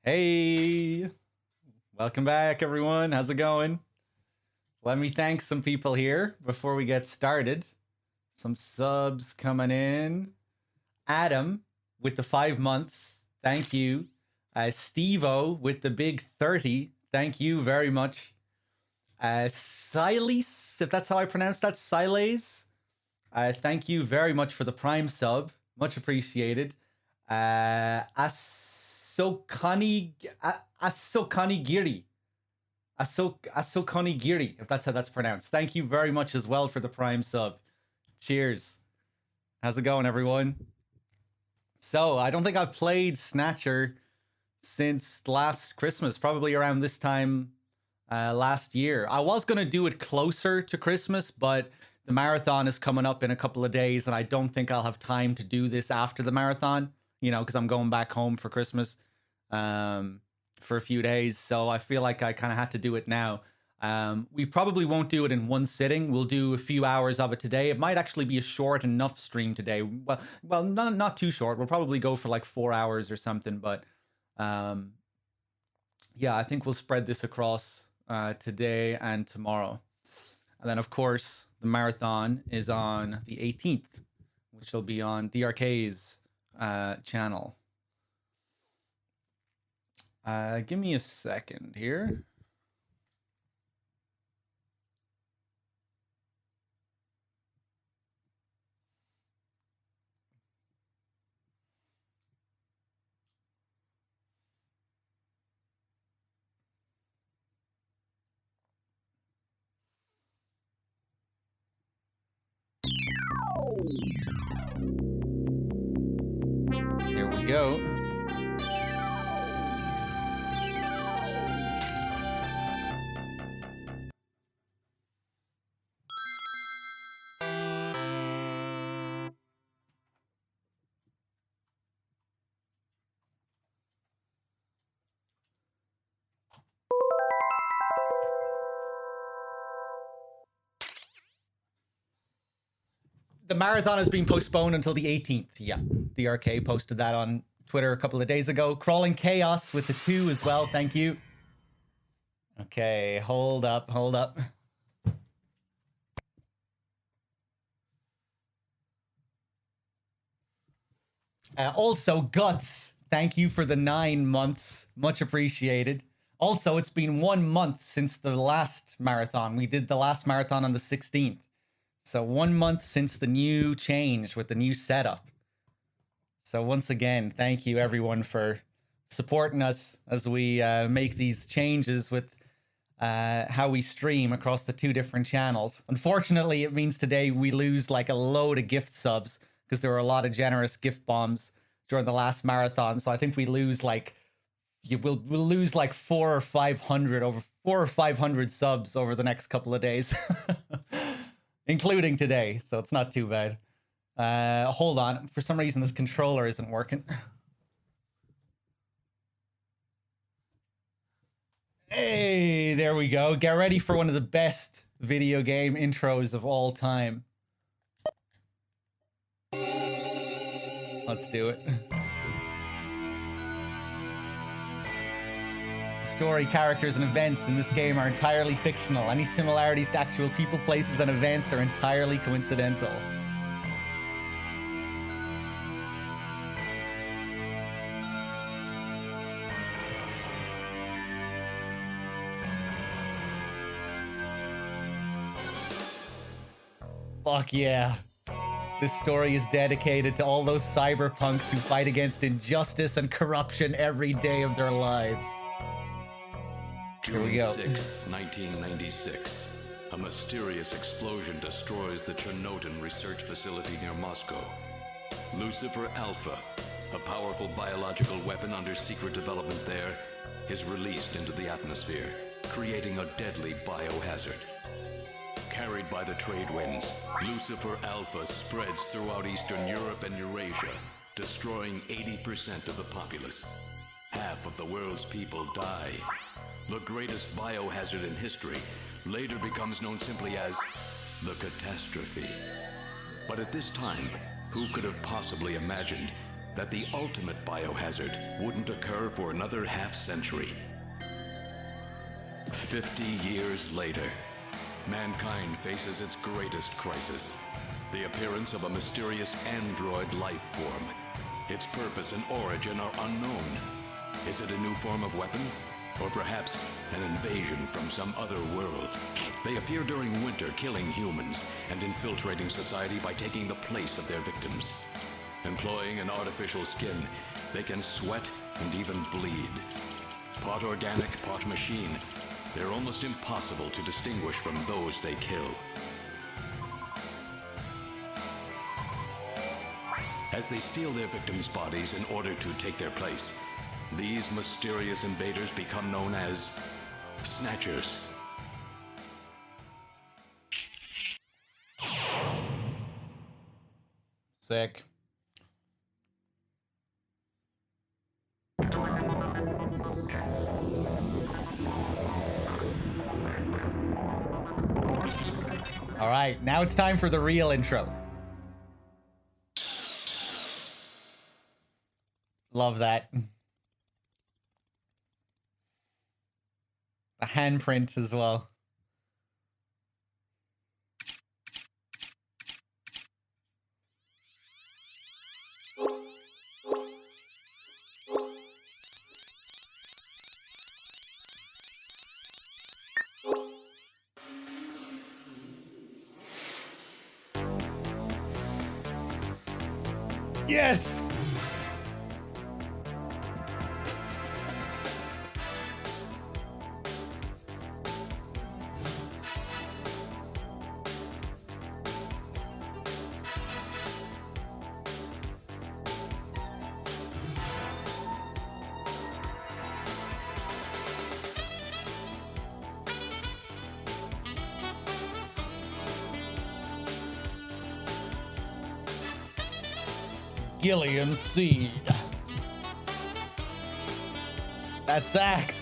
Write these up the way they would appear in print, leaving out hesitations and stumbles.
Hey, welcome back, everyone. How's it going? Let me thank some people here before we get started. Some subs coming in. Adam with the 5 months. Thank you. Steve-O with the big 30. Thank you very much. Siles, if that's how I pronounce that, Siles. Thank you very much for the Prime sub. Much appreciated. Asokani Giri. Asokani Giri, if that's how that's pronounced. Thank you very much as well for the Prime sub. Cheers. How's it going, everyone? So, I don't think I've played Snatcher since last Christmas, probably around this time last year. I was going to do it closer to Christmas, but the marathon is coming up in a couple of days, and I don't think I'll have time to do this after the marathon, because I'm going back home for Christmas for a few days. So I feel like I kind of had to do it now. We probably won't do it in one sitting. We'll do a few hours of it today. It might actually be a short enough stream today. Well, not too short. We'll probably go for like 4 hours or something. But yeah, I think we'll spread this across today and tomorrow. And then, of course, the marathon is on the 18th, which will be on DRK's channel. Give me a second here. Here we go. The marathon has been postponed until the 18th. Yeah, DRK posted that on Twitter a couple of days ago. Crawling Chaos with the 2 as well. Thank you. Okay, hold up. Also, Guts, thank you for the 9 months. Much appreciated. Also, it's been 1 month since the last marathon. We did the last marathon on the 16th. So 1 month since the new change with the new setup. So once again, thank you everyone for supporting us as we make these changes with how we stream across the 2 different channels. Unfortunately, it means today we lose like a load of gift subs because there were a lot of generous gift bombs during the last marathon. So I think we lose like we'll lose like 400 or 500 subs over the next couple of days. Including today, so it's not too bad. Hold on. For some reason, this controller isn't working. Hey, there we go. Get ready for one of the best video game intros of all time. Let's do it. Story, characters, and events in this game are entirely fictional. Any similarities to actual people, places, and events are entirely coincidental. Fuck yeah. This story is dedicated to all those cyberpunks who fight against injustice and corruption every day of their lives. Here we go. June 6th, 1996. A mysterious explosion destroys the Chernobyl research facility near Moscow. Lucifer Alpha, a powerful biological weapon under secret development there, is released into the atmosphere, creating a deadly biohazard. Carried by the trade winds, Lucifer Alpha spreads throughout Eastern Europe and Eurasia, destroying 80% of the populace. Half of the world's people die. The greatest biohazard in history later becomes known simply as the catastrophe. But at this time, who could have possibly imagined that the ultimate biohazard wouldn't occur for another half-century. 50 years later, mankind faces its greatest crisis. The appearance of a mysterious android life form. Its purpose and origin are unknown. Is it a new form of weapon? Or perhaps an invasion from some other world? They appear during winter, killing humans and infiltrating society by taking the place of their victims. Employing an artificial skin, they can sweat and even bleed. Part organic, part machine, they're almost impossible to distinguish from those they kill. As they steal their victims' bodies in order to take their place, these mysterious invaders become known as Snatchers. Sick. All right, now it's time for the real intro. Love that. A handprint as well. Yes! Gillian Seed. That's Sax.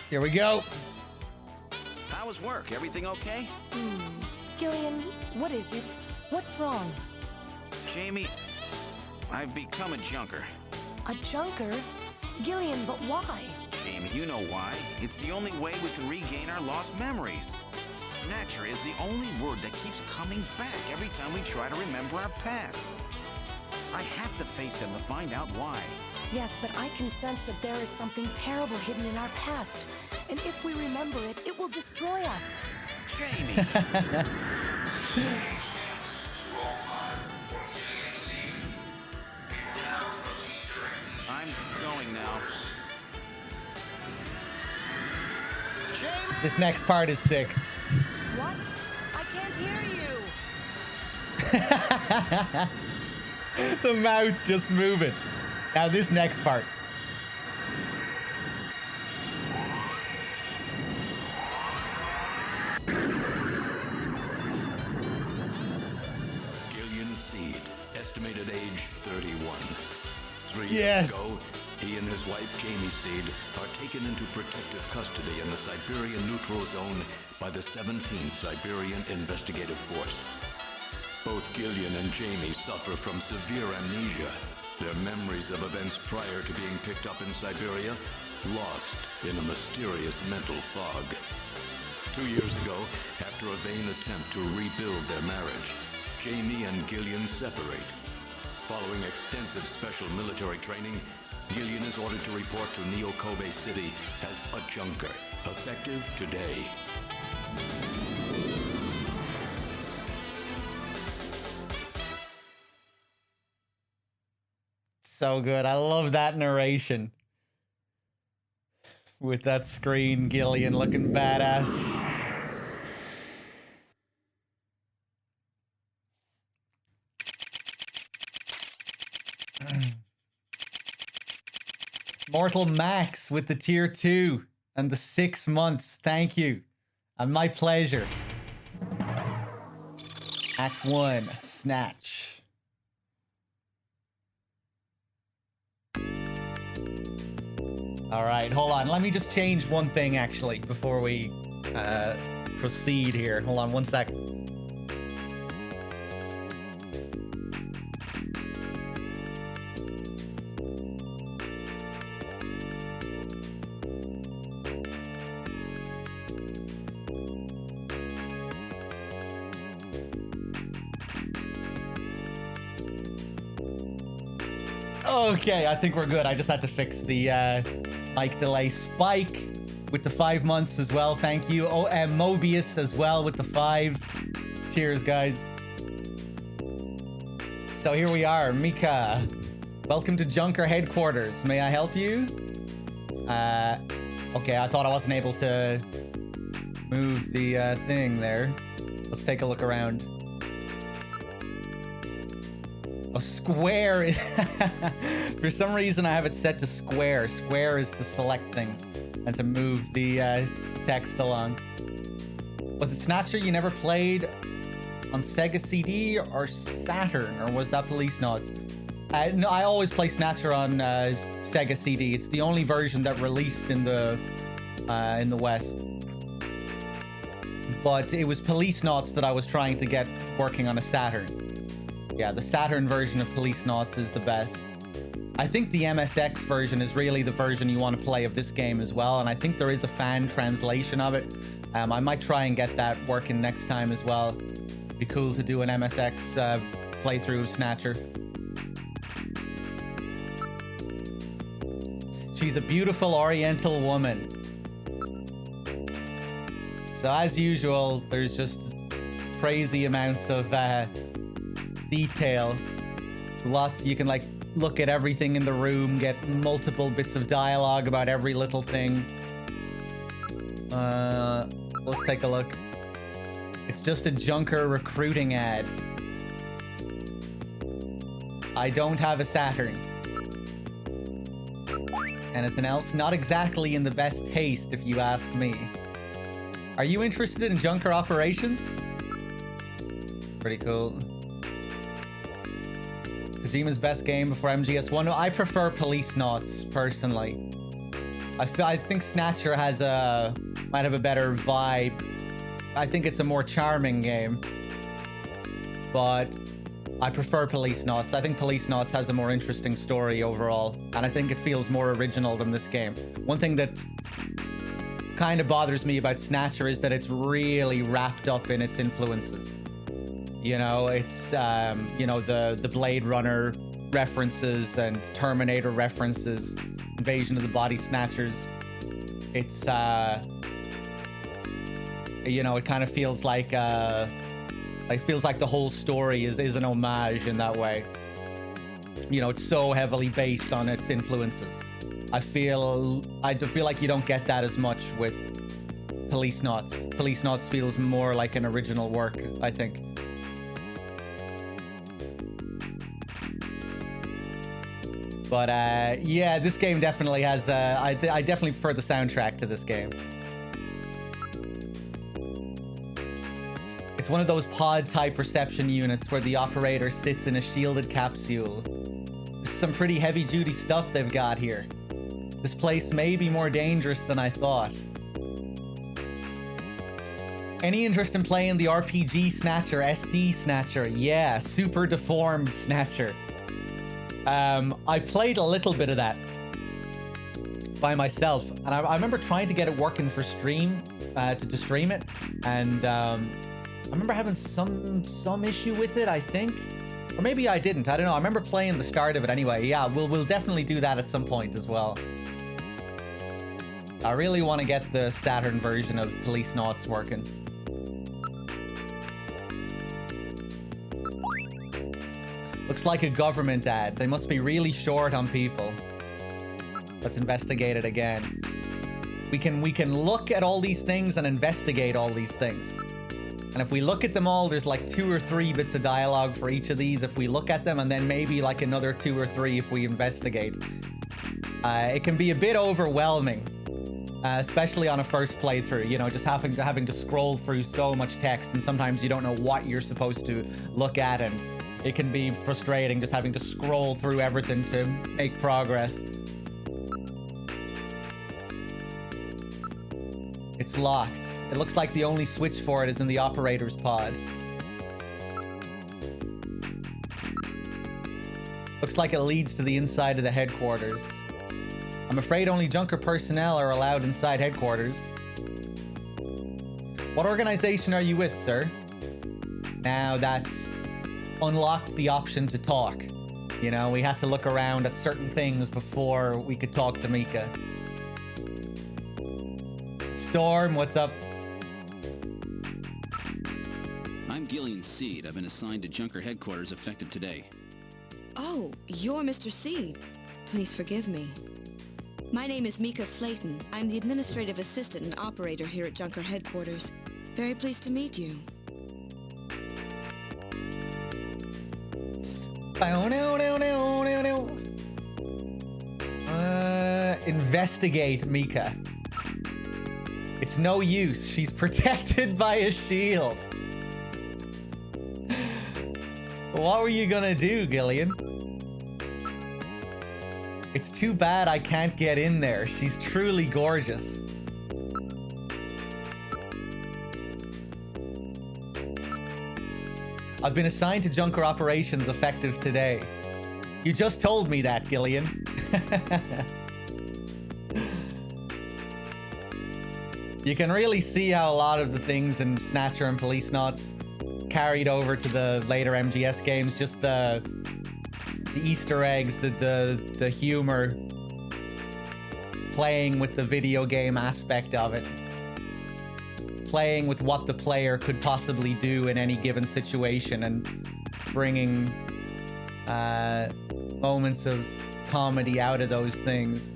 Here we go. How was work? Everything okay? Gillian, what is it? What's wrong? Jamie, I've become a junker. A junker? Gillian, but why? Jamie, you know why. It's the only way we can regain our lost memories. Snatcher is the only word that keeps coming back every time we try to remember our pasts. I have to face them to find out why. Yes, but I can sense that there is something terrible hidden in our past. And if we remember it, it will destroy us. Jamie! I'm going now. Jamie! This next part is sick. What? I can't hear you. The mouth just moving. Now this next part. estimated age 31. 3 Yes. years ago, he and his wife Jamie Seed are taken into protective custody in the Siberian Neutral Zone by the 17th Siberian Investigative Force. Both Gillian and Jamie suffer from severe amnesia. Their memories of events prior to being picked up in Siberia lost in a mysterious mental fog. 2 years ago, after a vain attempt to rebuild their marriage, Jamie and Gillian separate. Following extensive special military training, Gillian is ordered to report to Neo Kobe City as a junker, effective today. So good. I love that narration. With that screen, Gillian looking badass. Mortal Max with the tier 2 and the 6 months. Thank you. And my pleasure. Act 1, Snatch. All right, hold on. Let me just change one thing, actually, before we proceed here. Hold on one sec. Okay, I think we're good. I just had to fix the mic delay. Spike with the 5 months as well. Thank you. Oh, Mobius as well with the 5. Cheers, guys. So here we are. Mika, welcome to Junker headquarters. May I help you? Okay, I thought I wasn't able to move the thing there. Let's take a look around. Oh, square. For some reason, I have it set to square. Square is to select things and to move the text along. Was it Snatcher you never played on Sega CD or Saturn, or was that Police Knots? No, I always play Snatcher on Sega CD. It's the only version that released in the West. But it was Police Knots that I was trying to get working on a Saturn. Yeah, the Saturn version of Police Knots is the best. I think the MSX version is really the version you want to play of this game as well, and I think there is a fan translation of it. I might try and get that working next time as well. It'd be cool to do an MSX playthrough of Snatcher. She's a beautiful Oriental woman. So as usual, there's just crazy amounts of detail. Lots, you can like look at everything in the room, get multiple bits of dialogue about every little thing. Let's take a look. It's just a Junker recruiting ad. I don't have a Saturn. Anything else? Not exactly in the best taste, if you ask me. Are you interested in Junker operations? Pretty cool. Kojima's best game before MGS1. No, I prefer Police Knots, personally. I think Snatcher has might have a better vibe. I think it's a more charming game. But I prefer Police Knots. I think Police Knots has a more interesting story overall. And I think it feels more original than this game. One thing that kind of bothers me about Snatcher is that it's really wrapped up in its influences. You know, it's, you know, the Blade Runner references and Terminator references, Invasion of the Body Snatchers. It's, you know, it kind of feels like the whole story is an homage in that way. You know, it's so heavily based on its influences. I feel like you don't get that as much with Police Knots. Police Knots feels more like an original work, I think. But yeah, this game definitely has. I definitely prefer the soundtrack to this game. It's one of those pod-type reception units where the operator sits in a shielded capsule. This is some pretty heavy-duty stuff they've got here. This place may be more dangerous than I thought. Any interest in playing the RPG Snatcher, SD Snatcher? Yeah, super deformed Snatcher. I played a little bit of that by myself, and I remember trying to get it working for stream, to stream it, and I remember having some issue with it, I think. Or maybe I didn't, I don't know. I remember playing the start of it anyway. Yeah, we'll definitely do that at some point as well. I really want to get the Saturn version of Police Nauts working. Looks like a government ad. They must be really short on people. Let's investigate it again. We can look at all these things and investigate all these things. And if we look at them all, there's like 2 or 3 bits of dialogue for each of these if we look at them, and then maybe like another 2 or 3 if we investigate. It can be a bit overwhelming, especially on a first playthrough, you know, just having to scroll through so much text, and sometimes you don't know what you're supposed to look at, and it can be frustrating just having to scroll through everything to make progress. It's locked. It looks like the only switch for it is in the operator's pod. Looks like it leads to the inside of the headquarters. I'm afraid only Junker personnel are allowed inside headquarters. What organization are you with, sir? Now that's unlocked the option to talk. You know, we had to look around at certain things before we could talk to Mika. Storm, what's up? I'm Gillian Seed. I've been assigned to Junker headquarters effective today. Oh, you're Mr. Seed. Please forgive me. My name is Mika Slayton. I'm the administrative assistant and operator here at Junker headquarters. Very pleased to meet you. Investigate Mika. It's no use. She's protected by a shield. What were you gonna do, Gillian? It's too bad I can't get in there. She's truly gorgeous. I've been assigned to Junker operations effective today. You just told me that, Gillian. You can really see how a lot of the things in Snatcher and Police Nauts carried over to the later MGS games. Just the Easter eggs, the humor, playing with the video game aspect of it, playing with what the player could possibly do in any given situation, and bringing moments of comedy out of those things,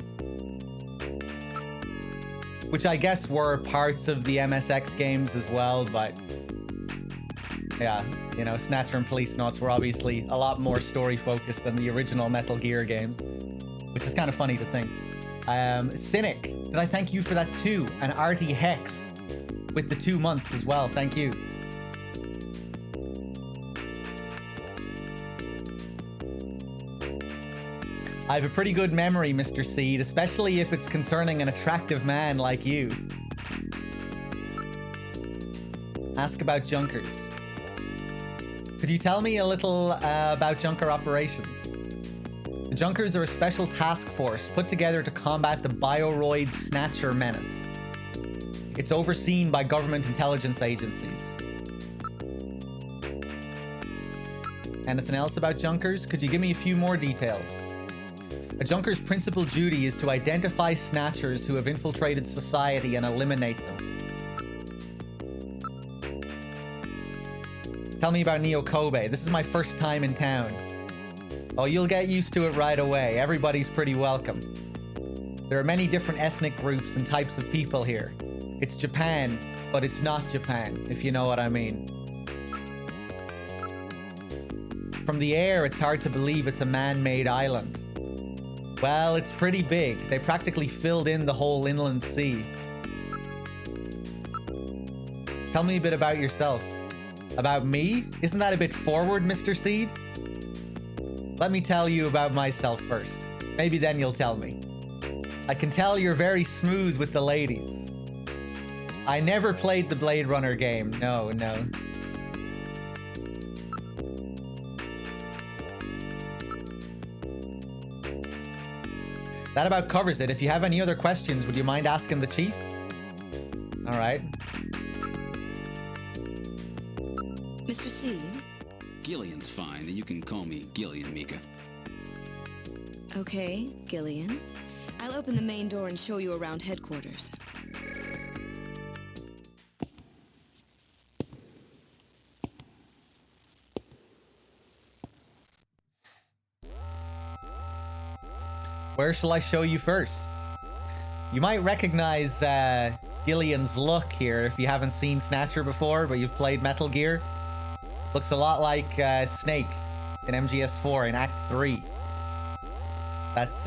which I guess were parts of the MSX games as well. But yeah, you know, Snatcher and Police Nauts were obviously a lot more story focused than the original Metal Gear games, which is kind of funny to think. Cynic, did I thank you for that too? And Artie Hex with the 2 months as well. Thank you. I have a pretty good memory, Mr. Seed, especially if it's concerning an attractive man like you. Ask about Junkers. Could you tell me a little about Junker operations? The Junkers are a special task force put together to combat the Bioroid Snatcher menace. It's overseen by government intelligence agencies. Anything else about Junkers? Could you give me a few more details? A Junker's principal duty is to identify Snatchers who have infiltrated society and eliminate them. Tell me about Neo Kobe. This is my first time in town. Oh, you'll get used to it right away. Everybody's pretty welcome. There are many different ethnic groups and types of people here. It's Japan, but it's not Japan, if you know what I mean. From the air, it's hard to believe it's a man-made island. Well, it's pretty big. They practically filled in the whole inland sea. Tell me a bit about yourself. About me? Isn't that a bit forward, Mr. Seed? Let me tell you about myself first. Maybe then you'll tell me. I can tell you're very smooth with the ladies. I never played the Blade Runner game. No, no. That about covers it. If you have any other questions, would you mind asking the chief? All right. Mr. Seed? Gillian's fine. You can call me Gillian, Mika. Okay, Gillian. I'll open the main door and show you around headquarters. Where shall I show you first? You might recognize Gillian's look here if you haven't seen Snatcher before, but you've played Metal Gear. Looks a lot like Snake in MGS4 in Act 3. That's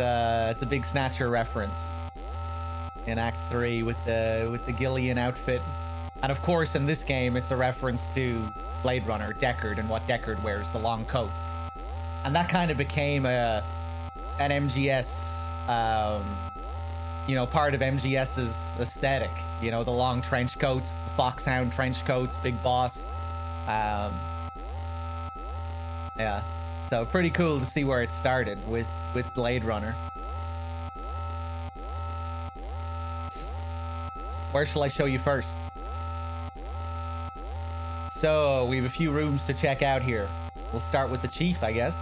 it's a big Snatcher reference in Act 3 with the Gillian outfit. And of course, in this game, it's a reference to Blade Runner, Deckard, and what Deckard wears, the long coat. And that kind of became an MGS, you know, part of MGS's aesthetic. You know, the long trench coats, the Foxhound trench coats, Big Boss. Yeah, so pretty cool to see where it started with Blade Runner. Where shall I show you first? So, we have a few rooms to check out here. We'll start with the chief, I guess.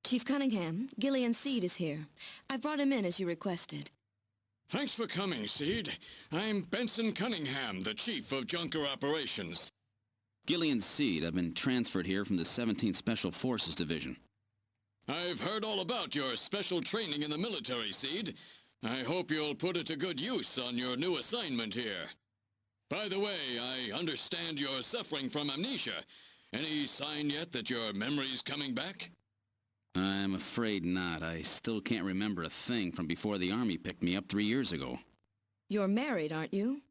Chief Cunningham, Gillian Seed is here. I brought him in as you requested. Thanks for coming, Seed. I'm Benson Cunningham, the Chief of Junker Operations. Gillian Seed. I've been transferred here from the 17th Special Forces Division. I've heard all about your special training in the military, Seed. I hope you'll put it to good use on your new assignment here. By the way, I understand you're suffering from amnesia. Any sign yet that your memory's coming back? I'm afraid not. I still can't remember a thing from before the Army picked me up 3 years ago. You're married, aren't you?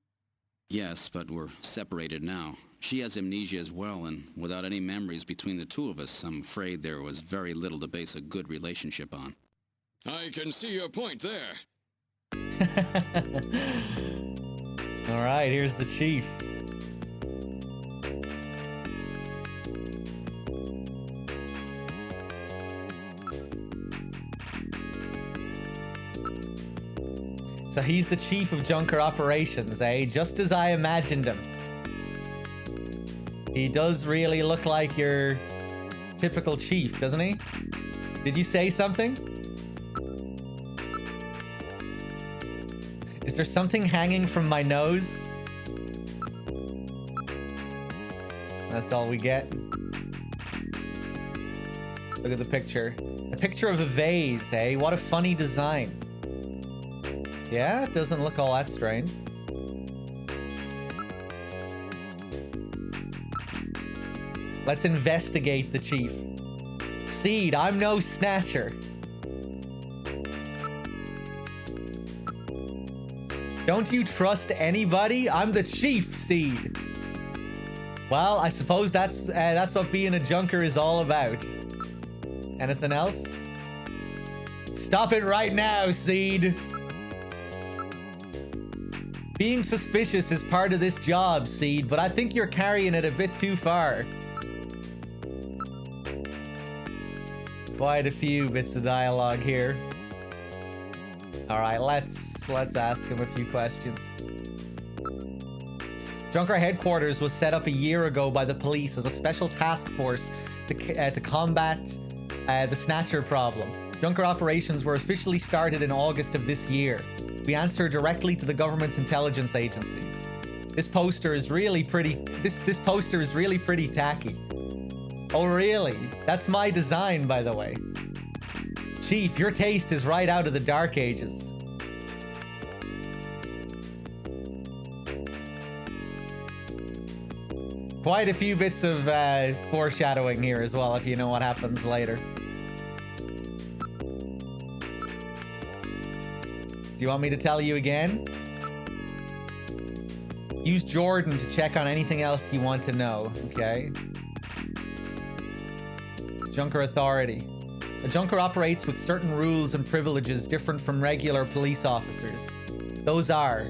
Yes, but we're separated now. She has amnesia as well, and without any memories between the two of us, I'm afraid there was very little to base a good relationship on. I can see your point there. All right, here's the chief. So he's the chief of Junker Operations, eh? Just as I imagined him. He does really look like your typical chief, doesn't he? Did you say something? Is there something hanging from my nose? That's all we get. Look at the picture. A picture of a vase, eh? What a funny design. Yeah, it doesn't look all that strange. Let's investigate the chief. Seed, I'm no snatcher. Don't you trust anybody? I'm the chief, Seed. Well, I suppose that's what being a junker is all about. Anything else? Stop it right now, Seed. Being suspicious is part of this job, Seed, but I think you're carrying it a bit too far. Quite a few bits of dialogue here. All right, let's ask him a few questions. Junker Headquarters was set up a year ago by the police as a special task force to combat the Snatcher problem. Junker operations were officially started in August of this year. We answer directly to the government's intelligence agencies. This poster is really pretty. This poster is really pretty tacky. Oh, really? That's my design, by the way. Chief, your taste is right out of the Dark Ages. Quite a few bits of foreshadowing here as well, if you know what happens later. Do you want me to tell you again? Use Jordan to check on anything else you want to know, okay? Junker Authority. A Junker operates with certain rules and privileges different from regular police officers. Those are: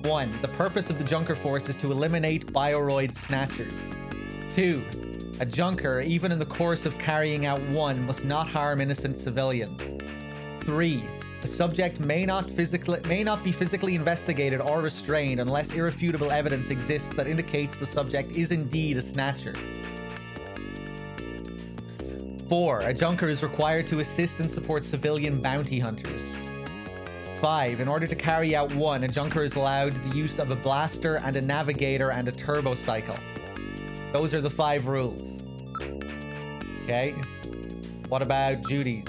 1. The purpose of the Junker Force is to eliminate Bioroid Snatchers. 2. A Junker, even in the course of carrying out one, must not harm innocent civilians. 3. The subject may not be physically investigated or restrained unless irrefutable evidence exists that indicates the subject is indeed a Snatcher. 4. A Junker is required to assist and support civilian bounty hunters. 5. In order to carry out one, a Junker is allowed the use of a blaster and a navigator and a turbo cycle. Those are the 5 rules. Okay. What about duties?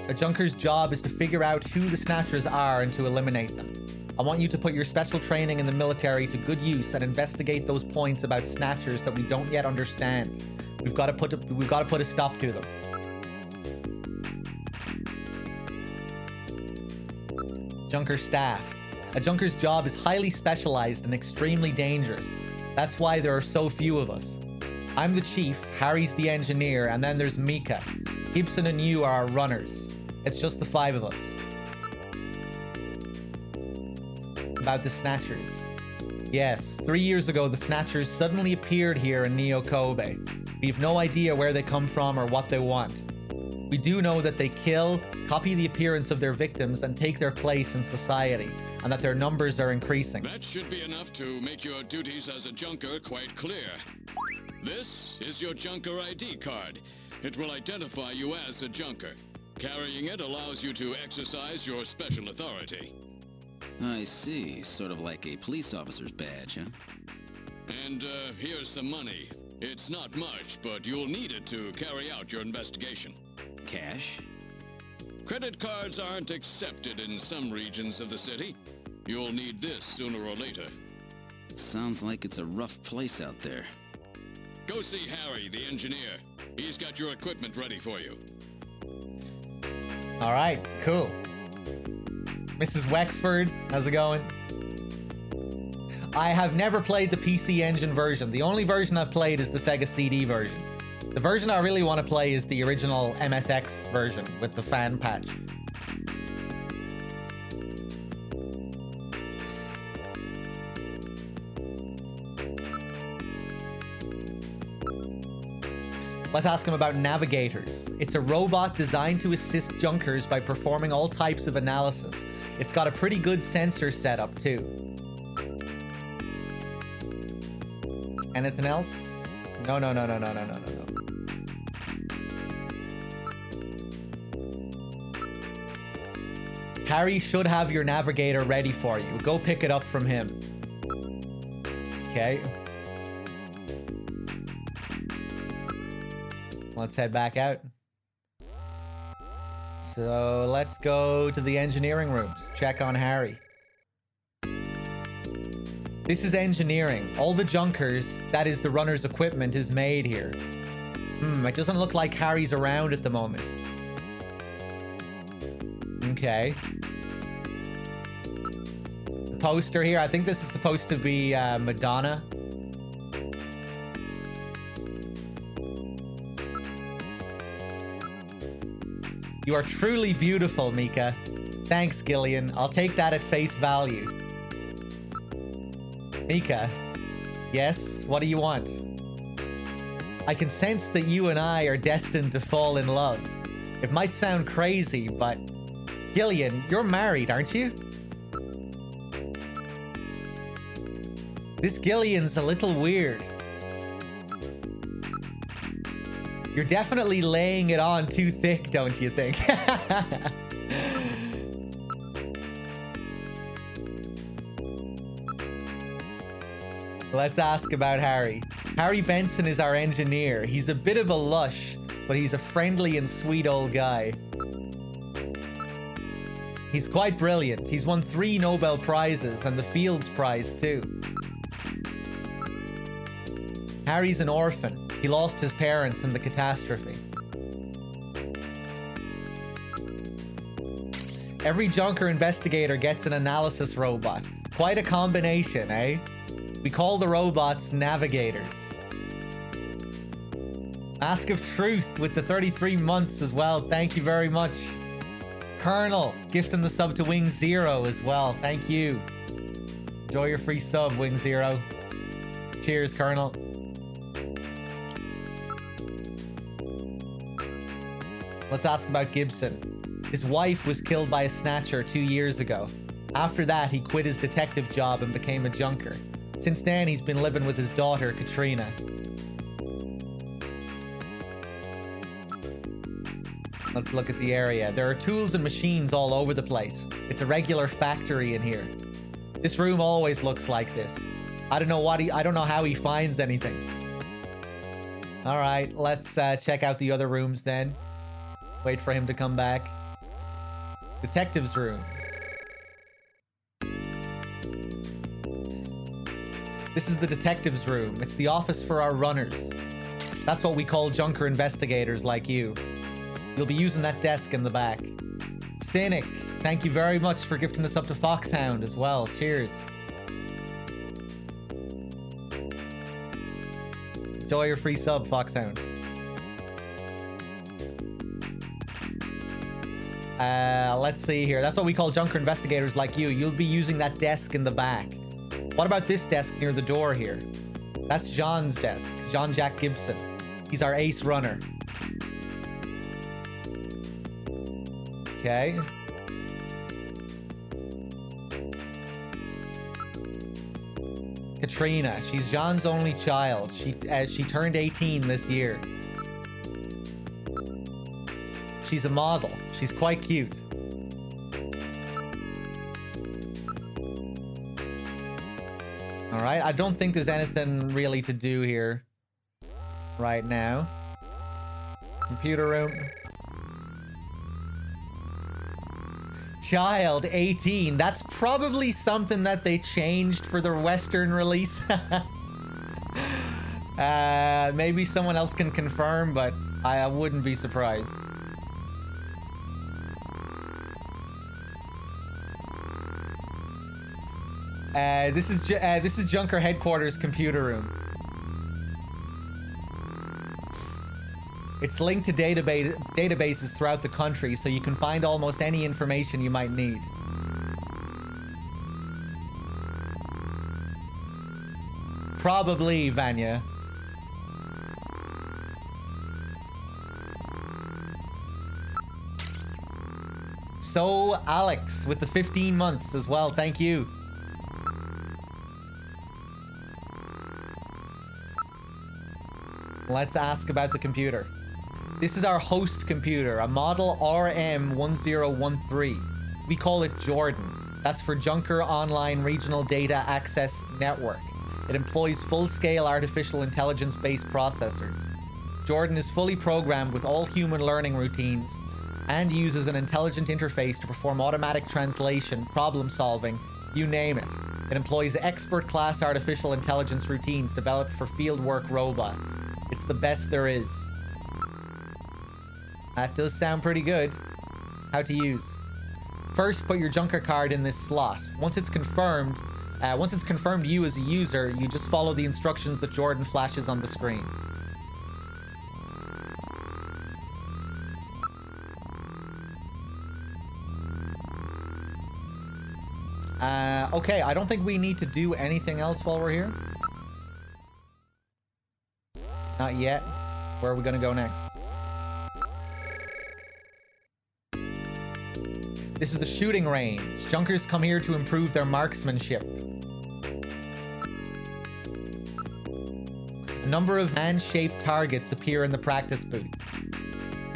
A Junker's job is to figure out who the Snatchers are and to eliminate them. I want you to put your special training in the military to good use and investigate those points about Snatchers that we don't yet understand. We've got to put a stop to them. Junker staff. A Junker's job is highly specialized and extremely dangerous. That's why there are so few of us. I'm the chief, Harry's the engineer, and then there's Mika. Gibson and you are our runners. It's just the 5 of us. About the Snatchers. Yes, 3 years ago the Snatchers suddenly appeared here in Neo Kobe. We have no idea where they come from or what they want. We do know that they kill, copy the appearance of their victims, and take their place in society, and that their numbers are increasing. That should be enough to make your duties as a Junker quite clear. This is your Junker ID card. It will identify you as a Junker. Carrying it allows you to exercise your special authority. I see. Sort of like a police officer's badge, huh? And here's some money. It's not much, but you'll need it to carry out your investigation. Cash? Credit cards aren't accepted in some regions of the city. You'll need this sooner or later. Sounds like it's a rough place out there. Go see Harry, the engineer. He's got your equipment ready for you. All right, cool. Mrs. Wexford, how's it going? I have never played the PC Engine version. The only version I've played is the Sega CD version. The version I really want to play is the original MSX version with the fan patch. Let's ask him about navigators. It's a robot designed to assist Junkers by performing all types of analysis. It's got a pretty good sensor setup too. Anything else? No. Harry should have your navigator ready for you. Go pick it up from him. Okay. Let's head back out. So let's go to the engineering rooms. Check on Harry. This is engineering. All the Junkers, that is the runner's equipment, is made here. It doesn't look like Harry's around at the moment. Okay. The poster here, I think this is supposed to be Madonna. You are truly beautiful, Mika. Thanks, Gillian. I'll take that at face value. Mika. Yes? What do you want? I can sense that you and I are destined to fall in love. It might sound crazy, but... Gillian, you're married, aren't you? This Gillian's a little weird. You're definitely laying it on too thick, don't you think? Let's ask about Harry. Harry Benson is our engineer. He's a bit of a lush, but he's a friendly and sweet old guy. He's quite brilliant. He's won 3 Nobel Prizes and the Fields Prize too. Harry's an orphan. He lost his parents in the catastrophe. Every Junker investigator gets an analysis robot. Quite a combination, eh? We call the robots navigators. Mask of Truth with the 33 months as well. Thank you very much. Colonel, gifting the sub to Wing Zero as well. Thank you. Enjoy your free sub, Wing Zero. Cheers, Colonel. Let's ask about Gibson. His wife was killed by a snatcher 2 years ago. After that, he quit his detective job and became a junker. Since then, he's been living with his daughter, Katrina. Let's look at the area. There are tools and machines all over the place. It's a regular factory in here. This room always looks like this. I don't know how he finds anything. All right, let's check out the other rooms then. Wait for him to come back. Detective's room. This is the detective's room. It's the office for our runners. That's what we call junker investigators like you. You'll be using that desk in the back. Cynic, thank you very much for gifting us up to Foxhound as well. Cheers. Enjoy your free sub, Foxhound. Let's see here. That's what we call junker investigators like you. You'll be using that desk in the back. What about this desk near the door here? That's Jean's desk. Jean-Jacques Gibson. He's our ace runner. Okay. Katrina. She's Jean's only child. She turned 18 this year. She's a model. She's quite cute. All right. I don't think there's anything really to do here right now. Computer room. Child 18. That's probably something that they changed for the Western release. Maybe someone else can confirm, but I wouldn't be surprised. This is Junker Headquarters computer room. It's linked to databases throughout the country, so you can find almost any information you might need. Probably, Vanya. So, Alex, with the 15 months as well. Thank you. Let's ask about the computer. This is our host computer, a model RM1013. We call it Jordan. That's for Junker Online Regional Data Access Network. It employs full-scale artificial intelligence-based processors. Jordan is fully programmed with all human learning routines and uses an intelligent interface to perform automatic translation, problem-solving, you name it. It employs expert-class artificial intelligence routines developed for fieldwork robots. It's the best there is. That does sound pretty good. How to use. First, put your Junker card in this slot. Once it's confirmed you as a user, you just follow the instructions that Jordan flashes on the screen. Okay, I don't think we need to do anything else while we're here. Not yet. Where are we gonna go next? This is the shooting range. Junkers come here to improve their marksmanship. A number of hand-shaped targets appear in the practice booth.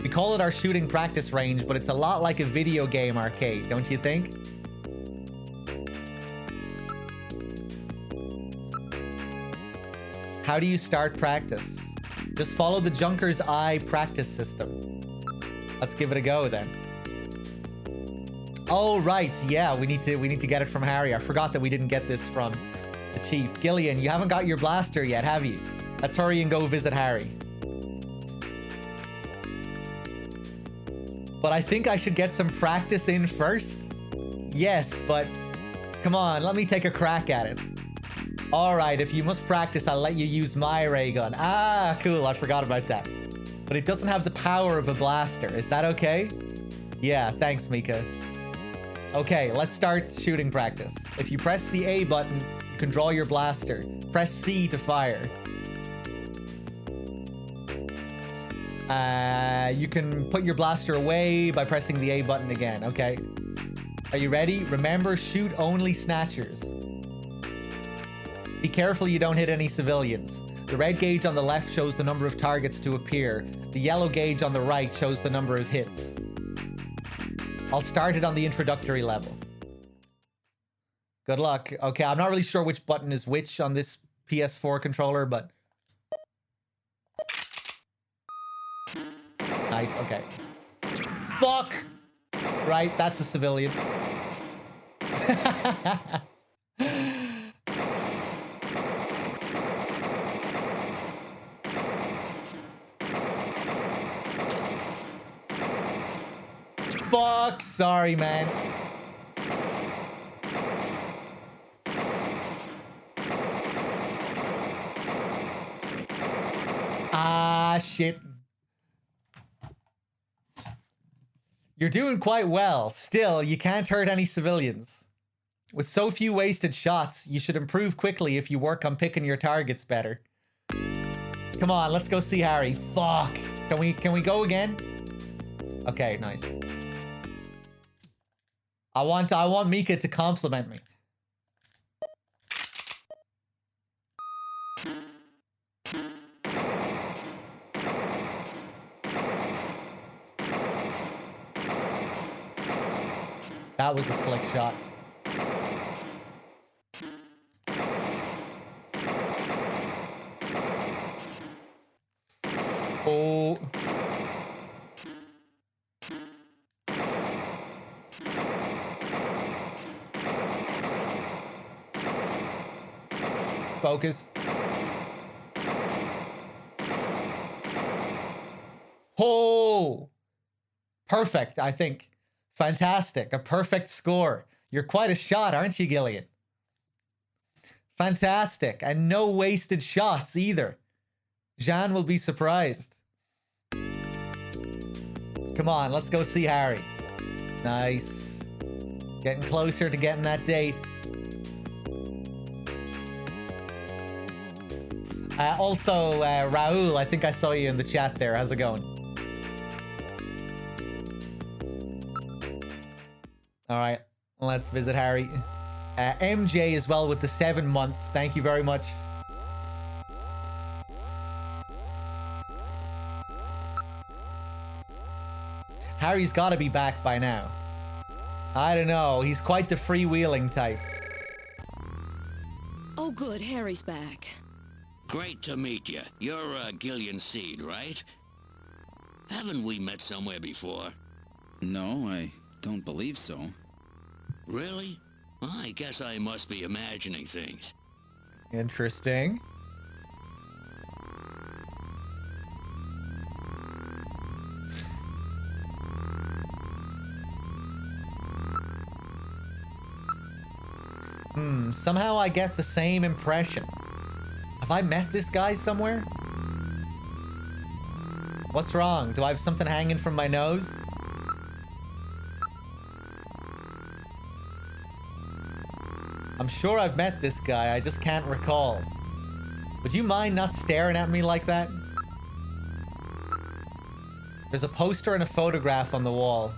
We call it our shooting practice range, but it's a lot like a video game arcade, don't you think? How do you start practice? Just follow the Junker's Eye practice system. Let's give it a go then. Oh right, yeah, we need to get it from Harry. I forgot that we didn't get this from the Chief. Gillian, you haven't got your blaster yet, have you? Let's hurry and go visit Harry. But I think I should get some practice in first. Yes, but Come on, let me take a crack at it. Alright, if you must practice, I'll let you use my ray gun. Ah, cool, I forgot about that. But it doesn't have the power of a blaster. Is that okay? Yeah, thanks, Mika. Okay, let's start shooting practice. If you press the A button, you can draw your blaster. Press C to fire. You can put your blaster away by pressing the A button again, okay? Are you ready? Remember, shoot only snatchers. Be careful you don't hit any civilians. The red gauge on the left shows the number of targets to appear. The yellow gauge on the right shows the number of hits. I'll start it on the introductory level. Good luck. Okay, I'm not really sure which button is which on this PS4 controller, but... Nice, okay. Fuck! Right, that's a civilian. Fuck! Sorry, man. Ah, shit. You're doing quite well. Still, you can't hurt any civilians. With so few wasted shots, you should improve quickly if you work on picking your targets better. Come on, let's go see Harry. Fuck. Can we go again? Okay, nice. I want Mika to compliment me. That was a slick shot. Oh. Focus. Oh! Perfect, I think. Fantastic. A perfect score. You're quite a shot, aren't you, Gillian? Fantastic. And no wasted shots either. Jean will be surprised. Come on, let's go see Harry. Nice. Getting closer to getting that date. Also, Raul, I think I saw you in the chat there. How's it going? All right, let's visit Harry. MJ as well with the 7 months. Thank you very much. Harry's got to be back by now. I don't know. He's quite the freewheeling type. Oh, good. Harry's back. Great to meet you. You're Gillian Seed, right? Haven't we met somewhere before? No, I don't believe so. Really? I guess I must be imagining things. Interesting. Somehow I get the same impression. Have I met this guy somewhere? What's wrong? Do I have something hanging from my nose? I'm sure I've met this guy, I just can't recall. Would you mind not staring at me like that? There's a poster and a photograph on the wall.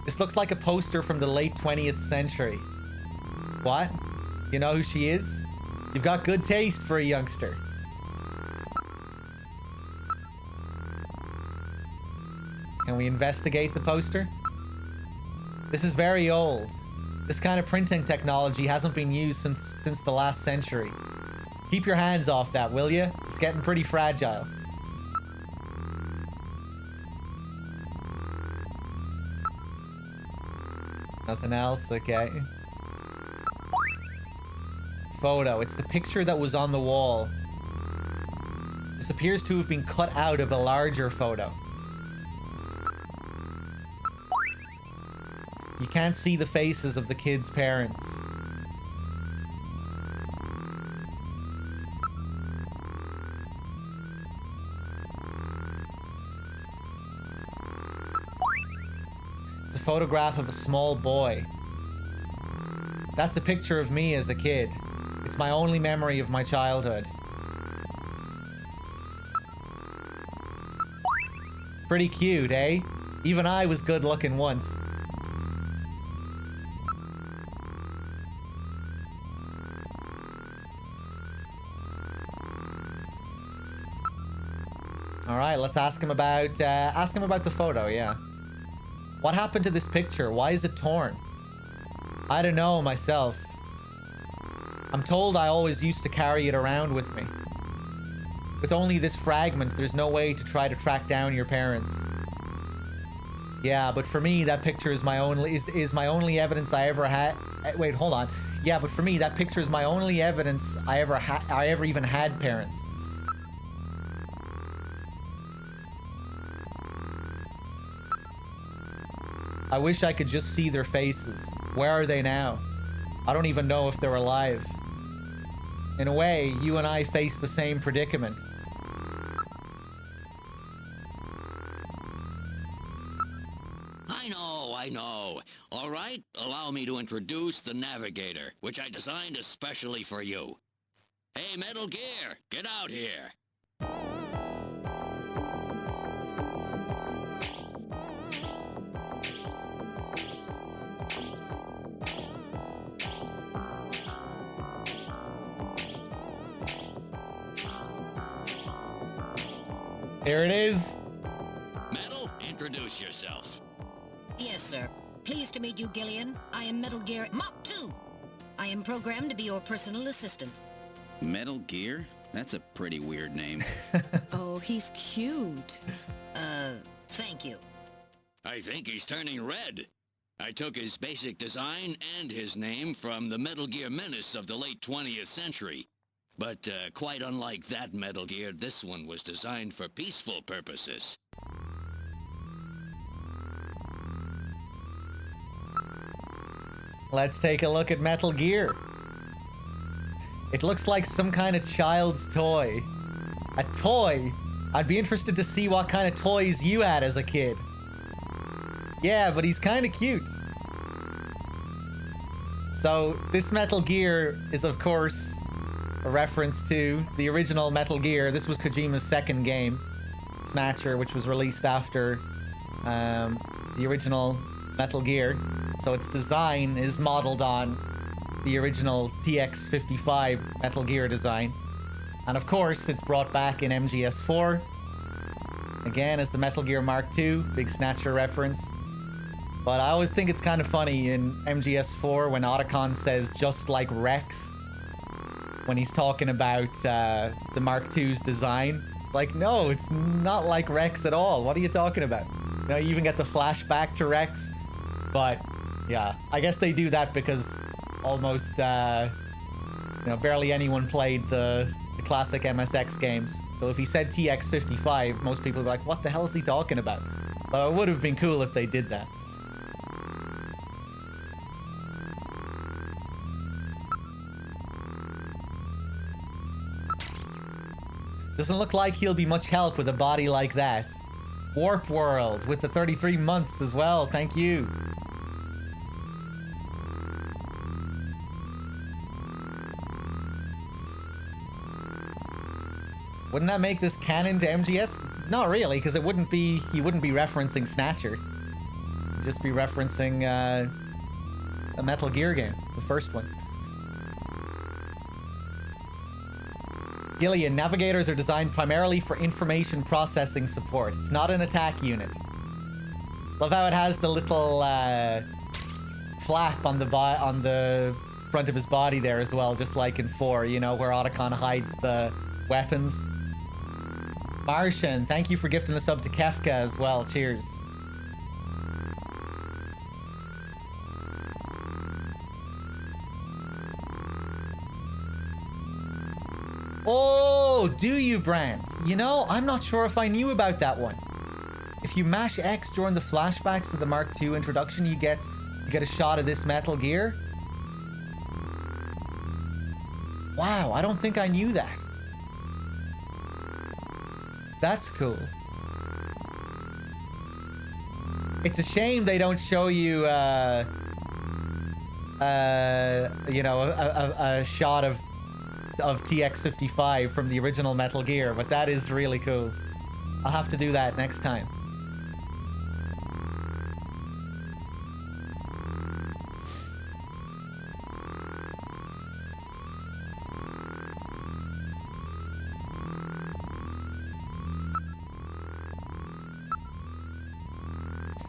This looks like a poster from the late 20th century. What? You know who she is? You've got good taste for a youngster. Can we investigate the poster? This is very old. This kind of printing technology hasn't been used since the last century. Keep your hands off that, will you? It's getting pretty fragile. Nothing else? Okay. Photo. It's the picture that was on the wall. This appears to have been cut out of a larger photo. You can't see the faces of the kids' parents. It's a photograph of a small boy. That's a picture of me as a kid. It's my only memory of my childhood. Pretty cute, eh? Even I was good looking once. Alright, let's ask him about the photo, yeah. What happened to this picture? Why is it torn? I don't know myself. I'm told I always used to carry it around with me. With only this fragment, there's no way to try to track down your parents. Yeah, but for me, that picture is my only evidence I ever had. Wait, hold on. Yeah, but for me, that picture is my only evidence I ever even had parents. I wish I could just see their faces. Where are they now? I don't even know if they're alive. In a way, you and I face the same predicament. I know. All right, allow me to introduce the Navigator, which I designed especially for you. Hey, Metal Gear, get out here. Here it is. Metal, introduce yourself. Yes, sir. Pleased to meet you, Gillian. I am Metal Gear Mach 2. I am programmed to be your personal assistant. Metal Gear? That's a pretty weird name. Oh, he's cute. Thank you. I think he's turning red. I took his basic design and his name from the Metal Gear menace of the late 20th century. But quite unlike that Metal Gear, this one was designed for peaceful purposes. Let's take a look at Metal Gear. It looks like some kind of child's toy. A toy? I'd be interested to see what kind of toys you had as a kid. Yeah, but he's kind of cute. So, this Metal Gear is, of course, a reference to the original Metal Gear. This was Kojima's second game, Snatcher, which was released after the original Metal Gear. So its design is modeled on the original TX-55 Metal Gear design. And of course, it's brought back in MGS4. Again, as the Metal Gear Mark II, big Snatcher reference. But I always think it's kind of funny in MGS4 when Otacon says, just like Rex, when he's talking about the Mark II's design. Like, no, it's not like Rex at all. What are you talking about? You know, you even get the flashback to Rex. But, yeah, I guess they do that because almost, barely anyone played the classic MSX games. So if he said TX-55, most people would be like, what the hell is he talking about? But it would have been cool if they did that. Doesn't look like he'll be much help with a body like that. Warp World with the 33 months as well. Thank you. Wouldn't that make this canon to MGS? Not really, because he wouldn't be referencing Snatcher. He'd just be referencing a Metal Gear game, the first one. Gillian, navigators are designed primarily for information processing support. It's not an attack unit. Love how it has the little flap on the front of his body there as well, just like in 4, you know, where Otacon hides the weapons. Martian, thank you for gifting a sub to Kefka as well. Cheers. Oh, do you, Brand? You know, I'm not sure if I knew about that one. If you mash X during the flashbacks to the Mark II introduction, you get Get a shot of this Metal Gear. Wow, I don't think I knew that. That's cool. It's a shame they don't show you, you know, a shot of TX-55 from the original Metal Gear, but that is really cool. I'll have to do that next time.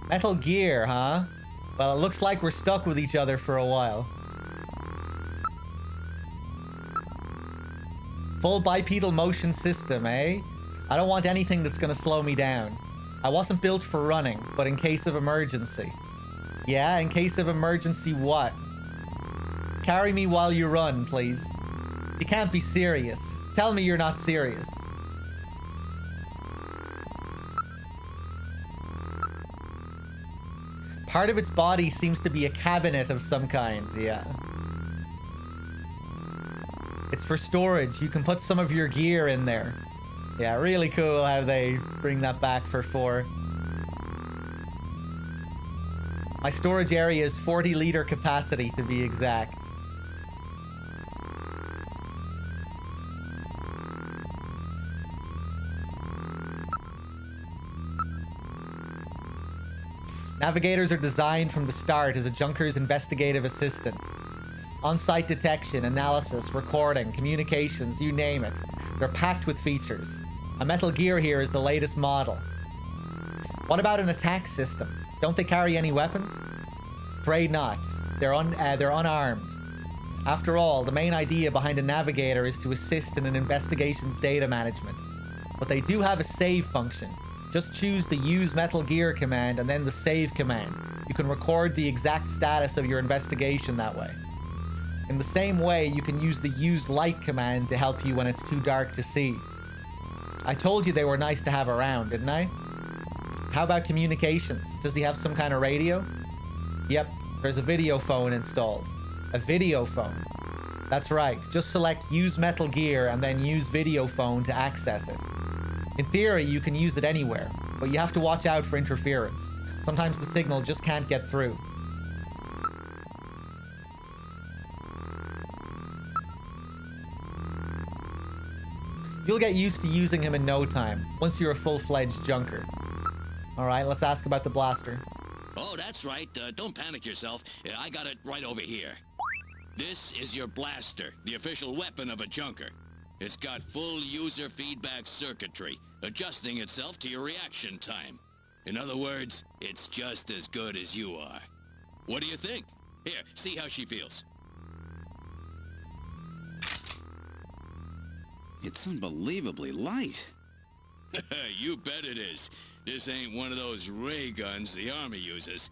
Metal Gear, huh? Well, it looks like we're stuck with each other for a while. Full bipedal motion system, eh? I don't want anything that's gonna slow me down. I wasn't built for running, but in case of emergency. Yeah, in case of emergency what? Carry me while you run, please. You can't be serious. Tell me you're not serious. Part of its body seems to be a cabinet of some kind, yeah. It's for storage. You can put some of your gear in there. Yeah, really cool how they bring that back for 4. My storage area is 40-liter capacity to be exact. Navigators are designed from the start as a Junker's investigative assistant. On-site detection, analysis, recording, communications, you name it. They're packed with features. A Metal Gear here is the latest model. What about an attack system? Don't they carry any weapons? Afraid not. They're unarmed. After all, the main idea behind a navigator is to assist in an investigation's data management. But they do have a save function. Just choose the Use Metal Gear command and then the Save command. You can record the exact status of your investigation that way. In the same way, you can use the Use Light command to help you when it's too dark to see. I told you they were nice to have around, didn't I? How about communications? Does he have some kind of radio? Yep, there's a video phone installed. A video phone. That's right, just select Use Metal Gear and then use video phone to access it. In theory, you can use it anywhere, but you have to watch out for interference. Sometimes the signal just can't get through. You'll get used to using him in no time, once you're a full-fledged Junker. Alright, let's ask about the blaster. Oh, that's right. Don't panic yourself. I got it right over here. This is your blaster, the official weapon of a Junker. It's got full user feedback circuitry, adjusting itself to your reaction time. In other words, it's just as good as you are. What do you think? Here, see how she feels. It's unbelievably light. You bet it is. This ain't one of those ray guns the Army uses.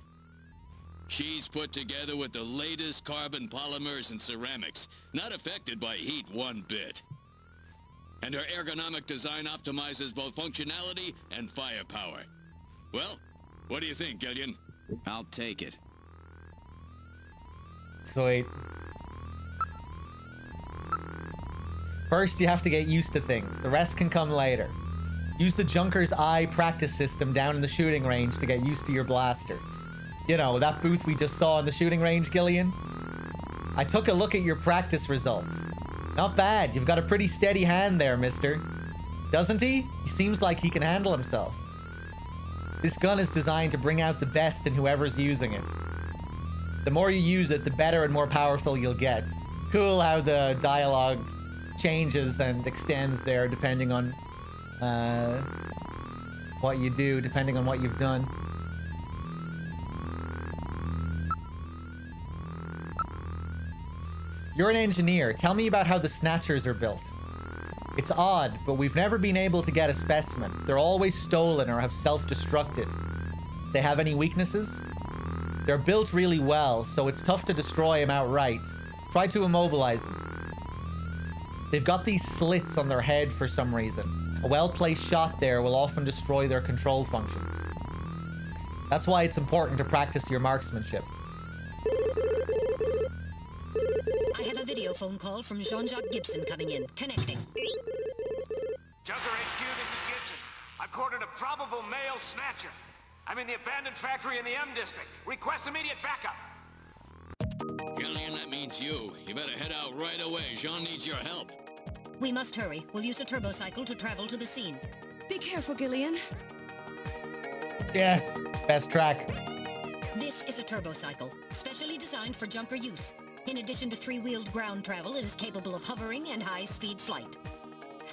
She's put together with the latest carbon polymers and ceramics, not affected by heat one bit. And her ergonomic design optimizes both functionality and firepower. Well, what do you think, Gillian? I'll take it. Sweet. First, you have to get used to things. The rest can come later. Use the Junker's Eye practice system down in the shooting range to get used to your blaster. You know, that booth we just saw in the shooting range, Gillian? I took a look at your practice results. Not bad. You've got a pretty steady hand there, mister. Doesn't he? He seems like he can handle himself. This gun is designed to bring out the best in whoever's using it. The more you use it, the better and more powerful you'll get. Cool how the dialogue changes and extends there depending on what you do, depending on what you've done. You're an engineer. Tell me about how the Snatchers are built. It's odd, but we've never been able to get a specimen. They're always stolen or have self-destructed. They have any weaknesses? They're built really well, so it's tough to destroy them outright. Try to immobilize them. They've got these slits on their head for some reason. A well-placed shot there will often destroy their control functions. That's why it's important to practice your marksmanship. I have a video phone call from Jean-Jacques Gibson coming in. Connecting. Junker HQ, this is Gibson. I've cornered a probable male snatcher. I'm in the abandoned factory in the M District. Request immediate backup. Gillian, that means you. You better head out right away. Jean needs your help. We must hurry. We'll use a turbocycle to travel to the scene. Be careful, Gillian. Yes, best track. This is a turbocycle, specially designed for junker use. In addition to three-wheeled ground travel, it is capable of hovering and high-speed flight.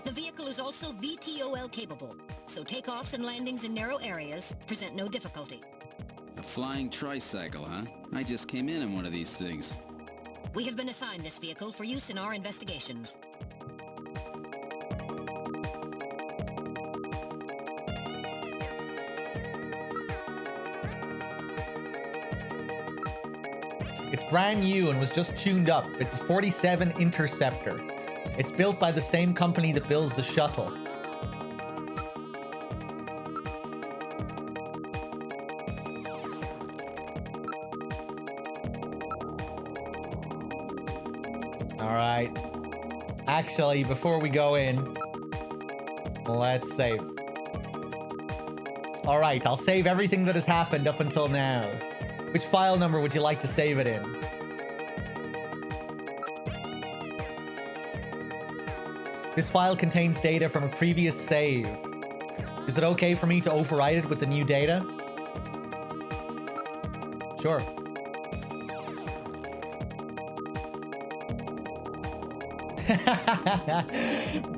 The vehicle is also VTOL capable, so takeoffs and landings in narrow areas present no difficulty. A flying tricycle, huh? I just came in one of these things. We have been assigned this vehicle for use in our investigations. It's brand new and was just tuned up. It's a 47 Interceptor. It's built by the same company that builds the shuttle. All right. Actually, before we go in, let's save. All right, I'll save everything that has happened up until now. Which file number would you like to save it in? This file contains data from a previous save. Is it okay for me to overwrite it with the new data? Sure.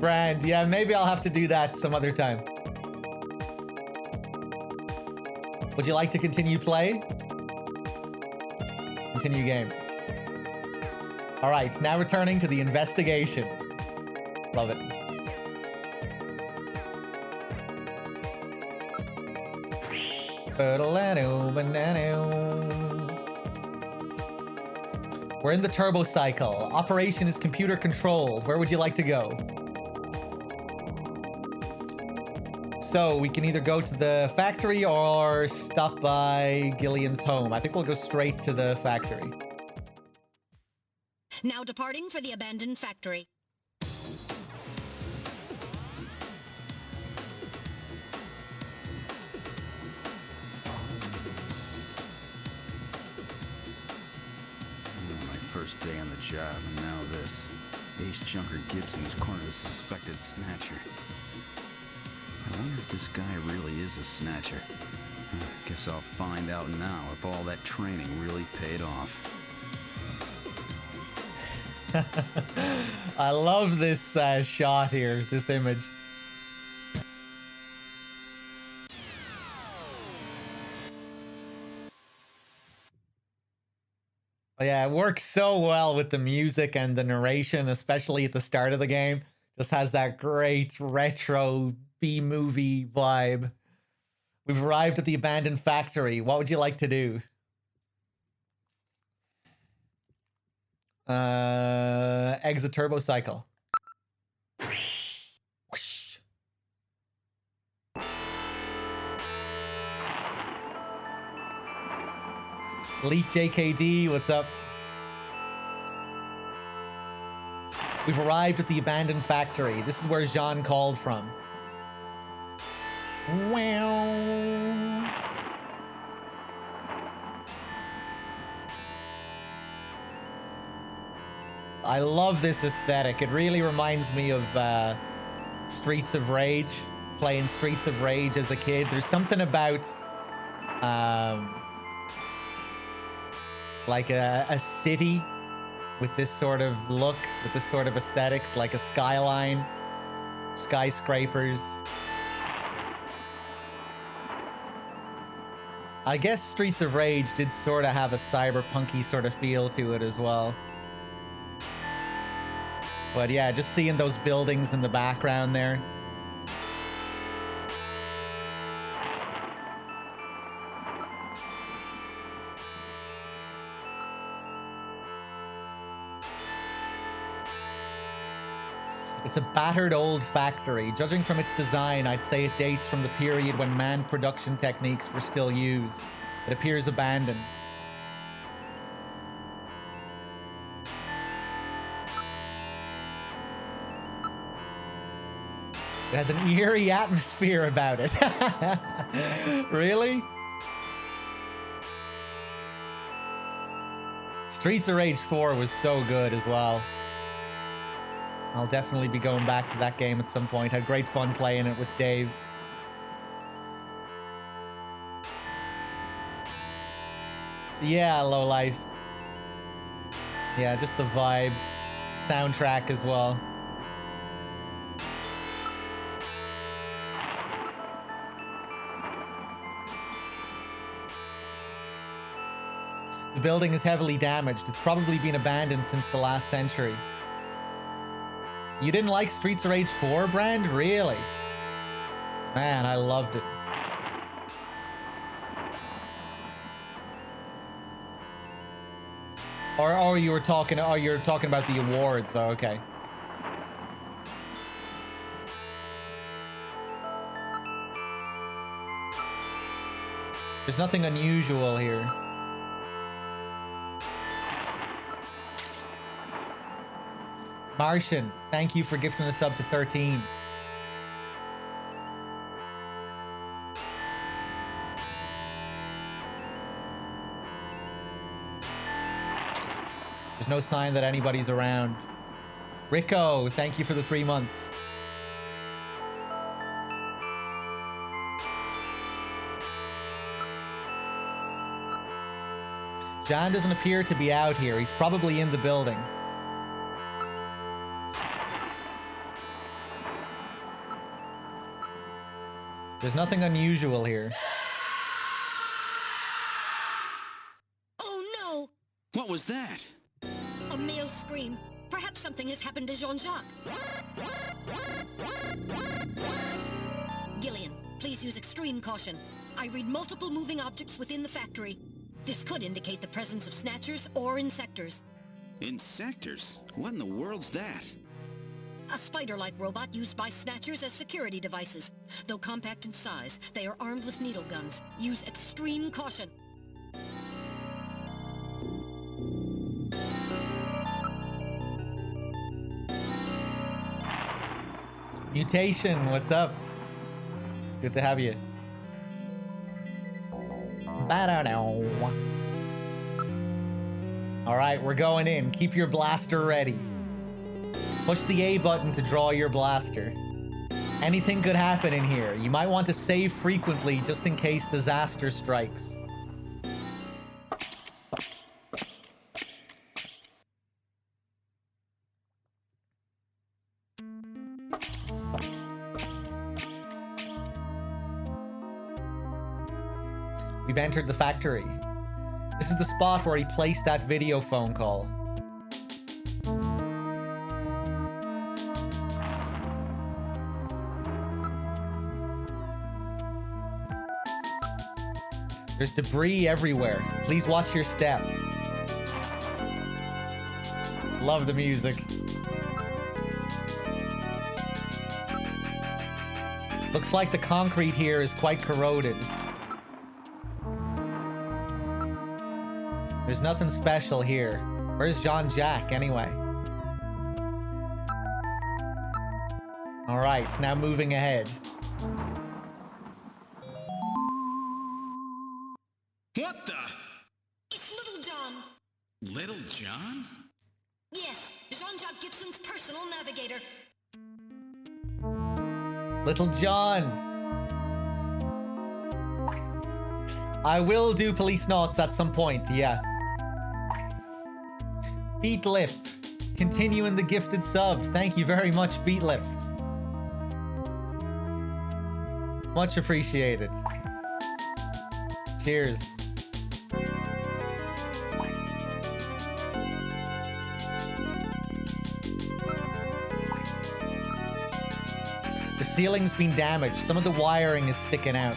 Brand, yeah, maybe I'll have to do that some other time. Would you like to continue play? Continue game. All right, now returning to the investigation. Love it. We're in the turbo cycle. Operation is computer controlled. Where would you like to go? So we can either go to the factory or stop by Gillian's home. I think we'll go straight to the factory. Now departing for the abandoned factory. My first day on the job, and now this. Ace Junker Gibson has cornered a suspected snatcher. I wonder if this guy really is a snatcher. Guess I'll find out now if all that training really paid off. I love this shot here, this image. Yeah, it works so well with the music and the narration, especially at the start of the game. Just has that great retro B-movie vibe. We've arrived at the abandoned factory. What would you like to do? Exit turbo cycle. Whoosh. Elite JKD, what's up? We've arrived at the abandoned factory. This is where Jean called from. Wow. I love this aesthetic. It really reminds me of Streets of Rage, playing Streets of Rage as a kid. There's something about like a city with this sort of look, with this sort of aesthetic, like a skyline, skyscrapers. I guess Streets of Rage did sort of have a cyberpunky sort of feel to it as well. But yeah, just seeing those buildings in the background there. It's a battered old factory. Judging from its design, I'd say it dates from the period when manned production techniques were still used. It appears abandoned. It has an eerie atmosphere about it. Really? Streets of Rage 4 was so good as well. I'll definitely be going back to that game at some point. Had great fun playing it with Dave. Yeah, Low Life. Yeah, just the vibe. Soundtrack as well. The building is heavily damaged. It's probably been abandoned since the last century. You didn't like Streets of Rage 4, Brand? Really? Man, I loved it. Or you're talking about the awards. Oh, okay. There's nothing unusual here. Martian, thank you for gifting us up to 13. There's no sign that anybody's around. Rico, thank you for the 3 months. Jan doesn't appear to be out here. He's probably in the building. There's nothing unusual here. Oh no! What was that? A male scream. Perhaps something has happened to Jean-Jacques. Gillian, please use extreme caution. I read multiple moving objects within the factory. This could indicate the presence of Snatchers or Insectors. Insectors? What in the world's that? A spider-like robot used by Snatchers as security devices. Though compact in size, they are armed with needle guns. Use extreme caution. Mutation, what's up? Good to have you. Alright, we're going in. Keep your blaster ready. Push the A button to draw your blaster. Anything could happen in here. You might want to save frequently just in case disaster strikes. We've entered the factory. This is the spot where he placed that video phone call. There's debris everywhere. Please watch your step. Love the music. Looks like the concrete here is quite corroded. There's nothing special here. Where's Jean-Jacques anyway? All right, now moving ahead. What the? It's Little John. Little John? Yes, Jean-Jacques Gibson's personal navigator. Little John. I will do Police Knots at some point, yeah. Beat Lip. Continuing the gifted sub. Thank you very much, Beat Lip. Much appreciated. Cheers. The ceiling's been damaged. Some of the wiring is sticking out.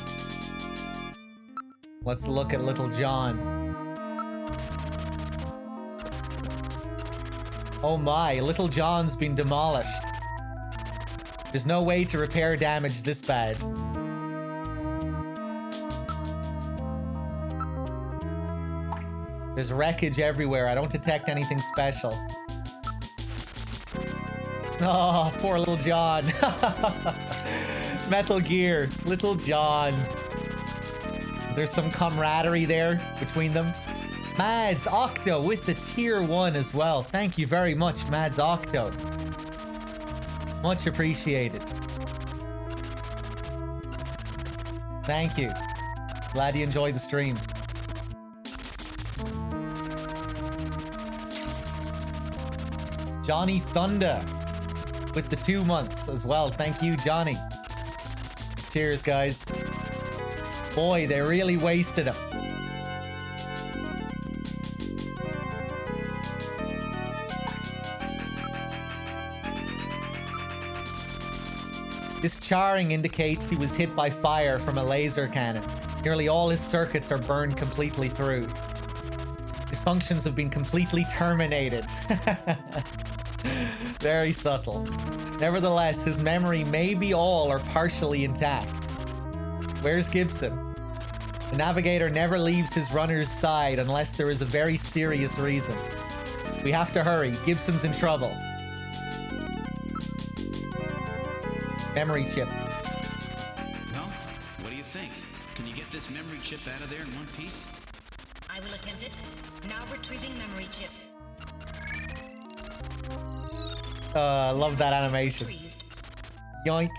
Let's look at Little John. Oh my, Little John's been demolished. There's no way to repair damage this bad. There's wreckage everywhere. I don't detect anything special. Oh, poor little John. Metal Gear, little John. There's some camaraderie there between them. Mads Octo with the tier 1 as well. Thank you very much, Mads Octo. Much appreciated. Thank you. Glad you enjoyed the stream. Johnny Thunder with the 2 months as well. Thank you, Johnny. Cheers, guys. Boy, they really wasted him. This charring indicates he was hit by fire from a laser cannon. Nearly all his circuits are burned completely through. His functions have been completely terminated. Very subtle. Nevertheless, his memory may be all or partially intact. Where's Gibson? The navigator never leaves his runner's side unless there is a very serious reason. We have to hurry. Gibson's in trouble. Memory chip. Well, what do you think? Can you get this memory chip out of there in one piece? I will attempt it. Now retrieving memory chip. Love that animation. Retrieved. Yoink.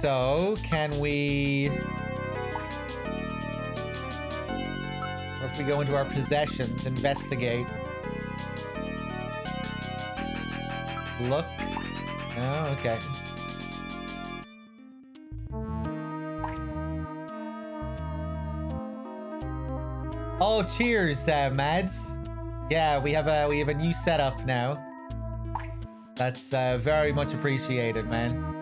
So, can we... Or if we go into our possessions, investigate. Look. Oh, okay. Oh, cheers, Mads. Yeah, we have a new setup now. That's very much appreciated, man.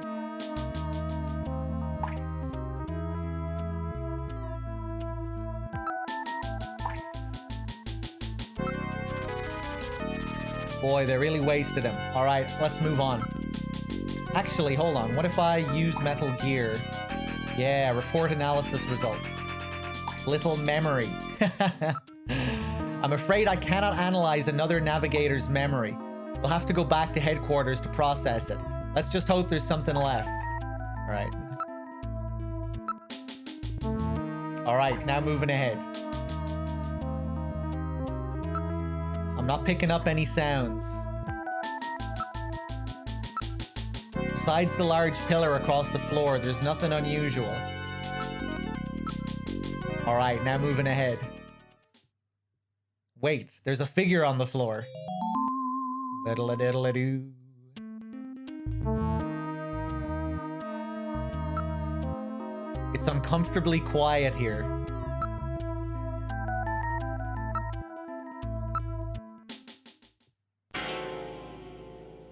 Boy, they really wasted him. All right, let's move on. Actually, hold on. What if I use Metal Gear? Yeah, report analysis results. Little memory. I'm afraid I cannot analyze another navigator's memory. We'll have to go back to headquarters to process it. Let's just hope there's something left. All right. All right, now moving ahead. I'm not picking up any sounds. Besides the large pillar across the floor, there's nothing unusual. All right, now moving ahead. Wait, there's a figure on the floor. Diddle-a-diddle-a-doo. It's uncomfortably quiet here.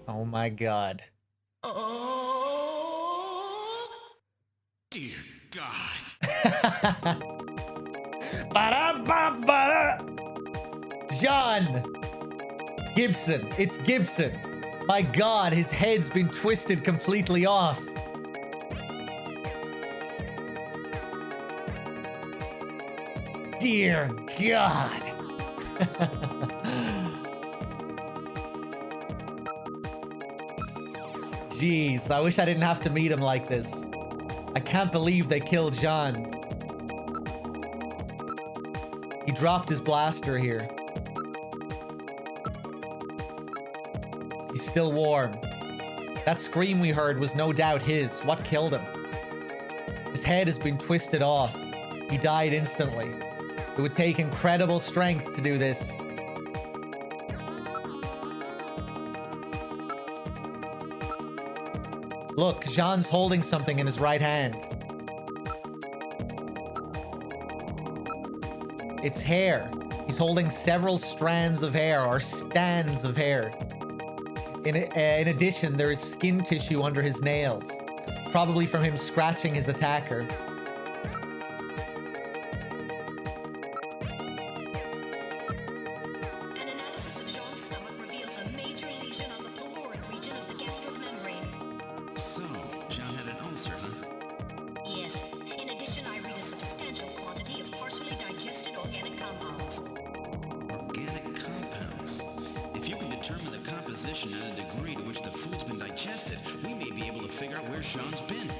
Oh my god. Oh, dear God. Ba-da-ba-ba-da. John! Gibson. It's Gibson. My god, his head's been twisted completely off. Dear God. Jeez, I wish I didn't have to meet him like this. I can't believe they killed Jean. He dropped his blaster here. He's still warm. That scream we heard was no doubt his. What killed him? His head has been twisted off. He died instantly. It would take incredible strength to do this. Look, Jean's holding something in his right hand. It's hair. He's holding several strands of hair, or stands of hair. In addition, there is skin tissue under his nails, probably from him scratching his attacker. An analysis of Jean's stomach reveals a major lesion on the caloric region of the gastric membrane. So, John had an ulcer, huh? Jean's bin.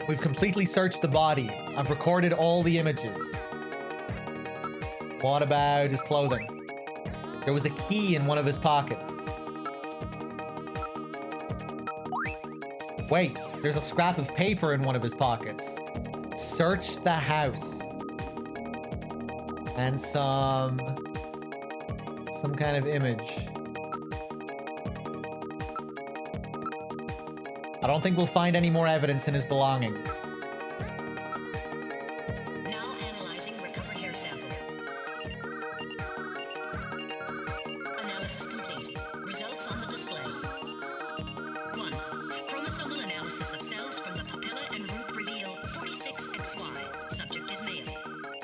We've completely searched the body. I've recorded all the images. What about his clothing? There was a key in one of his pockets. Wait, there's a scrap of paper in one of his pockets. Search the house. And some kind of image. I don't think we'll find any more evidence in his belongings. Now analyzing recovered hair sample. Analysis complete. Results on the display. 1. Chromosomal analysis of cells from the papilla and root reveal 46XY. Subject is male.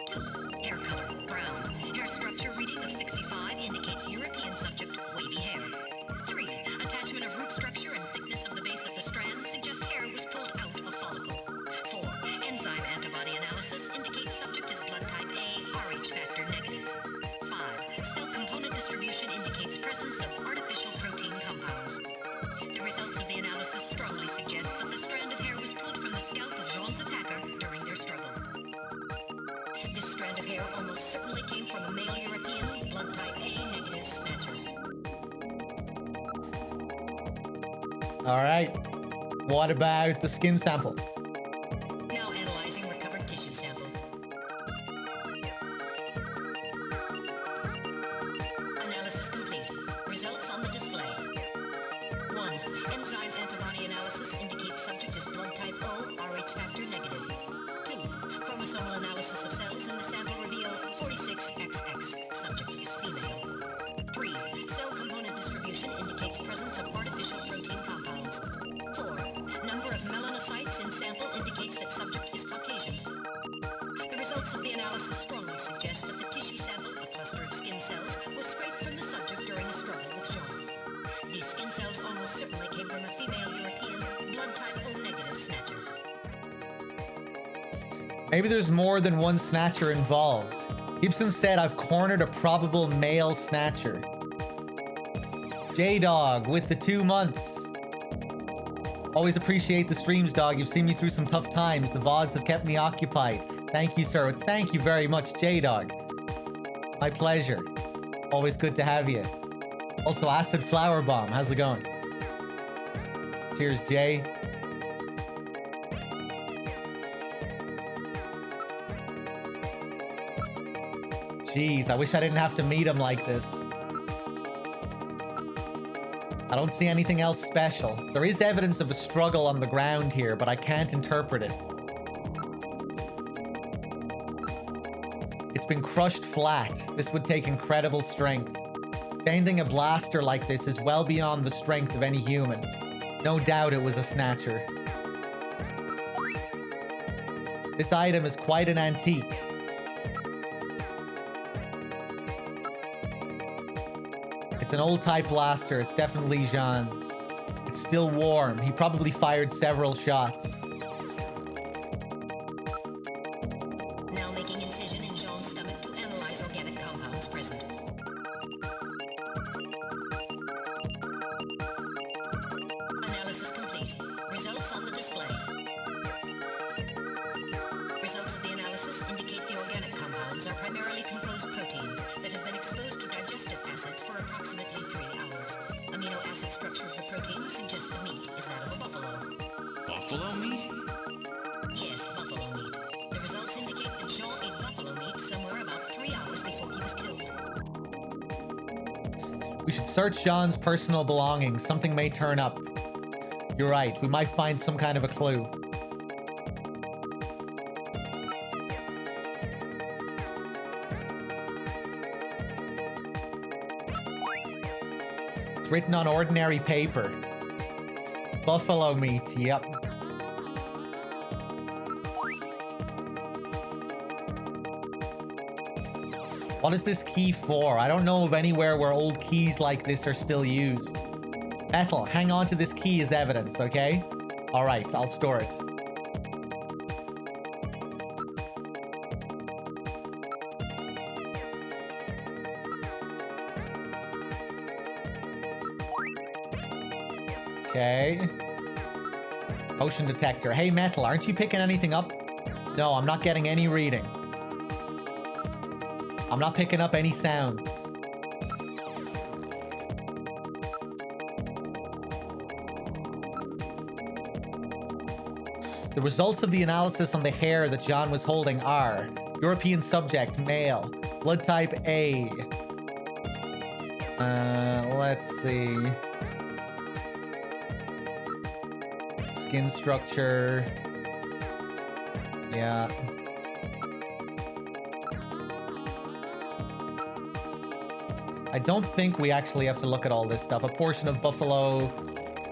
2. Hair color, brown. Hair structure reading of 65 indicates European subject, wavy hair. 3. Attachment of root structure and thickness of the base of the strand suggest hair was pulled out of follicle. 4. Enzyme antibody analysis indicates subject is blood type A, Rh factor negative. 5. Cell component distribution indicates presence of artificial protein compounds. The results of the analysis strongly suggest that the strand of hair was pulled from the scalp of Jean's attacker during their struggle. This strand of hair almost certainly came from a male European, blood type A negative snatcher. All right. What about the skin sample? Now analyzing recovered tissue sample. Analysis complete. Results on the display. 1. Enzyme antibody analysis indicates subject is blood type O, Rh factor negative. 2. Chromosomal analysis of cells in the sample reveal 46XX. Subject is female. 3. Cell component distribution indicates presence of artificial protein compounds. 4. Number of melanocytes in sample indicates that subject is Caucasian. The results of the analysis strongly suggest that the tissue sample, a cluster of skin cells, was scraped from the subject during a struggle with Jean. These skin cells almost certainly came from a female European, blood type O negative snatcher. Maybe there's more than one snatcher involved. Gibson said, I've cornered a probable male snatcher. J-Dog with the 2 months. Always appreciate the streams, dog. You've seen me through some tough times. The VODs have kept me occupied. Thank you, sir. Thank you very much, J-Dog. My pleasure. Always good to have you. Also, Acid Flower Bomb. How's it going? Cheers, Jay. Jeez, I wish I didn't have to meet him like this. I don't see anything else special. There is evidence of a struggle on the ground here, but I can't interpret it. It's been crushed flat. This would take incredible strength. Bending a blaster like this is well beyond the strength of any human. No doubt it was a snatcher. This item is quite an antique. It's an old-type blaster. It's definitely Jean's. It's still warm. He probably fired several shots. Now making incision in Jean's stomach to analyze organic compounds present. Analysis complete. Results on the display. Results of the analysis indicate the organic compounds are primarily composed proteins that have been exposed to digestive acids for approximately 3 hours. Amino acid structure of the protein suggests the meat is that of a buffalo. Buffalo meat? Yes, buffalo meat. The results indicate that Jean ate buffalo meat somewhere about 3 hours before he was killed. We should search Jean's personal belongings. Something may turn up. You're right. We might find some kind of a clue. It's written on ordinary paper. Buffalo meat, yep. What is this key for? I don't know of anywhere where old keys like this are still used. Metal, hang on to this key as evidence, okay? Alright, I'll store it. Okay. Ocean detector. Hey, Metal, aren't you picking anything up? No, I'm not getting any reading. I'm not picking up any sounds. The results of the analysis on the hair that John was holding are European subject, male, blood type A. Let's see. Skin structure. Yeah. I don't think we actually have to look at all this stuff. A portion of buffalo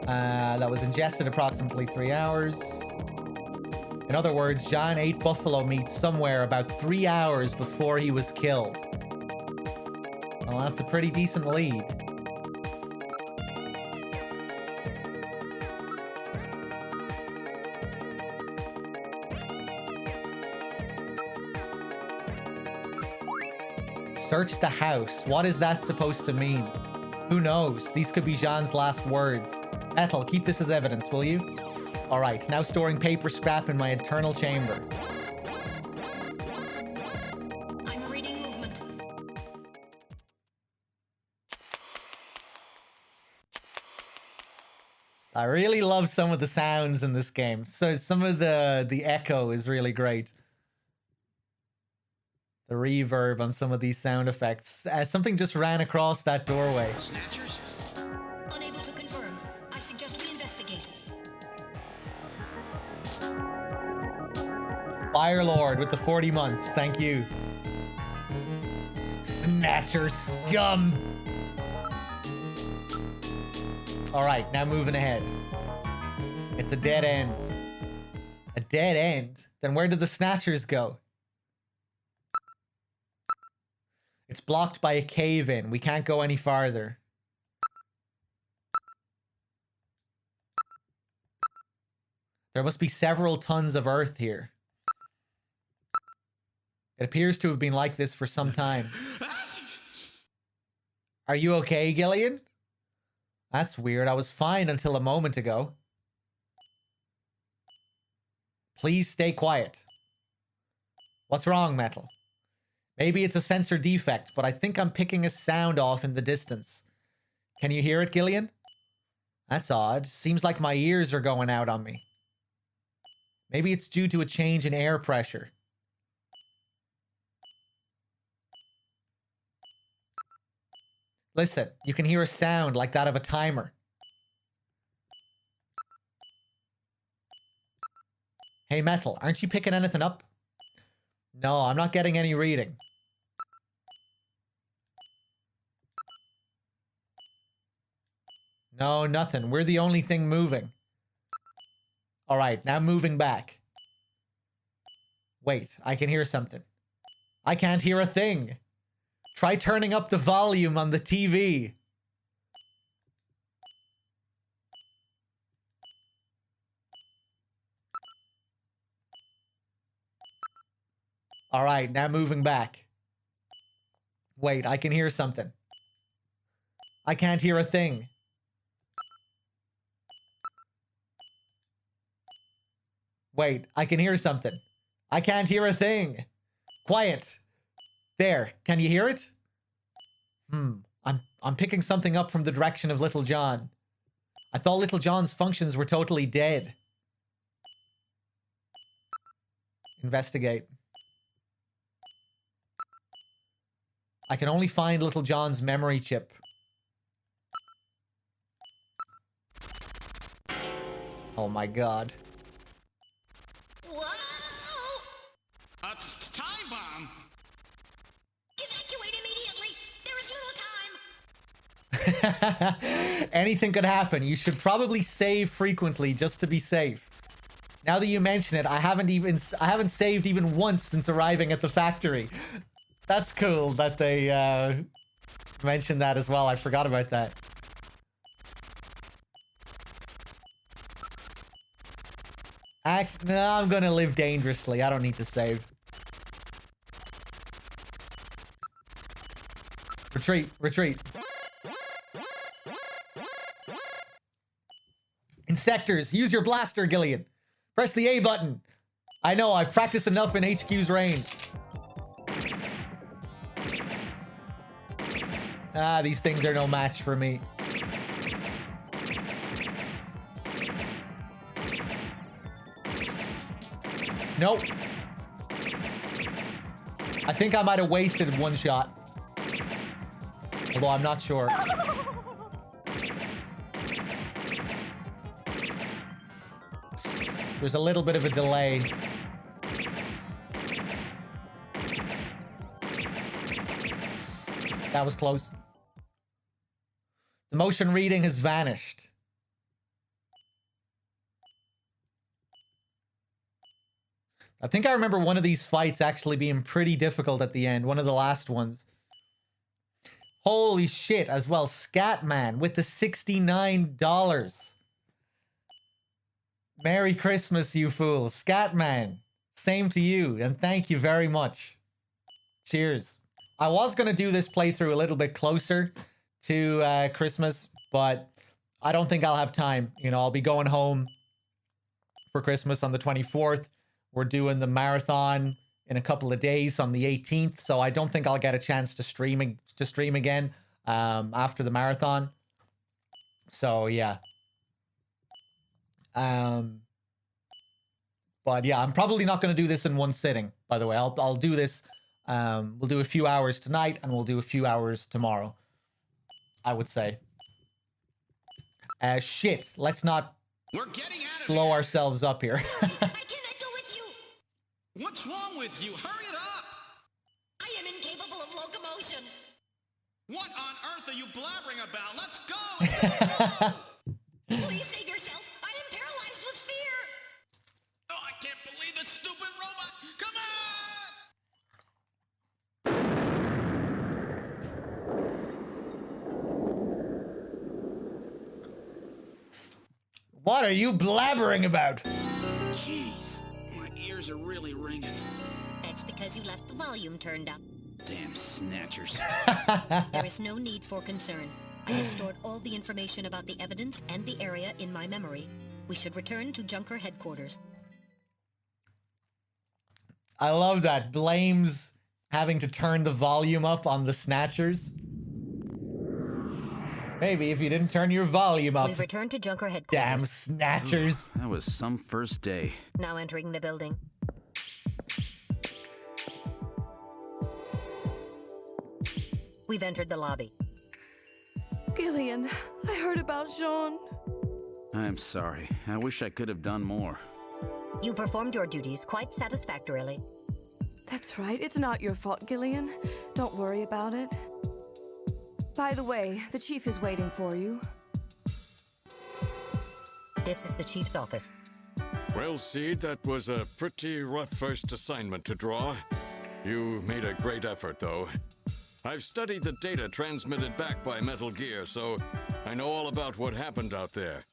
that was ingested approximately 3 hours. In other words, John ate buffalo meat somewhere about 3 hours before he was killed. Well, that's a pretty decent lead. Search the house. What is that supposed to mean? Who knows? These could be Jean's last words. Ethel, keep this as evidence, will you? Alright, now storing paper scrap in my eternal chamber. I'm reading movement. I really love some of the sounds in this game. So some of the echo is really great. The reverb on some of these sound effects. Something just ran across that doorway. Snatchers? Unable to confirm. I suggest we investigate. Firelord with the 40 months. Thank you. Snatcher scum. All right, now moving ahead. It's a dead end. A dead end? Then where did the Snatchers go? It's blocked by a cave-in. We can't go any farther. There must be several tons of earth here. It appears to have been like this for some time. Are you okay, Gillian? That's weird. I was fine until a moment ago. Please stay quiet. What's wrong, Metal? Maybe it's a sensor defect, but I think I'm picking a sound off in the distance. Can you hear it, Gillian? That's odd. Seems like my ears are going out on me. Maybe it's due to a change in air pressure. Listen, you can hear a sound like that of a timer. Hey, Metal, aren't you picking anything up? No, I'm not getting any reading. No, nothing. We're the only thing moving. All right, now moving back. Wait, I can hear something. I can't hear a thing. Try turning up the volume on the TV. All right, now moving back. Wait, I can hear something. I can't hear a thing. Wait, I can hear something. I can't hear a thing. Quiet. There, can you hear it? I'm picking something up from the direction of Little John. I thought Little John's functions were totally dead. Investigate. I can only find Little John's memory chip. Oh my god. Whoa! A time bomb? Evacuate immediately! There is little time! Anything could happen. You should probably save frequently just to be safe. Now that you mention it, I haven't saved even once since arriving at the factory. That's cool that they mentioned that as well. I forgot about that. Actually, no, I'm gonna live dangerously. I don't need to save. Retreat, retreat. Insectors, use your blaster, Gillian. Press the A button. I know, I've practiced enough in HQ's range. Ah, these things are no match for me. Nope. I think I might have wasted one shot. Although I'm not sure. There's a little bit of a delay. That was close. The motion reading has vanished. I think I remember one of these fights actually being pretty difficult at the end. One of the last ones. Holy shit, as well. Scatman with the $69. Merry Christmas, you fool. Scatman. Same to you, and thank you very much. Cheers. I was going to do this playthrough a little bit closer to Christmas, but I don't think I'll have time. You know, I'll be going home for Christmas on the 24th. We're doing the marathon in a couple of days on the 18th, so I don't think I'll get a chance to stream again after the marathon. So yeah. But yeah, I'm probably not going to do this in one sitting. By the way, I'll do this. We'll do a few hours tonight, and we'll do a few hours tomorrow, I would say. Shit, let's not blow ourselves up here. I cannot go with you. What's wrong with you? Hurry it up! I am incapable of locomotion. What on earth are you blabbering about? Let's go! Please save yourself. I am paralyzed with fear. Oh, I can't believe this stupid robot! Come on! What are you blabbering about? Jeez, my ears are really ringing. That's because you left the volume turned up. Damn snatchers. There is no need for concern. I have stored all the information about the evidence and the area in my memory. We should return to Junker headquarters. I love that. Blames having to turn the volume up on the Snatchers. Maybe if you didn't turn your volume up. We've returned to Junker headquarters. Damn Snatchers. That was some first day. Now entering the building. We've entered the lobby. Gillian, I heard about Jean. I'm sorry. I wish I could have done more. You performed your duties quite satisfactorily. That's right. It's not your fault, Gillian. Don't worry about it. By the way, the chief is waiting for you. This is the chief's office. Well, Seed, that was a pretty rough first assignment to draw. You made a great effort, though. I've studied the data transmitted back by Metal Gear, so I know all about what happened out there.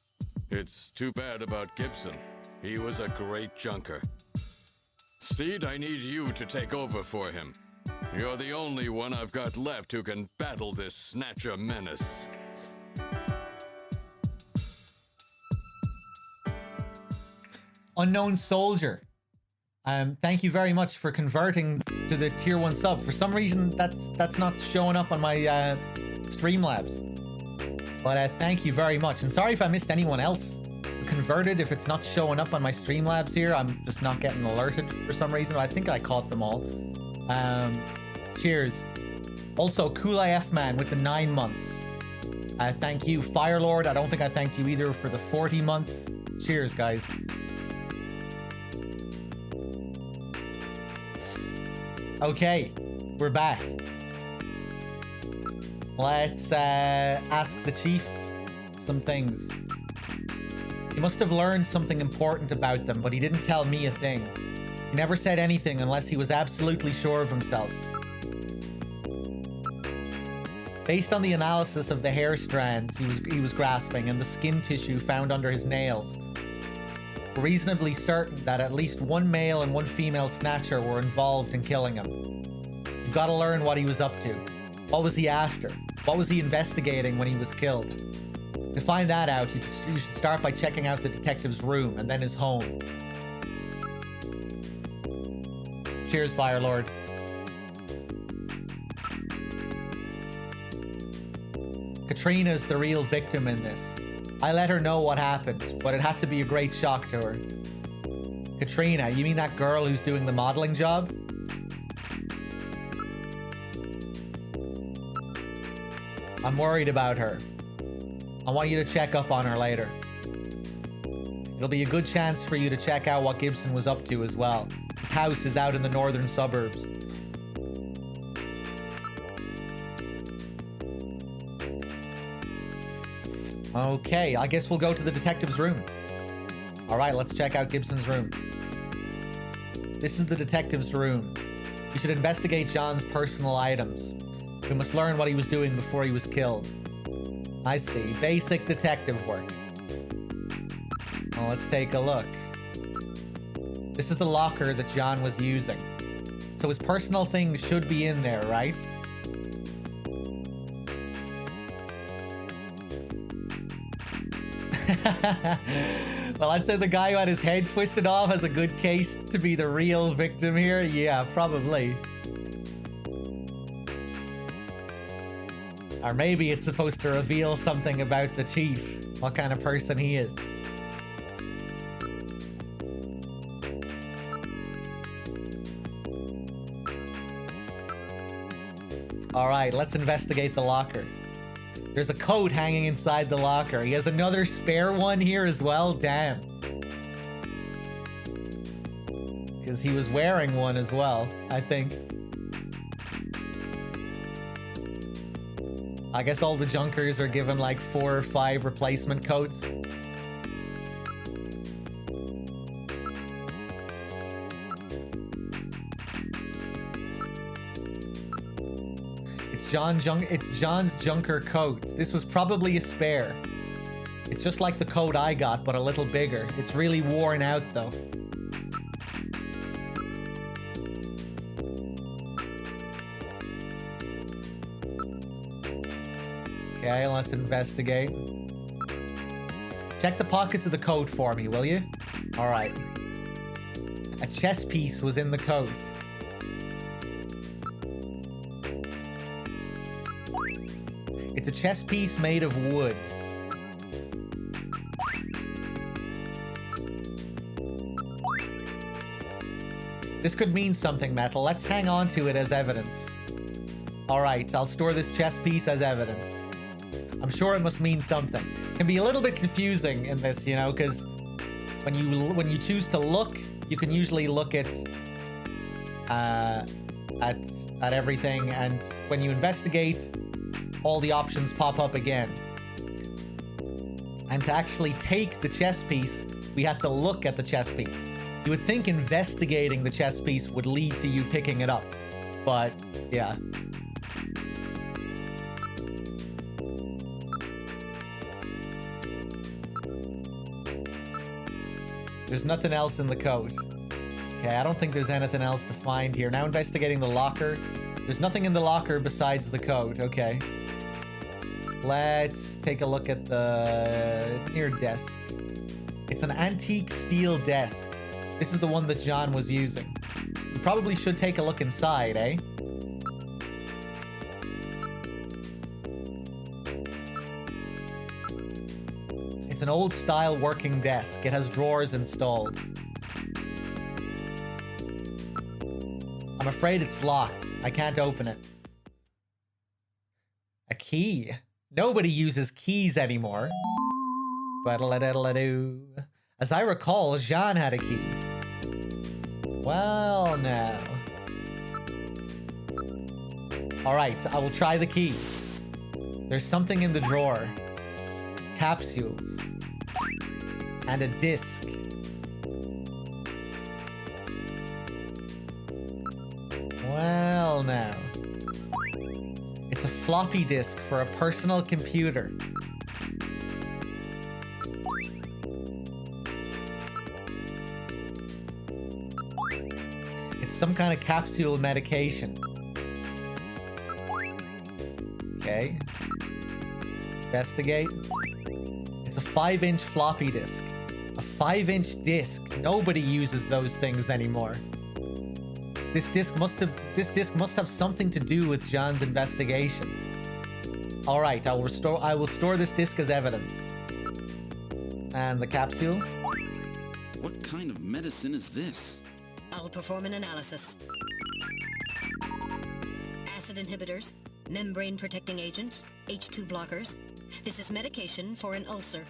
It's too bad about Gibson. He was a great junker. Seed, I need you to take over for him. You're the only one I've got left who can battle this Snatcher menace. Unknown Soldier. Thank you very much for converting to the tier 1 sub. For some reason, that's not showing up on my Streamlabs. But thank you very much. And sorry if I missed anyone else converted. If it's not showing up on my Streamlabs here, I'm just not getting alerted for some reason. I think I caught them all. Cheers. Also, Cool AF Man with the 9 months. Thank you. Firelord, I don't think I thanked you either for the 40 months. Cheers, guys. Okay, we're back. Let's ask the chief some things. He must have learned something important about them, but he didn't tell me a thing. He never said anything unless he was absolutely sure of himself. Based on the analysis of the hair strands he was grasping and the skin tissue found under his nails, we're reasonably certain that at least one male and one female Snatcher were involved in killing him. We've got to learn what he was up to. What was he after? What was he investigating when he was killed? To find that out, you should start by checking out the detective's room and then his home. Cheers, Firelord. Katrina's the real victim in this. I let her know what happened, but it had to be a great shock to her. Katrina, you mean that girl who's doing the modeling job? I'm worried about her. I want you to check up on her later. It'll be a good chance for you to check out what Gibson was up to as well. His house is out in the northern suburbs. Okay, I guess we'll go to the detective's room. Alright, let's check out Gibson's room. This is the detective's room. You should investigate John's personal items. We must learn what he was doing before he was killed. I see. Basic detective work. Well, let's take a look. This is the locker that John was using. So his personal things should be in there, right? Well, I'd say the guy who had his head twisted off has a good case to be the real victim here. Yeah, probably. Or maybe it's supposed to reveal something about the chief, what kind of person he is. Alright, let's investigate the locker. There's a coat hanging inside the locker. He has another spare one here as well. Damn. Because he was wearing one as well, I think. I guess all the junkers are given like 4 or 5 replacement coats. It's John's junker coat. This was probably a spare. It's just like the coat I got, but a little bigger. It's really worn out though. Okay, let's investigate. Check the pockets of the coat for me, will you? Alright. A chess piece was in the coat. It's a chess piece made of wood. This could mean something, Metal. Let's hang on to it as evidence. Alright, I'll store this chess piece as evidence. I'm sure it must mean something. It can be a little bit confusing in this, you know, because when you choose to look, you can usually look at everything, and when you investigate, all the options pop up again. And to actually take the chess piece, we had to look at the chess piece. You would think investigating the chess piece would lead to you picking it up, but yeah. There's nothing else in the coat. Okay, I don't think there's anything else to find here. Now investigating the locker. There's nothing in the locker besides the coat. Okay. Let's take a look at the near desk. It's an antique steel desk. This is the one that John was using. We probably should take a look inside, eh? It's an old style working desk. It has drawers installed. I'm afraid it's locked. I can't open it. A key? Nobody uses keys anymore. As I recall, Jean had a key. Well, now. Alright, I will try the key. There's something in the drawer. Capsules. And a disc. Well, now. It's a floppy disk for a personal computer. It's some kind of capsule medication. Okay. Investigate. 5-inch floppy disk. A 5-inch disc. Nobody uses those things anymore. This disc must have something to do with Jean's investigation. All right, I will store this disc as evidence. And the capsule. What kind of medicine is this? I'll perform an analysis. Acid inhibitors, membrane protecting agents, H2 blockers. This is medication for an ulcer.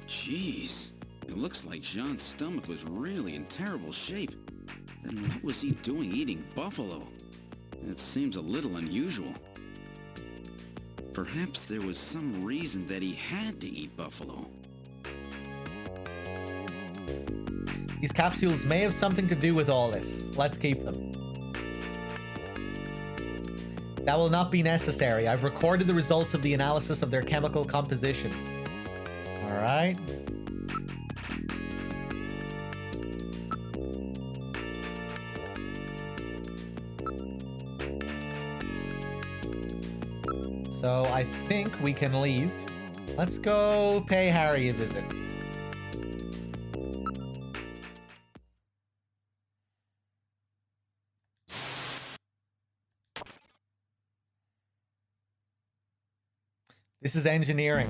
Jeez. It looks like Jean's stomach was really in terrible shape. Then what was he doing eating buffalo? It seems a little unusual. Perhaps there was some reason that he had to eat buffalo. These capsules may have something to do with all this. Let's keep them. That will not be necessary. I've recorded the results of the analysis of their chemical composition. All right. So I think we can leave. Let's go pay Harry a visit. This is engineering.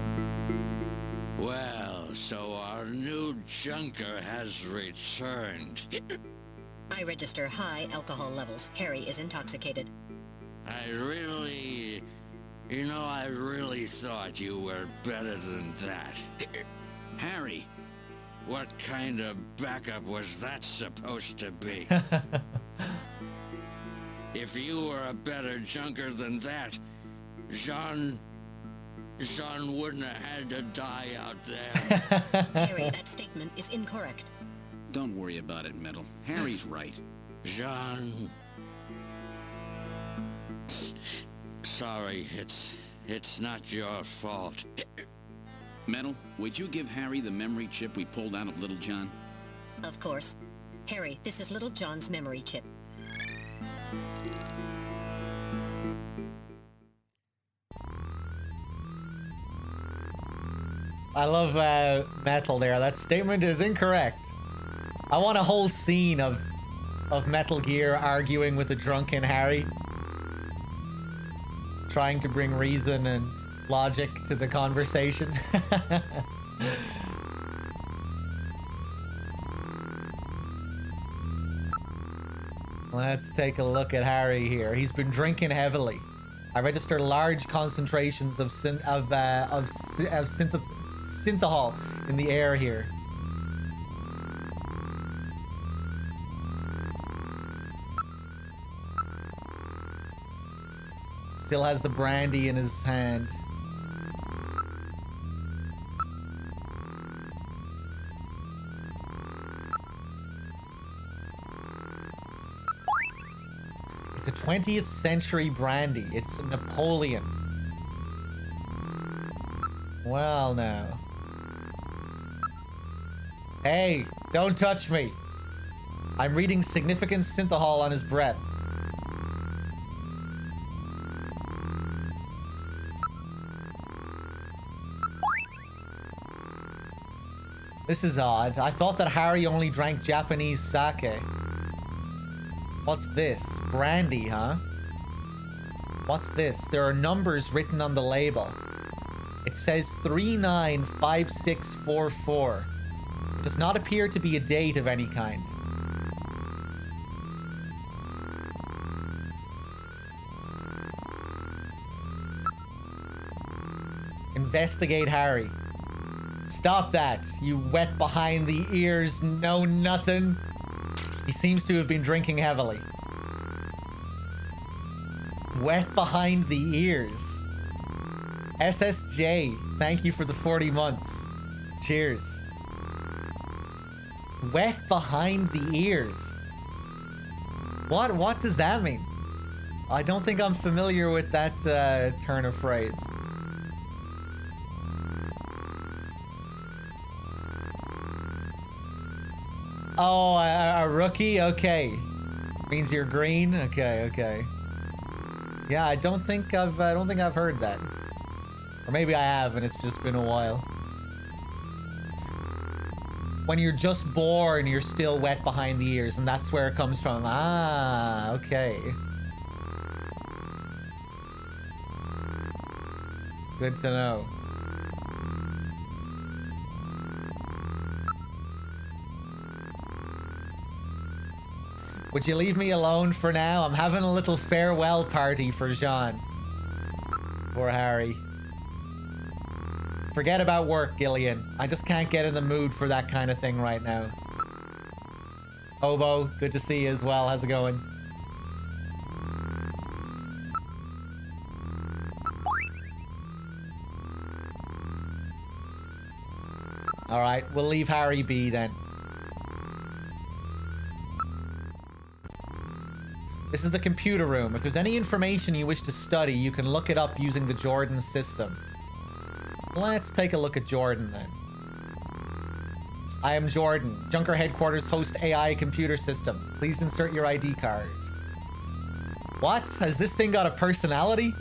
Well, so our new junker has returned. I register high alcohol levels. Harry is intoxicated. I really thought you were better than that. Harry! What kind of backup was that supposed to be? If you were a better junker than that, Jean wouldn't have had to die out there. Harry, that statement is incorrect. Don't worry about it, Metal. Harry's right. Jean... Sorry, it's not your fault. Metal, would you give Harry the memory chip we pulled out of Little John? Of course. Harry, this is Little John's memory chip. I love Metal there. That statement is incorrect. I want a whole scene of Metal Gear arguing with a drunken Harry. Trying to bring reason and logic to the conversation. Let's take a look at Harry here. He's been drinking heavily. I register large concentrations of synthahol in the air here. Still has the brandy in his hand. It's a 20th century brandy. It's Napoleon. Well, now. Hey, don't touch me. I'm reading significant synthahol on his breath. This is odd. I thought that Harry only drank Japanese sake. What's this? Brandy, huh? What's this? There are numbers written on the label. It says 395644. It does not appear to be a date of any kind. Investigate Harry. Stop that, you wet behind the ears know nothing. He seems to have been drinking heavily. Wet behind the ears. SSJ, thank you for the 40 months. Cheers. Wet behind the ears. What does that mean? I don't think I'm familiar with that turn of phrase. Oh, a rookie? Okay. Means you're green? Okay. Yeah, I don't think I've heard that. Or maybe I have and it's just been a while. When you're just born, you're still wet behind the ears, and that's where it comes from. Ah, okay. Good to know. Would you leave me alone for now? I'm having a little farewell party for Jean. Poor Harry. Forget about work, Gillian. I just can't get in the mood for that kind of thing right now. Obo, good to see you as well. How's it going? Alright, we'll leave Harry be then. This is the computer room. If there's any information you wish to study, you can look it up using the Jordan system. Let's take a look at Jordan then. I am Jordan, Junker Headquarters host AI computer system. Please insert your ID card. What? Has this thing got a personality?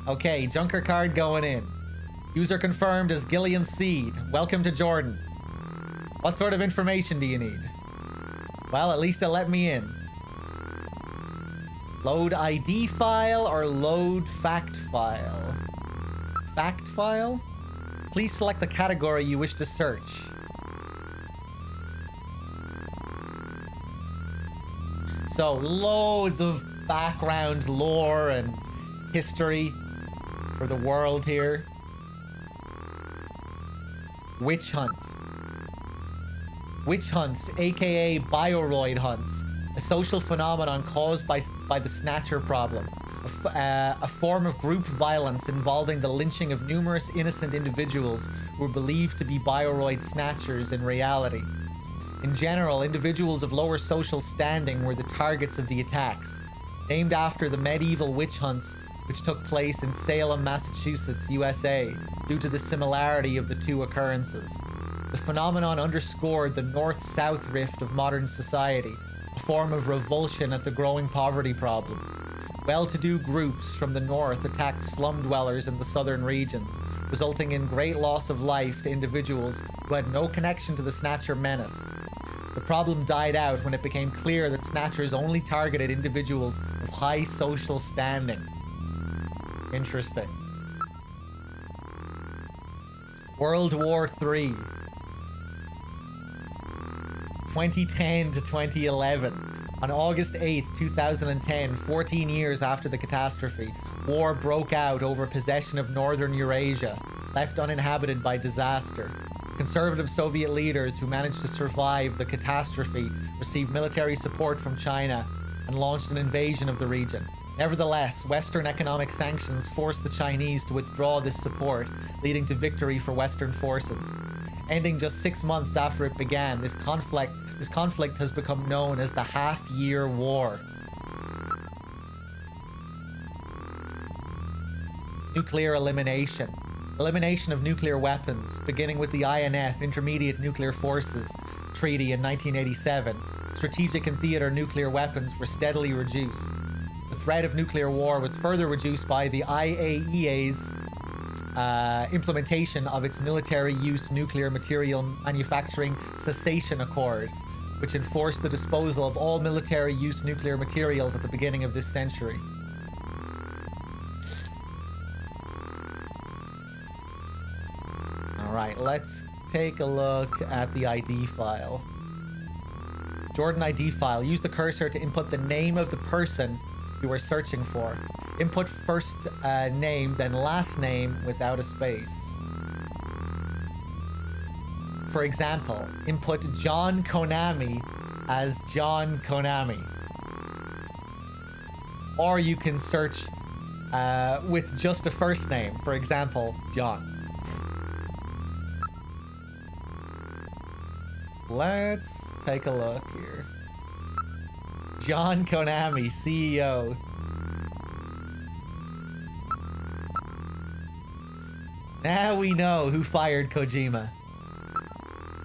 Okay, Junker card going in. User confirmed as Gillian Seed. Welcome to Jordan. What sort of information do you need? Well, at least it let me in. Load ID file or load fact file? Fact file? Please select the category you wish to search. So, loads of background lore and history for the world here. Witch hunt. Witch hunts, aka bioroid hunts, a social phenomenon caused by the Snatcher problem, a form of group violence involving the lynching of numerous innocent individuals who were believed to be bioroid snatchers in reality. In general, individuals of lower social standing were the targets of the attacks, named after the medieval witch hunts which took place in Salem, Massachusetts, USA, due to the similarity of the two occurrences. The phenomenon underscored the north-south rift of modern society, a form of revulsion at the growing poverty problem. Well-to-do groups from the north attacked slum dwellers in the southern regions, resulting in great loss of life to individuals who had no connection to the Snatcher menace. The problem died out when it became clear that Snatchers only targeted individuals of high social standing. Interesting. World War III. 2010 to 2011. On August 8th, 2010, 14 years after the catastrophe, war broke out over possession of northern Eurasia, left uninhabited by disaster. Conservative Soviet leaders who managed to survive the catastrophe received military support from China and launched an invasion of the region. Nevertheless, Western economic sanctions forced the Chinese to withdraw this support, leading to victory for Western forces. Ending just 6 months after it began, this conflict has become known as the Half-Year War. Nuclear elimination. Elimination of nuclear weapons, beginning with the INF, Intermediate Nuclear Forces, Treaty in 1987. Strategic and theater nuclear weapons were steadily reduced. The threat of nuclear war was further reduced by the IAEA's implementation of its military use nuclear material manufacturing cessation accord, which enforced the disposal of all military use nuclear materials at the beginning of this century. Alright, let's take a look at the ID file. Jordan ID file. Use the cursor to input the name of the person you are searching for. Input first name, then last name without a space. For example, input John Konami as John Konami. Or you can search with just a first name. For example, John. Let's take a look here. John Konami, CEO. Now we know who fired Kojima.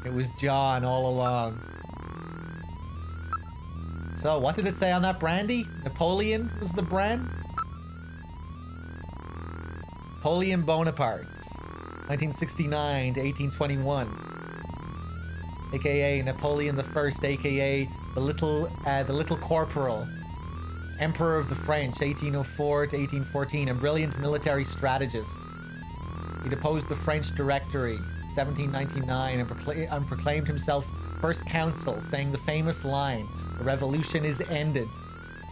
It was John all along. So, what did it say on that brandy? Napoleon was the brand? Napoleon Bonaparte, 1969 to 1821. aka Napoleon I, aka the little corporal, Emperor of the French, 1804 to 1814, a brilliant military strategist. He deposed the French Directory, 1799, and proclaimed himself First Consul, saying the famous line, "The revolution is ended."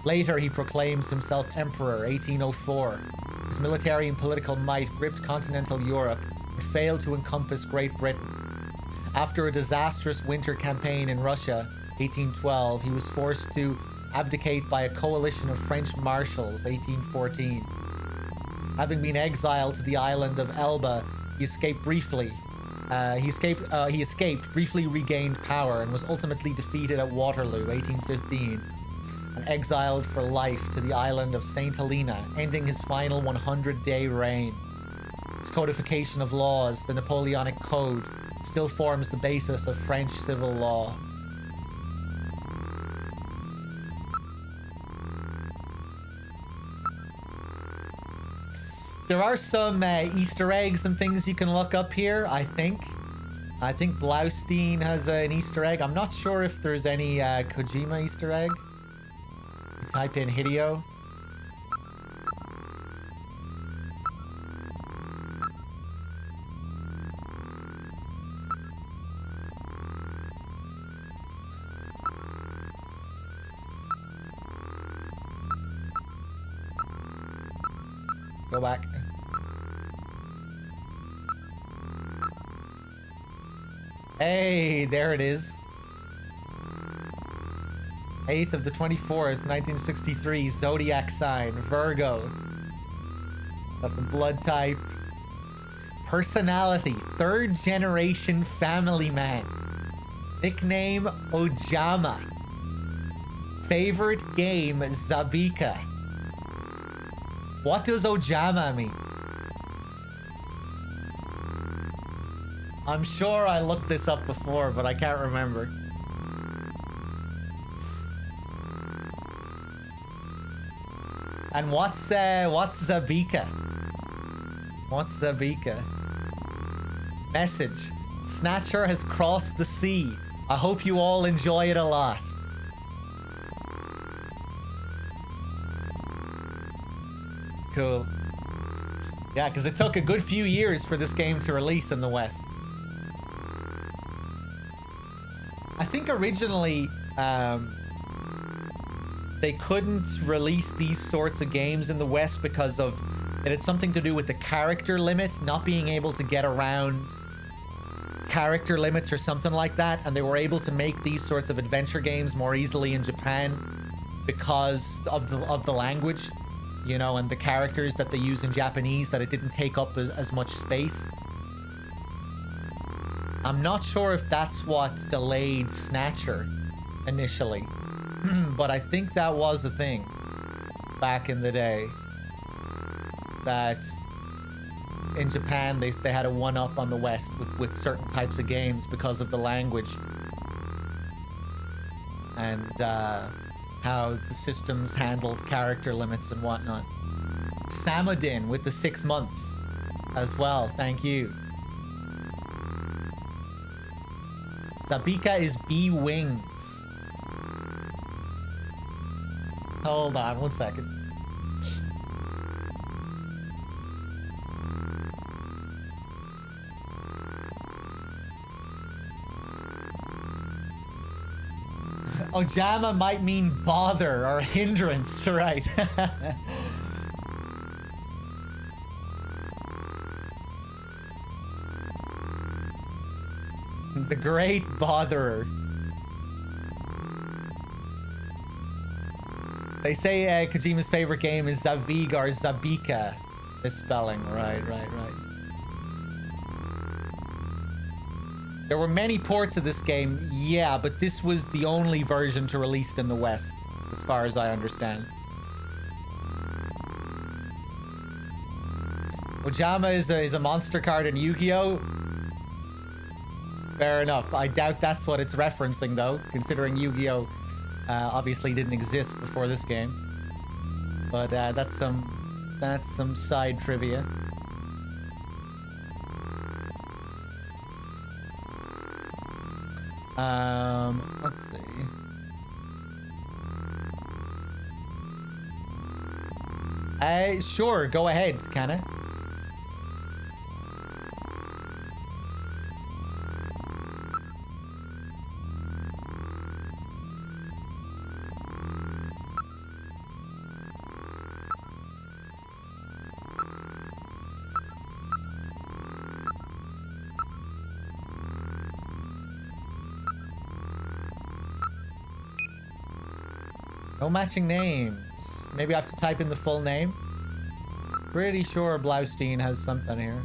Later, he proclaims himself Emperor, 1804. His military and political might gripped continental Europe, but failed to encompass Great Britain. After a disastrous winter campaign in Russia, 1812, he was forced to abdicate by a coalition of French marshals, 1814. Having been exiled to the island of Elba, he escaped, briefly regained power, and was ultimately defeated at Waterloo, 1815, and exiled for life to the island of St. Helena, ending his final 100-day reign. His codification of laws, the Napoleonic Code, still forms the basis of French civil law. There are some Easter eggs and things you can look up here, I think. I think Blaustein has an Easter egg. I'm not sure if there's any Kojima Easter egg. You type in Hideo. Go back. Hey, there it is. 8th of the 24th, 1963, Zodiac sign, Virgo. Got the blood type. Personality, 3rd generation family man. Nickname, Ojama. Favorite game, Zabika. What does Ojama mean? I'm sure I looked this up before, but I can't remember. And what's Zabika? What's Zabika? Message. Snatcher has crossed the sea. I hope you all enjoy it a lot. Cool. Yeah, because it took a good few years for this game to release in the West. I think originally they couldn't release these sorts of games in the West because of it had something to do with the character limit, not being able to get around character limits or something like that, and they were able to make these sorts of adventure games more easily in Japan because of the language, you know, and the characters that they use in Japanese, that it didn't take up as much space. I'm not sure if that's what delayed Snatcher initially, but I think that was a thing back in the day, that in Japan they had a one-up on the West with certain types of games because of the language and how the systems handled character limits and whatnot. Samudin with the 6 months as well, thank you. Zabika is bee wings. Hold on 1 second. Ojama might mean bother or hindrance, right? The great botherer. They say Kojima's favorite game is Zavig or Zabika. Misspelling, right. There were many ports of this game, yeah, but this was the only version to release in the West, as far as I understand. Ojama is a monster card in Yu-Gi-Oh! Fair enough. I doubt that's what it's referencing, though, considering Yu-Gi-Oh! Obviously didn't exist before this game. But that's some side trivia. Let's see. Sure, go ahead, can I? No matching names. Maybe I have to type in the full name. Pretty sure Blaustein has something here.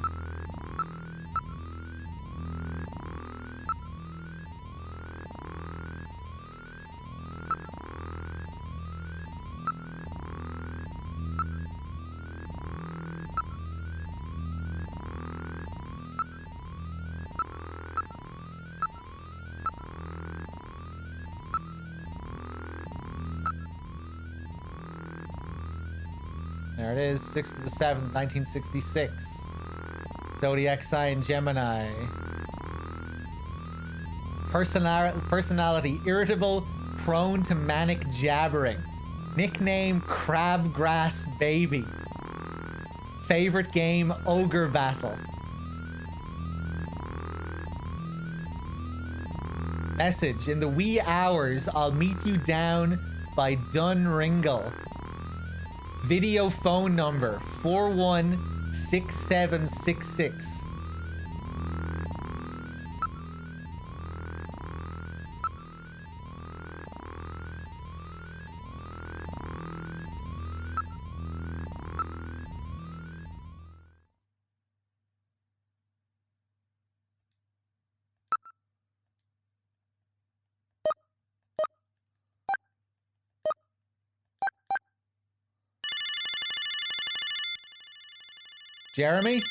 There it is, 6th of the 7th, 1966. Zodiac sign Gemini. Personality, irritable, prone to manic jabbering. Nickname, Crabgrass Baby. Favorite game, Ogre Battle. Message, in the wee hours, I'll meet you down by Dunringle. Video phone number 416766. Jeremy?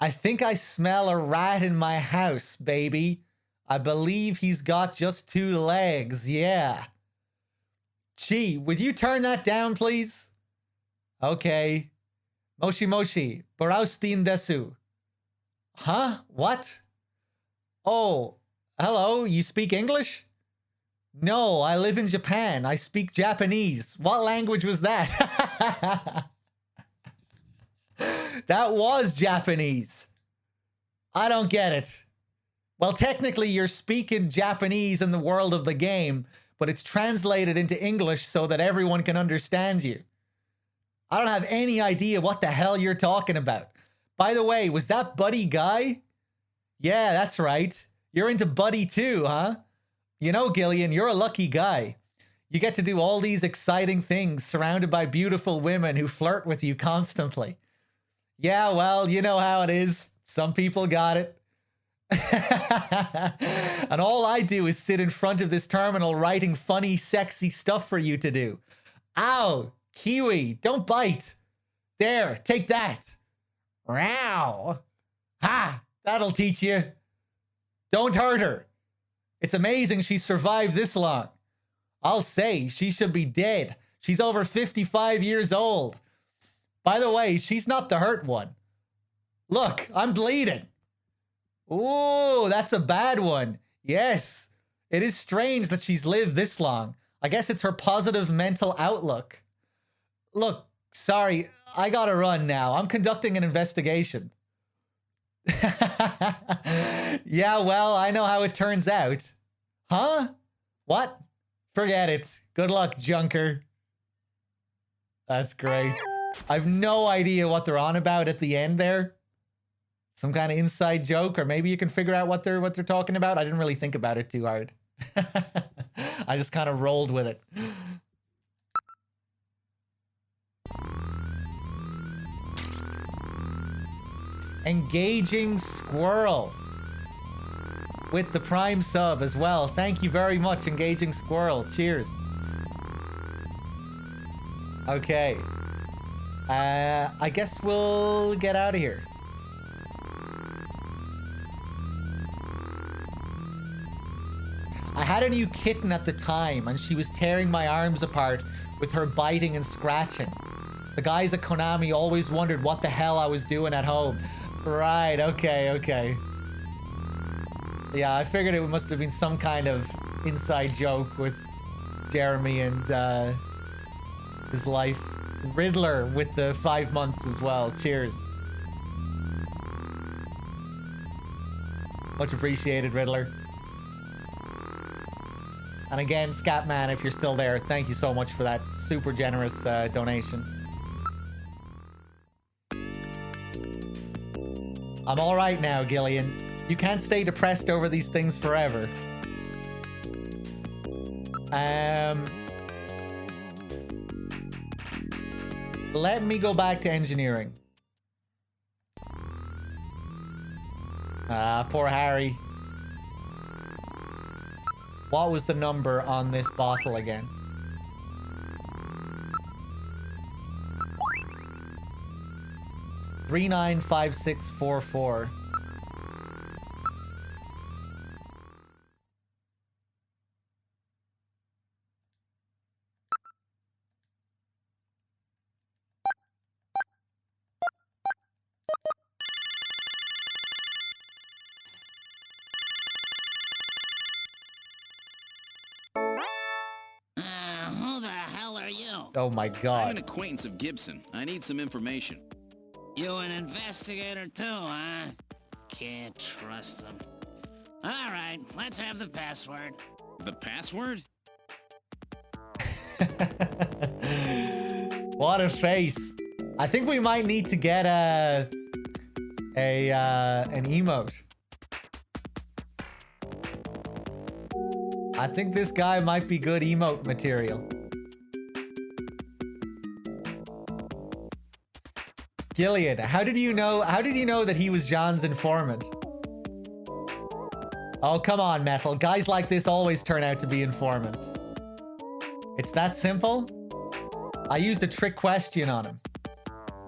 I think I smell a rat in my house, baby. I believe he's got just 2 legs, yeah. Gee, would you turn that down, please? Okay. Moshi Moshi, Boraustin desu. Huh? What? Oh, hello, you speak English? No, I live in Japan. I speak Japanese. What language was that? That was Japanese. I don't get it. Well, technically, you're speaking Japanese in the world of the game, but it's translated into English so that everyone can understand you. I don't have any idea what the hell you're talking about. By the way, was that Buddy Guy? Yeah, that's right. You're into Buddy too, huh? You know, Gillian, you're a lucky guy. You get to do all these exciting things surrounded by beautiful women who flirt with you constantly. Yeah, well, you know how it is. Some people got it. And all I do is sit in front of this terminal writing funny, sexy stuff for you to do. Ow, Kiwi, don't bite. There, take that. Row. Ha, that'll teach you. Don't hurt her. It's amazing she survived this long. I'll say she should be dead. She's over 55 years old. By the way, she's not the hurt one. Look, I'm bleeding. Ooh, that's a bad one. Yes, it is strange that she's lived this long. I guess it's her positive mental outlook. Look, sorry, I gotta run now. I'm conducting an investigation. Yeah, well, I know how it turns out. Huh? What? Forget it. Good luck, Junker. That's great. I've no idea what they're on about at the end there. Some kind of inside joke, or maybe you can figure out what they're talking about. I didn't really think about it too hard. I just kind of rolled with it. Engaging Squirrel with the Prime sub as well. Thank you very much, Engaging Squirrel. Cheers. Okay. I guess we'll get out of here. I had a new kitten at the time, and she was tearing my arms apart with her biting and scratching. The guys at Konami always wondered what the hell I was doing at home. Right, okay, okay. Yeah, I figured it must have been some kind of inside joke with Jeremy and his life. Riddler with the 5 months as well. Cheers. Much appreciated, Riddler. And again, Scatman, if you're still there, thank you so much for that super generous donation. I'm all right now, Gillian. You can't stay depressed over these things forever. Let me go back to engineering. Ah, poor Harry. What was the number on this bottle again? $395644. Who the hell are you? Oh my god. I'm an acquaintance of Gibson. I need some information. You an investigator too, huh? Can't trust them. All right, let's have the password. The password? What a face. I think we might need to get an emote. I think this guy might be good emote material. Gillian, how did you know that he was John's informant? Oh, come on, Metal. Guys like this always turn out to be informants. It's that simple? I used a trick question on him.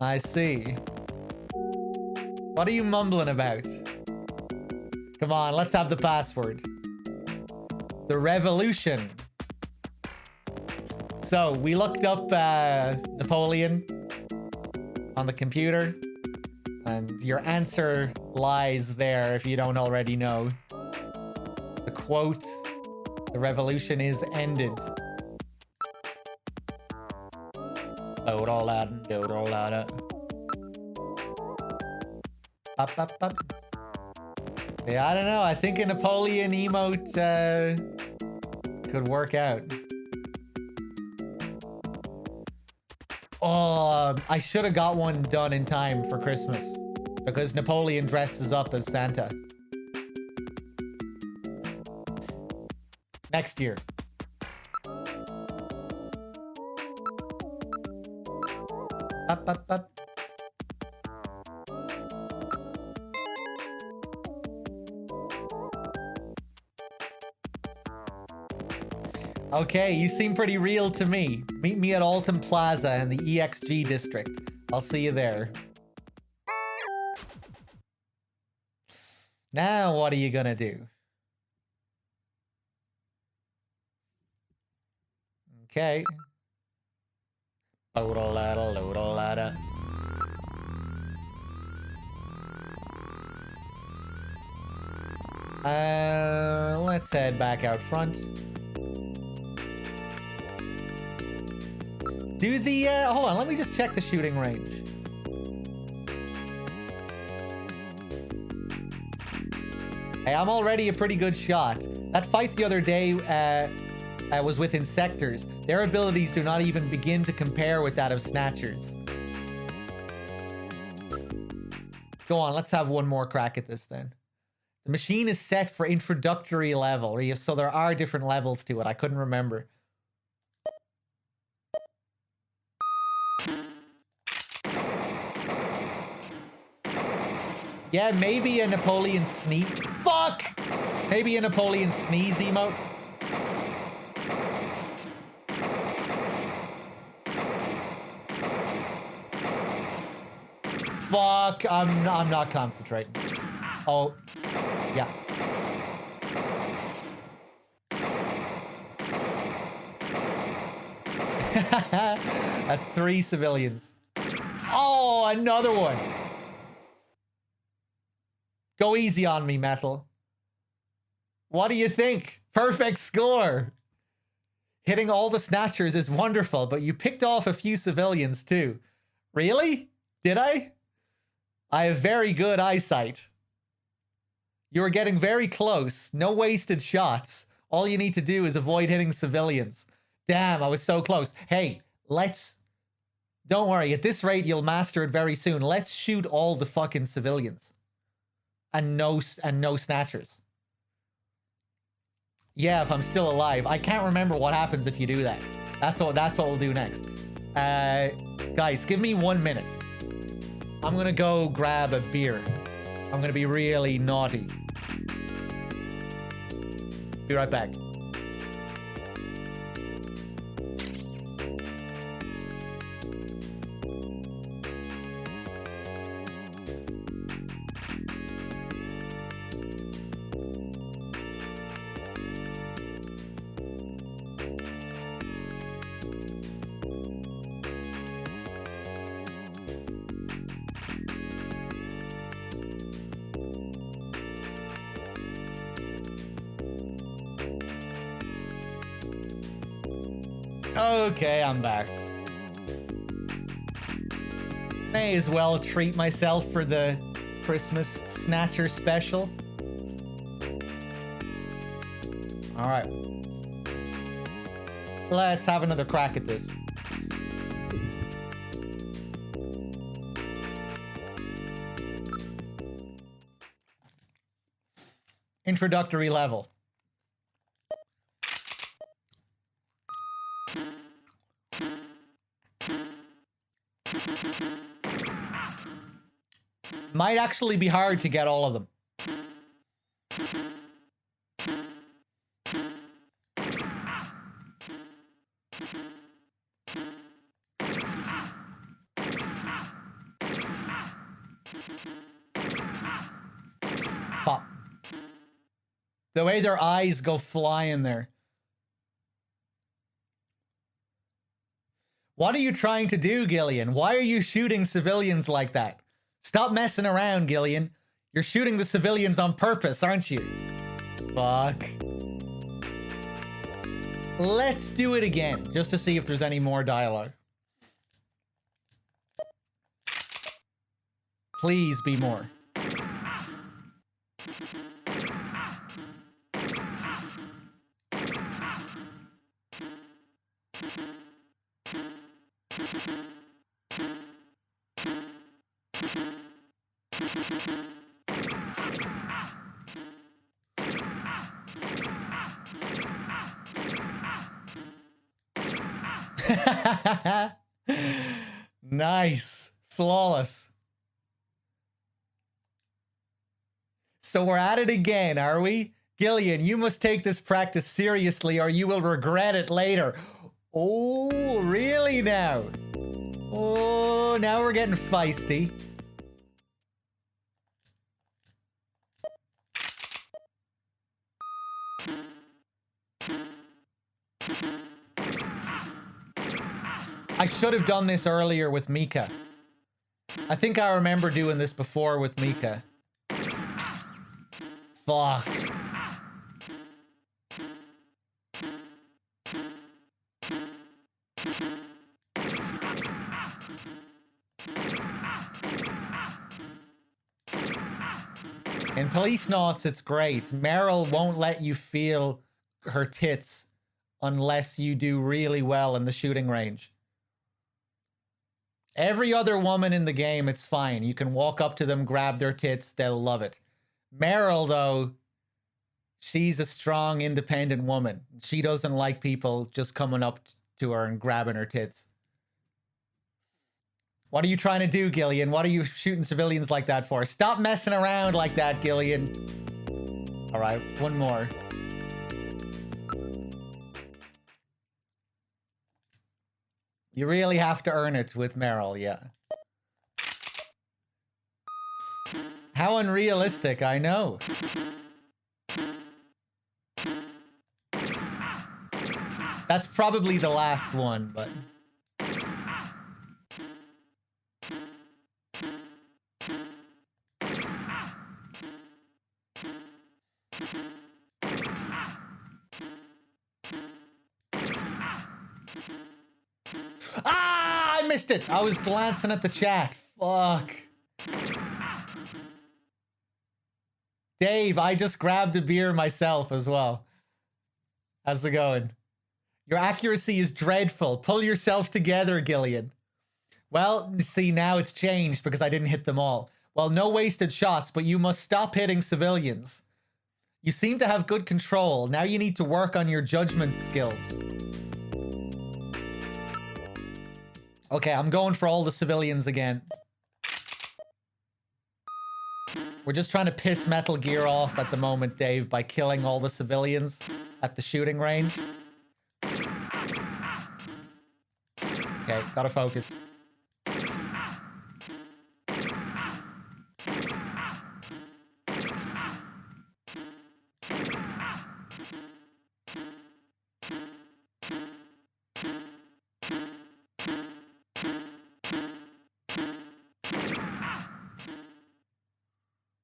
I see. What are you mumbling about? Come on, let's have the password. The revolution. So, we looked up Napoleon on the computer, and your answer lies there if you don't already know. The quote, the revolution is ended. Yeah, I don't know. I think a Napoleon emote could work out. Oh, I should have got one done in time for Christmas because Napoleon dresses up as Santa. Next year. Up. Okay, you seem pretty real to me. Meet me at Alton Plaza in the EXG district. I'll see you there. Now, what are you gonna do? Okay. Load-a-ladda. Let's head back out front. Do the, hold on, let me just check the shooting range. Hey, I'm already a pretty good shot. That fight the other day was with Insectors. Their abilities do not even begin to compare with that of Snatchers. Go on, let's have one more crack at this then. The machine is set for introductory level, so there are different levels to it. I couldn't remember. Yeah, maybe a Napoleon sneeze. Fuck! Maybe a Napoleon sneeze emote. Fuck! I'm not concentrating. Oh, yeah. That's 3 civilians. Oh, another one. Go easy on me, Metal. What do you think? Perfect score. Hitting all the snatchers is wonderful, but you picked off a few civilians too. Really? Did I? I have very good eyesight. You were getting very close. No wasted shots. All you need to do is avoid hitting civilians. Damn, I was so close. Hey, let's... Don't worry, at this rate, you'll master it very soon. Let's shoot all the fucking civilians. And no snatchers. Yeah, if I'm still alive. I can't remember what happens if you do that. That's what we'll do next. Guys, give me 1 minute. I'm gonna go grab a beer. I'm gonna be really naughty. Be right back. Okay, I'm back. May as well treat myself for the Christmas Snatcher special. Alright. Let's have another crack at this. Introductory level. Might actually be hard to get all of them. Pop. The way their eyes go flying there. What are you trying to do, Gillian? Why are you shooting civilians like that? Stop messing around, Gillian. You're shooting the civilians on purpose, aren't you? Fuck. Let's do it again, just to see if there's any more dialogue. Please be more. Nice. Flawless. So we're at it again, are we? Gillian, you must take this practice seriously or you will regret it later. Oh, really now? Oh, now we're getting feisty. I should have done this earlier with Mika. I think I remember doing this before with Mika. Fuck. In Police Knots, it's great. Meryl won't let you feel her tits unless you do really well in the shooting range. Every other woman in the game, it's fine. You can walk up to them, grab their tits, they'll love it. Meryl, though, she's a strong, independent woman. She doesn't like people just coming up to her and grabbing her tits. What are you trying to do, Gillian? What are you shooting civilians like that for? Stop messing around like that, Gillian. All right, one more. You really have to earn it with Meryl, yeah. How unrealistic, I know. That's probably the last one, but... missed it. I was glancing at the chat. Fuck. Dave, I just grabbed a beer myself as well. How's it going? Your accuracy is dreadful. Pull yourself together, Gillian. Well, see, now it's changed because I didn't hit them all. Well, no wasted shots, but you must stop hitting civilians. You seem to have good control. Now you need to work on your judgment skills. Okay, I'm going for all the civilians again. We're just trying to piss Metal Gear off at the moment, Dave, by killing all the civilians at the shooting range. Okay, gotta focus.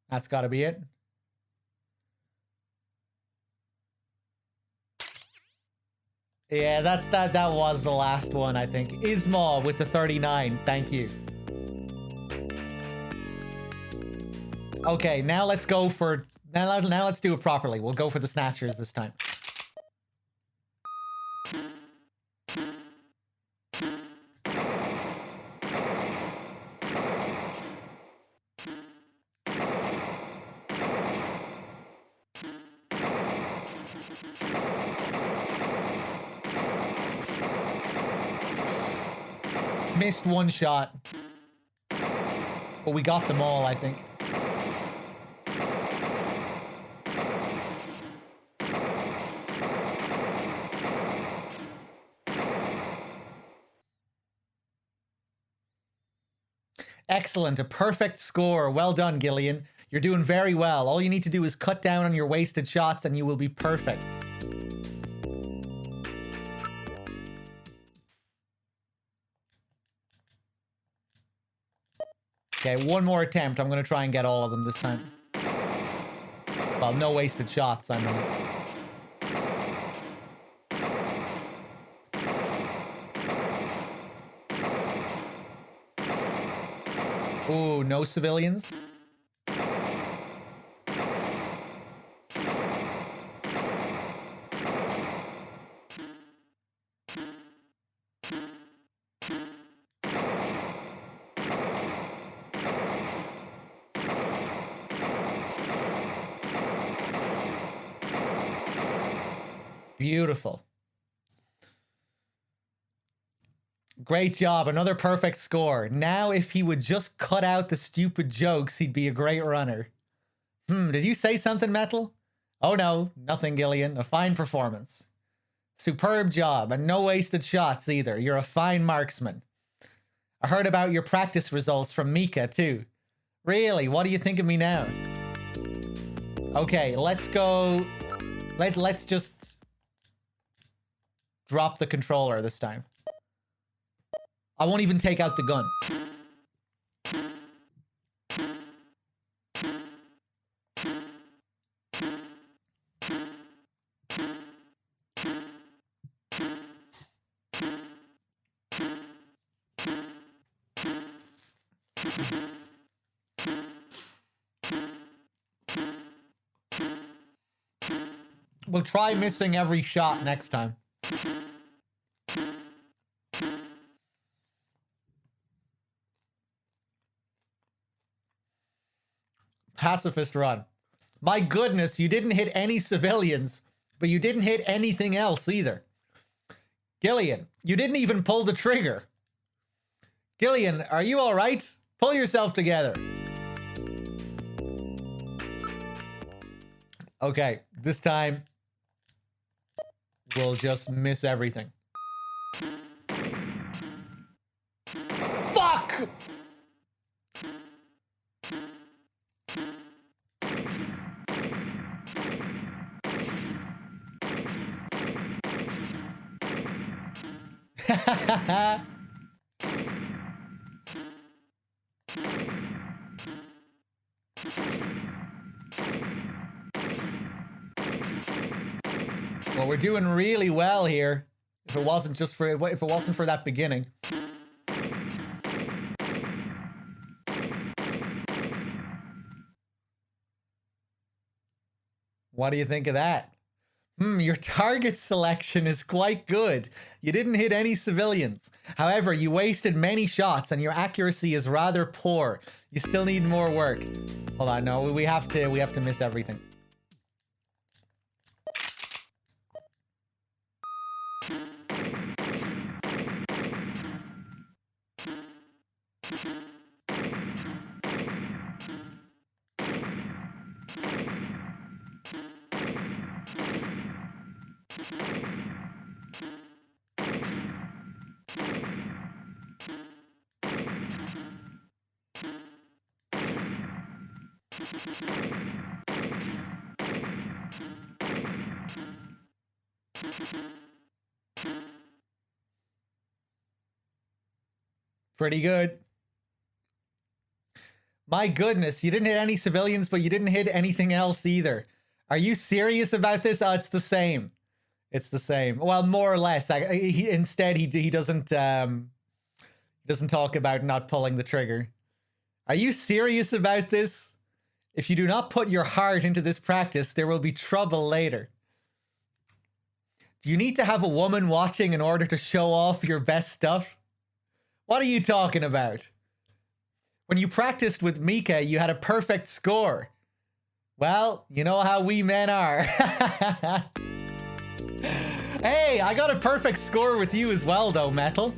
That's gotta be it. Yeah, that was the last one, I think. Ismail with the 39. Thank you. Okay, now let's go for... Now let's do it properly. We'll go for the Snatchers this time. Missed one shot. But we got them all, I think. Excellent, a perfect score. Well done, Gillian. You're doing very well. All you need to do is cut down on your wasted shots and you will be perfect. Okay, one more attempt. I'm going to try and get all of them this time. Well, no wasted shots, I mean. Ooh, no civilians? Beautiful. Great job. Another perfect score. Now, if he would just cut out the stupid jokes, he'd be a great runner. Did you say something, Metal? Oh no, nothing, Gillian. A fine performance. Superb job, and no wasted shots either. You're a fine marksman. I heard about your practice results from Mika, too. Really? What do you think of me now? Okay, let's go... Let's just... drop the controller this time. I won't even take out the gun. We'll try missing every shot next time. Pacifist run. My goodness, you didn't hit any civilians, but you didn't hit anything else either. Gillian, you didn't even pull the trigger. Gillian, are you all right? Pull yourself together. Okay, this time we'll just miss everything. Fuck! Well, we're doing really well here. If it wasn't for that beginning. What do you think of that? Your target selection is quite good. You didn't hit any civilians. However, you wasted many shots and your accuracy is rather poor. You still need more work. Hold on, no, we have to miss everything. Pretty good. My goodness, you didn't hit any civilians, but you didn't hit anything else either. Are you serious about this? Oh, it's the same. It's the same. Well, more or less. Instead, he doesn't talk about not pulling the trigger. Are you serious about this? If you do not put your heart into this practice, there will be trouble later. Do you need to have a woman watching in order to show off your best stuff? What are you talking about? When you practiced with Mika, you had a perfect score. Well, you know how we men are. Hey, I got a perfect score with you as well, though, Metal.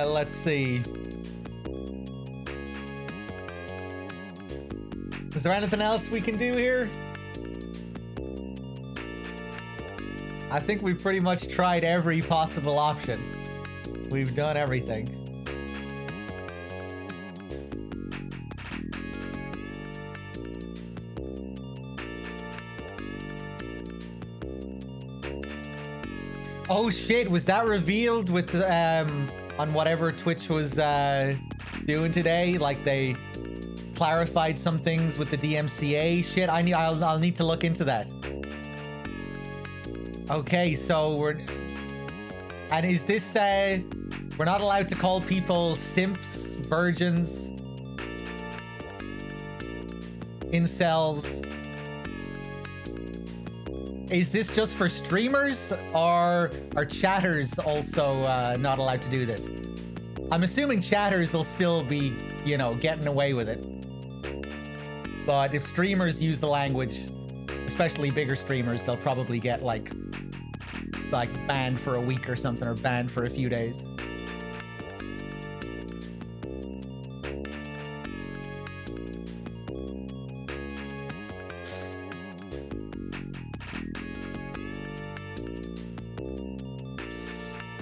Let's see. Is there anything else we can do here? I think we've pretty much tried every possible option. We've done everything. Oh shit, was that revealed with on whatever Twitch was doing today? Like they clarified some things with the DMCA shit? I'll need to look into that. Okay, so and is this we're not allowed to call people simps, virgins, incels? Is this just for streamers, or are chatters also not allowed to do this? I'm assuming chatters will still be, you know, getting away with it. But if streamers use the language, especially bigger streamers, they'll probably get like banned for a week or something, or banned for a few days.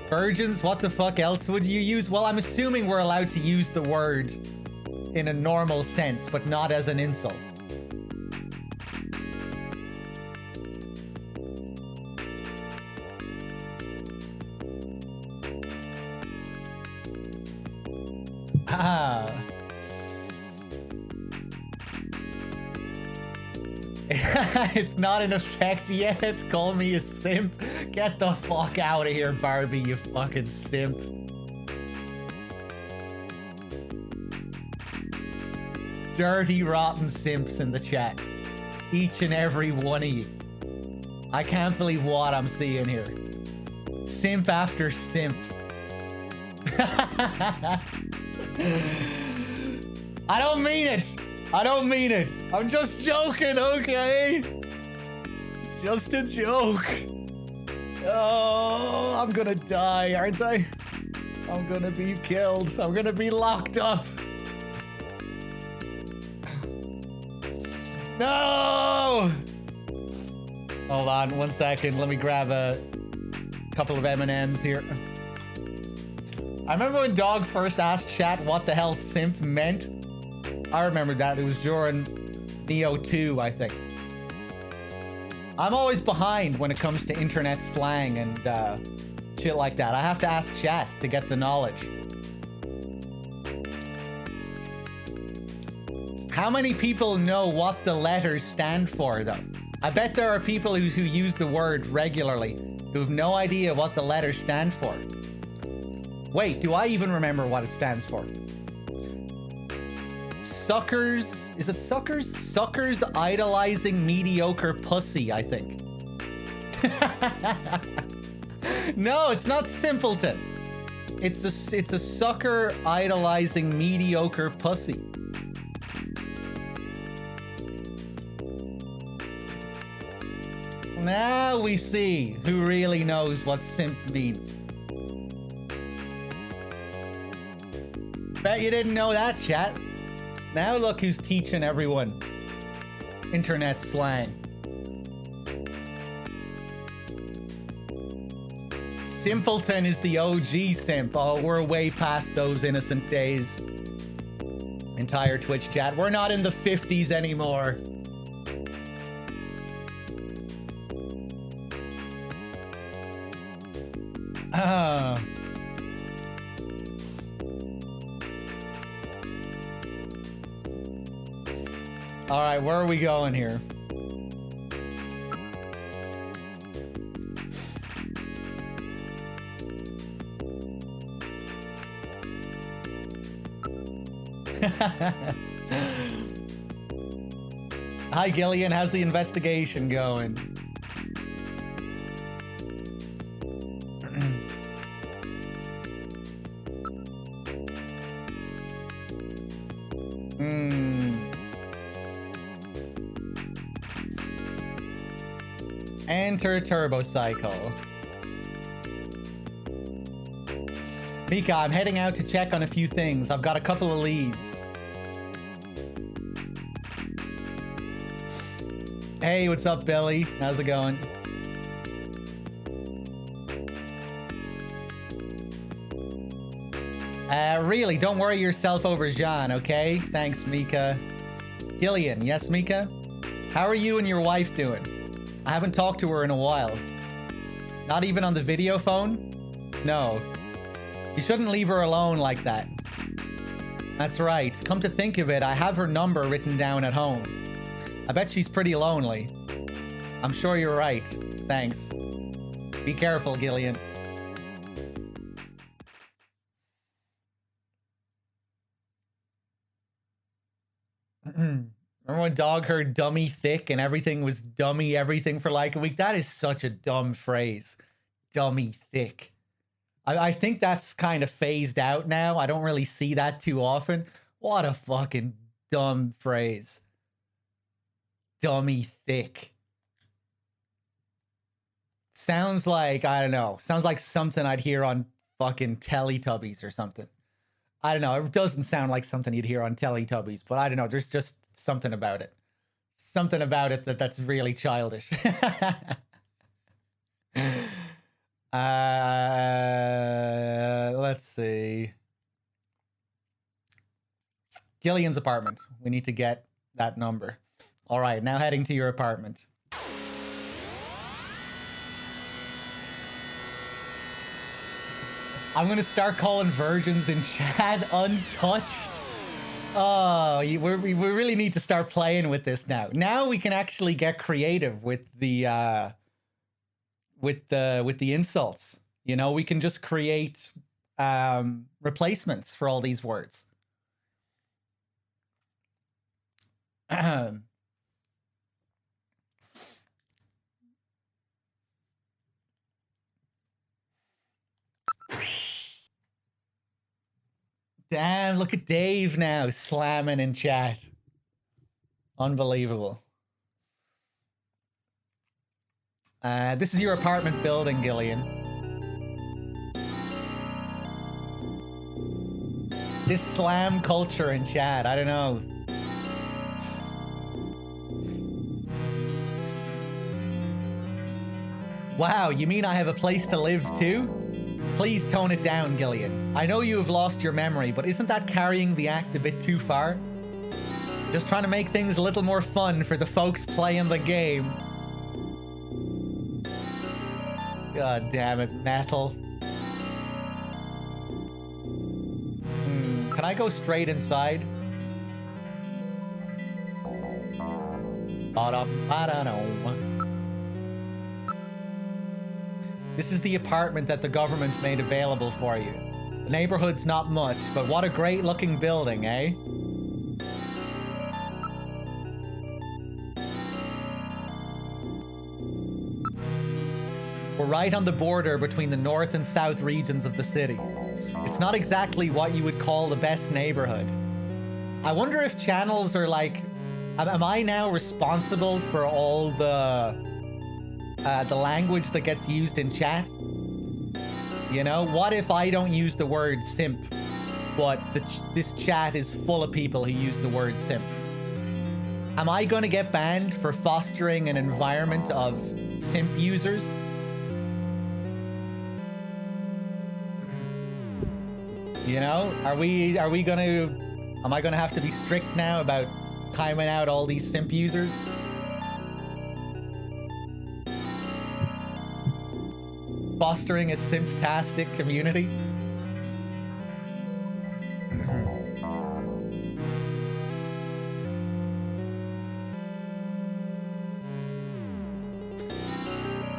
Virgins? What the fuck else would you use? Well, I'm assuming we're allowed to use the word in a normal sense, but not as an insult. Ah. It's not in effect yet. Call me a simp. Get the fuck out of here, Barbie, you fucking simp. Dirty, rotten simps in the chat. Each and every one of you. I can't believe what I'm seeing here. Simp after simp. I don't mean it. I don't mean it. I'm just joking, okay? It's just a joke. Oh, I'm gonna die, aren't I? I'm gonna be killed. I'm gonna be locked up. No! Hold on 1 second. Let me grab a couple of M&Ms here. I remember when Dog first asked chat what the hell simp meant. I remember that. It was during Neo 2, I think. I'm always behind when it comes to internet slang and shit like that. I have to ask chat to get the knowledge. How many people know what the letters stand for, though? I bet there are people who use the word regularly who have no idea what the letters stand for. Wait, do I even remember what it stands for? Suckers, is it suckers? Suckers idolizing mediocre pussy, I think. No, it's not simpleton. It's a sucker idolizing mediocre pussy. Now we see who really knows what simp means. Bet you didn't know that, chat. Now look who's teaching everyone internet slang. Simpleton is the OG simp. Oh, we're way past those innocent days. Entire Twitch chat. We're not in the 50s anymore. All right, where are we going here? Hi, Gillian. How's the investigation going? Enter Turbo Cycle. Mika, I'm heading out to check on a few things. I've got a couple of leads. Hey, what's up, Billy? How's it going? Really, don't worry yourself over Jean, okay? Thanks, Mika. Gillian, yes, Mika? How are you and your wife doing? I haven't talked to her in a while. Not even on the video phone? No. You shouldn't leave her alone like that. That's right. Come to think of it, I have her number written down at home. I bet she's pretty lonely. I'm sure you're right. Thanks. Be careful, Gillian. Remember when Dog heard dummy thick and everything was dummy everything for like a week? That is such a dumb phrase. Dummy thick. I think that's kind of phased out now. I don't really see that too often. What a fucking dumb phrase. Dummy thick. Sounds like, I don't know. Sounds like something I'd hear on fucking Teletubbies or something. I don't know. It doesn't sound like something you'd hear on Teletubbies, but I don't know. There's just something about it. Something about it that's really childish. Let's see. Gillian's apartment. We need to get that number. All right, now heading to your apartment. I'm gonna start calling virgins in chat untouched. Oh, we really need to start playing with this now. Now we can actually get creative with the insults. You know, we can just create replacements for all these words. Damn, look at Dave now slamming in chat. Unbelievable. This is your apartment building, Gillian. This slam culture in chat, I don't know. Wow, you mean I have a place to live too? Please tone it down, Gillian. I know you have lost your memory, but isn't that carrying the act a bit too far? Just trying to make things a little more fun for the folks playing the game. God damn it, metal. Can I go straight inside? This is the apartment that the government made available for you. The neighborhood's not much, but what a great looking building, eh? We're right on the border between the north and south regions of the city. It's not exactly what you would call the best neighborhood. I wonder if channels are like... Am I now responsible for all the language that gets used in chat? You know, what if I don't use the word simp, but this chat is full of people who use the word simp? Am I going to get banned for fostering an environment of simp users? You know, am I gonna have to be strict now about timing out all these simp users? Fostering a simp-tastic community?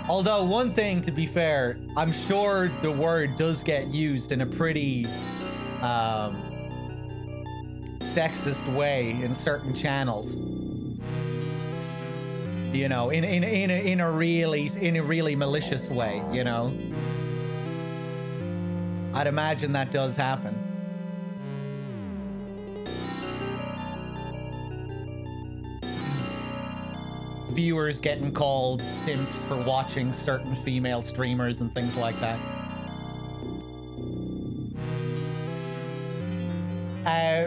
Although, one thing, to be fair, I'm sure the word does get used in a pretty sexist way in certain channels. You know, in a really malicious way, you know. I'd imagine that does happen. Viewers getting called simps for watching certain female streamers and things like that.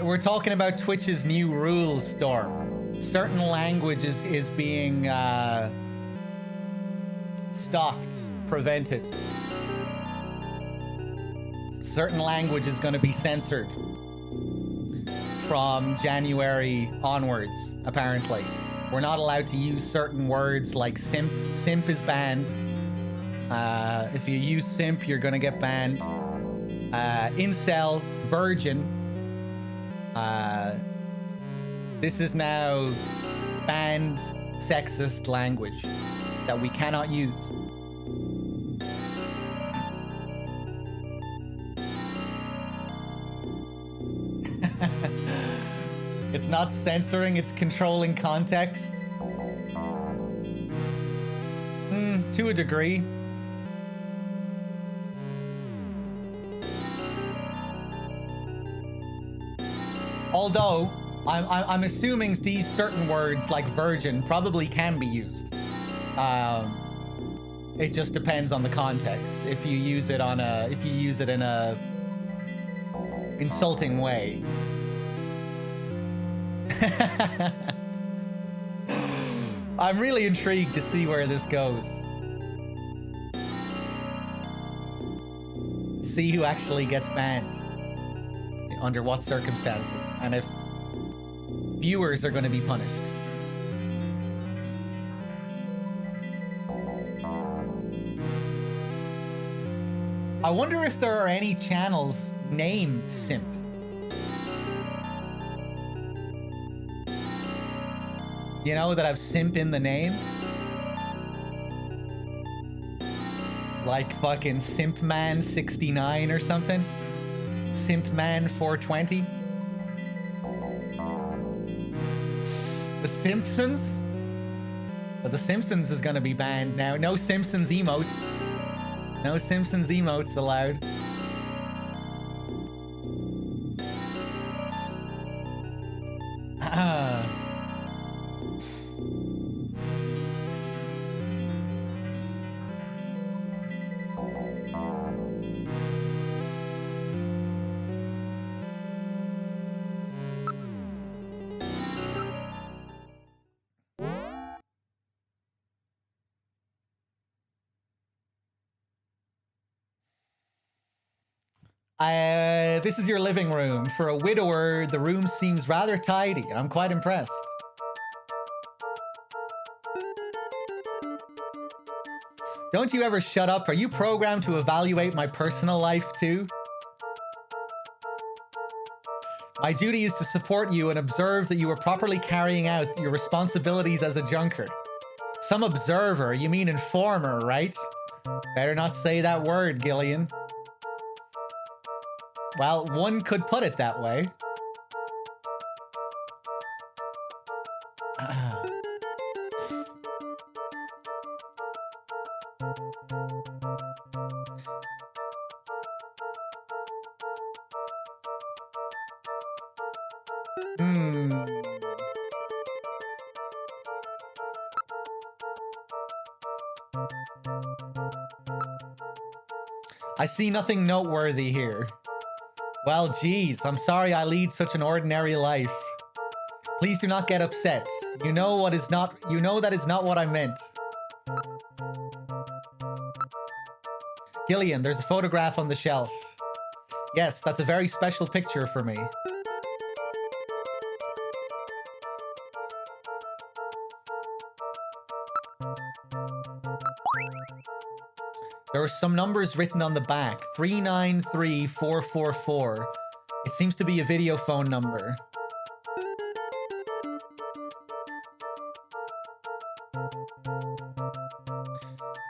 We're talking about Twitch's new rules, Storm. Certain language is being stopped, prevented. Certain language is going to be censored from January onwards, apparently. We're not allowed to use certain words like simp. Simp is banned. If you use simp, you're going to get banned. Incel, virgin. This is now banned sexist language that we cannot use. It's not censoring, it's controlling context. To a degree. Although, I'm assuming these certain words, like virgin, probably can be used. It just depends on the context. If you use it in a insulting way. I'm really intrigued to see where this goes. See who actually gets banned. Under what circumstances, and if viewers are going to be punished. I wonder if there are any channels named simp. You know, that have simp in the name? Like fucking Simpman69 or something? Simpman420? The Simpsons? But the Simpsons is gonna be banned now. No Simpsons emotes. No Simpsons emotes allowed. This is your living room. For a widower, the room seems rather tidy. I'm quite impressed. Don't you ever shut up? Are you programmed to evaluate my personal life too? My duty is to support you and observe that you are properly carrying out your responsibilities as a junker. Some observer, you mean informer, right? Better not say that word, Gillian. Well, one could put it that way. I see nothing noteworthy here. Well, geez, I'm sorry I lead such an ordinary life. Please do not get upset. You know that is not what I meant. Gillian, there's a photograph on the shelf. Yes, that's a very special picture for me. There are some numbers written on the back. 393444. It seems to be a video phone number.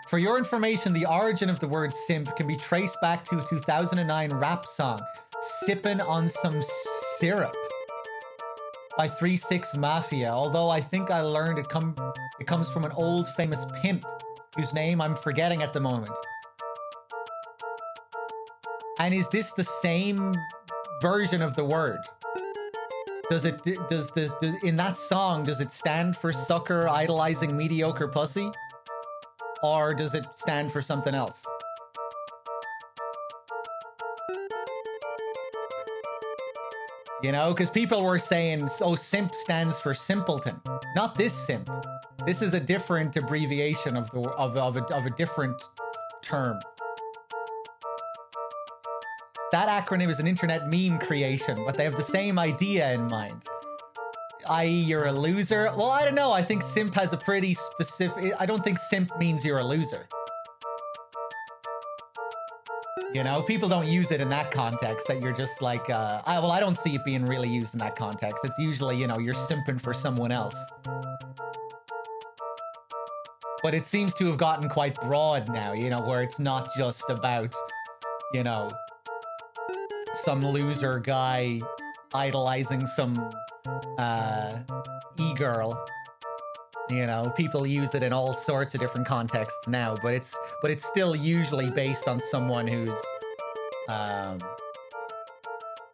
For your information, the origin of the word simp can be traced back to a 2009 rap song, Sippin' on Some Syrup, by 3 6 Mafia, although I think I learned it comes from an old famous pimp, whose name I'm forgetting at the moment. And is this the same version of the word? In that song, does it stand for sucker idolizing mediocre pussy? Or does it stand for something else? You know, because people were saying, oh, simp stands for simpleton. Not this simp. This is a different abbreviation of a different term. That acronym is an internet meme creation, but they have the same idea in mind. I.e., you're a loser. Well, I don't know. I think simp has a pretty specific... I don't think simp means you're a loser. You know, people don't use it in that context, that you're just like... I don't see it being really used in that context. It's usually, you know, you're simping for someone else. But it seems to have gotten quite broad now, you know, where it's not just about, you know, some loser guy idolizing some e-girl. You know, people use it in all sorts of different contexts now, but it's still usually based on someone who's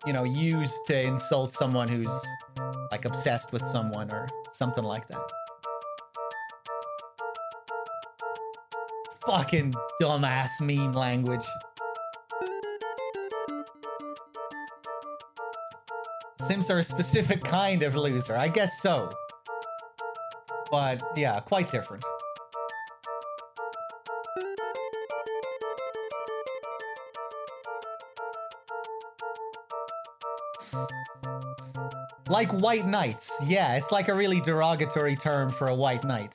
you know, used to insult someone who's like obsessed with someone or something like that. Fucking dumbass meme language. Simps are a specific kind of loser. I guess so. But, yeah, quite different. Like white knights. Yeah, it's like a really derogatory term for a white knight.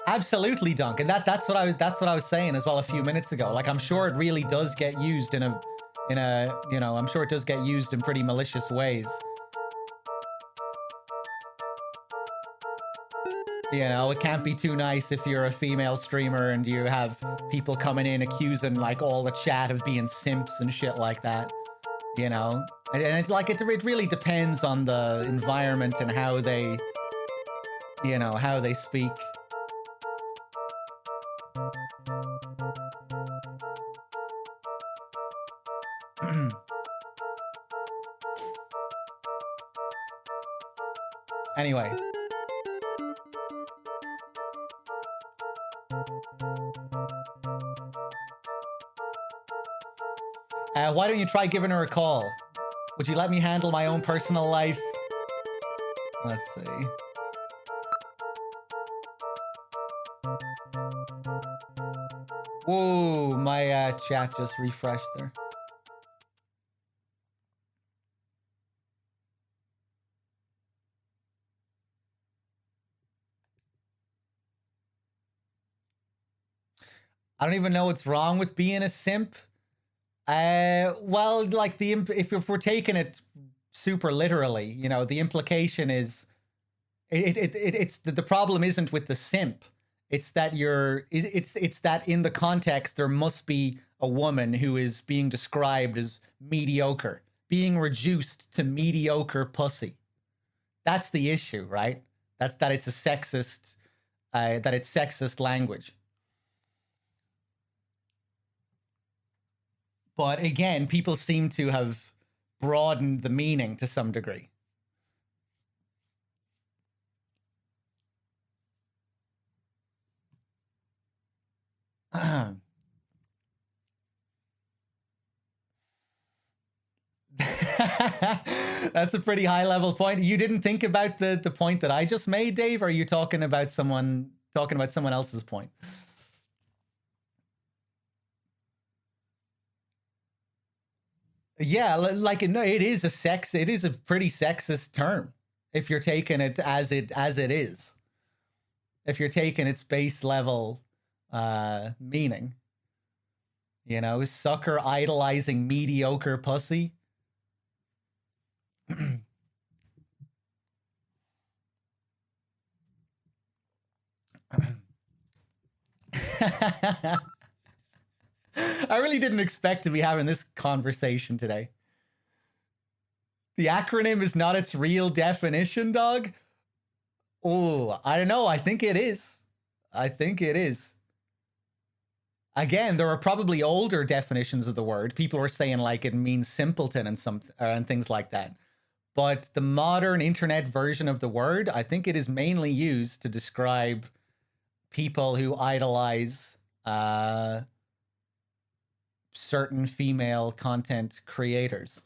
Absolutely, Dunk, and that's what I was saying as well a few minutes ago. Like, I'm sure it really does get used in a you know, I'm sure it does get used in pretty malicious ways. You know, it can't be too nice if you're a female streamer and you have people coming in accusing like all the chat of being simps and shit like that. You know, and it's like it really depends on the environment and how they, you know, how they speak. Anyway. Why don't you try giving her a call? Would you let me handle my own personal life? Let's see. Whoa, my chat just refreshed there. I don't even know what's wrong with being a simp. Well, like if we're taking it super literally, you know, the implication is it's the problem isn't with the simp. It's that it's that in the context there must be a woman who is being described as mediocre, being reduced to mediocre pussy. That's the issue, right? That's that it's a sexist that it's sexist language. But again, people seem to have broadened the meaning to some degree. That's a pretty high level point. You didn't think about the point that I just made, Dave? Or are you talking about someone else's point? Yeah, like no, it is a pretty sexist term if you're taking it as it is. If you're taking its base level meaning. You know, sucker idolizing mediocre pussy. I really didn't expect to be having this conversation today. The acronym is not its real definition, dog. Oh, I don't know. I think it is. I think it is. Again, there are probably older definitions of the word. People were saying like it means simpleton and things like that. But the modern internet version of the word, I think it is mainly used to describe people who idolize certain female content creators.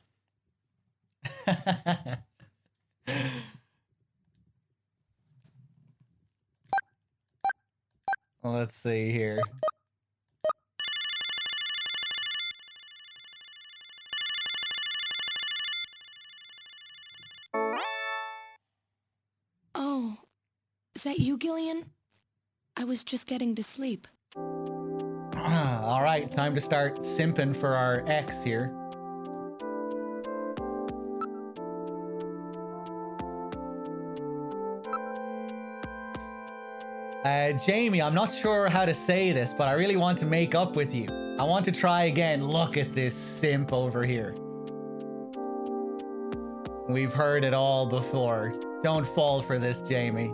Let's see here. Oh, is that you, Gillian? I was just getting to sleep. All right, time to start simping for our ex here. Jamie, I'm not sure how to say this, but I really want to make up with you. I want to try again. Look at this simp over here. We've heard it all before. Don't fall for this, Jamie.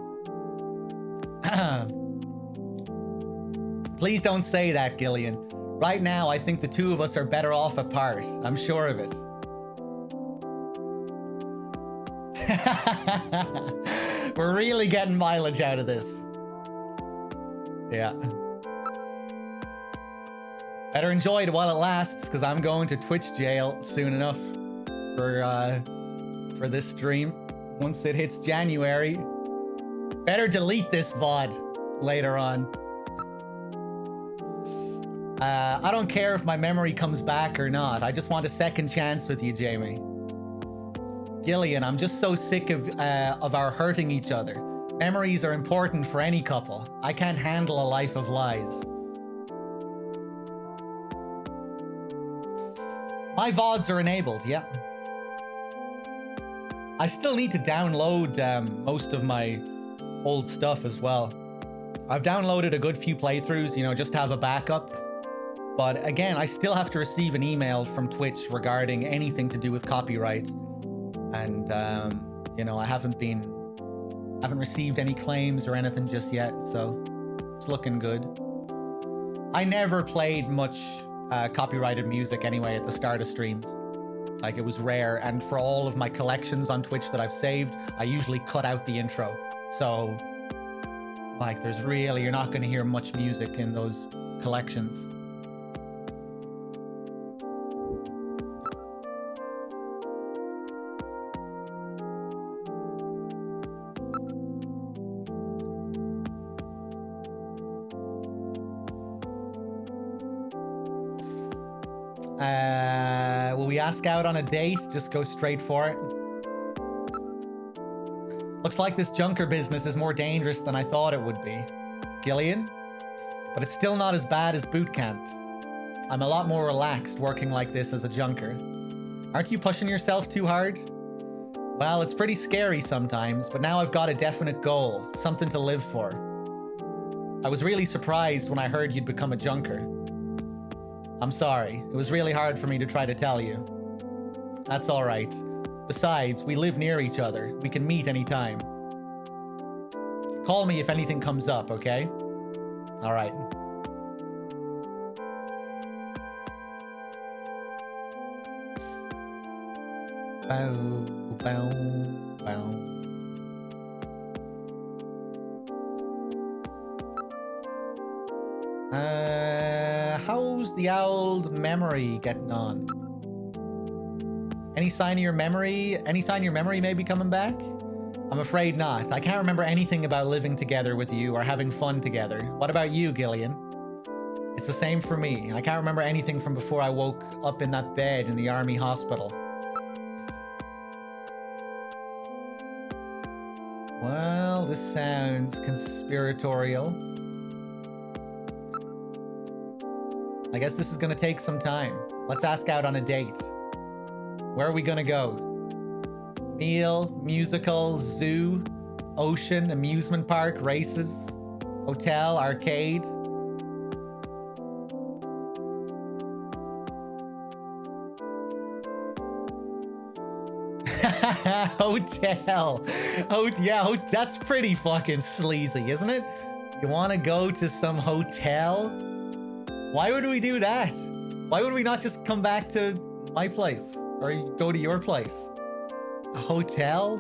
Please don't say that, Gillian. Right now, I think the two of us are better off apart. I'm sure of it. We're really getting mileage out of this. Yeah. Better enjoy it while it lasts, because I'm going to Twitch jail soon enough for this stream. Once it hits January. Better delete this VOD later on. I don't care if my memory comes back or not. I just want a second chance with you, Jamie. Gillian, I'm just so sick of our hurting each other. Memories are important for any couple. I can't handle a life of lies. My VODs are enabled, yeah. I still need to download most of my old stuff as well. I've downloaded a good few playthroughs, you know, just to have a backup. But again, I still have to receive an email from Twitch regarding anything to do with copyright. And, you know, I haven't received any claims or anything just yet, so it's looking good. I never played much copyrighted music anyway at the start of streams. Like, it was rare, and for all of my collections on Twitch that I've saved, I usually cut out the intro. So, like, you're not going to hear much music in those collections. Will we ask out on a date? Just go straight for it. Looks like this junker business is more dangerous than I thought it would be, Gillian. But it's still not as bad as boot camp. I'm a lot more relaxed working like this as a junker. Aren't you pushing yourself too hard? Well, it's pretty scary sometimes, but now I've got a definite goal, something to live for. I was really surprised when I heard you'd become a junker. I'm sorry, it was really hard for me to try to tell you. That's alright. Besides, we live near each other. We can meet anytime. Call me if anything comes up, okay? Alright. Bow, bow, bow. How's the old memory getting on? Any sign of your memory? Any sign your memory may be coming back? I'm afraid not. I can't remember anything about living together with you or having fun together. What about you, Gillian? It's the same for me. I can't remember anything from before I woke up in that bed in the army hospital. Well, this sounds conspiratorial. I guess this is gonna take some time. Let's ask out on a date. Where are we gonna go? Meal, musical, zoo, ocean, amusement park, races, hotel, arcade. Hotel. Yeah, that's pretty fucking sleazy, isn't it? You want to go to some hotel? Why would we do that? Why would we not just come back to my place? Or go to your place? A hotel?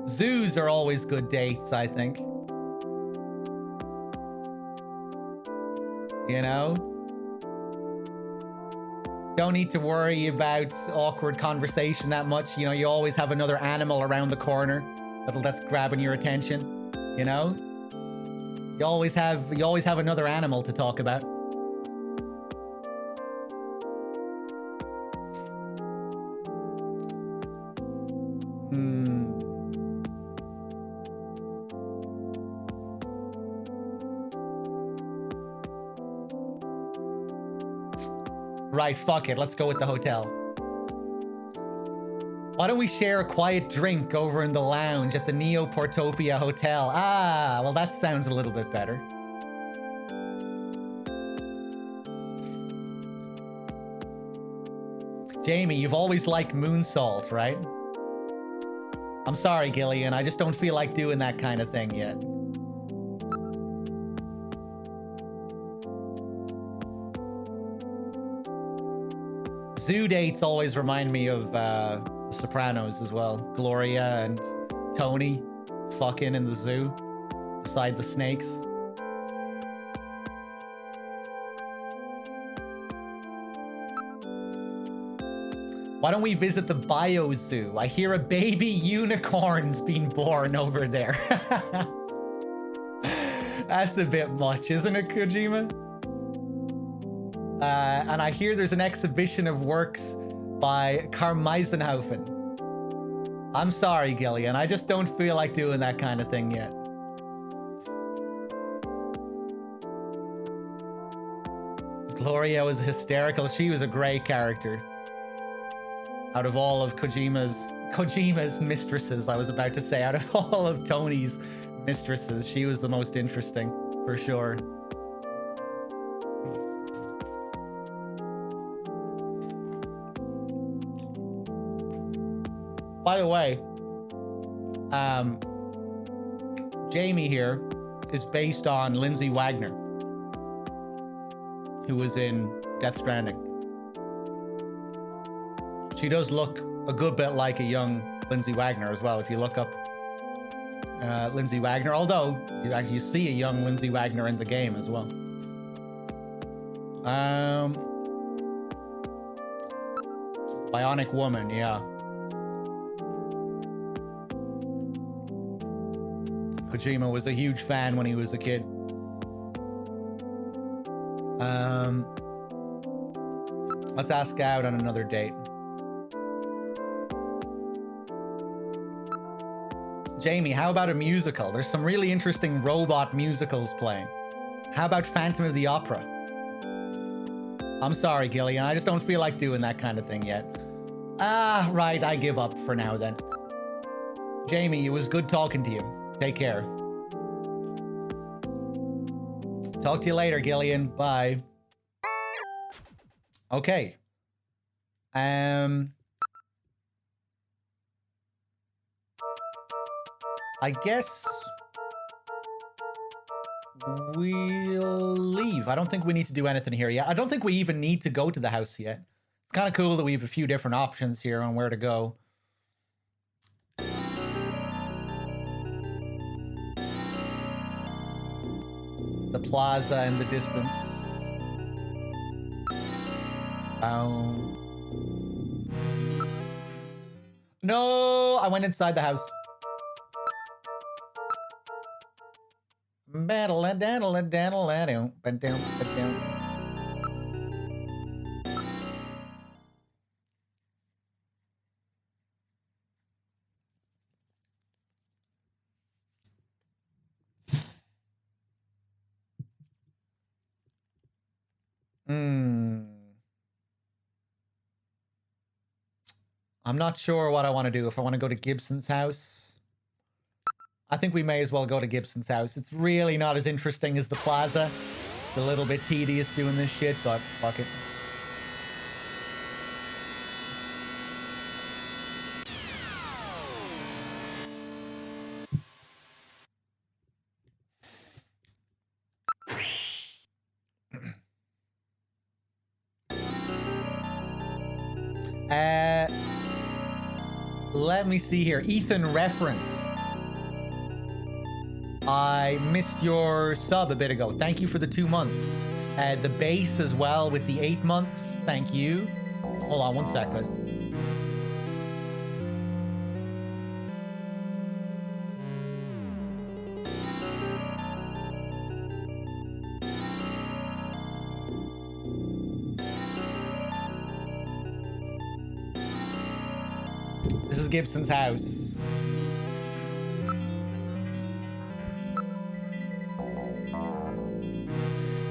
Zoos are always good dates, I think. You know? Don't need to worry about awkward conversation that much. You know, you always have another animal around the corner that's grabbing your attention. You know? You always have another animal to talk about. Right, fuck it. Let's go with the hotel. Why don't we share a quiet drink over in the lounge at the Neo Portopia Hotel? Ah, well, that sounds a little bit better. Jamie, you've always liked moonsault, right? I'm sorry, Gillian. I just don't feel like doing that kind of thing yet. Zoo dates always remind me of The Sopranos as well. Gloria and Tony fucking in the zoo beside the snakes. Why don't we visit the Bio Zoo? I hear a baby unicorn's being born over there. That's a bit much, isn't it, Kojima? And I hear there's an exhibition of works by Karmeisenhofen. I'm sorry, Gillian. I just don't feel like doing that kind of thing yet. Gloria was hysterical. She was a great character. Out of all of Kojima's mistresses, I was about to say, out of all of Tony's mistresses, she was the most interesting, for sure. By the way, Jamie here is based on Lindsay Wagner, who was in Death Stranding. She does look a good bit like a young Lindsay Wagner as well, if you look up Lindsay Wagner, although you see a young Lindsay Wagner in the game as well. Bionic Woman, yeah. Kojima was a huge fan when he was a kid. Let's ask out on another date. Jamie, how about a musical? There's some really interesting robot musicals playing. How about Phantom of the Opera? I'm sorry, Gillian. I just don't feel like doing that kind of thing yet. Ah, right. I give up for now then. Jamie, it was good talking to you. Take care. Talk to you later, Gillian. Bye. Okay. I guess we'll leave. I don't think we need to do anything here yet. I don't think we even need to go to the house yet. It's kind of cool that we have a few different options here on where to go. The plaza in the distance. No, I went inside the house. I'm not sure what I want to do. If I want to go to Gibson's house. I think we may as well go to Gibson's house. It's really not as interesting as the plaza. It's a little bit tedious doing this shit, but fuck it. Let me see here. Ethan reference. I missed your sub a bit ago. Thank you for the 2 months. The base as well with the 8 months. Thank you. Hold on one sec, guys. This is Gibson's house.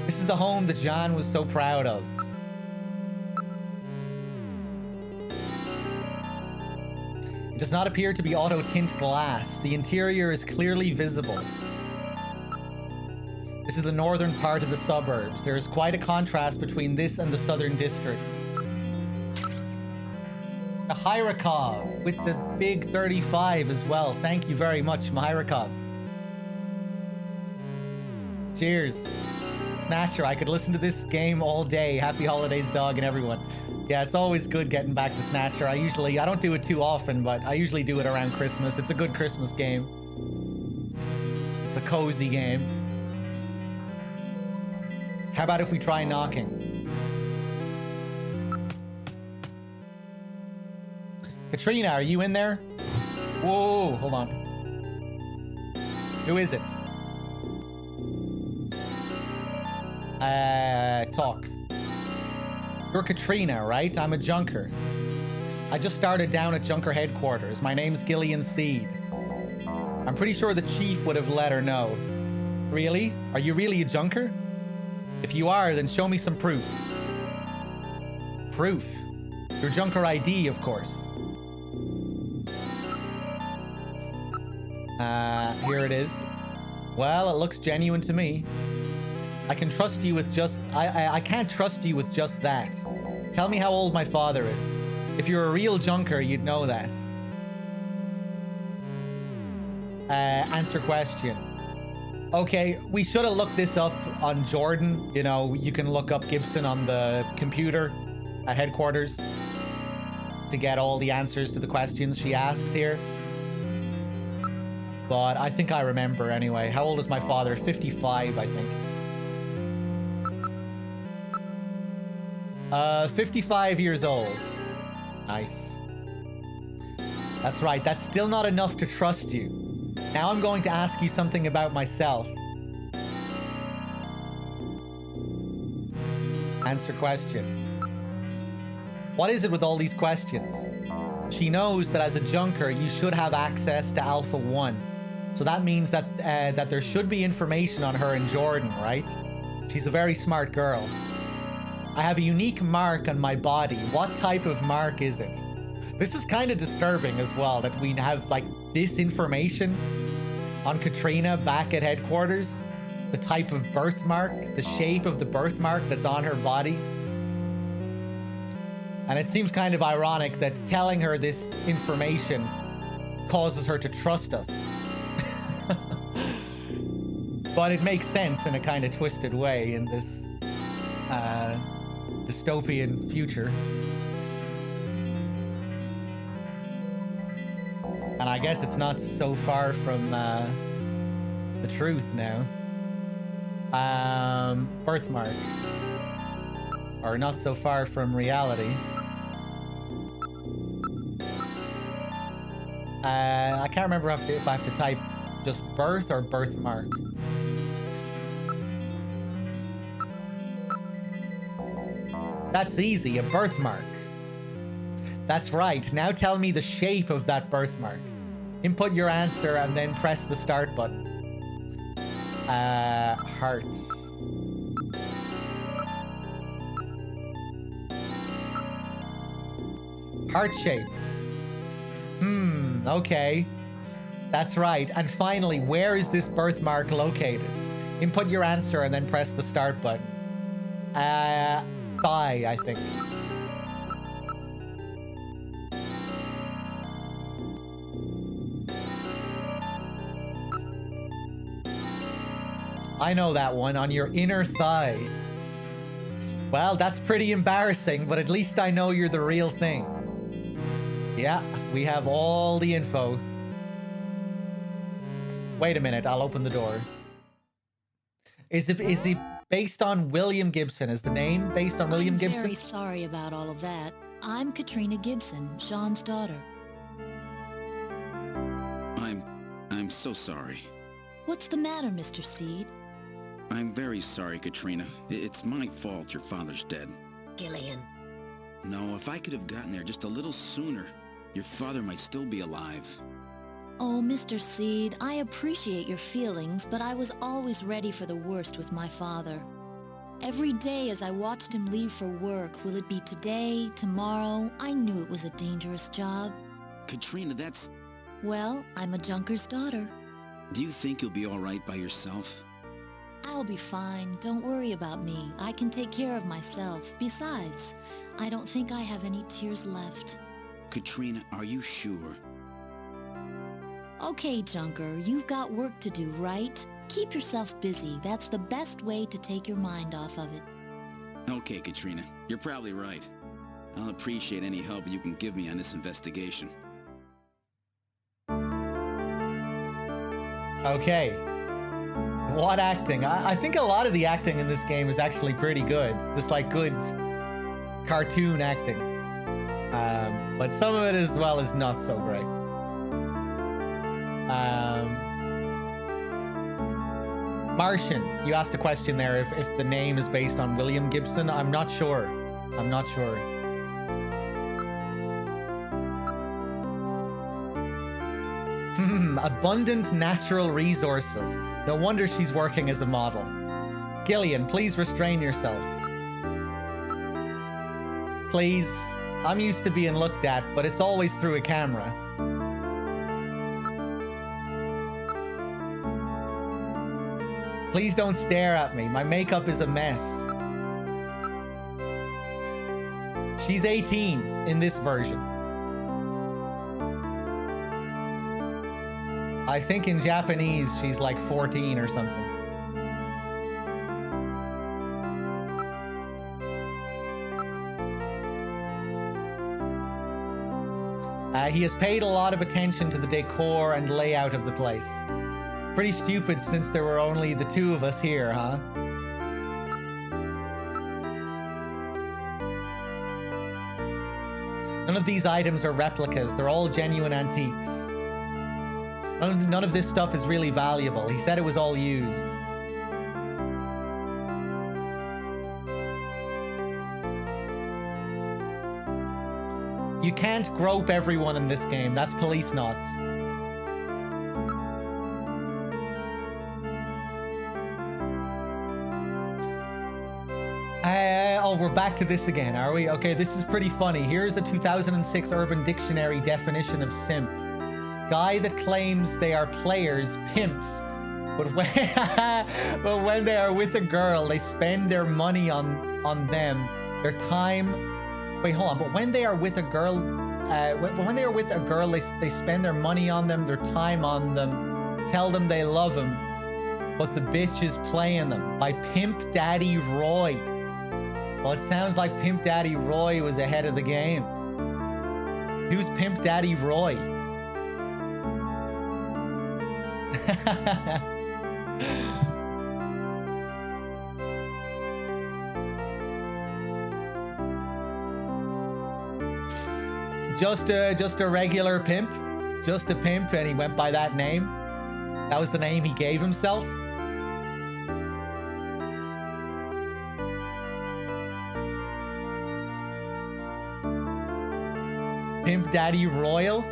This is the home that John was so proud of. It does not appear to be auto tint glass. The interior is clearly visible. This is the northern part of the suburbs. There is quite a contrast between this and the southern district. Myrakov with the big 35 as well. Thank you very much, Myrakov. Cheers. Snatcher, I could listen to this game all day. Happy holidays, dog, and everyone. Yeah, it's always good getting back to Snatcher. I don't do it too often, but I usually do it around Christmas. It's a good Christmas game. It's a cozy game. How about if we try knocking? Katrina, are you in there? Whoa, hold on. Who is it? Talk. You're Katrina, right? I'm a junker. I just started down at Junker headquarters. My name's Gillian Seed. I'm pretty sure the chief would have let her know. Really? Are you really a junker? If you are, then show me some proof. Proof? Your junker ID, of course. Here it is. Well, it looks genuine to me. I can trust you with just... I can't trust you with just that. Tell me how old my father is. If you're a real junker, you'd know that. Answer question. Okay, we should have looked this up on Jordan. You know, you can look up Gibson on the computer at headquarters to get all the answers to the questions she asks here. But I think I remember anyway. How old is my father? 55, I think. 55 years old. Nice. That's right. That's still not enough to trust you. Now I'm going to ask you something about myself. Answer question. What is it with all these questions? She knows that as a junker, you should have access to Alpha 1. So that means that that there should be information on her and Jordan, right? She's a very smart girl. I have a unique mark on my body. What type of mark is it? This is kind of disturbing as well, that we have like this information on Katrina back at headquarters. The type of birthmark, the shape of the birthmark that's on her body. And it seems kind of ironic that telling her this information causes her to trust us. But it makes sense in a kind of twisted way in this dystopian future. And I guess it's not so far from the truth now. Birthmark. Or not so far from reality. I can't remember if I have to type just birth or birthmark. That's easy, a birthmark. That's right. Now tell me the shape of that birthmark. Input your answer and then press the start button. Heart. Heart-shaped. Okay. That's right. And finally, where is this birthmark located? Input your answer and then press the start button. Thigh, I think. I know that one, on your inner thigh. Well, that's pretty embarrassing, but at least I know you're the real thing. Yeah, we have all the info. Wait a minute, I'll open the door. Is it based on William Gibson? Is the name based on William Gibson? I'm very sorry about all of that. I'm Katrina Gibson, Sean's daughter. I'm so sorry. What's the matter, Mr. Seed? I'm very sorry, Katrina. It's my fault your father's dead. Gillian. No, if I could have gotten there just a little sooner, your father might still be alive. Oh, Mr. Seed, I appreciate your feelings, but I was always ready for the worst with my father. Every day as I watched him leave for work, will it be today, tomorrow? I knew it was a dangerous job. Katrina, that's... Well, I'm a junker's daughter. Do you think you'll be all right by yourself? I'll be fine. Don't worry about me. I can take care of myself. Besides, I don't think I have any tears left. Katrina, are you sure? Okay, Junker, you've got work to do, right? Keep yourself busy. That's the best way to take your mind off of it. Okay, Katrina. You're probably right. I'll appreciate any help you can give me on this investigation. Okay. What acting? I think a lot of the acting in this game is actually pretty good. Just like good cartoon acting. But some of it as well is not so great. Martian, you asked a question there if the name is based on William Gibson. I'm not sure. I'm not sure. Abundant natural resources. No wonder she's working as a model. Gillian, please restrain yourself. Please. I'm used to being looked at, but it's always through a camera. Please don't stare at me. My makeup is a mess. She's 18 in this version. I think in Japanese she's like 14 or something. He has paid a lot of attention to the decor and layout of the place. Pretty stupid since there were only the two of us here, huh? None of these items are replicas. They're all genuine antiques. None of this stuff is really valuable. He said it was all used. You can't grope everyone in this game. That's police nods. Oh, we're back to this again, are we? Okay, this is pretty funny. Here's a 2006 Urban Dictionary definition of simp. Guy that claims they are players, pimps, but when they are with a girl, they spend their money on them, their time. Wait, hold on. But when they are with a girl, when they are with a girl, they spend their money on them, their time on them, tell them they love them, but the bitch is playing them. By Pimp Daddy Roy. Well, it sounds like Pimp Daddy Roy was ahead of the game. Who's Pimp Daddy Roy? Just a regular pimp. Just a pimp, and he went by that name. That was the name he gave himself. Pimp Daddy Royal.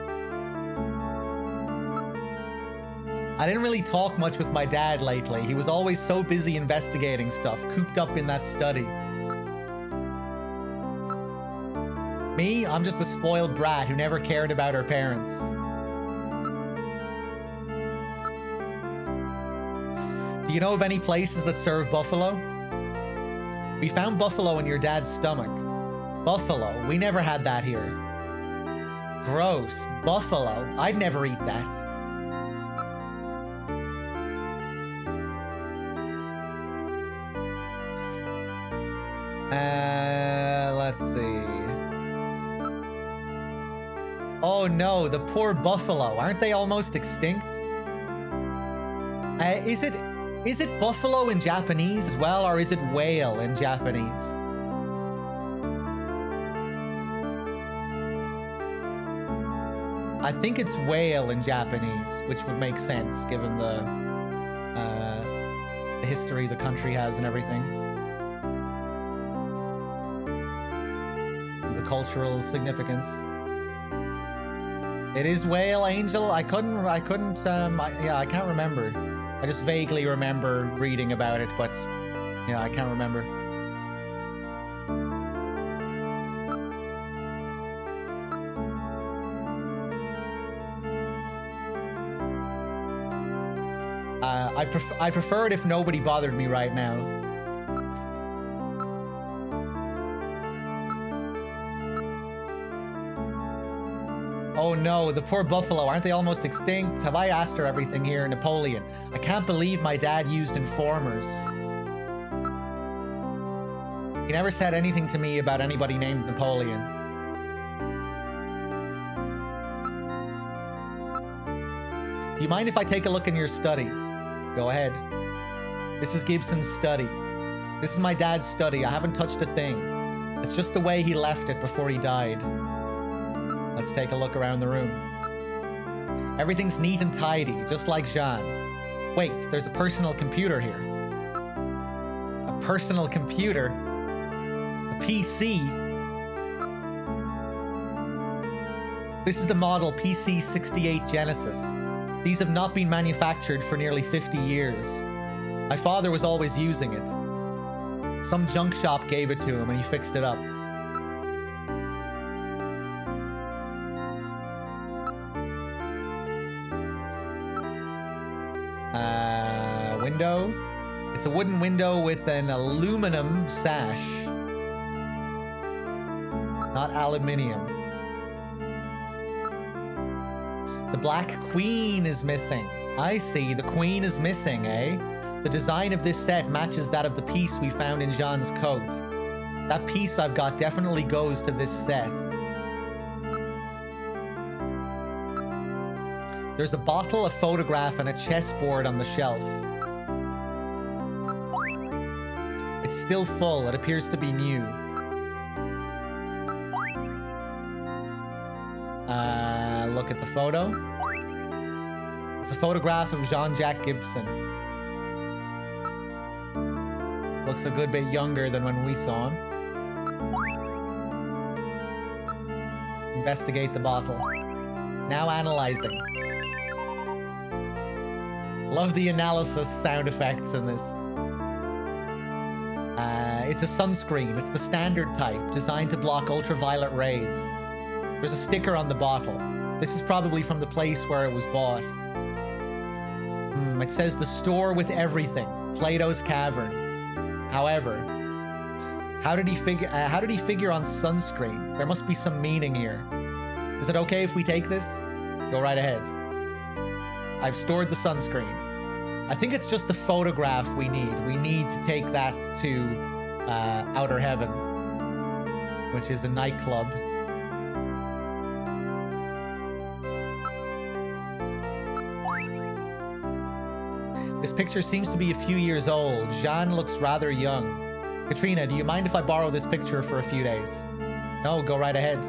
I didn't really talk much with my dad lately. He was always so busy investigating stuff, cooped up in that study. Me, I'm just a spoiled brat who never cared about her parents. Do you know of any places that serve buffalo? We found buffalo in your dad's stomach. Buffalo, we never had that here. Gross. Buffalo, I'd never eat that. Let's see. Oh no, the poor buffalo. Aren't they almost extinct? Is it buffalo in Japanese as well, or is it whale in Japanese? I think it's whale in Japanese, which would make sense given the history the country has and everything. And the cultural significance. It is whale, Angel. I can't remember. I just vaguely remember reading about it, but yeah, I can't remember. I prefer it if nobody bothered me right now. Oh no, the poor buffalo. Aren't they almost extinct? Have I asked her everything here? Napoleon. I can't believe my dad used informers. He never said anything to me about anybody named Napoleon. Do you mind if I take a look in your study? Go ahead. This is Gibson's study. This is my dad's study. I haven't touched a thing. It's just the way he left it before he died. Let's take a look around the room. Everything's neat and tidy, just like Jean. Wait, there's a personal computer here. A personal computer? A PC? This is the model PC-68 Genesis. These have not been manufactured for nearly 50 years. My father was always using it. Some junk shop gave it to him and he fixed it up. Window. It's a wooden window with an aluminum sash. Not aluminium. The Black Queen is missing. I see, the Queen is missing, eh? The design of this set matches that of the piece we found in Jean's coat. That piece I've got definitely goes to this set. There's a bottle, a photograph, and a chessboard on the shelf. It's still full. It appears to be new. Look at the photo. It's a photograph of Jean-Jacques Gibson. Looks a good bit younger than when we saw him. Investigate the bottle. Now analyzing. Love the analysis sound effects in this. It's a sunscreen. It's the standard type, designed to block ultraviolet rays. There's a sticker on the bottle. This is probably from the place where it was bought. It says the store with everything. Plato's Cavern. However, how did he figure on sunscreen? There must be some meaning here. Is it okay if we take this? Go right ahead. I've stored the sunscreen. I think it's just the photograph we need. We need to take that to Outer Heaven, which is a nightclub. This picture seems to be a few years old. Jean looks rather young. Katrina, do you mind if I borrow this picture for a few days? No, go right ahead.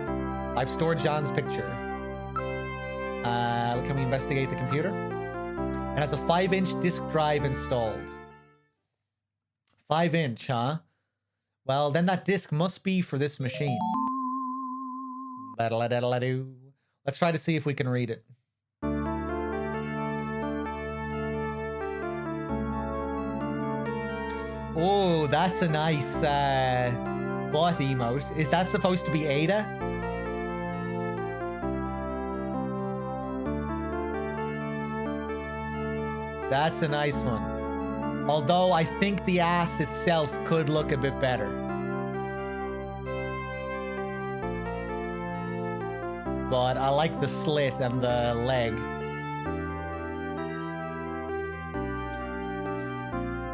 I've stored Jean's picture. Can we investigate the computer? It has a 5-inch disk drive installed. 5-inch, huh? Well, then that disk must be for this machine. Let's try to see if we can read it. Oh, that's a nice bot emote. Is that supposed to be Ada? That's a nice one. Although I think the ass itself could look a bit better. But I like the slit and the leg.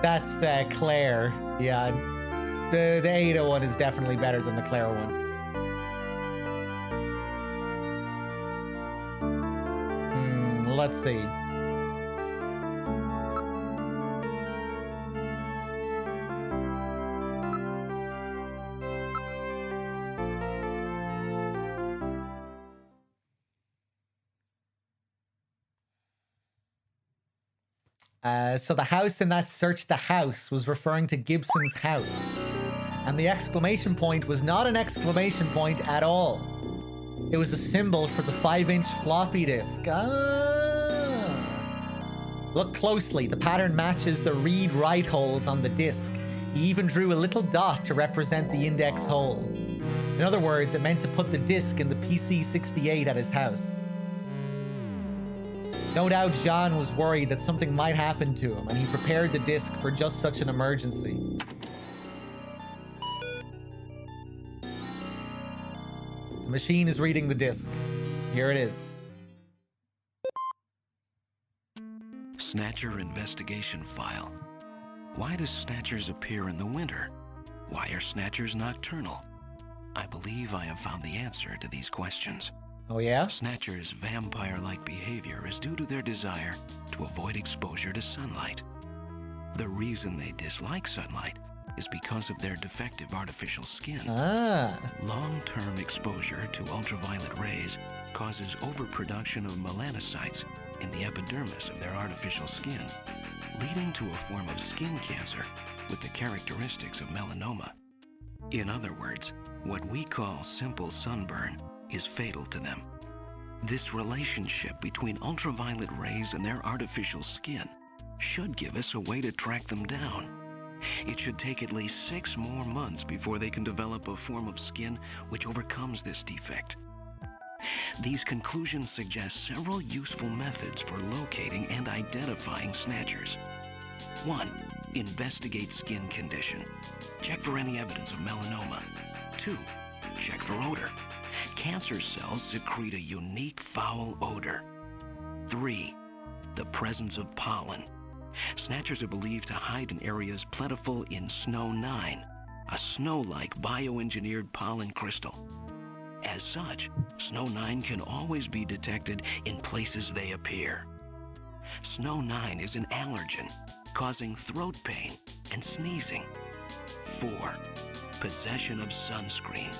That's Claire. Yeah, the Ada one is definitely better than the Claire one. Let's see. So the house in that search the house was referring to Gibson's house. And the exclamation point was not an exclamation point at all. It was a symbol for the 5-inch floppy disk. Look closely. The pattern matches the read-write holes on the disk. He even drew a little dot to represent the index hole. In other words, it meant to put the disk in the PC-68 at his house. No doubt Jean was worried that something might happen to him, and he prepared the disk for just such an emergency. The machine is reading the disk. Here it is. Snatcher investigation file. Why do snatchers appear in the winter? Why are snatchers nocturnal? I believe I have found the answer to these questions. Oh yeah? Snatchers' vampire-like behavior is due to their desire to avoid exposure to sunlight. The reason they dislike sunlight is because of their defective artificial skin. Long-term exposure to ultraviolet rays causes overproduction of melanocytes in the epidermis of their artificial skin, leading to a form of skin cancer with the characteristics of melanoma. In other words, what we call simple sunburn is fatal to them. This relationship between ultraviolet rays and their artificial skin should give us a way to track them down. It should take at least 6 more months before they can develop a form of skin which overcomes this defect. These conclusions suggest several useful methods for locating and identifying snatchers. 1. Investigate skin condition. Check for any evidence of melanoma. 2. Check for odor. Cancer cells secrete a unique foul odor. 3. The presence of pollen. Snatchers are believed to hide in areas plentiful in Snow 9, a snow-like bioengineered pollen crystal. As such, Snow 9 can always be detected in places they appear. Snow 9 is an allergen, causing throat pain and sneezing. 4. Possession of sunscreen.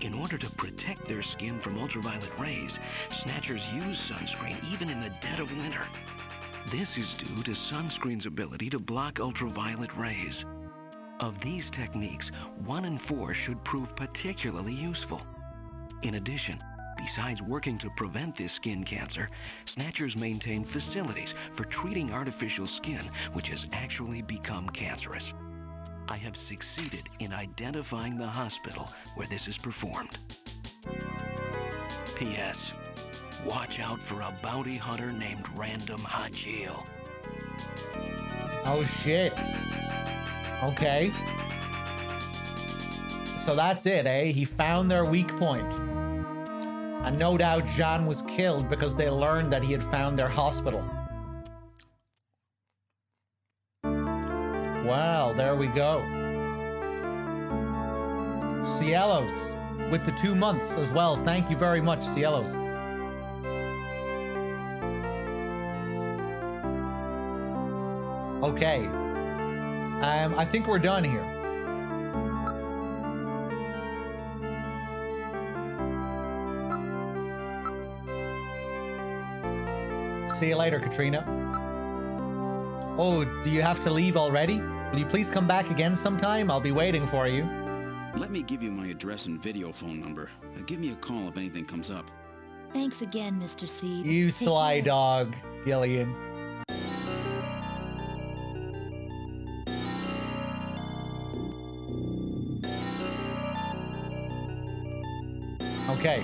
In order to protect their skin from ultraviolet rays, snatchers use sunscreen even in the dead of winter. This is due to sunscreen's ability to block ultraviolet rays. Of these techniques, 1 in 4 should prove particularly useful. In addition, besides working to prevent this skin cancer, Snatchers maintain facilities for treating artificial skin which has actually become cancerous. I have succeeded in identifying the hospital where this is performed. P.S. Watch out for a bounty hunter named Random Hachil. Oh shit. Okay. So that's it, eh? He found their weak point. And no doubt Jean was killed because they learned that he had found their hospital. Wow, there we go. Cielos with the 2 months as well. Thank you very much, Cielos. Okay. I think we're done here. See you later, Katrina. Oh, do you have to leave already? Will you please come back again sometime? I'll be waiting for you. Let me give you my address and video phone number. Give me a call if anything comes up. Thanks again, Mr. Seed. You Take sly care. dog, Gillian. Okay.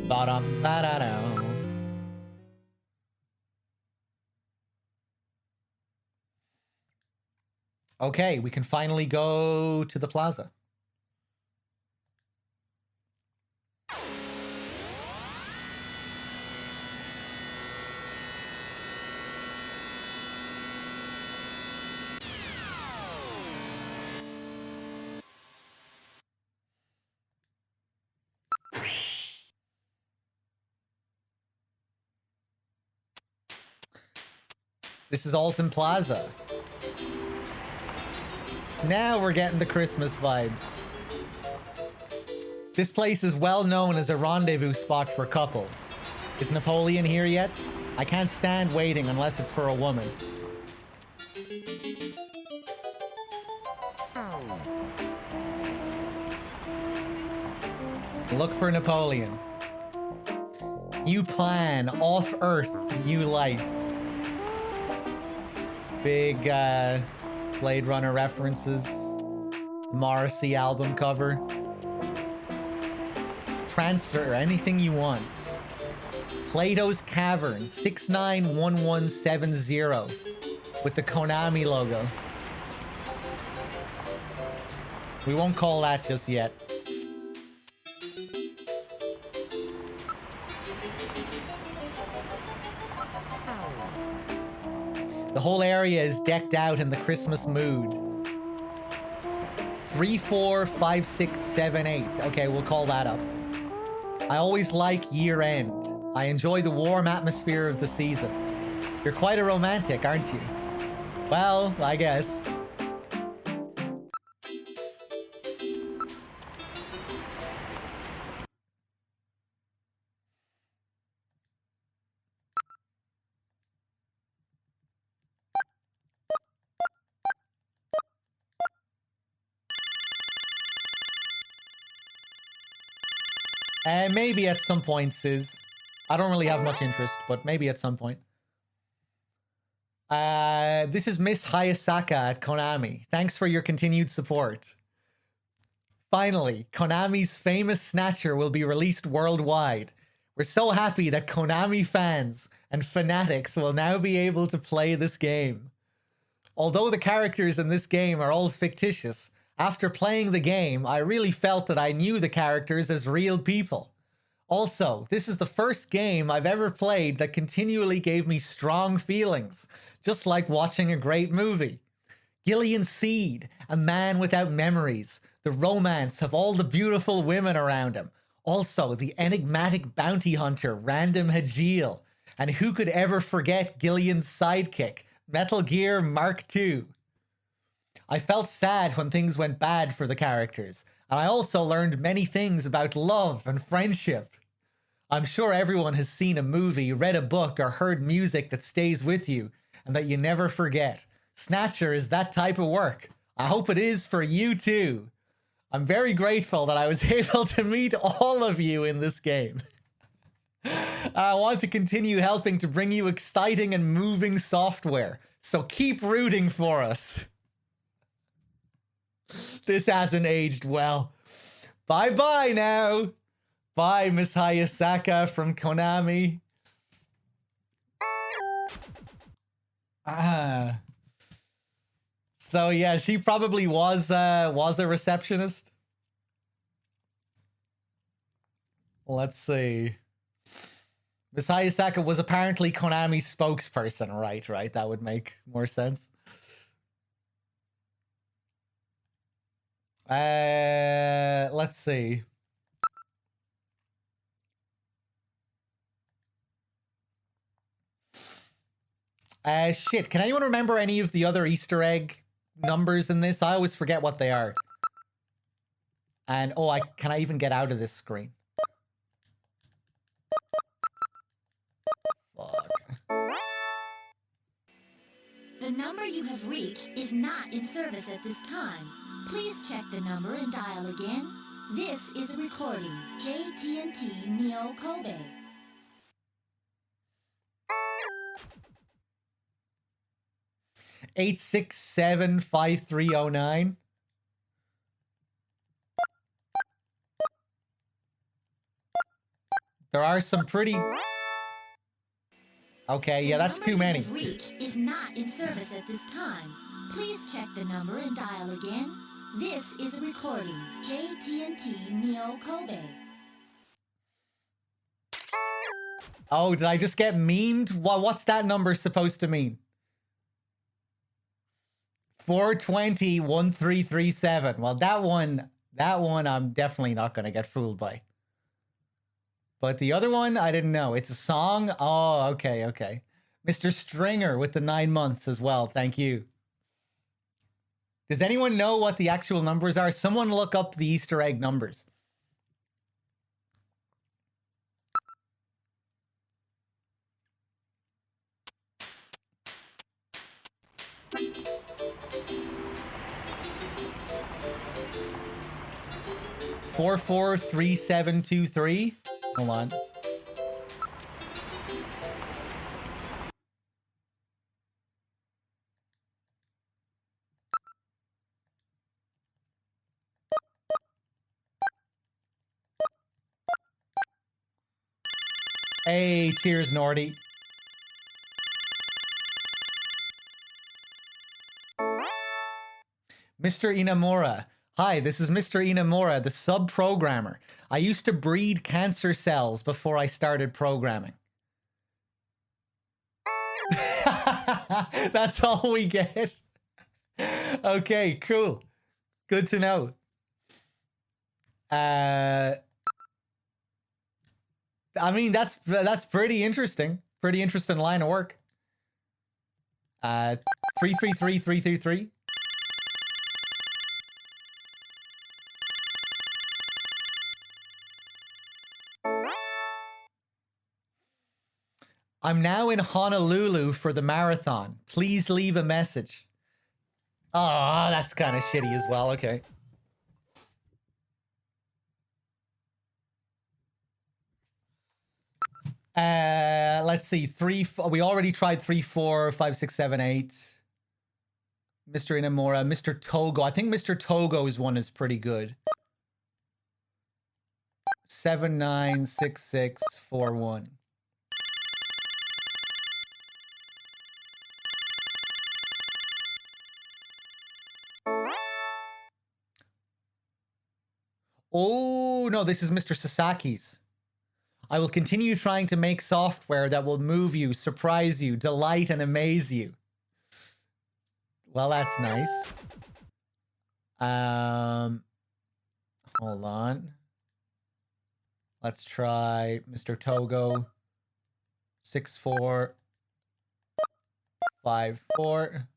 Ba-dum-ba-da-dum. Okay, we can finally go to the plaza. This is Alton Plaza. Now we're getting the Christmas vibes. This place is well known as a rendezvous spot for couples. Is Napoleon here yet? I can't stand waiting unless it's for a woman. Look for Napoleon. New plan, off Earth, new life. Big Blade Runner references. Morrissey album cover. Transfer, anything you want. Plato's Cavern, 691170 with the Konami logo. We won't call that just yet. The whole area is decked out in the Christmas mood. 345678. Okay, we'll call that up. I always like year end. I enjoy the warm atmosphere of the season. You're quite a romantic, aren't you? Well, I guess. Maybe at some point, Sis. I don't really have much interest, but maybe at some point. This is Miss Hayasaka at Konami. Thanks for your continued support. Finally, Konami's famous Snatcher will be released worldwide. We're so happy that Konami fans and fanatics will now be able to play this game. Although the characters in this game are all fictitious, after playing the game, I really felt that I knew the characters as real people. Also, this is the first game I've ever played that continually gave me strong feelings, just like watching a great movie. Gillian Seed, a man without memories, the romance of all the beautiful women around him. Also, the enigmatic bounty hunter, Random Hajil. And who could ever forget Gillian's sidekick, Metal Gear Mark II? I felt sad when things went bad for the characters. And I also learned many things about love and friendship. I'm sure everyone has seen a movie, read a book, or heard music that stays with you and that you never forget. Snatcher is that type of work. I hope it is for you too. I'm very grateful that I was able to meet all of you in this game. I want to continue helping to bring you exciting and moving software, so keep rooting for us. This hasn't aged well. Bye-bye now. Bye, Miss Hayasaka from Konami. So yeah, she probably was a receptionist. Let's see. Miss Hayasaka was apparently Konami's spokesperson, right? That would make more sense. Let's see. Shit, can anyone remember any of the other Easter egg numbers in this? I always forget what they are. And, oh, can I even get out of this screen? Fuck. The number you have reached is not in service at this time. Please check the number and dial again. This is a recording. JT&T Neo Kobe. $867-5309. There are some pretty... Okay, yeah, that's too many. The number you have reached is not in service at this time. Please check the number and dial again. This is a recording. JT&T Neo Kobe. Oh, did I just get memed? What's that number supposed to mean? 420-1337. Well, that one I'm definitely not going to get fooled by. But the other one, I didn't know. It's a song? Oh, okay. Mr. Stringer with the 9 months as well. Thank you. Does anyone know what the actual numbers are? Someone look up the Easter egg numbers. Four 3723. Hold on. Hey, cheers, Nordy. Mr. Inamura. Hi, this is Mr. Inamura, the sub-programmer. I used to breed cancer cells before I started programming. That's all we get. Okay, cool. Good to know. I mean, that's pretty interesting. Pretty interesting line of work. 333-333. I'm now in Honolulu for the marathon. Please leave a message. Oh, that's kind of shitty as well. Okay. Let's see. We already tried 3, 4, 5, 6, 7, 8. Mr. Inamura, Mr. Togo. I think Mr. Togo's one is pretty good. 796641. Oh, no, this is Mr. Sasaki's. I will continue trying to make software that will move you, surprise you, delight, and amaze you. Well, that's nice. Hold on. Let's try Mr. Togo. 6454.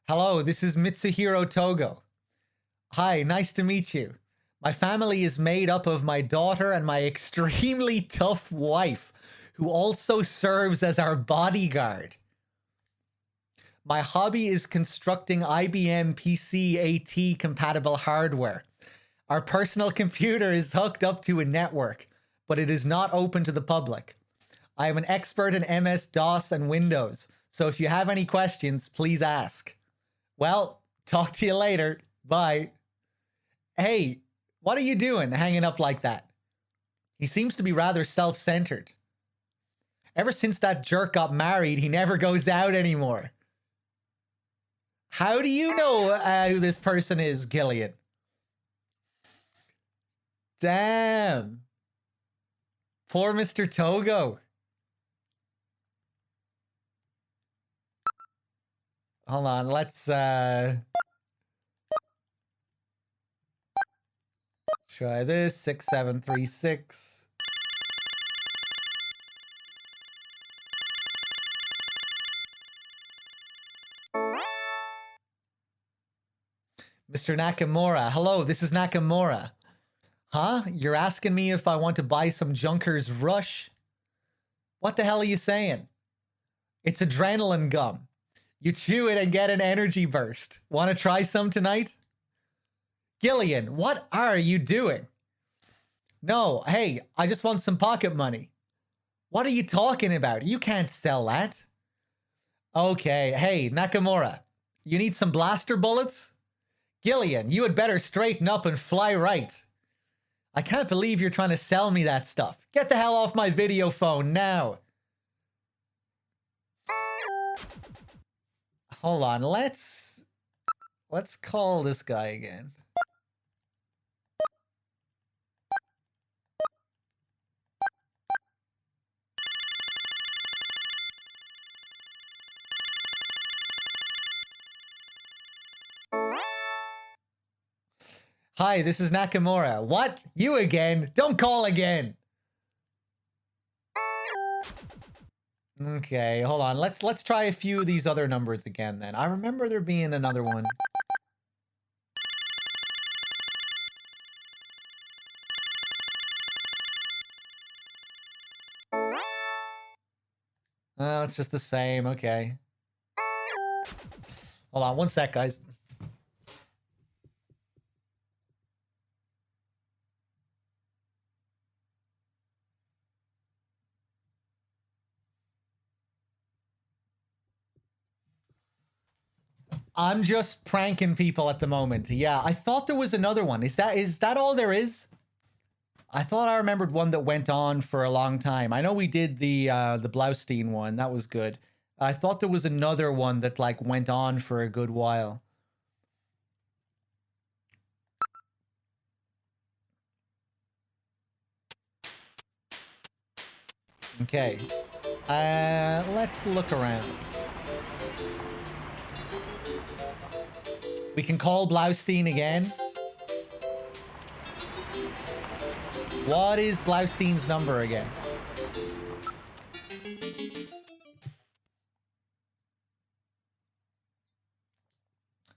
Hello, this is Mitsuhiro Togo. Hi, nice to meet you. My family is made up of my daughter and my extremely tough wife, who also serves as our bodyguard. My hobby is constructing IBM PC AT compatible hardware. Our personal computer is hooked up to a network, but it is not open to the public. I am an expert in MS-DOS and Windows, so if you have any questions, please ask. Well, talk to you later. Bye. Hey, what are you doing hanging up like that? He seems to be rather self-centered. Ever since that jerk got married, he never goes out anymore. How do you know who this person is, Gillian? Damn. Poor Mr. Togo. Hold on, let's try this. 6736. Mr. Nakamura. Hello, this is Nakamura. Huh? You're asking me if I want to buy some Junker's Rush? What the hell are you saying? It's adrenaline gum. You chew it and get an energy burst. Want to try some tonight? Gillian, what are you doing? No, hey, I just want some pocket money. What are you talking about? You can't sell that. Okay, hey, Nakamura, you need some blaster bullets? Gillian, you had better straighten up and fly right. I can't believe you're trying to sell me that stuff. Get the hell off my video phone now. Hold on, let's call this guy again. Hi, this is Nakamura. What? You again? Don't call again. Okay, hold on. Let's try a few of these other numbers again then. I remember there being another one. Oh, it's just the same. Okay. Hold on one sec, guys. I'm just pranking people at the moment. Yeah, I thought there was another one. Is that all there is? I thought I remembered one that went on for a long time. I know we did the Blaustein one. That was good. I thought there was another one that like went on for a good while. Okay. Let's look around. We can call Blaustein again. What is Blaustein's number again?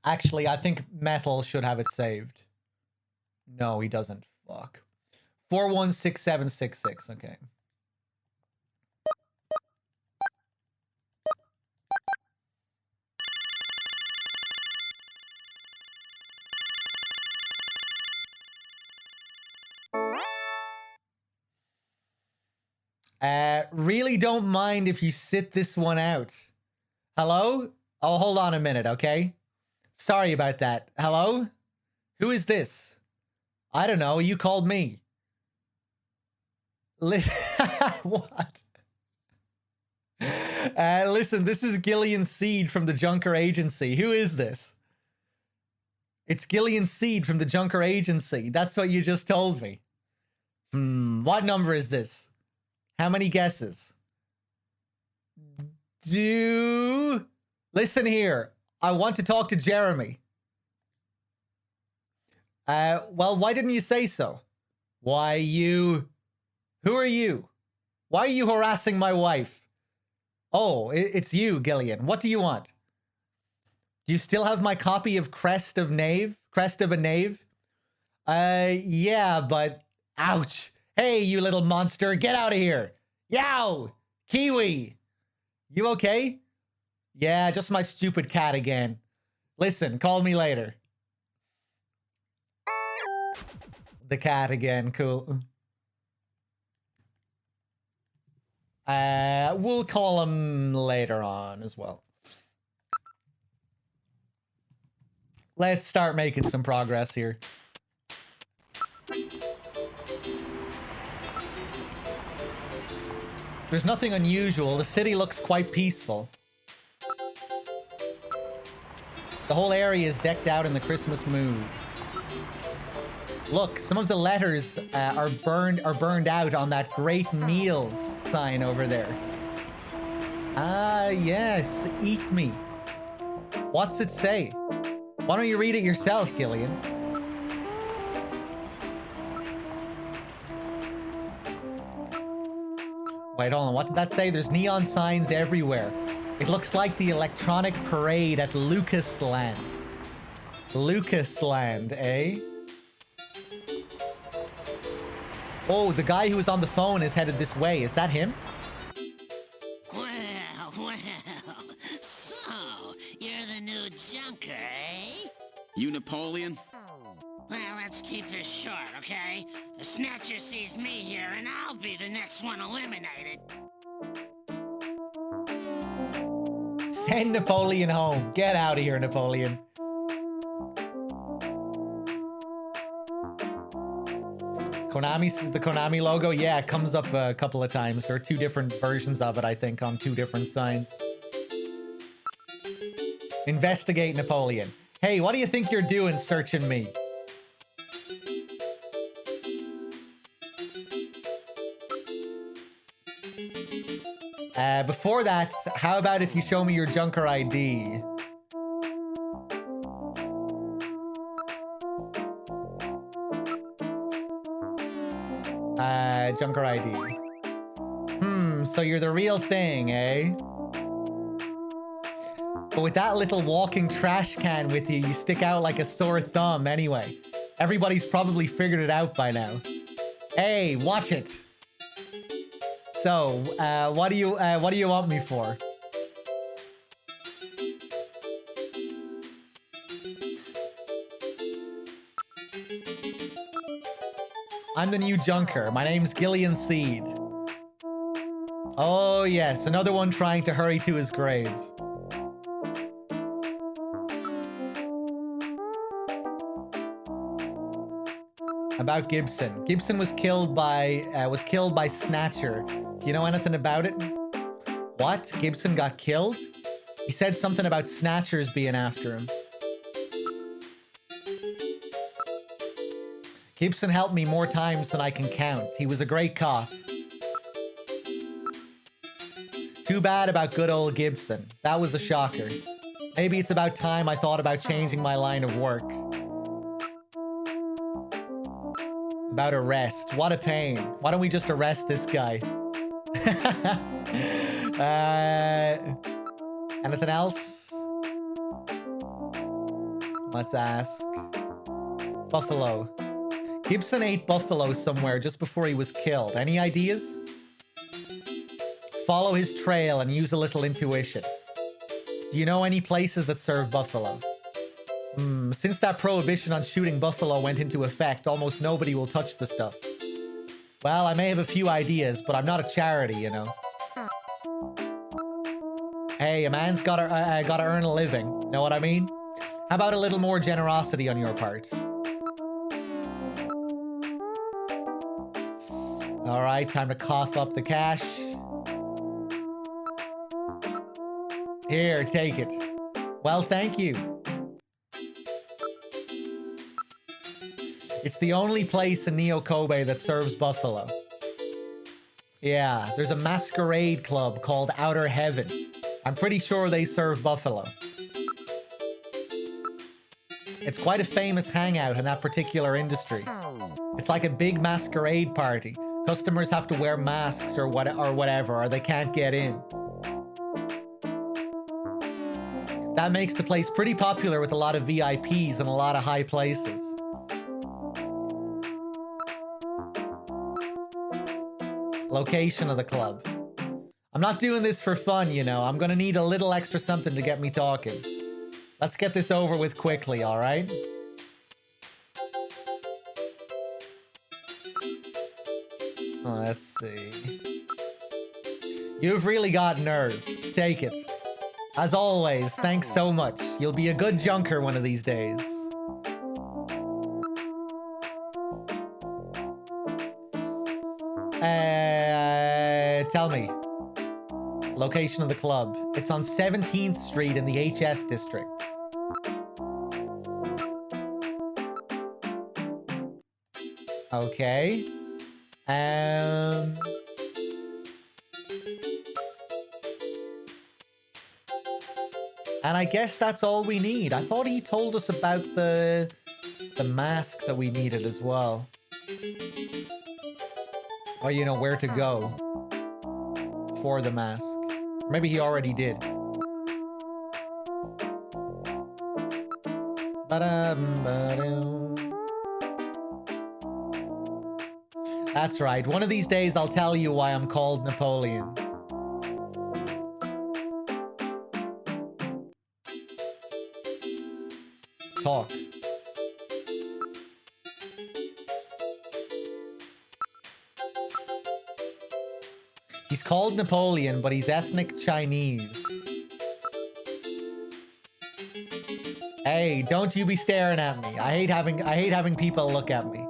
Actually, I think Metal should have it saved. No, he doesn't. Fuck. 416766. Okay. Really don't mind if you sit this one out. Hello? Oh, hold on a minute, okay? Sorry about that. Hello? Who is this? I don't know. You called me. What? Listen, this is Gillian Seed from the Junker Agency. Who is this? It's Gillian Seed from the Junker Agency. That's what you just told me. What number is this? How many guesses? Listen here. I want to talk to Jeremy. Well, why didn't you say so? Who are you? Why are you harassing my wife? Oh, it's you, Gillian. What do you want? Do you still have my copy of Crest of a Knave? Yeah, but ouch. Hey, you little monster, get out of here. Yow! Kiwi! You okay? Yeah, just my stupid cat again. Listen, call me later. The cat again, cool. We'll call him later on as well. Let's start making some progress here. There's nothing unusual. The city looks quite peaceful. The whole area is decked out in the Christmas mood. Look, some of the letters are burned out on that great meals sign over there. Ah, yes, eat me. What's it say? Why don't you read it yourself, Gillian? Wait, hold on, what did that say? There's neon signs everywhere. It looks like the electronic parade at Lucasland. Lucasland, eh? Oh, the guy who was on the phone is headed this way. Is that him? Well, so, you're the new junker, eh? You Napoleon? Well, let's keep this short, okay? The Snatcher sees me here, and I'll be the next one eliminated. Send Napoleon home. Get out of here, Napoleon. The Konami logo, yeah, it comes up a couple of times. There are two different versions of it, I think, on two different signs. Investigate Napoleon. Hey, what do you think you're doing searching me? Before that, how about if you show me your Junker ID? Junker ID. So you're the real thing, eh? But with that little walking trash can with you, you stick out like a sore thumb anyway. Everybody's probably figured it out by now. Hey, watch it. So, what do you want me for? I'm the new Junker. My name's Gillian Seed. Oh yes, another one trying to hurry to his grave. About Gibson. Gibson was killed by Snatcher. Do you know anything about it? What? Gibson got killed? He said something about Snatchers being after him. Gibson helped me more times than I can count. He was a great cop. Too bad about good old Gibson. That was a shocker. Maybe it's about time I thought about changing my line of work. About arrest. What a pain. Why don't we just arrest this guy? Anything else? Let's ask. Buffalo. Gibson ate buffalo somewhere just before he was killed. Any ideas? Follow his trail and use a little intuition. Do you know any places that serve buffalo? Since that prohibition on shooting buffalo went into effect, almost nobody will touch the stuff. Well, I may have a few ideas, but I'm not a charity, you know. Hey, a man's gotta earn a living. Know what I mean? How about a little more generosity on your part? All right, time to cough up the cash. Here, take it. Well, thank you. It's the only place in Neo Kobe that serves buffalo. Yeah, there's a masquerade club called Outer Heaven. I'm pretty sure they serve buffalo. It's quite a famous hangout in that particular industry. It's like a big masquerade party. Customers have to wear masks or whatever, or they can't get in. That makes the place pretty popular with a lot of VIPs and a lot of high places. Location of the club. I'm not doing this for fun, you know. I'm gonna need a little extra something to get me talking. Let's get this over with quickly, alright? Let's see. You've really got nerve. Take it. As always, thanks so much. You'll be a good junker one of these days. Tell me. Location of the club. It's on 17th Street in the HS district. Okay. And I guess that's all we need. I thought he told us about the mask that we needed as well. Or, you know, where to go for the mask. Maybe he already did. That's right. One of these days I'll tell you why I'm called Napoleon. Talk. He's called Napoleon, but he's ethnic Chinese. Hey, don't you be staring at me. I hate having people look at me.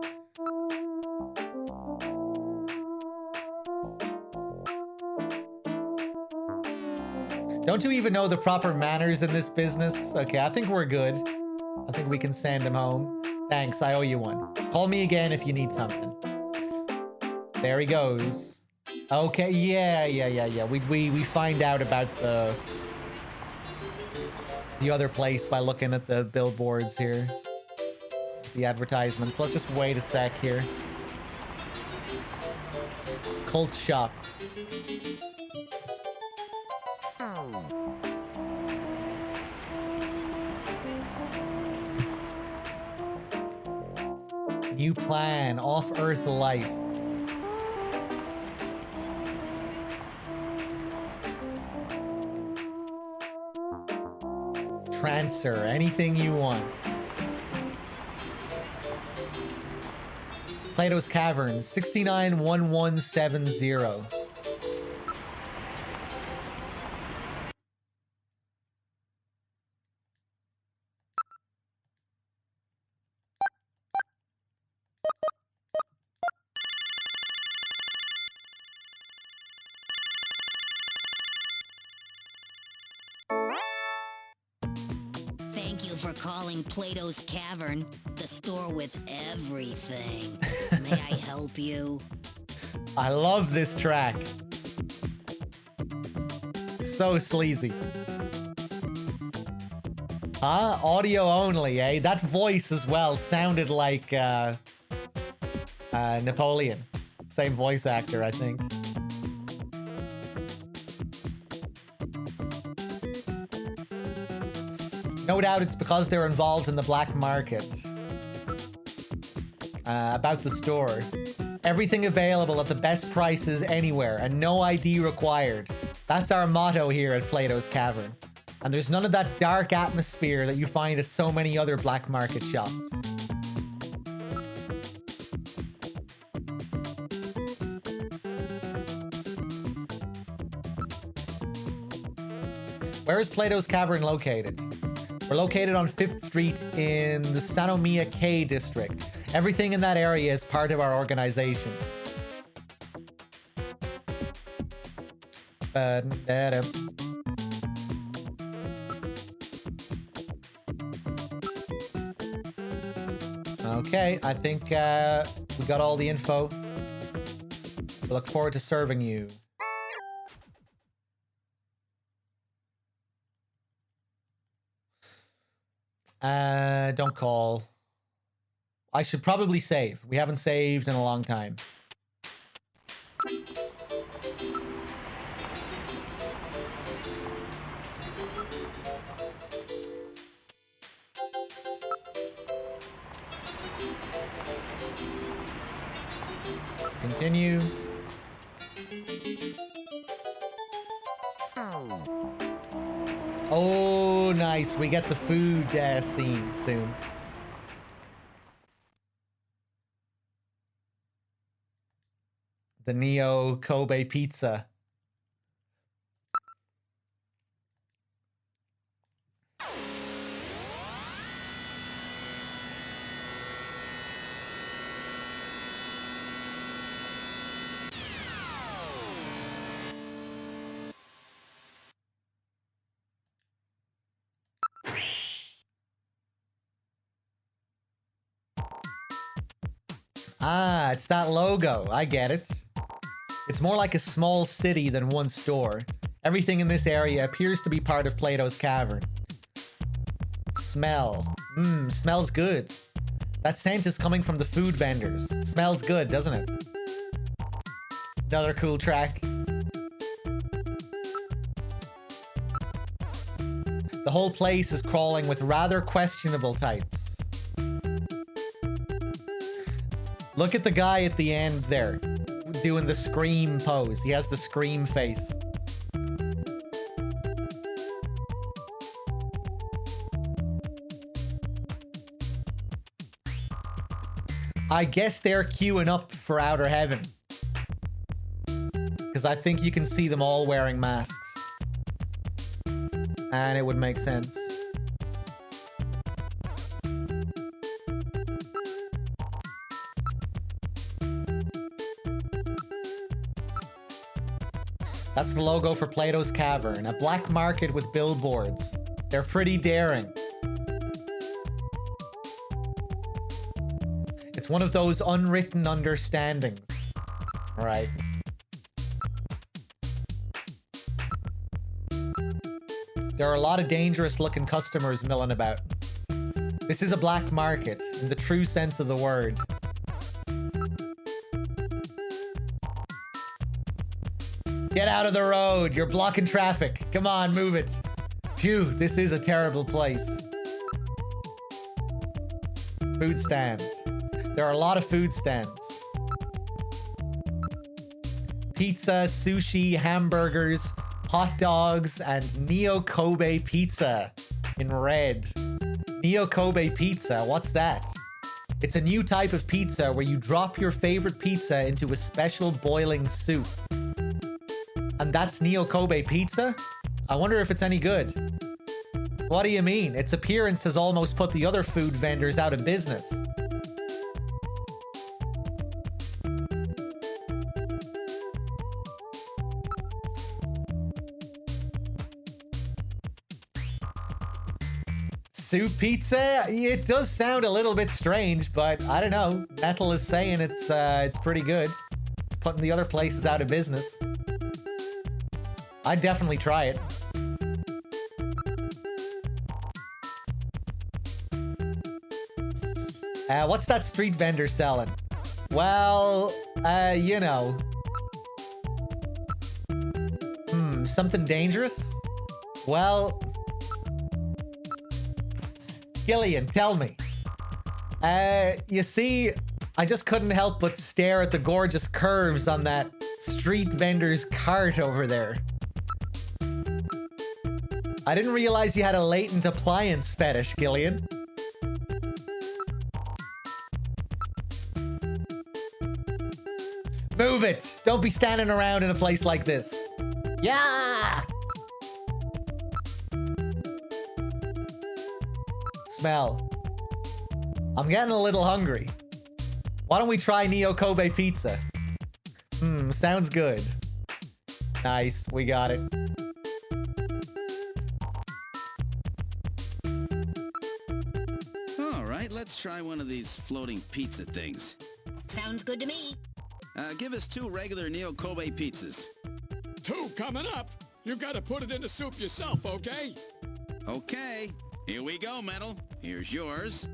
Don't you even know the proper manners in this business? Okay, I think we're good. I think we can send him home. Thanks, I owe you one. Call me again if you need something. There he goes. Okay, yeah. We find out about the other place by looking at the billboards here. The advertisements. Let's just wait a sec here. Cult shop. New plan, off-Earth life. Transfer, anything you want. Plato's Caverns, 691170. Thank you for calling Plato's Cavern, the store with everything. May I help you? I love this track. So sleazy. Audio only, eh? That voice as well sounded like Napoleon. Same voice actor, I think. No doubt it's because they're involved in the black market. About the store. Everything available at the best prices anywhere and no ID required. That's our motto here at Plato's Cavern. And there's none of that dark atmosphere that you find at so many other black market shops. Where is Plato's Cavern located? We're located on 5th Street in the Sanomiya K district. Everything in that area is part of our organization. Okay, I think we got all the info. We look forward to serving you. Don't call. I should probably save. We haven't saved in a long time. Continue. Oh, nice. We get the food scene soon. The Neo Kobe pizza. Ah, it's that logo. I get it. It's more like a small city than one store. Everything in this area appears to be part of Plato's Cavern. Smell. Smells good. That scent is coming from the food vendors. Smells good, doesn't it? Another cool track. The whole place is crawling with rather questionable types. Look at the guy at the end there, doing the scream pose. He has the scream face. I guess they're queuing up for Outer Heaven. Because I think you can see them all wearing masks. And it would make sense. That's the logo for Plato's Cavern, a black market with billboards. They're pretty daring. It's one of those unwritten understandings. Right. There are a lot of dangerous looking customers milling about. This is a black market, in the true sense of the word. Get out of the road, you're blocking traffic. Come on, move it. Phew, this is a terrible place. Food stand. There are a lot of food stands. Pizza, sushi, hamburgers, hot dogs, and Neo Kobe pizza in red. Neo Kobe pizza, what's that? It's a new type of pizza where you drop your favorite pizza into a special boiling soup. And that's Neo Kobe pizza? I wonder if it's any good. What do you mean? Its appearance has almost put the other food vendors out of business. Soup pizza? It does sound a little bit strange, but I don't know. Metal is saying it's pretty good. It's putting the other places out of business. I'd definitely try it. What's that street vendor selling? Well, you know. Something dangerous? Well... Gillian, tell me. You see, I just couldn't help but stare at the gorgeous curves on that street vendor's cart over there. I didn't realize you had a latent appliance fetish, Gillian. Move it! Don't be standing around in a place like this. Yeah! Smell. I'm getting a little hungry. Why don't we try Neo Kobe pizza? Sounds good. Nice, we got it. All right, let's try one of these floating pizza things. Sounds good to me. Give us 2 regular Neo Kobe pizzas. 2 coming up. You gotta put it in the soup yourself, okay? Okay. Here we go, Metal. Here's yours.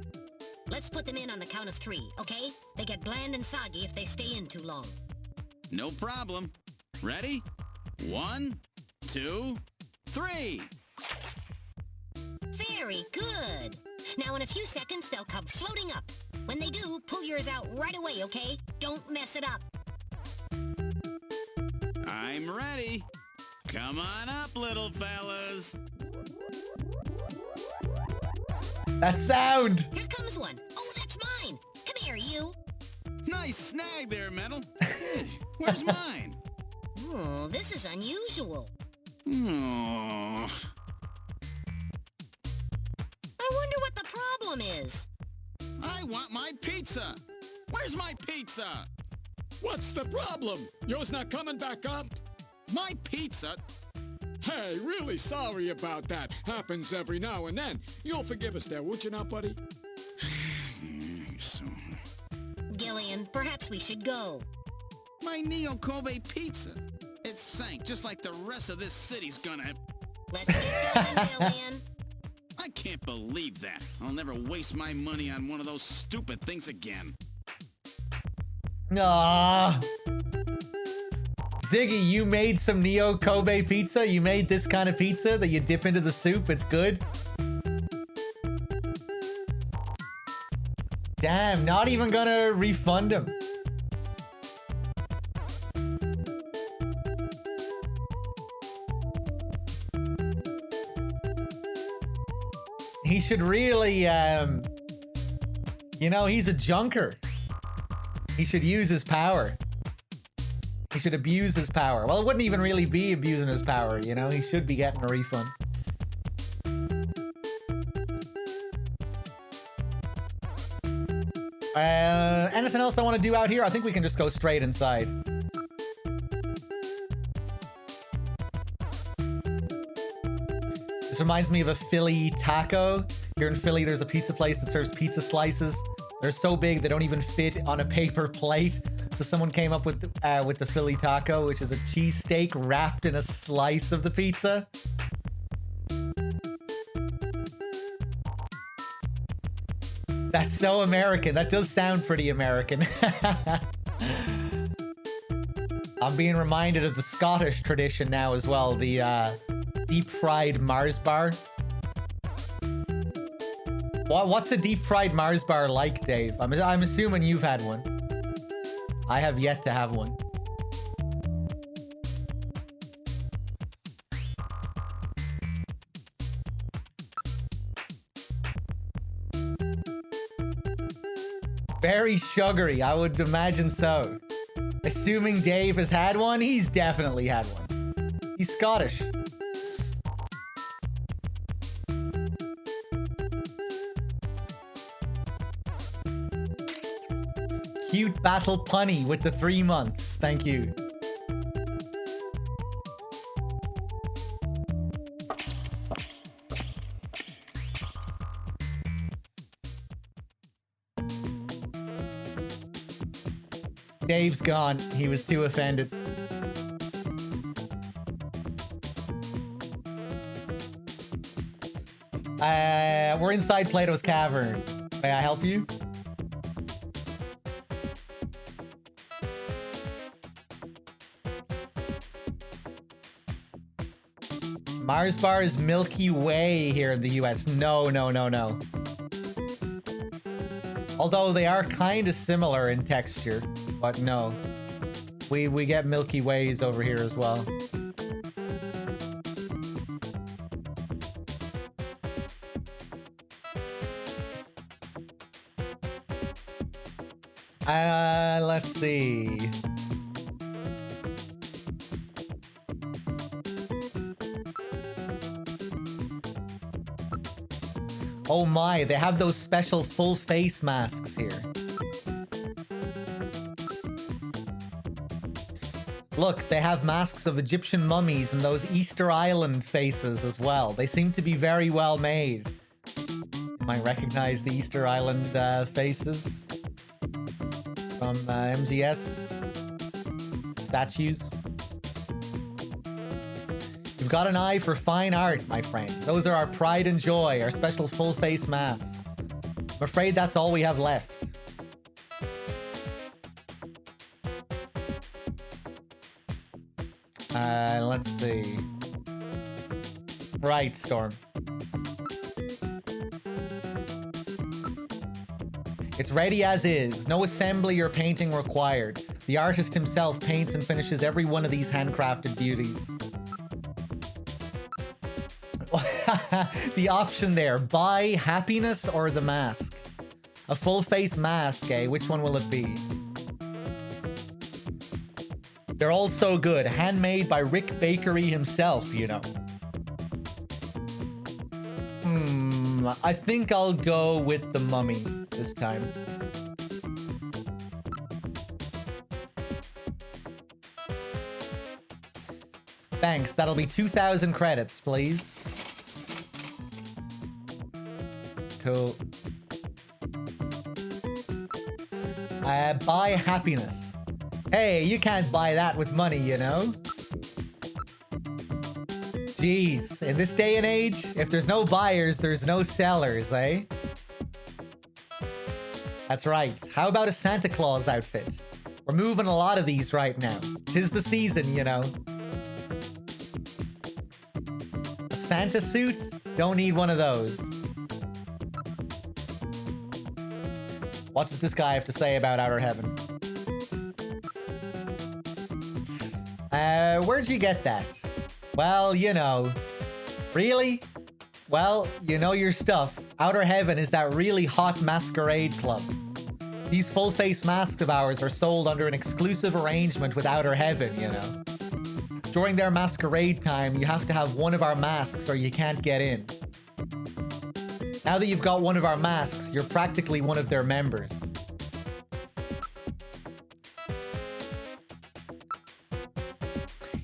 Let's put them in on the count of 3, okay? They get bland and soggy if they stay in too long. No problem. Ready? 1, 2, 3. Very good. Now in a few seconds, they'll come floating up. When they do, pull yours out right away, okay? Don't mess it up. I'm ready. Come on up, little fellas. That sound! Here comes one. Oh, that's mine. Come here, you. Nice snag there, Metal. Hey, where's mine? Oh, this is unusual. Oh. I wonder what the problem is. I want my pizza. Where's my pizza? What's the problem? Yours not coming back up? My pizza? Hey, really sorry about that. Happens every now and then. You'll forgive us there, would you not, buddy? Gillian, perhaps we should go. My Neo Kobe pizza. It sank just like the rest of this city's gonna. Let's get going, Gillian. I can't believe that. I'll never waste my money on one of those stupid things again. Aww. Ziggy, you made some Neo Kobe pizza? You made this kind of pizza that you dip into the soup? It's good? Damn, not even gonna refund him. He should really, you know, he's a junker. He should use his power. He should abuse his power. Well, it wouldn't even really be abusing his power, you know? He should be getting a refund. Anything else I want to do out here? I think we can just go straight inside. This reminds me of a Philly taco. Here in Philly, there's a pizza place that serves pizza slices. They're so big they don't even fit on a paper plate. So someone came up with the Philly taco, which is a cheesesteak wrapped in a slice of the pizza. That's so American. That does sound pretty American. I'm being reminded of the Scottish tradition now as well. The deep fried Mars bar. What's a deep fried Mars bar like, Dave? I'm assuming you've had one. I have yet to have one. Very sugary, I would imagine so. Assuming Dave has had one, he's definitely had one. He's Scottish. Cute battle punny with the 3 months. Thank you. Dave's gone. He was too offended. We're inside Plato's Cavern. May I help you? Mars bar is Milky Way here in the US. No, no, no, no. Although they are kind of similar in texture, but no. We get Milky Ways over here as well. Let's see. Oh my, they have those special full face masks here. Look, they have masks of Egyptian mummies and those Easter Island faces as well. They seem to be very well made. You might recognize the Easter Island faces from MGS statues. You've got an eye for fine art, my friend. Those are our pride and joy, our special full face masks. I'm afraid that's all we have left. Let's see. Right, Storm. It's ready as is. No assembly or painting required. The artist himself paints and finishes every one of these handcrafted beauties. The option there, buy happiness or the mask. A full face mask, eh? Which one will it be? They're all so good. Handmade by Rick Bakery himself, you know. I think I'll go with the mummy this time. Thanks. That'll be 2,000 credits, please. Cool. Buy happiness. Hey, you can't buy that with money, you know? Jeez, in this day and age, if there's no buyers, there's no sellers, eh? That's right. How about a Santa Claus outfit? We're moving a lot of these right now. 'Tis the season, you know. A Santa suit? Don't need one of those. What does this guy have to say about Outer Heaven? Where'd you get that? Well, you know. Really? Well, you know your stuff. Outer Heaven is that really hot masquerade club. These full-face masks of ours are sold under an exclusive arrangement with Outer Heaven, you know. During their masquerade time, you have to have one of our masks or you can't get in. Now that you've got one of our masks, you're practically one of their members.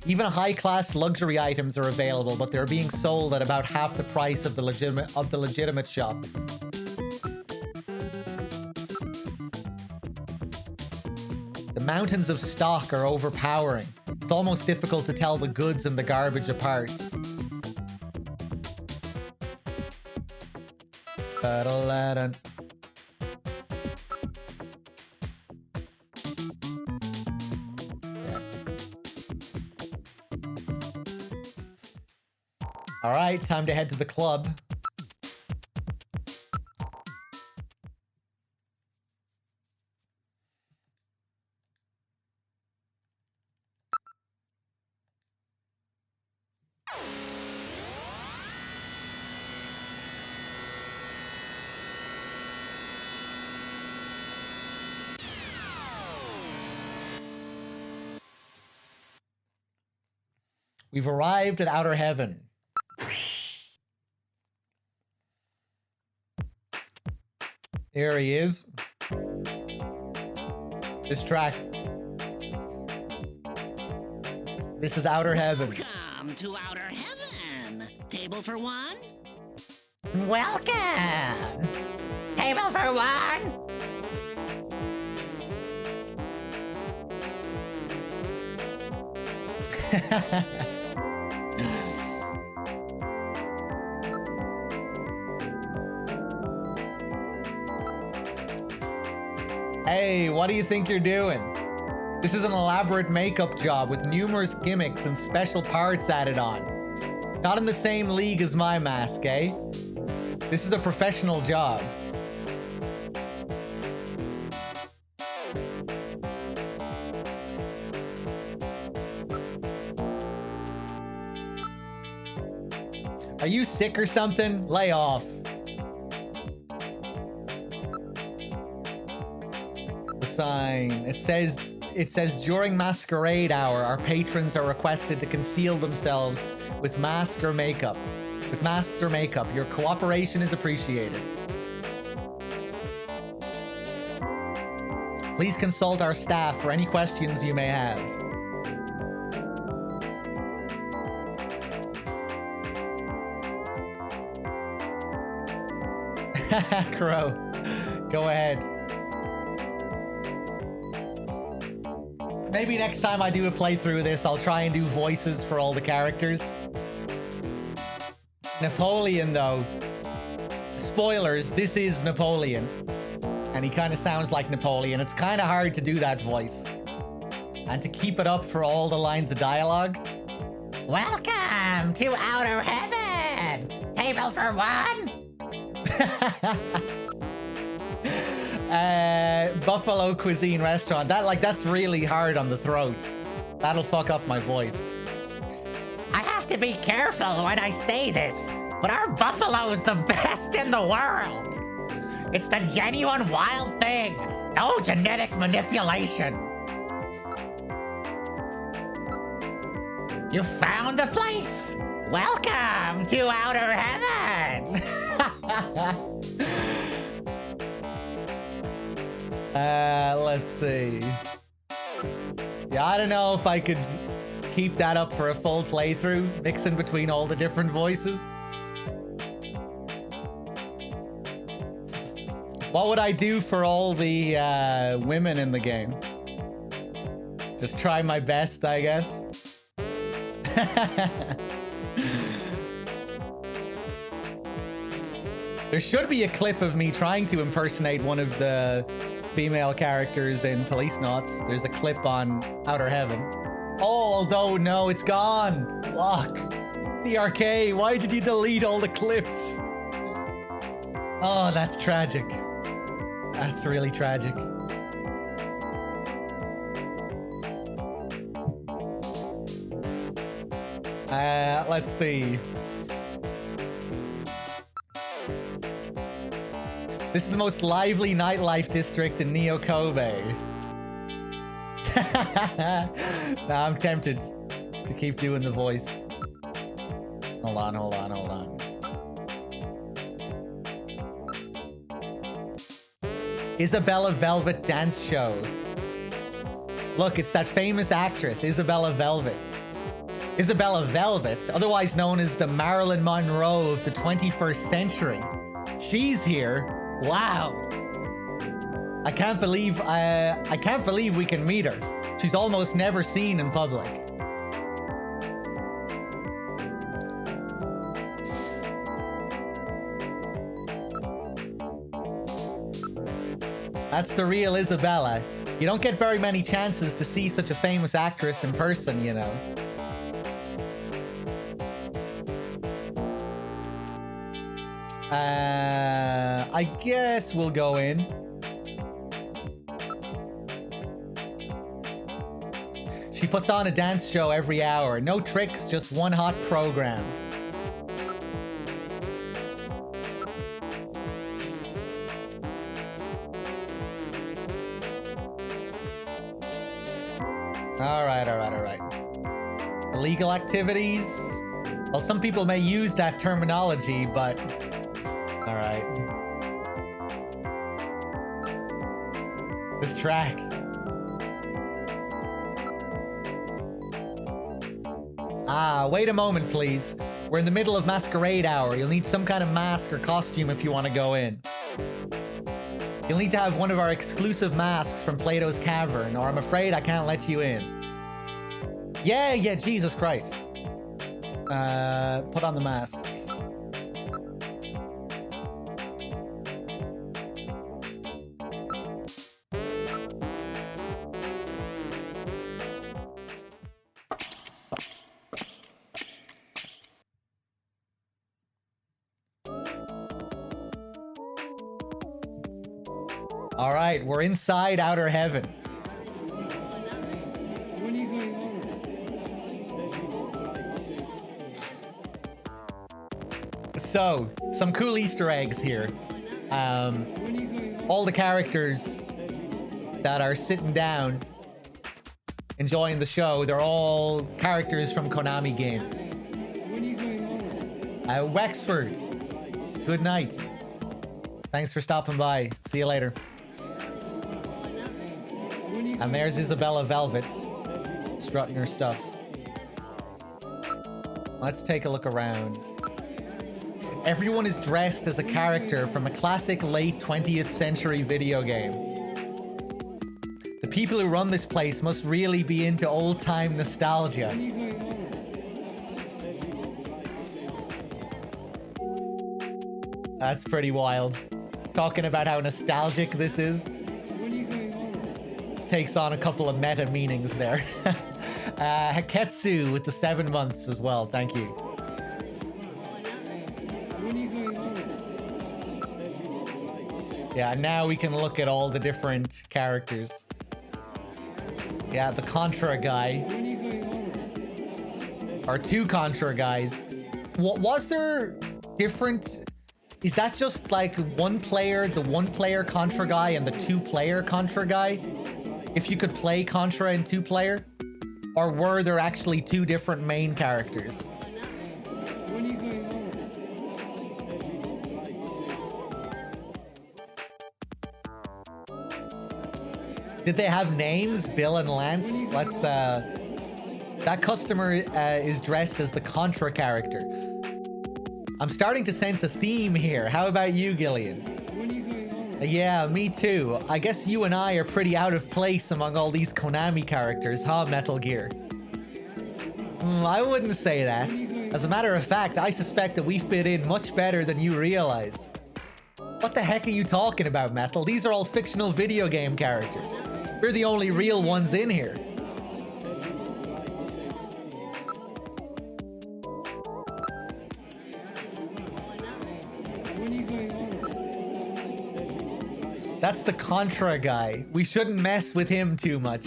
Even high-class luxury items are available, but they're being sold at about half the price of the legitimate shops. The mountains of stock are overpowering. It's almost difficult to tell the goods and the garbage apart. All right, time to head to the club. We've arrived at Outer Heaven. Here he is. This track. This is Outer Heaven. Welcome to Outer Heaven. Table for one? Welcome! Table for one? Hey, what do you think you're doing? This is an elaborate makeup job with numerous gimmicks and special parts added on. Not in the same league as my mask, eh? This is a professional job. Are you sick or something? Lay off. The sign. It says during masquerade hour, our patrons are requested to conceal themselves with masks or makeup. Your cooperation is appreciated. Please consult our staff for any questions you may have. Crow, go ahead. Maybe next time I do a playthrough of this, I'll try and do voices for all the characters. Napoleon, though. Spoilers, this is Napoleon. And he kind of sounds like Napoleon. It's kind of hard to do that voice. And to keep it up for all the lines of dialogue. Welcome to Outer Heaven! Table for one? Buffalo Cuisine Restaurant. That's really hard on the throat. That'll fuck up my voice. I have to be careful when I say this, but our buffalo's the best in the world. It's the genuine wild thing. No genetic manipulation. You found the place. Welcome to Outer Heaven. Let's see. Yeah, I don't know if I could keep that up for a full playthrough, mixing between all the different voices. What would I do for all the women in the game? Just try my best, I guess. There should be a clip of me trying to impersonate one of the female characters in Police Knots. There's a clip on Outer Heaven. Oh, although, no, it's gone. Fuck. DRK, why did you delete all the clips? Oh, that's tragic. That's really tragic. Let's see. This is the most lively nightlife district in Neo Kobe. Now I'm tempted to keep doing the voice. Hold on. Isabella Velvet dance show. Look, it's that famous actress, Isabella Velvet. Isabella Velvet, otherwise known as the Marilyn Monroe of the 21st century. She's here. Wow. I can't believe we can meet her. She's almost never seen in public. That's the real Isabella. You don't get very many chances to see such a famous actress in person, you know. I guess we'll go in. She puts on a dance show every hour. No tricks, just one hot program. All right. Illegal activities. Well, some people may use that terminology, but all right. This track. Wait a moment, please. We're in the middle of masquerade hour. You'll need some kind of mask or costume if you want to go in. You'll need to have one of our exclusive masks from Plato's Cavern, or I'm afraid I can't let you in. Yeah, Jesus Christ. Put on the mask. All right, we're inside Outer Heaven. So, some cool Easter eggs here. All the characters that are sitting down enjoying the show, they're all characters from Konami games. Wexford, good night. Thanks for stopping by. See you later. And there's Isabella Velvet, strutting her stuff. Let's take a look around. Everyone is dressed as a character from a classic late 20th century video game. The people who run this place must really be into old-time nostalgia. That's pretty wild. Talking about how nostalgic this is. Takes on a couple of meta meanings there. Haketsu with the 7 months as well. Thank you. Yeah, now we can look at all the different characters. Yeah, the Contra guy. Or two Contra guys. What was there different? Is that just like one player, the one-player Contra guy and the two-player Contra guy? If you could play Contra in two-player? Or were there actually two different main characters? Did they have names? Bill and Lance? Let's, that customer is dressed as the Contra character. I'm starting to sense a theme here. How about you, Gillian? Yeah, me too. I guess you and I are pretty out of place among all these Konami characters, huh, Metal Gear? I wouldn't say that. As a matter of fact, I suspect that we fit in much better than you realize. What the heck are you talking about, Metal? These are all fictional video game characters. We're the only real ones in here. That's the Contra guy. We shouldn't mess with him too much.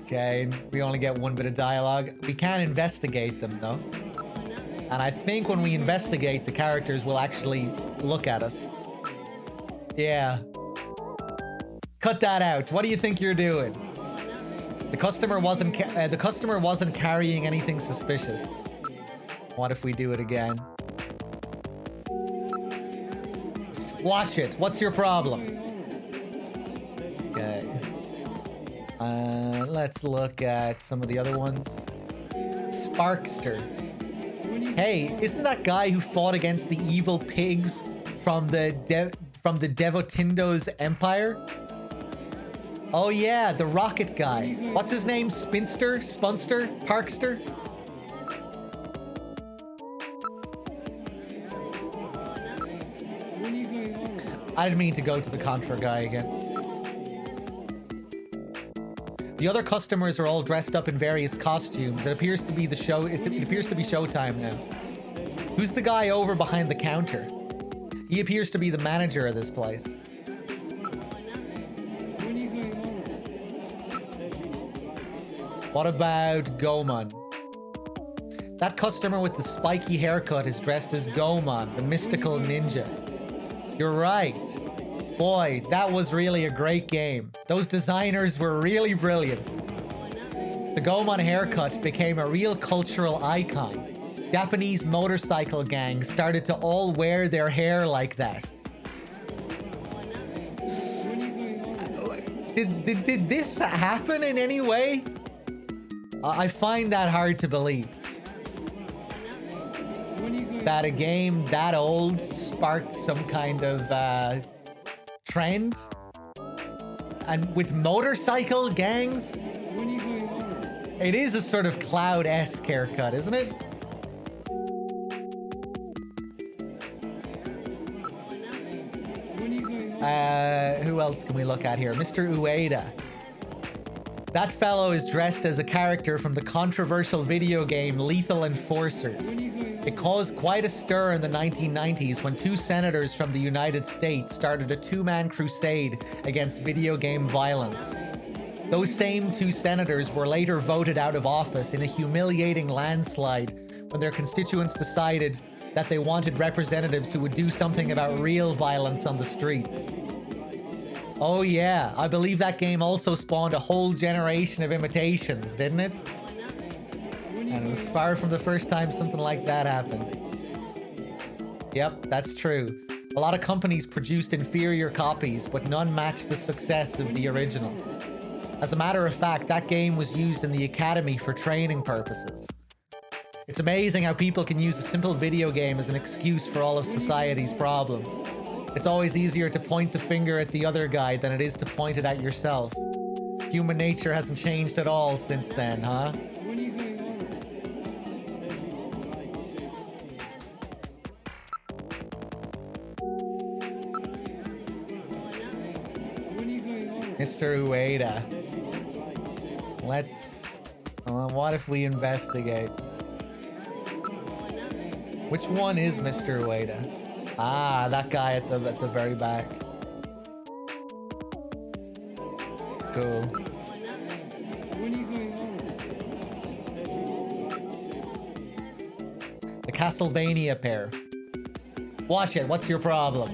Okay, we only get one bit of dialogue. We can investigate them though. And I think when we investigate, the characters will actually look at us. Yeah. Cut that out. What do you think you're doing? The customer wasn't carrying anything suspicious. What if we do it again? Watch it. What's your problem? Okay. Let's look at some of the other ones. Sparkster. Hey, isn't that guy who fought against the evil pigs from the Devotindo's empire? Oh yeah, the rocket guy. What's his name? Spinster? Spunster? Parkster? I didn't mean to go to the Contra guy again. The other customers are all dressed up in various costumes. It appears to be the show. It appears to be showtime now. Who's the guy over behind the counter? He appears to be the manager of this place. What about Goemon? That customer with the spiky haircut is dressed as Goemon, the mystical ninja. You're right. Boy, that was really a great game. Those designers were really brilliant. The Goemon haircut became a real cultural icon. Japanese motorcycle gangs started to all wear their hair like that. Did this happen in any way? I find that hard to believe. That a game that old sparked some kind of trend? And with motorcycle gangs? It is a sort of Cloud-esque haircut, isn't it? Who else can we look at here? Mr. Ueda. That fellow is dressed as a character from the controversial video game Lethal Enforcers. It caused quite a stir in the 1990s when two senators from the United States started a two-man crusade against video game violence. Those same two senators were later voted out of office in a humiliating landslide when their constituents decided that they wanted representatives who would do something about real violence on the streets. Oh yeah, I believe that game also spawned a whole generation of imitations, didn't it? And it was far from the first time something like that happened. Yep, that's true. A lot of companies produced inferior copies, but none matched the success of the original. As a matter of fact, that game was used in the academy for training purposes. It's amazing how people can use a simple video game as an excuse for all of society's problems. It's always easier to point the finger at the other guy than it is to point it at yourself. Human nature hasn't changed at all since then, huh? Mr. Ueda. Let's... what if we investigate? Which one is Mr. Ueda? Ah, that guy at the very back. Cool. The Castlevania pair. Watch it. What's your problem?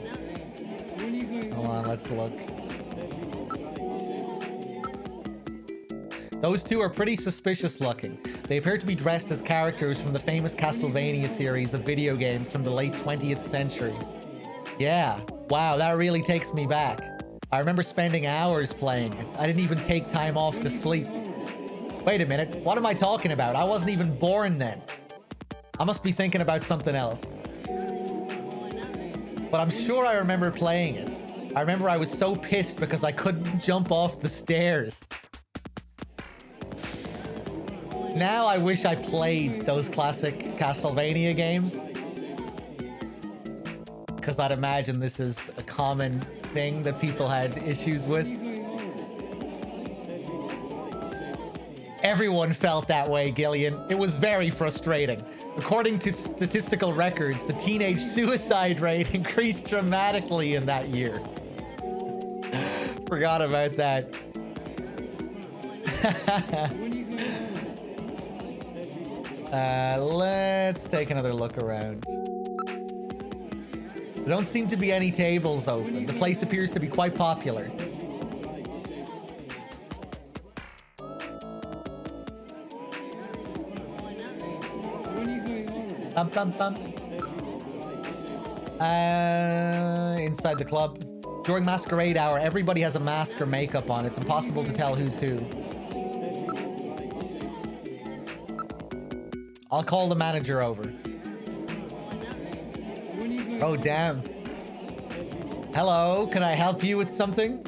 Hold on, let's look. Those two are pretty suspicious looking. They appear to be dressed as characters from the famous Castlevania series of video games from the late 20th century. Yeah, wow, that really takes me back. I remember spending hours playing it. I didn't even take time off to sleep. Wait a minute, what am I talking about? I wasn't even born then. I must be thinking about something else. But I'm sure I remember playing it. I remember I was so pissed because I couldn't jump off the stairs. Now I wish I played those classic Castlevania games. Because I'd imagine this is a common thing that people had issues with. Everyone felt that way, Gillian. It was very frustrating. According to statistical records, the teenage suicide rate increased dramatically in that year. Forgot about that. Let's take another look around. There don't seem to be any tables open. The place appears to be quite popular. Bum, bum, bum. Inside the club. During masquerade hour, everybody has a mask or makeup on. It's impossible to tell who's who. I'll call the manager over. Oh, damn. Hello, can I help you with something?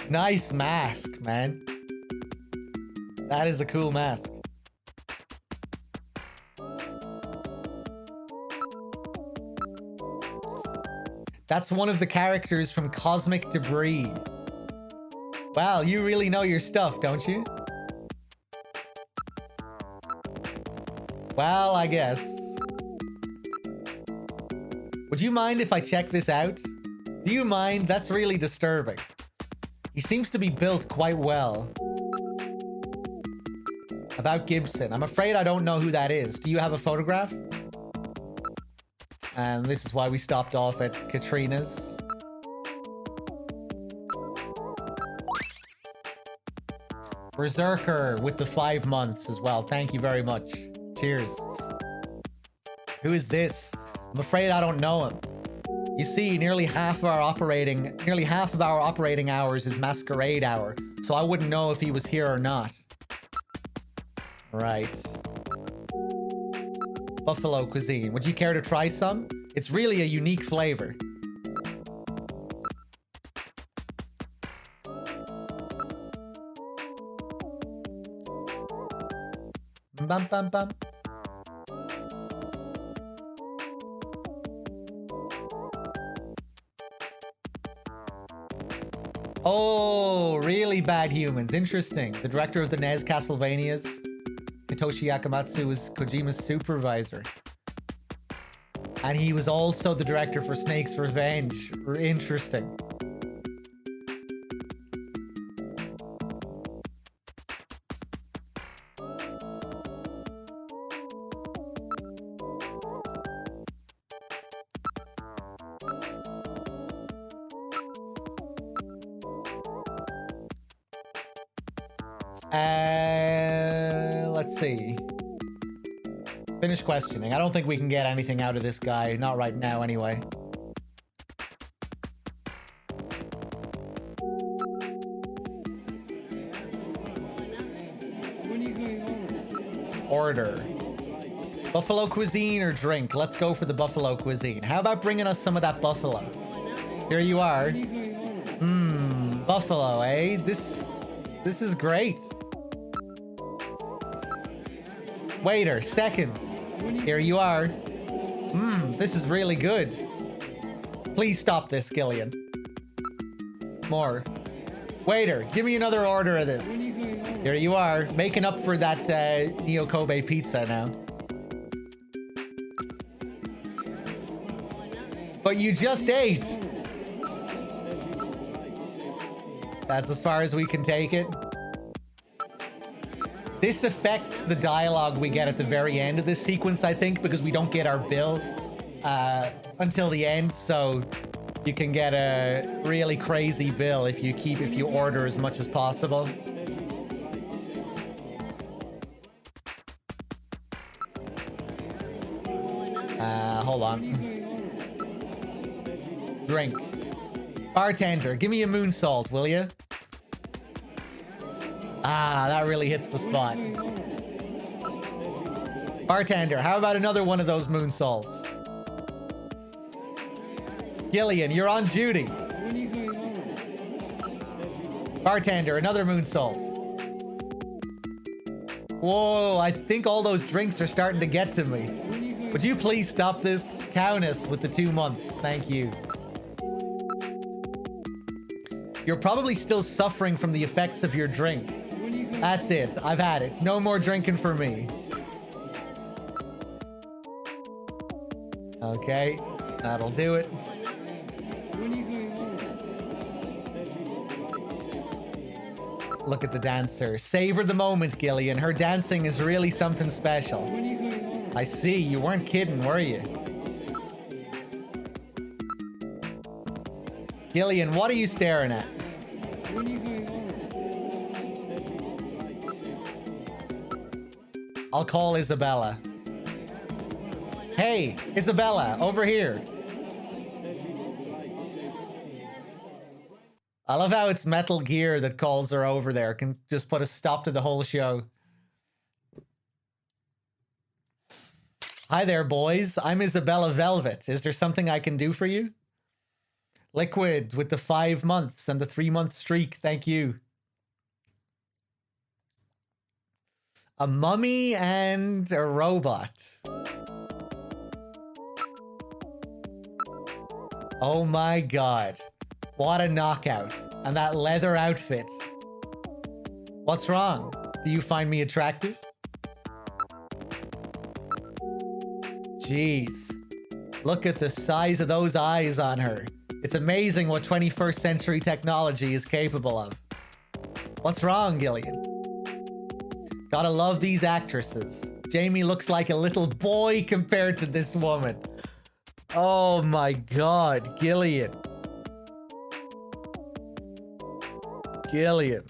Nice mask, man. That is a cool mask. That's one of the characters from Cosmic Debris. Wow, you really know your stuff, don't you? Well, I guess. Would you mind if I check this out? Do you mind? That's really disturbing. He seems to be built quite well. About Gibson. I'm afraid I don't know who that is. Do you have a photograph? And this is why we stopped off at Katrina's. Berserker with the 5 months as well. Thank you very much. Cheers. Who is this? I'm afraid I don't know him. You see, nearly half of our operating hours is masquerade hour, so I wouldn't know if he was here or not. Right. Buffalo cuisine. Would you care to try some? It's really a unique flavor. Bum bum bum. Oh, really bad humans. Interesting. The director of the NES Castlevanias, Hitoshi Akamatsu, was Kojima's supervisor. And he was also the director for Snake's Revenge. Interesting. Let's see. Finish questioning. I don't think we can get anything out of this guy. Not right now, anyway. Order. Buffalo cuisine or drink? Let's go for the buffalo cuisine. How about bringing us some of that buffalo? Here you are. Buffalo, eh? This is great. Waiter, seconds. Here you are. This is really good. Please stop this, Gillian. More. Waiter, give me another order of this. Here you are, making up for that Neo Kobe pizza now. But you just ate. That's as far as we can take it. This affects the dialogue we get at the very end of this sequence, I think, because we don't get our bill until the end. So you can get a really crazy bill if you order as much as possible. Hold on. Drink. Bartender, give me a moonsault, will you? Ah, that really hits the spot. Bartender, how about another one of those moonsaults? Gillian, you're on duty. Bartender, another moonsault. Whoa, I think all those drinks are starting to get to me. Would you please stop this? Countess with the 2 months. Thank you. You're probably still suffering from the effects of your drink. That's it. I've had it. No more drinking for me. Okay. That'll do it. Look at the dancer. Savor the moment, Gillian. Her dancing is really something special. I see. You weren't kidding, were you? Gillian, what are you staring at? I'll call Isabella. Hey, Isabella, over here. I love how it's Metal Gear that calls her over there. Can just put a stop to the whole show. Hi there, boys. I'm Isabella Velvet. Is there something I can do for you? Liquid with the 5 months and the 3-month streak. Thank you. A mummy and a robot. Oh my god. What a knockout. And that leather outfit. What's wrong? Do you find me attractive? Jeez. Look at the size of those eyes on her. It's amazing what 21st century technology is capable of. What's wrong, Gillian? Gotta love these actresses. Jamie looks like a little boy compared to this woman. Oh my god, Gillian. Gillian.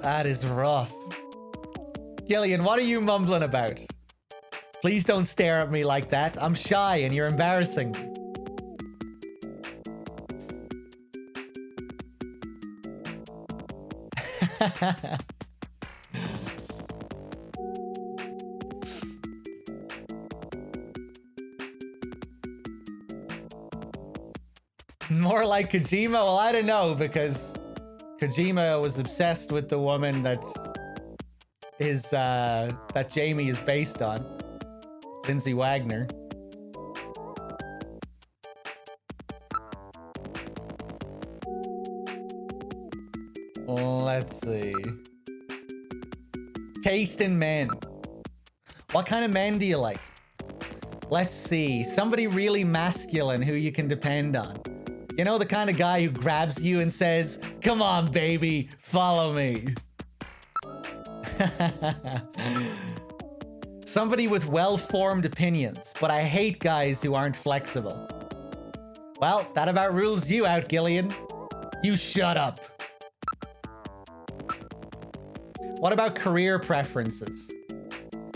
That is rough. Gillian, what are you mumbling about? Please don't stare at me like that. I'm shy and you're embarrassing me. More like Kojima? Well, I don't know, because Kojima was obsessed with the woman that Jamie is based on. Lindsay Wagner. Let's see. Taste in men. What kind of men do you like? Let's see. Somebody really masculine who you can depend on. You know, the kind of guy who grabs you and says, "Come on, baby, follow me." Somebody with well-formed opinions, but I hate guys who aren't flexible. Well, that about rules you out, Gillian. You shut up. What about career preferences?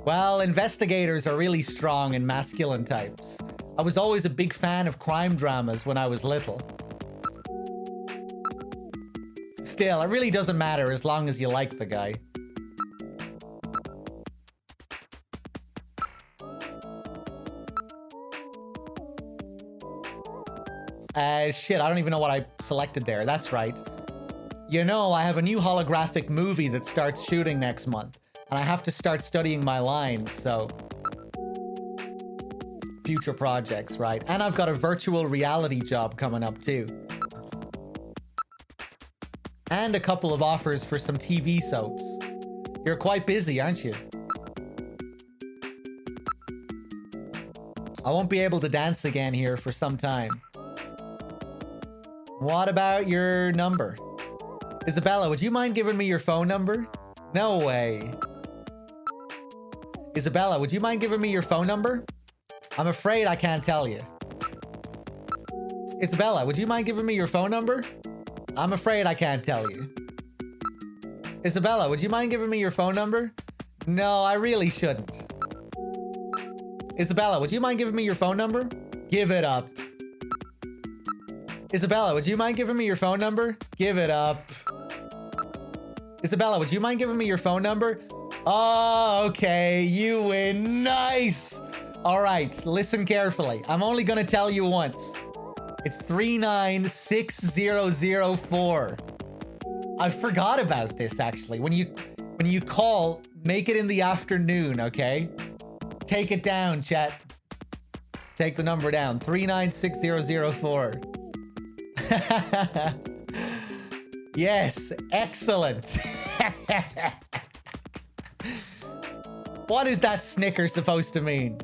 Well, investigators are really strong in masculine types. I was always a big fan of crime dramas when I was little. Still, it really doesn't matter as long as you like the guy. Shit, I don't even know what I selected there. That's right. You know, I have a new holographic movie that starts shooting next month, and I have to start studying my lines, so... Future projects, right? And I've got a virtual reality job coming up, too. And a couple of offers for some TV soaps. You're quite busy, aren't you? I won't be able to dance again here for some time. What about your number? Isabella, would you mind giving me your phone number? No way. Isabella, would you mind giving me your phone number? I'm afraid I can't tell you. Isabella, would you mind giving me your phone number? I'm afraid I can't tell you. Isabella, would you mind giving me your phone number? No, I really shouldn't. Isabella, would you mind giving me your phone number? Give it up. Isabella, would you mind giving me your phone number? Give it up. Isabella, would you mind giving me your phone number? Oh, okay. You win. Nice. All right. Listen carefully. I'm only going to tell you once. It's 396004. I forgot about this, actually. When you call, make it in the afternoon, okay? Take it down, chat. Take the number down. 396004. Yes, excellent. What is that snicker supposed to mean?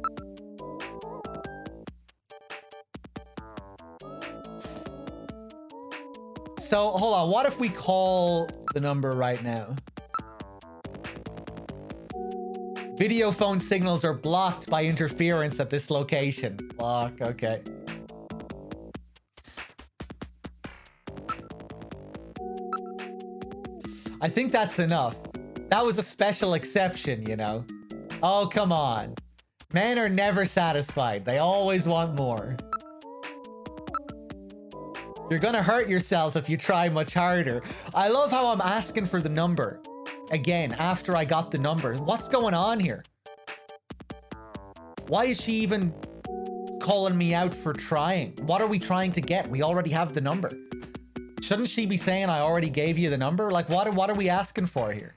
So, hold on. What if we call the number right now? Video phone signals are blocked by interference at this location. Block, okay. I think that's enough. That was a special exception, you know? Oh, come on. Men are never satisfied. They always want more. You're gonna hurt yourself if you try much harder. I love how I'm asking for the number. Again, after I got the number. What's going on here? Why is she even calling me out for trying? What are we trying to get? We already have the number. Shouldn't she be saying I already gave you the number? Like, what are we asking for here?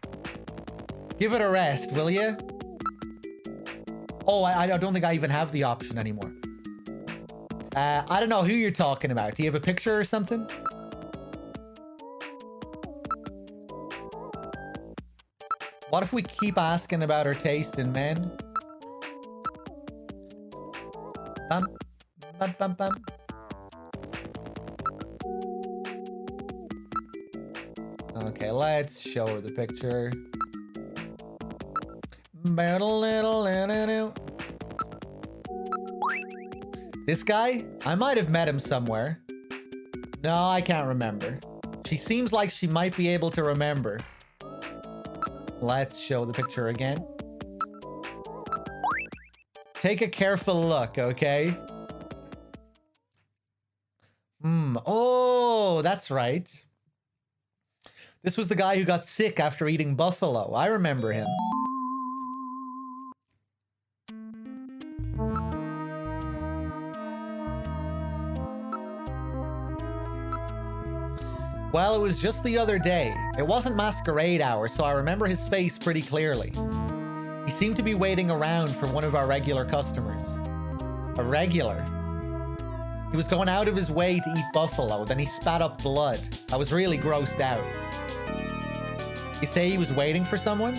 Give it a rest, will you? Oh, I don't think I even have the option anymore. I don't know who you're talking about. Do you have a picture or something? What if we keep asking about her taste in men? Bum, bum, bum, bum. Okay, let's show her the picture. This guy? I might have met him somewhere. No, I can't remember. She seems like she might be able to remember. Let's show the picture again. Take a careful look, okay? Oh, that's right. This was the guy who got sick after eating buffalo. I remember him. Well, it was just the other day. It wasn't masquerade hour, so I remember his face pretty clearly. He seemed to be waiting around for one of our regular customers. A regular? He was going out of his way to eat buffalo, then he spat up blood. I was really grossed out. You say he was waiting for someone?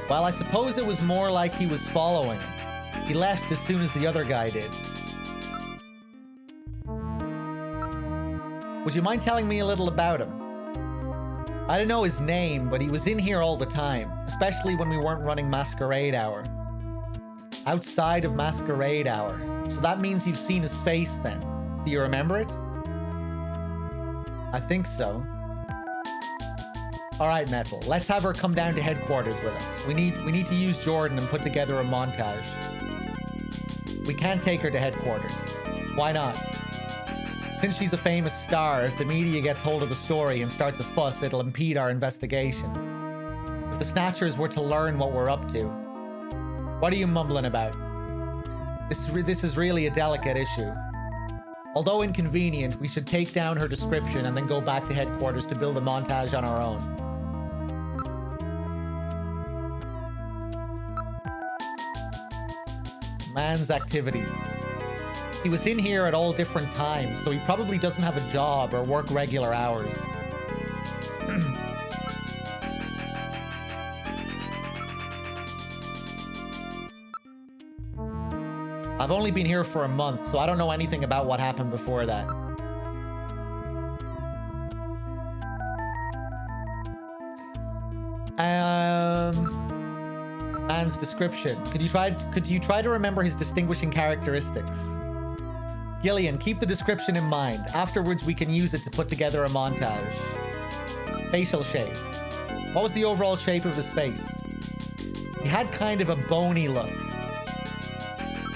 Well, I suppose it was more like he was following him. He left as soon as the other guy did. Would you mind telling me a little about him? I don't know his name, but he was in here all the time, especially when we weren't running Masquerade Hour. Outside of Masquerade Hour. So that means you've seen his face then. Do you remember it? I think so. All right, Metal. Let's have her come down to headquarters with us. We need to use Jordan and put together a montage. We can't take her to headquarters. Why not? Since she's a famous star, if the media gets hold of the story and starts a fuss, it'll impede our investigation. If the Snatchers were to learn what we're up to... What are you mumbling about? This is really a delicate issue. Although inconvenient, we should take down her description and then go back to headquarters to build a montage on our own. Man's activities. He was in here at all different times, so he probably doesn't have a job or work regular hours. I've only been here for a month, so I don't know anything about what happened before that. Man's description. Could you try to remember his distinguishing characteristics? Gillian, keep the description in mind. Afterwards, we can use it to put together a montage. Facial shape. What was the overall shape of his face? He had kind of a bony look.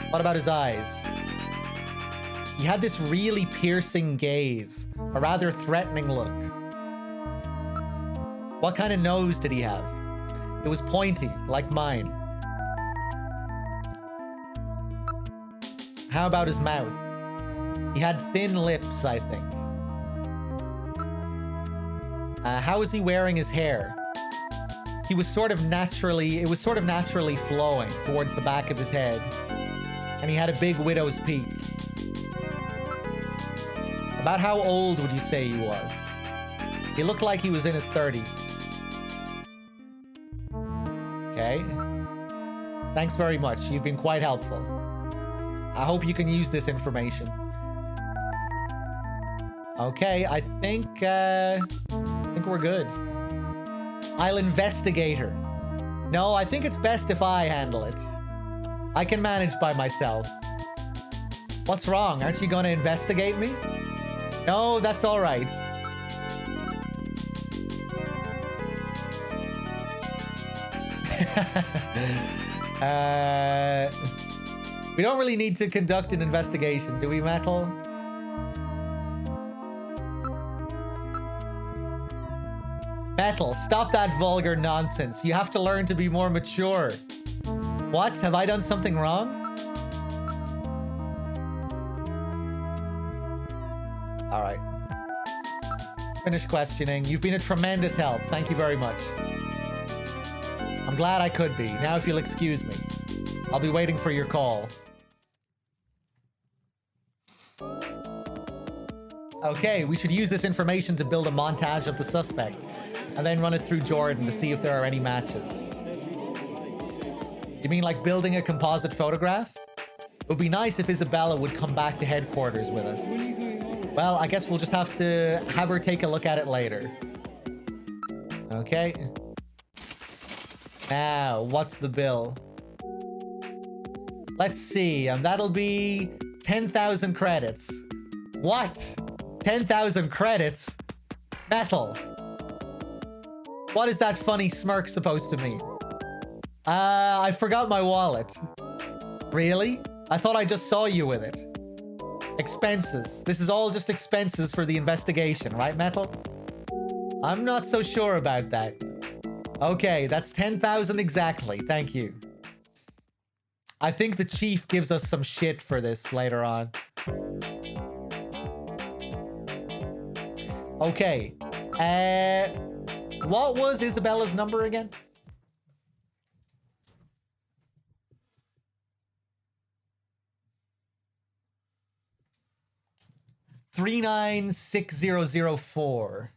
What about his eyes? He had this really piercing gaze, a rather threatening look. What kind of nose did he have? It was pointy, like mine. How about his mouth? He had thin lips, I think. How was he wearing his hair? It was sort of naturally flowing towards the back of his head. And he had a big widow's peak. About how old would you say he was? He looked like he was in his 30s. Okay. Thanks very much. You've been quite helpful. I hope you can use this information. Okay, I think we're good. I'll investigate her. No, I think it's best if I handle it. I can manage by myself. What's wrong? Aren't you going to investigate me? No, that's all right. We don't really need to conduct an investigation, do we, Metal? Metal, stop that vulgar nonsense. You have to learn to be more mature. What? Have I done something wrong? All right. Finish questioning. You've been a tremendous help. Thank you very much. I'm glad I could be. Now if you'll excuse me. I'll be waiting for your call. Okay, we should use this information to build a montage of the suspect, and then run it through Jordan to see if there are any matches. You mean like building a composite photograph? It would be nice if Isabella would come back to headquarters with us. Well, I guess we'll just have to have her take a look at it later. Okay. Now, what's the bill? Let's see, that'll be 10,000 credits. What? 10,000 credits? Metal. What is that funny smirk supposed to mean? I forgot my wallet. Really? I thought I just saw you with it. Expenses. This is all just expenses for the investigation, right, Metal? I'm not so sure about that. Okay, that's 10,000 exactly. Thank you. I think the chief gives us some shit for this later on. Okay. What was Isabella's number again? $396004.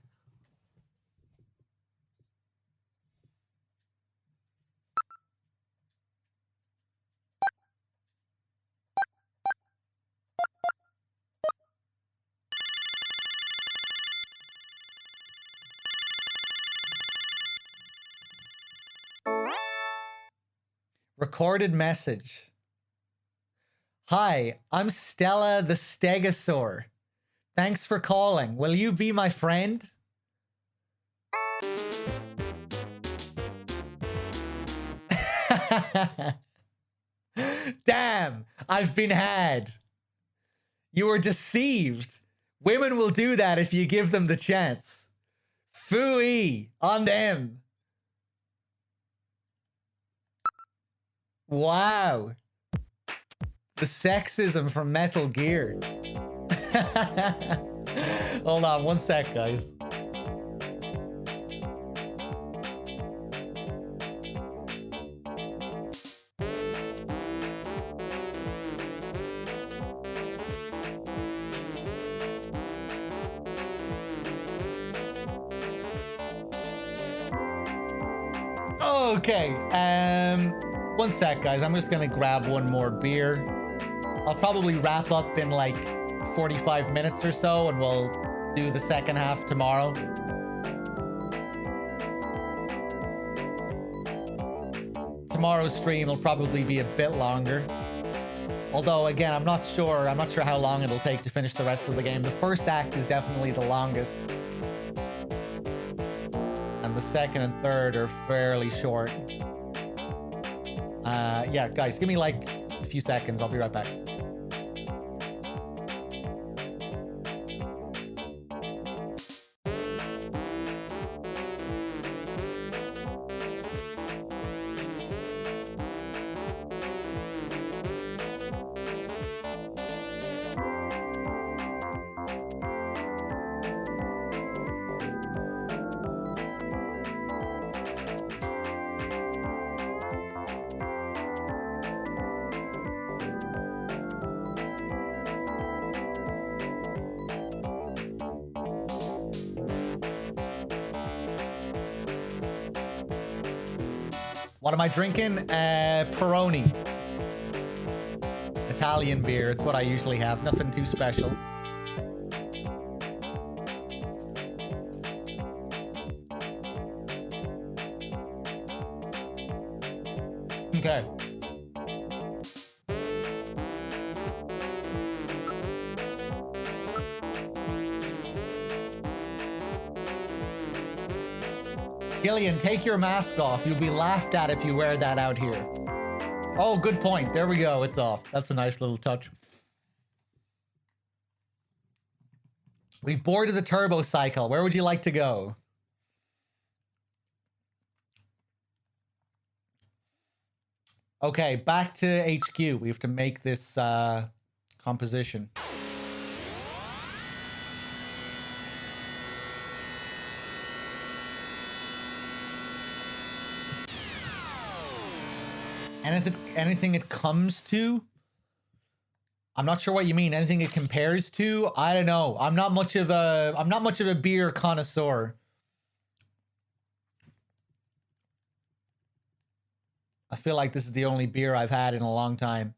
Recorded message. Hi, I'm Stella the Stegosaur. Thanks for calling. Will you be my friend? Damn, I've been had. You were deceived. Women will do that if you give them the chance. Phooey on them. Wow. The sexism from Metal Gear. Hold on, one sec, guys. Okay, one sec, guys. I'm just gonna grab one more beer. I'll probably wrap up in like 45 minutes or so, and we'll do the second half tomorrow. Tomorrow's stream will probably be a bit longer. Although, again, I'm not sure how long it'll take to finish the rest of the game. The first act is definitely the longest. And the second and third are fairly short. Yeah, guys, give me like a few seconds. I'll be right back. What am I drinking? Peroni. Italian beer. It's what I usually have. Nothing too special. Okay. Gillian, take your mask off. You'll be laughed at if you wear that out here. Oh, good point. There we go. It's off. That's a nice little touch. We've boarded the turbo cycle. Where would you like to go? Okay, back to HQ. We have to make this composition. Anything it comes to? I'm not sure what you mean. Anything it compares to? I don't know. I'm not much of a beer connoisseur. I feel like this is the only beer I've had in a long time.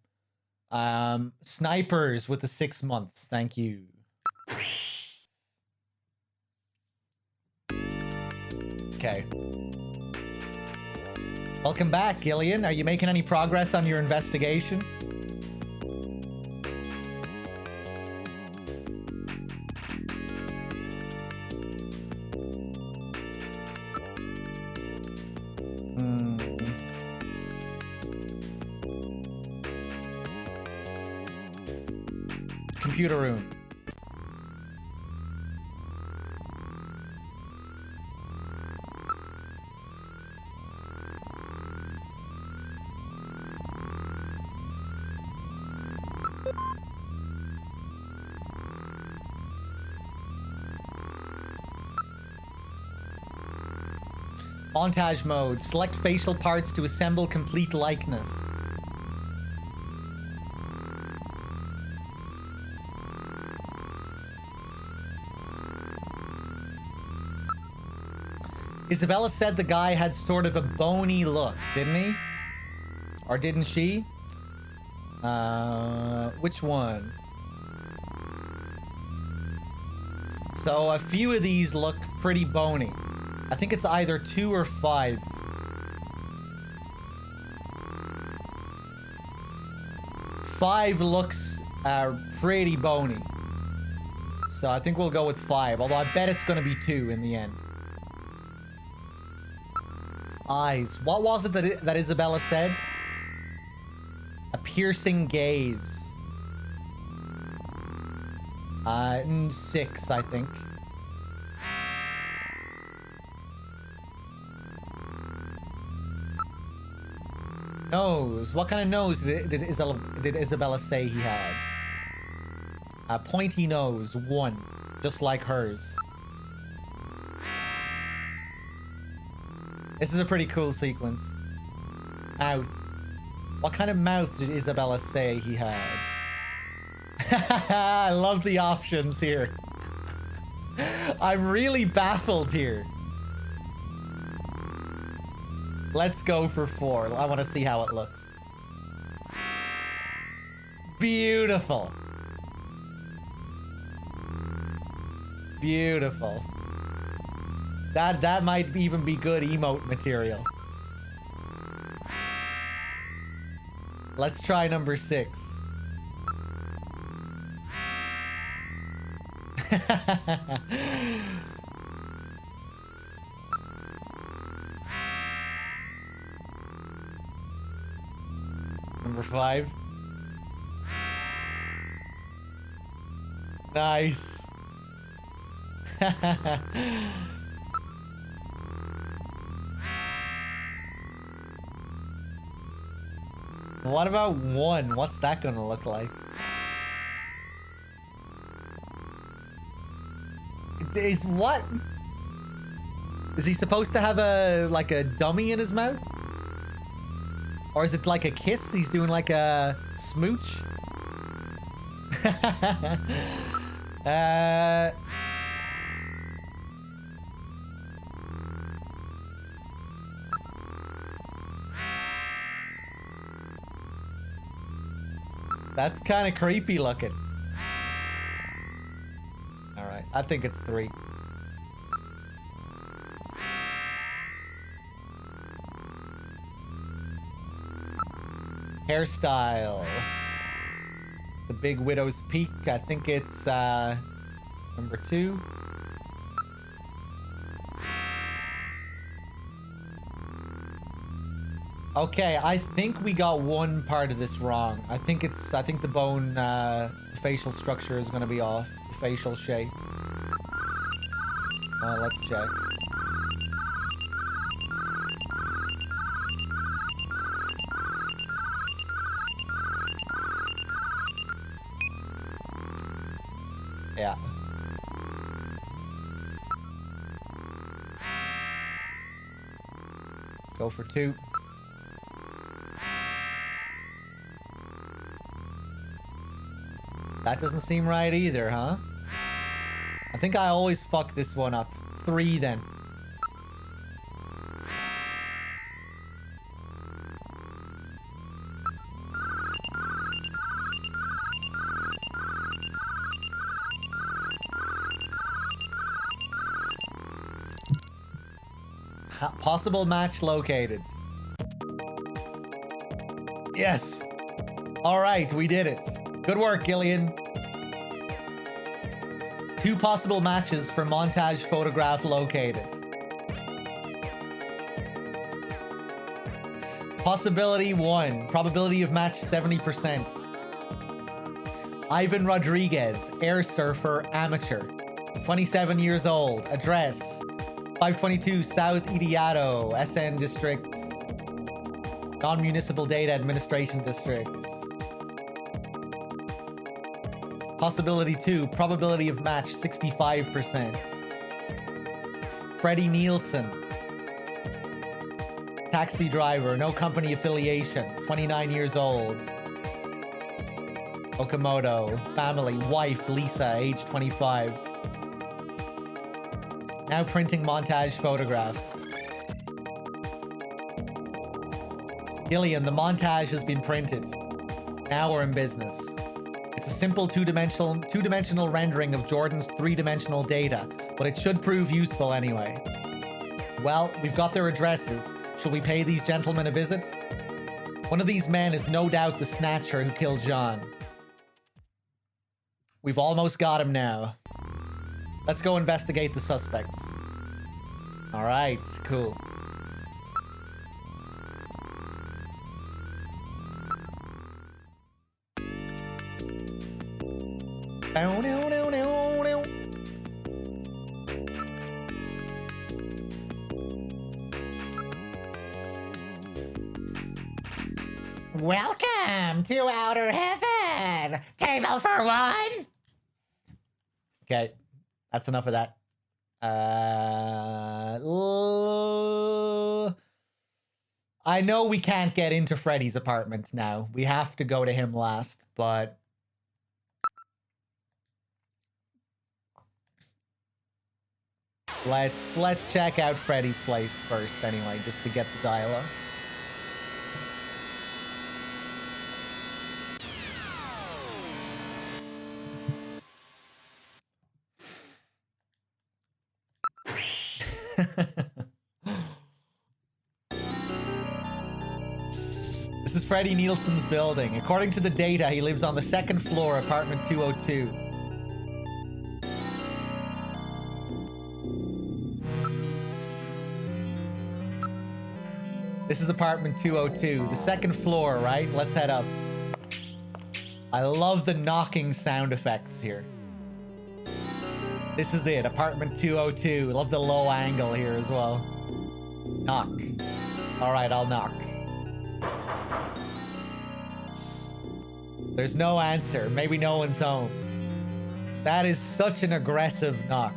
Snipers with the 6 months. Thank you. Okay. Welcome back, Gillian. Are you making any progress on your investigation? Computer room. Montage mode. Select facial parts to assemble complete likeness. Isabella said the guy had sort of a bony look, didn't he? Or didn't she? Which one? So a few of these look pretty bony. I think it's either 2 or 5. 5 looks pretty bony. So I think we'll go with 5. Although I bet it's going to be 2 in the end. Eyes. What was it that Isabella said? A piercing gaze. 6, I think. Nose. What kind of nose did Isabella say he had? A pointy nose. 1. Just like hers. This is a pretty cool sequence. Mouth. What kind of mouth did Isabella say he had? I love the options here. I'm really baffled here. Let's go for 4. I want to see how it looks. Beautiful. Beautiful. That might even be good emote material. Let's try number 6. Number 5. Nice. What about 1? What's that gonna look like? Is what? Is he supposed to have a like a dummy in his mouth? Or is it like a kiss? He's doing like a smooch? That's kind of creepy looking. All right, I think it's 3. Hairstyle. The Big Widow's Peak. I think it's number 2. Okay, I think we got one part of this wrong. I think the bone facial structure is going to be off. The facial shape. Let's check. Yeah. Go for 2. That doesn't seem right either, huh? I think I always fuck this one up. 3 then. Possible match located. Yes. All right, we did it. Good work, Gillian. 2 possible matches for montage photograph located. Possibility 1. Probability of match 70%. Ivan Rodriguez, air surfer, amateur. 27 years old. Address: 522 South Idiado, SN District. Non-Municipal Data Administration District. Possibility 2, probability of match 65%. Freddie Nielsen. Taxi driver, no company affiliation, 29 years old. Okamoto, family, wife, Lisa, age 25. Now printing montage photograph. Gillian, the montage has been printed. Now we're in business. It's a simple two-dimensional rendering of Jordan's 3-dimensional data, but it should prove useful anyway. Well, we've got their addresses. Shall we pay these gentlemen a visit? One of these men is no doubt the Snatcher who killed John. We've almost got him now. Let's go investigate the suspects. All right, cool. Welcome to Outer Heaven! Table for 1! Okay, that's enough of that. I know we can't get into Freddy's apartment now. We have to go to him last, but... Let's check out Freddy's place first anyway, just to get the dialogue. This is Freddie Nielsen's building. According to the data, he lives on the second floor, apartment 202. This is apartment 202, the second floor, right? Let's head up. I love the knocking sound effects here. This is it, apartment 202. Love the low angle here as well. Knock. All right, I'll knock. There's no answer. Maybe no one's home. That is such an aggressive knock.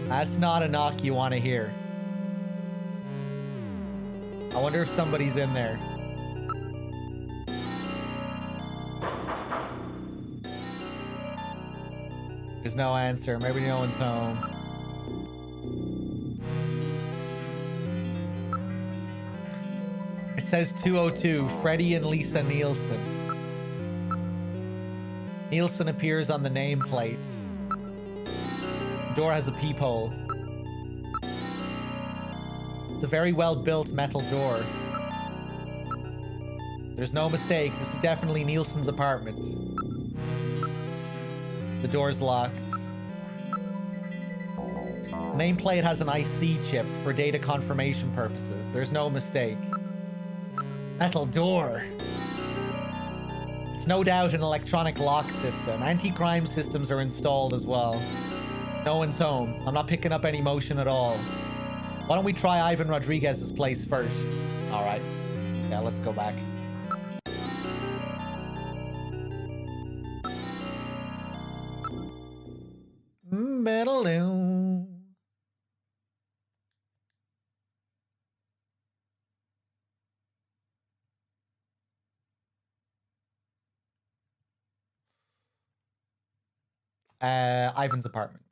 That's not a knock you want to hear. I wonder if somebody's in there. There's no answer. Maybe no one's home. It says 202, Freddie and Lisa Nielsen. Nielsen appears on the nameplate. The door has a peephole. It's a very well-built metal door. There's no mistake. This is definitely Nielsen's apartment. The door's locked. The nameplate has an IC chip for data confirmation purposes. There's no mistake. Metal door. It's no doubt an electronic lock system. Anti-crime systems are installed as well. No one's home. I'm not picking up any motion at all. Why don't we try Ivan Rodriguez's place first? All right. Yeah, let's go back. Metal. Ivan's apartment.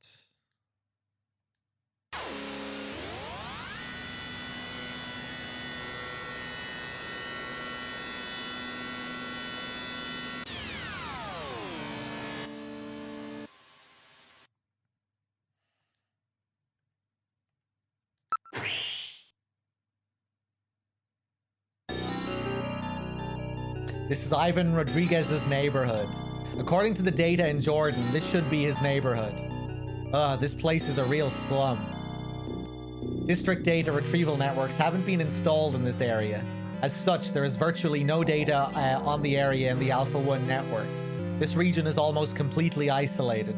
This is Ivan Rodriguez's neighborhood. According to the data in Jordan, this should be his neighborhood. This place is a real slum. District data retrieval networks haven't been installed in this area. As such, there is virtually no data on the area in the Alpha 1 network. This region is almost completely isolated.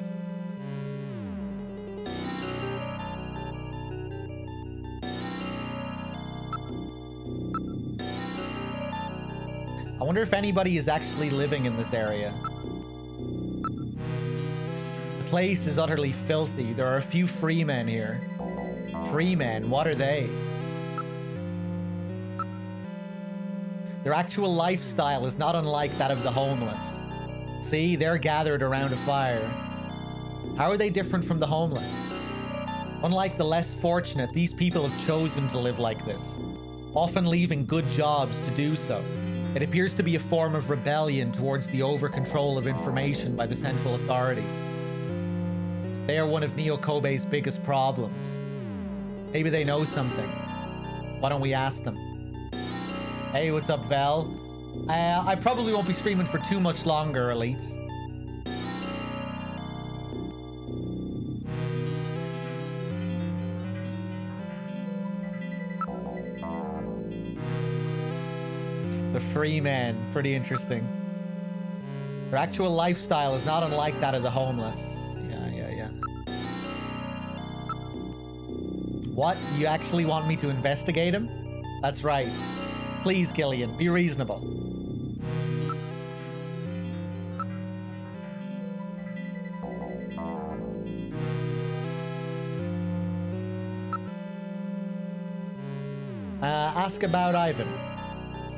I wonder if anybody is actually living in this area. The place is utterly filthy. There are a few free men here. Free men? What are they? Their actual lifestyle is not unlike that of the homeless. See, they're gathered around a fire. How are they different from the homeless? Unlike the less fortunate, these people have chosen to live like this, often leaving good jobs to do so. It appears to be a form of rebellion towards the over-control of information by the central authorities. They are one of Neo Kobe's biggest problems. Maybe they know something. Why don't we ask them? Hey, what's up, Val? I probably won't be streaming for too much longer, Elite. The free man, pretty interesting. Their actual lifestyle is not unlike that of the homeless. Yeah. What? You actually want me to investigate him? That's right. Please, Gillian, be reasonable. Ask about Ivan.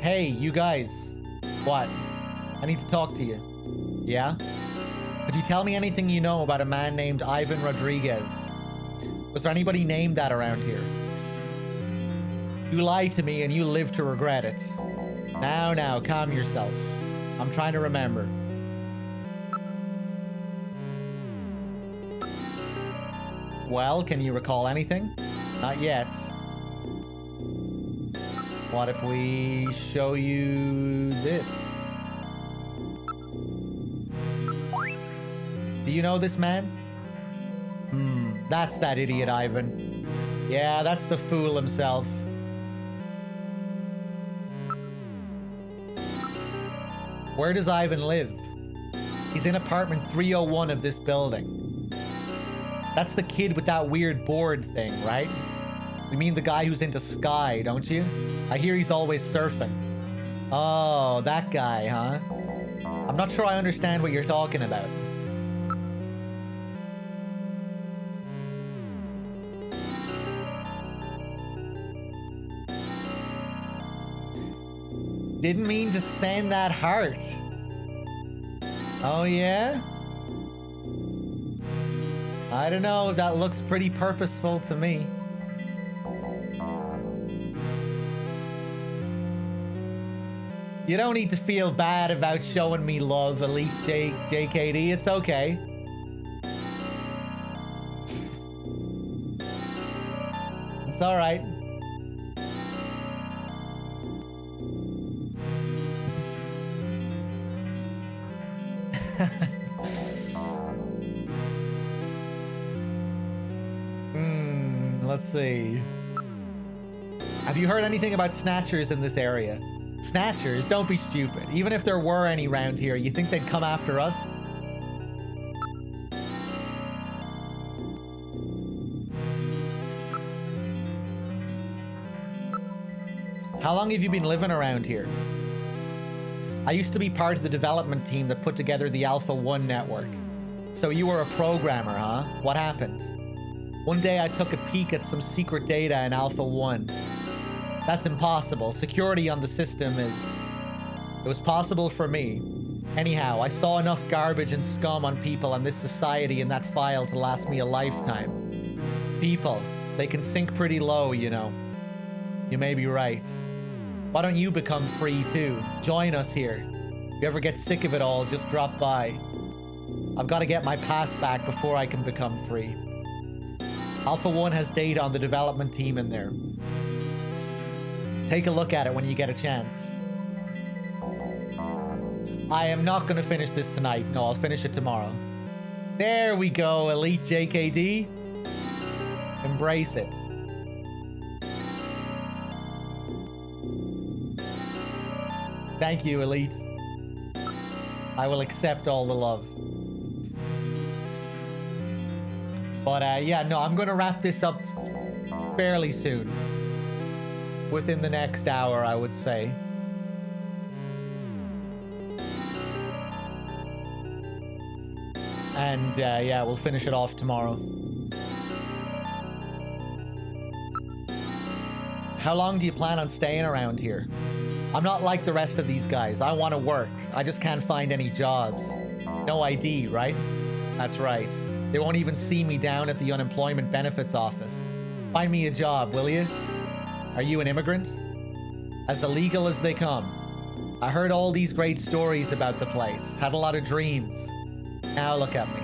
Hey, you guys. What? I need to talk to you. Yeah? Could you tell me anything you know about a man named Ivan Rodriguez? Was there anybody named that around here? You lied to me and you live to regret it. Now, calm yourself. I'm trying to remember. Well, can you recall anything? Not yet. What if we show you this? Do you know this man? That's that idiot Ivan. Yeah, that's the fool himself. Where does Ivan live? He's in apartment 301 of this building. That's the kid with that weird board thing, right? You mean the guy who's into Sky, don't you? I hear he's always surfing. Oh, that guy, huh? I'm not sure I understand what you're talking about. Didn't mean to send that heart. Oh, yeah? I don't know, that looks pretty purposeful to me. You don't need to feel bad about showing me love, Elite JKD. It's okay. It's all right. Let's see. Have you heard anything about snatchers in this area? Snatchers? Don't be stupid. Even if there were any around here, you think they'd come after us? How long have you been living around here? I used to be part of the development team that put together the Alpha 1 network. So you were a programmer, huh? What happened? One day I took a peek at some secret data in Alpha 1. That's impossible. Security on the system is... It was possible for me. Anyhow, I saw enough garbage and scum on people and this society in that file to last me a lifetime. People, they can sink pretty low, you know. You may be right. Why don't you become free too? Join us here. If you ever get sick of it all, just drop by. I've got to get my pass back before I can become free. Alpha 1 has data on the development team in there. Take a look at it when you get a chance. I am not going to finish this tonight. No, I'll finish it tomorrow. There we go, Elite JKD. Embrace it. Thank you, Elite. I will accept all the love. But yeah, no, I'm going to wrap this up fairly soon. Within the next hour, I would say. And yeah, we'll finish it off tomorrow. How long do you plan on staying around here? I'm not like the rest of these guys. I want to work. I just can't find any jobs. No ID, right? That's right. They won't even see me down at the unemployment benefits office. Find me a job, will you? Are you an immigrant? As illegal as they come. I heard all these great stories about the place. Had a lot of dreams. Now look at me.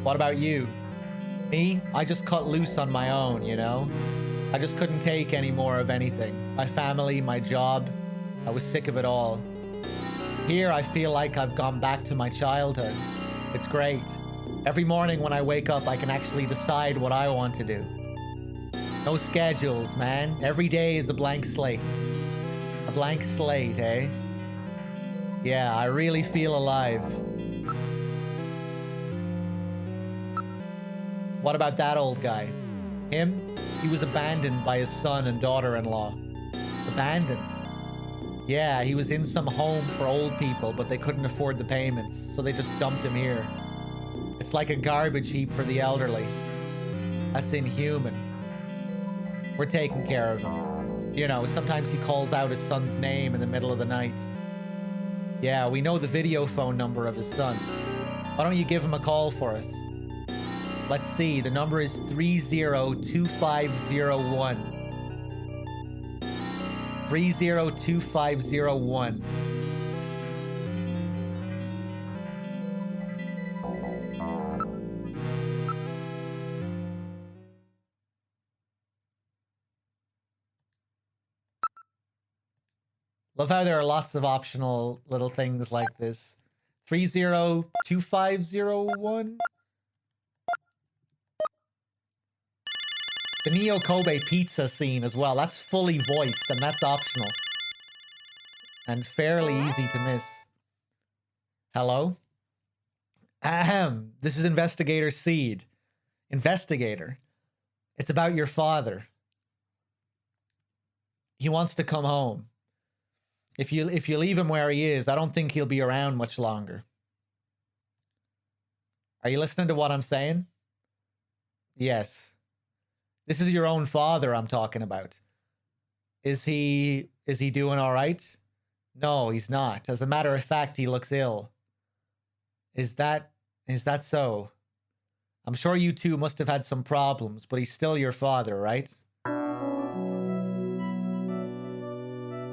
What about you? Me? I just cut loose on my own, you know? I just couldn't take any more of anything. My family, my job. I was sick of it all. Here, I feel like I've gone back to my childhood. It's great. Every morning when I wake up, I can actually decide what I want to do. No schedules, man. Every day is a blank slate. A blank slate, eh? Yeah, I really feel alive. What about that old guy? Him? He was abandoned by his son and daughter-in-law. Abandoned? Yeah, he was in some home for old people, but they couldn't afford the payments, so they just dumped him here. It's like a garbage heap for the elderly. That's inhuman. We're taking care of him. You know, sometimes he calls out his son's name in the middle of the night. Yeah, we know the video phone number of his son. Why don't you give him a call for us? Let's see, the number is 302501. 302501. Love how there are lots of optional little things like this. 302501. The Neo Kobe pizza scene as well. That's fully voiced and that's optional. And fairly easy to miss. Hello? Ahem. This is Investigator Seed. Investigator. It's about your father. He wants to come home. If you leave him where he is, I don't think he'll be around much longer. Are you listening to what I'm saying? Yes. This is your own father I'm talking about. Is he doing all right? No, he's not. As a matter of fact, he looks ill. Is that so? I'm sure you two must have had some problems, but he's still your father, right?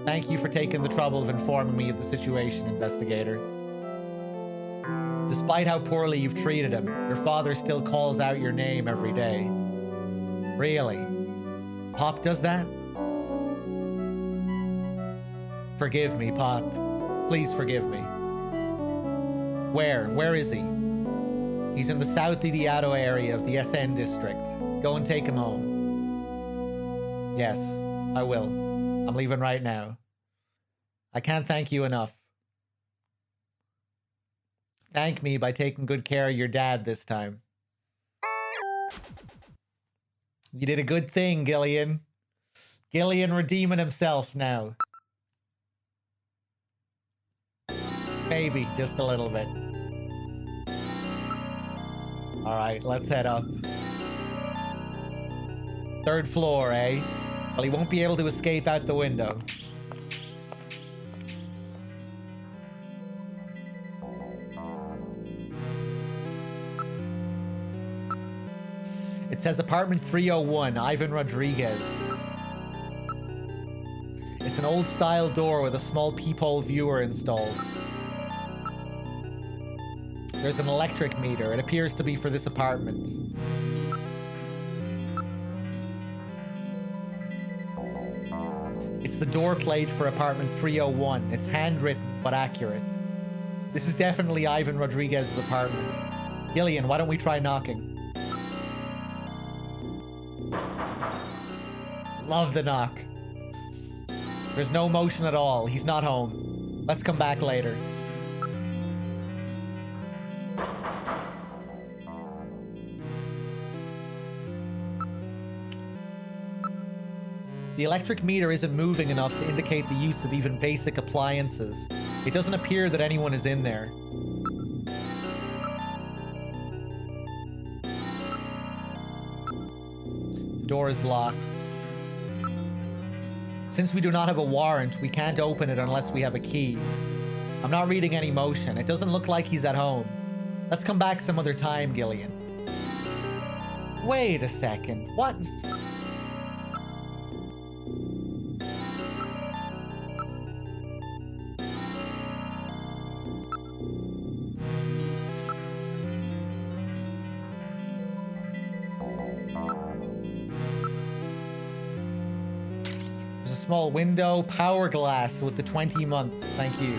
Thank you for taking the trouble of informing me of the situation, investigator. Despite how poorly you've treated him, your father still calls out your name every day. Really? Pop does that? Forgive me, Pop. Please forgive me. Where? Where is he? He's in the South Idiato area of the SN district. Go and take him home. Yes, I will. I'm leaving right now. I can't thank you enough. Thank me by taking good care of your dad this time. You did a good thing, Gillian. Gillian redeeming himself now. Maybe, just a little bit. Alright, let's head up. 3rd floor, eh? Well, he won't be able to escape out the window. It says apartment 301, Ivan Rodriguez. It's an old-style door with a small peephole viewer installed. There's an electric meter. It appears to be for this apartment. It's the door plate for apartment 301. It's handwritten, but accurate. This is definitely Ivan Rodriguez's apartment. Gillian, why don't we try knocking? Love the knock. There's no motion at all. He's not home. Let's come back later. The electric meter isn't moving enough to indicate the use of even basic appliances. It doesn't appear that anyone is in there. The door is locked. Since we do not have a warrant, we can't open it unless we have a key. I'm not reading any motion. It doesn't look like he's at home. Let's come back some other time, Gillian. Wait a second. What? Small window, power glass with the 20 months. Thank you.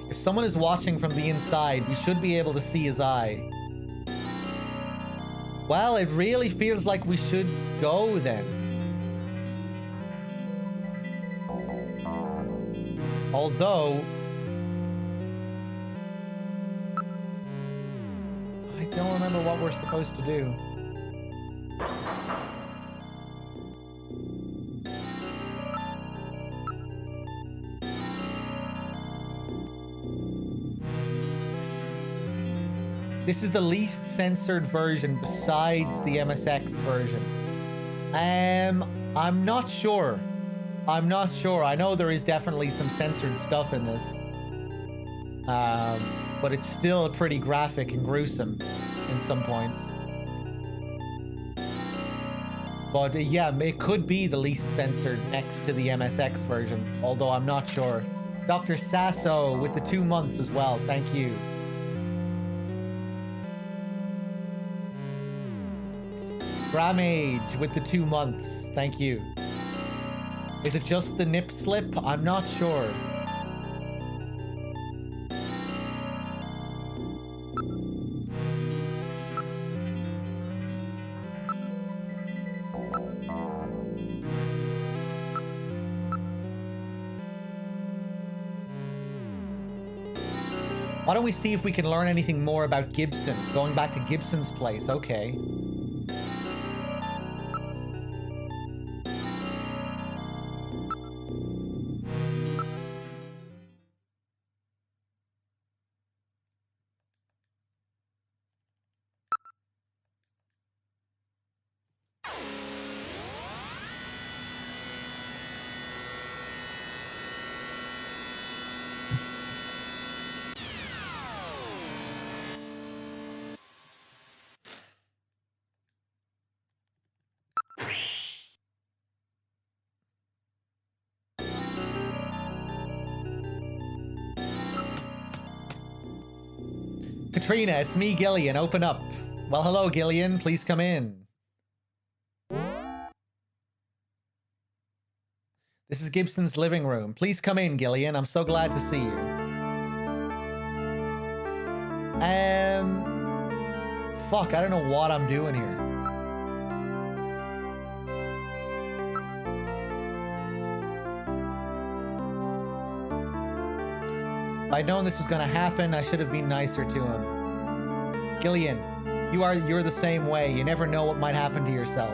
If someone is watching from the inside, we should be able to see his eye. Well, it really feels like we should go then. Although I don't remember what we're supposed to do. This is the least censored version besides the MSX version. I'm not sure. I'm not sure. I know there is definitely some censored stuff in this. But it's still pretty graphic and gruesome in some points. But yeah, it could be the least censored next to the MSX version, although I'm not sure. Dr. Sasso with the 2 months as well. Thank you. Gramage with the 2 months. Thank you. Is it just the nip slip? I'm not sure. Why don't we see if we can learn anything more about Gibson? Going back to Gibson's place, okay. Katrina, it's me, Gillian. Open up. Well, hello, Gillian. Please come in. This is Gibson's living room. Please come in, Gillian. I'm so glad to see you. Fuck, I don't know what I'm doing here. If I'd known this was gonna happen, I should have been nicer to him. Gillian, you're the same way. You never know what might happen to yourself.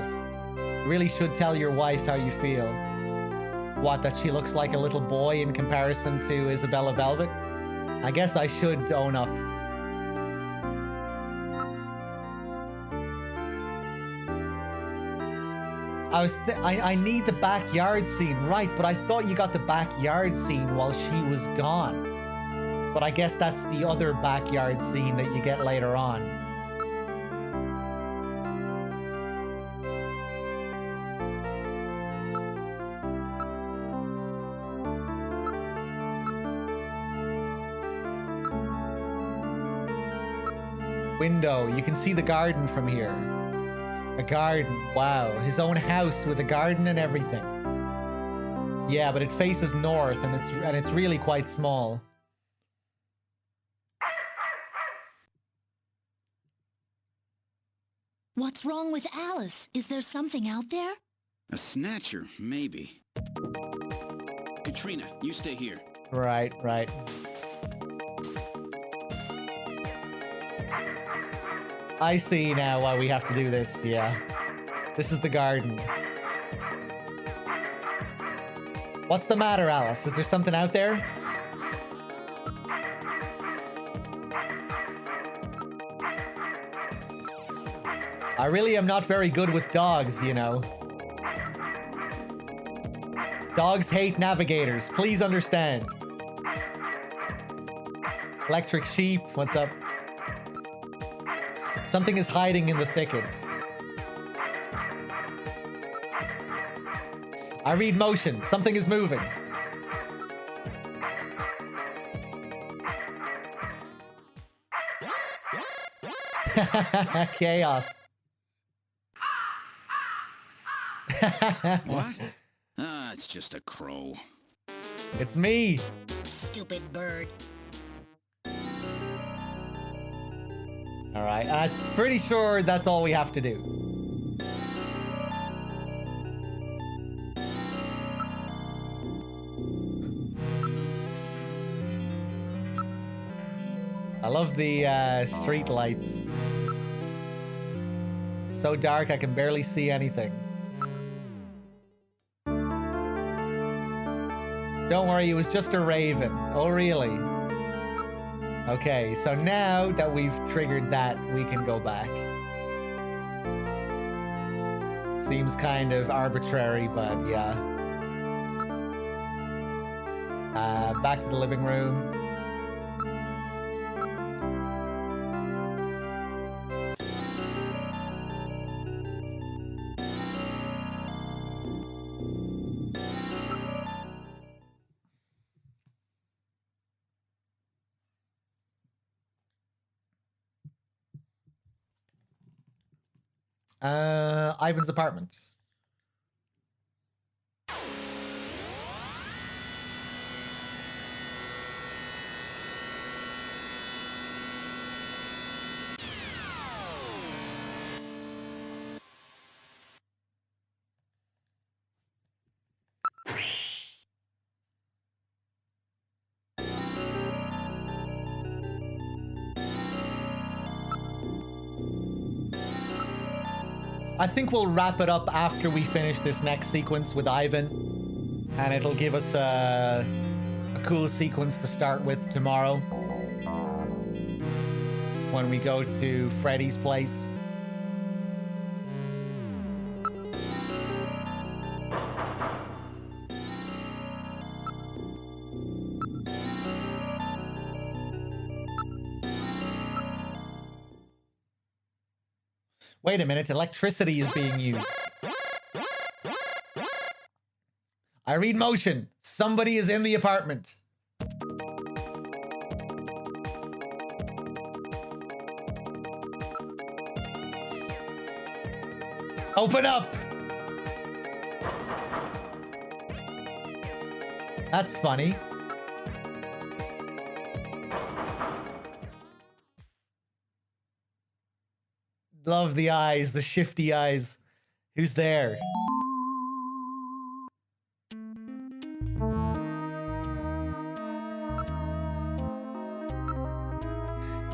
You really should tell your wife how you feel. What, that she looks like a little boy in comparison to Isabella Velvet? I guess I should own up. I need the backyard scene, right, but I thought you got the backyard scene while she was gone. But I guess that's the other backyard scene that you get later on. Window, you can see the garden from here. A garden, wow. His own house with a garden and everything. Yeah, but it faces north and it's really quite small. What's wrong with Alice? Is there something out there? A snatcher, maybe. Katrina, you stay here. Right. I see now why we have to do this, yeah. This is the garden. What's the matter, Alice? Is there something out there? I really am not very good with dogs, you know. Dogs hate navigators. Please understand. Electric sheep, what's up? Something is hiding in the thicket. I read motion. Something is moving. Chaos. What? Ah, it's just a crow. It's me. Stupid bird. All right, I'm pretty sure that's all we have to do. I love the street lights. It's so dark I can barely see anything. Don't worry, it was just a raven. Oh, really? Okay, so now that we've triggered that, we can go back. Seems kind of arbitrary, but yeah. Back to the living room. Ivan's apartment. I think we'll wrap it up after we finish this next sequence with Ivan. And it'll give us a cool sequence to start with tomorrow. When we go to Freddy's place. Wait a minute, electricity is being used. I read motion. Somebody is in the apartment. Open up! That's funny. Love the eyes, the shifty eyes. Who's there?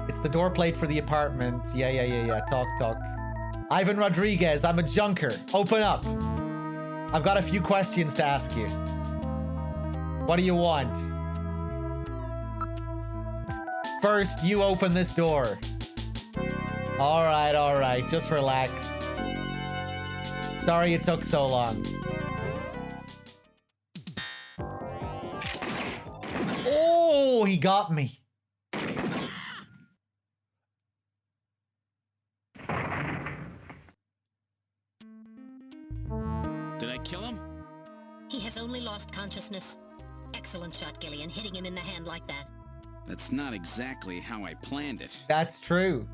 It's the door plate for the apartment. Yeah. Talk. Ivan Rodriguez, I'm a junker. Open up. I've got a few questions to ask you. What do you want? First, you open this door. All right. Just relax. Sorry it took so long. Oh, he got me. Did I kill him? He has only lost consciousness. Excellent shot, Gillian, hitting him in the hand like that. That's not exactly how I planned it. That's true.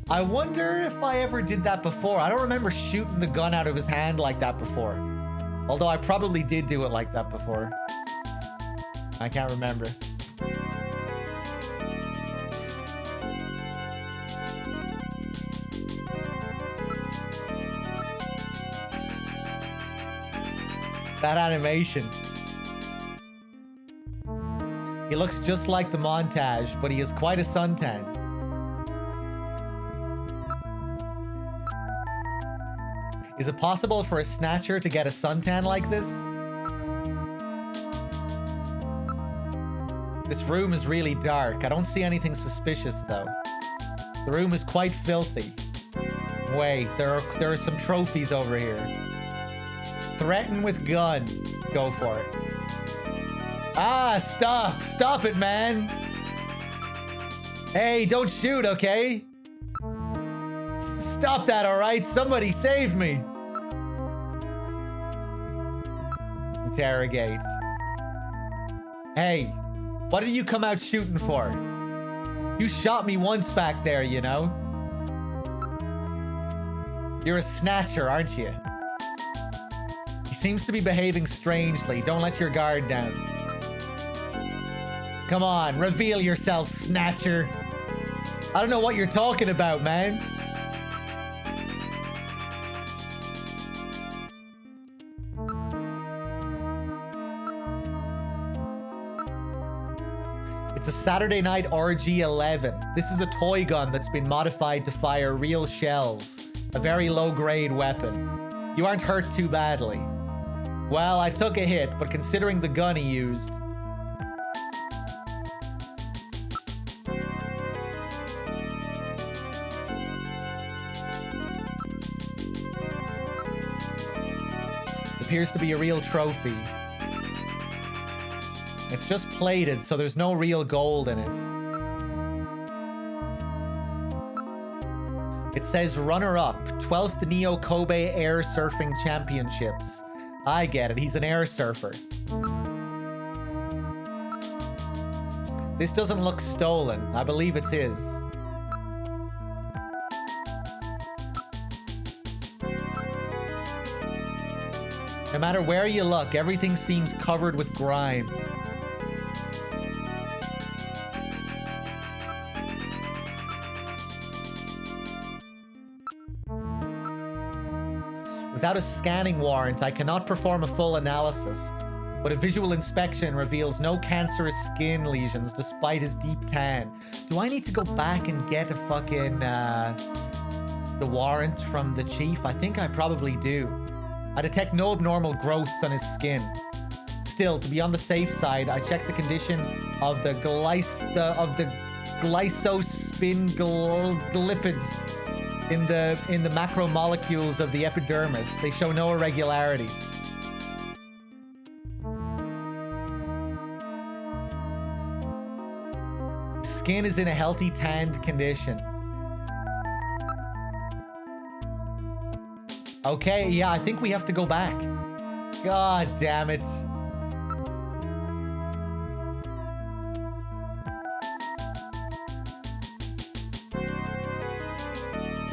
I wonder if I ever did that before. I don't remember shooting the gun out of his hand like that before. Although I probably did do it like that before. I can't remember. That animation. He looks just like the montage, but he has quite a suntan. Is it possible for a snatcher to get a suntan like this? This room is really dark. I don't see anything suspicious though. The room is quite filthy. Wait, there are some trophies over here. Threaten with gun. Go for it. Ah, stop. Stop it, man. Hey, don't shoot, okay? Stop that, all right? Somebody save me. Interrogate. Hey, what did you come out shooting for? You shot me once back there, you know? You're a snatcher, aren't you? He seems to be behaving strangely. Don't let your guard down. Come on, reveal yourself, snatcher. I don't know what you're talking about, man. It's a Saturday Night RG-11. This is a toy gun that's been modified to fire real shells. A very low-grade weapon. You aren't hurt too badly. Well, I took a hit, but considering the gun he used... appears to be a real trophy. It's just plated, so there's no real gold in it. It says runner-up, 12th Neo Kobe Air Surfing Championships. I get it, he's an air surfer. This doesn't look stolen. I believe it's his. No matter where you look, everything seems covered with grime. Without a scanning warrant, I cannot perform a full analysis, but a visual inspection reveals no cancerous skin lesions despite his deep tan. Do I need to go back and get a fucking, the warrant from the chief? I think I probably do. I detect no abnormal growths on his skin. Still, to be on the safe side, I check the condition of the glycosphingolipids in the macromolecules of the epidermis. They show no irregularities. Skin is in a healthy tanned condition. Okay, yeah, I think we have to go back. God damn it.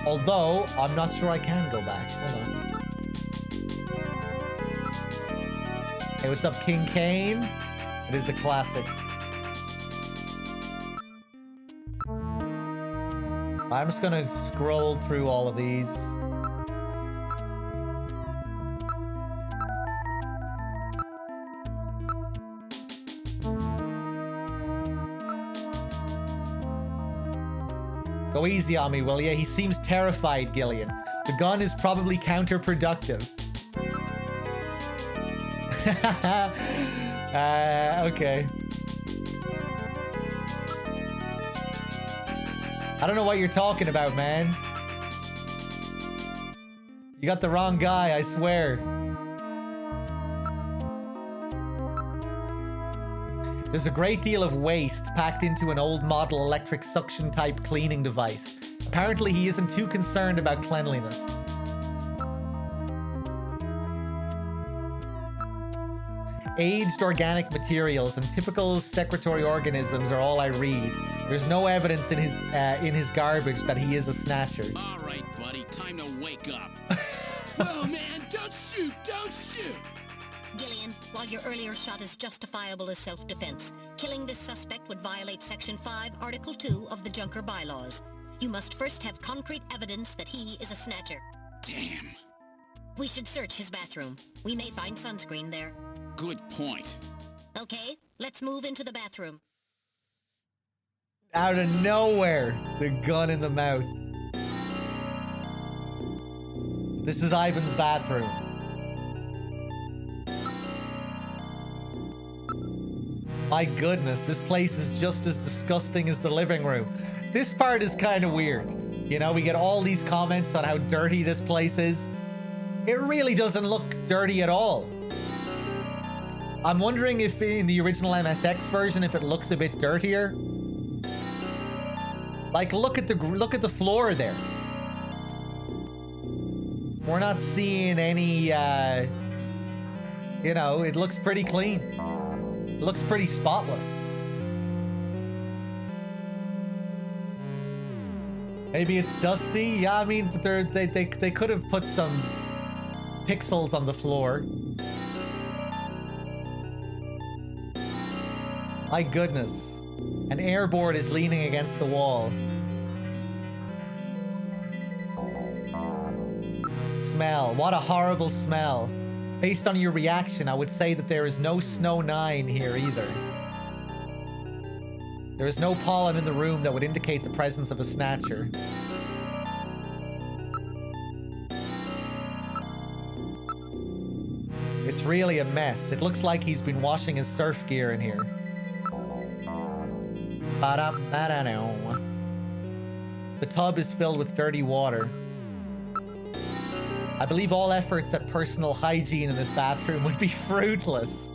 Although, I'm not sure I can go back. Hold on. Hey, what's up, King Kane? It is a classic. I'm just gonna scroll through all of these. Go easy on me, will ya? He seems terrified, Gillian. The gun is probably counterproductive. Okay. I don't know what you're talking about, man. You got the wrong guy, I swear. There's a great deal of waste packed into an old model electric suction type cleaning device. Apparently he isn't too concerned about cleanliness. Aged organic materials and typical secretory organisms are all I read. There's no evidence in his garbage that he is a snatcher. All right, buddy, time to wake up. Whoa, man, don't shoot, don't shoot! Gillian, while your earlier shot is justifiable as self-defense, killing this suspect would violate Section 5, Article 2 of the Junker Bylaws. You must first have concrete evidence that he is a snatcher. Damn. We should search his bathroom. We may find sunscreen there. Good point. Okay, let's move into the bathroom. Out of nowhere, the gun in the mouth. This is Ivan's bathroom. My goodness, this place is just as disgusting as the living room. This part is kind of weird. You know, we get all these comments on how dirty this place is. It really doesn't look dirty at all. I'm wondering if in the original MSX version, if it looks a bit dirtier. Like, look at the floor there. We're not seeing any, you know, it looks pretty clean. It looks pretty spotless. Maybe it's dusty. Yeah, I mean, but they could have put some pixels on the floor. My goodness. An airboard is leaning against the wall. Smell. What a horrible smell. Based on your reaction, I would say that there is no Snow 9 here either. There is no pollen in the room that would indicate the presence of a snatcher. It's really a mess. It looks like he's been washing his surf gear in here. The tub is filled with dirty water. I believe all efforts at personal hygiene in this bathroom would be fruitless.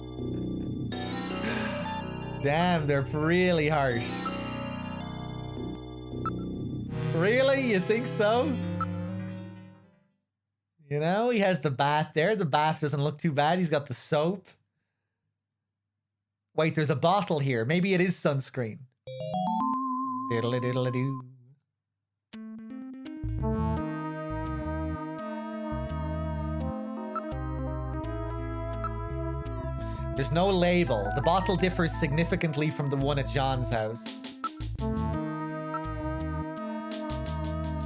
Damn, they're really harsh. Really? You think so? You know, he has the bath there. The bath doesn't look too bad. He's got the soap. Wait, there's a bottle here. Maybe it is sunscreen. Diddly diddly doo. There's no label. The bottle differs significantly from the one at John's house.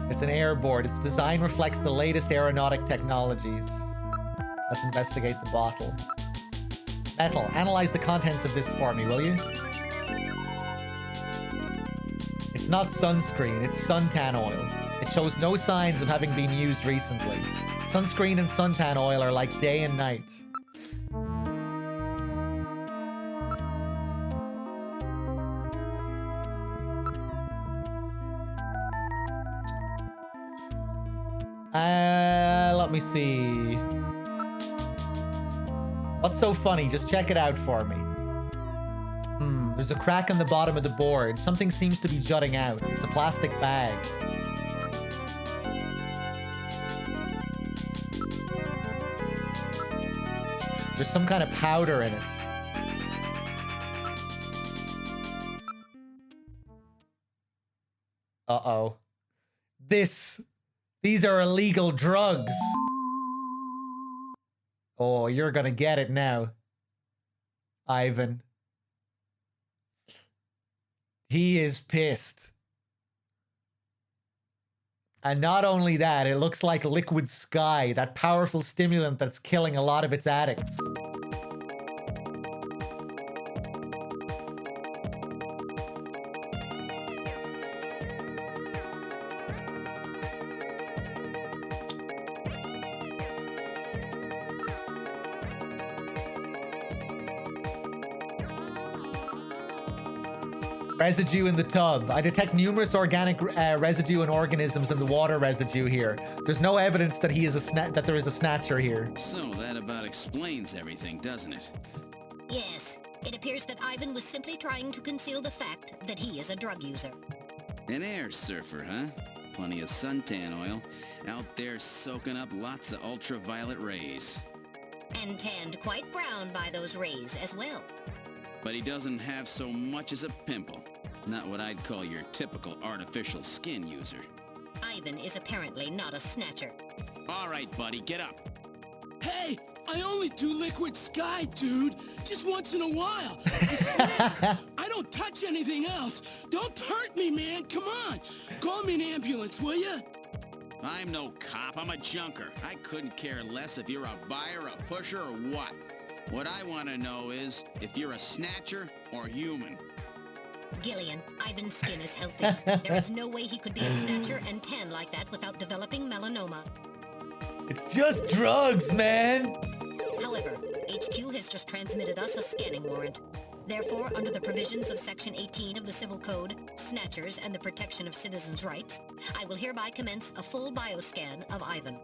It's an airboard. Its design reflects the latest aeronautic technologies. Let's investigate the bottle. Metal, analyze the contents of this for me, will you? It's not sunscreen, it's suntan oil. It shows no signs of having been used recently. Sunscreen and suntan oil are like day and night. Let me see. What's so funny? Just check it out for me. There's a crack on the bottom of the board. Something seems to be jutting out. It's a plastic bag. There's some kind of powder in it. Uh-oh. These are illegal drugs. Oh, you're gonna get it now, Ivan. He is pissed. And not only that, it looks like Liquid Sky, that powerful stimulant that's killing a lot of its addicts. Residue in the tub. I detect numerous organic residue and organisms in the water residue here. There's no evidence that that there is a snatcher here. So that about explains everything, doesn't it? Yes. It appears that Ivan was simply trying to conceal the fact that he is a drug user. An air surfer, huh? Plenty of suntan oil. Out there soaking up lots of ultraviolet rays. And tanned quite brown by those rays as well. But he doesn't have so much as a pimple. Not what I'd call your typical artificial skin user. Ivan is apparently not a snatcher. All right, buddy, get up. Hey, I only do Liquid Sky, dude. Just once in a while. I swear. I don't touch anything else. Don't hurt me, man. Come on. Call me an ambulance, will you? I'm no cop. I'm a junker. I couldn't care less if you're a buyer, a pusher, or what. What I want to know is if you're a snatcher or human. Gillian, Ivan's skin is healthy. There is no way he could be a snatcher and tan like that without developing melanoma. It's just drugs, man. However, HQ has just transmitted us a scanning warrant. Therefore, under the provisions of Section 18 of the Civil Code, Snatchers and the Protection of Citizens' Rights, I will hereby commence a full bioscan of Ivan.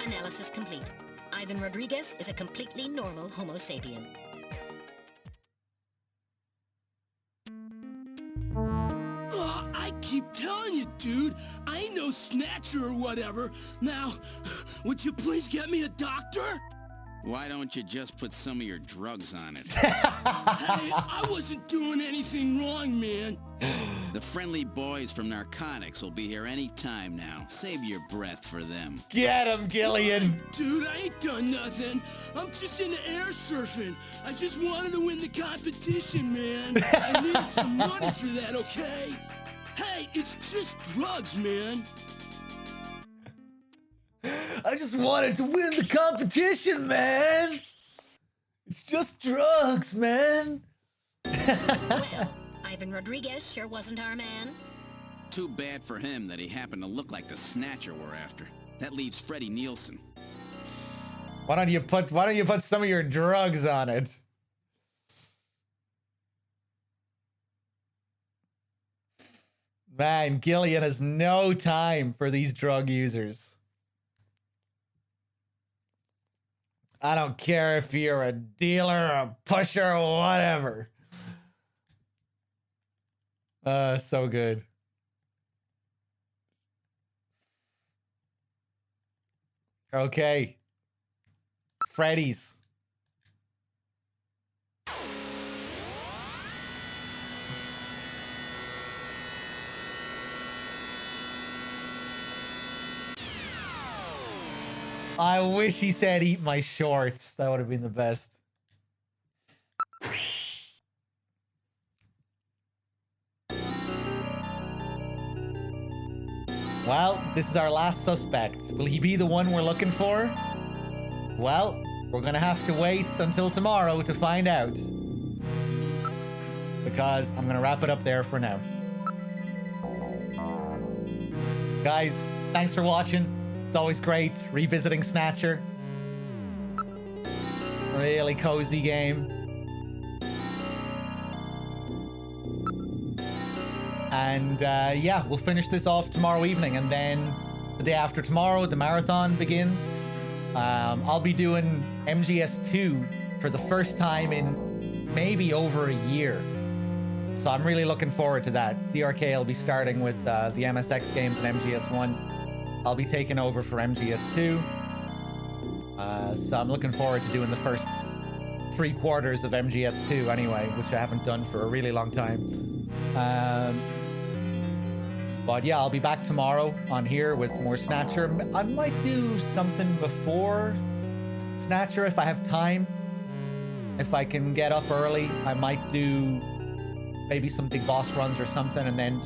Analysis complete. Ivan Rodriguez is a completely normal Homo sapien. I keep telling you, dude. I ain't no snatcher or whatever. Now, would you please get me a doctor? Why don't you just put some of your drugs on it? Hey, I wasn't doing anything wrong, man. The friendly boys from narcotics will be here any time now. Save your breath for them. Get him, Gillian. Hey, dude, I ain't done nothing. I'm just into air surfing. I just wanted to win the competition, man. I needed some money for that, okay? Hey, it's just drugs, man. I just wanted to win the competition, man. It's just drugs, man. Well, Ivan Rodriguez sure wasn't our man. Too bad for him that he happened to look like the snatcher we're after. That leaves Freddie Nielsen. Why don't you put some of your drugs on it? Man, Gillian has no time for these drug users. I don't care if you're a dealer, a pusher, or whatever. So good. Okay. Freddy's. I wish he said eat my shorts. That would have been the best. Well, this is our last suspect. Will he be the one we're looking for? Well, we're gonna have to wait until tomorrow to find out. Because I'm gonna wrap it up there for now. Guys, thanks for watching. It's always great revisiting Snatcher. Really cozy game. And yeah, we'll finish this off tomorrow evening, and then the day after tomorrow, the marathon begins. I'll be doing MGS2 for the first time in maybe over a year. So I'm really looking forward to that. DRK will be starting with the MSX games and MGS1. I'll be taking over for MGS2. So I'm looking forward to doing the first 3/4 of MGS2 anyway, which I haven't done for a really long time. But yeah, I'll be back tomorrow on here with more Snatcher. I might do something before Snatcher if I have time. If I can get up early, I might do maybe some big boss runs or something, and then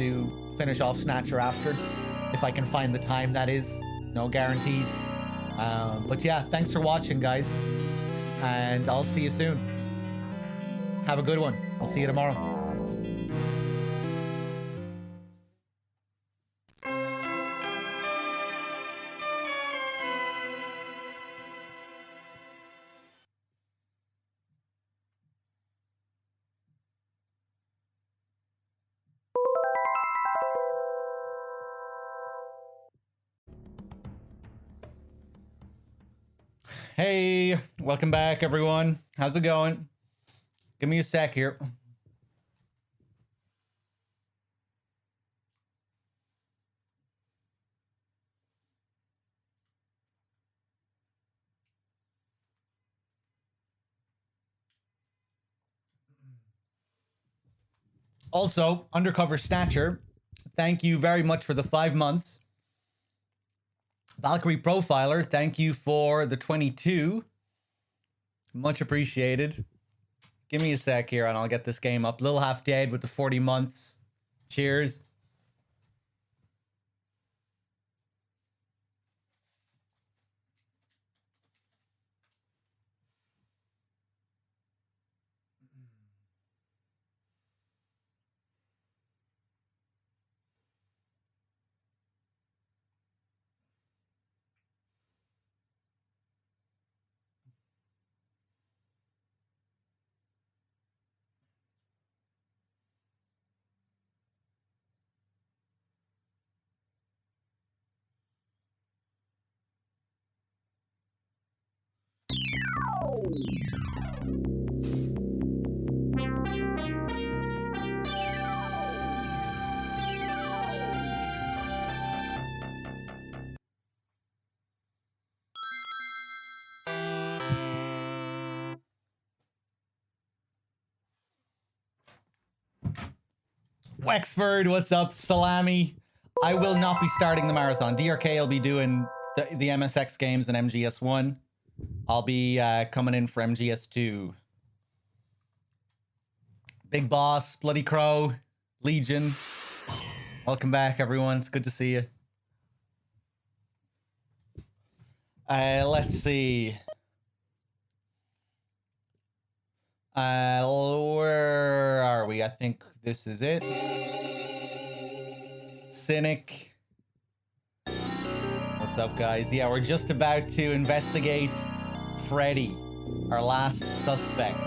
finish off Snatcher after. If I can find the time, that is. No guarantees. But yeah, thanks for watching, guys. And I'll see you soon. Have a good one. I'll see you tomorrow. Hey, welcome back, everyone. How's it going? Give me a sec here. Also, Undercover Snatcher, thank you very much for the 5 months. Valkyrie Profiler, thank you for the 22. Much appreciated. Give me a sec here and I'll get this game up. Lil Half Dead with the 40 months. Cheers. Wexford, what's up? Salami. I will not be starting the marathon. DRK will be doing the MSX games and MGS1. I'll be coming in for MGS2. Big Boss, Bloody Crow, Legion. Welcome back, everyone. It's good to see you. Let's see. Where are we? I think this is it. Cynic. What's up, guys? Yeah, we're just about to investigate Freddy, our last suspect.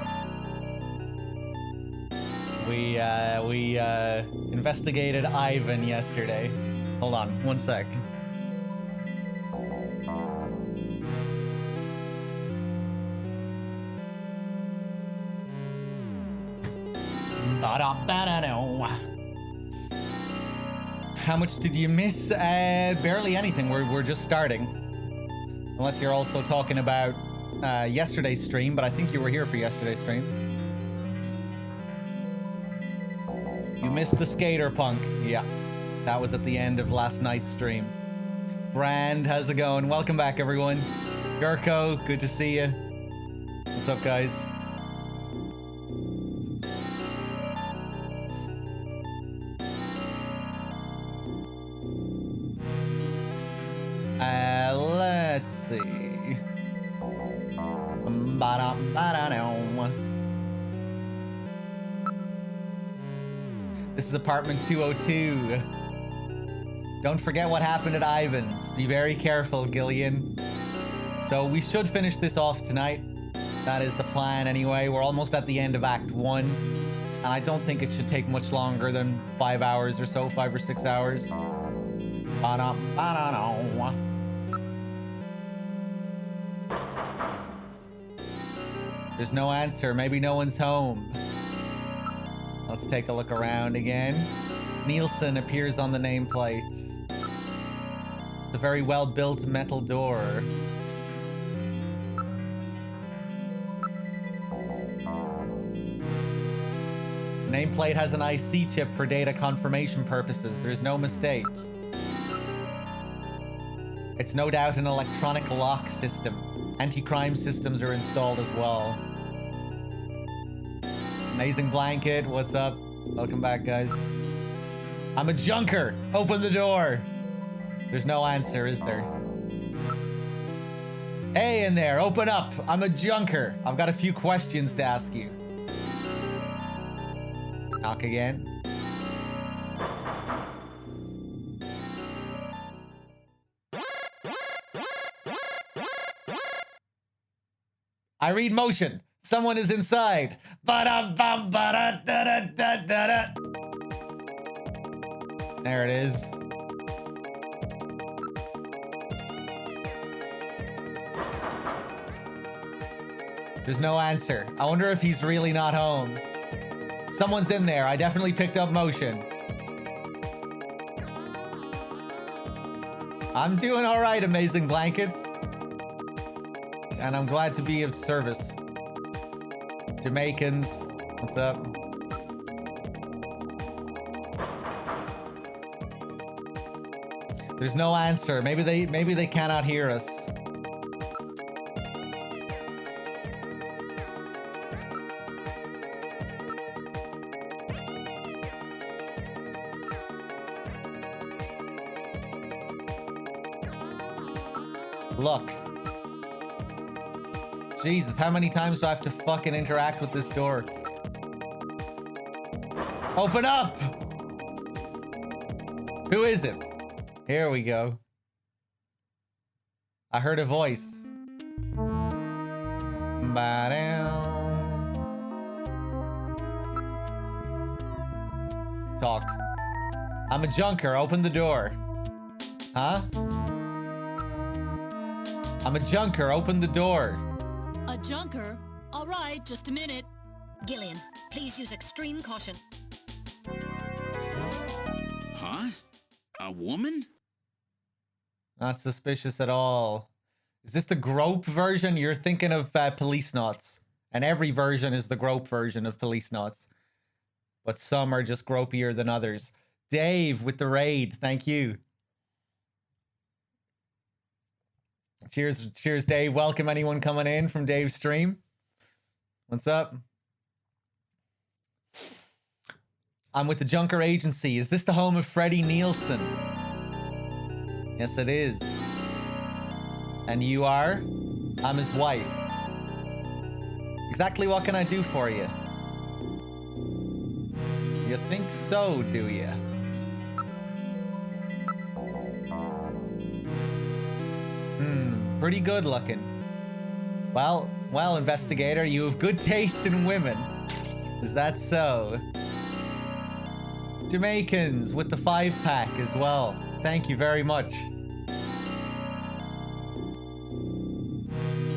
We investigated Ivan yesterday. Hold on, one sec. How much did you miss? Barely anything. We're just starting. Unless you're also talking about yesterday's stream, but I think you were here for yesterday's stream. You missed the skater punk. Yeah, that was at the end of last night's stream. Brand, how's it going? Welcome back, everyone. Gurko, good to see you. What's up, guys? Let's see. This is apartment 202. Don't forget what happened at Ivan's. Be very careful, Gillian. So we should finish this off tonight. That is the plan anyway. We're almost at the end of Act 1. And I don't think it should take much longer than 5 hours or so, 5 or 6 hours. There's no answer. Maybe no one's home. Let's take a look around again. Nielsen appears on the nameplate. It's a very well-built metal door. Nameplate has an IC chip for data confirmation purposes. There's no mistake. It's no doubt an electronic lock system. Anti-crime systems are installed as well. Amazing blanket, what's up? Welcome back, guys. I'm a junker! Open the door! There's no answer, is there? Hey in there, open up! I'm a junker! I've got a few questions to ask you. Knock again. I read motion. Someone is inside. There it is. There's no answer. I wonder if he's really not home. Someone's in there. I definitely picked up motion. I'm doing all right, Amazing Blankets. And I'm glad to be of service. Jamaicans, what's up? There's no answer. Maybe they cannot hear us. Look. Jesus, how many times do I have to fucking interact with this door? Open up! Who is it? Here we go. I heard a voice. Talk. I'm a junker. Open the door. Huh? I'm a junker. Open the door. A junker? All right, just a minute. Gillian, please use extreme caution. Huh? A woman? Not suspicious at all. Is this the grope version? You're thinking of Police Knots. And every version is the grope version of Police Knots. But some are just gropier than others. Dave with the raid. Thank you. Cheers, Dave. Welcome anyone coming in from Dave's stream. What's up? I'm with the Junker Agency. Is this the home of Freddie Nielsen? Yes, it is. And you are? I'm his wife. Exactly what can I do for you? You think so, do you? Pretty good looking. Well, investigator, you have good taste in women. Is that so? Jamaicans with the 5-pack as well. Thank you very much.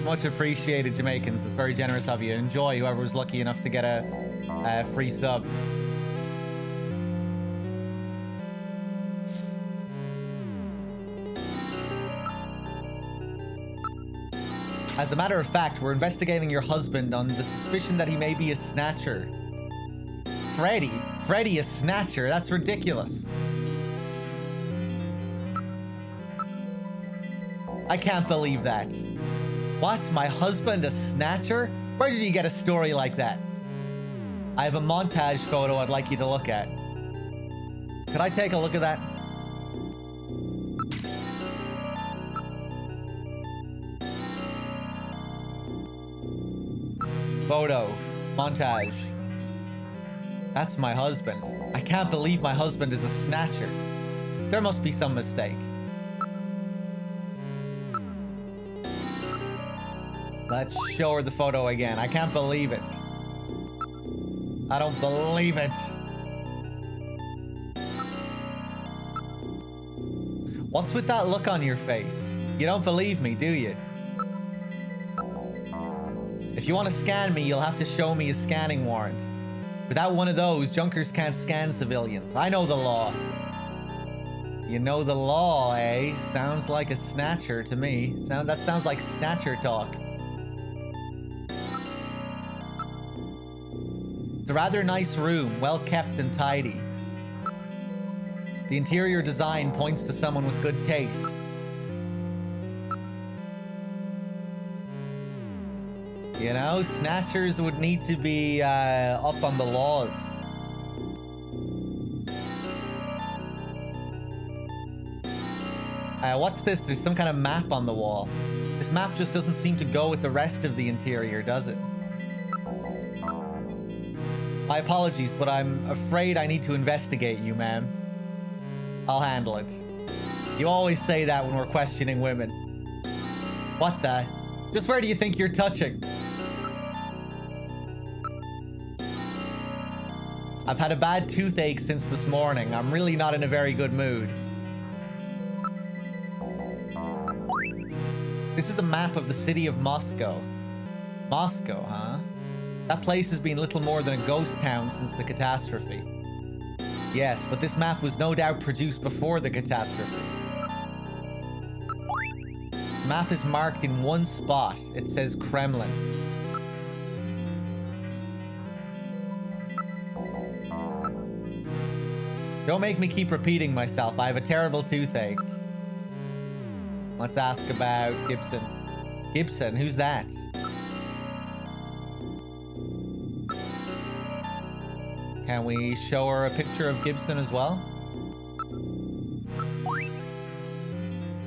Much appreciated, Jamaicans. That's very generous of you. Enjoy, whoever was lucky enough to get a free sub. As a matter of fact, we're investigating your husband on the suspicion that he may be a snatcher. Freddie, a snatcher? That's ridiculous. I can't believe that. What? My husband a snatcher? Where did you get a story like that? I have a montage photo I'd like you to look at. Could I take a look at that? Photo. Montage. That's my husband. I can't believe my husband is a snatcher. There must be some mistake. Let's show her the photo again. I can't believe it. I don't believe it. What's with that look on your face? You don't believe me, do you? If you want to scan me, you'll have to show me a scanning warrant. Without one of those, junkers can't scan civilians. I know the law. You know the law, eh? Sounds like a snatcher to me. That sounds like snatcher talk. It's a rather nice room, well kept and tidy. The interior design points to someone with good taste. You know, snatchers would need to be up on the laws. What's this? There's some kind of map on the wall. This map just doesn't seem to go with the rest of the interior, does it? My apologies, but I'm afraid I need to investigate you, ma'am. I'll handle it. You always say that when we're questioning women. What the? Just where do you think you're touching? I've had a bad toothache since this morning. I'm really not in a very good mood. This is a map of the city of Moscow. Moscow, huh? That place has been little more than a ghost town since the catastrophe. Yes, but this map was no doubt produced before the catastrophe. The map is marked in one spot. It says Kremlin. Don't make me keep repeating myself. I have a terrible toothache. Let's ask about Gibson. Gibson, who's that? Can we show her a picture of Gibson as well?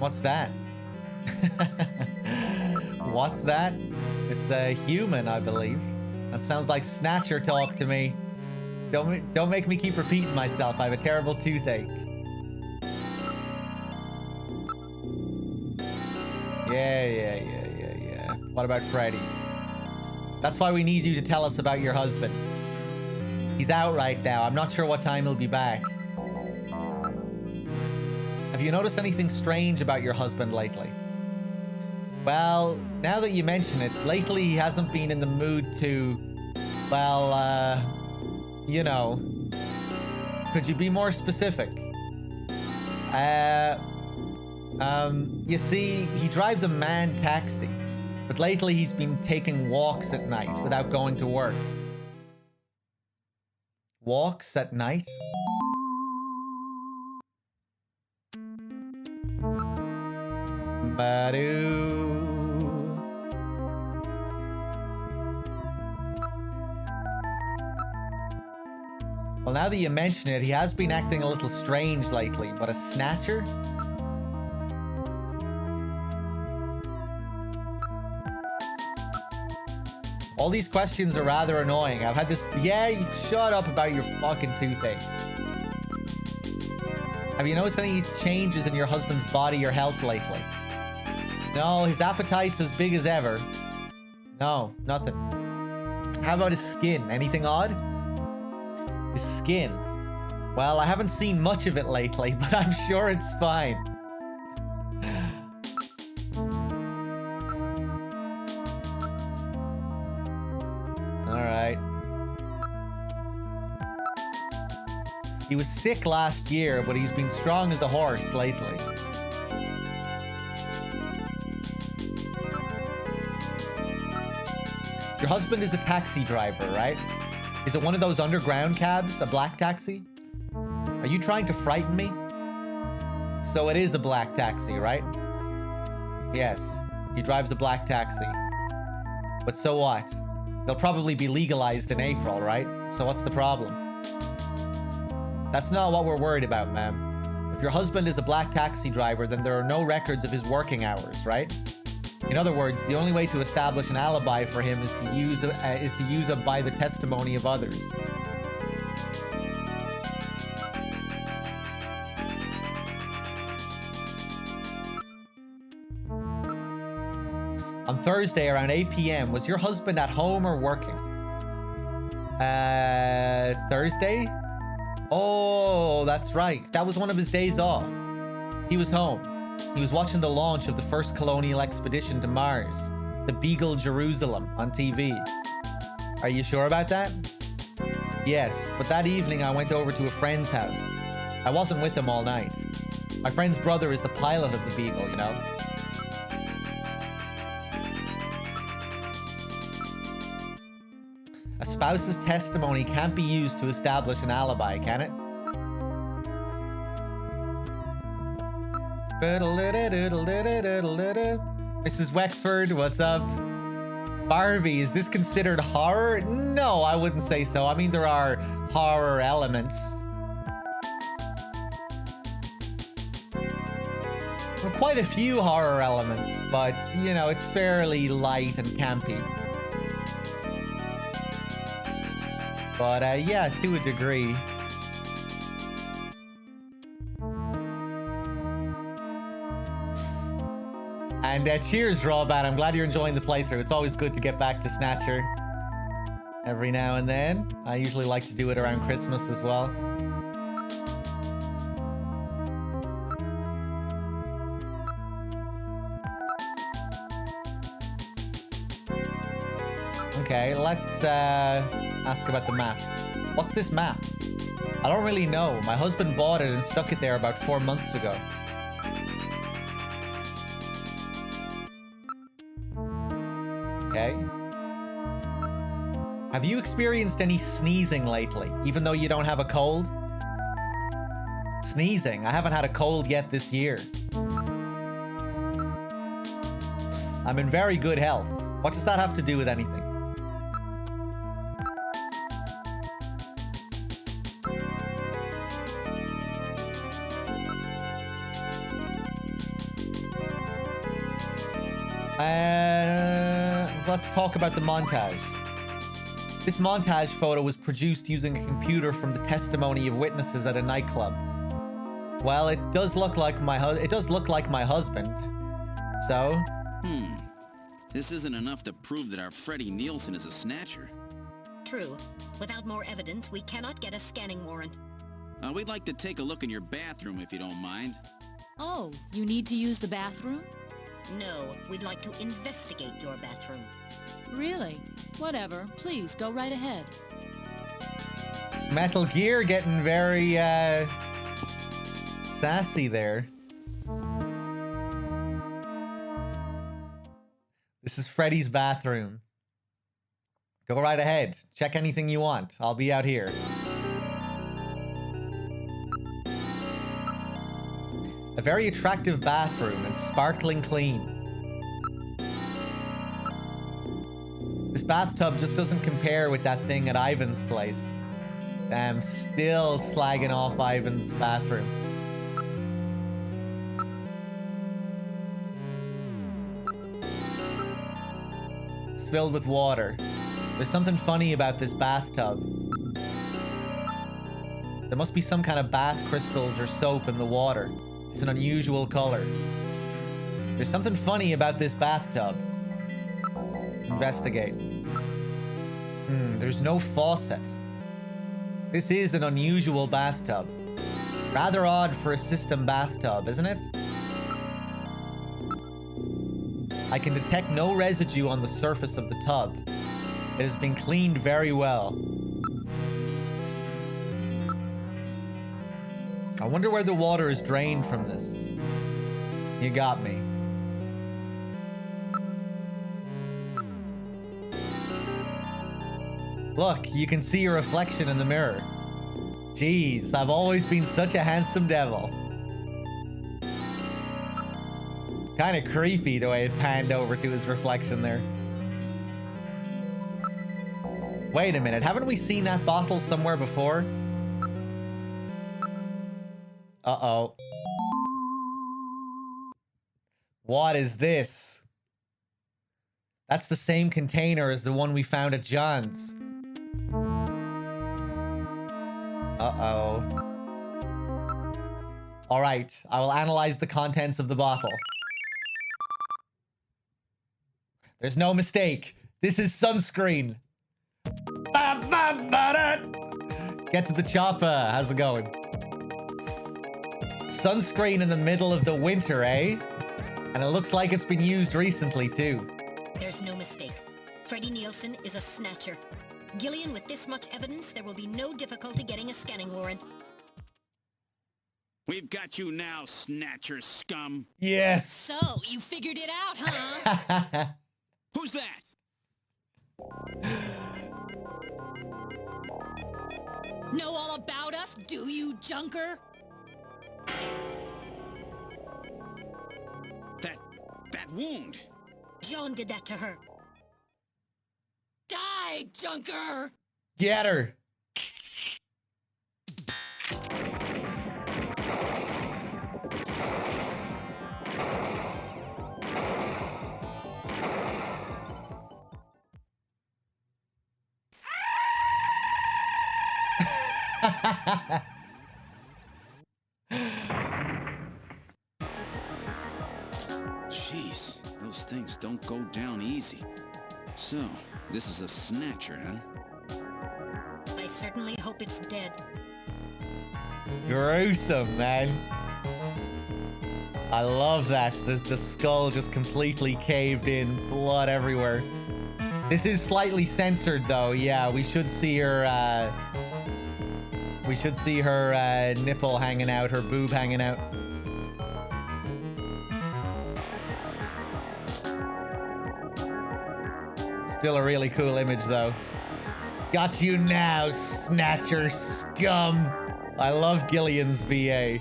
What's that? What's that? It's a human, I believe. That sounds like snatcher talk to me. Don't make me keep repeating myself. I have a terrible toothache. Yeah. What about Freddy? That's why we need you to tell us about your husband. He's out right now. I'm not sure what time he'll be back. Have you noticed anything strange about your husband lately? Well, now that you mention it, lately he hasn't been in the mood to, well, you know. Could you be more specific? You see, he drives a manned taxi, but lately he's been taking walks at night without going to work. Walks at night? Ba-doo. Well, now that you mention it, he has been acting a little strange lately, but a snatcher? All these questions are rather annoying. I've had this... Yeah, shut up about your fucking toothache. Have you noticed any changes in your husband's body or health lately? No, his appetite's as big as ever. No, nothing. How about his skin? Anything odd? His skin. Well, I haven't seen much of it lately, but I'm sure it's fine. Alright. He was sick last year, but he's been strong as a horse lately. Your husband is a taxi driver, right? Is it one of those underground cabs? A black taxi? Are you trying to frighten me? So it is a black taxi, right? Yes. He drives a black taxi. But so what? They'll probably be legalized in April, right? So what's the problem? That's not what we're worried about, ma'am. If your husband is a black taxi driver, then there are no records of his working hours, right? In other words, the only way to establish an alibi for him is to use it by the testimony of others. On Thursday around 8 p.m., was your husband at home or working? Thursday? Oh, that's right. That was one of his days off. He was home. He was watching the launch of the first colonial expedition to Mars, the Beagle Jerusalem, on TV. Are you sure about that? Yes, but that evening I went over to a friend's house. I wasn't with him all night. My friend's brother is the pilot of the Beagle, you know? A spouse's testimony can't be used to establish an alibi, can it? Mrs. Wexford, what's up? Barbie, is this considered horror? No, I wouldn't say so. I mean, there are horror elements. Well, quite a few horror elements, but, you know, it's fairly light and campy. But, yeah, to a degree. And cheers, Rawbat. I'm glad you're enjoying the playthrough. It's always good to get back to Snatcher every now and then. I usually like to do it around Christmas as well. Okay, let's ask about the map. What's this map? I don't really know. My husband bought it and stuck it there about 4 months ago. Okay. Have you experienced any sneezing lately, even though you don't have a cold? Sneezing? I haven't had a cold yet this year. I'm in very good health. What does that have to do with anything? Let's talk about the montage. This montage photo was produced using a computer from the testimony of witnesses at a nightclub. Well, it does look like my husband. So? This isn't enough to prove that our Freddie Nielsen is a snatcher. True. Without more evidence, we cannot get a scanning warrant. We'd like to take a look in your bathroom, if you don't mind. Oh, you need to use the bathroom? No, we'd like to investigate your bathroom. Really? Whatever. Please, go right ahead. Metal Gear getting very, sassy there. This is Freddy's bathroom. Go right ahead. Check anything you want. I'll be out here. A very attractive bathroom and sparkling clean. This bathtub just doesn't compare with that thing at Ivan's place. I'm still slagging off Ivan's bathroom. It's filled with water. There's something funny about this bathtub. There must be some kind of bath crystals or soap in the water. It's an unusual color. There's something funny about this bathtub. Investigate. There's no faucet. This is an unusual bathtub. Rather odd for a system bathtub, isn't it? I can detect no residue on the surface of the tub. It has been cleaned very well. I wonder where the water is drained from this. You got me. Look, you can see your reflection in the mirror. Jeez, I've always been such a handsome devil. Kind of creepy the way it panned over to his reflection there. Wait a minute, haven't we seen that bottle somewhere before? Uh-oh. What is this? That's the same container as the one we found at John's. Uh-oh. All right, I will analyze the contents of the bottle. There's no mistake. This is sunscreen. Get to the chopper. How's it going? Sunscreen in the middle of the winter, eh? And it looks like it's been used recently, too. There's no mistake. Freddie Nielsen is a snatcher. Gillian, with this much evidence, there will be no difficulty getting a scanning warrant. We've got you now, snatcher scum. Yes. So, you figured it out, huh? Who's that? Know all about us, do you, Junker? That wound. Jean did that to her. Die, Junker! Get her. Jeez, those things don't go down easy. So, this is a snatcher, huh? I certainly hope it's dead. Gruesome, man. I love that. The skull just completely caved in, blood everywhere. This is slightly censored, though. Yeah, we should see her. We should see her nipple hanging out, her boob hanging out. Still a really cool image, though. Got you now, snatcher scum. I love Gillian's VA.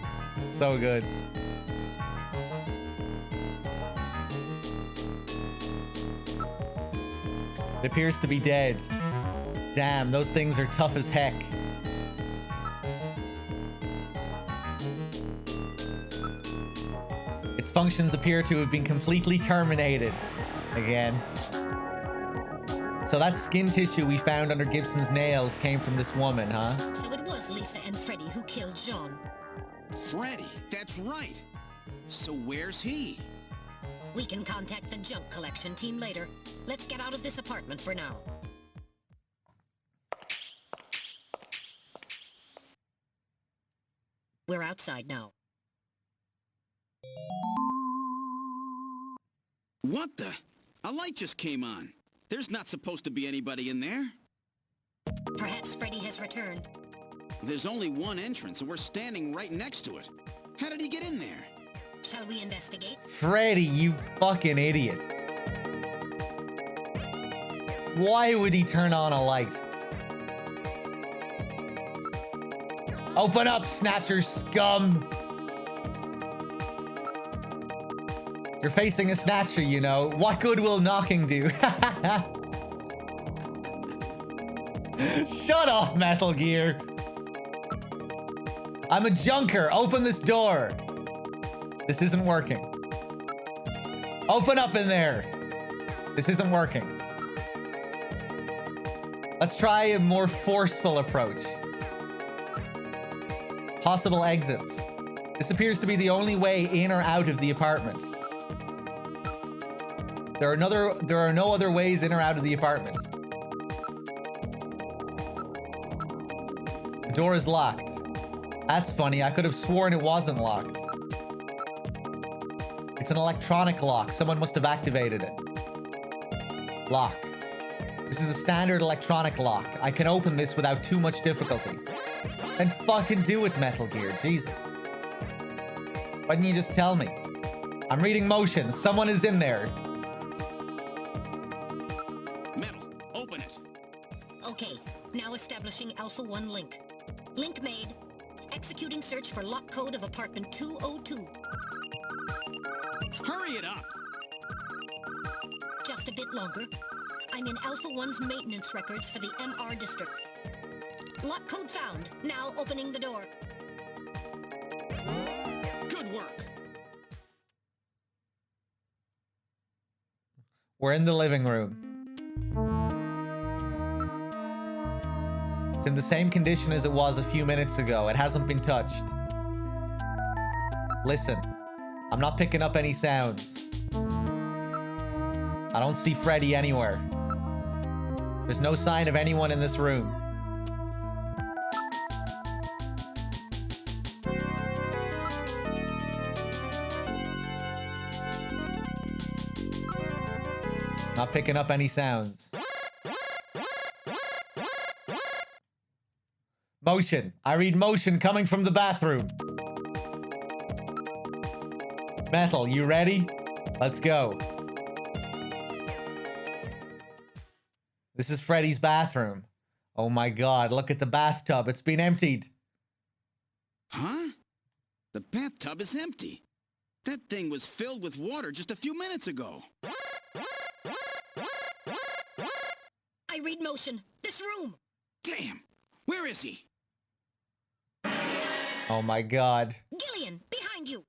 So good. It appears to be dead. Damn, those things are tough as heck. Its functions appear to have been completely terminated. Again. So that skin tissue we found under Gibson's nails came from this woman, huh? So it was Lisa and Freddie who killed Jean. Freddie, that's right. So where's he? We can contact the junk collection team later. Let's get out of this apartment for now. We're outside now. What the? A light just came on. There's not supposed to be anybody in there. Perhaps Freddie has returned. There's only one entrance, and we're standing right next to it. How did he get in there? Shall we investigate? Freddie, you fucking idiot. Why would he turn on a light? Open up, snatcher scum! You're facing a snatcher, you know. What good will knocking do? Shut up, Metal Gear. I'm a junker. Open this door. This isn't working. Open up in there. This isn't working. Let's try a more forceful approach. Possible exits. This appears to be the only way in or out of the apartment. There are no other ways in or out of the apartment. The door is locked. That's funny. I could have sworn it wasn't locked. It's an electronic lock. Someone must have activated it. Lock. This is a standard electronic lock. I can open this without too much difficulty. Then fucking do it, Metal Gear. Jesus. Why didn't you just tell me? I'm reading motions. Someone is in there. Open it. Okay, now establishing Alpha 1 link. Link made. Executing search for lock code of apartment 202. Hurry it up. Just a bit longer. I'm in Alpha 1's maintenance records for the MR district. Lock code found. Now opening the door. Good work. We're in the living room. It's in the same condition as it was a few minutes ago. It hasn't been touched. Listen, I'm not picking up any sounds. I don't see Freddy anywhere. There's no sign of anyone in this room. Not picking up any sounds. Motion. I read motion coming from the bathroom. Metal, you ready? Let's go. This is Freddy's bathroom. Oh my god, look at the bathtub. It's been emptied. Huh? The bathtub is empty. That thing was filled with water just a few minutes ago. I read motion. This room. Damn. Where is he? Oh my god. Gillian, behind you.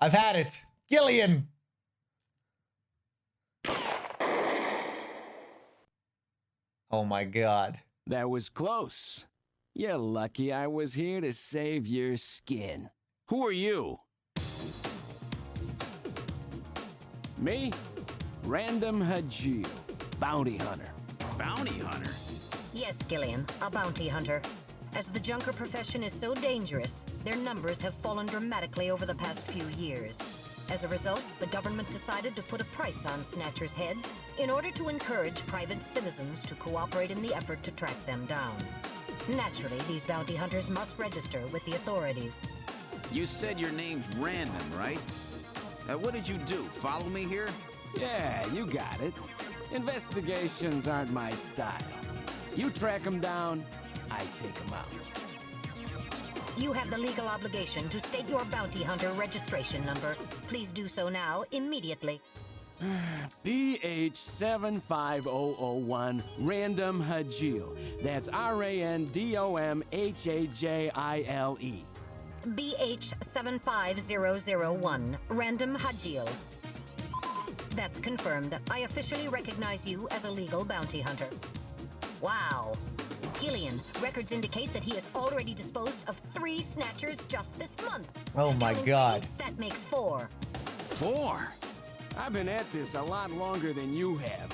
I've had it. Gillian. Oh my god. That was close. You're lucky I was here to save your skin. Who are you? Me? Random Hajil, bounty hunter. Bounty hunter? Yes, Gillian, a bounty hunter. As the junker profession is so dangerous, their numbers have fallen dramatically over the past few years. As a result, the government decided to put a price on snatchers' heads in order to encourage private citizens to cooperate in the effort to track them down. Naturally, these bounty hunters must register with the authorities. You said your name's Random, right? What did you do? Follow me here? Yeah, you got it. Investigations aren't my style. You track them down, I take them out. You have the legal obligation to state your bounty hunter registration number. Please do so now, immediately. BH75001, Random Hajil. That's RANDOMHAJILE. BH75001, Random Hajil. That's confirmed. I officially recognize you as a legal bounty hunter. Wow. Gillian, records indicate that he has already disposed of 3 snatchers just this month. Oh my god. That makes 4. 4? I've been at this a lot longer than you have.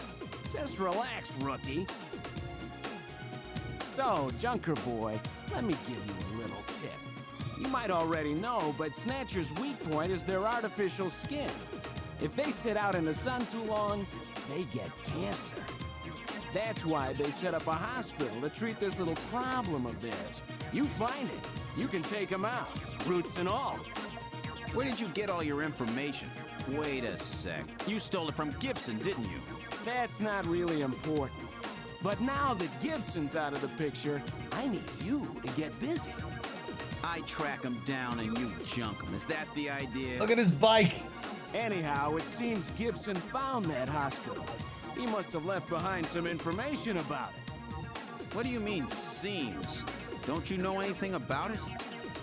Just relax, rookie. So, Junker Boy, let me give you a little tip. You might already know, but Snatcher's weak point is their artificial skin. If they sit out in the sun too long, they get cancer. That's why they set up a hospital to treat this little problem of theirs. You find it, you can take them out, roots and all. Where did you get all your information? Wait a sec. You stole it from Gibson, didn't you? That's not really important. But now that Gibson's out of the picture, I need you to get busy. I track him down and you junk him. Is that the idea? Look at his bike. Anyhow, it seems Gibson found that hospital. He must have left behind some information about it. What do you mean, seems? Don't you know anything about it?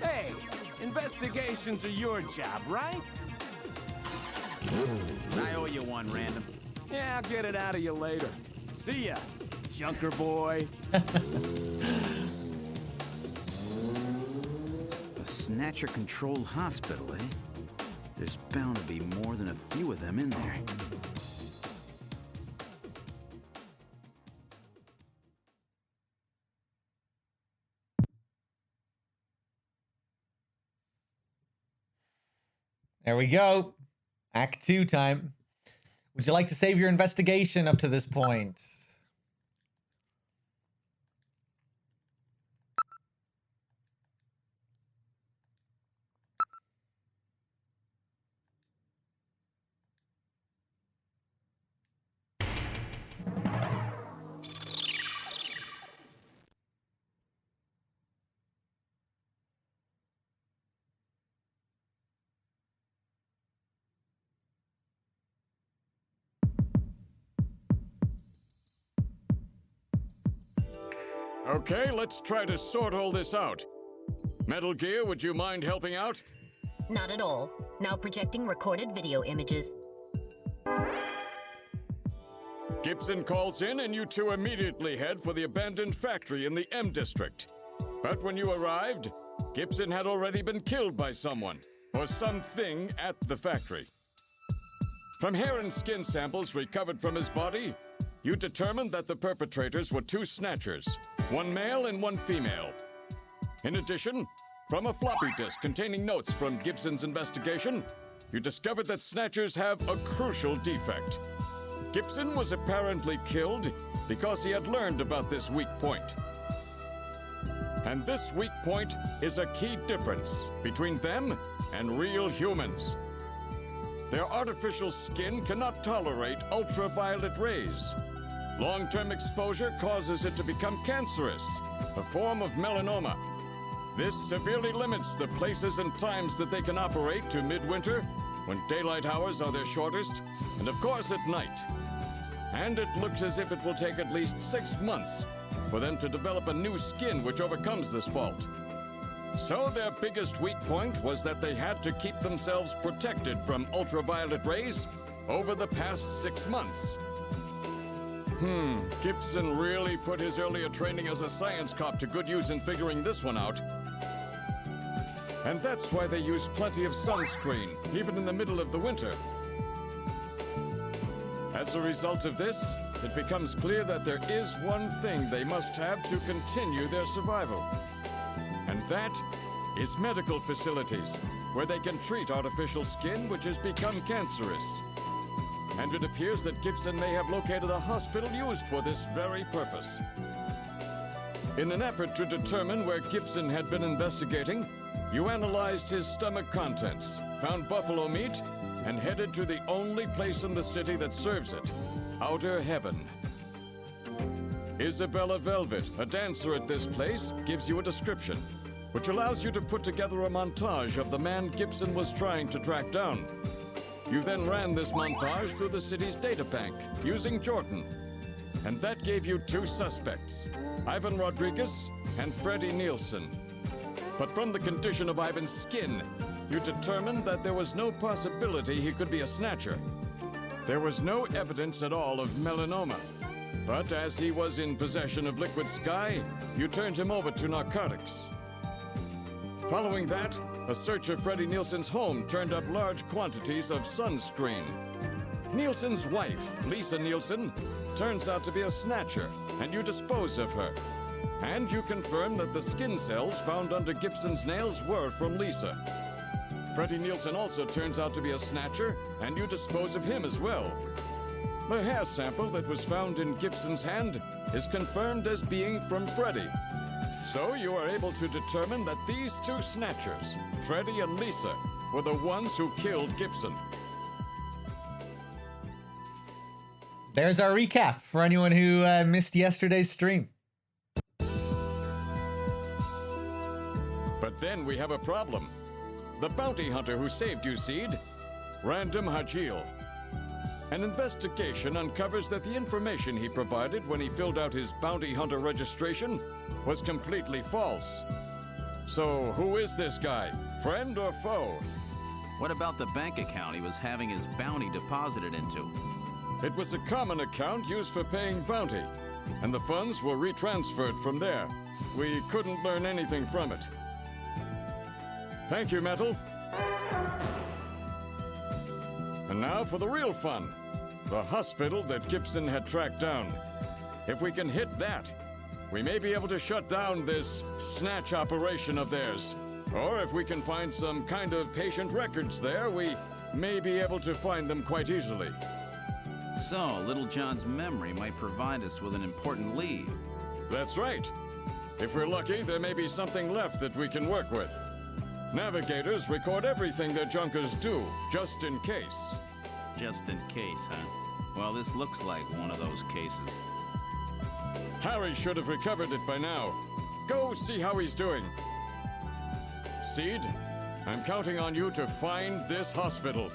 Hey, investigations are your job, right? I owe you one, Random. Yeah, I'll get it out of you later. See ya, Junker Boy. A Snatcher-controlled hospital, eh? There's bound to be more than a few of them in there. There we go. Act 2 time. Would you like to save your investigation up to this point? Okay, let's try to sort all this out. Metal Gear, would you mind helping out? Not at all. Now projecting recorded video images. Gibson calls in and you two immediately head for the abandoned factory in the M District. But when you arrived, Gibson had already been killed by someone, or something at the factory. From hair and skin samples recovered from his body, you determined that the perpetrators were two snatchers, one male and one female. In addition, from a floppy disk containing notes from Gibson's investigation, you discovered that snatchers have a crucial defect. Gibson was apparently killed because he had learned about this weak point. And this weak point is a key difference between them and real humans. Their artificial skin cannot tolerate ultraviolet rays. Long-term exposure causes it to become cancerous, a form of melanoma. This severely limits the places and times that they can operate to midwinter, when daylight hours are their shortest, and of course at night. And it looks as if it will take at least 6 months for them to develop a new skin which overcomes this fault. So their biggest weak point was that they had to keep themselves protected from ultraviolet rays over the past 6 months. Gibson really put his earlier training as a science cop to good use in figuring this one out. And that's why they use plenty of sunscreen, even in the middle of the winter. As a result of this, it becomes clear that there is one thing they must have to continue their survival. And that is medical facilities, where they can treat artificial skin which has become cancerous. And it appears that Gibson may have located a hospital used for this very purpose. In an effort to determine where Gibson had been investigating, you analyzed his stomach contents, found buffalo meat, and headed to the only place in the city that serves it, Outer Heaven. Isabella Velvet, a dancer at this place, gives you a description, which allows you to put together a montage of the man Gibson was trying to track down. You then ran this montage through the city's data bank, using Jordan. And that gave you 2 suspects, Ivan Rodriguez and Freddie Nielsen. But from the condition of Ivan's skin, you determined that there was no possibility he could be a snatcher. There was no evidence at all of melanoma. But as he was in possession of liquid sky, you turned him over to narcotics. Following that, a search of Freddie Nielsen's home turned up large quantities of sunscreen. Nielsen's wife, Lisa Nielsen, turns out to be a snatcher, and you dispose of her. And you confirm that the skin cells found under Gibson's nails were from Lisa. Freddie Nielsen also turns out to be a snatcher, and you dispose of him as well. The hair sample that was found in Gibson's hand is confirmed as being from Freddie. So you are able to determine that these 2 snatchers, Freddie and Lisa, were the ones who killed Gibson. There's our recap for anyone who missed yesterday's stream. But then we have a problem. The bounty hunter who saved you, Seed, Random Hajil. An investigation uncovers that the information he provided when he filled out his bounty hunter registration was completely false. So who is this guy? Friend or foe? What about the bank account he was having his bounty deposited into? It was a common account used for paying bounty, and the funds were retransferred from there. We couldn't learn anything from it. Thank you, Metal. And now for the real fun. The hospital that Gibson had tracked down. If we can hit that, we may be able to shut down this snatch operation of theirs. Or if we can find some kind of patient records there, we may be able to find them quite easily. So, Little John's memory might provide us with an important lead. That's right. If we're lucky, there may be something left that we can work with. Navigators record everything their junkers do, just in case. Just in case, huh? Well, this looks like one of those cases. Harry should have recovered it by now. Go see how he's doing. Seed, I'm counting on you to find this hospital.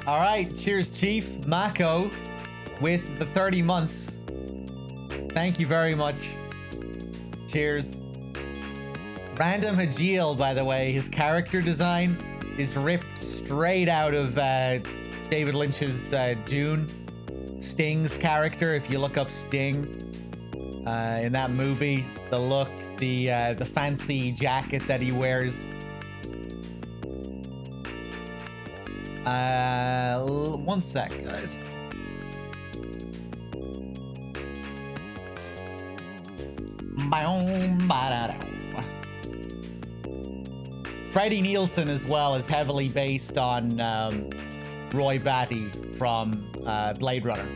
All right, cheers, Chief. Mako with the 30 months. Thank you very much. Cheers. Random Hajil, by the way, his character design is ripped straight out of David Lynch's Dune. Sting's character, if you look up Sting in that movie, the look, the fancy jacket that he wears. One sec, guys. Freddie Nielsen as well is heavily based on Roy Batty from Blade Runner.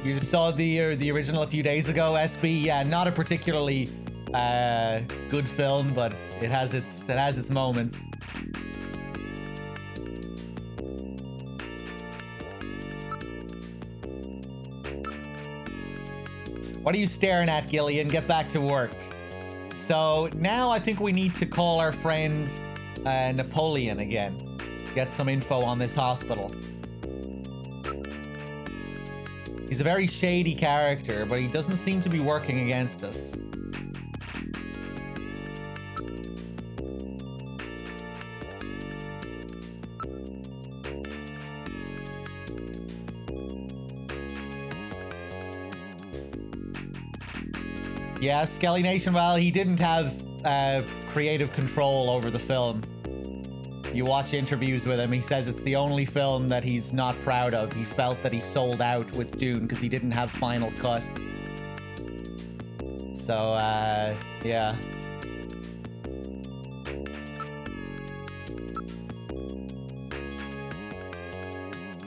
You just saw the original a few days ago, SB. Yeah, not a particularly good film, but it has its moments. What are you staring at, Gillian? Get back to work. So now I think we need to call our friend Napoleon again. Get some info on this hospital. He's a very shady character, but he doesn't seem to be working against us. Yeah, Skelly Nation, well, he didn't have creative control over the film. You watch interviews with him, he says it's the only film that he's not proud of. He felt that he sold out with Dune because he didn't have final cut. So, yeah.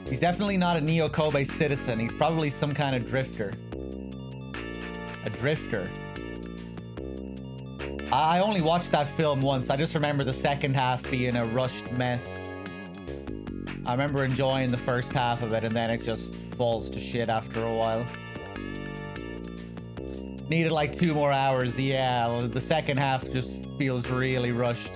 He's definitely not a Neo Kobe citizen. He's probably some kind of drifter. A drifter. I only watched that film once. I just remember the second half being a rushed mess. I remember enjoying the first half of it, and then it just falls to shit after a while. Needed like 2 more hours. Yeah, the second half just feels really rushed.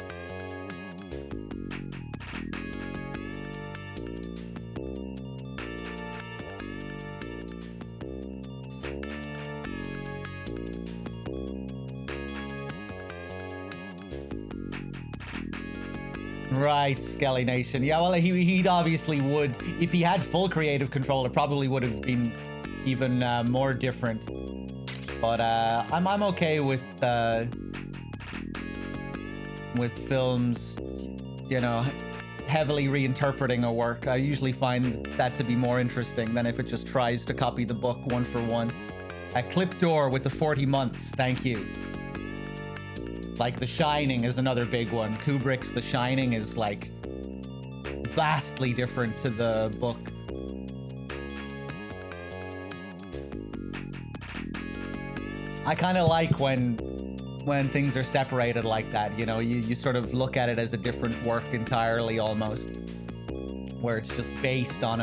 Right, Skelly Nation. Yeah, well, he'd obviously would. If he had full creative control, it probably would have been even more different. But I'm okay with films, you know, heavily reinterpreting a work. I usually find that to be more interesting than if it just tries to copy the book one for one. Clip Door with the 40 months. Thank you. Like The Shining is another big one. Kubrick's The Shining is like vastly different to the book. I kind of like when things are separated like that, you know, you sort of look at it as a different work entirely almost, where it's just based on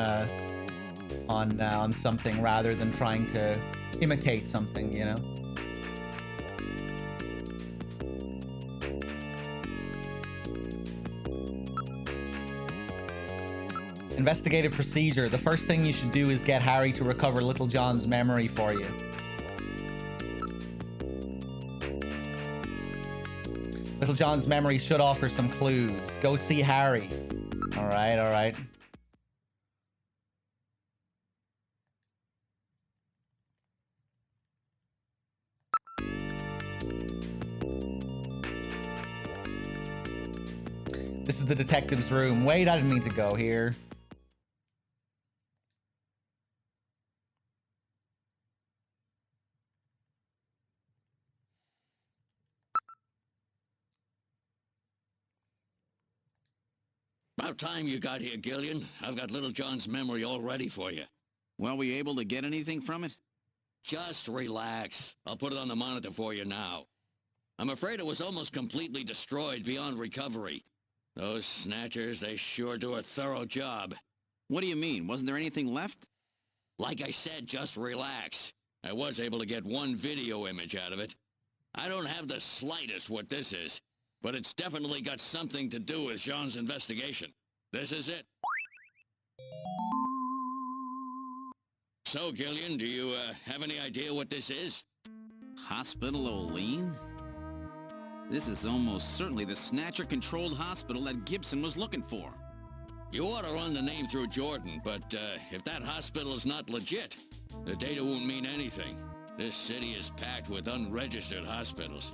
something rather than trying to imitate something, you know. Investigative procedure. The first thing you should do is get Harry to recover Little John's memory for you. Little John's memory should offer some clues. Go see Harry. All right, all right. This is the detective's room. Wait, I didn't mean to go here. About time you got here, Gillian. I've got Little John's memory all ready for you. Well, we able to get anything from it? Just relax. I'll put it on the monitor for you now. I'm afraid it was almost completely destroyed beyond recovery. Those snatchers, they sure do a thorough job. What do you mean? Wasn't there anything left? Like I said, just relax. I was able to get one video image out of it. I don't have the slightest what this is, but it's definitely got something to do with Jean's investigation. This is it. So, Gillian, do you have any idea what this is? Hospital Olean? This is almost certainly the Snatcher-controlled hospital that Gibson was looking for. You ought to run the name through Jordan, but if that hospital is not legit, the data won't mean anything. This city is packed with unregistered hospitals.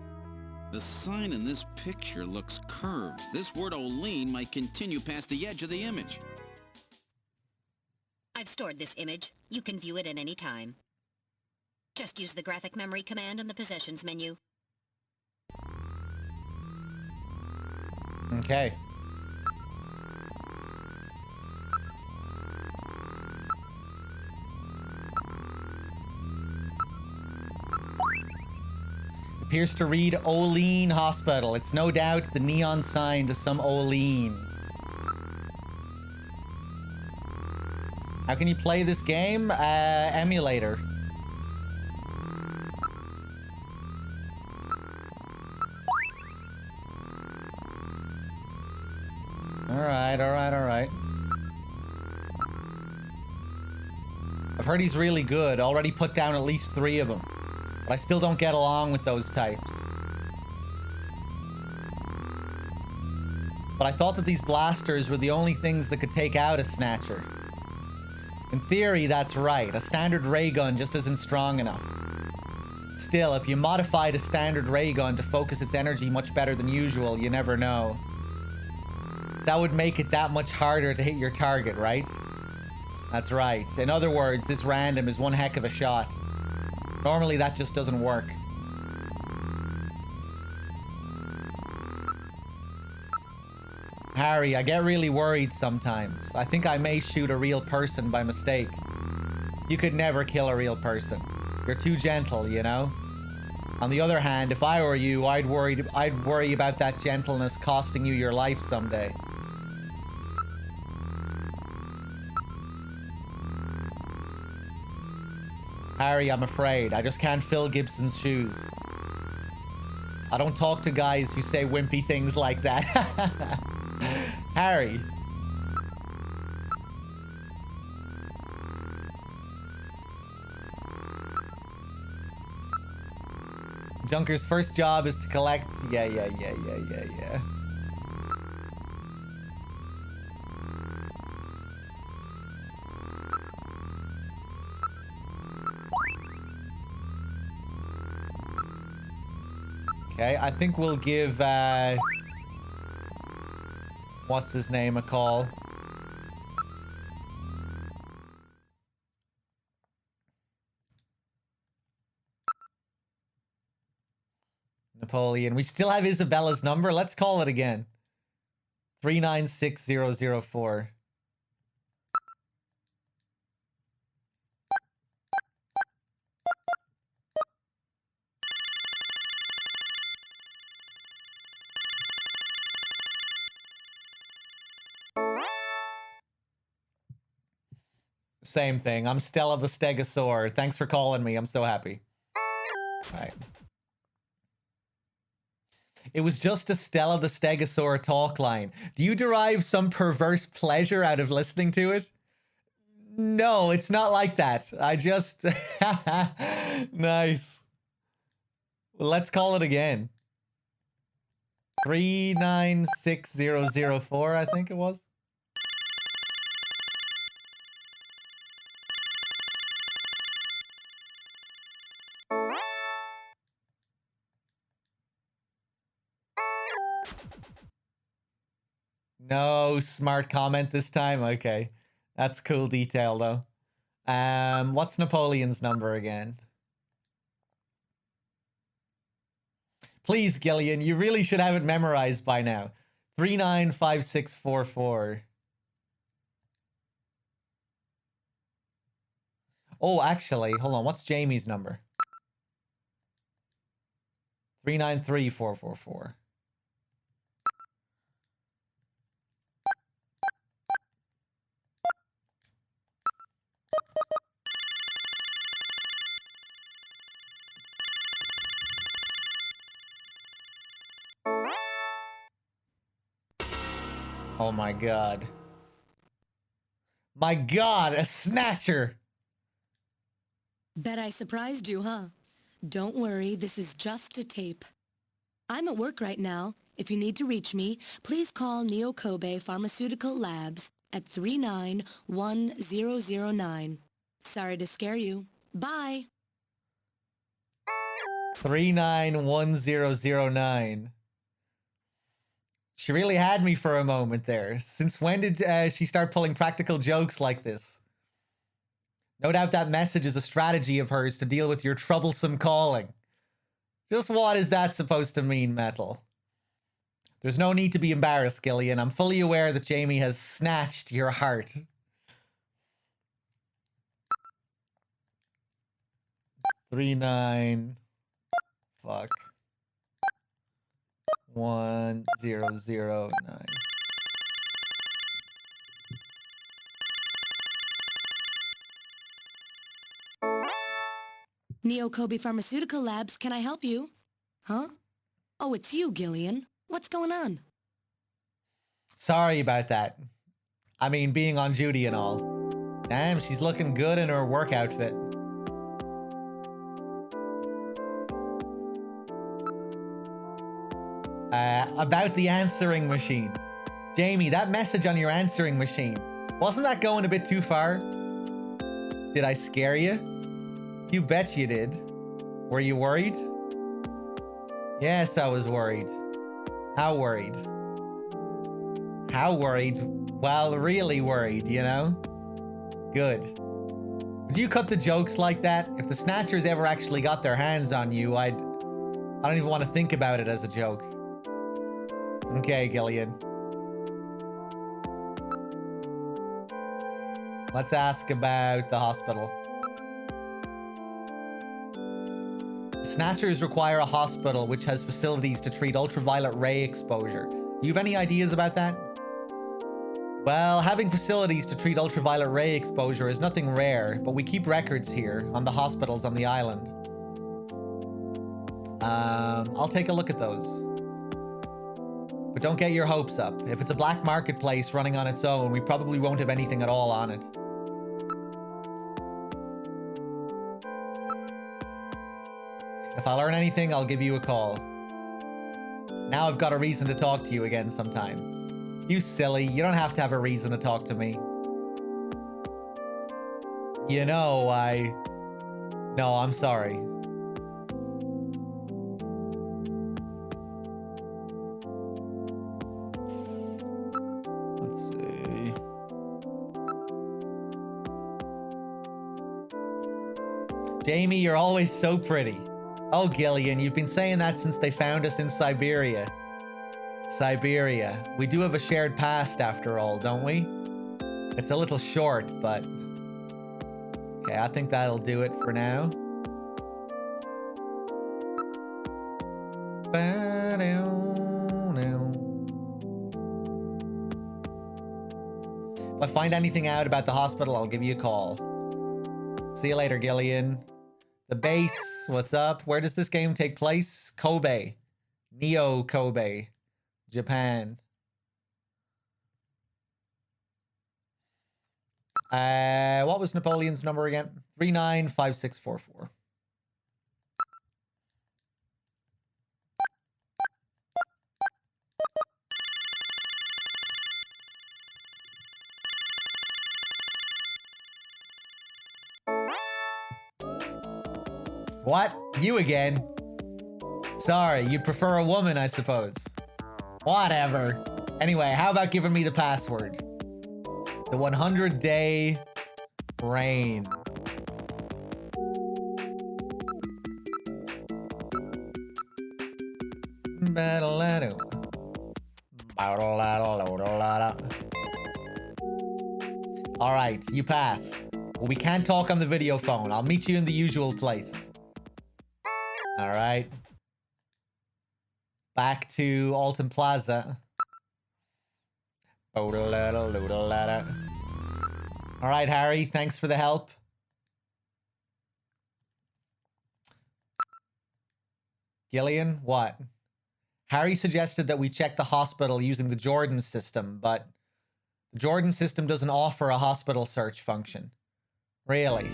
The sign in this picture looks curved. This word Olean might continue past the edge of the image. I've stored this image. You can view it at any time. Just use the graphic memory command in the possessions menu. Okay. Appears to read Olean Hospital. It's no doubt the neon sign to some Olean. How can you play this game? Emulator. Alright. I've heard he's really good. Already put down at least 3 of them. But I still don't get along with those types. But I thought that these blasters were the only things that could take out a Snatcher. In theory, that's right. A standard ray gun just isn't strong enough. Still, if you modified a standard ray gun to focus its energy much better than usual, you never know. That would make it that much harder to hit your target, right? That's right. In other words, this random is one heck of a shot. Normally, that just doesn't work. Harry, I get really worried sometimes. I think I may shoot a real person by mistake. You could never kill a real person. You're too gentle, you know? On the other hand, if I were you, I'd worry about that gentleness costing you your life someday. Harry, I'm afraid. I just can't fill Gibson's shoes. I don't talk to guys who say wimpy things like that. Harry. Junker's first job is to collect... Yeah. Okay, I think we'll give, what's his name a call. Napoleon. We still have Isabella's number. Let's call it again. 396004. Same thing. I'm Stella the Stegosaur. Thanks for calling me. I'm so happy. All right. It was just a Stella the Stegosaur talk line. Do you derive some perverse pleasure out of listening to it? No, it's not like that. I just... Nice. Well, let's call it again. 396004, I think it was. No smart comment this time? Okay. That's cool detail, though. What's Napoleon's number again? Please, Gillian, you really should have it memorized by now. 395644. Oh, actually, hold on. What's Jamie's number? 393444. Oh my god. My god, a snatcher! Bet I surprised you, huh? Don't worry, this is just a tape. I'm at work right now. If you need to reach me, please call Neo Kobe Pharmaceutical Labs at 391009. Sorry to scare you. Bye! 391009. She really had me for a moment there. Since when did she start pulling practical jokes like this? No doubt that message is a strategy of hers to deal with your troublesome calling. Just what is that supposed to mean, Metal? There's no need to be embarrassed, Gillian. I'm fully aware that Jamie has snatched your heart. Three nine. Fuck. 1009. Neo Kobe Pharmaceutical Labs, can I help you? Huh? Oh, it's you, Gillian. What's going on? Sorry about that. I mean, being on duty and all. Damn, she's looking good in her work outfit. About the answering machine. Jamie, that message on your answering machine, wasn't that going a bit too far? Did I scare you? You bet you did. Were you worried? Yes, I was worried. How worried? How worried? Well, really worried, you know? Good. Would you cut the jokes like that? If the Snatchers ever actually got their hands on you, I don't even want to think about it as a joke. Okay, Gillian. Let's ask about the hospital. Snatchers require a hospital which has facilities to treat ultraviolet ray exposure. Do you have any ideas about that? Well, having facilities to treat ultraviolet ray exposure is nothing rare, but we keep records here on the hospitals on the island. I'll take a look at those. But don't get your hopes up. If it's a black marketplace running on its own, we probably won't have anything at all on it. If I learn anything, I'll give you a call. Now I've got a reason to talk to you again sometime. You silly, you don't have to have a reason to talk to me. You know, No, I'm sorry. Let's see. Jamie, you're always so pretty. Oh, Gillian, you've been saying that since they found us in Siberia. Siberia. We do have a shared past after all, don't we? It's a little short, but... Okay, I think that'll do it for now. If I find anything out about the hospital, I'll give you a call. See you later, Gillian. The base, what's up? Where does this game take place? Kobe. Neo Kobe. Japan. What was Napoleon's number again? 395644. What? You again? Sorry, you'd prefer a woman, I suppose. Whatever. Anyway, how about giving me the password? The 100-day reign. All right, you pass. Well, we can't talk on the video phone. I'll meet you in the usual place. All right. Back to Alton Plaza. All right, Harry, thanks for the help. Gillian, what? Harry suggested that we check the hospital using the Jordan system, but the Jordan system doesn't offer a hospital search function. Really?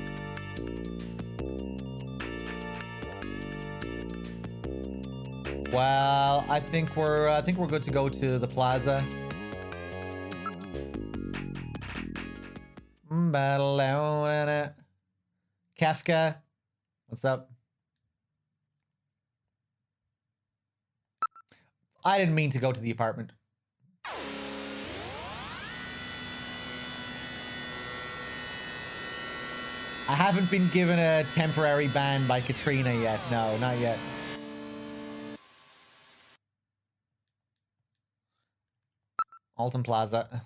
Well, I think we're good to go to the plaza. Kafka, what's up? I didn't mean to go to the apartment. I haven't been given a temporary ban by Katrina yet. No, not yet. Alton Plaza.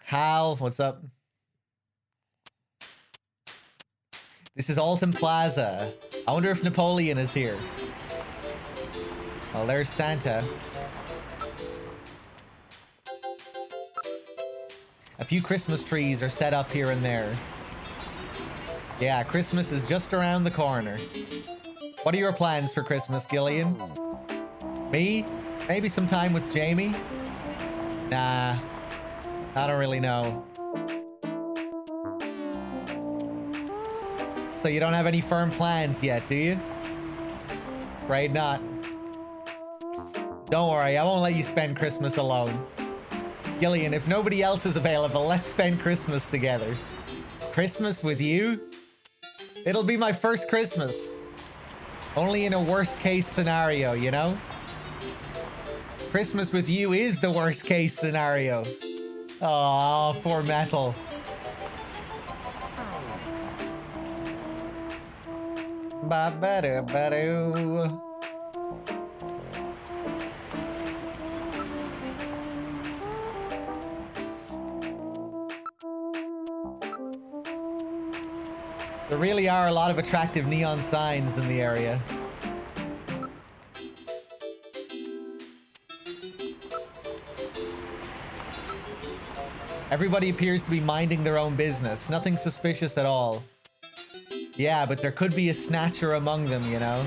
Hal, what's up? This is Alton Plaza. I wonder if Napoleon is here. Well, there's Santa. A few Christmas trees are set up here and there. Yeah, Christmas is just around the corner. What are your plans for Christmas, Gillian? Me? Maybe some time with Jamie? Nah, I don't really know. So you don't have any firm plans yet, do you? Right, not. Don't worry, I won't let you spend Christmas alone. Gillian, if nobody else is available, let's spend Christmas together. Christmas with you? It'll be my first Christmas. Only in a worst case scenario, you know? Christmas with you is the worst case scenario. Oh, poor Metal. Ba-ba-da-ba-doo. There really are a lot of attractive neon signs in the area. Everybody appears to be minding their own business. Nothing suspicious at all. Yeah, but there could be a snatcher among them, you know?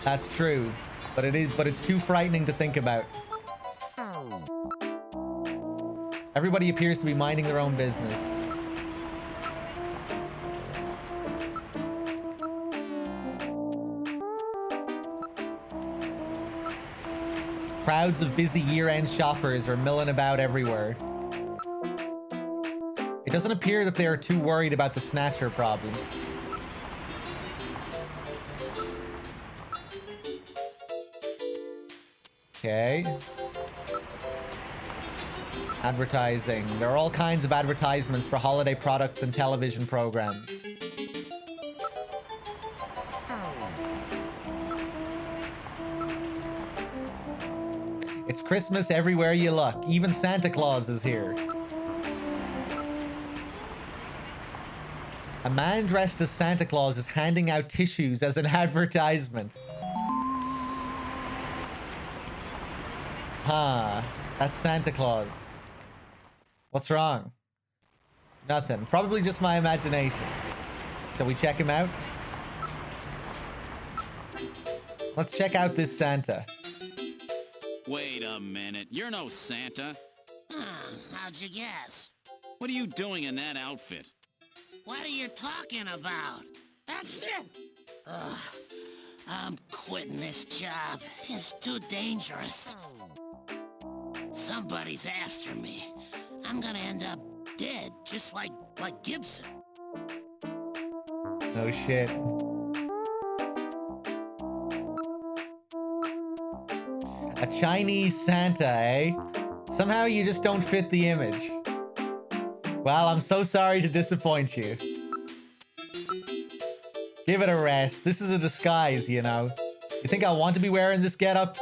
That's true. But it's too frightening to think about. Everybody appears to be minding their own business. Crowds of busy year-end shoppers are milling about everywhere. It doesn't appear that they are too worried about the Snatcher problem. Okay. Advertising. There are all kinds of advertisements for holiday products and television programs. It's Christmas everywhere you look. Even Santa Claus is here. A man dressed as Santa Claus is handing out tissues as an advertisement. Huh. That's Santa Claus. What's wrong? Nothing. Probably just my imagination. Shall we check him out? Let's check out this Santa. Wait a minute. You're no Santa. How'd you guess? What are you doing in that outfit? What are you talking about? Ugh, I'm quitting this job. It's too dangerous. Somebody's after me. I'm gonna end up dead, just like Gibson. No shit. A Chinese Santa, eh? Somehow you just don't fit the image. Well, I'm so sorry to disappoint you. Give it a rest. This is a disguise, you know. You think I want to be wearing this getup?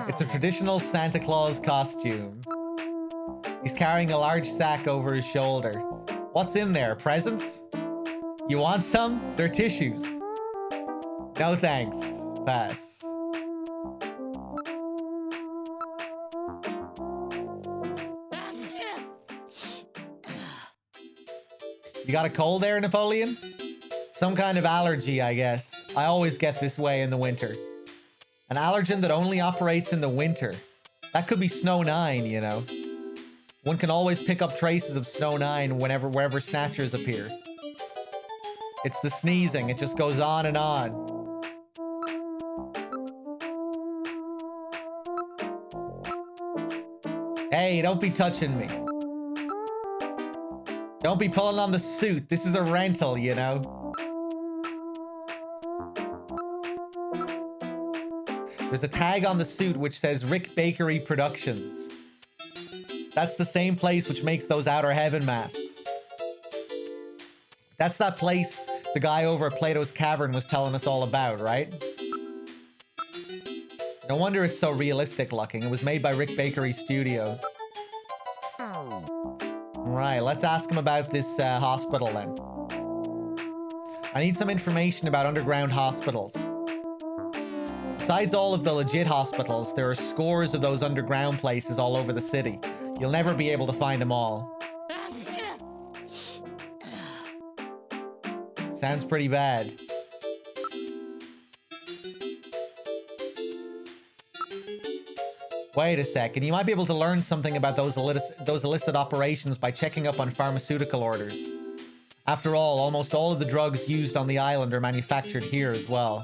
It's a traditional Santa Claus costume. carrying a large sack over his shoulder. What's in there? Presents? You want some? They're tissues. No thanks. Pass. You got a cold there, Napoleon? Some kind of allergy, I guess. I always get this way in the winter. An allergen that only operates in the winter. That could be Snow 9, you know. One can always pick up traces of Snow 9 wherever Snatchers appear. It's the sneezing. It just goes on and on. Hey, don't be touching me. Don't be pulling on the suit. This is a rental, you know. There's a tag on the suit which says Rick Bakery Productions. That's the same place which makes those Outer Heaven masks. That's that place the guy over at Plato's Cavern was telling us all about, right? No wonder it's so realistic looking. It was made by Rick Bakery Studios. Alright, let's ask him about this hospital then. I need some information about underground hospitals. Besides all of the legit hospitals, there are scores of those underground places all over the city. You'll never be able to find them all. Sounds pretty bad. Wait a second, you might be able to learn something about those illicit operations by checking up on pharmaceutical orders. After all, almost all of the drugs used on the island are manufactured here as well.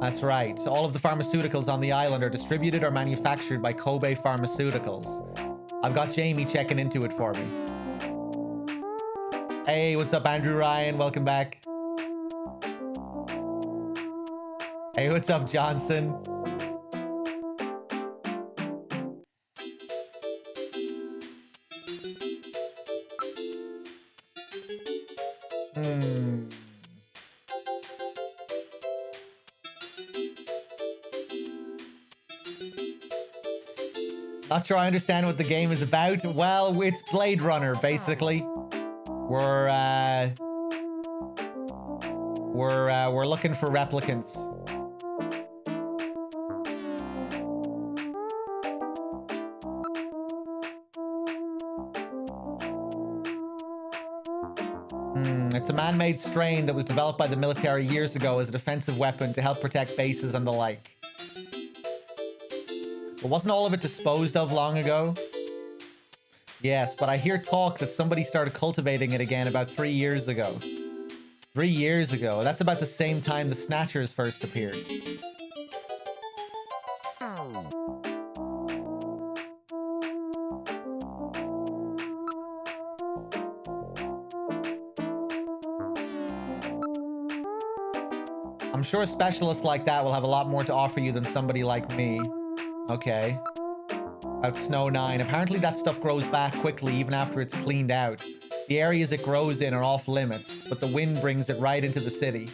That's right, all of the pharmaceuticals on the island are distributed or manufactured by Kobe Pharmaceuticals. I've got Jamie checking into it for me. Hey, what's up, Andrew Ryan? Welcome back. Hey, what's up, Johnson? Not sure I understand what the game is about. Well, it's Blade Runner, basically. We're looking for replicants. It's a man-made strain that was developed by the military years ago as a defensive weapon to help protect bases and the like. But wasn't all of it disposed of long ago? Yes, but I hear talk that somebody started cultivating it again about 3 years ago. 3 years ago. That's about the same time the Snatchers first appeared. I'm sure a specialist like that will have a lot more to offer you than somebody like me. Okay. About Snow 9. Apparently that stuff grows back quickly even after it's cleaned out. The areas it grows in are off limits, but the wind brings it right into the city.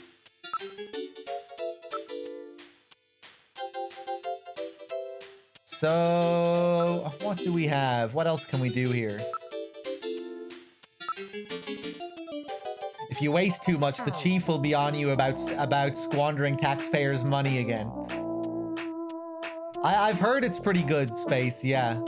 So, what do we have? What else can we do here? If you waste too much, the chief will be on you about squandering taxpayers' money again. I've heard it's pretty good, Space, yeah.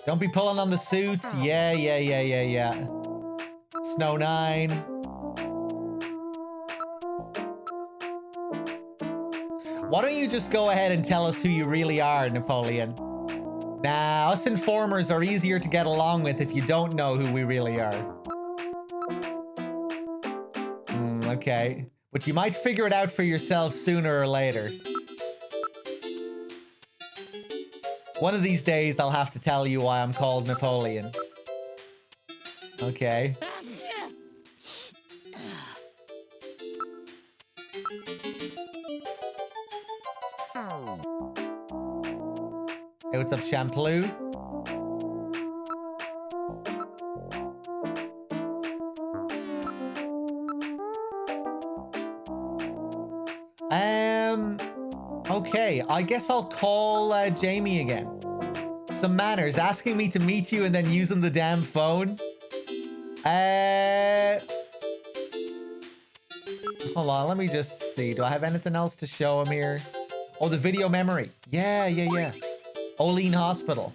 Don't be pulling on the suits. Yeah. Snow 9. Why don't you just go ahead and tell us who you really are, Napoleon? Nah, us informers are easier to get along with if you don't know who we really are. Okay. But you might figure it out for yourself sooner or later. One of these days, I'll have to tell you why I'm called Napoleon. Okay. Hey, what's up, Shampoo? Okay, I guess I'll call Jamie again. Some manners, asking me to meet you and then using the damn phone. Hold on, let me just see. Do I have anything else to show him here? Oh, the video memory. Yeah. Olean Hospital.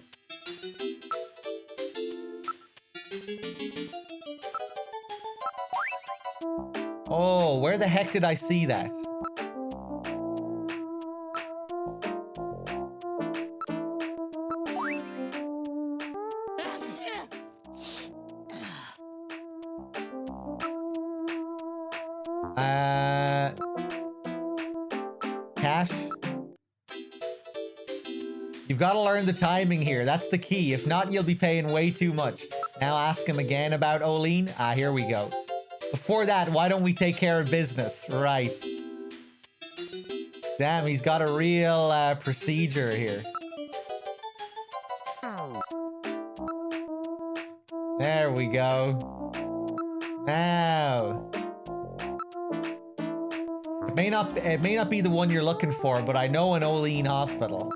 Oh, where the heck did I see that? Cash? You've got to learn the timing here. That's the key. If not, you'll be paying way too much. Now ask him again about Olean. Here we go. Before that, why don't we take care of business? Right. Damn, he's got a real procedure here. There we go. Now. It may not be the one you're looking for, but I know an Olean hospital.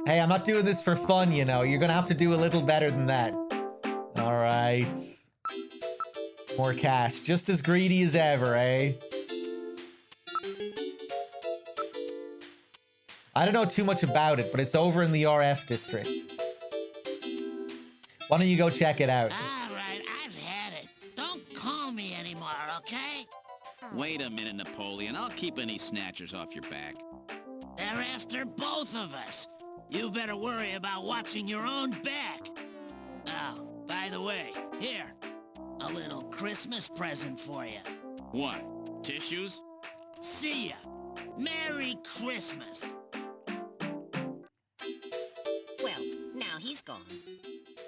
Hey, I'm not doing this for fun, you know. You're gonna have to do a little better than that. All right. More cash. Just as greedy as ever, eh? I don't know too much about it, but it's over in the RF district. Why don't you go check it out? All right, I've had it. Don't call me anymore, okay? Wait a minute, Napoleon. I'll keep any snatchers off your back. They're after both of us. You better worry about watching your own back. Oh, by the way, here. A little Christmas present for you. What? Tissues? See ya. Merry Christmas. Well, now he's gone.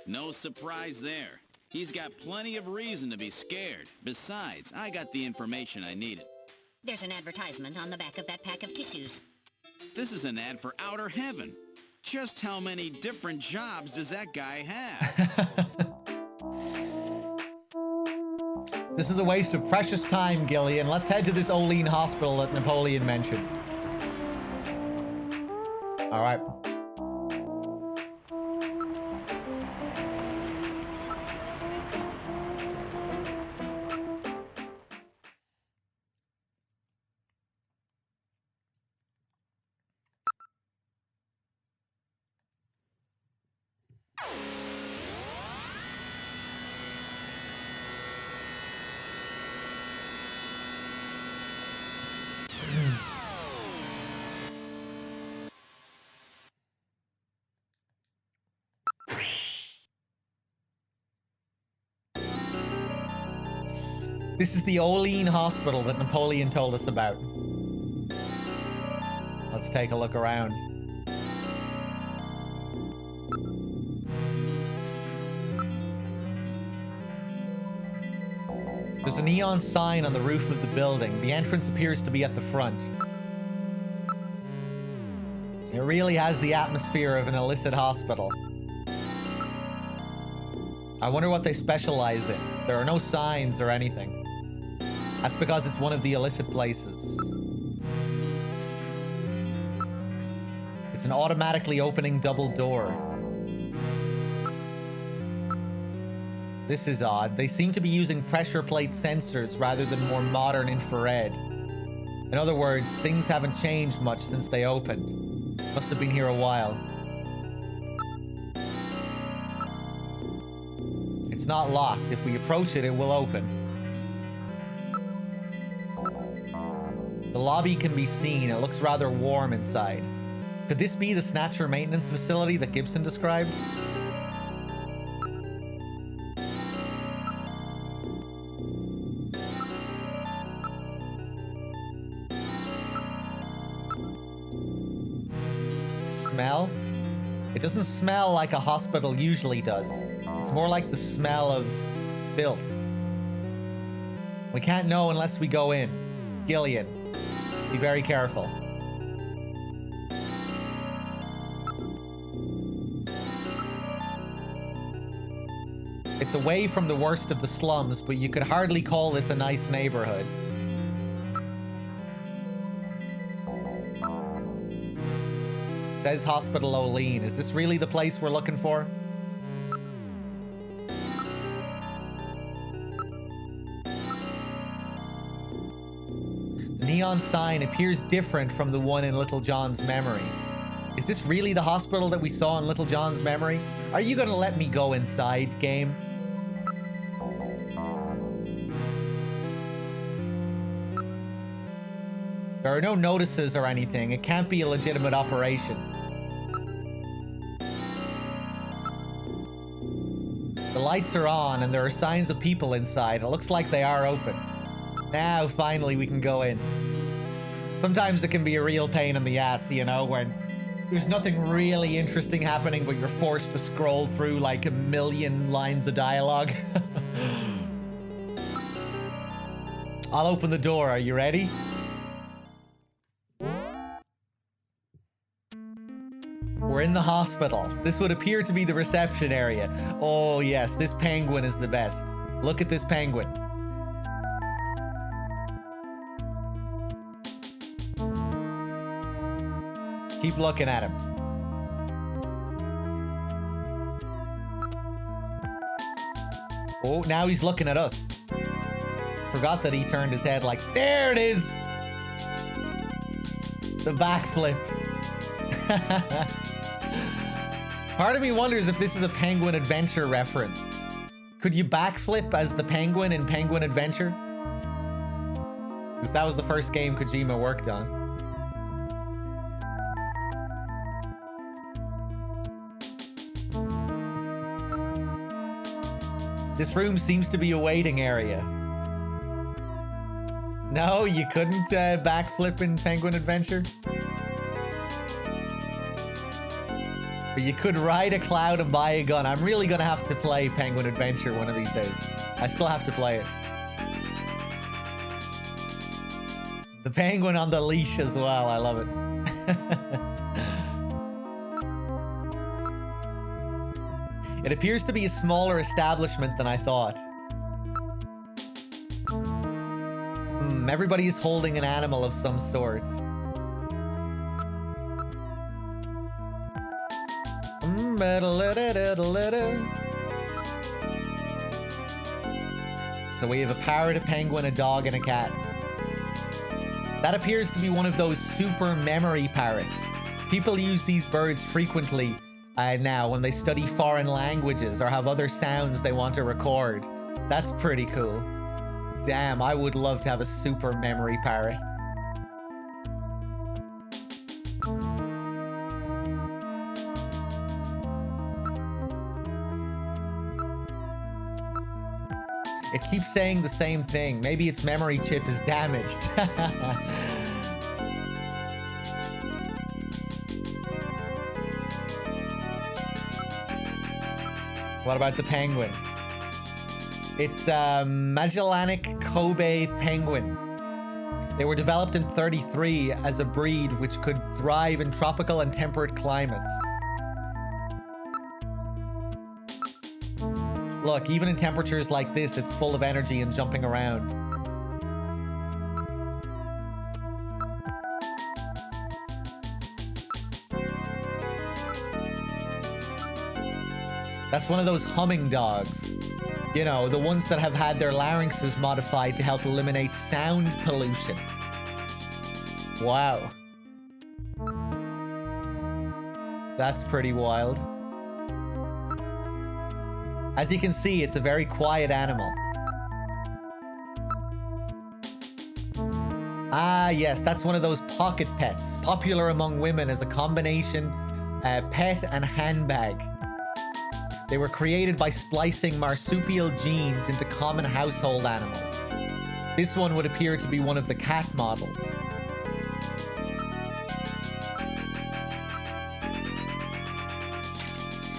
No surprise there. He's got plenty of reason to be scared. Besides, I got the information I needed. There's an advertisement on the back of that pack of tissues. This is an ad for outer heaven. Just how many different jobs does that guy have? This is a waste of precious time, Gillian. Let's head to this Olean hospital that Napoleon mentioned. All right. This is the Olean hospital that Napoleon told us about. Let's take a look around. There's a neon sign on the roof of the building. The entrance appears to be at the front. It really has the atmosphere of an illicit hospital. I wonder what they specialize in. There are no signs or anything. That's because it's one of the illicit places. It's an automatically opening double door. This is odd. They seem to be using pressure plate sensors rather than more modern infrared. In other words, things haven't changed much since they opened. Must have been here a while. It's not locked. If we approach it, it will open. The lobby can be seen. It looks rather warm inside. Could this be the Snatcher maintenance facility that Gibson described? doesn't smell like a hospital usually does. It's more like the smell of filth. We can't know unless we go in. Gillian, be very careful. It's away from the worst of the slums, but you could hardly call this a nice neighborhood. Says Hospital Olean. Is this really the place we're looking for? The neon sign appears different from the one in Little John's memory. Is this really the hospital that we saw in Little John's memory? Are you gonna let me go inside, game? There are no notices or anything. It can't be a legitimate operation. The lights are on and there are signs of people inside. It looks like they are open. Now, finally, we can go in. Sometimes it can be a real pain in the ass, you know, when there's nothing really interesting happening, but you're forced to scroll through like a million lines of dialogue. I'll open the door. Are you ready? We're in the hospital. This would appear to be the reception area. Oh yes, this penguin is the best. Look at this penguin. Keep looking at him. Oh, now he's looking at us. Forgot that he turned his head like, there it is! The backflip. Part of me wonders if this is a Penguin Adventure reference. Could you backflip as the penguin in Penguin Adventure? Because that was the first game Kojima worked on. This room seems to be a waiting area. No, you couldn't backflip in Penguin Adventure? But you could ride a cloud and buy a gun. I'm really gonna have to play Penguin Adventure one of these days. I still have to play it. The penguin on the leash as well. I love it. It appears to be a smaller establishment than I thought. Everybody is holding an animal of some sort. So we have a parrot, a penguin, a dog, and a cat. That appears to be one of those super memory parrots. People use these birds frequently now when they study foreign languages or have other sounds they want to record. That's pretty cool. Damn, I would love to have a super memory parrot. It keeps saying the same thing. Maybe its memory chip is damaged. What about the penguin? It's a Magellanic Kobe penguin. They were developed in '33 as a breed which could thrive in tropical and temperate climates. Look, even in temperatures like this, it's full of energy and jumping around. That's one of those humming dogs. You know, the ones that have had their larynxes modified to help eliminate sound pollution. Wow. That's pretty wild. As you can see, it's a very quiet animal. Ah, yes, that's one of those pocket pets, popular among women as a combination pet and handbag. They were created by splicing marsupial genes into common household animals. This one would appear to be one of the cat models.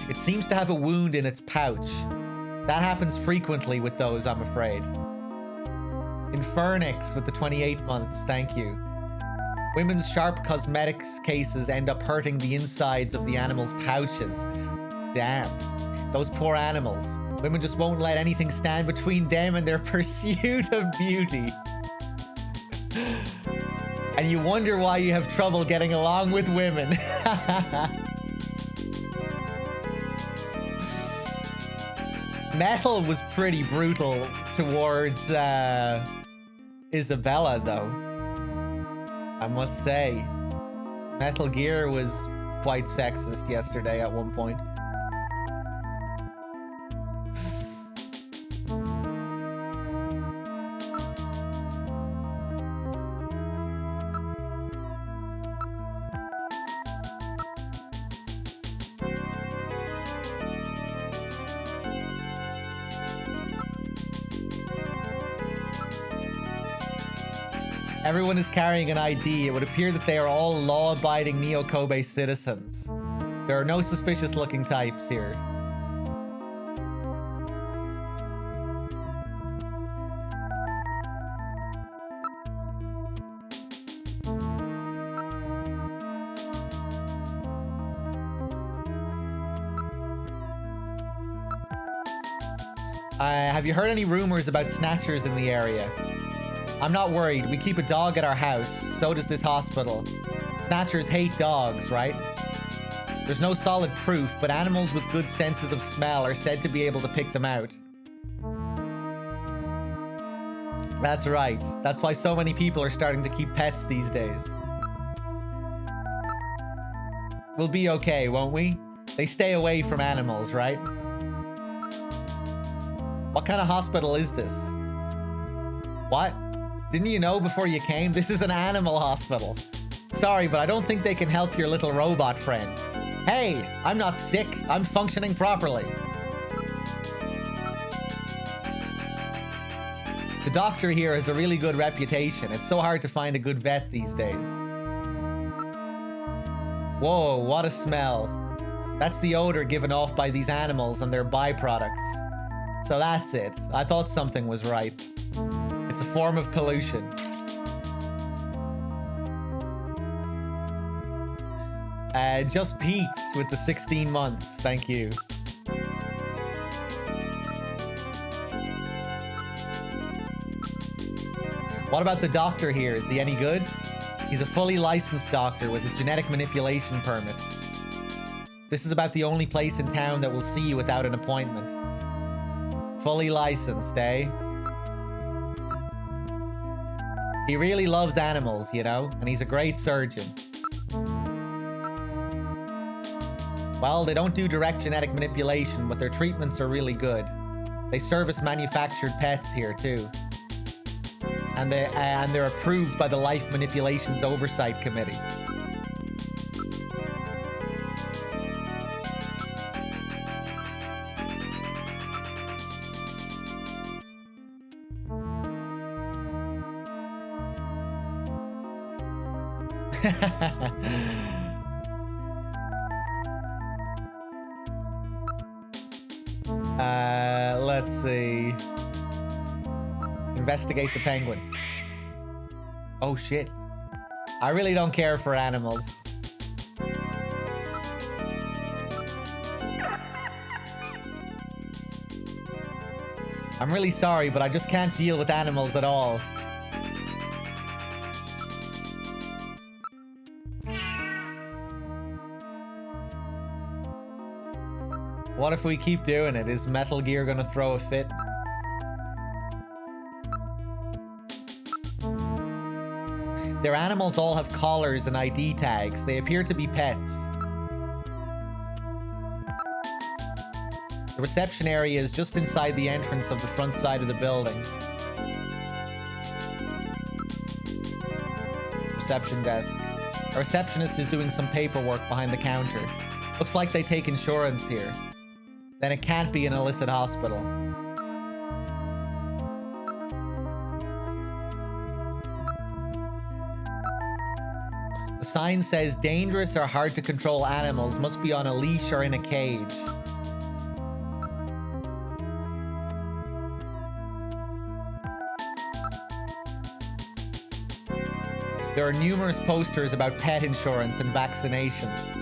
It seems to have a wound in its pouch. That happens frequently with those, I'm afraid. Infernix with the 28 months, thank you. Women's sharp cosmetics cases end up hurting the insides of the animals' pouches. Damn. Those poor animals. Women just won't let anything stand between them and their pursuit of beauty. And you wonder why you have trouble getting along with women. Metal was pretty brutal towards Isabella, though. I must say. Metal Gear was quite sexist yesterday at one point. Everyone is carrying an ID. It would appear that they are all law-abiding Neo-Kobe citizens. There are no suspicious-looking types here. Have you heard any rumors about snatchers in the area? I'm not worried. We keep a dog at our house. So does this hospital. Snatchers hate dogs, right? There's no solid proof, but animals with good senses of smell are said to be able to pick them out. That's right. That's why so many people are starting to keep pets these days. We'll be okay, won't we? They stay away from animals, right? What kind of hospital is this? What? Didn't you know before you came? This is an animal hospital. Sorry, but I don't think they can help your little robot friend. Hey, I'm not sick. I'm functioning properly. The doctor here has a really good reputation. It's so hard to find a good vet these days. Whoa, what a smell. That's the odor given off by these animals and their byproducts. So that's it. I thought something was right. It's a form of pollution. Just Pete with the 16 months. Thank you. What about the doctor here? Is he any good? He's a fully licensed doctor with his genetic manipulation permit. This is about the only place in town that will see you without an appointment. Fully licensed, eh? He really loves animals, you know, and he's a great surgeon. Well, they don't do direct genetic manipulation, but their treatments are really good. They service manufactured pets here, too. And they're approved by the Life Manipulations Oversight Committee. Let's see. Investigate the penguin. Oh shit. I really don't care for animals. I'm really sorry, but I just can't deal with animals at all. What if we keep doing it? Is Metal Gear gonna throw a fit? Their animals all have collars and ID tags. They appear to be pets. The reception area is just inside the entrance of the front side of the building. Reception desk. A receptionist is doing some paperwork behind the counter. Looks like they take insurance here. Then it can't be an illicit hospital. The sign says dangerous or hard to control animals must be on a leash or in a cage. There are numerous posters about pet insurance and vaccinations.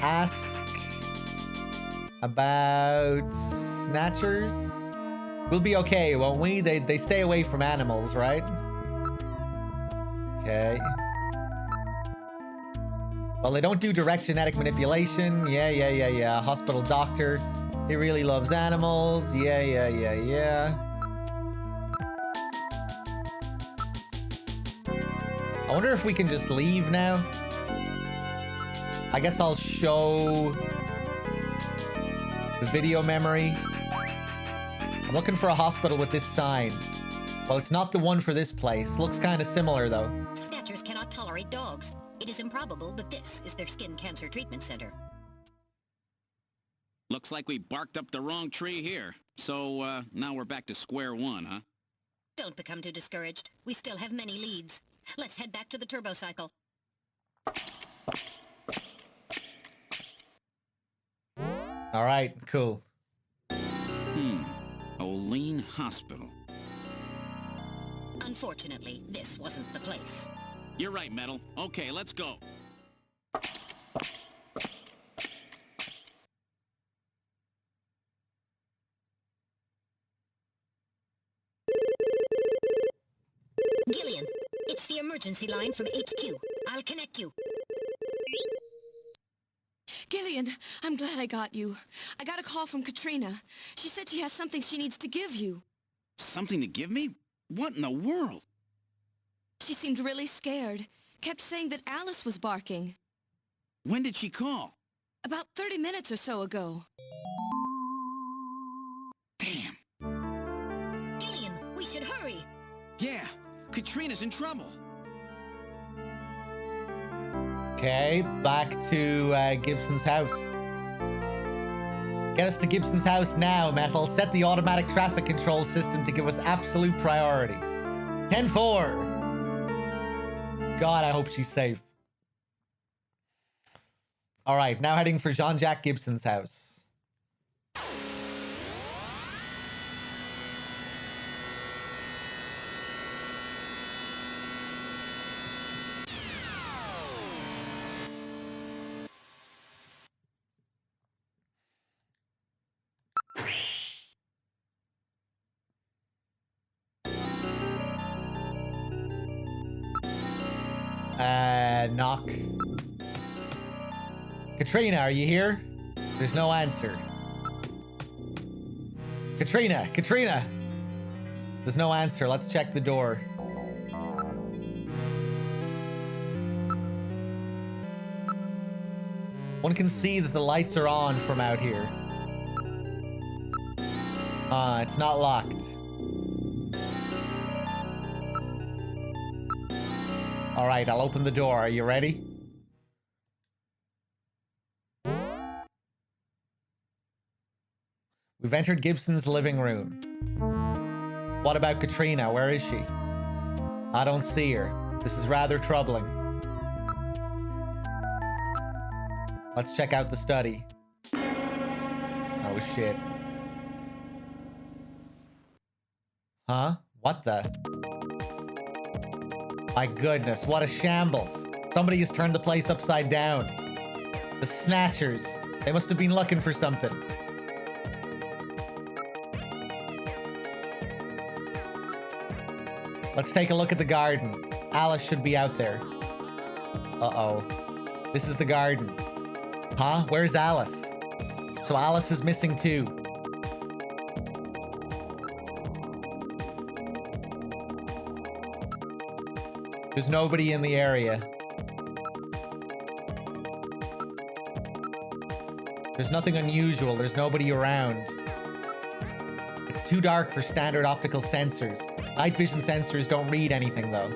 Ask about snatchers. We'll be okay, won't we? They stay away from animals, right? Okay. Well, they don't do direct genetic manipulation. Yeah. Hospital doctor. He really loves animals. Yeah. I wonder if we can just leave now. I guess I'll show the video memory. I'm looking for a hospital with this sign. Well, it's not the one for this place. Looks kind of similar, though. Snatchers cannot tolerate dogs. It is improbable that this is their skin cancer treatment center. Looks like we barked up the wrong tree here. So, now we're back to square one, huh? Don't become too discouraged. We still have many leads. Let's head back to the turbocycle. All right, cool. Olean Hospital. Unfortunately, this wasn't the place. You're right, Metal. Okay, let's go. Gillian, it's the emergency line from HQ. I'll connect you. Gillian, I'm glad I got you. I got a call from Katrina. She said she has something she needs to give you. Something to give me? What in the world? She seemed really scared. Kept saying that Alice was barking. When did she call? About 30 minutes or so ago. Damn. Gillian, we should hurry. Yeah, Katrina's in trouble. Okay, back to Gibson's house. Get us to Gibson's house now, Metal. Set the automatic traffic control system to give us absolute priority. 10-4. God, I hope she's safe. All right, now heading for Jean-Jacques Gibson's house. Knock. Katrina, are you here? There's no answer. Katrina! There's no answer. Let's check the door. One can see that the lights are on from out here. It's not locked. All right, I'll open the door. Are you ready? We've entered Gibson's living room. What about Katrina? Where is she? I don't see her. This is rather troubling. Let's check out the study. Oh, shit. Huh? What the? My goodness, what a shambles. Somebody has turned the place upside down. The Snatchers. They must have been looking for something. Let's take a look at the garden. Alice should be out there. Uh-oh. This is the garden. Huh? Where's Alice? So Alice is missing too. There's nobody in the area. There's nothing unusual. There's nobody around. It's too dark for standard optical sensors. Night vision sensors don't read anything, though.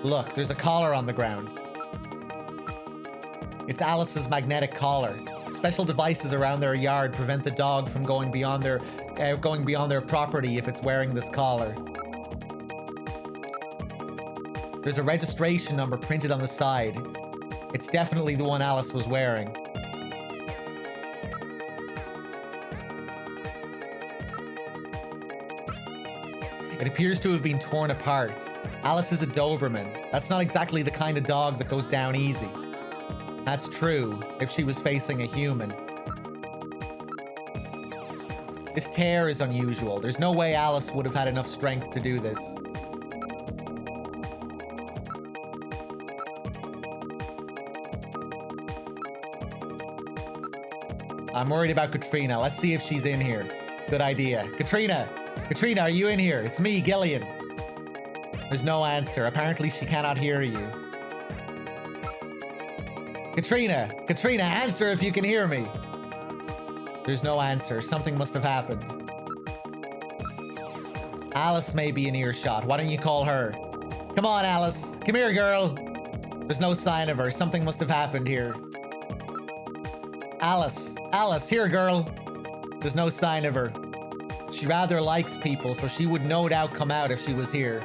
Look, there's a collar on the ground. It's Alice's magnetic collar. Special devices around their yard prevent the dog from going beyond their property if it's wearing this collar. There's a registration number printed on the side. It's definitely the one Alice was wearing. It appears to have been torn apart. Alice is a Doberman. That's not exactly the kind of dog that goes down easy. That's true, if she was facing a human. This tear is unusual. There's no way Alice would have had enough strength to do this. I'm worried about Katrina. Let's see if she's in here. Good idea. Katrina! Katrina, are you in here? It's me, Gillian. There's no answer. Apparently she cannot hear you. Katrina! Katrina, answer if you can hear me! There's no answer. Something must have happened. Alice may be in earshot. Why don't you call her? Come on, Alice. Come here, girl. There's no sign of her. Something must have happened here. Alice. Alice, here, girl. There's no sign of her. She rather likes people, so she would no doubt come out if she was here.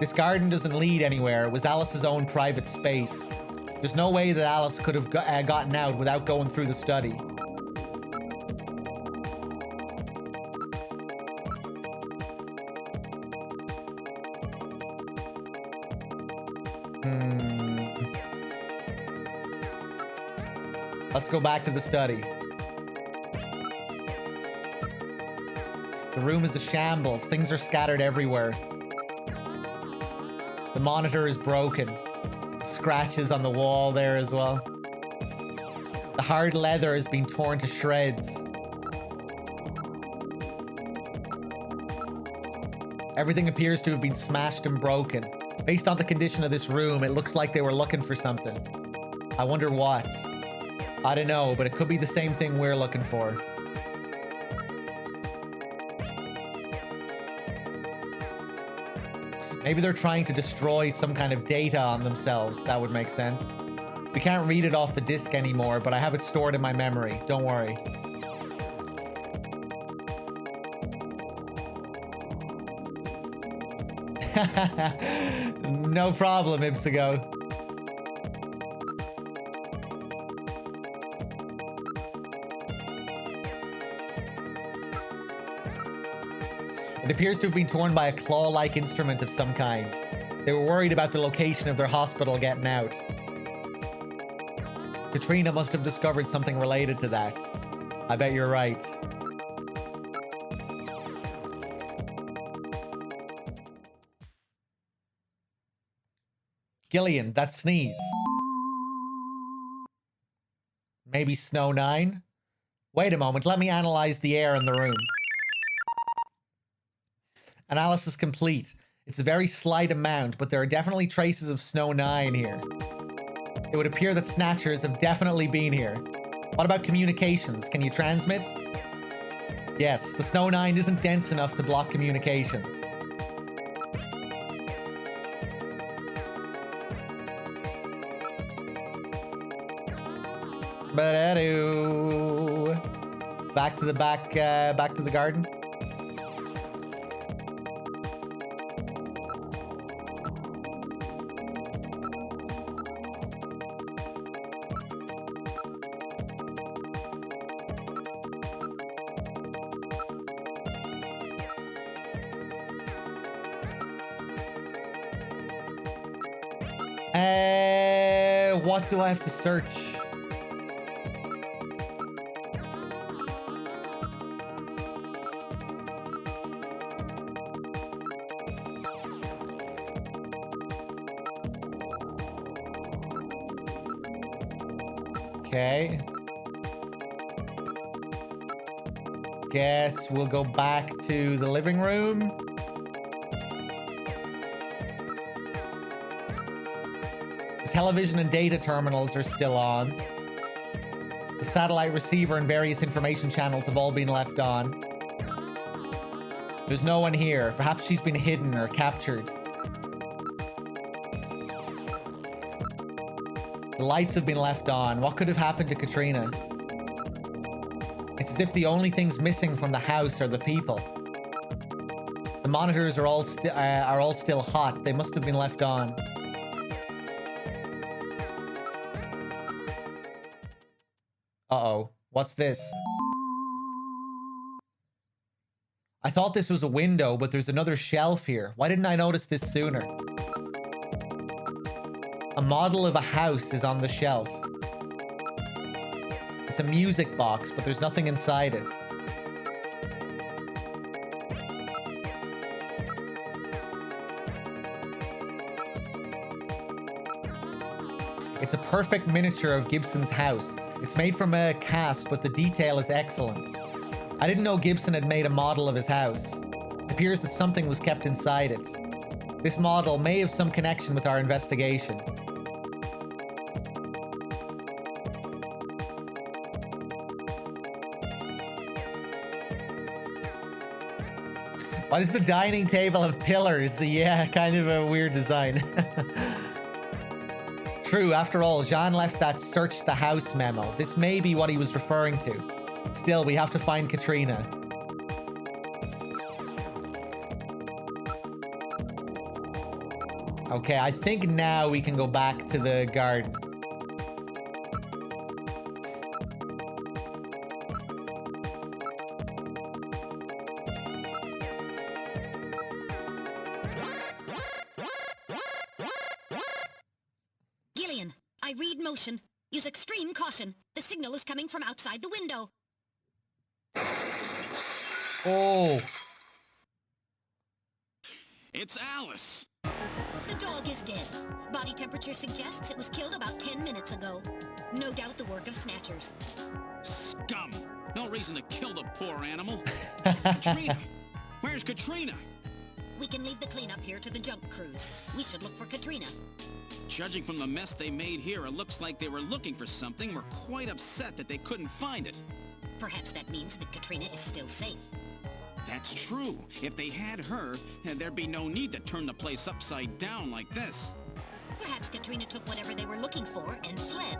This garden doesn't lead anywhere. It was Alice's own private space. There's no way that Alice could have gotten out without going through the study. Let's go back to the study. The room is a shambles. Things are scattered everywhere. The monitor is broken. Scratches on the wall there as well. The hard leather has been torn to shreds. Everything appears to have been smashed and broken. Based on the condition of this room, it looks like they were looking for something. I wonder what. I don't know, but it could be the same thing we're looking for. Maybe they're trying to destroy some kind of data on themselves. That would make sense. We can't read it off the disk anymore, but I have it stored in my memory. Don't worry. No problem, Ipsigo. It appears to have been torn by a claw-like instrument of some kind. They were worried about the location of their hospital getting out. Katrina must have discovered something related to that. I bet you're right. Gillian, that sneeze. Maybe Snow 9? Wait a moment, let me analyze the air in the room. Analysis complete. It's a very slight amount, but there are definitely traces of Snow 9 here. It would appear that Snatchers have definitely been here. What about communications? Can you transmit? Yes, the Snow 9 isn't dense enough to block communications. Ba-da-doo. Back to the back to the garden. What do I have to search? Okay. Guess we'll go back to the living room. Television and data terminals are still on. The satellite receiver and various information channels have all been left on. There's no one here. Perhaps she's been hidden or captured. The lights have been left on. What could have happened to Katrina? It's as if the only things missing from the house are the people. The monitors are all still hot. They must have been left on. Uh-oh. What's this? I thought this was a window, but there's another shelf here. Why didn't I notice this sooner? A model of a house is on the shelf. It's a music box, but there's nothing inside it. It's a perfect miniature of Gibson's house. It's made from a cast, but the detail is excellent. I didn't know Gibson had made a model of his house. It appears that something was kept inside it. This model may have some connection with our investigation. Why does the dining table have pillars? Yeah, kind of a weird design. True, after all, Jean left that search the house memo. This may be what he was referring to. Still, we have to find Katrina. Okay, I think now we can go back to the garden. Gillian, I read motion. Use extreme caution. The signal is coming from outside the window. Oh. It's Alice. The dog is dead. Body temperature suggests it was killed about 10 minutes ago. No doubt the work of snatchers. Scum. No reason to kill the poor animal. Katrina. Where's Katrina? We can leave the cleanup here to the junk crews. We should look for Katrina. Judging from the mess they made here, it looks like they were looking for something. We're quite upset that they couldn't find it. Perhaps that means that Katrina is still safe. That's true. If they had her, there'd be no need to turn the place upside down like this. Perhaps Katrina took whatever they were looking for and fled.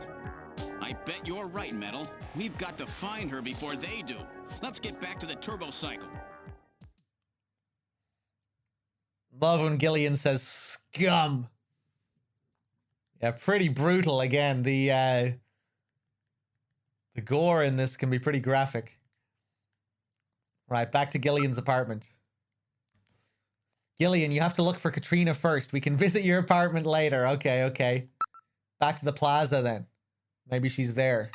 I bet you're right, Metal. We've got to find her before they do. Let's get back to the turbo cycle. Love when Gillian says scum. Yeah, pretty brutal again. The gore in this can be pretty graphic. Right, back to Gillian's apartment. Gillian, you have to look for Katrina first. We can visit your apartment later. Okay, okay. Back to the plaza then. Maybe she's there.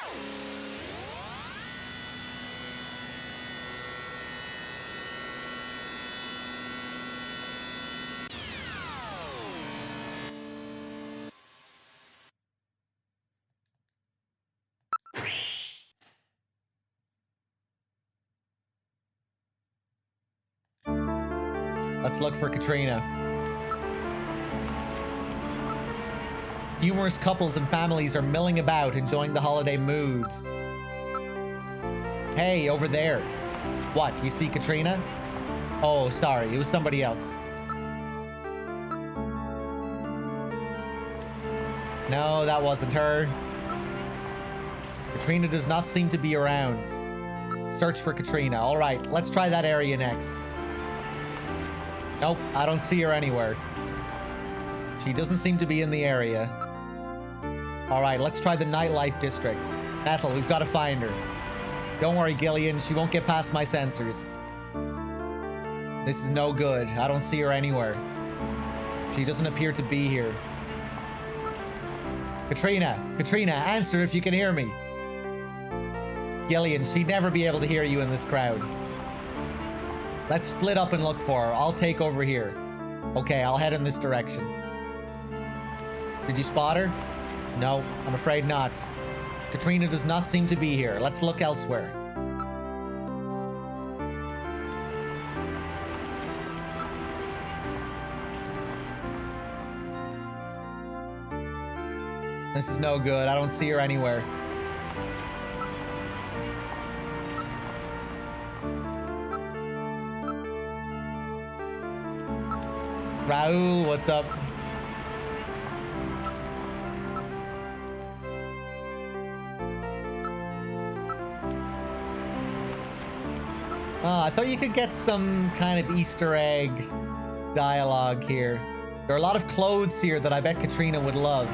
Let's look for Katrina. Numerous couples and families are milling about, enjoying the holiday mood. Hey, over there. What, you see Katrina? Oh, sorry, it was somebody else. No, that wasn't her. Katrina does not seem to be around. Search for Katrina. All right, let's try that area next. Nope, I don't see her anywhere. She doesn't seem to be in the area. All right, let's try the nightlife district. Ethel, we've got to find her. Don't worry, Gillian, she won't get past my sensors. This is no good. I don't see her anywhere. She doesn't appear to be here. Katrina, Katrina, answer if you can hear me. Gillian, she'd never be able to hear you in this crowd. Let's split up and look for her. I'll take over here. Okay, I'll head in this direction. Did you spot her? No, I'm afraid not. Katrina does not seem to be here. Let's look elsewhere. This is no good. I don't see her anywhere. Raul, what's up? Oh, I thought you could get some kind of Easter egg dialogue here. There are a lot of clothes here that I bet Katrina would love.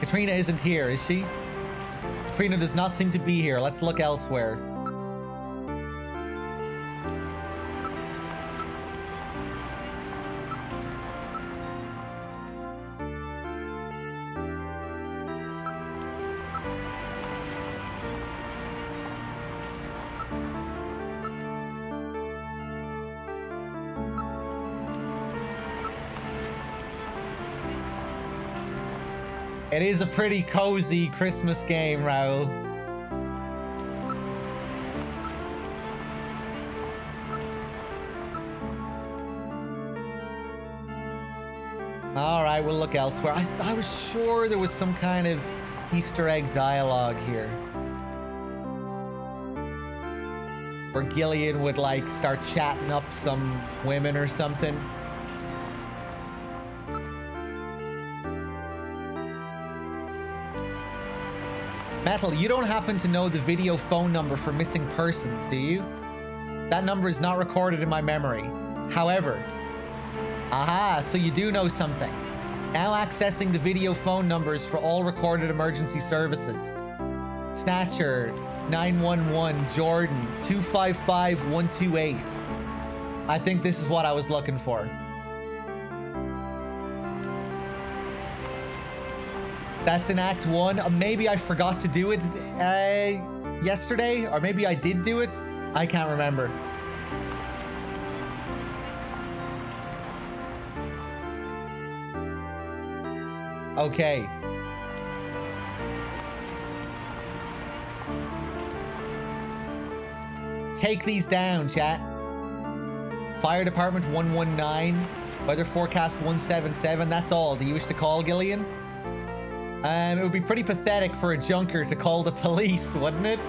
Katrina isn't here, is she? Krina does not seem to be here. Let's look elsewhere. It is a pretty cozy Christmas game, Raul. All right, we'll look elsewhere. I was sure there was some kind of Easter egg dialogue here, where Gillian would like start chatting up some women or something. Metal, you don't happen to know the video phone number for missing persons, do you? That number is not recorded in my memory. However, aha, so you do know something. Now accessing the video phone numbers for all recorded emergency services. Snatcher, 911, Jordan, 255-128. I think this is what I was looking for. That's in Act 1. Maybe I forgot to do it yesterday, or maybe I did do it. I can't remember. Okay. Take these down, chat. Fire Department 119. Weather Forecast 177. That's all. Do you wish to call, Gillian? It would be pretty pathetic for a junker to call the police, wouldn't it?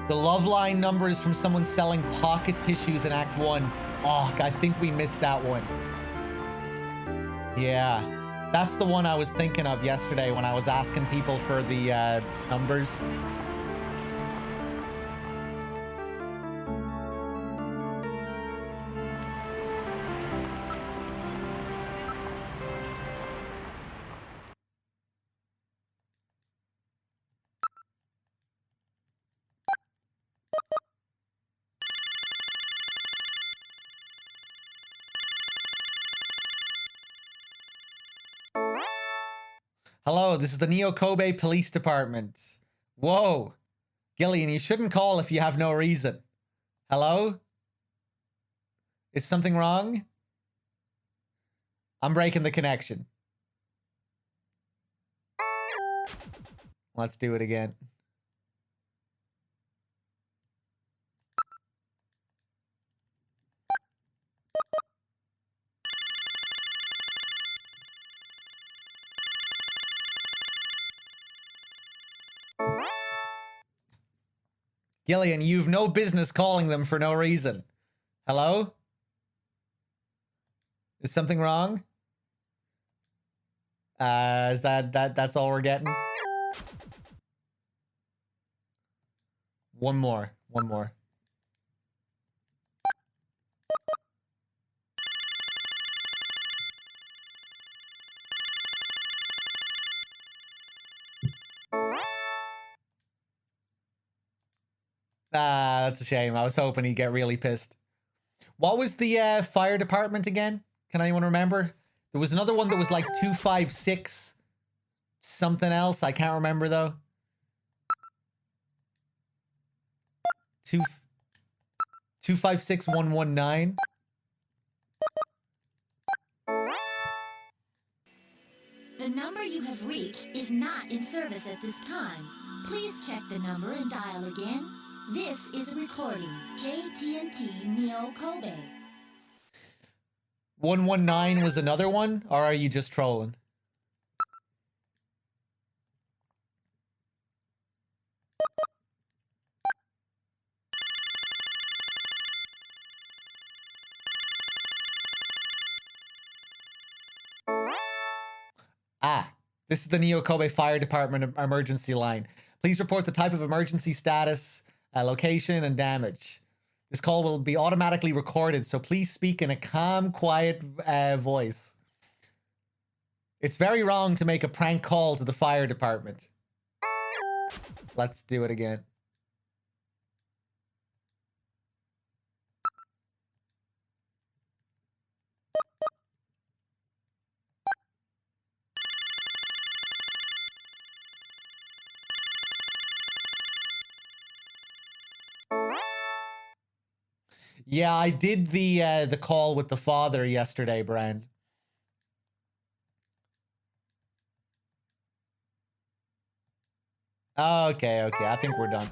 The love line number is from someone selling pocket tissues in Act 1. Oh, I think we missed that one. Yeah. That's the one I was thinking of yesterday when I was asking people for the numbers. Hello, this is the Neo Kobe Police Department. Whoa. Gillian, you shouldn't call if you have no reason. Hello? Is something wrong? I'm breaking the connection. Let's do it again. Gillian, you've no business calling them for no reason. Hello? Is something wrong? Is that's all we're getting? One more. Ah, that's a shame. I was hoping he'd get really pissed. What was the fire department again? Can anyone remember? There was another one that was like 256 something else. I can't remember though. 256119. The number you have reached is not in service at this time. Please check the number and dial again. This is a recording. JTNT Neo Kobe. 119 was another one, or are you just trolling? Ah, this is the Neo Kobe Fire Department emergency line. Please report the type of emergency status, location, and damage. This call will be automatically recorded, so please speak in a calm, quiet voice. It's very wrong to make a prank call to the fire department. Let's do it again. Yeah, I did the call with the father yesterday, Brand. Okay, okay. I think we're done.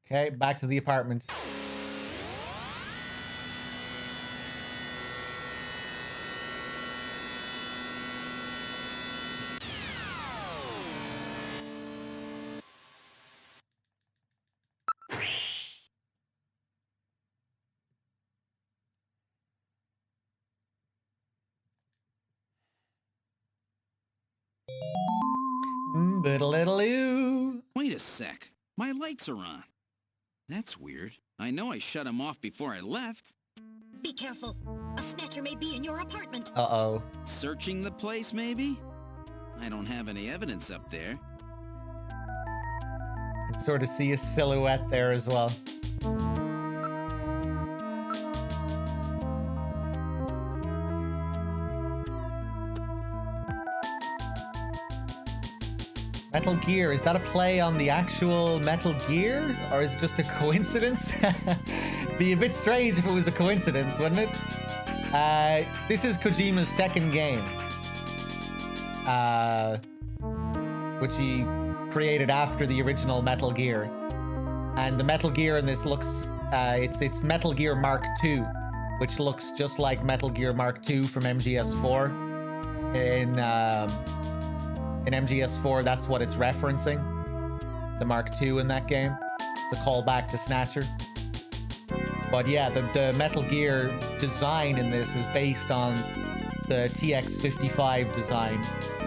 Okay, back to the apartment. Wait a sec. My lights are on. That's weird. I know I shut them off before I left. Be careful. A snatcher may be in your apartment. Uh-oh. Searching the place, maybe? I don't have any evidence up there. I can sort of see a silhouette there as well. Metal Gear, is that a play on the actual Metal Gear? Or is it just a coincidence? Be a bit strange if it was a coincidence, wouldn't it? This is Kojima's second game. Which he created after the original Metal Gear. And the Metal Gear in this looks... it's Metal Gear Mark II, which looks just like Metal Gear Mark II from MGS4. In MGS4, that's what it's referencing. The Mark II in that game. It's a callback to Snatcher. But yeah, the Metal Gear design in this is based on the TX55 design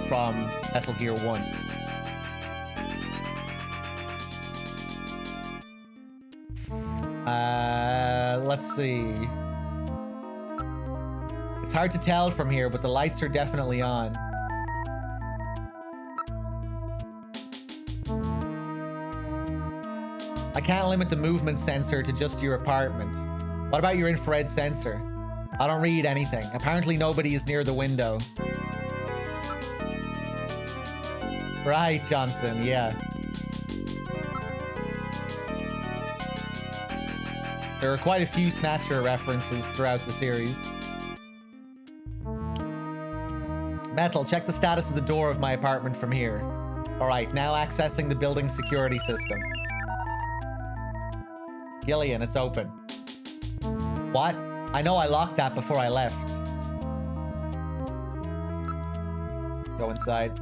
from Metal Gear 1. Let's see. It's hard to tell from here, but the lights are definitely on. I can't limit the movement sensor to just your apartment. What about your infrared sensor? I don't read anything. Apparently nobody is near the window. Right, Johnson, yeah. There are quite a few Snatcher references throughout the series. Metal, check the status of the door of my apartment from here. Alright, now accessing the building security system. Gillian, it's open. What? I know I locked that before I left. Go inside.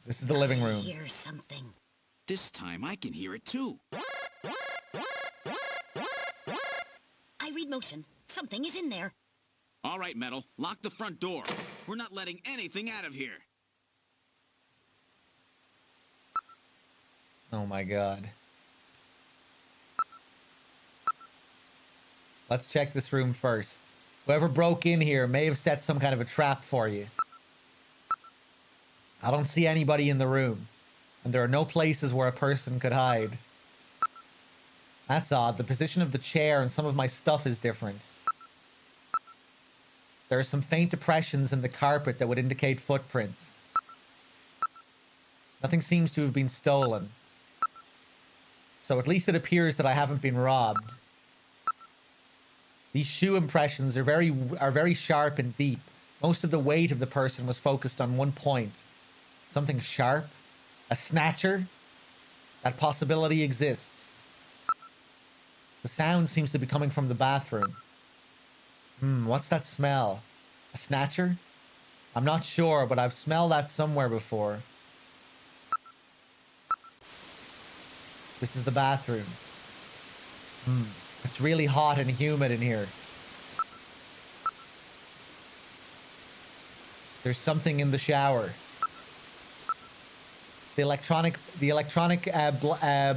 This is the living room. Hear something. This time I can hear it too. I read motion. Something is in there. All right, Metal. Lock the front door. We're not letting anything out of here. Oh my god. Let's check this room first. Whoever broke in here may have set some kind of a trap for you. I don't see anybody in the room. And there are no places where a person could hide. That's odd. The position of the chair and some of my stuff is different. There are some faint depressions in the carpet that would indicate footprints. Nothing seems to have been stolen. So at least it appears that I haven't been robbed. These shoe impressions are very sharp and deep. Most of the weight of the person was focused on one point. Something sharp? A snatcher? That possibility exists. The sound seems to be coming from the bathroom. What's that smell? A snatcher? I'm not sure, but I've smelled that somewhere before. This is the bathroom. It's really hot and humid in here. There's something in the shower. The electronic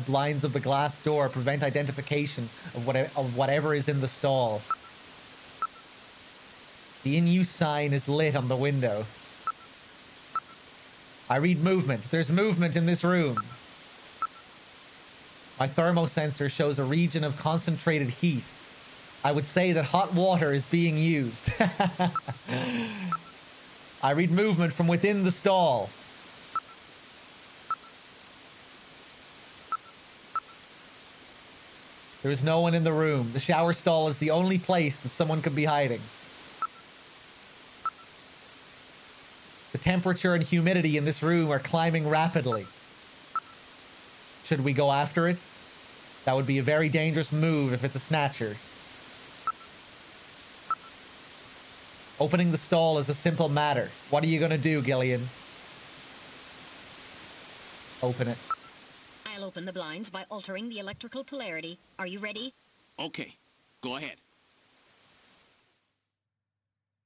blinds of the glass door prevent identification of whatever is in the stall. The in-use sign is lit on the window. I read movement. There's movement in this room. My thermosensor shows a region of concentrated heat. I would say that hot water is being used. I read movement from within the stall. There is no one in the room. The shower stall is the only place that someone could be hiding. The temperature and humidity in this room are climbing rapidly. Should we go after it? That would be a very dangerous move if it's a snatcher. Opening the stall is a simple matter. What are you gonna do, Gillian? Open it. I'll open the blinds by altering the electrical polarity. Are you ready? Okay, go ahead.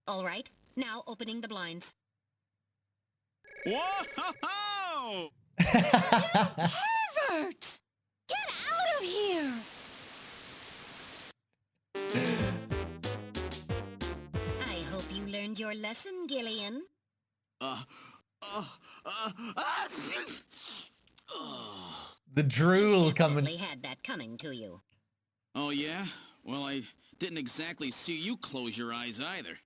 All right, now opening the blinds. Whoa! Pervert! Get out of here! I hope you learned your lesson, Gillian. The drool coming. Definitely had that coming to you. Oh, yeah? Well, I didn't exactly see you close your eyes either.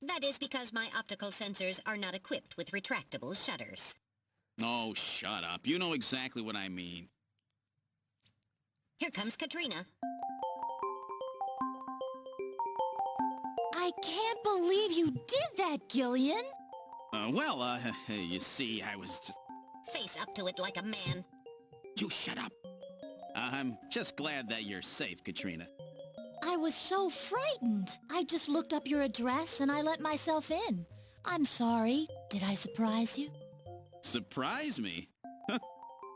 That is because my optical sensors are not equipped with retractable shutters. Oh, shut up. You know exactly what I mean. Here comes Katrina. I can't believe you did that, Gillian. You see, I was just... Face up to it like a man. You shut up. I'm just glad that you're safe, Katrina. I was so frightened. I just looked up your address and I let myself in. I'm sorry. Did I surprise you? Surprise me?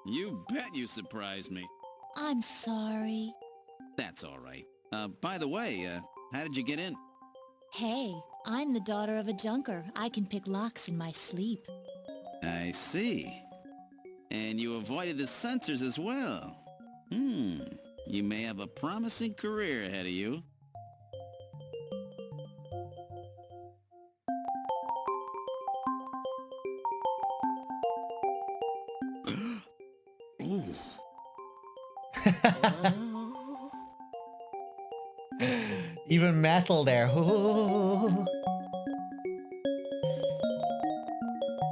You bet you surprised me. I'm sorry. That's all right. By the way, how did you get in? Hey, I'm the daughter of a junker. I can pick locks in my sleep. I see. And you avoided the sensors as well. You may have a promising career ahead of you. Ooh. Even metal there.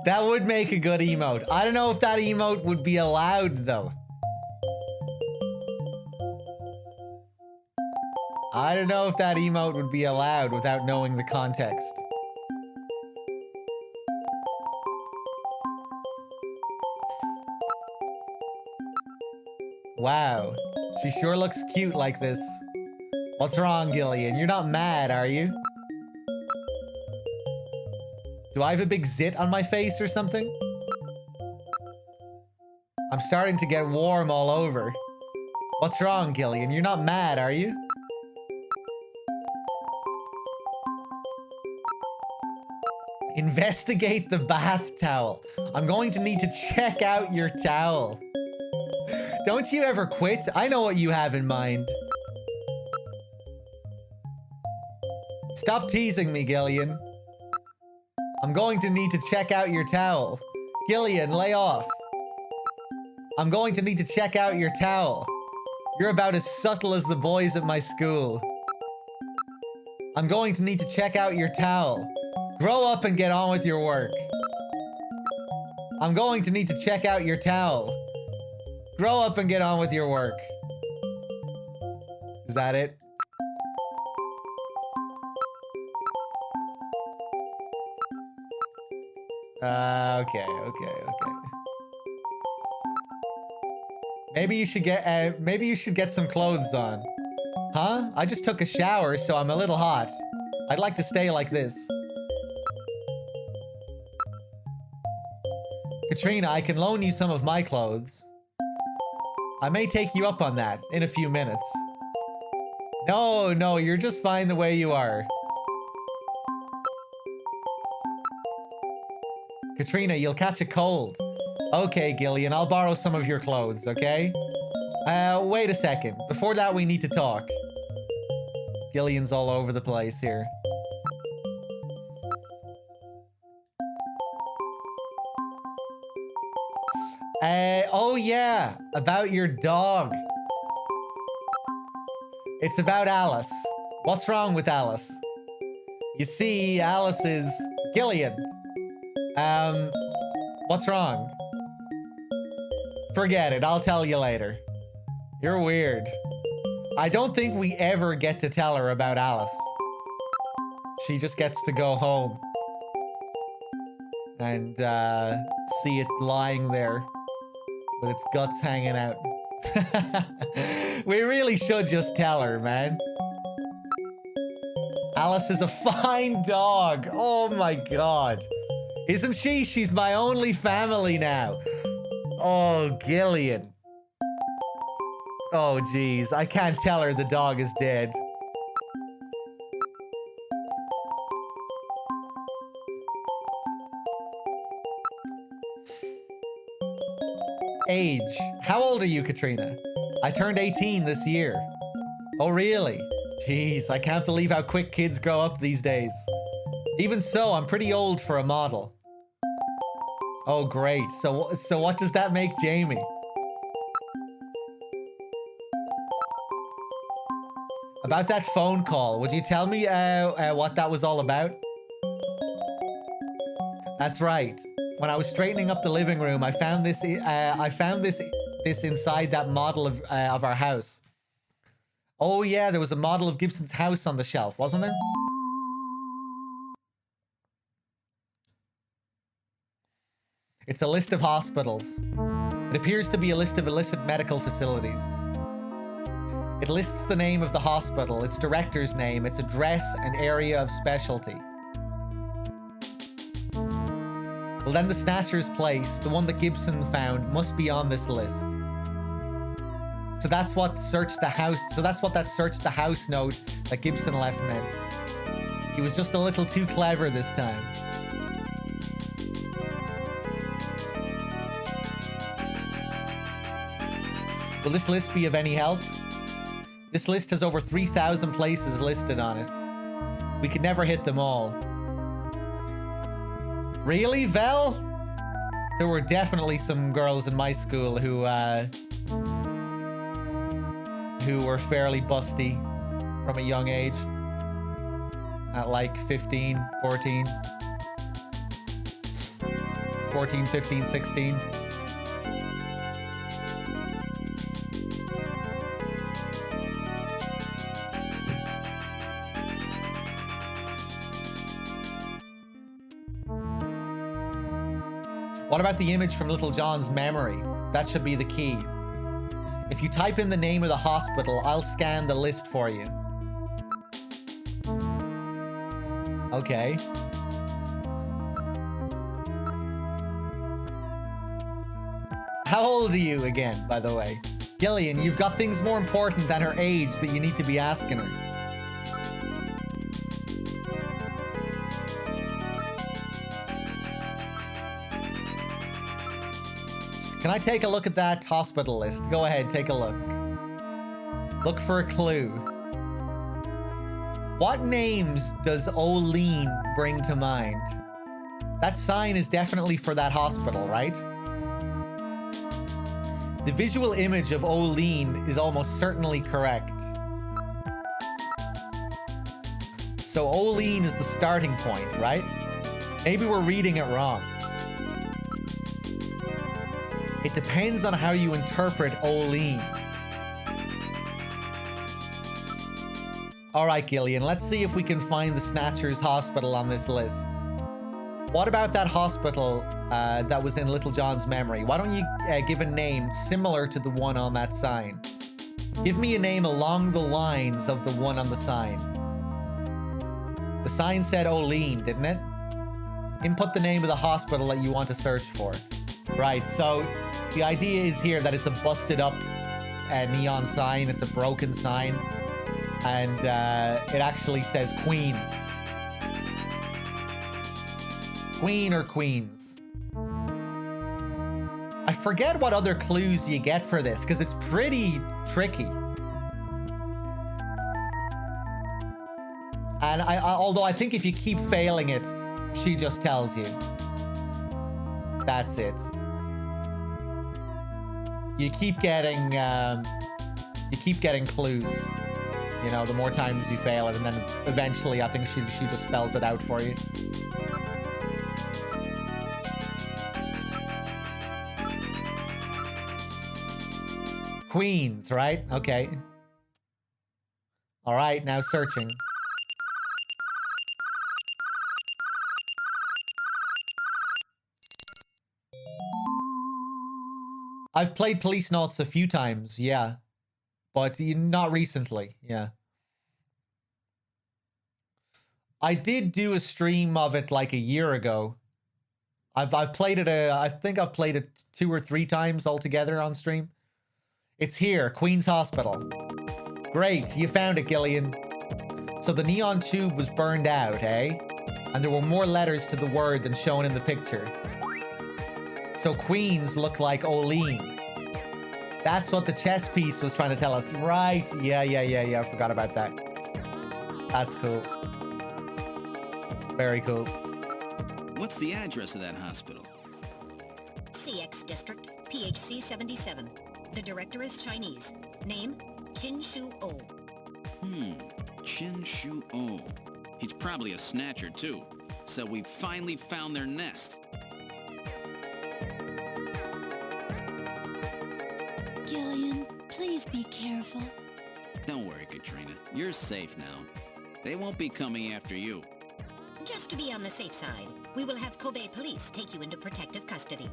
That would make a good emote. I don't know if that emote would be allowed, though. I don't know if that emote would be allowed without knowing the context. Wow. She sure looks cute like this. What's wrong, Gillian? You're not mad, are you? Do I have a big zit on my face or something? I'm starting to get warm all over. What's wrong, Gillian? You're not mad, are you? Investigate the bath towel. I'm going to need to check out your towel. Don't you ever quit? I know what you have in mind. Stop teasing me, Gillian. I'm going to need to check out your towel. Gillian, lay off. I'm going to need to check out your towel. You're about as subtle as the boys at my school. I'm going to need to check out your towel. Grow up and get on with your work. I'm going to need to check out your towel. Grow up and get on with your work. Is that it? Okay. Maybe you should get some clothes on. Huh? I just took a shower, so I'm a little hot. I'd like to stay like this. Katrina, I can loan you some of my clothes. I may take you up on that in a few minutes. No, you're just fine the way you are. Katrina, you'll catch a cold. Okay, Gillian, I'll borrow some of your clothes, okay? Wait a second. Before that, we need to talk. Gillian's all over the place here. Oh yeah, about your dog. It's about Alice. What's wrong with Alice? You see, Alice is... Gillian. What's wrong? Forget it, I'll tell you later. You're weird. I don't think we ever get to tell her about Alice. She just gets to go home. And, see it lying there. With its guts hanging out. We really should just tell her, man. Alice is a fine dog. Oh my god. Isn't she? She's my only family now. Oh, Gillian. Oh, jeez. I can't tell her the dog is dead. Age. How old are you, Katrina? I turned 18 this year. Oh, really? Jeez, I can't believe how quick kids grow up these days. Even so, I'm pretty old for a model. Oh, great. So what does that make Jamie? About that phone call, would you tell me what that was all about? That's right. When I was straightening up the living room, I found this inside that model of our house. Oh yeah, there was a model of Gibson's house on the shelf, wasn't there? It's a list of hospitals. It appears to be a list of illicit medical facilities. It lists the name of the hospital, its director's name, its address, and area of specialty. Well, then the Snatcher's place, the one that Gibson found, must be on this list. So that's what that search the house note that Gibson left meant. He was just a little too clever this time. Will this list be of any help? This list has over 3,000 places listed on it. We could never hit them all. Really, Vel? There were definitely some girls in my school who were fairly busty from a young age. At like 15, 14. 14, 15, 16. What about the image from Little John's memory? That should be the key. If you type in the name of the hospital, I'll scan the list for you. Okay. How old are you again, by the way? Gillian, you've got things more important than her age that you need to be asking her. Can I take a look at that hospital list? Go ahead, take a look. Look for a clue. What names does O'Lean bring to mind? That sign is definitely for that hospital, right? The visual image of O'Lean is almost certainly correct. So O'Lean is the starting point, right? Maybe we're reading it wrong. It depends on how you interpret O'Lean. All right, Gillian, let's see if we can find the Snatcher's hospital on this list. What about that hospital that was in Little John's memory? Why don't you give a name similar to the one on that sign? Give me a name along the lines of the one on the sign. The sign said Olean, didn't it? Input the name of the hospital that you want to search for. Right, so the idea is here that it's a busted up neon sign. It's a broken sign. And it actually says Queens. Queen or Queens. I forget what other clues you get for this, because it's pretty tricky. And although I think if you keep failing it, she just tells you. That's it. You keep getting clues. You know, the more times you fail it, and then eventually I think she just spells it out for you. Queens, right? Okay. All right, now searching. I've played Police Nauts a few times, yeah. But not recently, yeah. I did do a stream of it like a year ago. I've played it, I think I've played it 2 or 3 times altogether on stream. It's here, Queen's Hospital. Great, you found it, Gillian. So the neon tube was burned out, eh? And there were more letters to the word than shown in the picture. So Queens looked like Olean. That's what the chess piece was trying to tell us. Right, yeah, I forgot about that. That's cool. Very cool. What's the address of that hospital? CX District, PHC 77. The director is Chinese. Name, Chin Shu Oh. Chin Shu Oh. He's probably a snatcher, too. So we finally found their nest. Gillian, please be careful. Don't worry, Katrina. You're safe now. They won't be coming after you. Just to be on the safe side, we will have Kobe police take you into protective custody.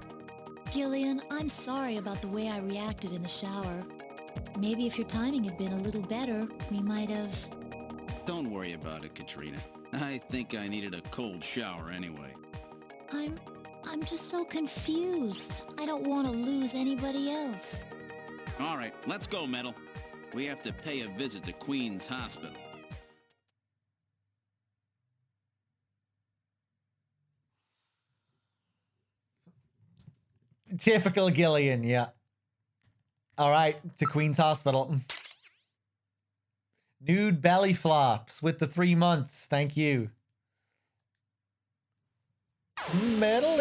Gillian, I'm sorry about the way I reacted in the shower. Maybe if your timing had been a little better, we might have... Don't worry about it, Katrina. I think I needed a cold shower anyway. I'm just so confused. I don't want to lose anybody else. All right, let's go, Metal. We have to pay a visit to Queen's Hospital. Typical Gillian, yeah. All right, to Queen's Hospital. Nude belly flops with the 3 months. Thank you. Metal.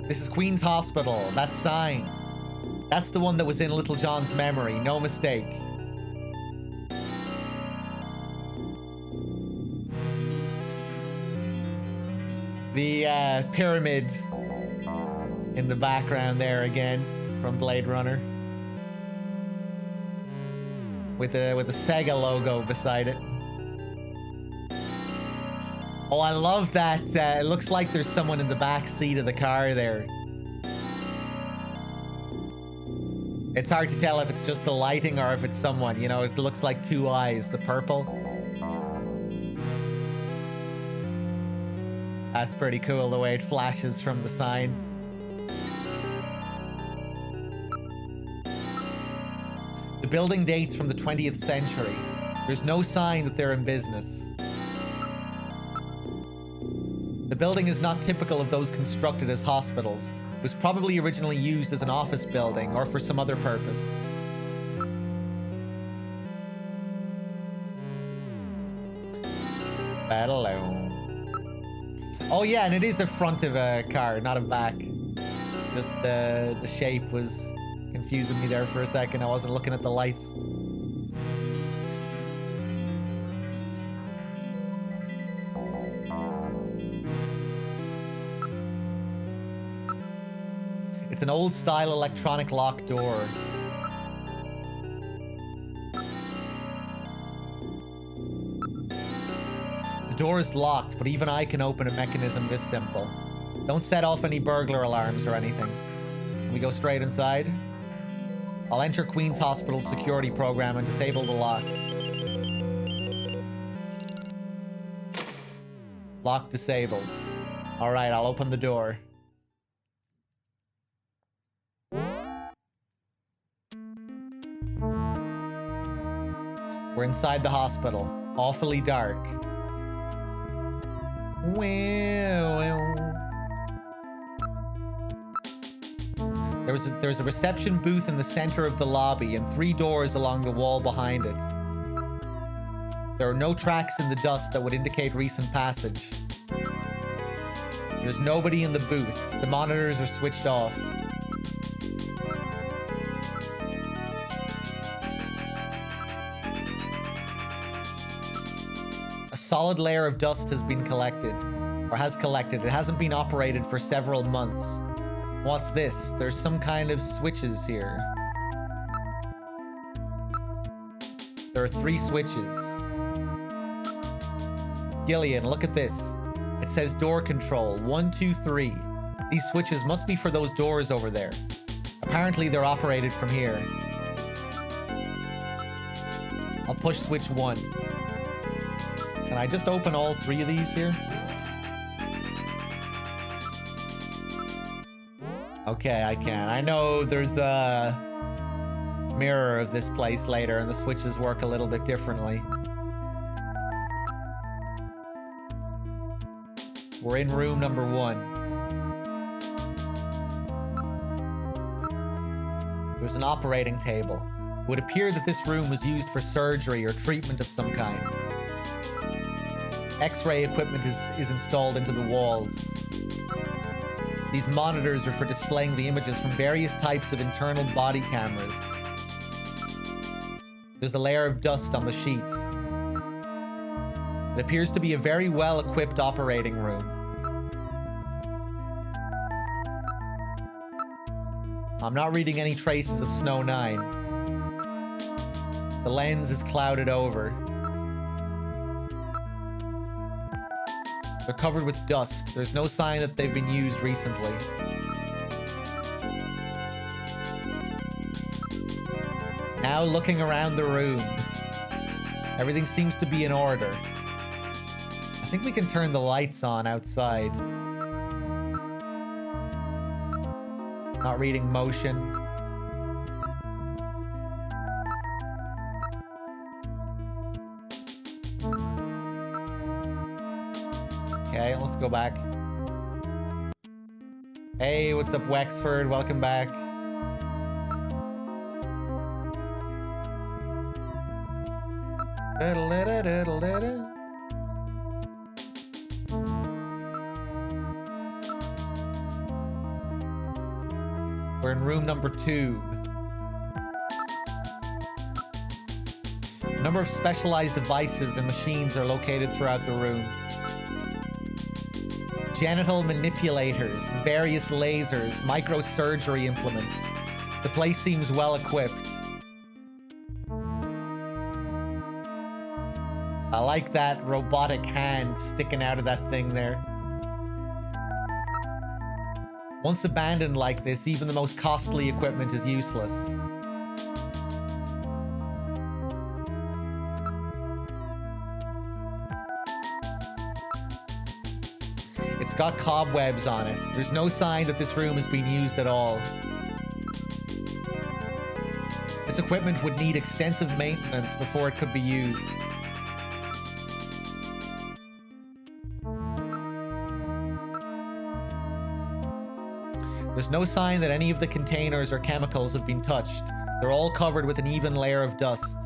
This is Queen's Hospital. That sign. That's the one that was in Little John's memory. No mistake. The pyramid in the background there again from Blade Runner. With a Sega logo beside it. Oh, I love that. It looks like there's someone in the back seat of the car there. It's hard to tell if it's just the lighting or if it's someone. You know, it looks like 2 eyes, the purple. That's pretty cool, the way it flashes from the sign. The building dates from the 20th century. There's no sign that they're in business. The building is not typical of those constructed as hospitals. It was probably originally used as an office building or for some other purpose. Hello. Oh yeah, and it is the front of a car, not a back. Just the shape was confusing me there for a second. I wasn't looking at the lights. It's an old-style electronic lock door. The door is locked, but even I can open a mechanism this simple. Don't set off any burglar alarms or anything. Can we go straight inside? I'll enter Queen's Hospital security program and disable the lock. Lock disabled. Alright, I'll open the door. We're inside the hospital. Awfully dark. There's a reception booth in the center of the lobby and 3 doors along the wall behind it. There are no tracks in the dust that would indicate recent passage. There's nobody in the booth. The monitors are switched off. A solid layer of dust has been collected, or has collected. It hasn't been operated for several months. What's this? There's some kind of switches here. There are 3 switches. Gillian, look at this. It says door control, 1, 2, 3. These switches must be for those doors over there. Apparently they're operated from here. I'll push switch 1. Can I just open all 3 of these here? Okay, I can. I know there's a mirror of this place later and the switches work a little bit differently. We're in room number 1. There's an operating table. It would appear that this room was used for surgery or treatment of some kind. X-ray equipment is installed into the walls. These monitors are for displaying the images from various types of internal body cameras. There's a layer of dust on the sheet. It appears to be a very well-equipped operating room. I'm not reading any traces of Snow 9. The lens is clouded over. They're covered with dust. There's no sign that they've been used recently. Now looking around the room. Everything seems to be in order. I think we can turn the lights on outside. Not reading motion. Okay, let's go back. Hey, what's up, Wexford? Welcome back. We're in room number 2. A number of specialized devices and machines are located throughout the room. Genital manipulators, various lasers, microsurgery implements. The place seems well equipped. I like that robotic hand sticking out of that thing there. Once abandoned like this, even the most costly equipment is useless. It's got cobwebs on it. There's no sign that this room has been used at all. This equipment would need extensive maintenance before it could be used. There's no sign that any of the containers or chemicals have been touched. They're all covered with an even layer of dust.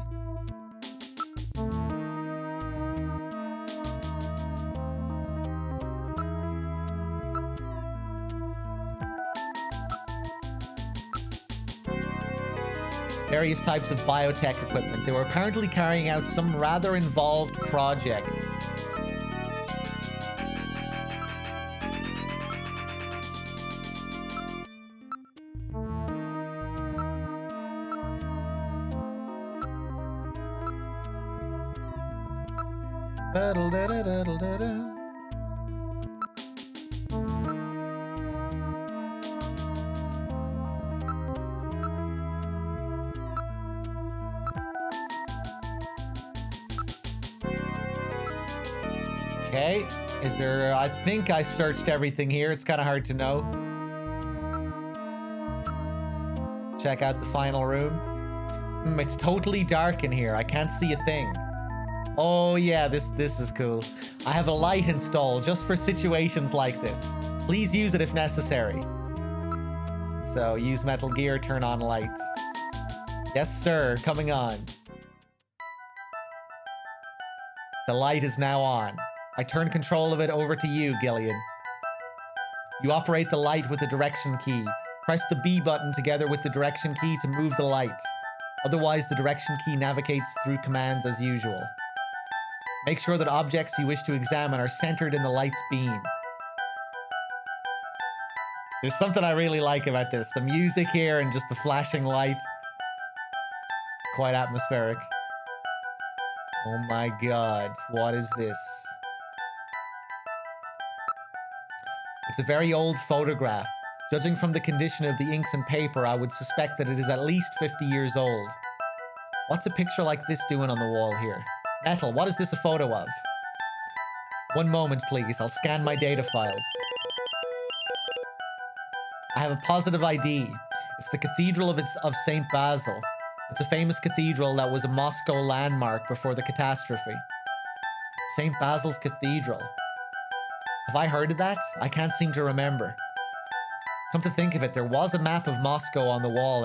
Various types of biotech equipment. They were apparently carrying out some rather involved project. Okay, is there... I think I searched everything here. It's kind of hard to know. Check out the final room. It's totally dark in here. I can't see a thing. Oh yeah, this is cool. I have a light installed just for situations like this. Please use it if necessary. So use Metal Gear, turn on light. Yes sir, coming on. The light is now on. I turn control of it over to you, Gillian. You operate the light with the direction key. Press the B button together with the direction key to move the light. Otherwise, the direction key navigates through commands as usual. Make sure that objects you wish to examine are centered in the light's beam. There's something I really like about this. The music here and just the flashing light. Quite atmospheric. Oh my god, what is this? It's a very old photograph. Judging from the condition of the inks and paper, I would suspect that it is at least 50 years old. What's a picture like this doing on the wall here? Metal, what is this a photo of? One moment, please. I'll scan my data files. I have a positive ID. It's the Cathedral of St. Basil. It's a famous cathedral that was a Moscow landmark before the catastrophe. St. Basil's Cathedral. Have I heard of that? I can't seem to remember. Come to think of it, there was a map of Moscow on the wall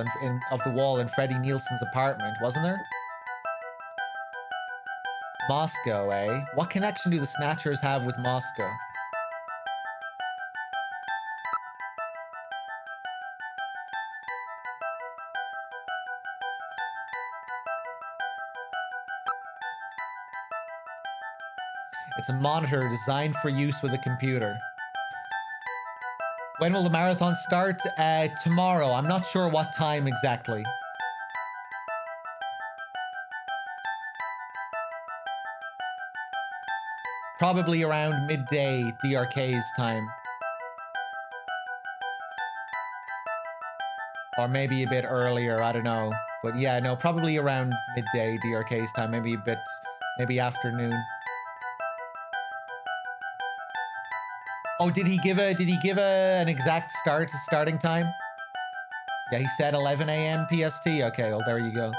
in Freddie Nielsen's apartment, wasn't there? Moscow, eh? What connection do the Snatchers have with Moscow? It's a monitor designed for use with a computer. When will the marathon start? Tomorrow. I'm not sure what time exactly. Probably around midday DRK's time. Or maybe a bit earlier, I don't know. But yeah, no, probably around midday DRK's time. Maybe afternoon. Oh, did he give an exact starting time? Yeah, he said 11 a.m. PST. Okay, well, there you go.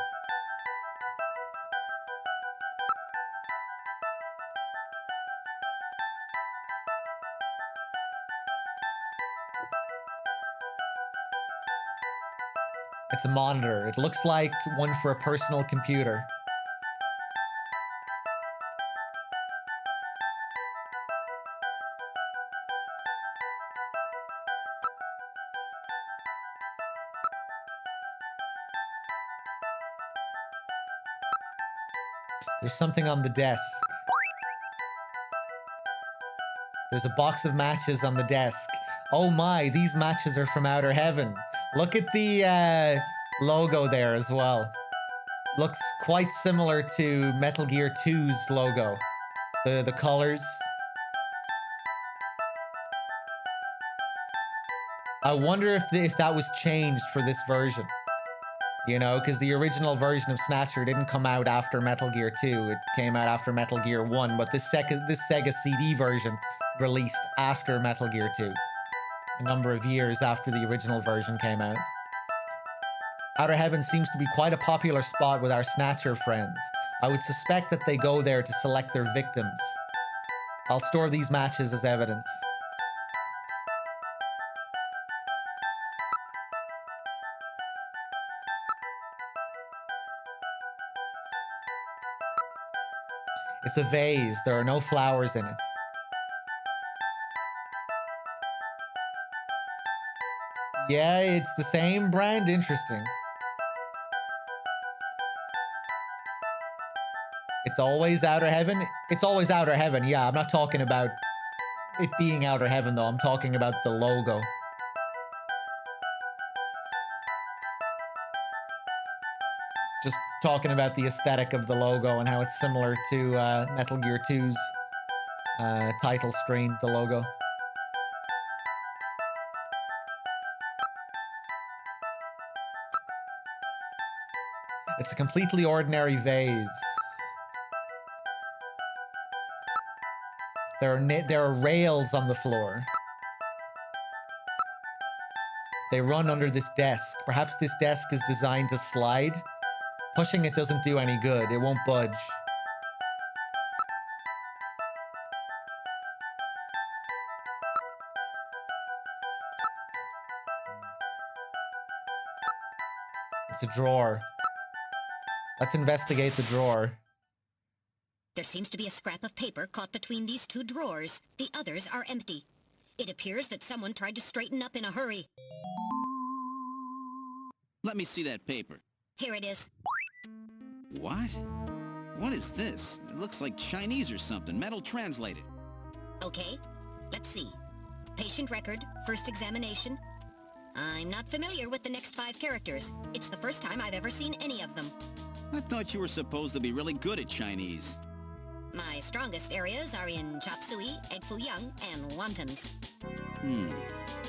It's a monitor. It looks like one for a personal computer. There's something on the desk. There's a box of matches on the desk. Oh my, these matches are from Outer Heaven. Look at the logo there as well. Looks quite similar to Metal Gear 2's logo. The colors. I wonder if that was changed for this version. You know, because the original version of Snatcher didn't come out after Metal Gear 2. It came out after Metal Gear 1, but this Sega CD version released after Metal Gear 2. A number of years after the original version came out. Outer Heaven seems to be quite a popular spot with our Snatcher friends. I would suspect that they go there to select their victims. I'll store these matches as evidence. It's a vase. There are no flowers in it. Yeah, it's the same brand. Interesting. It's always Outer Heaven. It's always Outer Heaven. Yeah, I'm not talking about it being Outer Heaven, though. I'm talking about the logo. Just talking about the aesthetic of the logo and how it's similar to Metal Gear 2's title screen, the logo. It's a completely ordinary vase. There are rails on the floor. They run under this desk. Perhaps this desk is designed to slide. Pushing it doesn't do any good. It won't budge. It's a drawer. Let's investigate the drawer. There seems to be a scrap of paper caught between these two drawers. The others are empty. It appears that someone tried to straighten up in a hurry. Let me see that paper. Here it is. What? What is this? It looks like Chinese or something. Metal translated. Okay, let's see. Patient record, first examination. I'm not familiar with the next 5 characters. It's the first time I've ever seen any of them. I thought you were supposed to be really good at Chinese. My strongest areas are in chop suey, egg foo young, and wontons.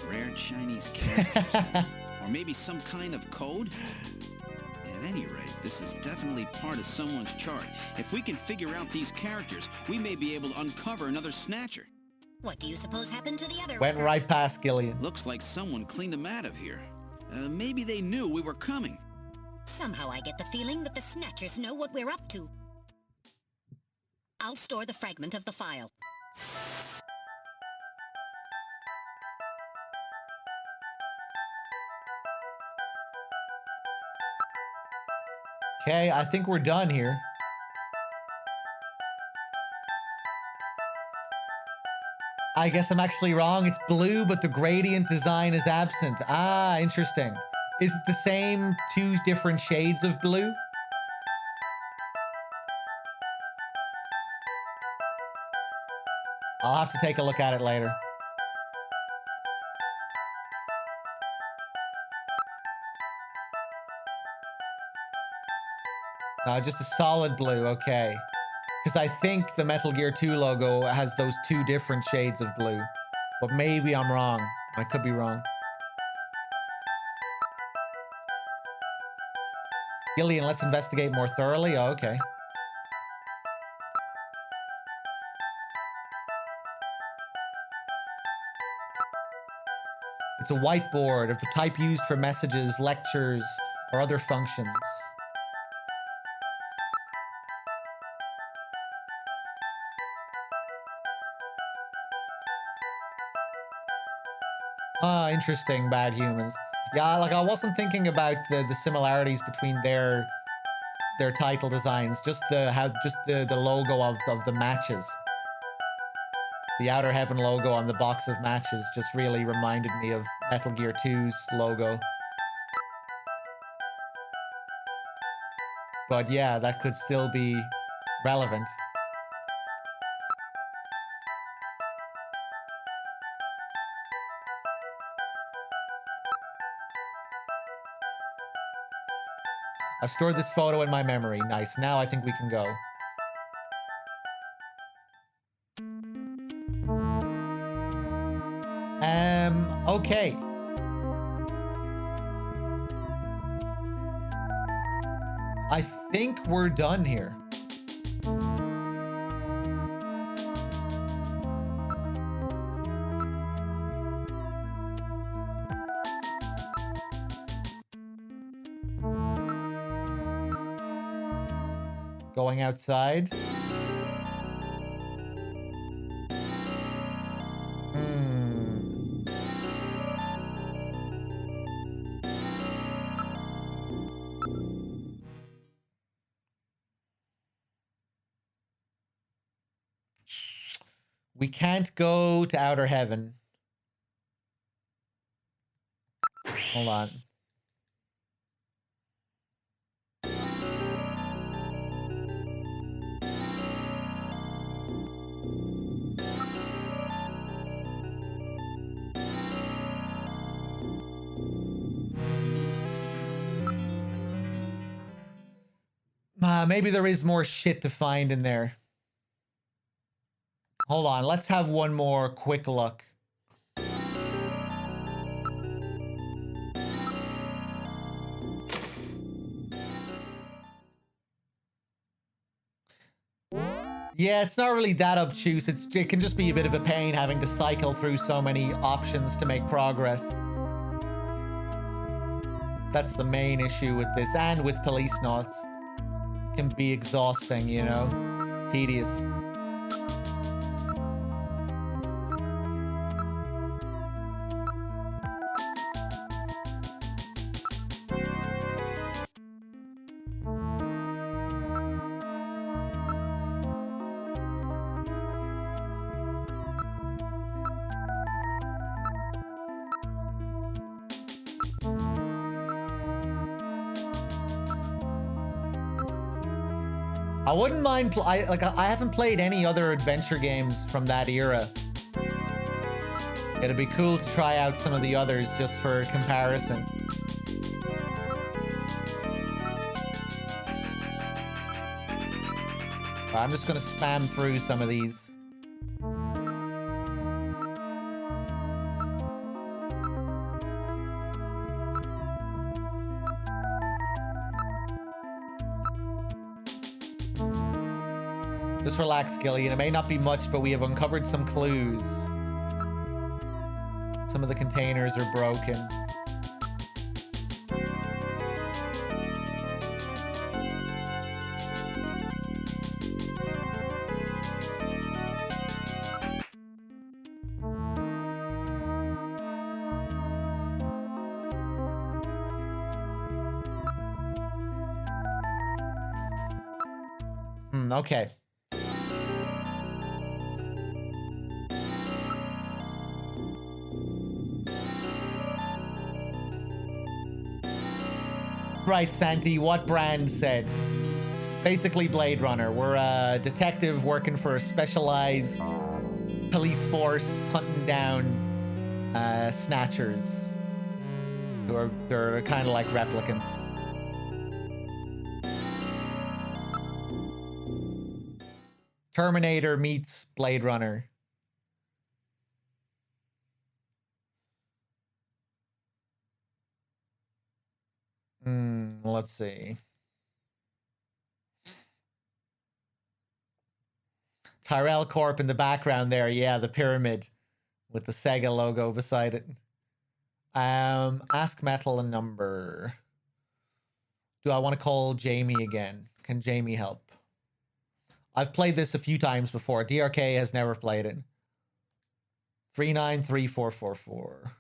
Rare Chinese characters. Or maybe some kind of code? At any rate, this is definitely part of someone's chart. If we can figure out these characters, we may be able to uncover another Snatcher. What do you suppose happened to the other Went workers? right past Gillian. Looks like someone cleaned them out of here. Maybe they knew we were coming. Somehow I get the feeling that the Snatchers know what we're up to. I'll store the fragment of the file. Okay, I think we're done here. I guess I'm actually wrong. It's blue, but the gradient design is absent. Ah, interesting. Is it the same 2 different shades of blue? I'll have to take a look at it later. Just a solid blue, okay. Because I think the Metal Gear 2 logo has those 2 different shades of blue. But maybe I'm wrong. I could be wrong. Gillian, let's investigate more thoroughly. Oh, okay. It's a whiteboard of the type used for messages, lectures, or other functions. Ah, interesting, bad humans. Yeah, like I wasn't thinking about the similarities between their title designs, just the logo of the matches. The Outer Heaven logo on the box of matches just really reminded me of Metal Gear 2's logo. But yeah, that could still be relevant. I've stored this photo in my memory. Nice. Now I think we can go. Okay. I think we're done here. Going outside. We can't go to Outer Heaven. Hold on. Maybe there is more shit to find in there. Hold on, let's have one more quick look. Yeah, it's not really that obtuse. It can just be a bit of a pain having to cycle through so many options to make progress. That's the main issue with this, and with police knots. It can be exhausting, you know? Tedious. I wouldn't mind, I haven't played any other adventure games from that era. It'd be cool to try out some of the others just for comparison. I'm just gonna spam through some of these. Just relax, Gillian. It may not be much, but we have uncovered some clues. Some of the containers are broken. Okay. Right, Santi, what Brand said. Basically Blade Runner. We're a detective working for a specialized police force hunting down snatchers. They're kind of like replicants. Terminator meets Blade Runner. Let's see. Tyrell Corp in the background there. Yeah, the pyramid with the Sega logo beside it. Ask Metal a number. Do I want to call Jamie again? Can Jamie help? I've played this a few times before. DRK has never played it. 393444.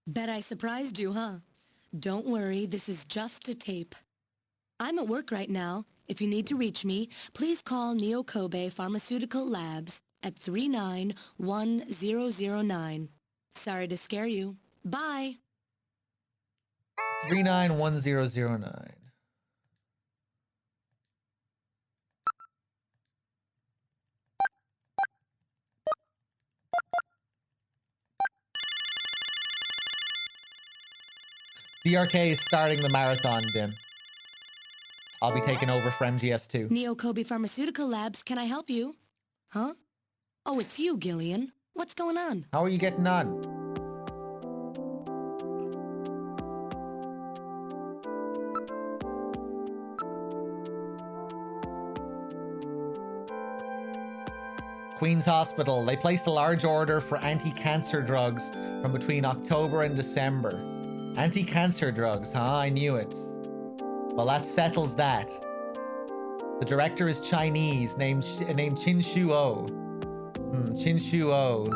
Bet I surprised you, huh? Don't worry, this is just a tape. I'm at work right now. If you need to reach me, please call Neo Kobe Pharmaceutical Labs at 391009. Sorry to scare you. Bye. 391009. DRK is starting the marathon, Dim. I'll be taking over for MGS2. Neo Kobe Pharmaceutical Labs, can I help you? Huh? Oh, it's you, Gillian. What's going on? How are you getting on? Queen's Hospital. They placed a large order for anti-cancer drugs from between October and December. Anti-cancer drugs, huh? I knew it. Well, that settles that. The director is Chinese, named Qin Shuo. Qin Shuo.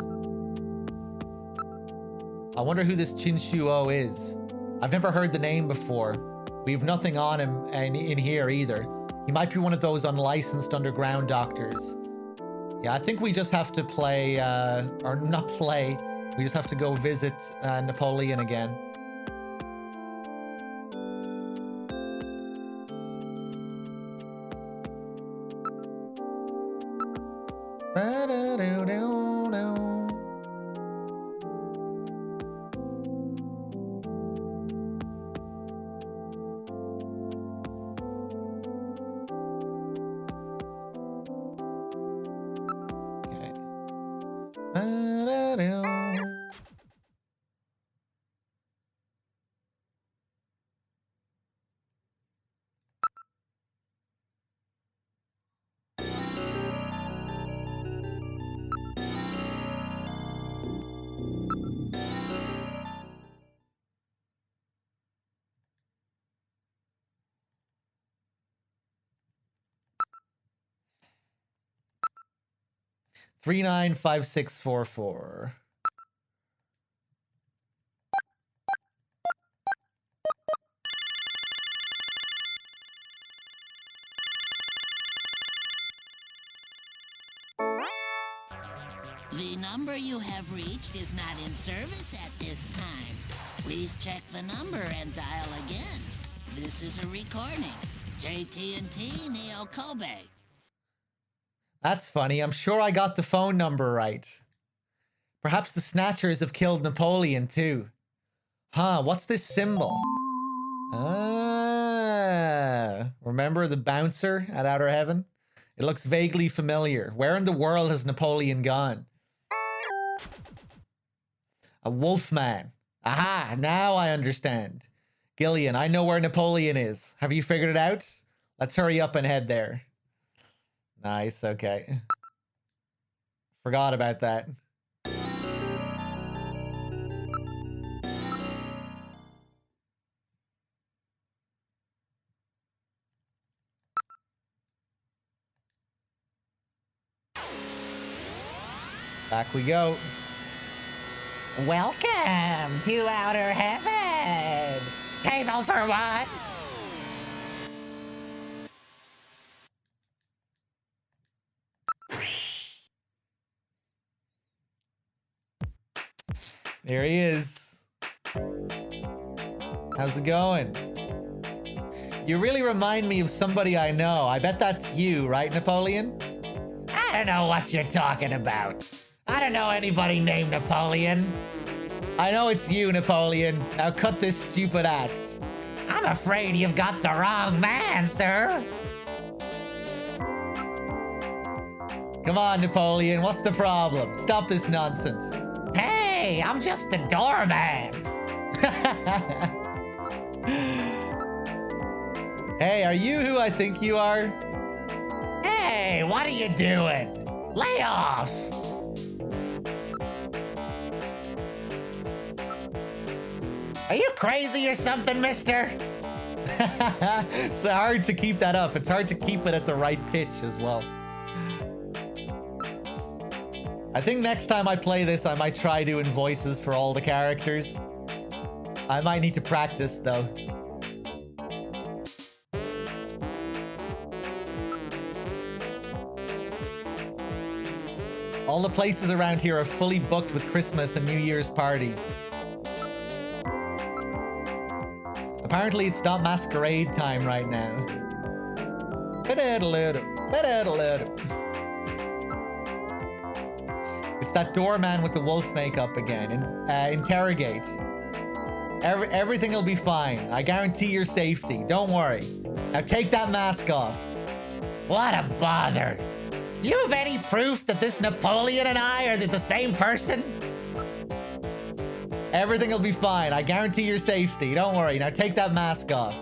I wonder who this Qin Shuo is. I've never heard the name before. We have nothing on him in here either. He might be one of those unlicensed underground doctors. Yeah, I think we just have to play, or not play. We just have to go visit Napoleon again. $395644. The number you have reached is not in service at this time. Please check the number and dial again. This is a recording. JT&T Neo Kobe. That's funny. I'm sure I got the phone number right. Perhaps the Snatchers have killed Napoleon too. Huh, what's this symbol? Ah, remember the bouncer at Outer Heaven? It looks vaguely familiar. Where in the world has Napoleon gone? A wolfman. Aha, now I understand. Gillian, I know where Napoleon is. Have you figured it out? Let's hurry up and head there. Nice, okay. Forgot about that. Back we go. Welcome to Outer Heaven. Table for one. There he is. How's it going? You really remind me of somebody I know. I bet that's you, right, Napoleon? I don't know what you're talking about. I don't know anybody named Napoleon. I know it's you, Napoleon. Now cut this stupid act. I'm afraid you've got the wrong man, sir. Come on, Napoleon. What's the problem? Stop this nonsense. Hey, I'm just the doorman. Hey, are you who I think you are? Hey, what are you doing? Lay off. Are you crazy or something, mister? It's hard to keep that up. It's hard to keep it at the right pitch as well. I think next time I play this, I might try doing voices for all the characters. I might need to practice, though. All the places around here are fully booked with Christmas and New Year's parties. Apparently, it's not masquerade time right now. It's that doorman with the wolf makeup again. Interrogate. Everything will be fine. I guarantee your safety. Don't worry. Now take that mask off. What a bother. Do you have any proof that this Napoleon and I are the same person? Everything will be fine. I guarantee your safety. Don't worry. Now take that mask off.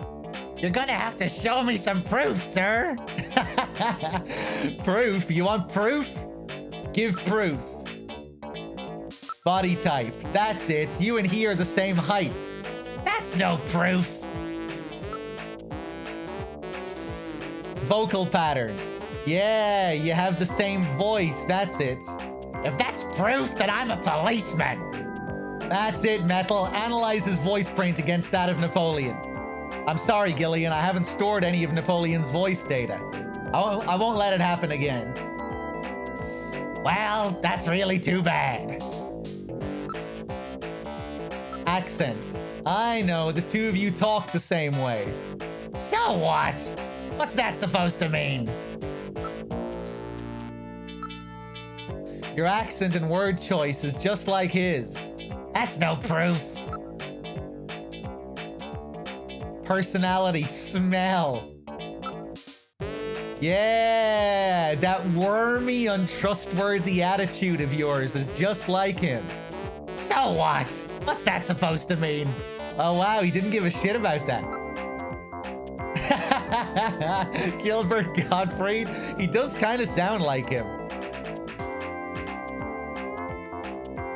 You're gonna have to show me some proof, sir. Proof? You want proof? Give proof. Body type. That's it. You and he are the same height. That's no proof. Vocal pattern. Yeah, you have the same voice. That's it. If that's proof, then I'm a policeman. That's it, Metal. Analyze his voice print against that of Napoleon. I'm sorry, Gillian. I haven't stored any of Napoleon's voice data. I won't let it happen again. Well, that's really too bad. Accent. I know, the two of you talk the same way. So what? What's that supposed to mean? Your accent and word choice is just like his. That's no proof. Personality, smell. Yeah, that wormy, untrustworthy attitude of yours is just like him. So what? What's that supposed to mean? Oh wow, he didn't give a shit about that. Gilbert Gottfried, he does kind of sound like him.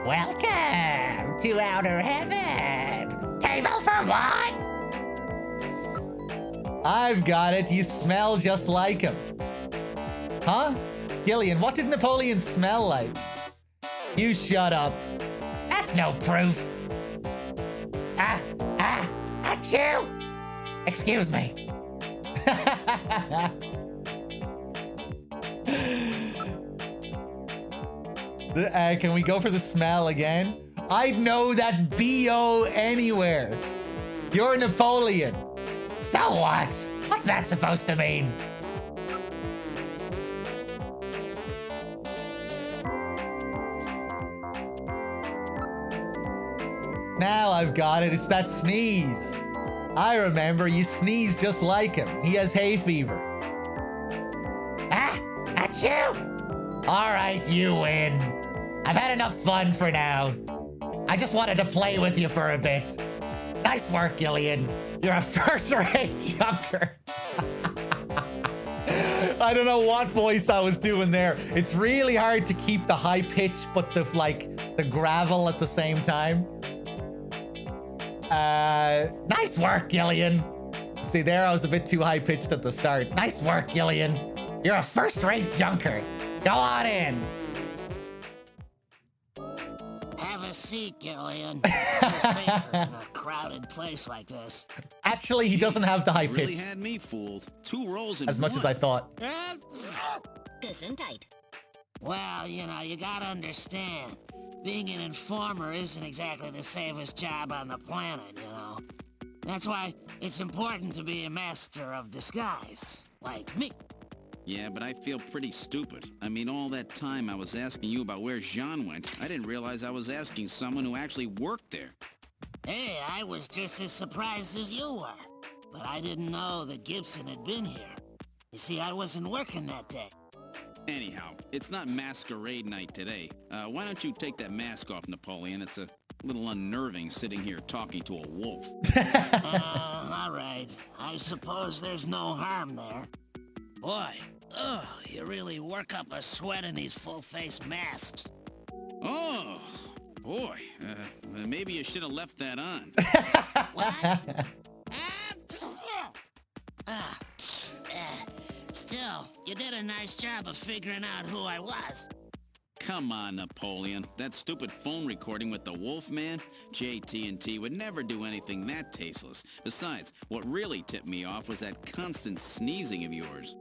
Welcome to Outer Heaven. Table for one. I've got it. You smell just like him. Huh? Gillian, what did Napoleon smell like? You shut up. That's no proof. Achoo! Excuse me. Can we go for the smell again? I'd know that B.O. anywhere. You're Napoleon. So what? What's that supposed to mean? Now I've got it. It's that sneeze. I remember you sneeze just like him. He has hay fever. Achoo! All right, you win. I've had enough fun for now. I just wanted to play with you for a bit. Nice work, Gillian. You're a first-rate junker. I don't know what voice I was doing there. It's really hard to keep the high pitch, but the gravel at the same time. Nice work, Gillian. See, there I was a bit too high pitched at the start. Nice work, Gillian. You're a first-rate junker. Go on in. Have a seat, Gillian. You're safer in a crowded place like this. Actually, he doesn't have the high pitch. Really had me fooled. 2 rolls in as much one. as I thought. Gesundheit. Well, you know, you gotta understand. Being an informer isn't exactly the safest job on the planet, you know. That's why it's important to be a master of disguise, like me. Yeah, but I feel pretty stupid. I mean, all that time I was asking you about where Jean went, I didn't realize I was asking someone who actually worked there. Hey, I was just as surprised as you were. But I didn't know that Gibson had been here. You see, I wasn't working that day. Anyhow, it's not masquerade night today. Why don't you take that mask off, Napoleon? It's a little unnerving sitting here talking to a wolf. All right. I suppose there's no harm there. Boy, you really work up a sweat in these full-face masks. Oh, boy. Maybe you should have left that on. What? Still, you did a nice job of figuring out who I was. Come on, Napoleon. That stupid phone recording with the Wolfman? JT&T would never do anything that tasteless. Besides, what really tipped me off was that constant sneezing of yours.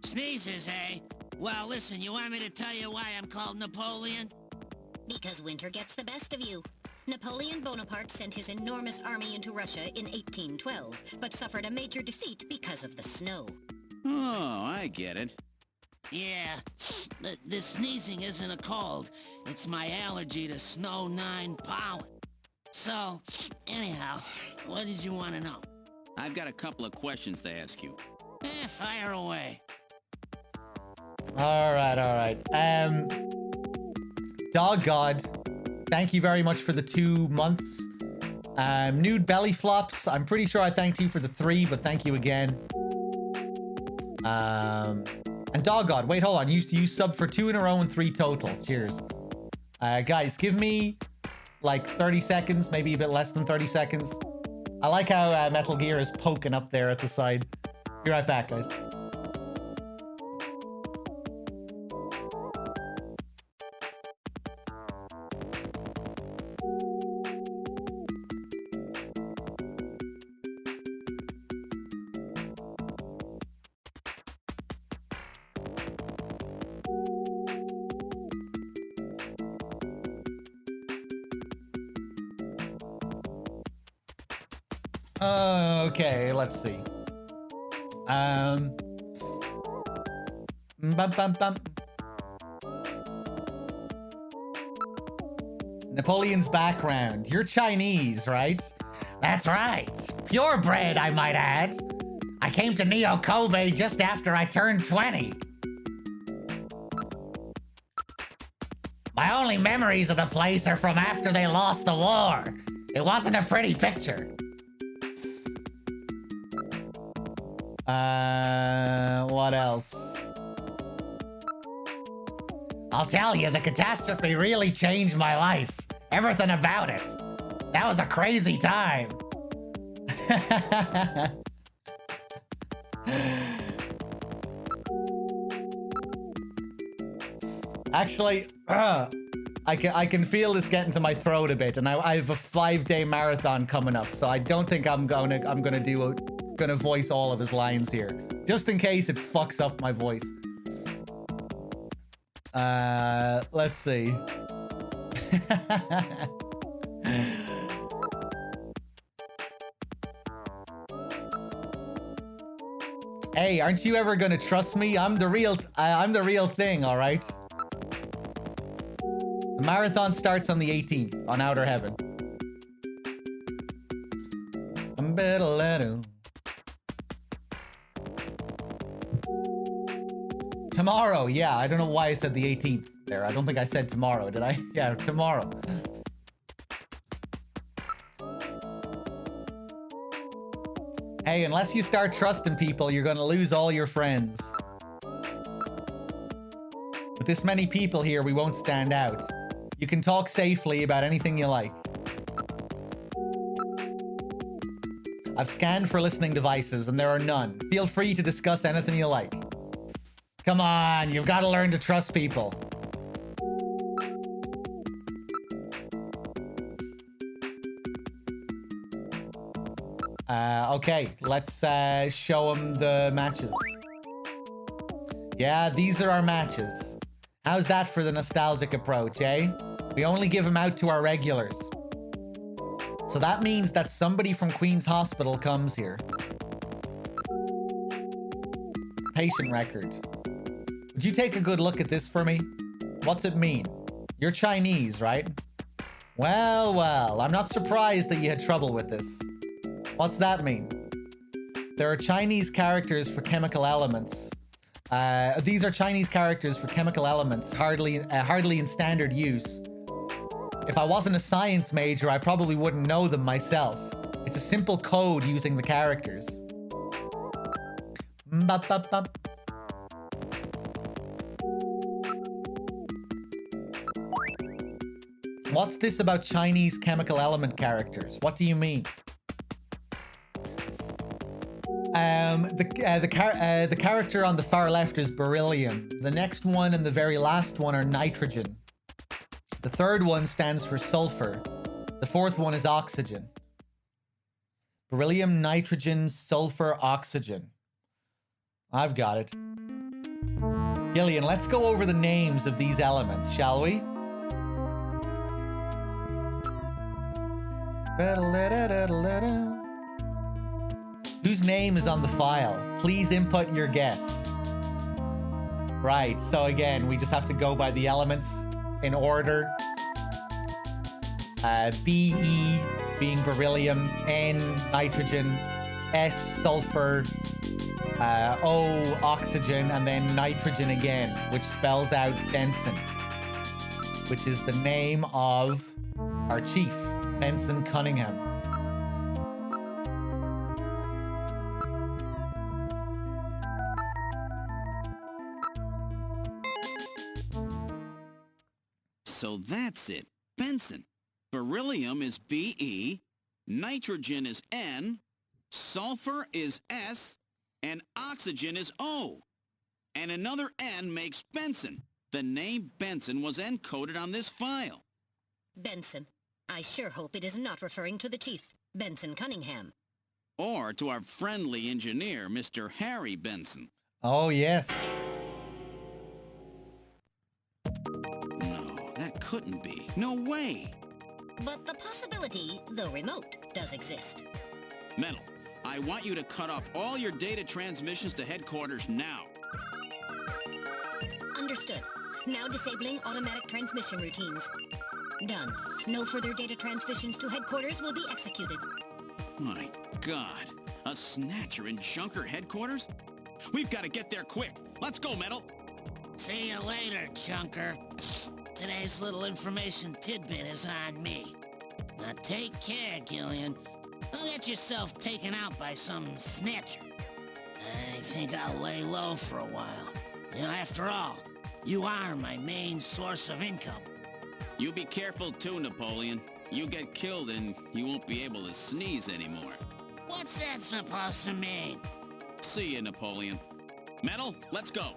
Sneezes, eh? Well, listen, you want me to tell you why I'm called Napoleon? Because winter gets the best of you. Napoleon Bonaparte sent his enormous army into Russia in 1812, but suffered a major defeat because of the snow. Oh, I get it. Yeah, the sneezing isn't a cold. It's my allergy to snow 9 pollen. So, anyhow, what did you want to know? I've got a couple of questions to ask you. Fire away. All right. Dog God, thank you very much for the 2 months. Nude belly flops. I'm pretty sure I thanked you for the 3, but thank you again. And Dog God, wait, hold on. You subbed for 2 in a row and 3 total. Cheers. Guys, give me like 30 seconds, maybe a bit less than 30 seconds. I like how Metal Gear is poking up there at the side. Be right back, guys. Okay, let's see. Napoleon's background. You're Chinese, right? That's right. Purebred, I might add. I came to Neo Kobe just after I turned 20. My only memories of the place are from after they lost the war. It wasn't a pretty picture. What else? I'll tell you, the catastrophe really changed my life. Everything about it. That was a crazy time. Actually, I can feel this getting to my throat a bit, and I have a 5-day marathon coming up, so I don't think I'm gonna voice all of his lines here, just in case it fucks up my voice. Let's see. Hey, aren't you ever gonna trust me? I'm the real thing, all right? The marathon starts on the 18th on Outer Heaven. Tomorrow, yeah. I don't know why I said the 18th there. I don't think I said tomorrow, did I? Yeah, tomorrow. Hey, unless you start trusting people, you're gonna lose all your friends. With this many people here, we won't stand out. You can talk safely about anything you like. I've scanned for listening devices, and there are none. Feel free to discuss anything you like. Come on, you've got to learn to trust people. Okay, let's show them the matches. Yeah, these are our matches. How's that for the nostalgic approach, eh? We only give them out to our regulars. So that means that somebody from Queen's Hospital comes here. Patient record. Would you take a good look at this for me? What's it mean? You're Chinese, right? Well, well, I'm not surprised that you had trouble with this. What's that mean? There are Chinese characters for chemical elements. These are Chinese characters for chemical elements, hardly in standard use. If I wasn't a science major, I probably wouldn't know them myself. It's a simple code using the characters. What's this about Chinese chemical element characters? What do you mean? The character on the far left is beryllium. The next one and the very last one are nitrogen. The third one stands for sulfur. The fourth one is oxygen. Beryllium, nitrogen, sulfur, oxygen. I've got it. Gillian, let's go over the names of these elements, shall we? Whose name is on the file? Please input your guess. Right, so again, we just have to go by the elements in order. BE being beryllium, N nitrogen, S sulfur, O oxygen, and then nitrogen again, which spells out Benson, which is the name of our chief, Benson Cunningham. So that's it. Benson. Beryllium is Be, nitrogen is N, sulfur is S, and oxygen is O. And another N makes Benson. The name Benson was encoded on this file. Benson. I sure hope it is not referring to the chief, Benson Cunningham. Or to our friendly engineer, Mr. Harry Benson. Oh, yes. No, that couldn't be. No way. But the possibility, though remote, does exist. Metal, I want you to cut off all your data transmissions to headquarters now. Understood. Now disabling automatic transmission routines. Done. No further data transmissions to headquarters will be executed. My God. A Snatcher in Junker headquarters? We've got to get there quick. Let's go, Metal. See you later, Junker. Today's little information tidbit is on me. Now take care, Gillian. Don't get yourself taken out by some snatcher. I think I'll lay low for a while. You know, after all, you are my main source of income. You be careful too, Napoleon. You get killed and you won't be able to sneeze anymore. What's that supposed to mean? See you, Napoleon. Metal, let's go.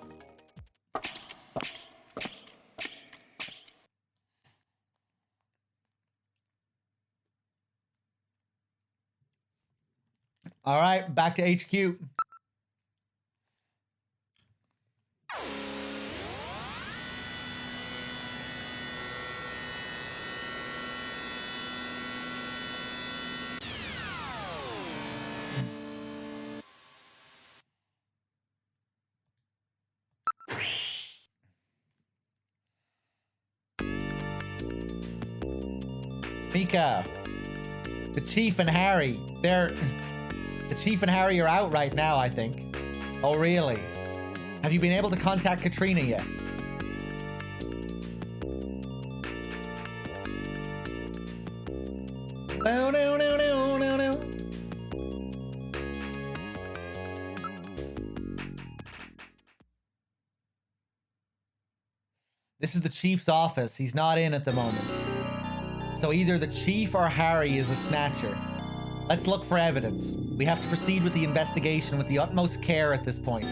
All right, back to HQ. Mika, the Chief and Harry, the Chief and Harry are out right now, I think. Oh, really? Have you been able to contact Katrina yet? No, no, no, no, no, no. This is the Chief's office. He's not in at the moment. So either the Chief or Harry is a Snatcher. Let's look for evidence. We have to proceed with the investigation with the utmost care at this point.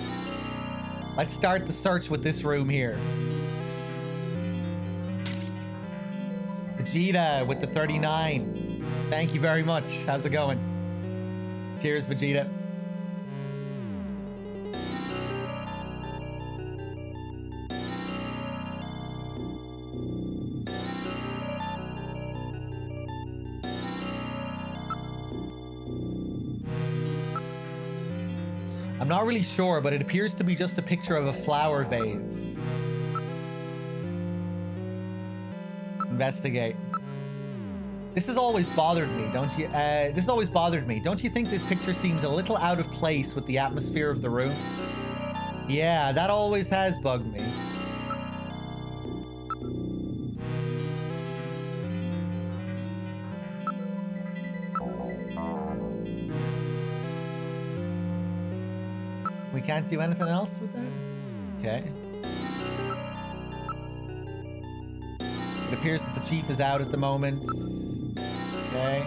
Let's start the search with this room here. Vegeta with the 39. Thank you very much. How's it going? Cheers, Vegeta. I'm not really sure, but it appears to be just a picture of a flower vase. Investigate. This has always bothered me, don't you? This has always bothered me. Don't you think this picture seems a little out of place with the atmosphere of the room? Yeah, that always has bugged me. We can't do anything else with that? Okay. It appears that the Chief is out at the moment. Okay.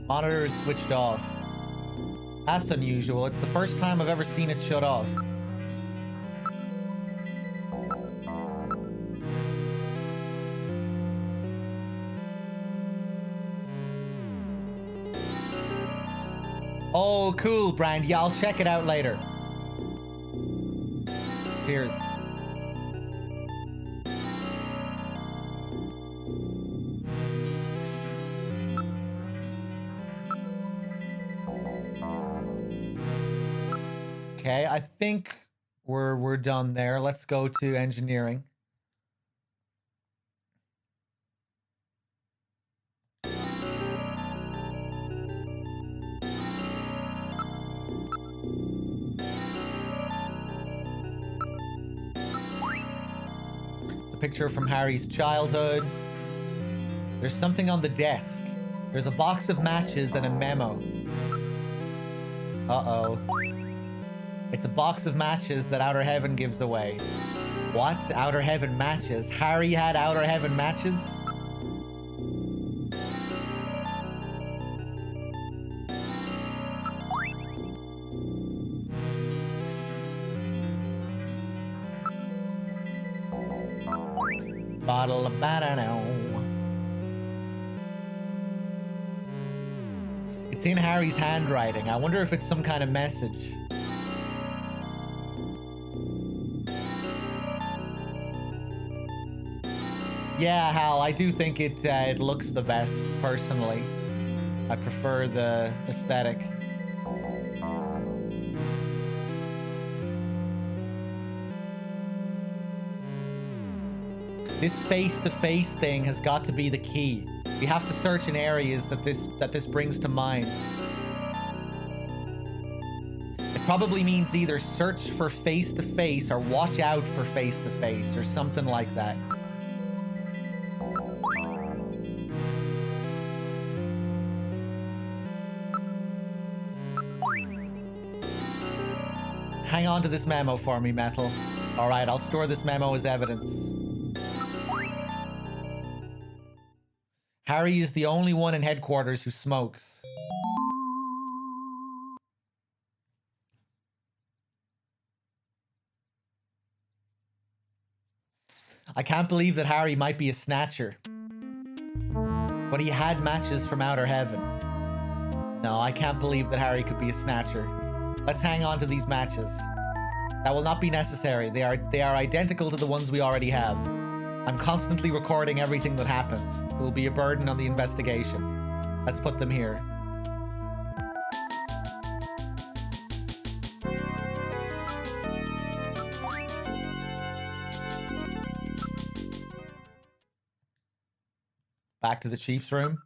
Monitor is switched off. That's unusual. It's the first time I've ever seen it shut off. Oh, cool, Brand. Yeah, I'll check it out later. Cheers. Okay, I think we're done there. Let's go to engineering. The picture from Harry's childhood. There's something on the desk. There's a box of matches and a memo. Uh-oh. It's a box of matches that Outer Heaven gives away. What? Outer Heaven matches? Harry had Outer Heaven matches? Bottle of banana. It's in Harry's handwriting. I wonder if it's some kind of message. Yeah, Hal, I do think it looks the best, personally. I prefer the aesthetic. This face-to-face thing has got to be the key. We have to search in areas that this brings to mind. It probably means either search for face-to-face or watch out for face-to-face or something like that. Hang on to this memo for me, Metal. All right, I'll store this memo as evidence. Harry is the only one in headquarters who smokes. I can't believe that Harry might be a snatcher. But he had matches from outer heaven. No, I can't believe that Harry could be a snatcher. Let's hang on to these matches. That will not be necessary. They are identical to the ones we already have. I'm constantly recording everything that happens. It will be a burden on the investigation. Let's put them here. Back to the Chief's room.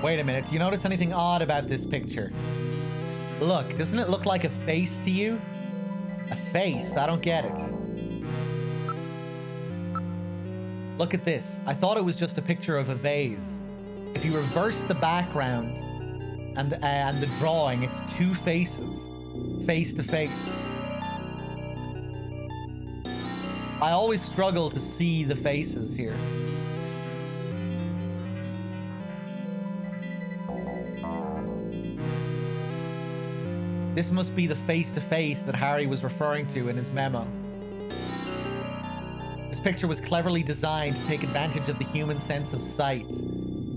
Wait a minute, do you notice anything odd about this picture? Look, doesn't it look like a face to you? A face? I don't get it. Look at this. I thought it was just a picture of a vase. If you reverse the background and the drawing, it's two faces, face to face. I always struggle to see the faces here. This must be the face-to-face that Harry was referring to in his memo. This picture was cleverly designed to take advantage of the human sense of sight.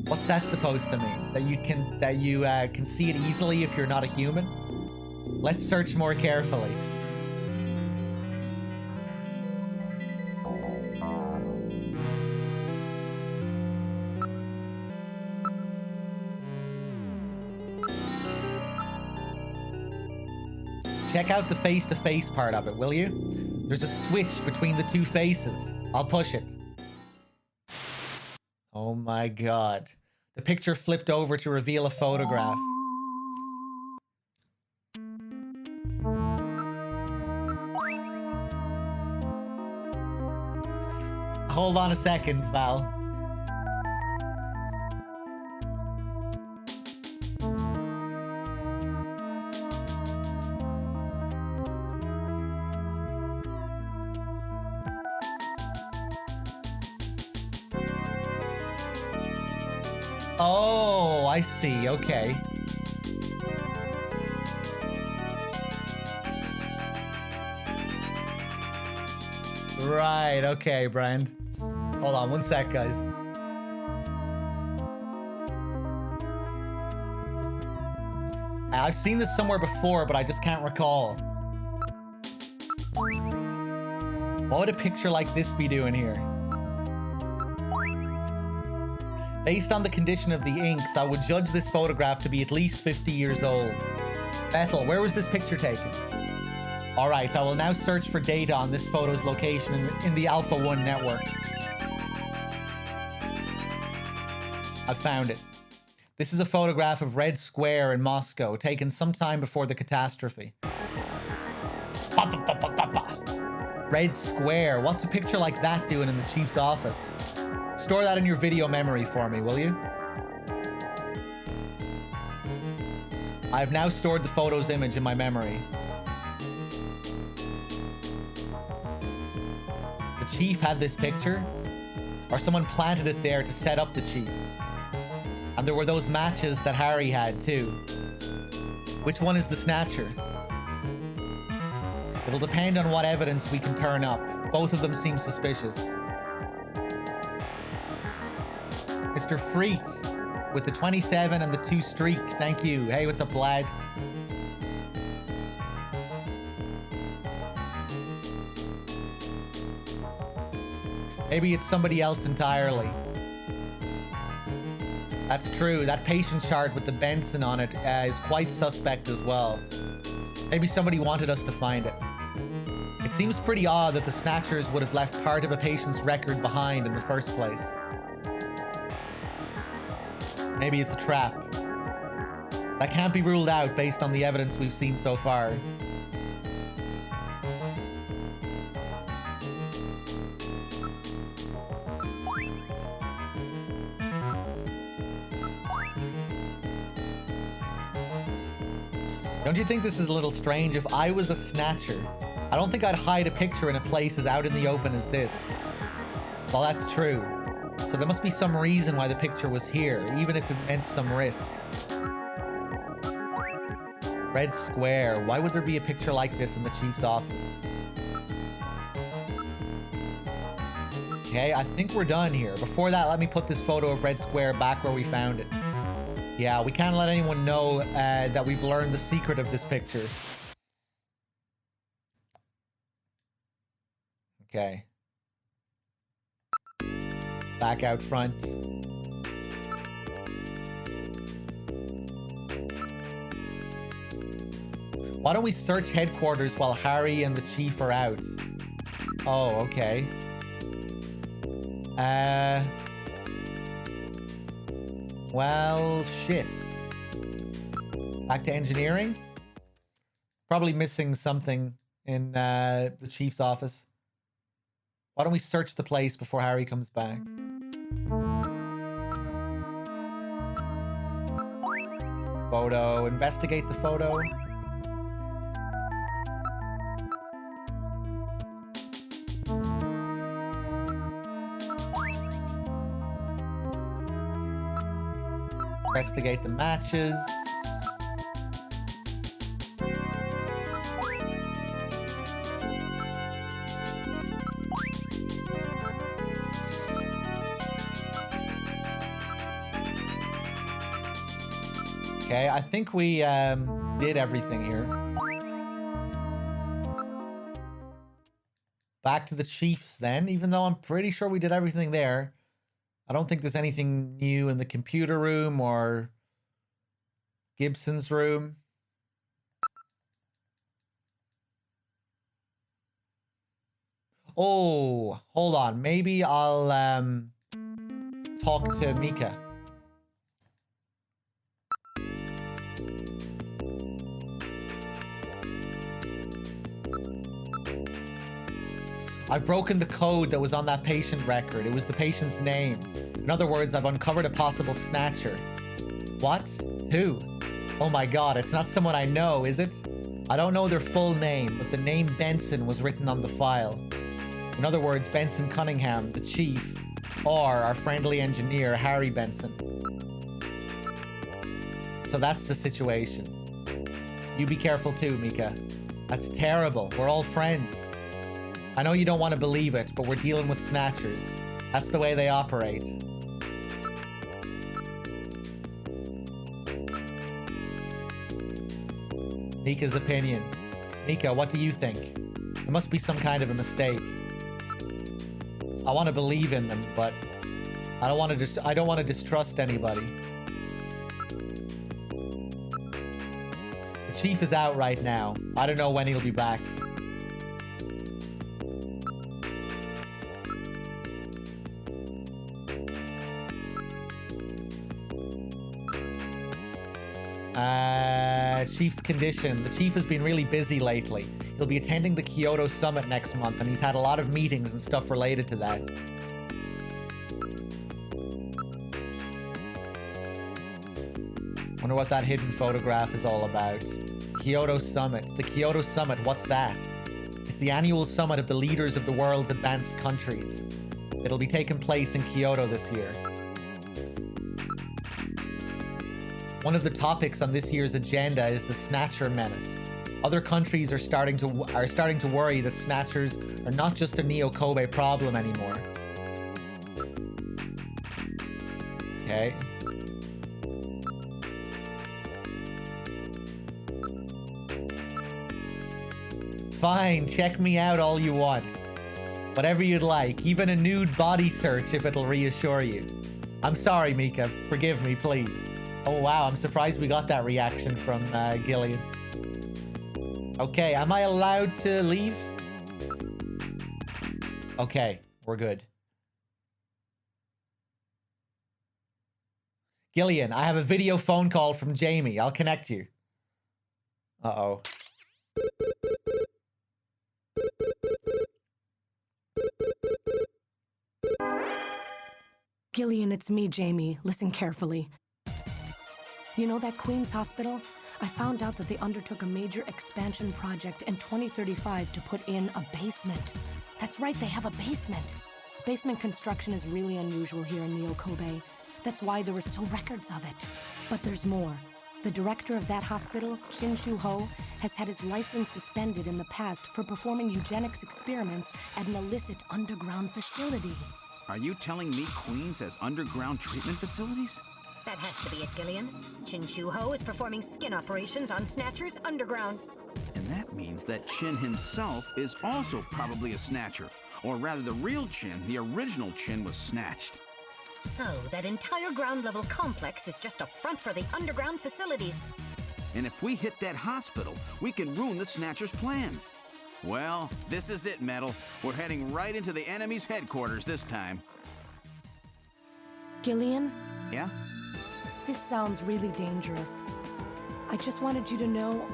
What's that supposed to mean? That you can see it easily if you're not a human? Let's search more carefully. Check out the face-to-face part of it, will you? There's a switch between the two faces. I'll push it. Oh my god. The picture flipped over to reveal a photograph. Hold on a second, Val. Oh, I see. Okay. Right. Okay, Brian. Hold on one sec, guys. I've seen this somewhere before, but I just can't recall. What would a picture like this be doing here? Based on the condition of the inks, I would judge this photograph to be at least 50 years old. Bethel, where was this picture taken? All right, I will now search for data on this photo's location in the Alpha 1 network. I found it. This is a photograph of Red Square in Moscow, taken sometime before the catastrophe. Red Square, what's a picture like that doing in the chief's office? Store that in your video memory for me, will you? I've now stored the photo's image in my memory. The chief had this picture, or someone planted it there to set up the chief. And there were those matches that Harry had too. Which one is the snatcher? It'll depend on what evidence we can turn up. Both of them seem suspicious. Mr. Freet with the 27 and the 2 streak. Thank you. Hey, what's up, lad? Maybe it's somebody else entirely. That's true. That patient chart with the Benson on it is quite suspect as well. Maybe somebody wanted us to find it. It seems pretty odd that the Snatchers would have left part of a patient's record behind in the first place. Maybe it's a trap. That can't be ruled out based on the evidence we've seen so far. Don't you think this is a little strange? If I was a Snatcher, I don't think I'd hide a picture in a place as out in the open as this. Well, that's true. So there must be some reason why the picture was here, even if it meant some risk. Red Square. Why would there be a picture like this in the chief's office? Okay, I think we're done here. Before that, let me put this photo of Red Square back where we found it. Yeah, we can't let anyone know that we've learned the secret of this picture. Okay. Back out front. Why don't we search headquarters while Harry and the chief are out? Oh, okay. Well, shit. Back to engineering? Probably missing something in the chief's office. Why don't we search the place before Harry comes back? Photo. Investigate the photo. Investigate the matches. Okay, I think we did everything here. Back to the Chiefs then, even though I'm pretty sure we did everything there. I don't think there's anything new in the computer room or Gibson's room. Oh, hold on. Maybe I'll talk to Mika. I've broken the code that was on that patient record. It was the patient's name. In other words, I've uncovered a possible snatcher. What? Who? Oh my god, it's not someone I know, is it? I don't know their full name, but the name Benson was written on the file. In other words, Benson Cunningham, the chief, or our friendly engineer, Harry Benson. So that's the situation. You be careful too, Mika. That's terrible. We're all friends. I know you don't want to believe it, but we're dealing with Snatchers. That's the way they operate. Mika's opinion. Mika, what do you think? There must be some kind of a mistake. I want to believe in them, but I don't want to distrust anybody. The chief is out right now. I don't know when he'll be back. Chief's condition. The chief has been really busy lately. He'll be attending the Kyoto Summit next month, and he's had a lot of meetings and stuff related to that. Wonder what that hidden photograph is all about. Kyoto Summit. The Kyoto Summit, what's that? It's the annual summit of the leaders of the world's advanced countries. It'll be taking place in Kyoto this year. One of the topics on this year's agenda is the Snatcher menace. Other countries are starting to worry that Snatchers are not just a Neo-Kobe problem anymore. Okay. Fine, check me out all you want. Whatever you'd like. Even a nude body search if it'll reassure you. I'm sorry, Mika. Forgive me, please. Oh, wow. I'm surprised we got that reaction from Gillian. Okay, am I allowed to leave? Okay, we're good. Gillian, I have a video phone call from Jamie. I'll connect you. Uh-oh. Gillian, it's me, Jamie. Listen carefully. You know that Queen's Hospital? I found out that they undertook a major expansion project in 2035 to put in a basement. That's right, they have a basement. Basement construction is really unusual here in Neo Kobe. That's why there were still records of it. But there's more. The director of that hospital, Chin Shu Ho, has had his license suspended in the past for performing eugenics experiments at an illicit underground facility. Are you telling me Queens has underground treatment facilities? That has to be it, Gillian. Chin Shu Ho is performing skin operations on Snatchers underground. And that means that Chin himself is also probably a Snatcher. Or rather, the real Chin, the original Chin, was snatched. So, that entire ground-level complex is just a front for the underground facilities. And if we hit that hospital, we can ruin the Snatcher's plans. Well, this is it, Metal. We're heading right into the enemy's headquarters this time. Gillian? Yeah? This sounds really dangerous. I just wanted you to know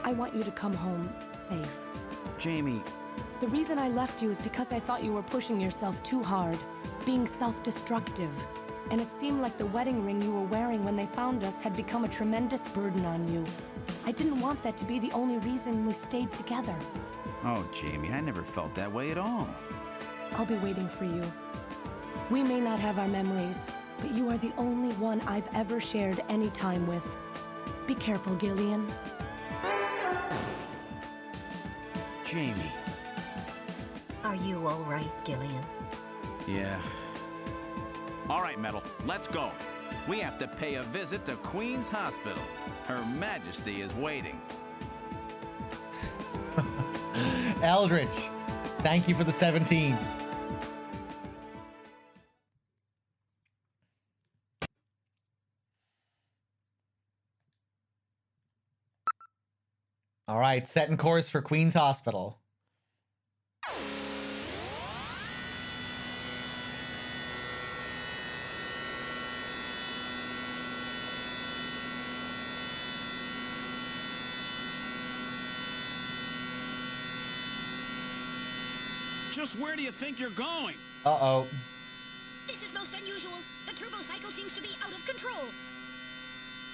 I want you to come home safe. Jamie. The reason I left you is because I thought you were pushing yourself too hard, being self-destructive. And it seemed like the wedding ring you were wearing when they found us had become a tremendous burden on you. I didn't want that to be the only reason we stayed together. Oh, Jamie, I never felt that way at all. I'll be waiting for you. We may not have our memories, but you are the only one I've ever shared any time with. Be careful, Gillian. Jamie. Are you all right, Gillian? Yeah. All right, Metal, let's go. We have to pay a visit to Queen's Hospital. Her Majesty is waiting. Eldritch, thank you for the 17. All right, setting course for Queen's Hospital. Just where do you think you're going? Uh-oh. This is most unusual. The turbo cycle seems to be out of control.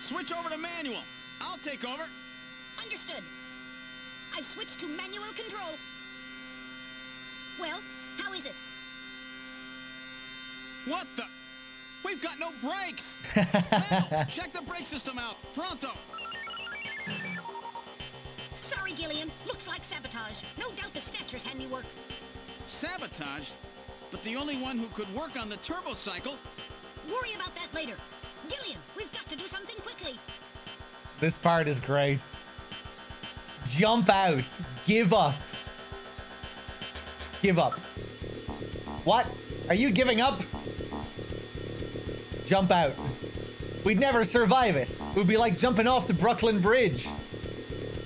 Switch over to manual. I'll take over. Understood. I've switched to manual control. Well, how is it? What the? We've got no brakes! Metal, check the brake system out. Pronto! Sorry, Gillian. Looks like sabotage. No doubt the Snatcher's handiwork. Sabotage? But the only one who could work on the turbo cycle? Worry about that later. Gillian, we've got to do something quickly. This part is great. Jump out. Give up. Give up. What? Are you giving up? Jump out. We'd never survive it. It would be like jumping off the Brooklyn Bridge.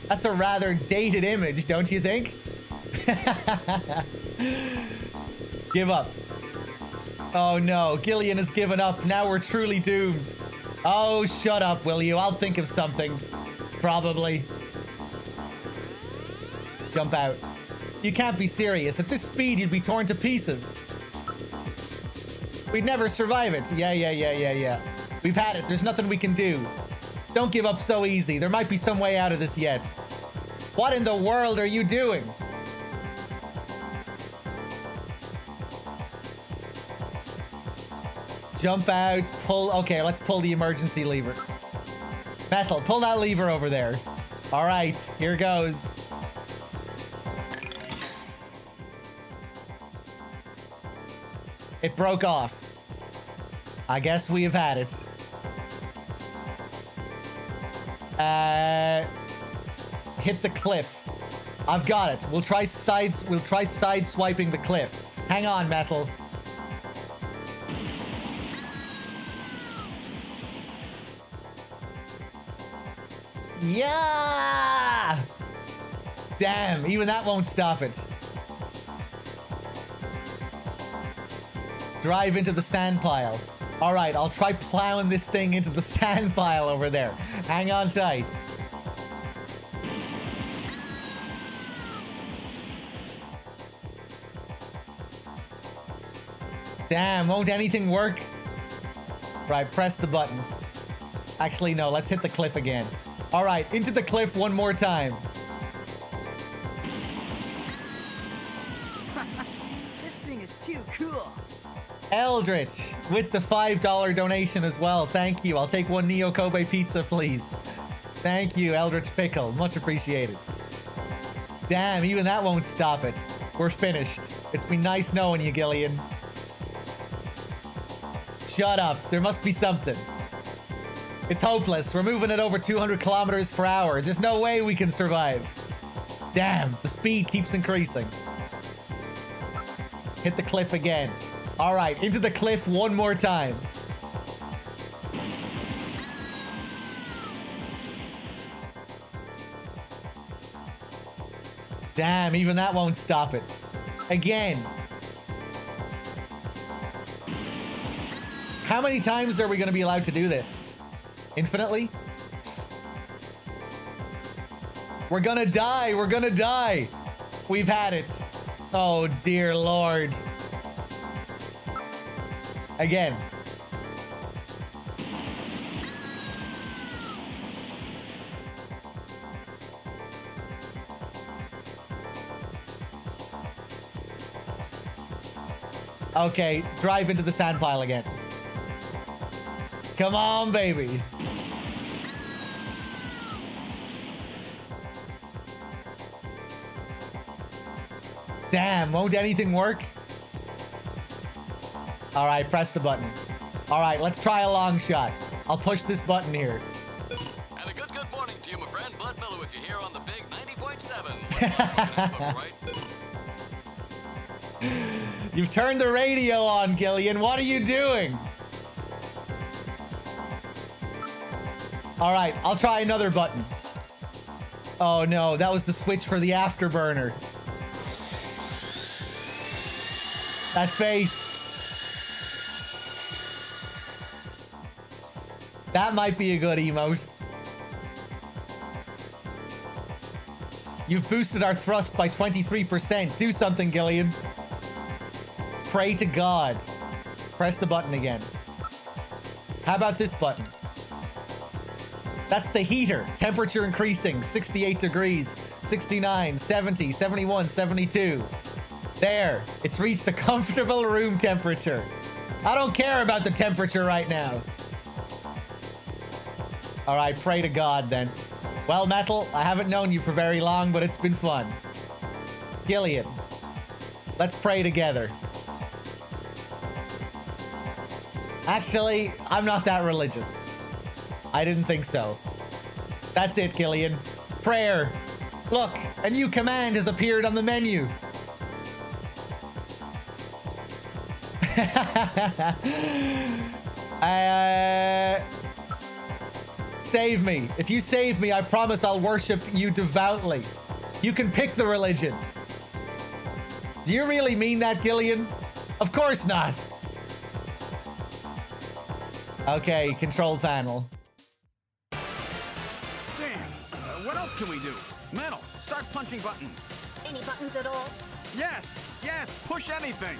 That's a rather dated image, don't you think? Give up. Oh no, Gillian has given up. Now we're truly doomed. Oh, shut up, will you? I'll think of something. Probably. Jump out. You can't be serious. At this speed, you'd be torn to pieces. We'd never survive it. Yeah. We've had it. There's nothing we can do. Don't give up so easy. There might be some way out of this yet. What in the world are you doing? Jump out, pull. Okay, let's pull the emergency lever. Metal, pull that lever over there. All right, here goes. It broke off. I guess we have had it. Hit the cliff. I've got it. We'll try side swiping the cliff. Hang on, Metal. Yeah! Damn, even that won't stop it. Drive into the sand pile. All right, I'll try plowing this thing into the sand pile over there. Hang on tight. Damn, won't anything work? Right, press the button. Actually, no, let's hit the cliff again. All right, into the cliff one more time. This thing is too cool. Eldritch with the $5 donation as well. Thank you. I'll take one Neo Kobe pizza, please. Thank you, Eldritch Pickle. Much appreciated. Damn, even that won't stop it. We're finished. It's been nice knowing you, Gillian. Shut up. There must be something. It's hopeless. We're moving at over 200 kilometers per hour. There's no way we can survive. Damn, the speed keeps increasing. Hit the cliff again. All right, into the cliff one more time. Damn, even that won't stop it. Again. How many times are we going to be allowed to do this? Infinitely? We're gonna die. We're gonna die. We've had it. Oh, dear Lord. Again. Okay, drive into the sand pile again. Come on, baby. Damn, won't anything work? All right, press the button. All right, let's try a long shot. I'll push this button here. And a good morning to you, my friend. Bud Miller with you here on the big 90.7. You've turned the radio on, Gillian. What are you doing? All right, I'll try another button. Oh no, that was the switch for the afterburner. That face. That might be a good emote. You've boosted our thrust by 23%. Do something, Gillian. Pray to God. Press the button again. How about this button? That's the heater. Temperature increasing. 68 degrees, 69, 70, 71, 72. There. It's reached a comfortable room temperature. I don't care about the temperature right now. All right, pray to God then. Well, Metal, I haven't known you for very long, but it's been fun. Gillian, let's pray together. Actually, I'm not that religious. I didn't think so. That's it, Gillian. Prayer. Look, a new command has appeared on the menu. Save me. If you save me, I promise I'll worship you devoutly. You can pick the religion. Do you really mean that, Gillian? Of course not. Okay, control panel. Damn. What else can we do? Metal, start punching buttons. Any buttons at all? Yes, push anything.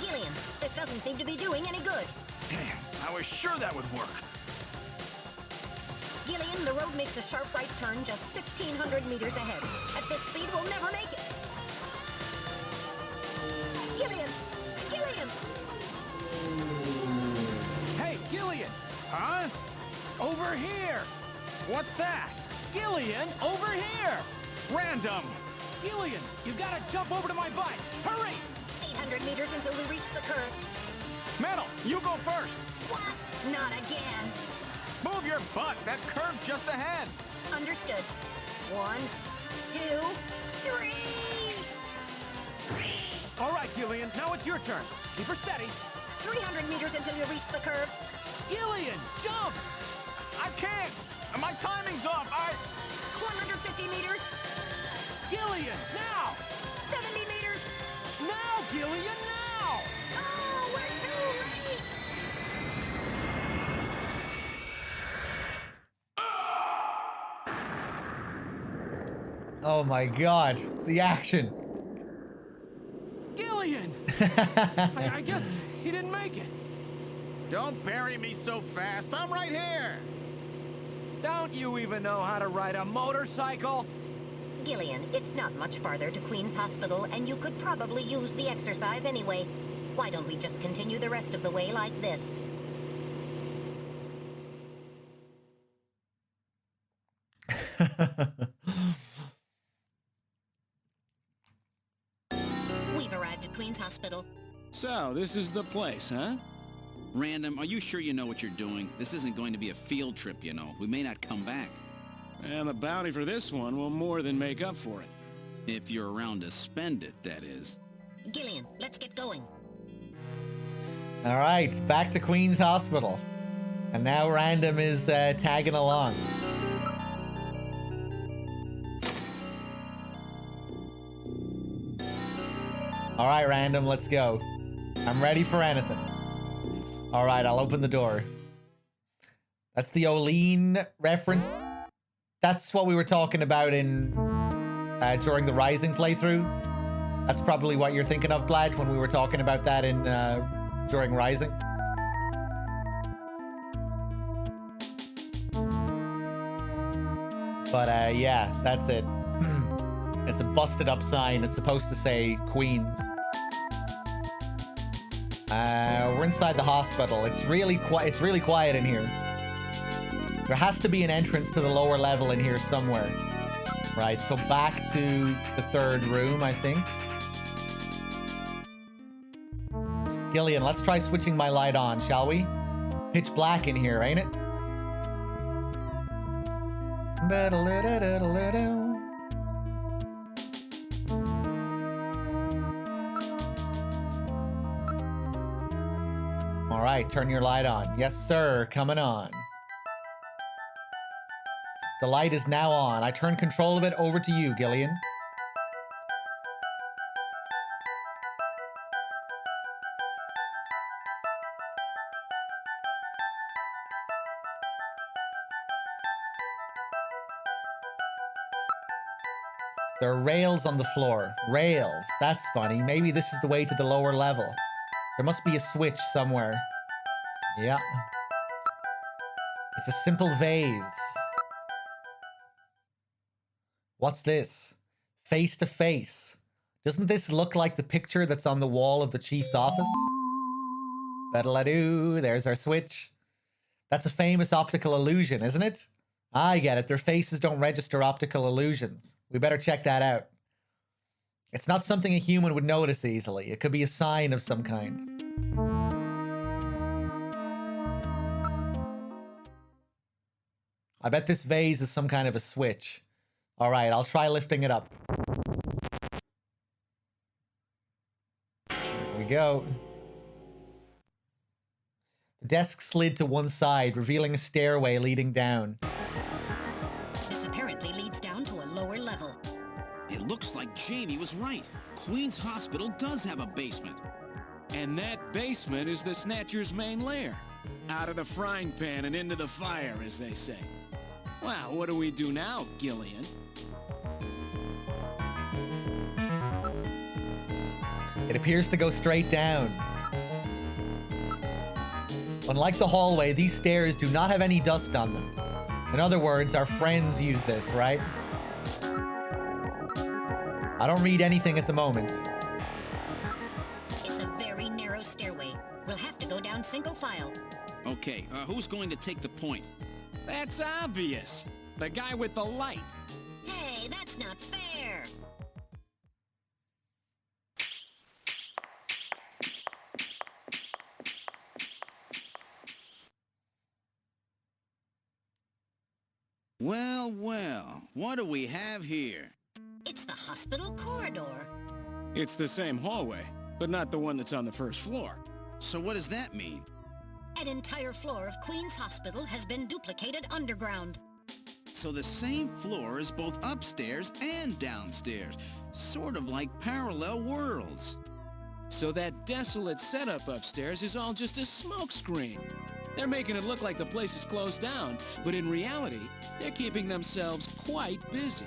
Gillian, this doesn't seem to be doing any good. Damn, I was sure that would work. Gillian, the road makes a sharp right turn just 1,500 meters ahead. At this speed, we'll never make it. Gillian! Gillian! Hey, Gillian! Huh? Over here! What's that? Gillian, over here! Random! Gillian, you gotta jump over to my bike! Hurry! 800 meters until we reach the curve. Metal, you go first! What? Not again. Move your butt! That curve's just ahead! Understood. 1, 2, 3! All right, Gillian, now it's your turn. Keep her steady. 300 meters until you reach the curb. Gillian, jump! I can't! My timing's off. 150 meters. Gillian, now! 70 meters. Now, Gillian, now! Oh, we're too late! Oh my god, the action. Gillian! I guess he didn't make it. Don't bury me so fast. I'm right here. Don't you even know how to ride a motorcycle? Gillian, it's not much farther to Queen's Hospital, and you could probably use the exercise anyway. Why don't we just continue the rest of the way like this? We've arrived at Queen's Hospital. So, this is the place, huh? Random, are you sure you know what you're doing? This isn't going to be a field trip, you know. We may not come back. And the bounty for this one will more than make up for it. If you're around to spend it, that is. Gillian, let's get going. All right, back to Queen's Hospital. And now Random is tagging along. All right, Random, let's go. I'm ready for anything. All right, I'll open the door. That's the Olene reference. That's what we were talking about in during the Rising playthrough. That's probably what you're thinking of, Blad, when we were talking about that in during Rising. But yeah, that's it. It's a busted up sign. It's supposed to say Queens. We're inside the hospital. It's really quiet in here. There has to be an entrance to the lower level in here somewhere. Right, so back to the third room, I think. Gillian, let's try switching my light on, shall we? Pitch black in here, ain't it? All right, turn your light on. Yes, sir, coming on. The light is now on. I turn control of it over to you, Gillian. There are rails on the floor. Rails. That's funny. Maybe this is the way to the lower level. There must be a switch somewhere. Yeah. It's a simple vase. What's this? Face to face. Doesn't this look like the picture that's on the wall of the chief's office? Better-la-doo. There's our switch. That's a famous optical illusion, isn't it? I get it. Their faces don't register optical illusions. We better check that out. It's not something a human would notice easily. It could be a sign of some kind. I bet this vase is some kind of a switch. All right, I'll try lifting it up. There we go. The desk slid to one side, revealing a stairway leading down. This apparently leads down to a lower level. It looks like Jamie was right. Queen's Hospital does have a basement. And that basement is the Snatcher's main lair. Out of the frying pan and into the fire, as they say. Well, what do we do now, Gillian? It appears to go straight down. Unlike the hallway, these stairs do not have any dust on them. In other words, our friends use this, right? I don't read anything at the moment. It's a very narrow stairway. We'll have to go down single file. Okay, who's going to take the point? That's obvious. The guy with the light. Hey, that's not fair. Well, well, what do we have here? It's the hospital corridor. It's the same hallway, but not the one that's on the first floor. So what does that mean? An entire floor of Queen's Hospital has been duplicated underground. So the same floor is both upstairs and downstairs, sort of like parallel worlds. So that desolate setup upstairs is all just a smokescreen. They're making it look like the place is closed down, but in reality, they're keeping themselves quite busy.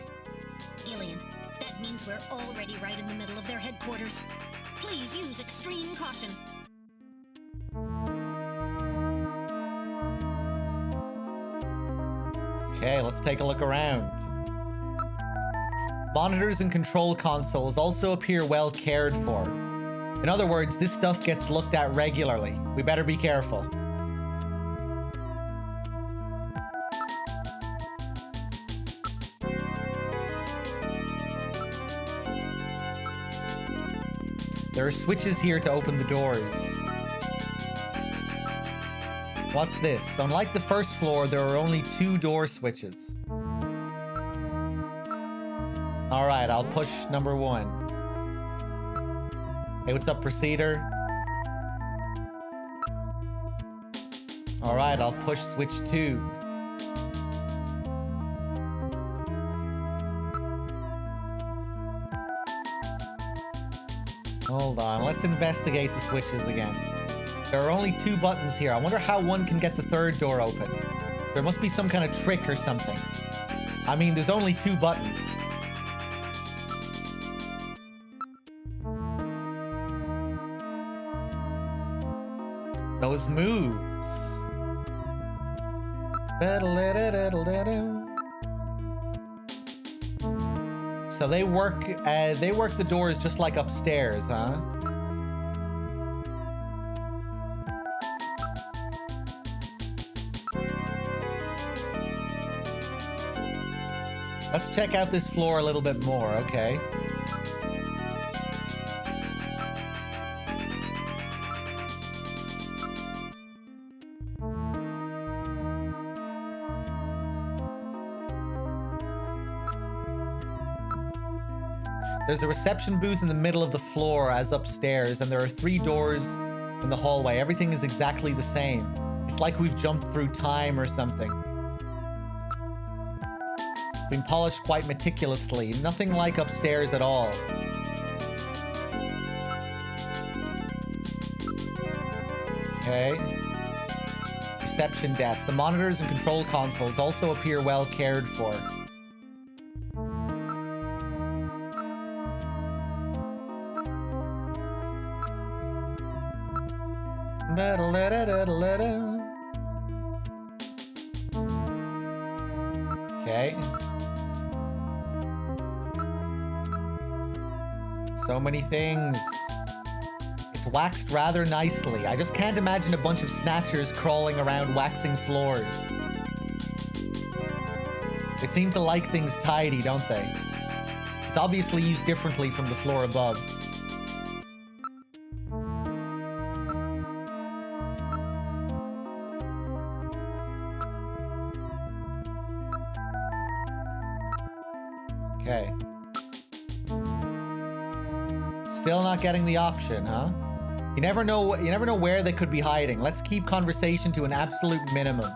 Gillian, that means we're already right in the middle of their headquarters. Please use extreme caution. Okay, let's take a look around. Monitors and control consoles also appear well cared for. In other words, this stuff gets looked at regularly. We better be careful. There are switches here to open the doors. What's this? Unlike the first floor, there are only 2 door switches. Alright, I'll push number 1. Hey, what's up, Procedure? Alright, I'll push switch 2. Hold on, let's investigate the switches again. There are only 2 buttons here. I wonder how one can get the 3rd door open. There must be some kind of trick or something. I mean, there's only 2 buttons. Those moves. So they work the doors just like upstairs, huh? Let's check out this floor a little bit more, okay? There's a reception booth in the middle of the floor as upstairs, and there are 3 doors in the hallway. Everything is exactly the same. It's like we've jumped through time or something. Been polished quite meticulously. Nothing like upstairs at all. Okay. Reception desk. The monitors and control consoles also appear well cared for. Okay. So many things. It's waxed rather nicely. I just can't imagine a bunch of snatchers crawling around waxing floors. They seem to like things tidy, don't they? It's obviously used differently from the floor above. Okay. Still not getting the option, huh? You never know where they could be hiding. Let's keep conversation to an absolute minimum.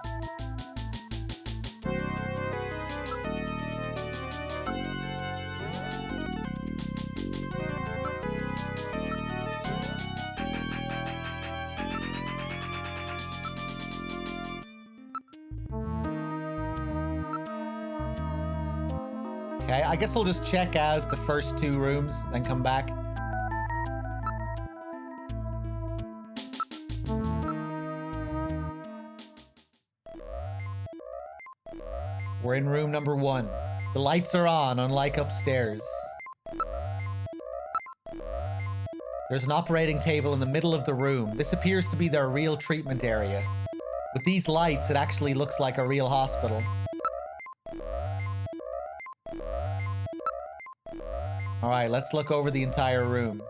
Okay, I guess we'll just check out the first 2 rooms, then come back. We're in room number 1. The lights are on, unlike upstairs. There's an operating table in the middle of the room. This appears to be their real treatment area. With these lights, it actually looks like a real hospital. Alright, let's look over the entire room.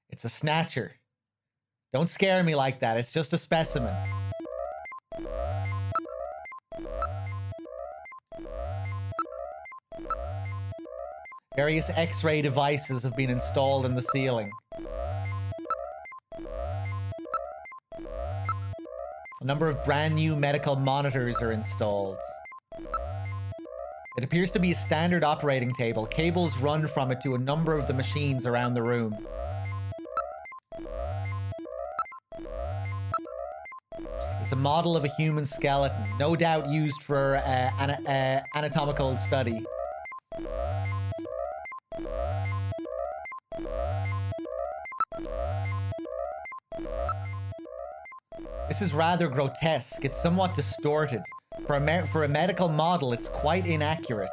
It's a snatcher. Don't scare me like that, it's just a specimen. Various X-ray devices have been installed in the ceiling. A number of brand new medical monitors are installed. It appears to be a standard operating table. Cables run from it to a number of the machines around the room. It's a model of a human skeleton, no doubt used for anatomical study. This is rather grotesque. It's somewhat distorted. For a medical model, it's quite inaccurate.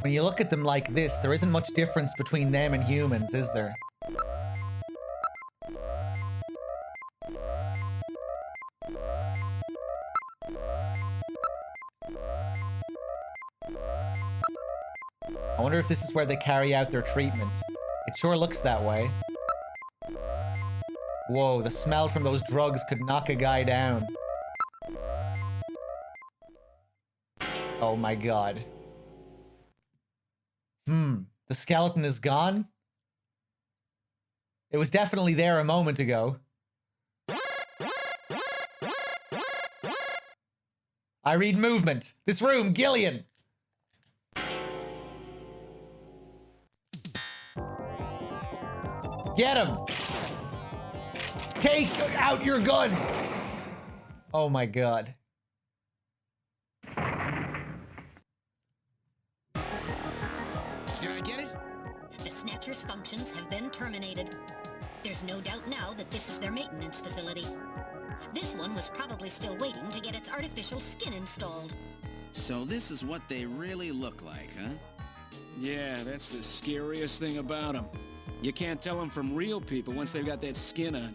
When you look at them like this, there isn't much difference between them and humans, is there? I wonder if this is where they carry out their treatment. It sure looks that way. Whoa, the smell from those drugs could knock a guy down. Oh my god. The skeleton is gone? It was definitely there a moment ago. I read movement. This room, Gillian! Get him! Take out your gun! Oh my god. Did I get it? The Snatcher's functions have been terminated. There's no doubt now that this is their maintenance facility. This one was probably still waiting to get its artificial skin installed. So this is what they really look like, huh? Yeah, that's the scariest thing about them. You can't tell them from real people once they've got that skin on.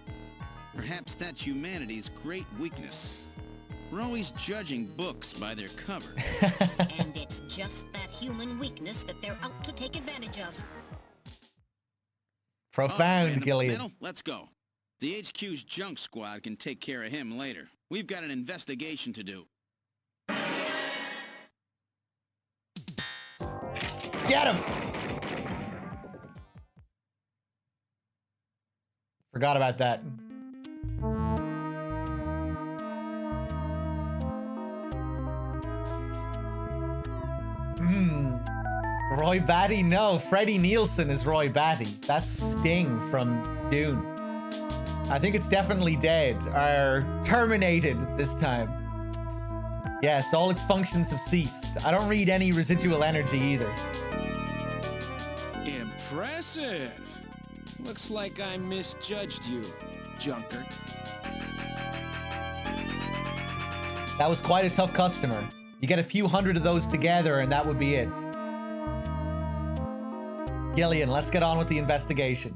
Perhaps that's humanity's great weakness. We're always judging books by their cover. And it's just that human weakness that they're out to take advantage of. Profound, Gillian. Middle? Let's go. The HQ's junk squad can take care of him later. We've got an investigation to do. Get him! Forgot about that. Roy Batty? No, Freddie Nielsen is Roy Batty. That's Sting from Dune. I think it's definitely dead, or terminated this time. Yes, all its functions have ceased. I don't read any residual energy either. Impressive. Looks like I misjudged you, Junker. That was quite a tough customer. You get a few hundred of those together and that would be it. Gillian, let's get on with the investigation.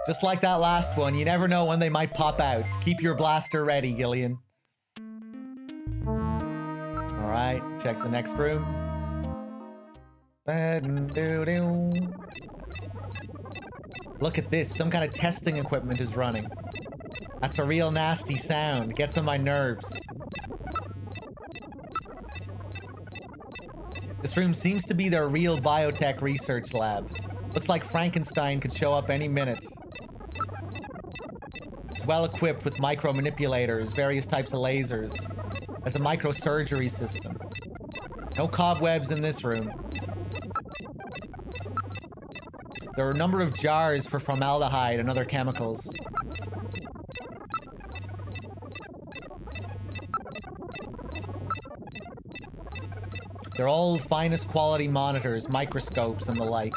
Just like that last one, you never know when they might pop out. Keep your blaster ready, Gillian. Alright, check the next room. Look at this, some kind of testing equipment is running. That's a real nasty sound, gets on my nerves. This room seems to be their real biotech research lab. Looks like Frankenstein could show up any minute. It's well equipped with micro manipulators, various types of lasers. Has a microsurgery system. No cobwebs in this room. There are a number of jars for formaldehyde and other chemicals. They're all finest quality monitors, microscopes, and the like.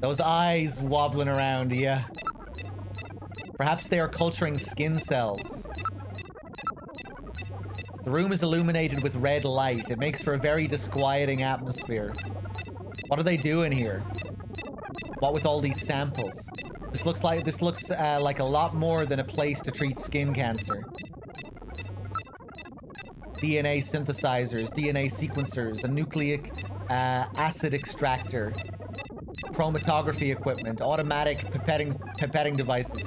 Those eyes wobbling around, yeah. Perhaps they are culturing skin cells. The room is illuminated with red light. It makes for a very disquieting atmosphere. What are they doing here? What with all these samples? This looks like a lot more than a place to treat skin cancer. DNA synthesizers, DNA sequencers, a nucleic acid extractor, chromatography equipment, automatic pipetting devices.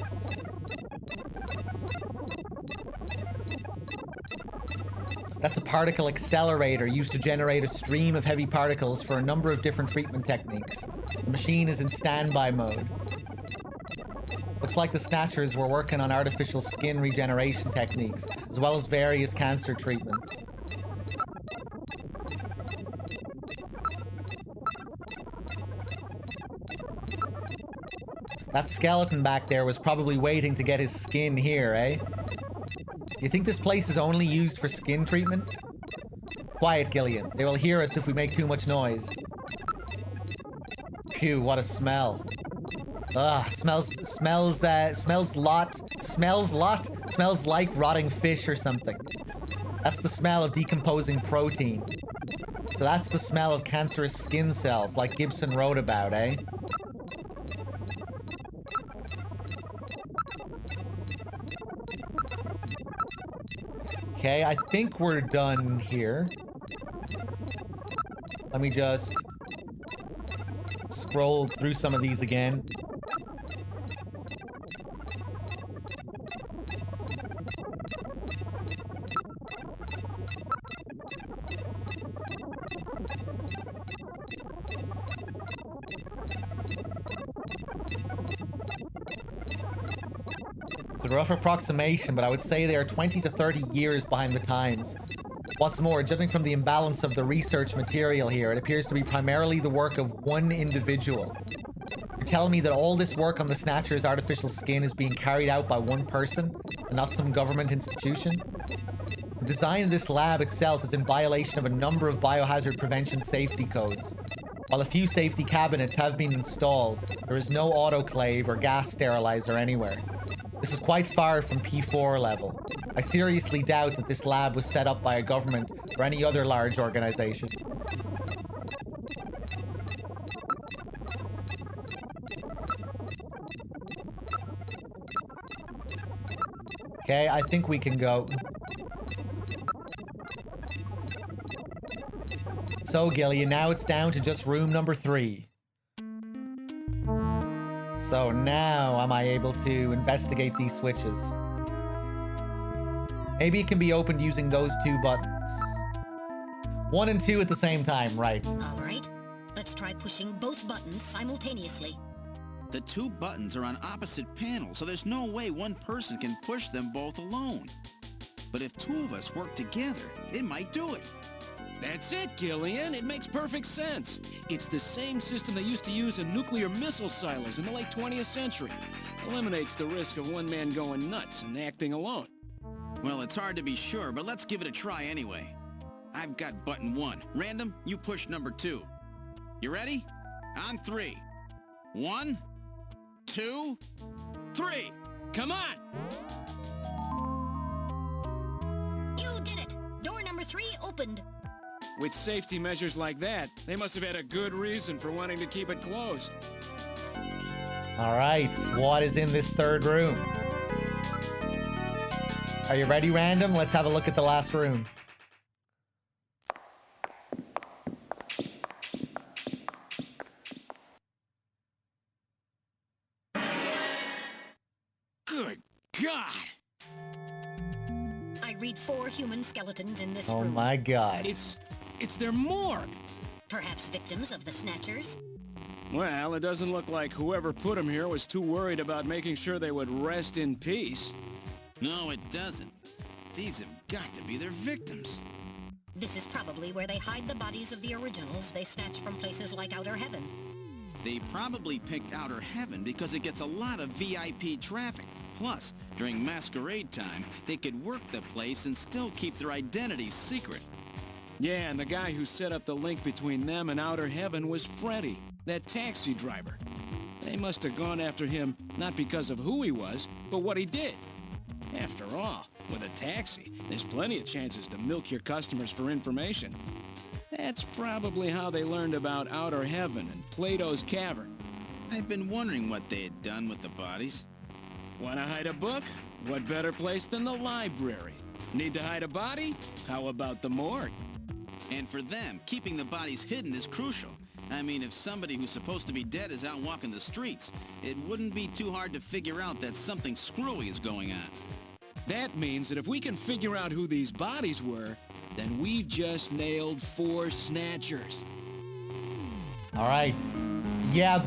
That's a particle accelerator used to generate a stream of heavy particles for a number of different treatment techniques. The machine is in standby mode. Looks like the Snatchers were working on artificial skin regeneration techniques, as well as various cancer treatments. That skeleton back there was probably waiting to get his skin here, eh? You think this place is only used for skin treatment? Quiet, Gillian. They will hear us if we make too much noise. Phew, what a smell. Ugh, smells like rotting fish or something. That's the smell of decomposing protein. So that's the smell of cancerous skin cells, like Gibson wrote about, eh? Okay, I think we're done here. Let me just scroll through some of these again. It's a rough approximation, but I would say they are 20 to 30 years behind the times. What's more, judging from the imbalance of the research material here, it appears to be primarily the work of one individual. You're telling me that all this work on the Snatcher's artificial skin is being carried out by one person, and not some government institution? The design of this lab itself is in violation of a number of biohazard prevention safety codes. While a few safety cabinets have been installed, there is no autoclave or gas sterilizer anywhere. This is quite far from P4 level. I seriously doubt that this lab was set up by a government or any other large organization. Okay, I think we can go. So, Gillian, now it's down to just room number 3. So now am I able to investigate these switches? Maybe it can be opened using those 2 buttons. 1 and 2 at the same time, right? All right. Let's try pushing both buttons simultaneously. The 2 buttons are on opposite panels, so there's no way one person can push them both alone. But if 2 of us work together, it might do it. That's it, Gillian. It makes perfect sense. It's the same system they used to use in nuclear missile silos in the late 20th century. Eliminates the risk of one man going nuts and acting alone. Well, it's hard to be sure, but let's give it a try anyway. I've got button 1. Random, you push number 2. You ready? On 3. 1, 2, 3. Come on! You did it! Door number 3 opened. With safety measures like that, they must have had a good reason for wanting to keep it closed. All right, what is in this 3rd room? Are you ready, Random? Let's have a look at the last room. Good God! I read 4 human skeletons in this room. Oh my God. It's their morgue. Perhaps victims of the Snatchers? Well, it doesn't look like whoever put them here was too worried about making sure they would rest in peace. No, it doesn't. These have got to be their victims. This is probably where they hide the bodies of the originals they snatch from places like Outer Heaven. They probably picked Outer Heaven because it gets a lot of VIP traffic. Plus, during masquerade time, they could work the place and still keep their identities secret. Yeah, and the guy who set up the link between them and Outer Heaven was Freddy, that taxi driver. They must have gone after him not because of who he was, but what he did. After all, with a taxi, there's plenty of chances to milk your customers for information. That's probably how they learned about Outer Heaven and Plato's Cavern. I've been wondering what they had done with the bodies. Want to hide a book? What better place than the library? Need to hide a body? How about the morgue? And for them, keeping the bodies hidden is crucial. I mean, if somebody who's supposed to be dead is out walking the streets, it wouldn't be too hard to figure out that something screwy is going on. That means that if we can figure out who these bodies were, then we've just nailed 4 snatchers. All right. Yeah,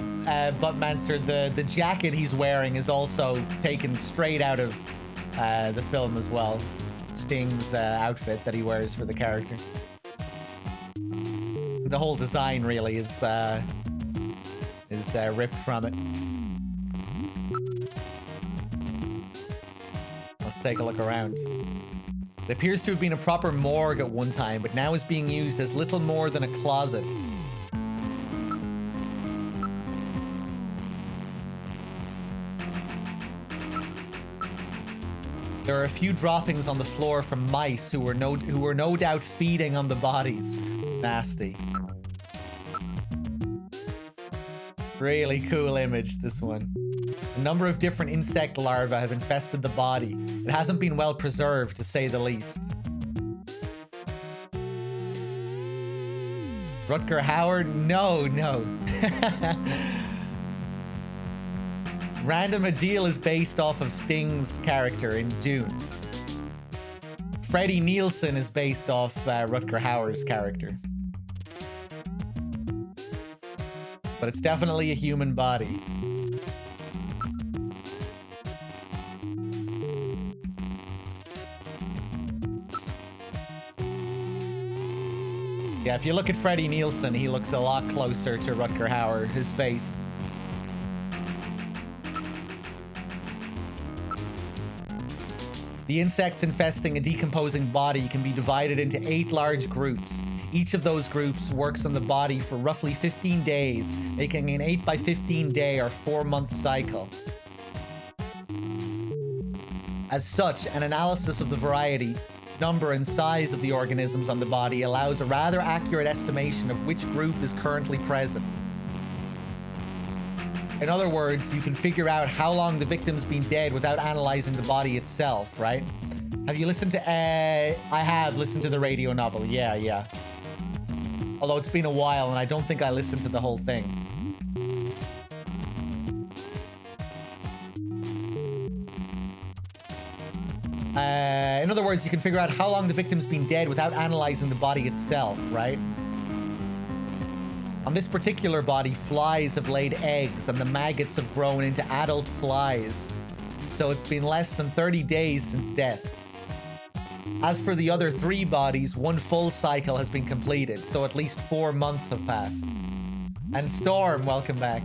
Buttmancer, the jacket he's wearing is also taken straight out of the film as well. Sting's outfit that he wears for the character. The whole design really is ripped from it. Let's take a look around. It appears to have been a proper morgue at one time, but now is being used as little more than a closet. There are a few droppings on the floor from mice who were no doubt feeding on the bodies. Nasty. Really cool image, this one. A number of different insect larvae have infested the body. It hasn't been well preserved, to say the least. Rutger Hauer? No. Random Hajil is based off of Sting's character in Dune. Freddie Nielsen is based off Rutger Hauer's character. But it's definitely a human body. Yeah, if you look at Freddie Nielsen, he looks a lot closer to Rutger Hauer, his face. The insects infesting a decomposing body can be divided into 8 large groups. Each of those groups works on the body for roughly 15 days, making an 8 by 15 day or 4-month cycle. As such, an analysis of the variety, number and size of the organisms on the body allows a rather accurate estimation of which group is currently present. In other words, you can figure out how long the victim's been dead without analyzing the body itself, right? Have you listened to, I have listened to the radio novel, yeah. Although it's been a while and I don't think I listened to the whole thing. In other words, you can figure out how long the victim's been dead without analyzing the body itself, right? On this particular body, flies have laid eggs and the maggots have grown into adult flies. So it's been less than 30 days since death. As for the other 3 bodies, 1 full cycle has been completed, so at least 4 months have passed. And Storm, welcome back.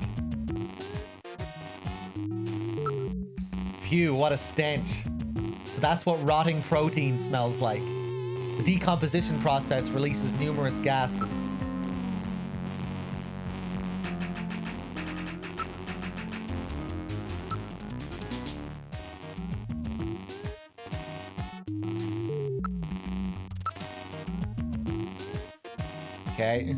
Phew, what a stench. So that's what rotting protein smells like. The decomposition process releases numerous gases. Okay.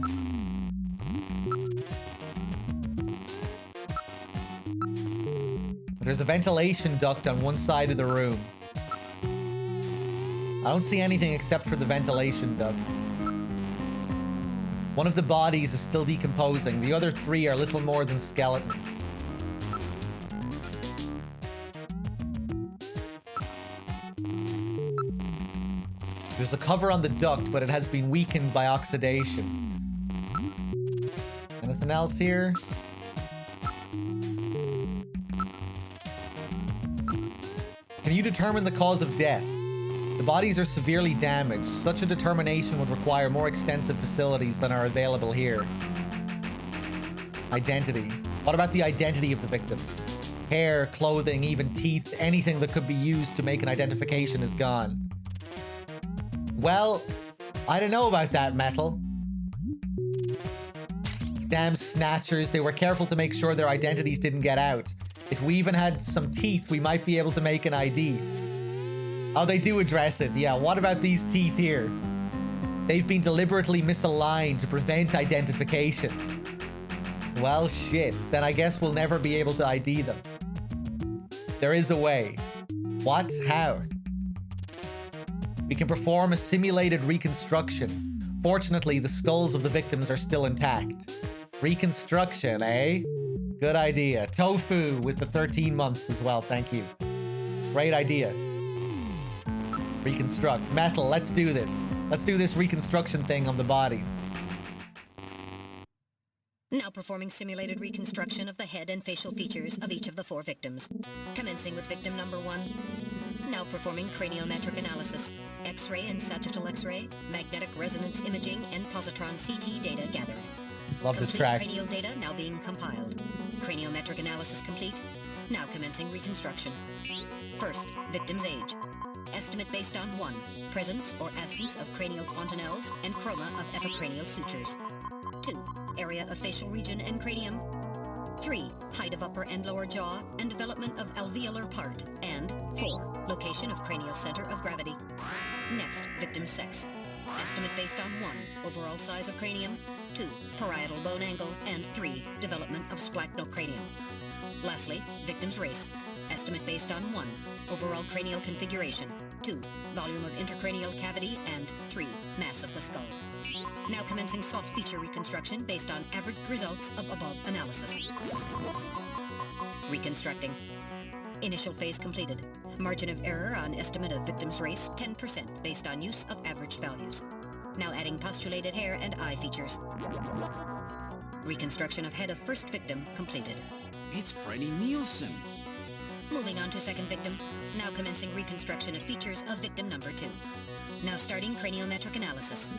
There's a ventilation duct on one side of the room. I don't see anything except for the ventilation duct. One of the bodies is still decomposing. The other 3 are little more than skeletons. There's a cover on the duct, but it has been weakened by oxidation. Anything else here? Can you determine the cause of death? The bodies are severely damaged. Such a determination would require more extensive facilities than are available here. Identity. What about the identity of the victims? Hair, clothing, even teeth, anything that could be used to make an identification is gone. Well, I don't know about that, Metal. Damn snatchers, they were careful to make sure their identities didn't get out. If we even had some teeth, we might be able to make an ID. Oh, they do address it. Yeah, what about these teeth here? They've been deliberately misaligned to prevent identification. Well, shit. Then I guess we'll never be able to ID them. There is a way. What? How? We can perform a simulated reconstruction. Fortunately, the skulls of the victims are still intact. Reconstruction, eh? Good idea. Tofu with the 13 months as well, thank you. Great idea. Reconstruct. Metal, let's do this. Let's do this reconstruction thing on the bodies. Now performing simulated reconstruction of the head and facial features of each of the 4 victims. Commencing with victim number 1. Now performing craniometric analysis. X-ray and sagittal X-ray, magnetic resonance imaging, and positron CT data gathered. Love this Complete track. cranial data now being compiled. Craniometric analysis complete. Now commencing reconstruction. First, victim's age. Estimate based on 1. Presence or absence of cranial fontanelles and chroma of epicranial sutures. 2. Area of facial region and cranium. 3. Height of upper and lower jaw and development of alveolar part. And 4. Location of cranial center of gravity. Next, victim's sex. Estimate based on 1. Overall size of cranium. 2. Parietal bone angle. And 3. Development of splachnocranium. Lastly, victim's race. Estimate based on 1. Overall cranial configuration. 2. Volume of intercranial cavity. And 3. Mass of the skull. Now commencing soft feature reconstruction based on averaged results of above analysis. Reconstructing. Initial phase completed. Margin of error on estimate of victim's race 10% based on use of averaged values. Now adding postulated hair and eye features. Reconstruction of head of first victim completed. It's Freddie Nielsen. Moving on to second victim. Now commencing reconstruction of features of victim number 2. Now starting craniometric analysis.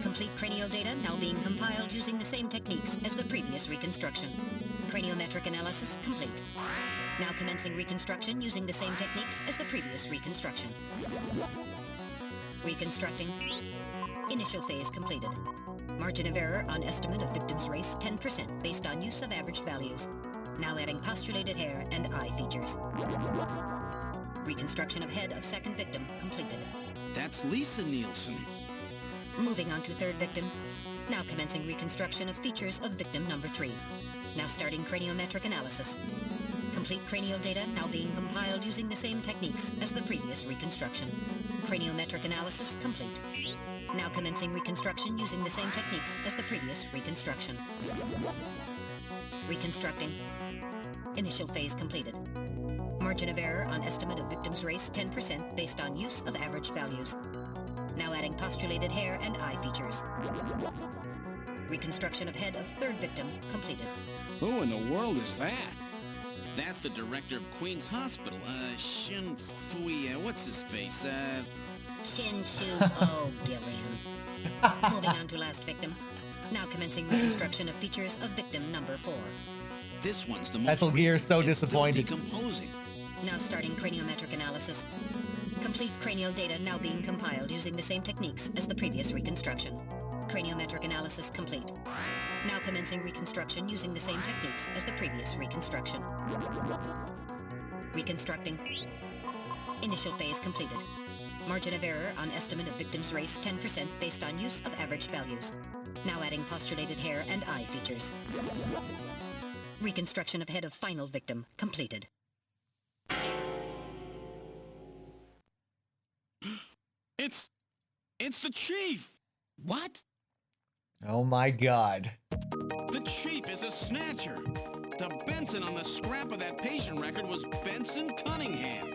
Complete cranial data now being compiled using the same techniques as the previous reconstruction. Craniometric analysis complete. Now commencing reconstruction using the same techniques as the previous reconstruction. Reconstructing. Initial phase completed. Margin of error on estimate of victim's race 10% based on use of averaged values. Now adding postulated hair and eye features. Reconstruction of head of second victim completed. That's Lisa Nielsen. Moving on to third victim. Now commencing reconstruction of features of victim number 3. Now starting craniometric analysis. Complete cranial data now being compiled using the same techniques as the previous reconstruction. Craniometric analysis complete. Now commencing reconstruction using the same techniques as the previous reconstruction. Reconstructing. Initial phase completed. Margin of error on estimate of victim's race 10% based on use of average values. Now adding postulated hair and eye features. Reconstruction of head of third victim completed. Who in the world is that? That's the director of Queen's Hospital, Shin Fui, what's his face, Shin Shu Oh Gillian. Moving on to last victim. Now commencing reconstruction of features of victim number 4. This one's the most Metal Gear recent. so It's still disappointed. decomposing. Now starting craniometric analysis. Complete cranial data now being compiled using the same techniques as the previous reconstruction. Craniometric analysis complete. Now commencing reconstruction using the same techniques as the previous reconstruction. Reconstructing. Initial phase completed. Margin of error on estimate of victim's race 10% based on use of averaged values. Now adding postulated hair and eye features. Reconstruction of head of final victim completed. It's the Chief! What? Oh my god. The Chief is a snatcher! The Benson on the scrap of that patient record was Benson Cunningham.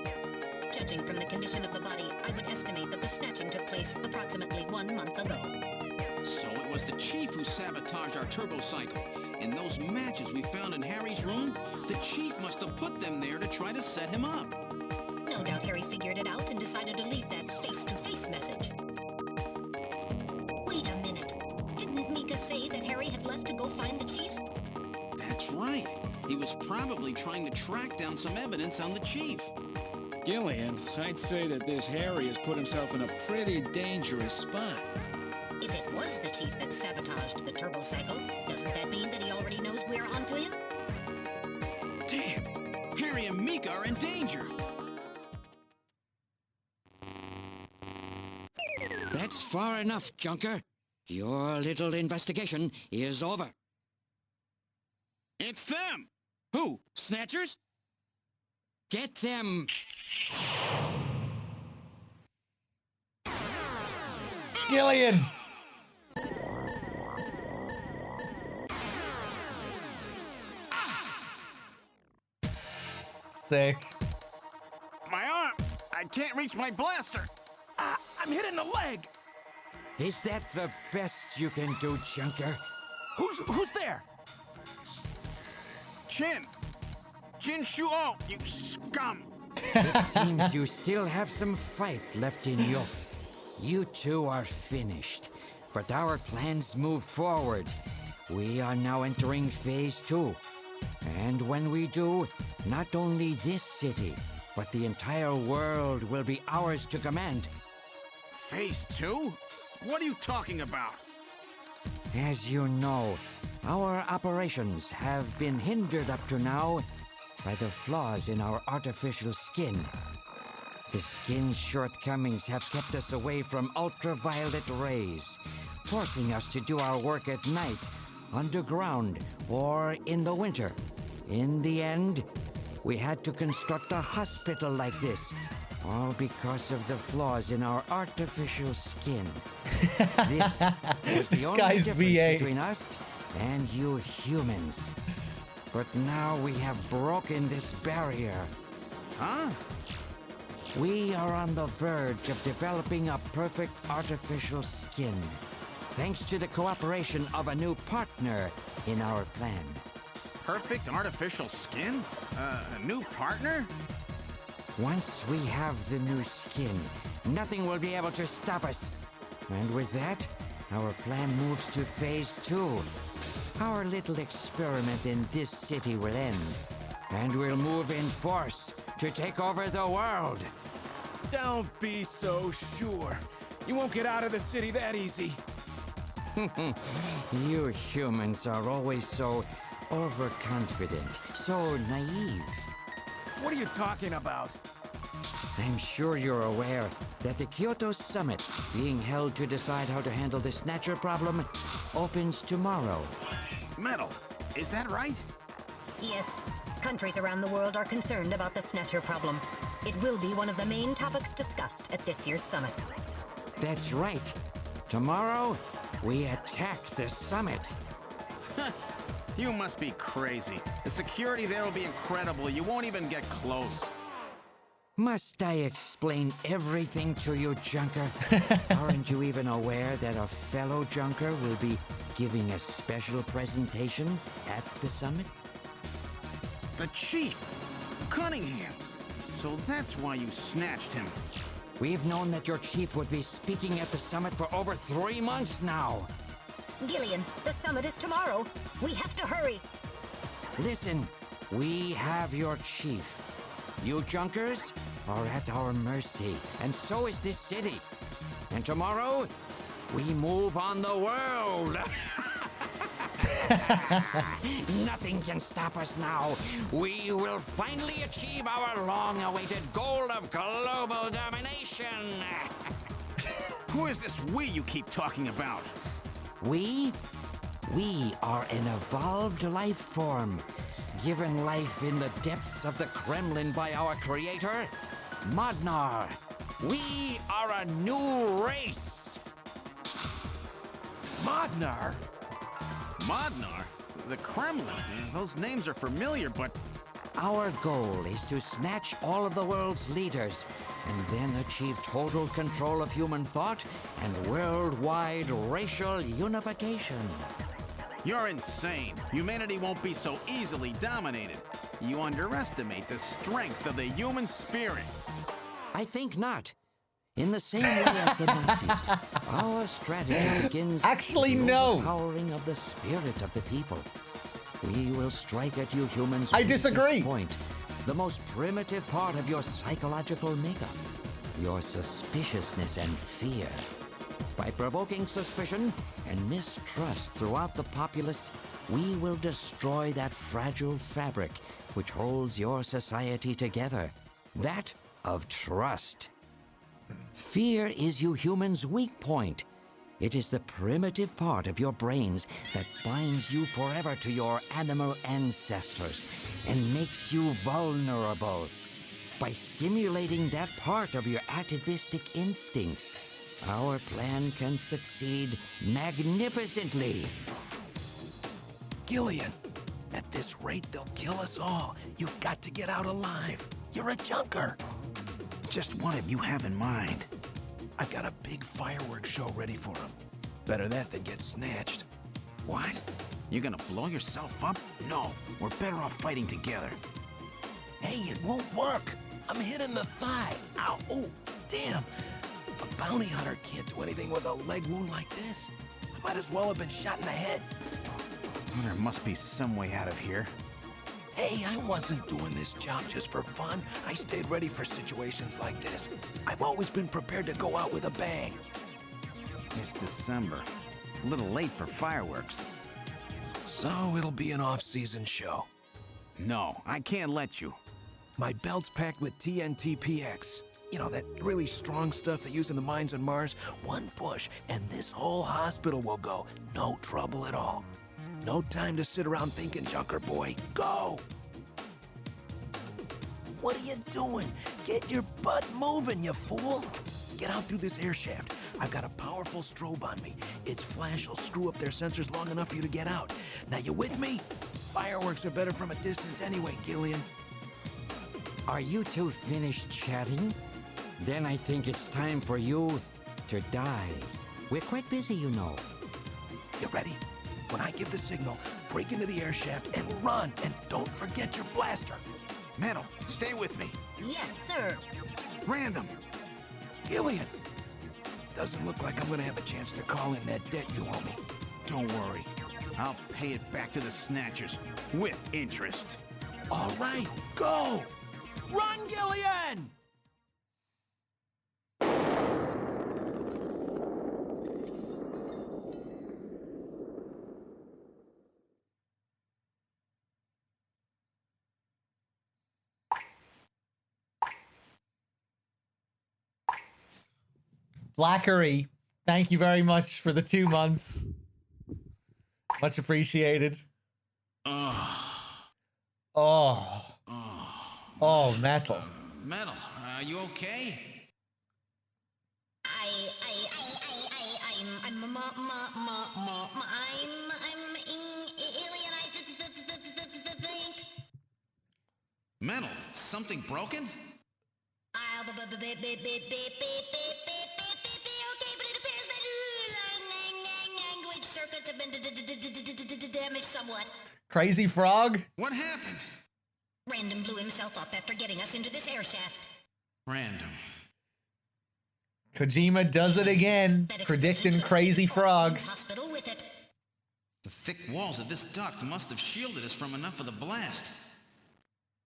Judging from the condition of the body, I would estimate that the snatching took place approximately 1 month ago. So it was the Chief who sabotaged our turbocycle. And those matches we found in Harry's room, the Chief must have put them there to try to set him up. No doubt Harry figured it out and decided to leave that face-to-face message. Wait a minute. Didn't Mika say that Harry had left to go find the Chief? That's right. He was probably trying to track down some evidence on the Chief. Gillian, I'd say that this Harry has put himself in a pretty dangerous spot. If it was the Chief that sabotaged the turbocycle, doesn't that mean that he already knows we're onto him? Damn! Harry and Mika are in danger! That's far enough, Junker. Your little investigation is over. It's them! Who? Snatchers? Get them! Gillian! Sick. My arm! I can't reach my blaster! I'm hitting the leg! Is that the best you can do, Junker? Who's there? Jin Shuo, you scum! It seems you still have some fight left in you. You two are finished, but our plans move forward. We are now entering Phase 2. And when we do, not only this city, but the entire world will be ours to command. Phase 2? What are you talking about? As you know, our operations have been hindered up to now by the flaws in our artificial skin. The skin's shortcomings have kept us away from ultraviolet rays, forcing us to do our work at night, underground, or in the winter. In the end, we had to construct a hospital like this, all because of the flaws in our artificial skin. This was the This only guy's difference VA. between us and you humans. But now we have broken this barrier. Huh? We are on the verge of developing a perfect artificial skin, thanks to the cooperation of a new partner in our plan. Perfect artificial skin? A new partner? Once we have the new skin, nothing will be able to stop us. And with that, our plan moves to Phase 2. Our little experiment in this city will end, and we'll move in force to take over the world. Don't be so sure. You won't get out of the city that easy. You humans are always so overconfident, so naive. What are you talking about? I'm sure you're aware that the Kyoto Summit, being held to decide how to handle the Snatcher problem, opens tomorrow. Metal, is that right? Yes. Countries around the world are concerned about the Snatcher problem. It will be one of the main topics discussed at this year's summit. That's right. Tomorrow, we attack the summit. You must be crazy. The security there will be incredible. You won't even get close. Must I explain everything to you, Junker? Aren't you even aware that a fellow Junker will be giving a special presentation at the summit? The Chief, Cunningham. So that's why you snatched him. We've known that your chief would be speaking at the summit for over 3 months now. Gillian, the summit is tomorrow. We have to hurry. Listen, we have your chief. You Junkers are at our mercy, and so is this city. And tomorrow, we move on the world. Nothing can stop us now. We will finally achieve our long-awaited goal of global domination. Who is this we you keep talking about? We are an evolved life form, given life in the depths of the Kremlin by our creator, Modnar. We are a new race. Modnar? Modnar? The Kremlin? Those names are familiar, but... Our goal is to snatch all of the world's leaders and then achieve total control of human thought and worldwide racial unification. You're insane. Humanity won't be so easily dominated. You underestimate the strength of the human spirit. I think not. In the same way as the Nazis, our strategy begins Actually, with the no. overpowering of the spirit of the people. We will strike at you humans. I with disagree. this point, the most primitive part of your psychological makeup, your suspiciousness and fear. By provoking suspicion and mistrust throughout the populace, we will destroy that fragile fabric which holds your society together, that of trust. Fear is you humans' weak point. It is the primitive part of your brains that binds you forever to your animal ancestors and makes you vulnerable. By stimulating that part of your atavistic instincts, our plan can succeed magnificently. Gillian, at this rate, they'll kill us all. You've got to get out alive. You're a junker. Just what have you have in mind? I've got a big fireworks show ready for them. Better that than get snatched. What? You're gonna blow yourself up? No, we're better off fighting together. Hey, it won't work. I'm hit in the thigh. Ow, oh, damn. A bounty hunter can't do anything with a leg wound like this. I might as well have been shot in the head. Well, there must be some way out of here. Hey, I wasn't doing this job just for fun. I stayed ready for situations like this. I've always been prepared to go out with a bang. It's December. A little late for fireworks. So it'll be an off-season show. No, I can't let you. My belt's packed with TNT-PX. You know, that really strong stuff they use in the mines on Mars. One push, and this whole hospital will go. No trouble at all. No time to sit around thinking, Junker boy. Go! What are you doing? Get your butt moving, you fool! Get out through this air shaft. I've got a powerful strobe on me. Its flash will screw up their sensors long enough for you to get out. Now, you with me? Fireworks are better from a distance anyway, Gillian. Are you two finished chatting? Then I think it's time for you to die. We're quite busy, you know. You ready? When I give the signal, break into the air shaft and run, and don't forget your blaster. Metal, stay with me. Yes, sir. Random. Gillian. Doesn't look like I'm gonna have a chance to call in that debt you owe me. Don't worry. I'll pay it back to the Snatchers with interest. All right, go! Run, Gillian! Blackery, thank you very much for the 2 months. Much appreciated. Oh. Oh, Metal. Metal, are you okay? Metal, something broken? Circuits have been damaged somewhat. Crazy Frog? What happened? Random blew himself up after getting us into this air shaft. Random. Kojima does it again, predicting Crazy Frog. Hospital with it. The thick walls of this duct must have shielded us from enough of the blast.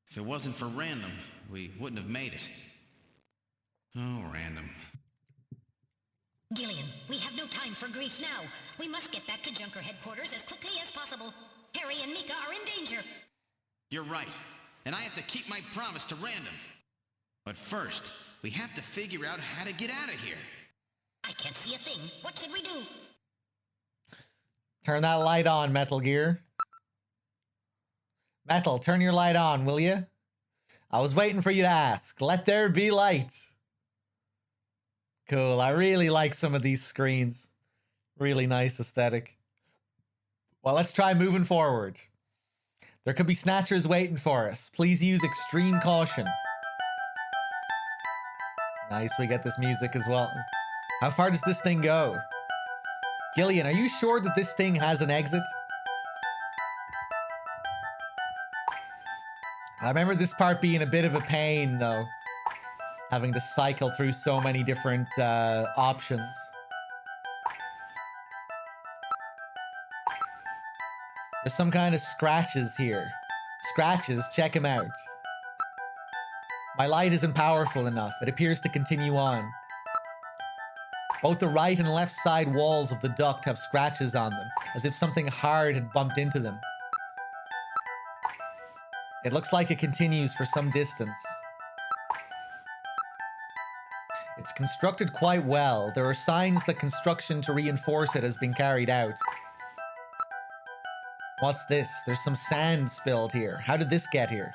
If it wasn't for Random, we wouldn't have made it. Oh, Random. Gillian, we have no time for grief now. We must get back to Junker headquarters as quickly as possible. Harry and Mika are in danger. You're right. And I have to keep my promise to Random. But first, we have to figure out how to get out of here. I can't see a thing. What should we do? Turn that light on, Metal Gear. Metal, turn your light on, will you? I was waiting for you to ask. Let there be light. Cool. I really like some of these screens. Really nice aesthetic. Well, let's try moving forward. There could be Snatchers waiting for us. Please use extreme caution. Nice, we get this music as well. How far does this thing go? Gillian, are you sure that this thing has an exit? I remember this part being a bit of a pain, though. Having to cycle through so many different options. There's some kind of scratches here. Scratches, check them out. My light isn't powerful enough. It appears to continue on. Both the right and left side walls of the duct have scratches on them, as if something hard had bumped into them. It looks like it continues for some distance. It's constructed quite well. There are signs that construction to reinforce it has been carried out. What's this? There's some sand spilled here. How did this get here?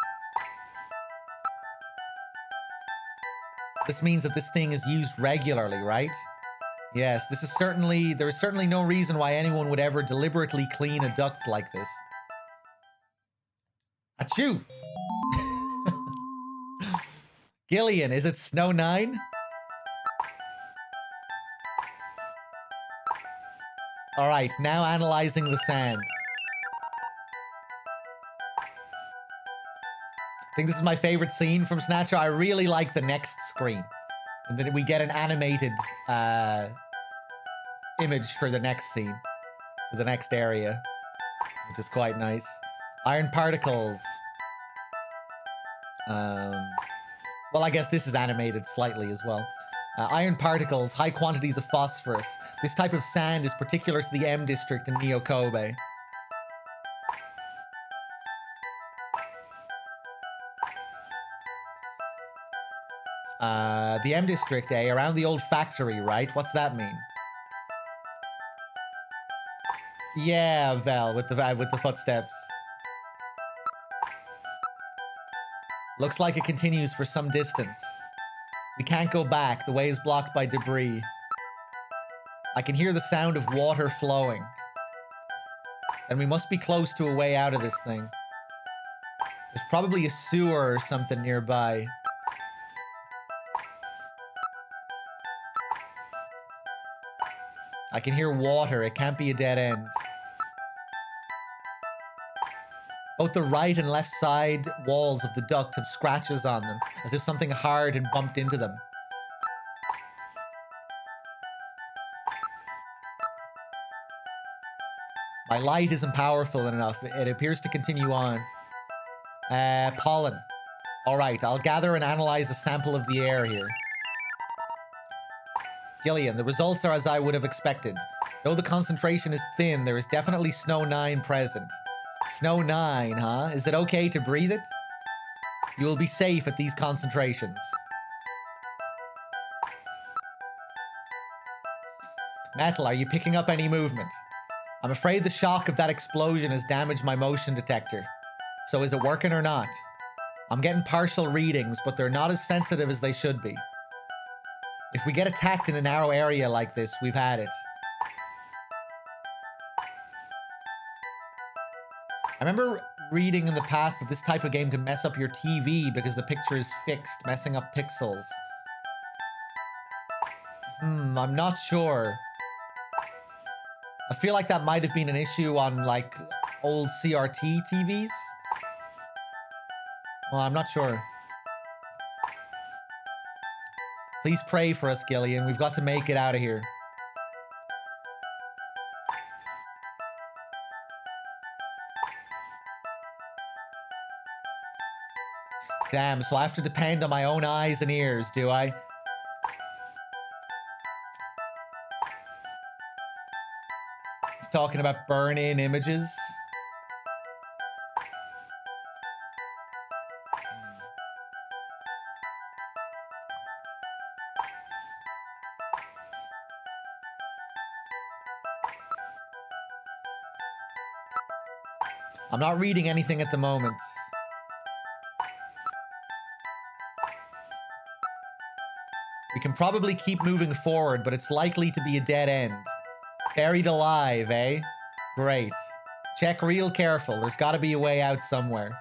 This means that this thing is used regularly, right? Yes, this is certainly... There is certainly no reason why anyone would ever deliberately clean a duct like this. Achoo! Gillian, is it Snow 9? Alright, now analyzing the sand. I think this is my favorite scene from Snatcher. I really like the next screen. And then we get an animated image for the next scene. For the next area. Which is quite nice. Iron particles. Well, I guess this is animated slightly as well. Iron particles, high quantities of phosphorus. This type of sand is particular to the M district in Neo Kobe. The M district, eh? Around the old factory, right? What's that mean? Yeah, Vel, with the footsteps. Looks like it continues for some distance. We can't go back. The way is blocked by debris. I can hear the sound of water flowing. And we must be close to a way out of this thing. There's probably a sewer or something nearby. I can hear water. It can't be a dead end. Both the right and left side walls of the duct have scratches on them, as if something hard had bumped into them. My light isn't powerful enough. It appears to continue on. Pollen. Alright, I'll gather and analyze a sample of the air here. Gillian, the results are as I would have expected. Though the concentration is thin, there is definitely Snow 9 present. Snow 9, huh? Is it okay to breathe it? You will be safe at these concentrations. Metal, are you picking up any movement? I'm afraid the shock of that explosion has damaged my motion detector. So is it working or not? I'm getting partial readings, but they're not as sensitive as they should be. If we get attacked in a narrow area like this, we've had it. I remember reading in the past that this type of game can mess up your TV because the picture is fixed, messing up pixels. I'm not sure. I feel like that might have been an issue on, like, old CRT TVs. Well, I'm not sure. Please pray for us, Gillian. We've got to make it out of here. Damn, so I have to depend on my own eyes and ears, do I? It's talking about burn-in images. I'm not reading anything at the moment. We can probably keep moving forward, but it's likely to be a dead end. Buried alive, eh? Great. Check real careful. There's got to be a way out somewhere.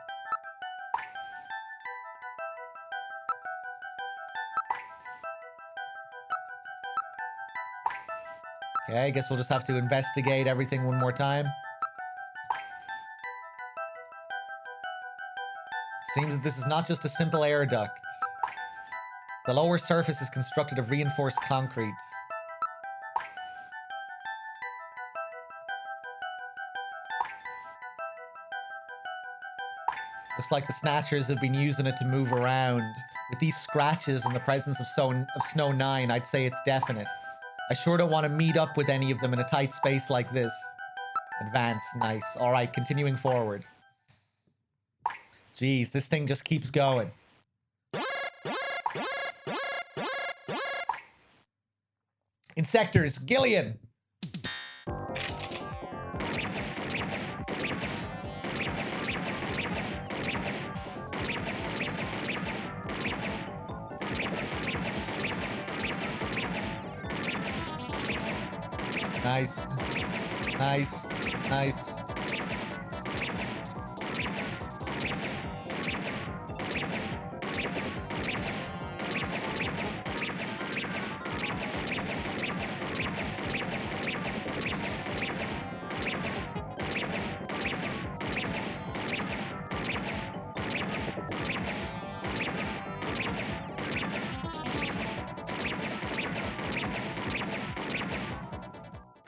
Okay, I guess we'll just have to investigate everything one more time. Seems that this is not just a simple air duct. The lower surface is constructed of reinforced concrete. Looks like the Snatchers have been using it to move around. With these scratches and the presence of Snow 9, I'd say it's definite. I sure don't want to meet up with any of them in a tight space like this. Advance, nice. Alright, continuing forward. Jeez, this thing just keeps going. Insectors, Gillian! Nice. Nice. Nice.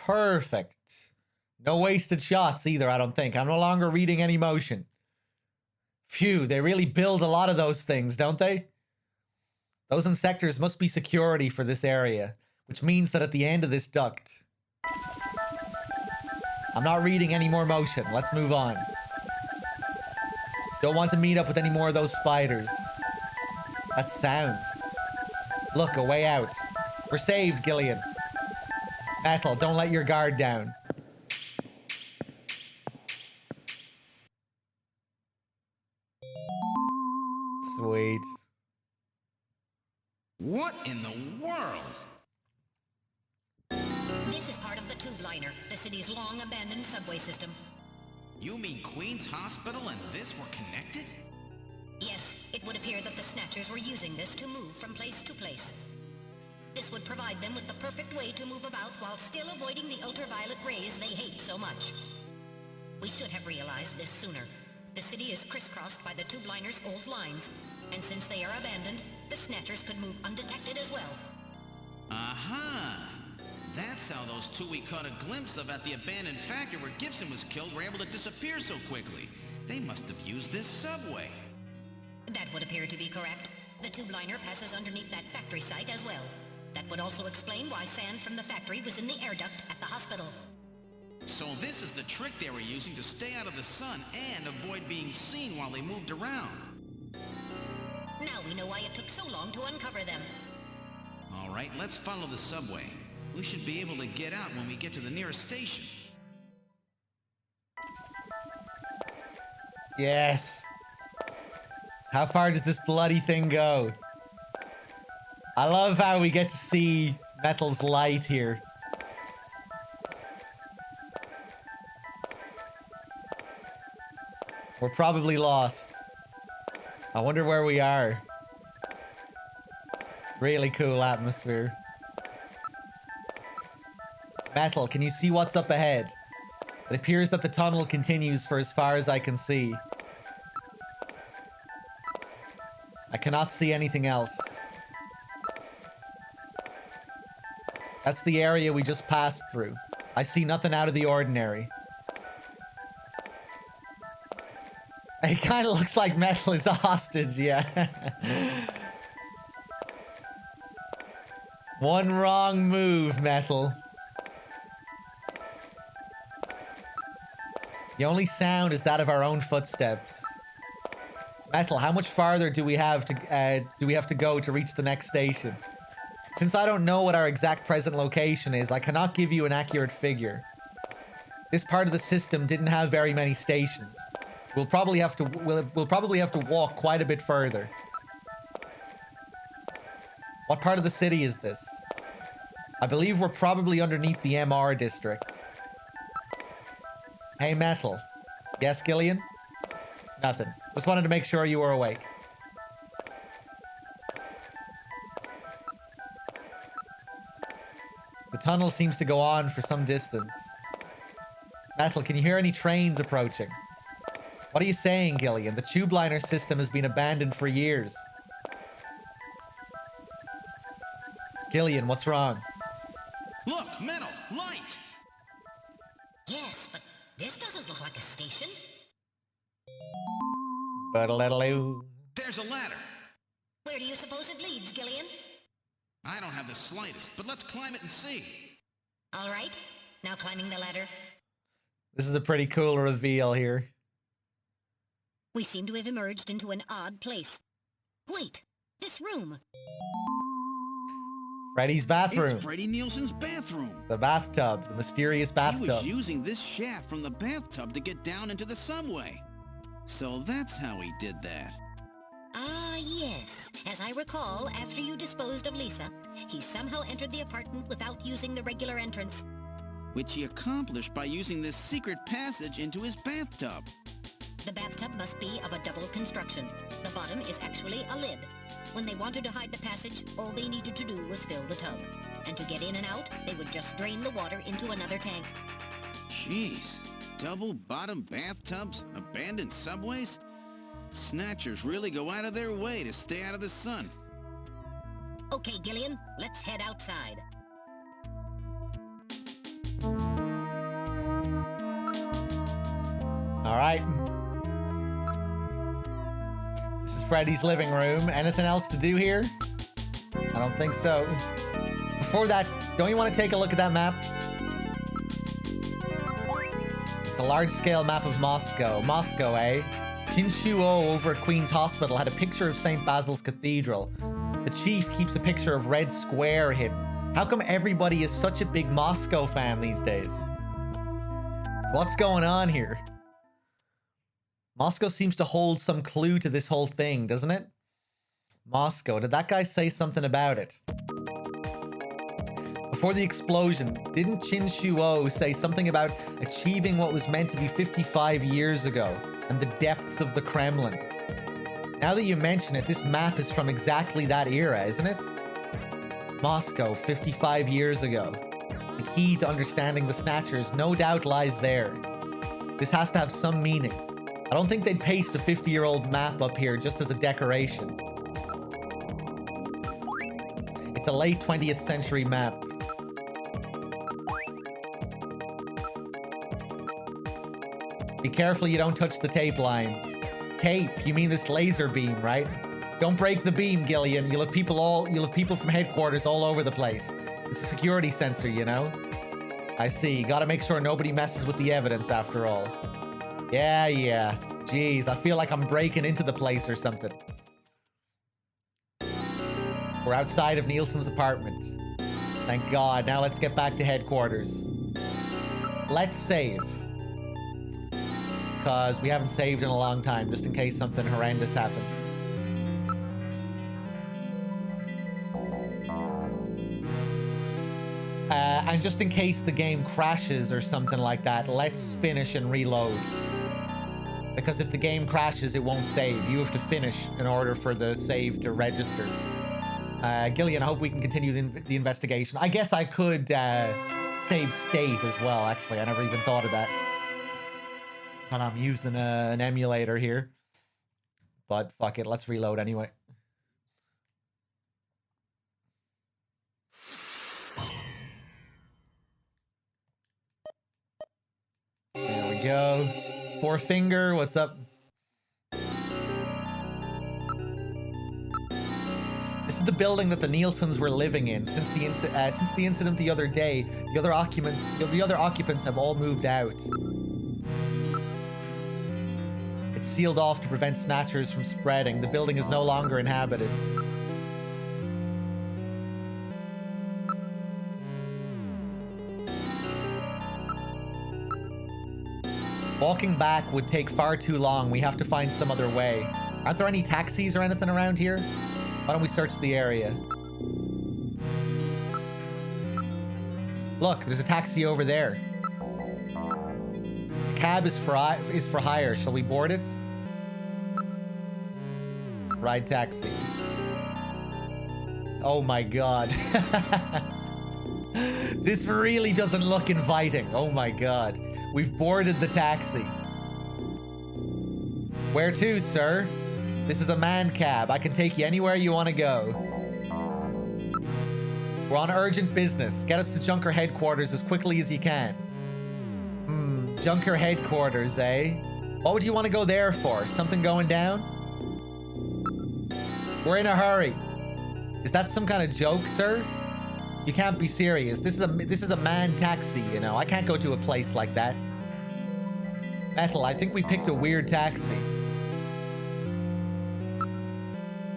Perfect. No wasted shots either, I don't think. I'm no longer reading any motion. Phew, they really build a lot of those things, don't they? Those insectors must be security for this area, which means that at the end of this duct... I'm not reading any more motion. Let's move on. Don't want to meet up with any more of those spiders. That's sound. Look, a way out. We're saved, Gillian. Metal, don't let your guard down. Sweet. What in the world? This is part of the tube liner, the city's long-abandoned subway system. You mean Queen's Hospital and this were connected? Yes, it would appear that the Snatchers were using this to move from place to place. This would provide them with the perfect way to move about while still avoiding the ultraviolet rays they hate so much. We should have realized this sooner. The city is crisscrossed by the tube liner's old lines, and since they are abandoned, the Snatchers could move undetected as well. Aha! That's how those two we caught a glimpse of at the abandoned factory where Gibson was killed were able to disappear so quickly. They must have used this subway. That would appear to be correct. The tube liner passes underneath that factory site as well. That would also explain why sand from the factory was in the air duct at the hospital. So this is the trick they were using to stay out of the sun and avoid being seen while they moved around. Now we know why it took so long to uncover them. All right, let's follow the subway. We should be able to get out when we get to the nearest station. Yes. How far does this bloody thing go? I love how we get to see Metal's light here. We're probably lost. I wonder where we are. Really cool atmosphere. Metal, can you see what's up ahead? It appears that the tunnel continues for as far as I can see. I cannot see anything else. That's the area we just passed through. I see nothing out of the ordinary. It kind of looks like Metal is a hostage, yeah. One wrong move, Metal. The only sound is that of our own footsteps. Metal, how much farther do we have to go to reach the next station? Since I don't know what our exact present location is, I cannot give you an accurate figure. This part of the system didn't have very many stations. We'll probably have to walk quite a bit further. What part of the city is this? I believe we're probably underneath the MR district. Hey, Metal. Yes, Gillian? Nothing. Just wanted to make sure you were awake. The tunnel seems to go on for some distance. Metal, can you hear any trains approaching? What are you saying, Gillian? The tube liner system has been abandoned for years. Gillian, what's wrong? Look, Metal, light! Yes, but this doesn't look like a station. Ba-da-la-la-loo. There's a ladder. Where do you suppose it leads, Gillian? I don't have the slightest, but let's climb it and see. All right, now climbing the ladder. This is a pretty cool reveal here. We seem to have emerged into an odd place. Wait, this room. Freddy's bathroom. It's Freddie Nielsen's bathroom. The bathtub. The mysterious bathtub. He was using this shaft from the bathtub to get down into the subway. So that's how he did that. Ah, yes. As I recall, after you disposed of Lisa, he somehow entered the apartment without using the regular entrance. which he accomplished by using this secret passage into his bathtub. The bathtub must be of a double construction. The bottom is actually a lid. When they wanted to hide the passage, all they needed to do was fill the tub. And to get in and out, they would just drain the water into another tank. Jeez, double-bottom bathtubs, abandoned subways? Snatchers really go out of their way to stay out of the sun. Okay, Gillian, let's head outside. All right. This is Freddy's living room. Anything else to do here? I don't think so. Before that, don't you want to take a look at that map? It's a large-scale map of Moscow. Moscow, eh? Jinshuo over at Queen's Hospital had a picture of St. Basil's Cathedral. The chief keeps a picture of Red Square hidden. How come everybody is such a big Moscow fan these days? What's going on here? Moscow seems to hold some clue to this whole thing, doesn't it? Moscow, did that guy say something about it? Before the explosion, didn't Qin Shuo say something about achieving what was meant to be 55 years ago and the depths of the Kremlin? Now that you mention it, this map is from exactly that era, isn't it? Moscow, 55 years ago. The key to understanding the Snatchers no doubt lies there. This has to have some meaning. I don't think they'd paste a 50-year-old map up here just as a decoration. It's a late 20th century map. Be careful you don't touch the tape lines. Tape? You mean this laser beam, right? Don't break the beam, Gillian. You'll have people from headquarters all over the place. It's a security sensor, you know? I see. Gotta make sure nobody messes with the evidence after all. Yeah. Jeez, I feel like I'm breaking into the place or something. We're outside of Nielsen's apartment. Thank God. Now let's get back to headquarters. Let's save. Because we haven't saved in a long time, just in case something horrendous happens. And just in case the game crashes or something like that, let's finish and reload. Because if the game crashes, it won't save. You have to finish in order for the save to register. Gillian, I hope we can continue the investigation. I guess I could save state as well, actually. I never even thought of that. And I'm using an emulator here. But fuck it, let's reload anyway. There we go. Four Finger, what's up? This is the building that the Nielsens were living in since the incident the other day. The other occupants have all moved out. It's sealed off to prevent Snatchers from spreading. The building is no longer inhabited. Walking back would take far too long. We have to find some other way. Aren't there any taxis or anything around here? Why don't we search the area? Look, there's a taxi over there. The cab is for hire. Shall we board it? Ride taxi. Oh my God. This really doesn't look inviting. Oh my God. We've boarded the taxi. Where to, sir? This is a man cab. I can take you anywhere you want to go. We're on urgent business. Get us to Junker headquarters as quickly as you can. Junker headquarters, eh? What would you want to go there for? Something going down? We're in a hurry. Is that some kind of joke, sir? You can't be serious. This is a man taxi, you know. I can't go to a place like that. Metal, I think we picked a weird taxi.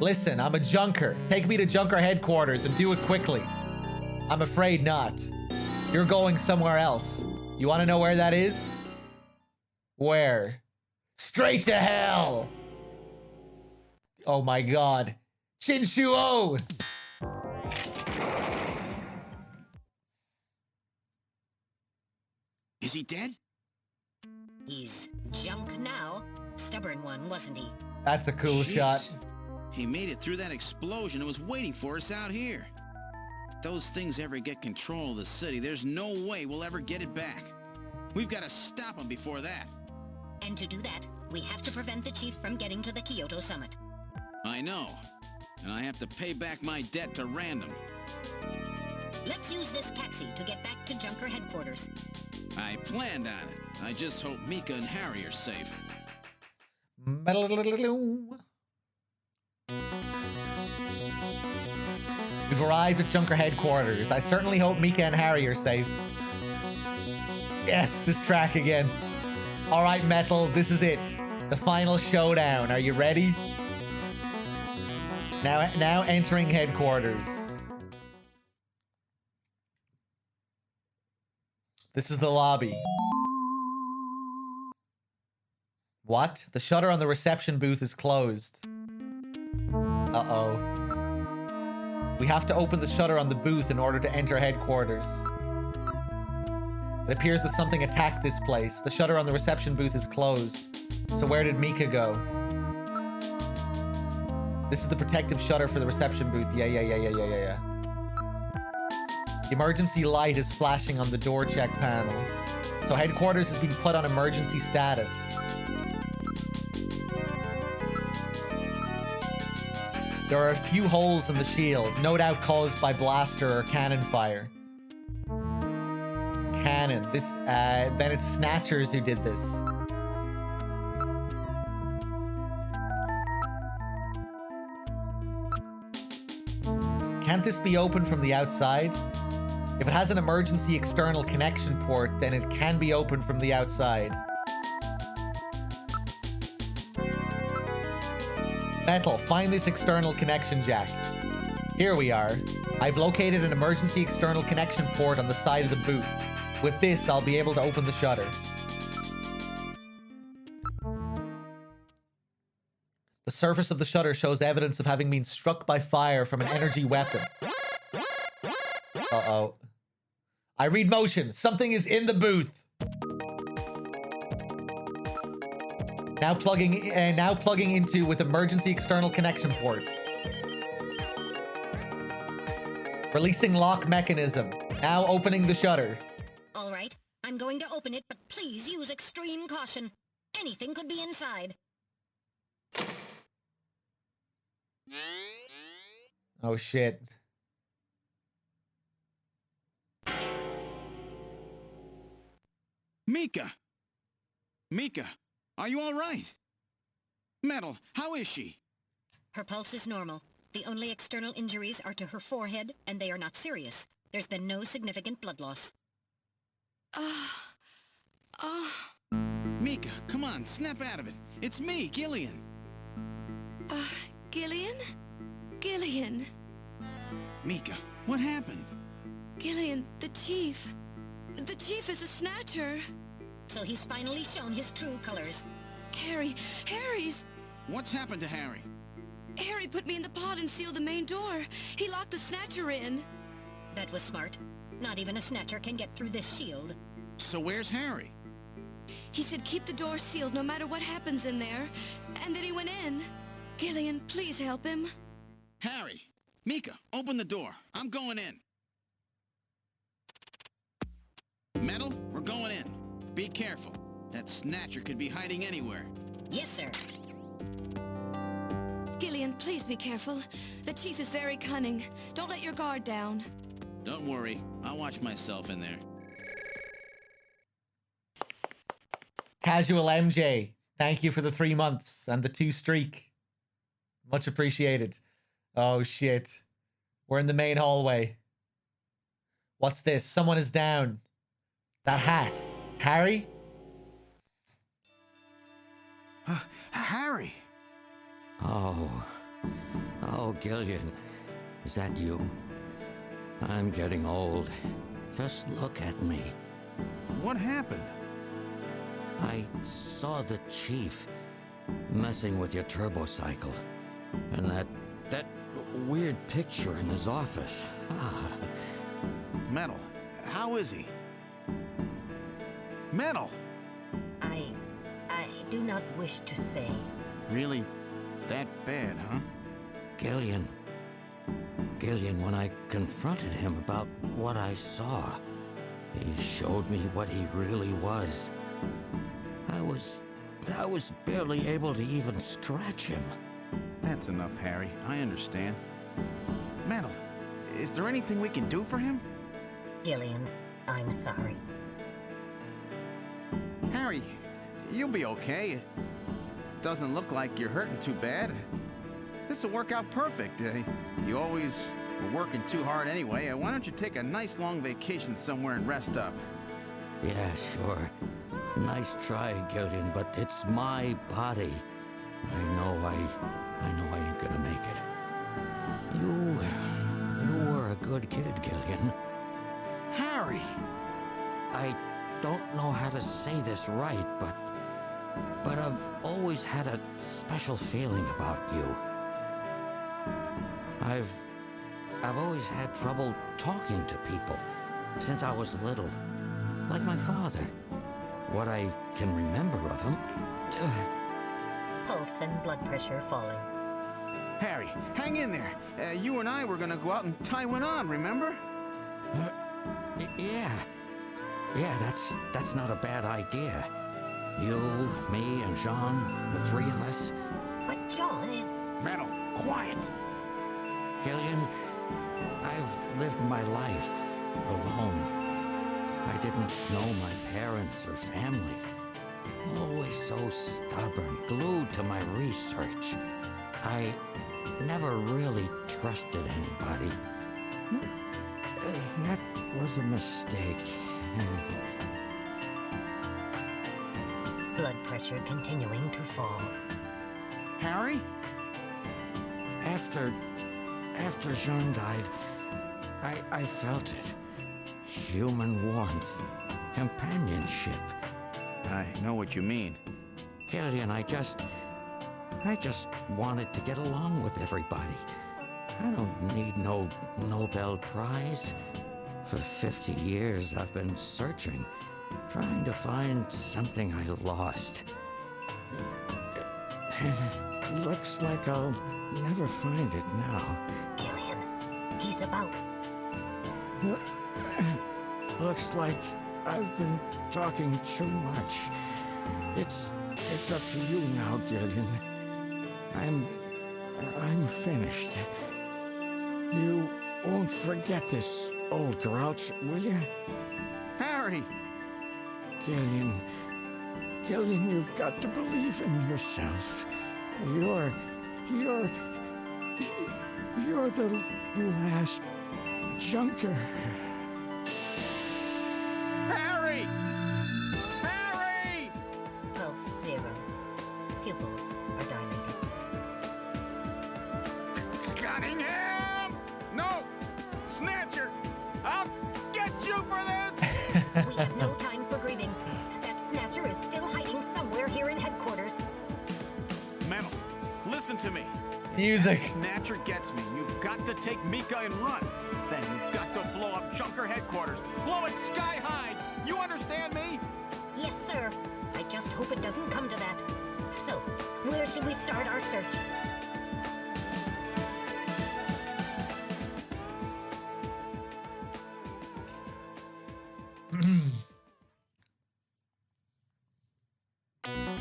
Listen, I'm a junker. Take me to Junker headquarters and do it quickly. I'm afraid not. You're going somewhere else. You want to know where that is? Where? Straight to hell! Oh my God. Chinshuo! Is he dead? He's junk now. Stubborn one, wasn't he? That's a cool shot. He made it through that explosion and was waiting for us out here. If those things ever get control of the city, there's no way we'll ever get it back. We've got to stop them before that. And to do that, we have to prevent the chief from getting to the Kyoto summit. I know. And I have to pay back my debt to Random. Let's use this taxi to get back to Junker headquarters. I planned on it. I just hope Mika and Harry are safe. We've arrived at Junker headquarters. I certainly hope Mika and Harry are safe. Yes, this track again. All right, Metal, this is it. The final showdown. Are you ready? Now entering headquarters. This is the lobby. What? The shutter on the reception booth is closed. Uh-oh. We have to open the shutter on the booth in order to enter headquarters. It appears that something attacked this place. The shutter on the reception booth is closed. So where did Mika go? This is the protective shutter for the reception booth. Yeah. The emergency light is flashing on the door check panel. So headquarters has been put on emergency status. There are a few holes in the shield, no doubt caused by blaster or cannon fire. Cannon. Then it's Snatchers who did this. Can't this be opened from the outside? If it has an emergency external connection port, then it can be opened from the outside. Metal, find this external connection jack. Here we are. I've located an emergency external connection port on the side of the booth. With this, I'll be able to open the shutter. The surface of the shutter shows evidence of having been struck by fire from an energy weapon. Uh-oh. I read motion. Something is in the booth. Now plugging into with emergency external connection port. Releasing lock mechanism. Now opening the shutter. All right, I'm going to open it, but please use extreme caution. Anything could be inside. Oh shit. Mika! Mika, are you all right? Metal, how is she? Her pulse is normal. The only external injuries are to her forehead, and they are not serious. There's been no significant blood loss. Mika, come on, snap out of it. It's me, Gillian. Gillian? Gillian. Mika, what happened? Gillian, the chief. The chief is a snatcher. So he's finally shown his true colors. Harry's... What's happened to Harry? Harry put me in the pod and sealed the main door. He locked the snatcher in. That was smart. Not even a snatcher can get through this shield. So where's Harry? He said keep the door sealed no matter what happens in there. And then he went in. Gillian, please help him. Harry! Mika, open the door. I'm going in. Metal, we're going in. Be careful. That snatcher could be hiding anywhere. Yes, sir. Gillian, please be careful. The chief is very cunning. Don't let your guard down. Don't worry. I'll watch myself in there. Casual MJ, thank you for the 3 months and the 2 streak. Much appreciated. Oh shit. We're in the main hallway. What's this? Someone is down. That hat. Harry? Harry! Oh, Gillian. Is that you? I'm getting old. Just look at me. What happened? I saw the chief messing with your turbocycle. And that weird picture in his office. Metal, how is he? Metal! I do not wish to say. Really that bad, huh? Gillian, when I confronted him about what I saw, he showed me what he really was. I was barely able to even scratch him. That's enough, Harry. I understand. Metal, is there anything we can do for him? Gillian, I'm sorry. Harry, you'll be okay. Doesn't look like you're hurting too bad. This'll work out perfect. You always were working too hard anyway. Why don't you take a nice long vacation somewhere and rest up? Yeah, sure. Nice try, Gillian, but it's my body. I know I ain't gonna make it. You were a good kid, Gillian. Harry! I don't know how to say this right, but I've always had a special feeling about you. I've always had trouble talking to people since I was little, like my father. What I can remember of him. Pulse and blood pressure falling. Harry, hang in there. You and I were gonna go out and tie one on, remember? Yeah, that's not a bad idea. You, me, and Jean, the three of us. But John is... Metal, quiet! Gillian, I've lived my life alone. I didn't know my parents or family. Always so stubborn, glued to my research. I never really trusted anybody. That was a mistake. Blood pressure continuing to fall. Harry? After Jean died, I felt it. Human warmth, companionship. I know what you mean. Gillian, I just wanted to get along with everybody. I don't need no Nobel Prize. For 50 years, I've been searching, trying to find something I lost. Looks like I'll never find it now. Gillian, he's about... Looks like I've been talking too much. It's up to you now, Gillian. I'm finished. You won't forget this, old grouch, will you? Harry! Gillian, you've got to believe in yourself. You're the last junker. Harry! Harry! Pulse 0. Pupils are dilated. Cunningham! No! Snatcher! I'll get you for this! We have no time for grieving. That Snatcher is still hiding somewhere here in headquarters. Metal, listen to me. Music. If Snatcher gets me, you've got to take Mika and run. Then you've got to blow up Junker headquarters. Blow it sky high. You understand me? Yes, sir. I just hope it doesn't come to that. So, where should we start our search?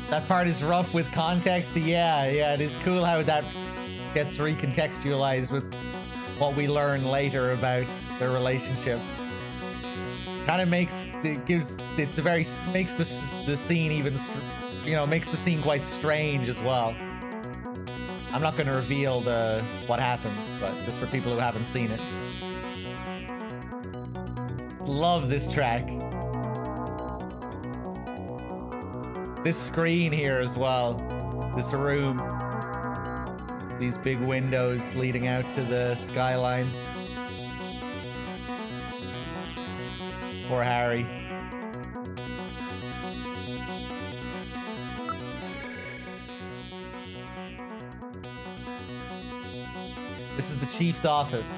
That part is rough with context. Yeah, it is cool how that gets recontextualized with what we learn later about their relationship. Kind of makes the scene even, makes the scene quite strange as well. I'm not going to reveal what happens, but just for people who haven't seen it. Love this track. This screen here as well. This room. These big windows leading out to the skyline. Poor Harry. This is the chief's office.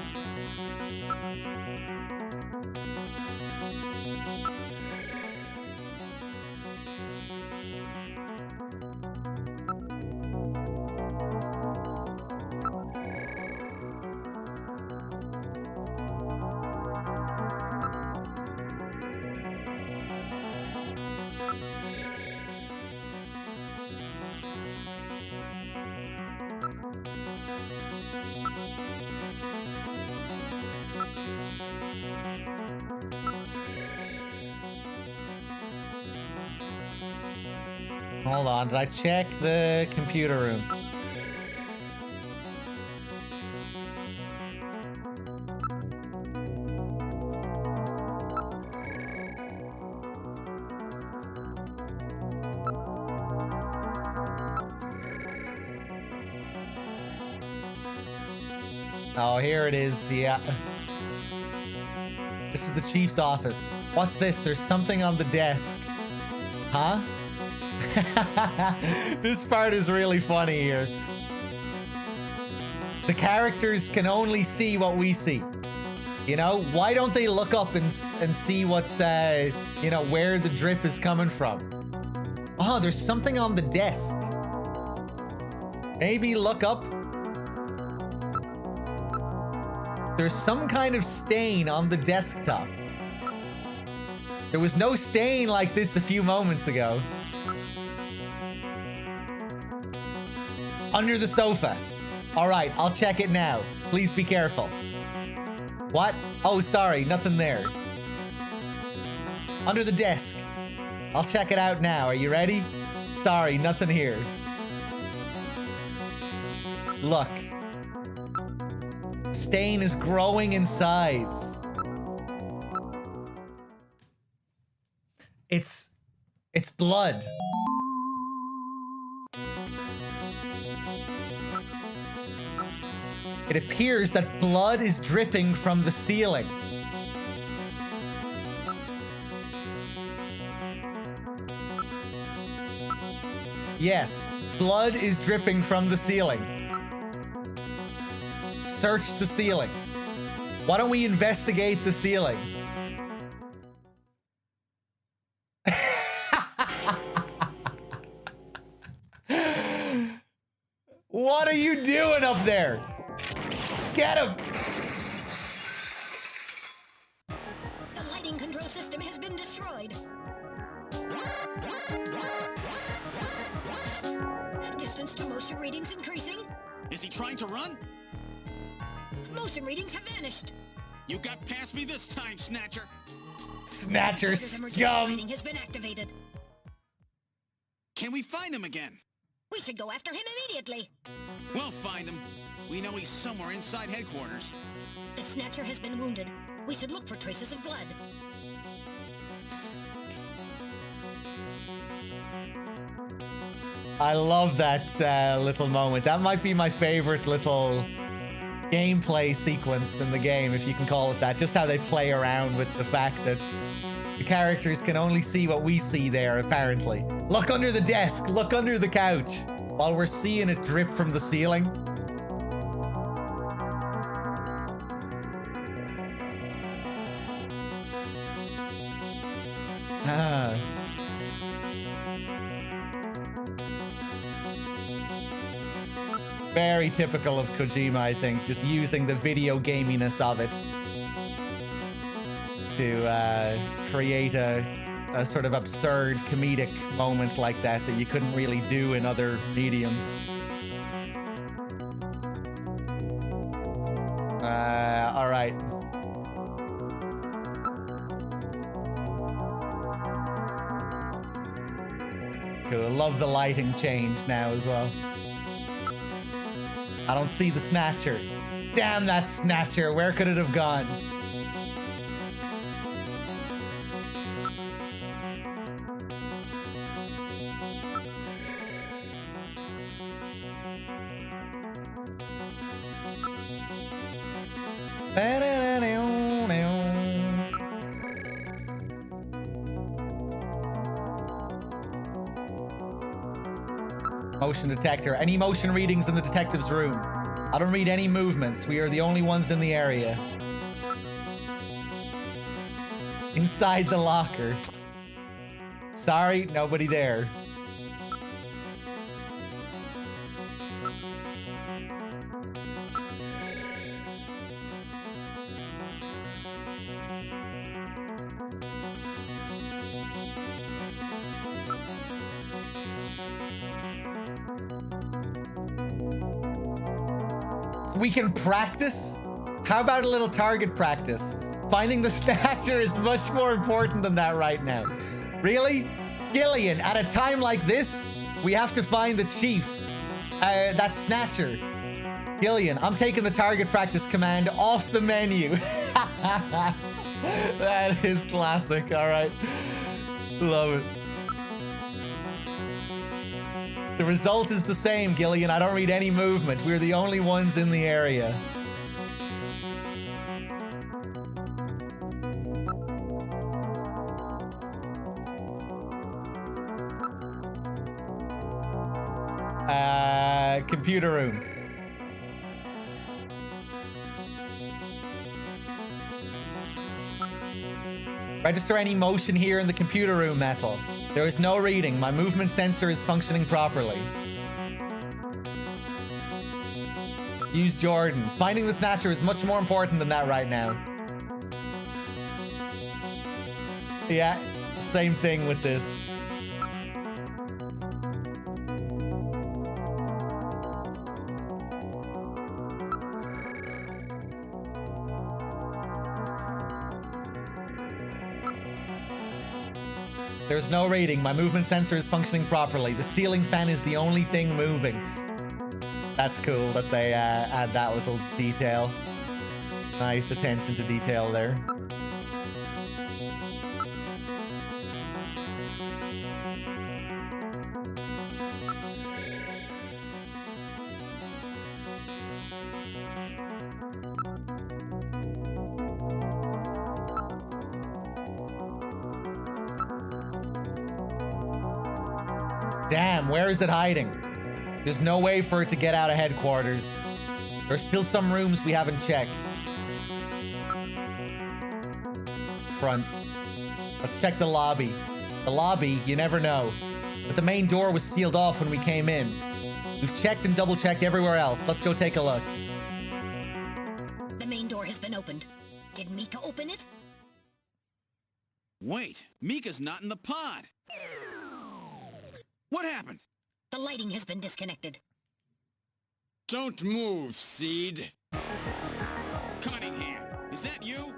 Hold on, did I check the computer room? Oh, here it is, yeah. This is the chief's office. What's this? There's something on the desk. Huh? This part is really funny here. The characters can only see what we see. You know, why don't they look up and see what's, you know, where the drip is coming from? Oh, there's something on the desk. Maybe look up. There's some kind of stain on the desktop. There was no stain like this a few moments ago. Under the sofa. All right, I'll check it now. Please be careful. What? Oh, sorry, nothing there. Under the desk. I'll check it out now. Are you ready? Sorry, nothing here. Look. Stain is growing in size. It's blood. It appears that blood is dripping from the ceiling. Yes, blood is dripping from the ceiling. Search the ceiling. Why don't we investigate the ceiling? What are you doing up there? Get him! The lighting control system has been destroyed. Distance to motion readings increasing. Is he trying to run? Motion readings have vanished. You got past me this time, Snatcher. Snatcher scum! Lighting has been activated. Can we find him again? We should go after him immediately. We'll find him. We know he's somewhere inside headquarters. The Snatcher has been wounded. We should look for traces of blood. I love that little moment. That might be my favorite little gameplay sequence in the game, if you can call it that. Just how they play around with the fact that the characters can only see what we see there, apparently. Look under the desk, look under the couch, while we're seeing it drip from the ceiling. Ah. Very typical of Kojima, I think, just using the video gaminess of it to create a sort of absurd comedic moment like that you couldn't really do in other mediums. All right. Cool. Love the lighting change now as well. I don't see the Snatcher. Damn that Snatcher. Where could it have gone? Motion detector. Any motion readings in the detective's room? I don't read any movements. We are the only ones in the area. Inside the locker. Sorry, nobody there. We can practice? How about a little target practice? Finding the Snatcher is much more important than that right now. Really? Gillian, at a time like this, we have to find the chief. That Snatcher. Gillian, I'm taking the target practice command off the menu. That is classic. All right. Love it. The result is the same, Gillian. I don't read any movement. We're the only ones in the area. Computer room. Register any motion here in the computer room, Metal. There is no reading. My movement sensor is functioning properly. Use Jordan. Finding the Snatcher is much more important than that right now. Yeah, same thing with this. There's no reading. My movement sensor is functioning properly. The ceiling fan is the only thing moving. That's cool that they add that little detail. Nice attention to detail there. Damn, where is it hiding? There's no way for it to get out of headquarters. There's still some rooms we haven't checked. Front. Let's check the lobby. The lobby, you never know. But the main door was sealed off when we came in. We've checked and double-checked everywhere else. Let's go take a look. The main door has been opened. Did Mika open it? Wait, Mika's not in the pod. What happened? The lighting has been disconnected. Don't move, Seed. Cunningham, is that you?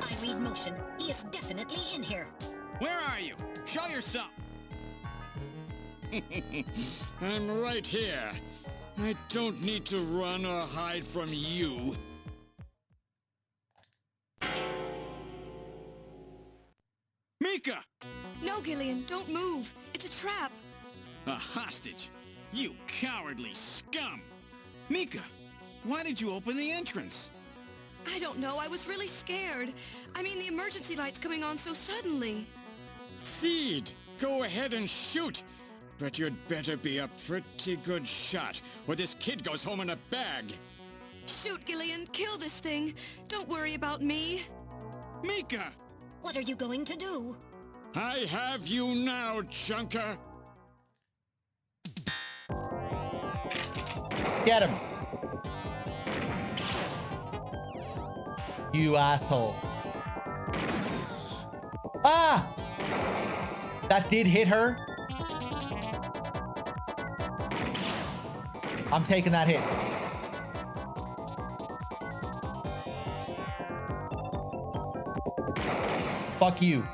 I read motion. He is definitely in here. Where are you? Show yourself. I'm right here. I don't need to run or hide from you. Mika! No, Gillian, don't move. It's a trap. A hostage? You cowardly scum! Mika, why did you open the entrance? I don't know. I was really scared. I mean, the emergency light's coming on so suddenly. Seed, go ahead and shoot. But you'd better be a pretty good shot, or this kid goes home in a bag. Shoot, Gillian. Kill this thing. Don't worry about me. Mika! What are you going to do? I have you now, Junker. Get him. You asshole. Ah! That did hit her. I'm taking that hit. Fuck you.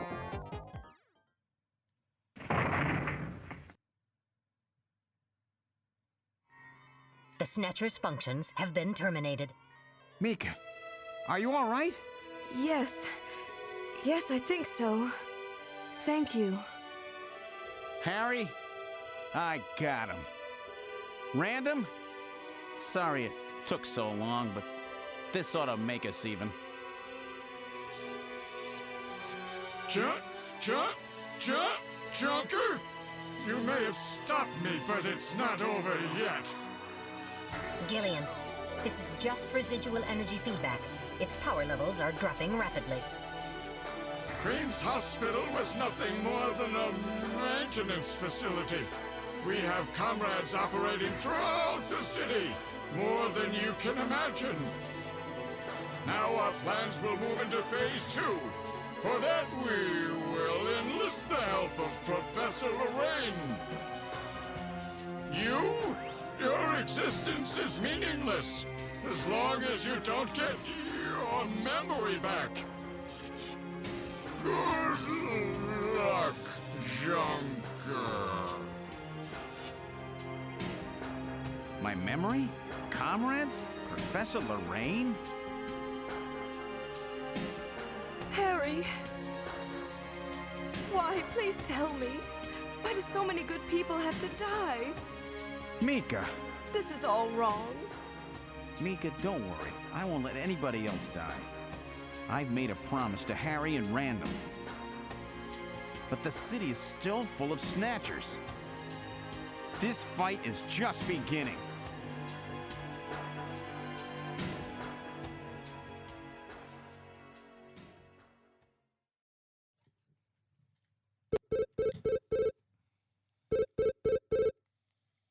The Snatcher's functions have been terminated. Mika, are you all right? Yes. Yes, I think so. Thank you. Harry? I got him. Random? Sorry it took so long, but this ought to make us even. Junker? You may have stopped me, but it's not over yet. Gillian, this is just residual energy feedback. Its power levels are dropping rapidly. Queen's Hospital was nothing more than a maintenance facility. We have comrades operating throughout the city, more than you can imagine. Now our plans will move into Phase 2. For that, we will enlist the help of Professor Lorraine. Your existence is meaningless, as long as you don't get your memory back. Good luck, Junker. My memory? Comrades? Professor Lorraine? Harry! Why? Please tell me. Why do so many good people have to die? Mika! This is all wrong. Mika, don't worry. I won't let anybody else die. I've made a promise to Harry and Random. But the city is still full of Snatchers. This fight is just beginning.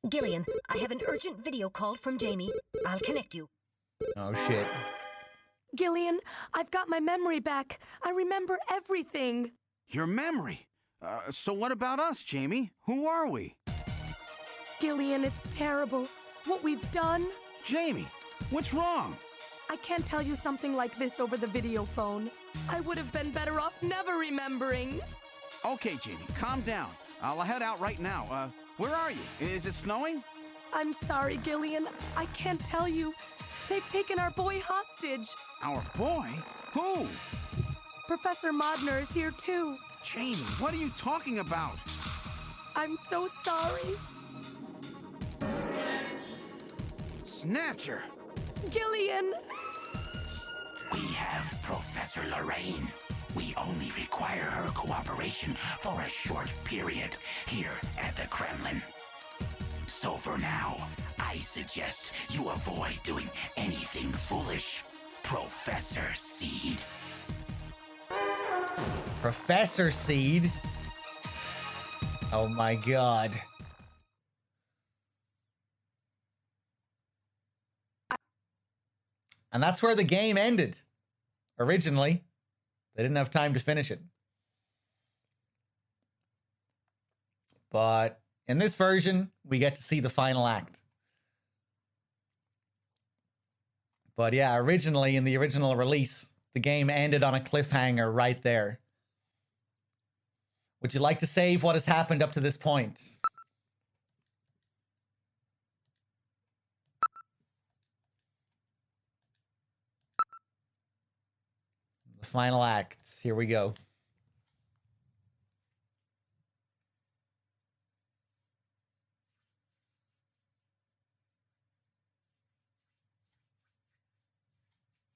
Gillian, I have an urgent video call from Jamie. I'll connect you. Oh, shit. Gillian, I've got my memory back. I remember everything. Your memory? So what about us, Jamie? Who are we? Gillian, it's terrible. What we've done. Jamie, what's wrong? I can't tell you something like this over the video phone. I would have been better off never remembering. Okay, Jamie, calm down. I'll head out right now. Where are you? Is it snowing? I'm sorry, Gillian. I can't tell you. They've taken our boy hostage. Our boy? Who? Professor Modner is here too. Jamie, what are you talking about? I'm so sorry. Snatcher! Gillian! We have Professor Lorraine. We only require her cooperation for a short period here at the Kremlin. So for now, I suggest you avoid doing anything foolish. Professor Seed. Professor Seed? Oh my god. And that's where the game ended. Originally. They didn't have time to finish it. But in this version, we get to see the final act. But yeah, originally, in the original release, the game ended on a cliffhanger right there. Would you like to save what has happened up to this point? The final act. Here we go.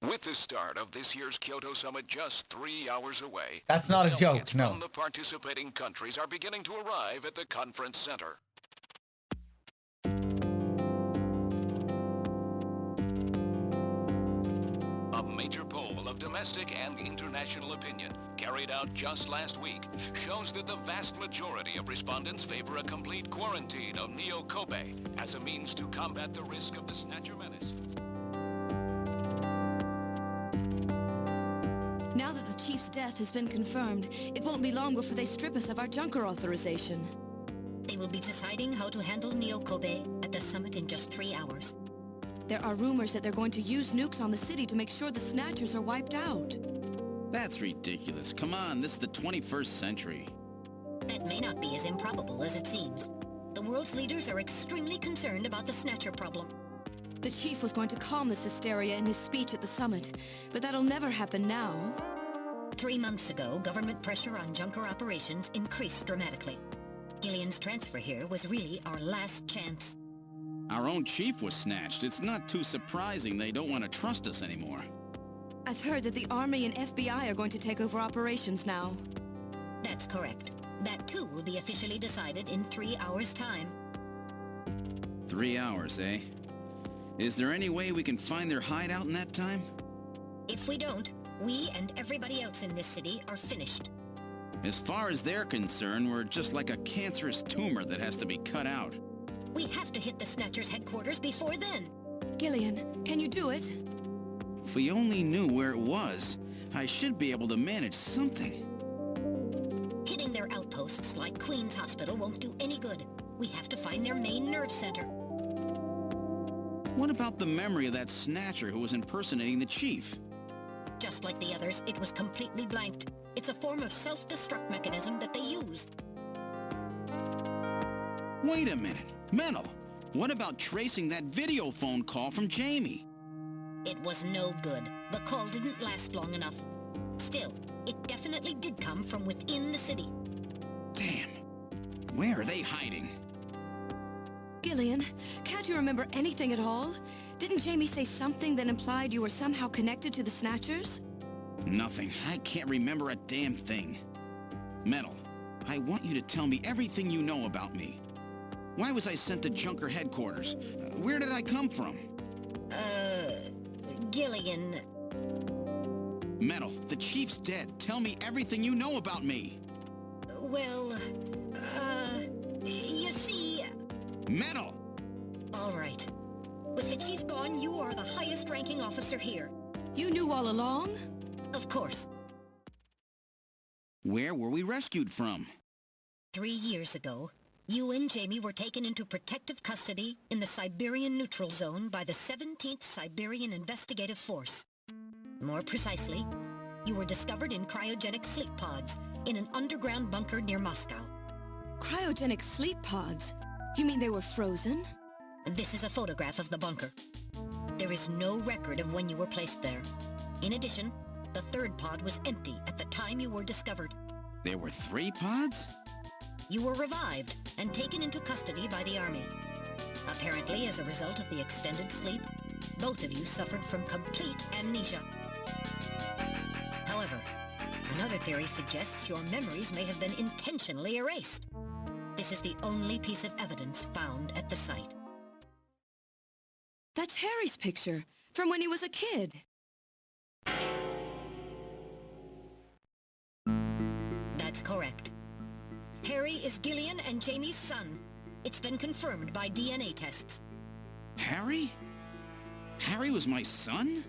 With the start of this year's Kyoto Summit just 3 hours away, That's not a joke, delegates no. from the participating countries are beginning to arrive at the conference center. A major poll of domestic and international opinion, carried out just last week, shows that the vast majority of respondents favor a complete quarantine of Neo Kobe as a means to combat the risk of the Snatcher menace. Now that the Chief's death has been confirmed, it won't be long before they strip us of our Junker authorization. They will be deciding how to handle Neo Kobe at the summit in just 3 hours. There are rumors that they're going to use nukes on the city to make sure the Snatchers are wiped out. That's ridiculous. Come on, this is the 21st century. That may not be as improbable as it seems. The world's leaders are extremely concerned about the Snatcher problem. The Chief was going to calm this hysteria in his speech at the summit, but that'll never happen now. 3 months ago, government pressure on Junker operations increased dramatically. Gillian's transfer here was really our last chance. Our own chief was snatched. It's not too surprising they don't want to trust us anymore. I've heard that the Army and FBI are going to take over operations now. That's correct. That too will be officially decided in 3 hours' time. 3 hours, eh? Is there any way we can find their hideout in that time? If we don't, we and everybody else in this city are finished. As far as they're concerned, we're just like a cancerous tumor that has to be cut out. We have to hit the Snatchers' headquarters before then. Gillian, can you do it? If we only knew where it was, I should be able to manage something. Hitting their outposts like Queen's Hospital won't do any good. We have to find their main nerve center. What about the memory of that Snatcher who was impersonating the chief? Just like the others, it was completely blanked. It's It's a form of self-destruct mechanism that they use. Wait a minute. Metal, what about tracing that video phone call from Jamie? It was no good. The call didn't last long enough. Still, it definitely did come from within the city. Damn. Where are they hiding? Gillian, can't you remember anything at all? Didn't Jamie say something that implied you were somehow connected to the Snatchers? Nothing. I can't remember a damn thing. Metal, I want you to tell me everything you know about me. Why was I sent to Junker headquarters? Where did I come from? Gillian. Metal, the chief's dead. Tell me everything you know about me. Well, you see... Metal! All right. With the chief gone, you are the highest-ranking officer here. You knew all along? Of course. Where were we rescued from? 3 years ago, you and Jamie were taken into protective custody in the Siberian Neutral Zone by the 17th Siberian Investigative Force. More precisely, you were discovered in cryogenic sleep pods in an underground bunker near Moscow. Cryogenic sleep pods? You mean they were frozen? This is a photograph of the bunker. There is no record of when you were placed there. In addition, the third pod was empty at the time you were discovered. There were 3 pods? You were revived and taken into custody by the army. Apparently, as a result of the extended sleep, both of you suffered from complete amnesia. However, another theory suggests your memories may have been intentionally erased. This is the only piece of evidence found at the site. That's Harry's picture, from when he was a kid. That's correct. Harry is Gillian and Jamie's son. It's been confirmed by DNA tests. Harry? Harry was my son?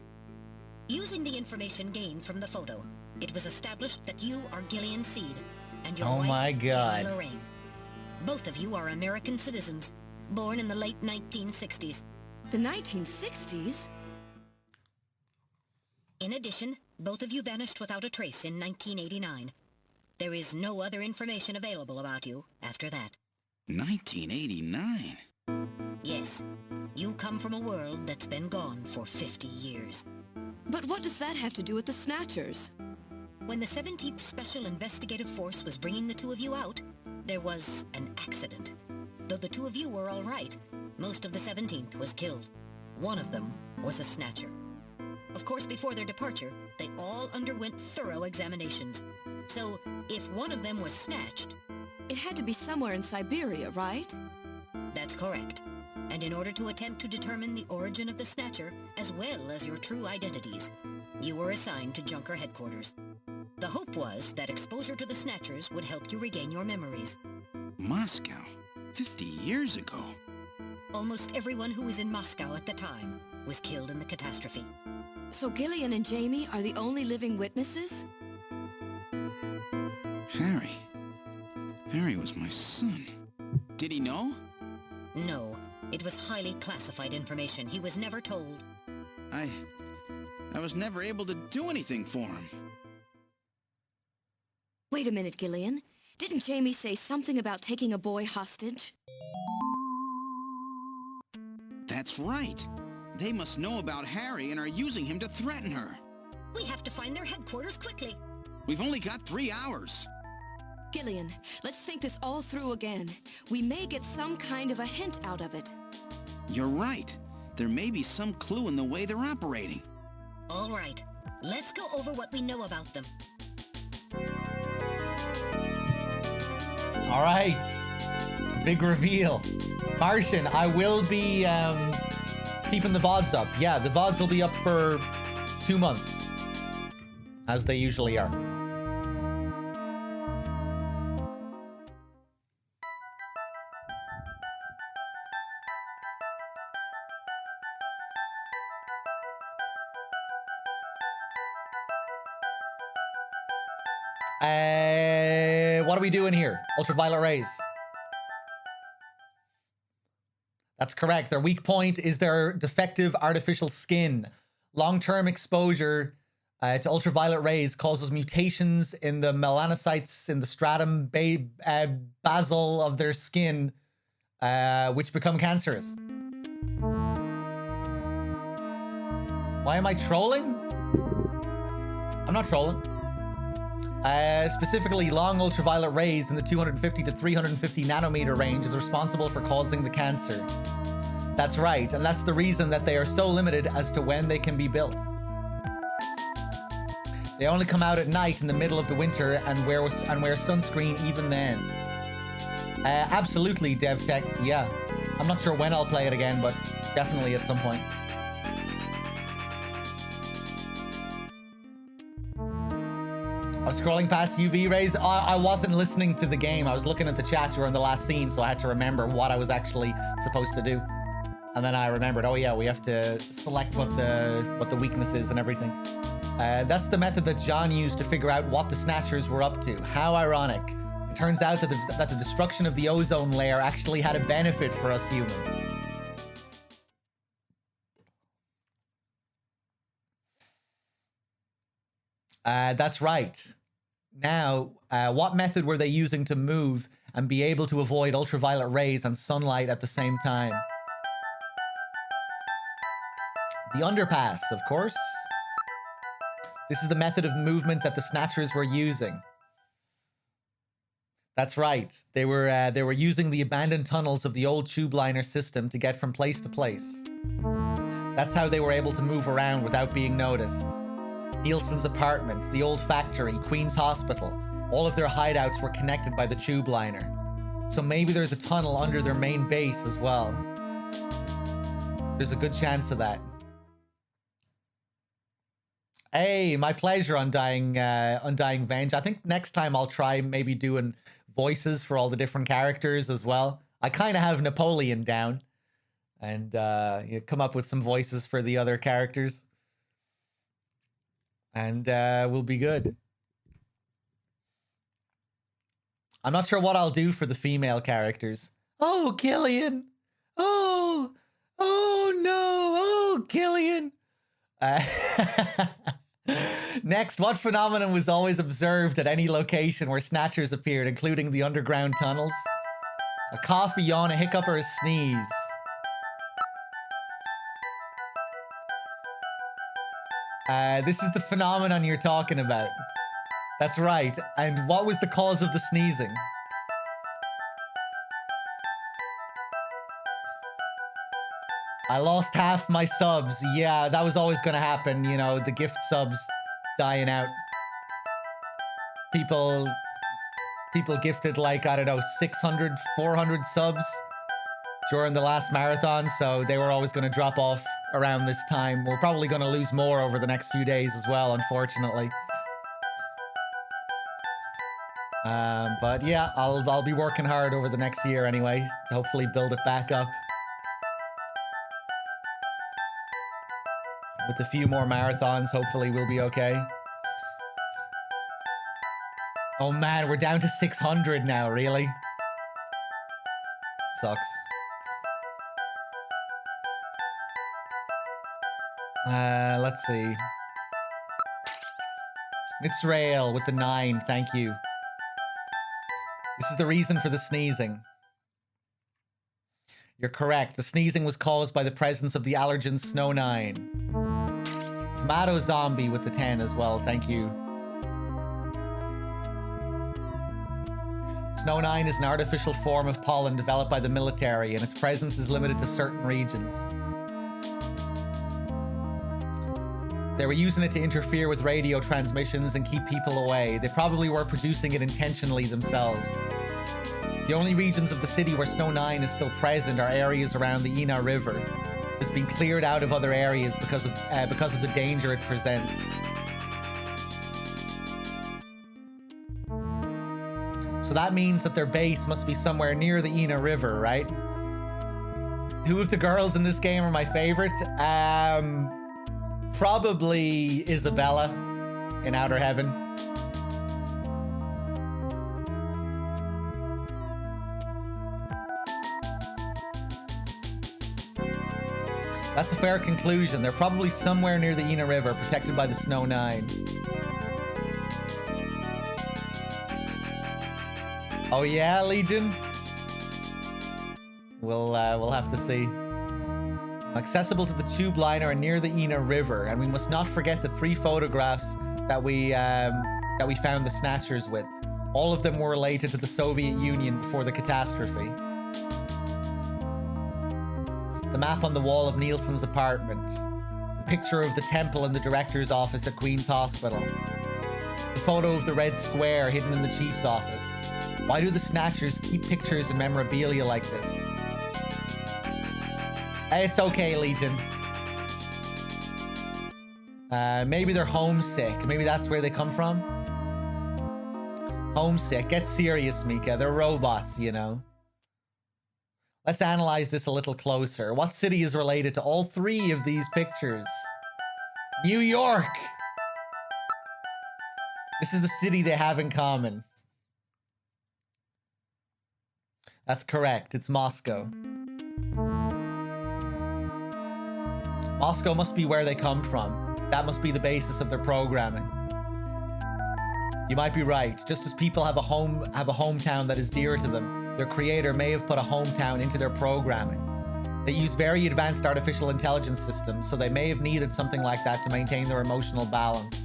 Using the information gained from the photo, it was established that you are Gillian Seed, and your Oh wife, my God. Jamie Lorraine. Both of you are American citizens, born in the late 1960s. The 1960s? In addition, both of you vanished without a trace in 1989. There is no other information available about you after that. 1989? Yes, you come from a world that's been gone for 50 years. But what does that have to do with the Snatchers? When the 17th Special Investigative Force was bringing the two of you out, there was an accident. Though the two of you were all right, most of the 17th was killed. One of them was a Snatcher. Of course, before their departure, they all underwent thorough examinations. So, if one of them was snatched... It had to be somewhere in Siberia, right? That's correct. And in order to attempt to determine the origin of the Snatcher, as well as your true identities, you were assigned to Junker headquarters. The hope was that exposure to the Snatchers would help you regain your memories. Moscow? 50 years ago? Almost everyone who was in Moscow at the time was killed in the catastrophe. So Gillian and Jamie are the only living witnesses? Harry. Harry was my son. Did he know? No. It was highly classified information. He was never told. I was never able to do anything for him. Wait a minute, Gillian. Didn't Jamie say something about taking a boy hostage? That's right. They must know about Harry and are using him to threaten her. We have to find their headquarters quickly. We've only got 3 hours. Gillian, let's think this all through again. We may get some kind of a hint out of it. You're right. There may be some clue in the way they're operating. All right. Let's go over what we know about them. All right. Big reveal. Martian, I will be keeping the VODs up. Yeah, the VODs will be up for 2 months, as they usually are. What are we doing here? Ultraviolet rays. That's correct. Their weak point is their defective artificial skin. Long-term exposure to ultraviolet rays causes mutations in the melanocytes in the stratum basal of their skin, which become cancerous. Why am I trolling? I'm not trolling. Specifically, long ultraviolet rays in the 250 to 350 nanometer range is responsible for causing the cancer. That's right, and that's the reason that they are so limited as to when they can be built. They only come out at night in the middle of the winter and wear sunscreen even then. Absolutely, DevTech, yeah. I'm not sure when I'll play it again, but definitely at some point. I was scrolling past UV rays. I wasn't listening to the game. I was looking at the chat during the last scene, so I had to remember what I was actually supposed to do. And then I remembered, oh yeah, we have to select what the weakness is and everything. That's the method that John used to figure out what the Snatchers were up to. How ironic. It turns out that the destruction of the ozone layer actually had a benefit for us humans. That's right. Now, what method were they using to move and be able to avoid ultraviolet rays and sunlight at the same time? The underpass, of course. This is the method of movement that the Snatchers were using. That's right. They were using the abandoned tunnels of the old tube liner system to get from place to place. That's how they were able to move around without being noticed. Nielsen's apartment, the old factory, Queen's Hospital, all of their hideouts were connected by the tube liner. So maybe there's a tunnel under their main base as well. There's a good chance of that. Hey, my pleasure, Undying Venge. I think next time I'll try maybe doing voices for all the different characters as well. I kind of have Napoleon down, and come up with some voices for the other characters. And we'll be good. I'm not sure what I'll do for the female characters. Oh, Killian! Oh no! Oh, Killian! Next, what phenomenon was always observed at any location where Snatchers appeared, including the underground tunnels? A cough, a yawn, a hiccup, or a sneeze? This is the phenomenon you're talking about. That's right. And what was the cause of the sneezing? I lost half my subs. Yeah, that was always going to happen. You know, the gift subs dying out. People gifted like, I don't know, 600, 400 subs during the last marathon. So they were always going to drop off around this time. We're probably going to lose more over the next few days as well, unfortunately. But yeah, I'll be working hard over the next year anyway to hopefully build it back up. With a few more marathons, hopefully we'll be okay. Oh man, we're down to 600 now, really? Sucks. Let's see. Mitzrael with the 9, thank you. This is the reason for the sneezing. You're correct. The sneezing was caused by the presence of the allergen Snow 9. Tomato Zombie with the 10 as well, thank you. Snow 9 is an artificial form of pollen developed by the military, and its presence is limited to certain regions. They were using it to interfere with radio transmissions and keep people away. They probably were producing it intentionally themselves. The only regions of the city where Snow 9 is still present are areas around the Ina River. It's been cleared out of other areas because of the danger it presents. So that means that their base must be somewhere near the Ina River, right? Who of the girls in this game are my favorite? Probably Isabella in Outer Heaven. That's a fair conclusion. They're probably somewhere near the Ina River, protected by the Snow Nine. Oh yeah, Legion? We'll have to see. Accessible to the tube liner and near the Ina River, and we must not forget the 3 photographs that we found the Snatchers with. All of them were related to the Soviet Union before the catastrophe. The map on the wall of Nielsen's apartment. A picture of the temple in the director's office at Queen's Hospital. The photo of the red square hidden in the chief's office. Why do the Snatchers keep pictures and memorabilia like this? It's okay, Legion. Maybe they're homesick. Maybe that's where they come from. Homesick. Get serious, Mika. They're robots, you know. Let's analyze this a little closer. What city is related to all 3 of these pictures? New York! This is the city they have in common. That's correct. It's Moscow. Moscow must be where they come from. That must be the basis of their programming. You might be right. Just as people have a hometown that is dear to them, their creator may have put a hometown into their programming. They use very advanced artificial intelligence systems, so they may have needed something like that to maintain their emotional balance.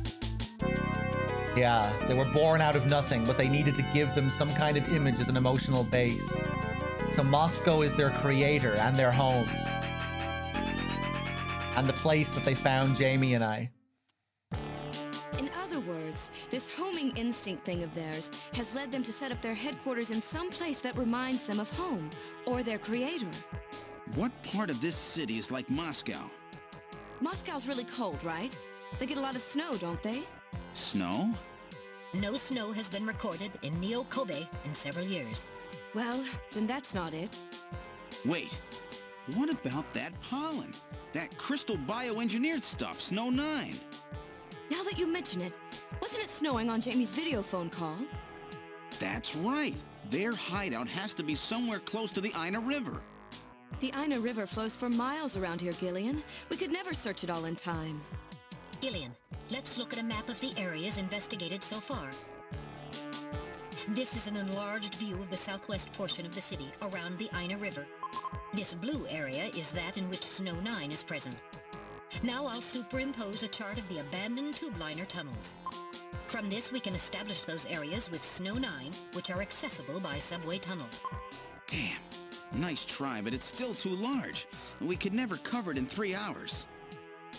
Yeah, they were born out of nothing, but they needed to give them some kind of image as an emotional base. So Moscow is their creator and their home. And the place that they found Jamie and I. In other words, this homing instinct thing of theirs has led them to set up their headquarters in some place that reminds them of home, or their creator. What part of this city is like Moscow? Moscow's really cold, right? They get a lot of snow, don't they? Snow? No snow has been recorded in Neo Kobe in several years. Well, then that's not it. Wait, what about that pollen? That crystal bioengineered stuff, Snow 9? Now that you mention it, wasn't it snowing on Jamie's video phone call? That's right. Their hideout has to be somewhere close to the Ina River. The Ina River flows for miles around here, Gillian. We could never search it all in time. Gillian, let's look at a map of the areas investigated so far. This is an enlarged view of the southwest portion of the city around the Ina River. This blue area is that in which Snow 9 is present. Now I'll superimpose a chart of the abandoned tube liner tunnels. From this we can establish those areas with Snow 9, which are accessible by subway tunnel. Damn. Nice try, but it's still too large. We could never cover it in 3 hours.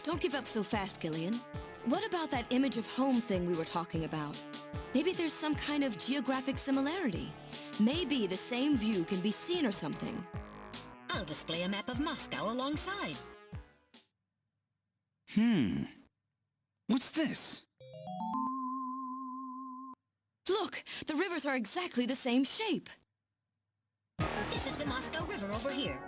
Don't give up so fast, Gillian. What about that image of home thing we were talking about? Maybe there's some kind of geographic similarity. Maybe the same view can be seen or something. I'll display a map of Moscow alongside. What's this? Look, the rivers are exactly the same shape. This is the Moscow River over here.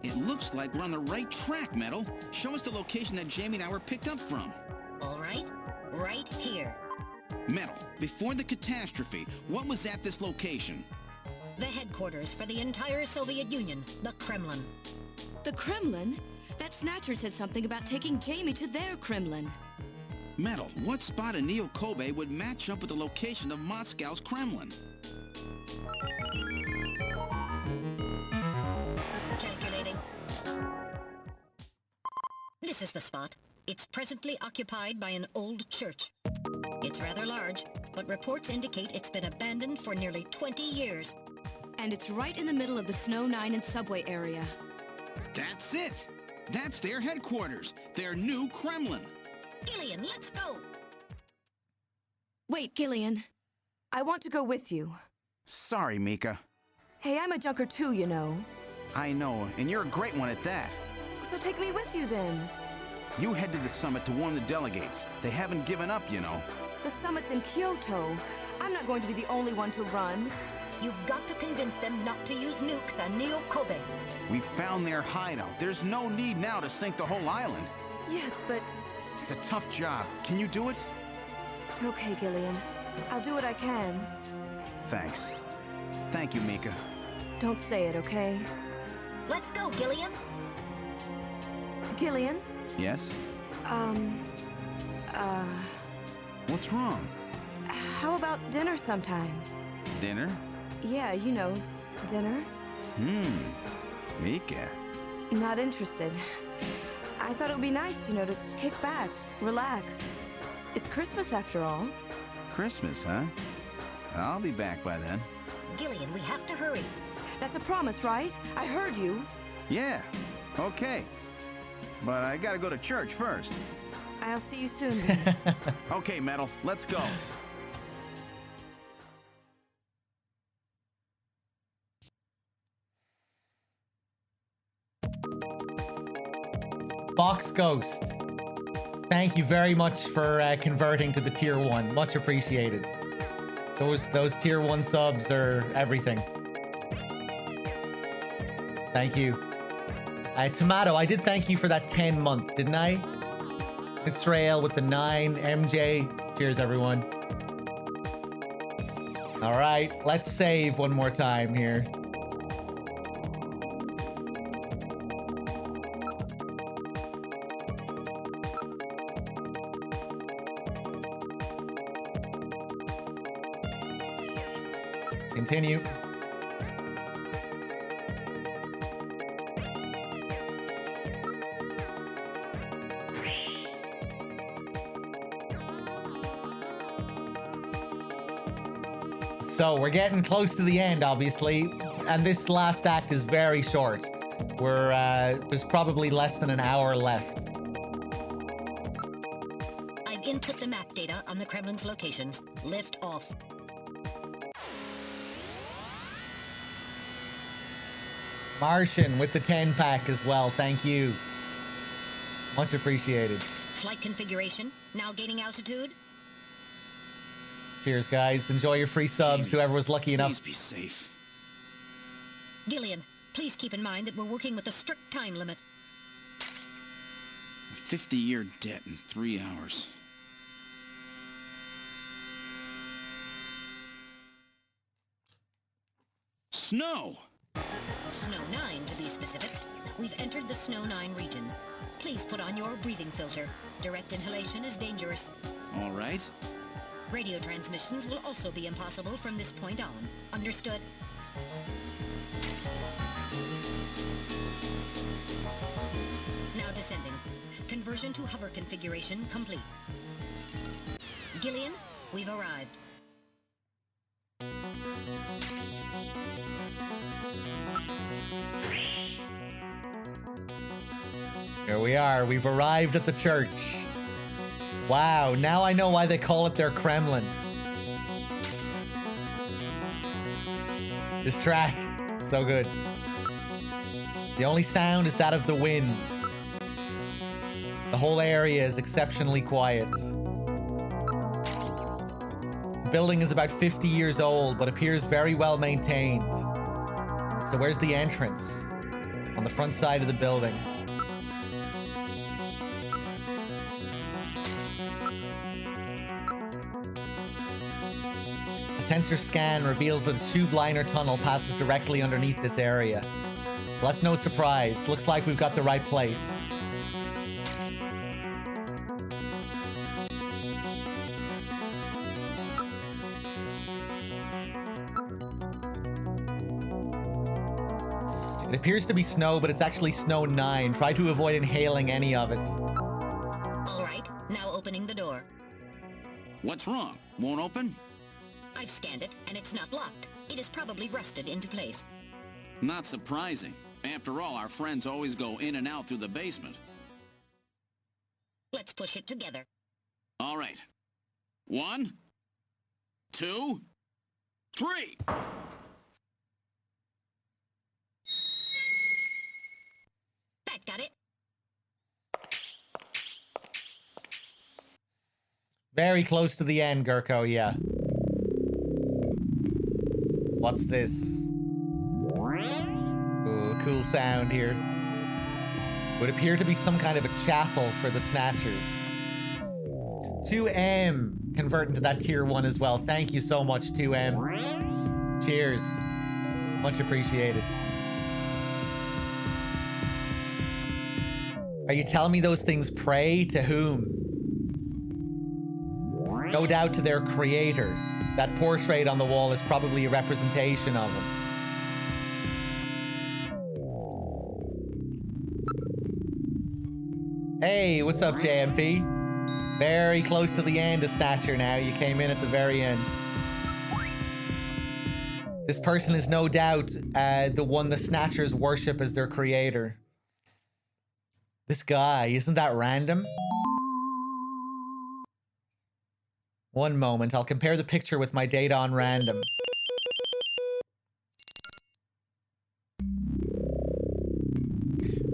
It looks like we're on the right track, Metal. Show us the location that Jamie and I were picked up from. All right, right here. Metal, before the catastrophe, what was at this location? The headquarters for the entire Soviet Union, the Kremlin. The Kremlin? That Snatcher said something about taking Jamie to their Kremlin. Metal, what spot in Neo Kobe would match up with the location of Moscow's Kremlin? Calculating. This is the spot. It's presently occupied by an old church. It's rather large, but reports indicate it's been abandoned for nearly 20 years. And it's right in the middle of the Snow 9 and subway area. That's it! That's their headquarters, their new Kremlin. Gillian, let's go! Wait, Gillian. I want to go with you. Sorry, Mika. Hey, I'm a junker too, you know. I know, and you're a great one at that. So take me with you then. You head to the summit to warn the delegates. They haven't given up, you know. The summit's in Kyoto. I'm not going to be the only one to run. You've got to convince them not to use nukes on Neo Kobe. We found their hideout. There's no need now to sink the whole island. Yes, but... It's a tough job. Can you do it? Okay, Gillian. I'll do what I can. Thanks. Thank you, Mika. Don't say it, okay? Let's go, Gillian. Gillian? Yes? What's wrong? How about dinner sometime? Dinner? Yeah, you know, dinner. Mika. Not interested. I thought it would be nice, you know, to kick back, relax. It's Christmas after all. Christmas, huh? I'll be back by then. Gillian, we have to hurry. That's a promise, right? I heard you. Yeah, okay. But I gotta go to church first. I'll see you soon then. Okay, Metal, let's go. Box Ghost. Thank you very much for converting to the tier 1. Much appreciated. Those tier 1 subs are everything. Thank you. Tomato, I did thank you for that 10-month, didn't I? Israel with the 9. MJ. Cheers, everyone. All right, let's save one more time here. Continue. So we're getting close to the end, obviously, and this last act is very short. There's probably less than an hour left. I've input the map data on the Kremlin's locations. Lift off. Martian with the 10-pack as well. Thank you. Much appreciated. Flight configuration. Now gaining altitude. Cheers, guys. Enjoy your free subs, whoever was lucky enough. Please be safe. Gillian, please keep in mind that we're working with a strict time limit. A 50-year debt in 3 hours. Snow! Snow 9, to be specific. We've entered the Snow 9 region. Please put on your breathing filter. Direct inhalation is dangerous. All right. Radio transmissions will also be impossible from this point on. Understood? Now descending. Conversion to hover configuration complete. Gillian, we've arrived. Here we are. We've arrived at the church. Wow, now I know why they call it their Kremlin. This track, so good. The only sound is that of the wind. The whole area is exceptionally quiet. The building is about 50 years old, but appears very well maintained. So where's the entrance? On the front side of the building. Sensor scan reveals that a tube liner tunnel passes directly underneath this area. Well, that's no surprise. Looks like we've got the right place. It appears to be snow, but it's actually Snow 9. Try to avoid inhaling any of it. All right, now opening the door. What's wrong? Won't open? I've scanned it, and it's not locked. It is probably rusted into place. Not surprising. After all, our friends always go in and out through the basement. Let's push it together. All right. 1, 2, 3! That got it. Very close to the end, Gurko, yeah. What's this? Ooh, cool sound here. Would appear to be some kind of a chapel for the Snatchers. 2M converting to that tier 1 as well. Thank you so much, 2M. Cheers. Much appreciated. Are you telling me those things pray to whom? No doubt to their creator. That portrait on the wall is probably a representation of him. Hey, what's up, JMP? Very close to the end of Snatcher now. You came in at the very end. This person is no doubt the one the Snatchers worship as their creator. This guy, isn't that random? One moment, I'll compare the picture with my data on random.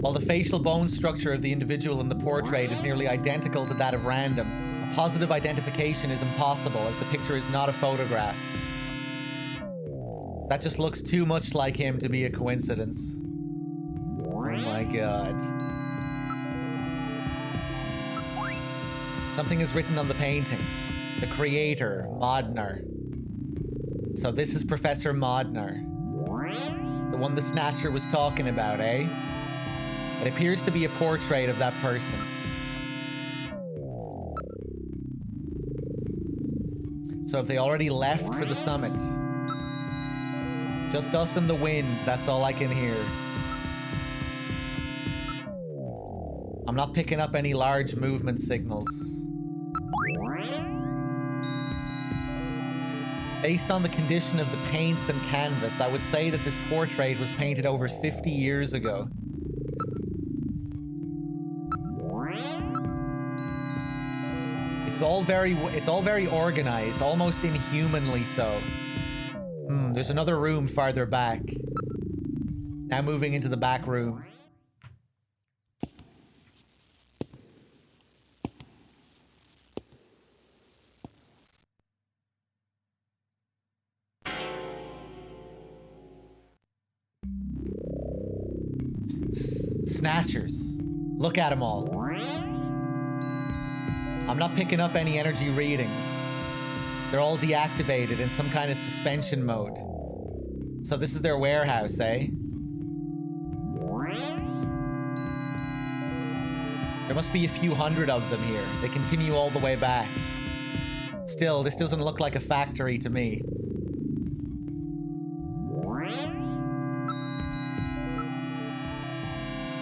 While the facial bone structure of the individual in the portrait is nearly identical to that of random, a positive identification is impossible as the picture is not a photograph. That just looks too much like him to be a coincidence. Oh my god. Something is written on the painting. The creator, Modnar. So this is Professor Modnar. The one the Snatcher was talking about, eh? It appears to be a portrait of that person. So if they already left for the summit. Just us and the wind, that's all I can hear. I'm not picking up any large movement signals. Based on the condition of the paints and canvas, I would say that this portrait was painted over 50 years ago. It's all very organized, almost inhumanly so. There's another room farther back. Now moving into the back room. Snatchers. Look at them all. I'm not picking up any energy readings. They're all deactivated in some kind of suspension mode. So this is their warehouse, eh? There must be a few hundred of them here. They continue all the way back. Still, this doesn't look like a factory to me.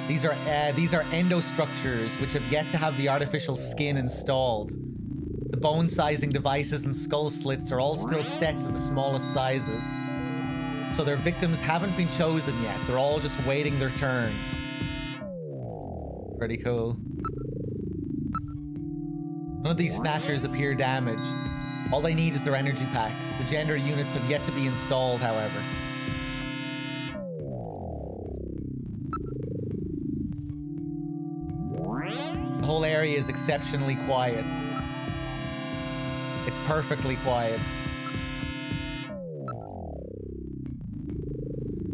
These are endostructures which have yet to have the artificial skin installed. The bone sizing devices and skull slits are all still set to the smallest sizes. So their victims haven't been chosen yet. They're all just waiting their turn. Pretty cool. None of these Snatchers appear damaged. All they need is their energy packs. The gender units have yet to be installed, however. The whole area is exceptionally quiet. It's perfectly quiet.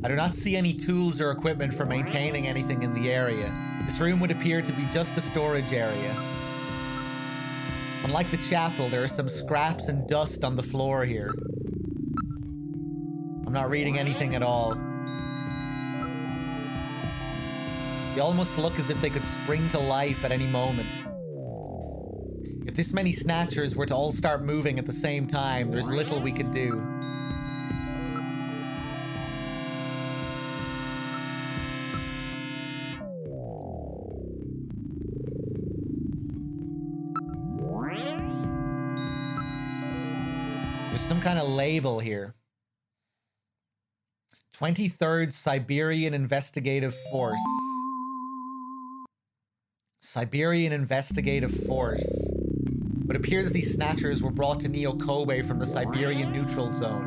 I do not see any tools or equipment for maintaining anything in the area. This room would appear to be just a storage area. Unlike the chapel, there are some scraps and dust on the floor here. I'm not reading anything at all. They almost look as if they could spring to life at any moment. If this many Snatchers were to all start moving at the same time, there's little we could do. There's some kind of label here. 23rd Siberian Investigative Force. Siberian Investigative Force. It would appear that these Snatchers were brought to Neo Kobe from the Siberian Neutral Zone.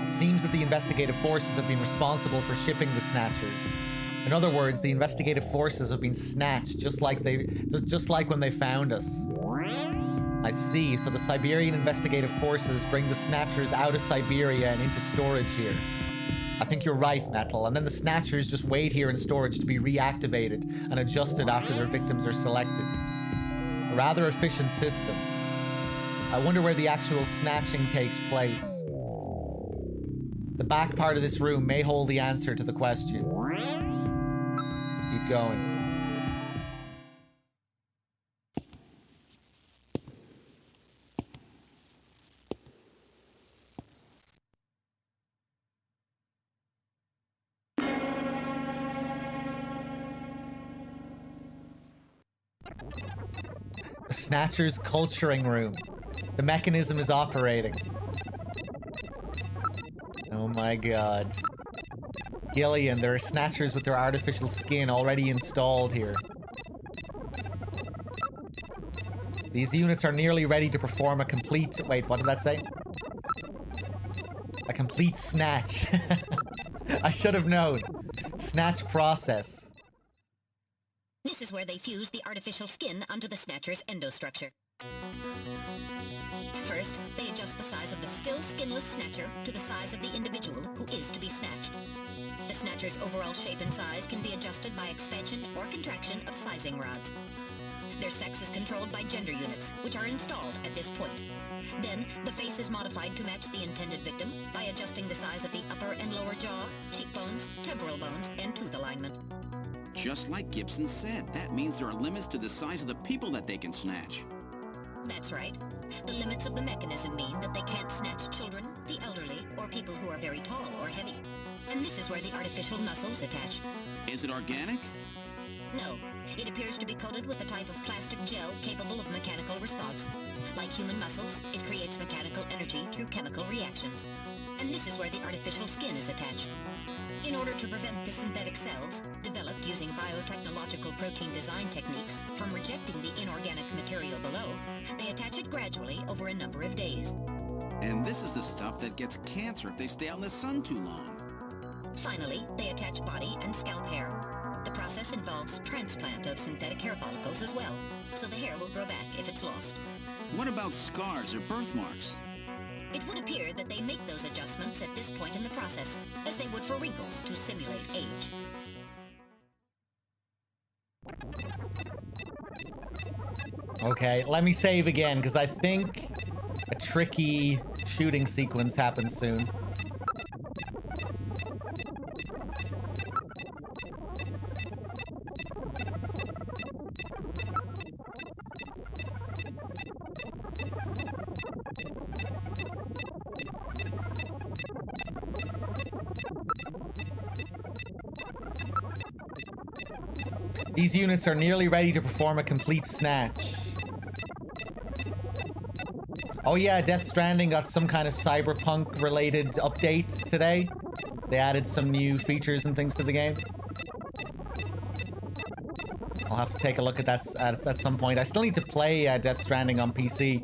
It seems that the investigative forces have been responsible for shipping the Snatchers. In other words, the investigative forces have been snatched just like when they found us. I see, so the Siberian investigative forces bring the Snatchers out of Siberia and into storage here. I think you're right, Metal, and then the Snatchers just wait here in storage to be reactivated and adjusted after their victims are selected. A rather efficient system. I wonder where the actual snatching takes place. The back part of this room may hold the answer to the question. Keep going. The Snatcher's culturing room. The mechanism is operating. Oh my god. Gillian, there are Snatchers with their artificial skin already installed here. These units are nearly ready to perform a complete... Wait, what did that say? A complete snatch. I should have known. Snatch process. This is where they fuse the artificial skin onto the Snatcher's endostructure. First, they adjust the size of the still skinless Snatcher to the size of the individual who is to be snatched. The Snatcher's overall shape and size can be adjusted by expansion or contraction of sizing rods. Their sex is controlled by gender units, which are installed at this point. Then, the face is modified to match the intended victim by adjusting the size of the upper and lower jaw, cheekbones, temporal bones, and tooth alignment. Just like Gibson said, that means there are limits to the size of the people that they can snatch. That's right. The limits of the mechanism mean that they can't snatch children, the elderly, or people who are very tall or heavy. And this is where the artificial muscles attach. Is it organic? No. It appears to be coated with a type of plastic gel capable of mechanical response. Like human muscles, it creates mechanical energy through chemical reactions. And this is where the artificial skin is attached. In order to prevent the synthetic cells, developed using biotechnological protein design techniques, from rejecting the inorganic material below, they attach it gradually over a number of days. And this is the stuff that gets cancer if they stay out in the sun too long. Finally, they attach body and scalp hair. The process involves transplant of synthetic hair follicles as well, so the hair will grow back if it's lost. What about scars or birthmarks? It would appear that they make those adjustments at this point in the process, as they would for wrinkles to simulate age. Okay, let me save again, because I think a tricky shooting sequence happens soon. These units are nearly ready to perform a complete snatch. Oh yeah, Death Stranding got some kind of cyberpunk-related update today. They added some new features and things to the game. I'll have to take a look at that at some point. I still need to play Death Stranding on PC.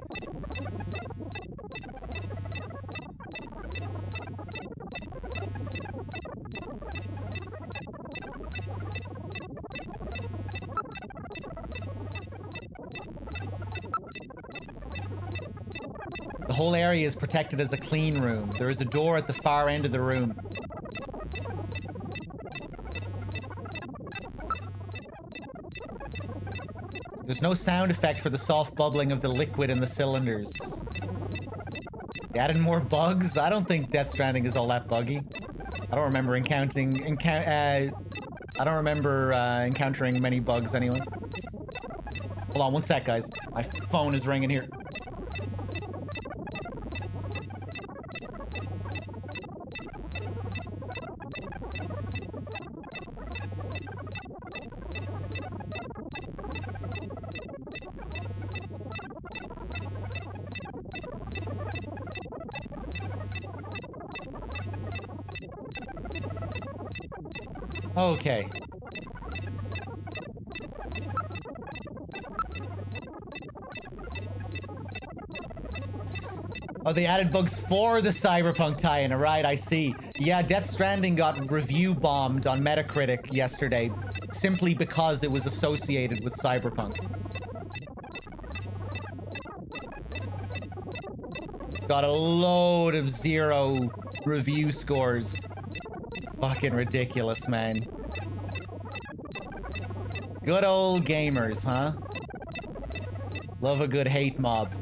The whole area is protected as a clean room. There is a door at the far end of the room. There's no sound effect for the soft bubbling of the liquid in the cylinders. They added more bugs? I don't think Death Stranding is all that buggy. I don't remember encountering many bugs anyway. Hold on one sec, guys. My phone is ringing here. Okay. Oh, they added bugs for the Cyberpunk tie-in. Right, I see. Yeah, Death Stranding got review bombed on Metacritic yesterday simply because it was associated with Cyberpunk. Got a load of 0 review scores. Fucking ridiculous, man. Good old gamers, huh? Love a good hate mob.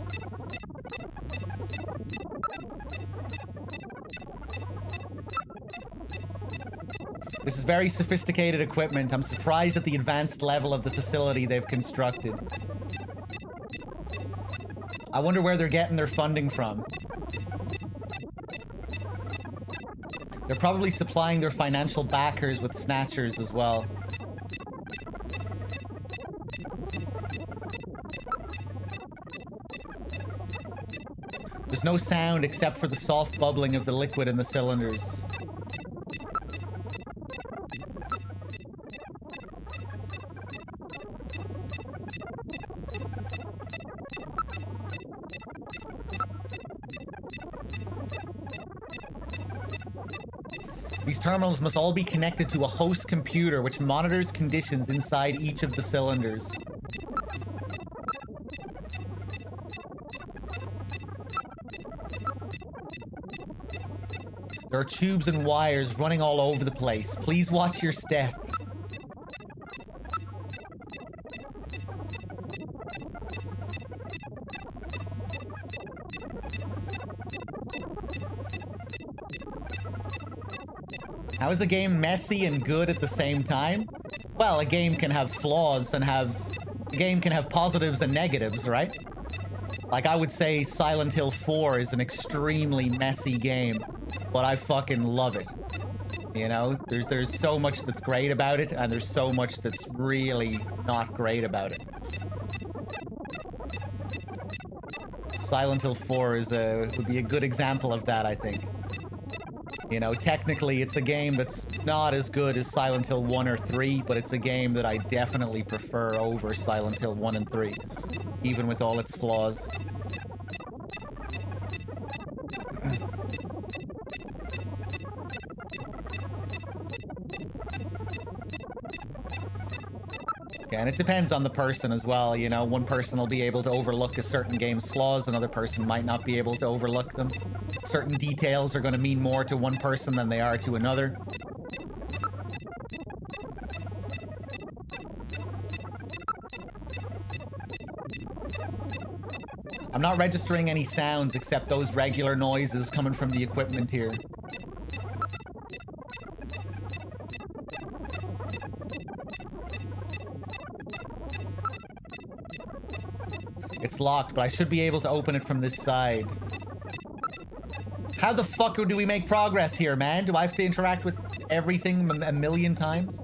This is very sophisticated equipment. I'm surprised at the advanced level of the facility they've constructed. I wonder where they're getting their funding from. They're probably supplying their financial backers with snatchers as well. There's no sound except for the soft bubbling of the liquid in the cylinders. These terminals must all be connected to a host computer which monitors conditions inside each of the cylinders. There are tubes and wires running all over the place. Please watch your step. How is a game messy and good at the same time? Well, a game can have flaws and a game can have positives and negatives, right? Like, I would say Silent Hill 4 is an extremely messy game, but I fucking love it. You know, there's so much that's great about it, and there's so much that's really not great about it. Silent Hill 4 would be a good example of that, I think. You know, technically it's a game that's not as good as Silent Hill 1 or 3, but it's a game that I definitely prefer over Silent Hill 1 and 3, even with all its flaws. And it depends on the person as well, you know. One person will be able to overlook a certain game's flaws, another person might not be able to overlook them. Certain details are going to mean more to one person than they are to another. I'm not registering any sounds except those regular noises coming from the equipment here. It's locked, but I should be able to open it from this side. How the fuck do we make progress here, man? Do I have to interact with everything a million times?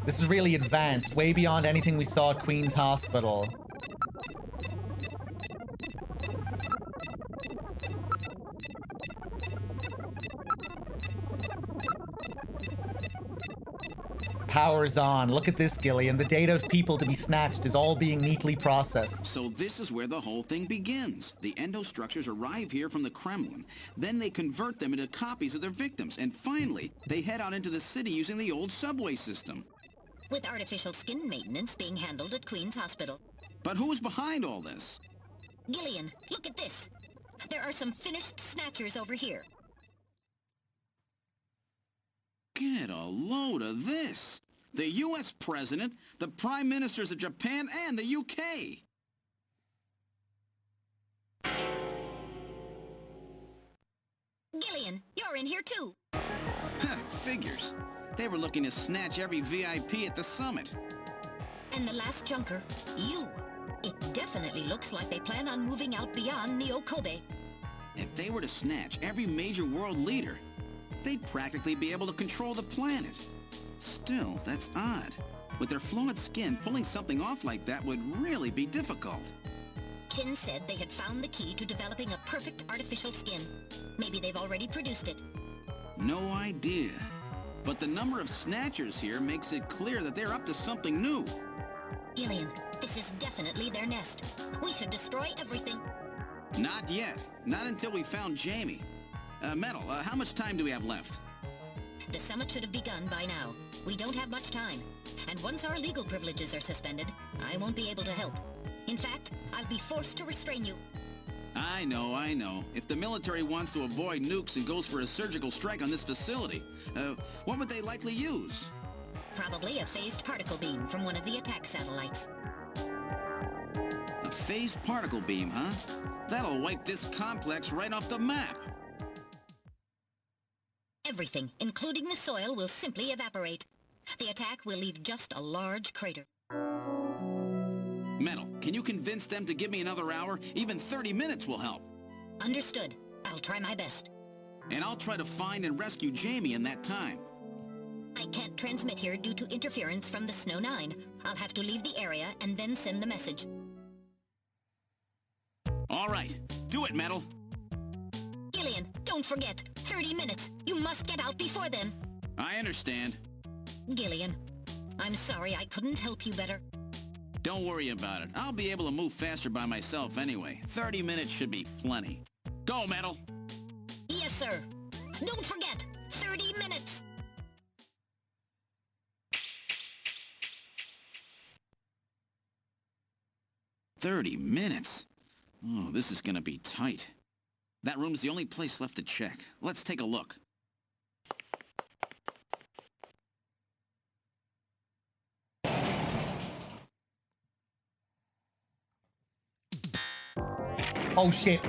This is really advanced, way beyond anything we saw at Queen's Hospital. Power's on. Look at this, Gillian. The data of people to be snatched is all being neatly processed. So this is where the whole thing begins. The endostructures arrive here from the Kremlin. Then they convert them into copies of their victims. And finally, they head out into the city using the old subway system. With artificial skin maintenance being handled at Queen's Hospital. But who's behind all this? Gillian, look at this. There are some finished snatchers over here. Get a load of this. The U.S. President, the Prime Ministers of Japan, and the U.K. Gillian, you're in here too. Figures. They were looking to snatch every VIP at the summit. And the last junker, you. It definitely looks like they plan on moving out beyond Neo Kobe. If they were to snatch every major world leader, they'd practically be able to control the planet. Still, that's odd. With their flawed skin, pulling something off like that would really be difficult. Chin said they had found the key to developing a perfect artificial skin. Maybe they've already produced it. No idea. But the number of snatchers here makes it clear that they're up to something new. Gillian, this is definitely their nest. We should destroy everything. Not yet. Not until we found Jamie. Metal, how much time do we have left? The summit should have begun by now. We don't have much time. And once our legal privileges are suspended, I won't be able to help. In fact, I'll be forced to restrain you. I know. If the military wants to avoid nukes and goes for a surgical strike on this facility, what would they likely use? Probably a phased particle beam from one of the attack satellites. A phased particle beam, huh? That'll wipe this complex right off the map. Everything, including the soil, will simply evaporate. The attack will leave just a large crater. Metal, can you convince them to give me another hour? Even 30 minutes will help. Understood. I'll try my best. And I'll try to find and rescue Jamie in that time. I can't transmit here due to interference from the Snow 9. I'll have to leave the area and then send the message. All right. Do it, Metal. Gillian, don't forget. 30 minutes. You must get out before then. I understand. Gillian, I'm sorry I couldn't help you better. Don't worry about it. I'll be able to move faster by myself anyway. 30 minutes should be plenty. Go, Metal! Yes, sir. Don't forget, 30 minutes! "30 minutes? Oh, this is gonna be tight. That room's the only place left to check. Let's take a look. Oh shit.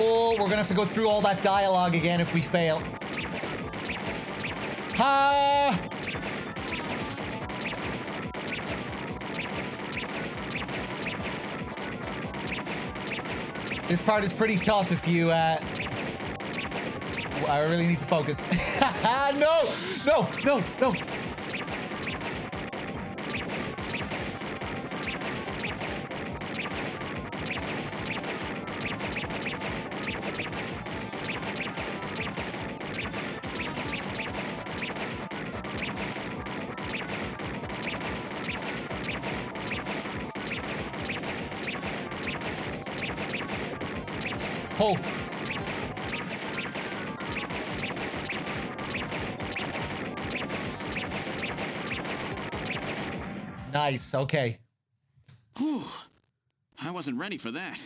Oh, we're gonna have to go through all that dialogue again if we fail. Ha! This part is pretty tough if you, I really need to focus. No! No! No! No! Oh. Nice, okay. Whew. I wasn't ready for that.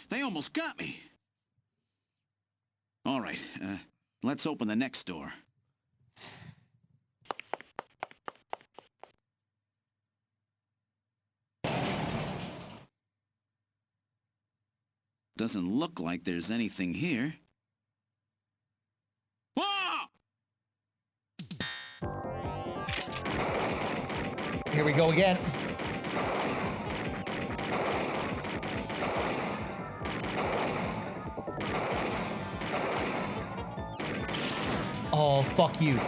They almost got me. All right, let's open the next door. Doesn't look like there's anything here. Ah! Here we go again. Oh, fuck you.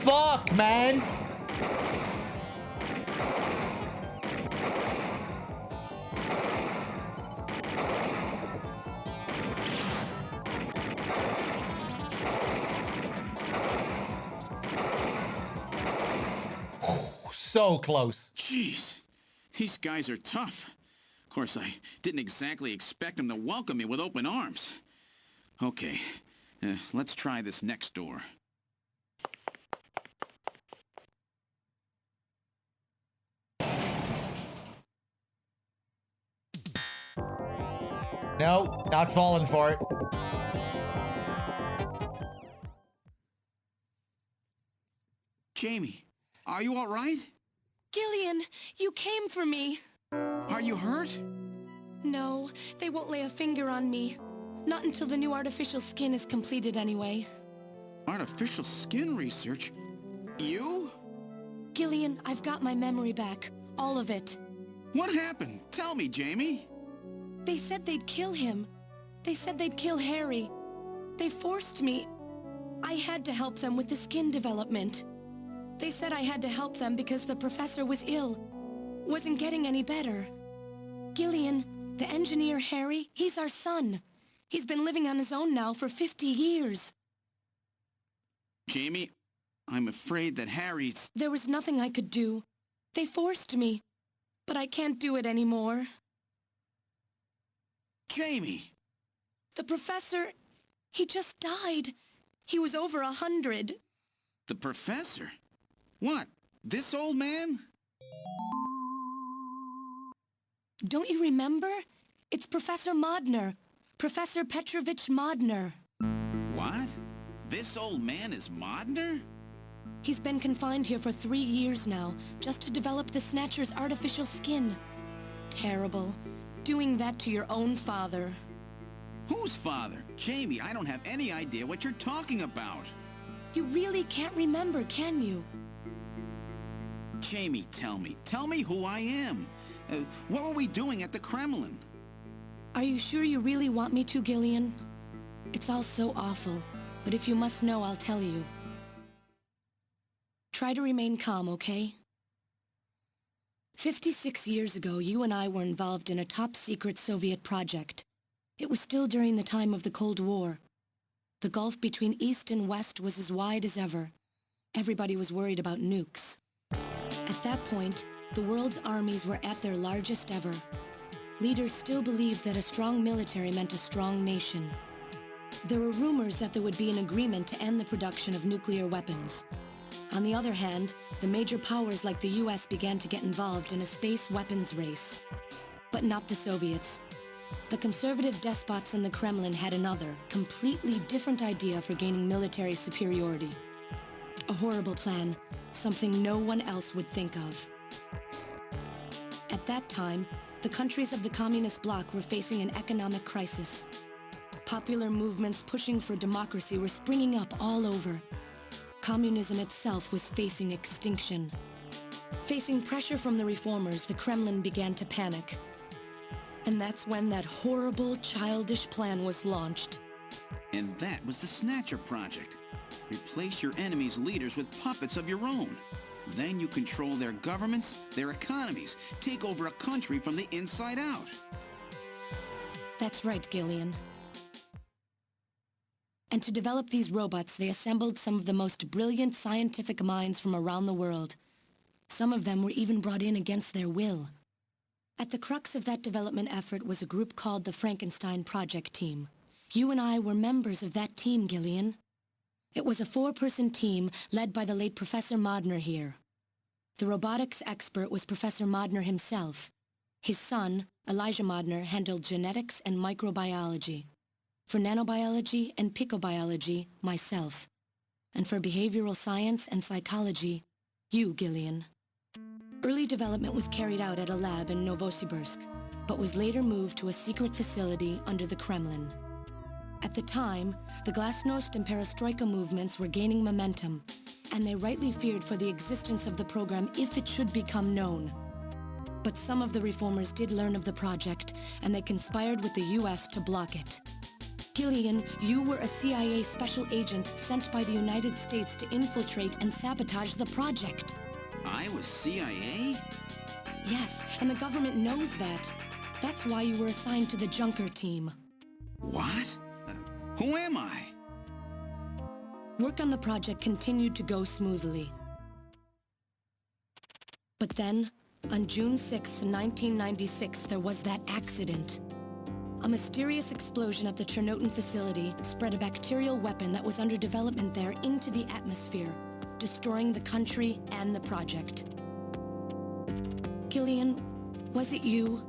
Fuck, man. So close. Jeez, these guys are tough. Of course, I didn't exactly expect them to welcome me with open arms. Okay, let's try this next door. No, not falling for it. Jamie, are you all right? Gillian, you came for me. Are you hurt? No, they won't lay a finger on me. Not until the new artificial skin is completed anyway. Artificial skin research? You? Gillian, I've got my memory back. All of it. What happened? Tell me, Jamie. They said they'd kill him. They said they'd kill Harry. They forced me. I had to help them with the skin development. They said I had to help them because the professor was ill. Wasn't getting any better. Gillian, the engineer Harry, he's our son. He's been living on his own now for 50 years. Jamie, I'm afraid that Harry's... There was nothing I could do. They forced me. But I can't do it anymore. Jamie! The professor, he just died. He was over 100. The professor? What? This old man? Don't you remember? It's Professor Modner. Professor Petrovich Modner. What? This old man is Modner? He's been confined here for 3 years now, just to develop the Snatcher's artificial skin. Terrible. Doing that to your own father. Whose father? Jamie, I don't have any idea what you're talking about. You really can't remember, can you? Jamie, tell me who I am. What were we doing at the Kremlin? Are you sure you really want me to, Gillian? It's all so awful, but if you must know, I'll tell you. Try to remain calm, okay? 56 years ago, you and I were involved in a top-secret Soviet project. It was still during the time of the Cold War. The gulf between East and West was as wide as ever. Everybody was worried about nukes. At that point, the world's armies were at their largest ever. Leaders still believed that a strong military meant a strong nation. There were rumors that there would be an agreement to end the production of nuclear weapons. On the other hand, the major powers like the US began to get involved in a space weapons race. But not the Soviets. The conservative despots in the Kremlin had another, completely different idea for gaining military superiority. A horrible plan, something no one else would think of. At that time, the countries of the communist bloc were facing an economic crisis. Popular movements pushing for democracy were springing up all over. Communism itself was facing extinction. Facing pressure from the reformers, the Kremlin began to panic. And that's when that horrible, childish plan was launched. And that was the Snatcher Project. Replace your enemies' leaders with puppets of your own. Then you control their governments, their economies, take over a country from the inside out. That's right, Gillian. And to develop these robots, they assembled some of the most brilliant scientific minds from around the world. Some of them were even brought in against their will. At the crux of that development effort was a group called the Frankenstein Project Team. You and I were members of that team, Gillian. It was a 4-person team led by the late Professor Modner here. The robotics expert was Professor Modner himself. His son, Elijah Modner, handled genetics and microbiology. For nanobiology and picobiology, myself. And for behavioral science and psychology, you, Gillian. Early development was carried out at a lab in Novosibirsk, but was later moved to a secret facility under the Kremlin. At the time, the Glasnost and Perestroika movements were gaining momentum, and they rightly feared for the existence of the program if it should become known. But some of the reformers did learn of the project, and they conspired with the US to block it. Gillian, you were a CIA special agent sent by the United States to infiltrate and sabotage the project. I was CIA? Yes, and the government knows that. That's why you were assigned to the Junker team. What? Who am I? Work on the project continued to go smoothly. But then, on June 6, 1996, there was that accident. A mysterious explosion at the Chernobyl facility spread a bacterial weapon that was under development there into the atmosphere, destroying the country and the project. Gillian, was it you?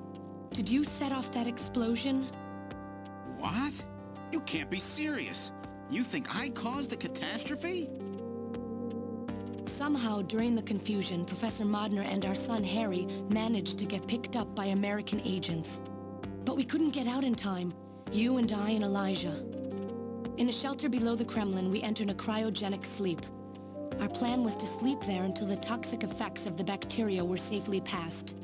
Did you set off that explosion? What? You can't be serious. You think I caused the catastrophe? Somehow, during the confusion, Professor Modner and our son Harry managed to get picked up by American agents. But we couldn't get out in time, you and I and Elijah. In a shelter below the Kremlin, we entered a cryogenic sleep. Our plan was to sleep there until the toxic effects of the bacteria were safely passed.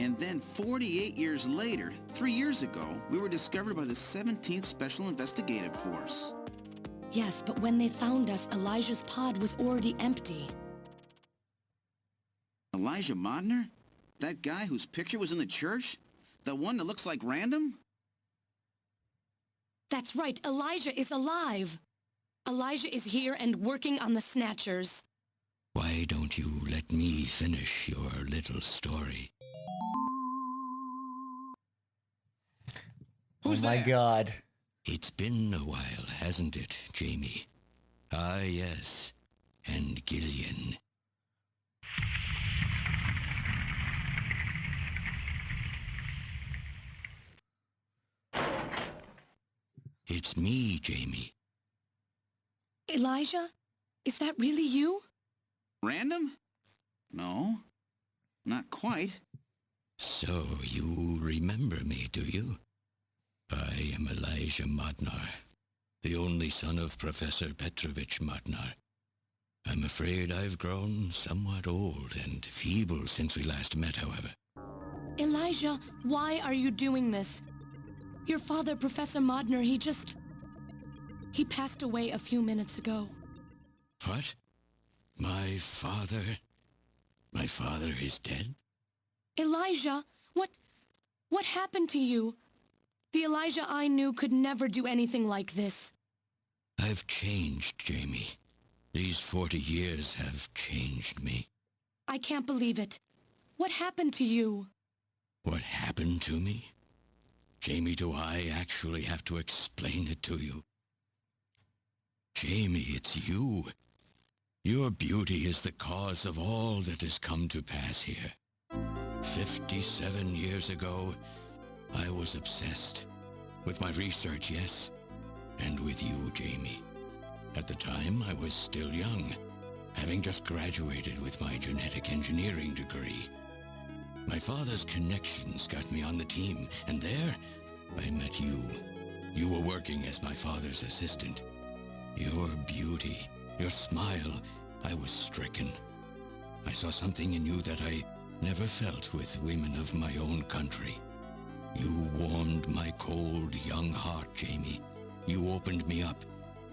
And then 48 years later, 3 years ago, we were discovered by the 17th Special Investigative Force. Yes, but when they found us, Elijah's pod was already empty. Elijah Modner? That guy whose picture was in the church? The one that looks like Random? That's right, Elijah is alive! Elijah is here and working on the Snatchers. Why don't you let me finish your little story? Who's my God. It's been a while, hasn't it, Jamie? Ah, yes. And Gillian. It's me, Jamie. Elijah? Is that really you? Random? No, not quite. So you remember me, do you? I am Elijah Modnar, the only son of Professor Petrovich Modnar. I'm afraid I've grown somewhat old and feeble since we last met, however. Elijah, why are you doing this? Your father, Professor Modnar, he passed away a few minutes ago. What? My father is dead? Elijah, what happened to you? The Elijah I knew could never do anything like this. I've changed, Jamie. These 40 years have changed me. I can't believe it. What happened to you? What happened to me? Jamie, do I actually have to explain it to you? Jamie, it's you. Your beauty is the cause of all that has come to pass here. 57 years ago, I was obsessed. With my research, yes. And with you, Jamie. At the time, I was still young, having just graduated with my genetic engineering degree. My father's connections got me on the team, and there, I met you. You were working as my father's assistant. Your beauty, your smile, I was stricken. I saw something in you that I never felt with women of my own country. You warmed my cold, young heart, Jamie. You opened me up,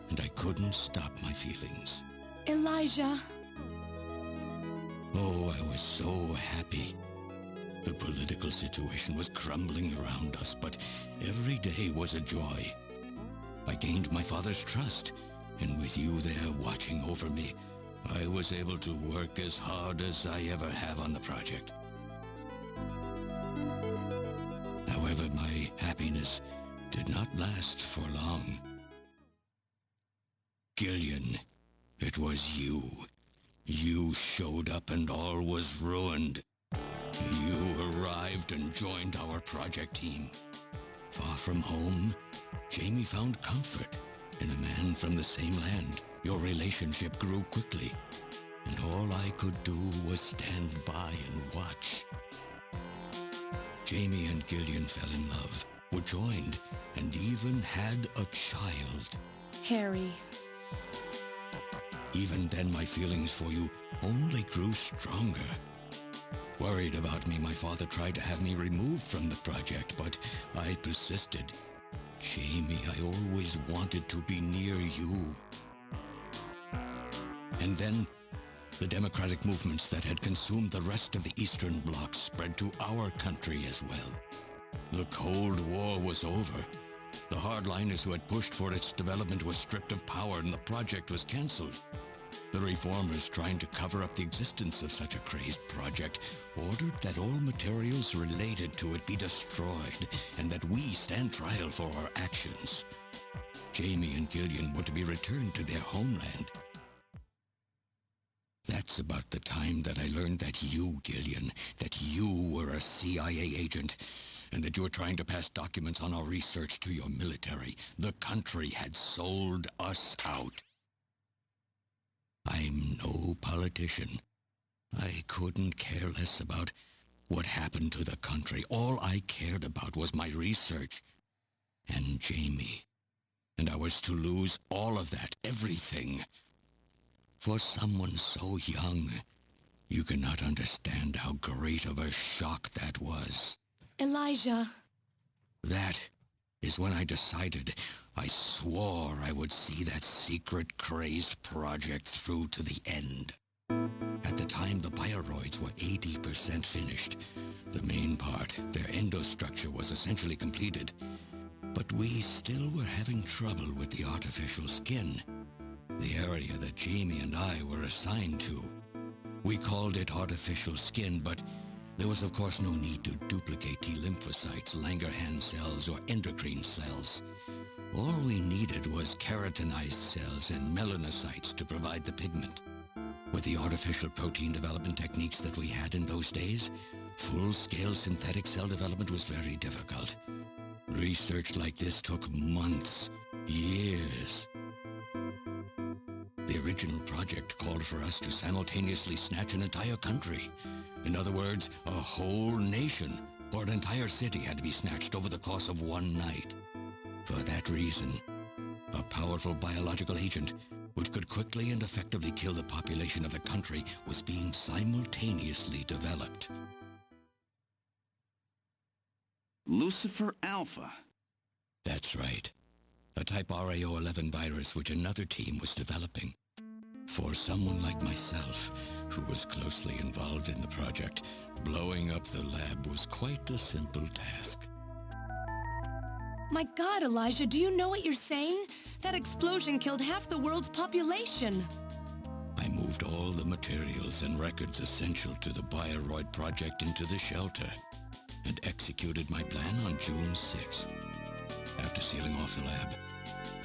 and I couldn't stop my feelings. Elijah. Oh, I was so happy. The political situation was crumbling around us, but every day was a joy. I gained my father's trust, and with you there watching over me, I was able to work as hard as I ever have on the project. However, my happiness did not last for long. Gillian, it was you. You showed up and all was ruined. You arrived and joined our project team. Far from home, Jamie found comfort in a man from the same land. Your relationship grew quickly, and all I could do was stand by and watch. Jamie and Gillian fell in love, were joined, and even had a child. Harry. Even then, my feelings for you only grew stronger. Worried about me, my father tried to have me removed from the project, but I persisted. Jamie, I always wanted to be near you. And then, the democratic movements that had consumed the rest of the Eastern Bloc spread to our country as well. The Cold War was over. The hardliners who had pushed for its development were stripped of power and the project was cancelled. The reformers, trying to cover up the existence of such a crazed project, ordered that all materials related to it be destroyed and that we stand trial for our actions. Jamie and Gillian were to be returned to their homeland. That's about the time that I learned that you, Gillian, that you were a CIA agent, and that you were trying to pass documents on our research to your military. The country had sold us out. I'm no politician. I couldn't care less about what happened to the country. All I cared about was my research and Jamie. And I was to lose all of that, everything. For someone so young, you cannot understand how great of a shock that was. Elijah. That is when I decided, I swore I would see that secret, crazed project through to the end. At the time, the bioroids were 80% finished. The main part, their endostructure, was essentially completed. But we still were having trouble with the artificial skin, the area that Jamie and I were assigned to. We called it artificial skin, but there was of course no need to duplicate T lymphocytes, Langerhans cells, or endocrine cells. All we needed was keratinized cells and melanocytes to provide the pigment. With the artificial protein development techniques that we had in those days, full-scale synthetic cell development was very difficult. Research like this took months, years. The original project called for us to simultaneously snatch an entire country. In other words, a whole nation, or an entire city had to be snatched over the course of one night. For that reason, a powerful biological agent which could quickly and effectively kill the population of the country was being simultaneously developed. Lucifer Alpha. That's right. A type RAO11 virus which another team was developing. For someone like myself, who was closely involved in the project, blowing up the lab was quite a simple task. My God, Elijah, do you know what you're saying? That explosion killed half the world's population. I moved all the materials and records essential to the Bioroid project into the shelter and executed my plan on June 6th. After sealing off the lab,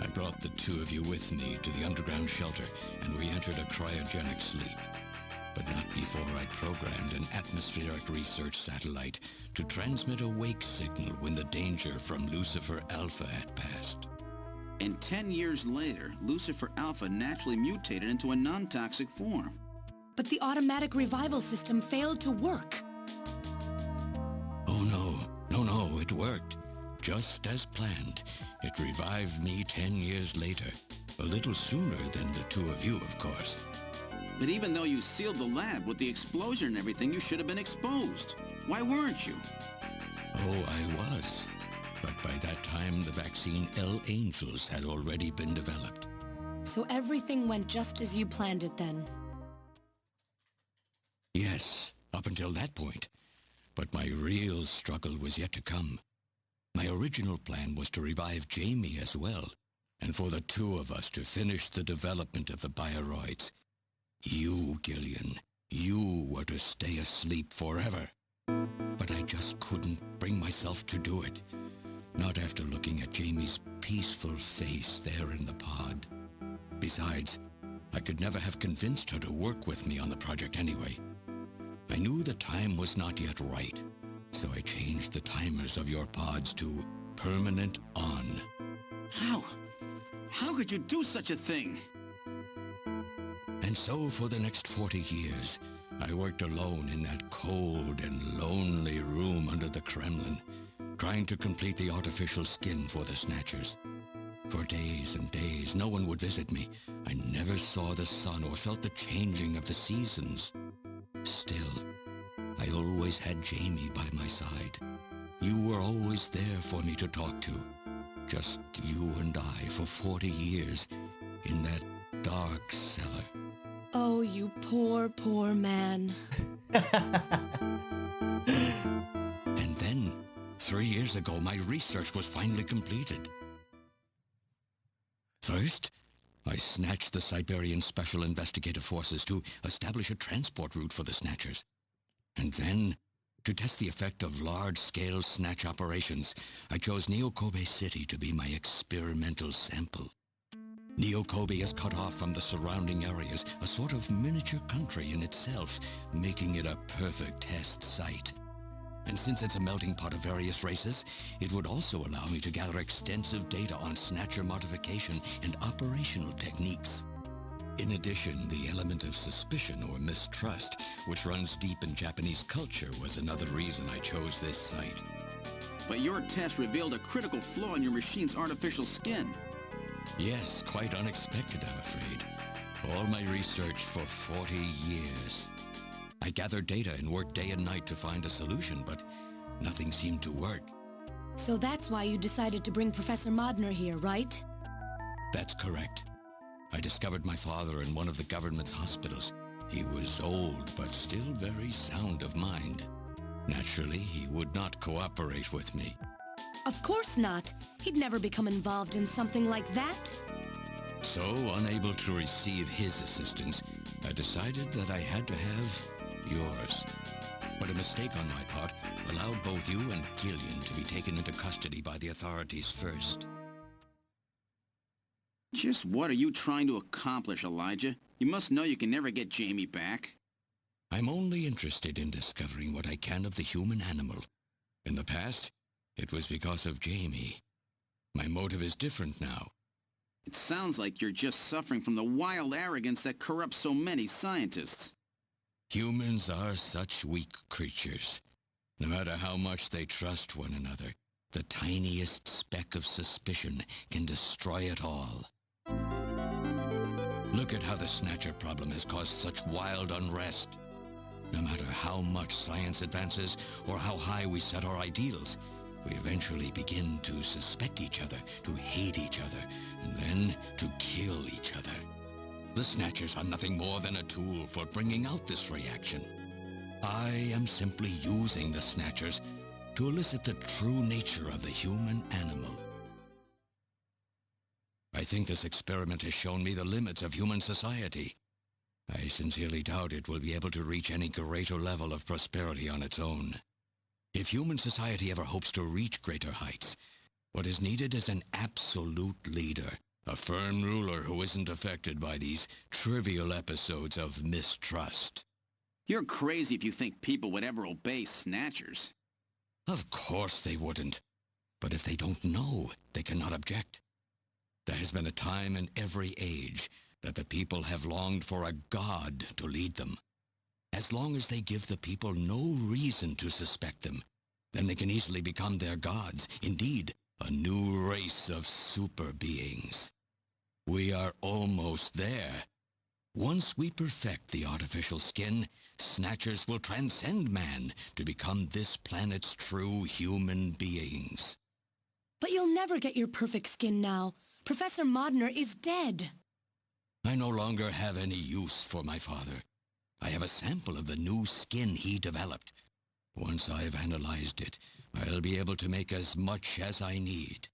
I brought the two of you with me to the underground shelter, and we entered a cryogenic sleep. But not before I programmed an atmospheric research satellite to transmit a wake signal when the danger from Lucifer Alpha had passed. And 10 years later, Lucifer Alpha naturally mutated into a non-toxic form. But the automatic revival system failed to work. Oh no, it worked. Just as planned, it revived me 10 years later. A little sooner than the two of you, of course. But even though you sealed the lab with the explosion and everything, you should have been exposed. Why weren't you? Oh, I was. But by that time, the vaccine L-Angels had already been developed. So everything went just as you planned it then? Yes, up until that point. But my real struggle was yet to come. My original plan was to revive Jamie as well, and for the two of us to finish the development of the Bioroids. You, Gillian, you were to stay asleep forever. But I just couldn't bring myself to do it. Not after looking at Jamie's peaceful face there in the pod. Besides, I could never have convinced her to work with me on the project anyway. I knew the time was not yet right, so I changed the timers of your pods to permanent on. How? How could you do such a thing? And so for the next 40 years, I worked alone in that cold and lonely room under the Kremlin, trying to complete the artificial skin for the Snatchers. For days and days, no one would visit me. I never saw the sun or felt the changing of the seasons. Still, I always had Jamie by my side. You were always there for me to talk to. Just you and I for 40 years in that dark cellar. Oh, you poor, poor man. And then, 3 years ago, my research was finally completed. First, I snatched the Siberian Special Investigative Forces to establish a transport route for the Snatchers. And then, to test the effect of large-scale snatch operations, I chose Neo-Kobe City to be my experimental sample. Neo-Kobe is cut off from the surrounding areas, a sort of miniature country in itself, making it a perfect test site. And since it's a melting pot of various races, it would also allow me to gather extensive data on Snatcher modification and operational techniques. In addition, the element of suspicion or mistrust, which runs deep in Japanese culture, was another reason I chose this site. But your test revealed a critical flaw in your machine's artificial skin. Yes, quite unexpected, I'm afraid. All my research for 40 years. I gathered data and worked day and night to find a solution, but nothing seemed to work. So that's why you decided to bring Professor Modner here, right? That's correct. I discovered my father in one of the government's hospitals. He was old, but still very sound of mind. Naturally, he would not cooperate with me. Of course not. He'd never become involved in something like that. So, unable to receive his assistance, I decided that I had to have yours. But a mistake on my part allowed both you and Gillian to be taken into custody by the authorities first. Just what are you trying to accomplish, Elijah? You must know you can never get Jamie back. I'm only interested in discovering what I can of the human animal. In the past, it was because of Jamie. My motive is different now. It sounds like you're just suffering from the wild arrogance that corrupts so many scientists. Humans are such weak creatures. No matter how much they trust one another, the tiniest speck of suspicion can destroy it all. Look at how the Snatcher problem has caused such wild unrest. No matter how much science advances or how high we set our ideals, we eventually begin to suspect each other, to hate each other, and then to kill each other. The Snatchers are nothing more than a tool for bringing out this reaction. I am simply using the Snatchers to elicit the true nature of the human animal. I think this experiment has shown me the limits of human society. I sincerely doubt it will be able to reach any greater level of prosperity on its own. If human society ever hopes to reach greater heights, what is needed is an absolute leader, a firm ruler who isn't affected by these trivial episodes of mistrust. You're crazy if you think people would ever obey Snatchers. Of course they wouldn't. But if they don't know, they cannot object. There has been a time in every age that the people have longed for a god to lead them. As long as they give the people no reason to suspect them, then they can easily become their gods, indeed, a new race of super beings. We are almost there. Once we perfect the artificial skin, Snatchers will transcend man to become this planet's true human beings. But you'll never get your perfect skin now. Professor Modner is dead. I no longer have any use for my father. I have a sample of the new skin he developed. Once I've analyzed it, I'll be able to make as much as I need.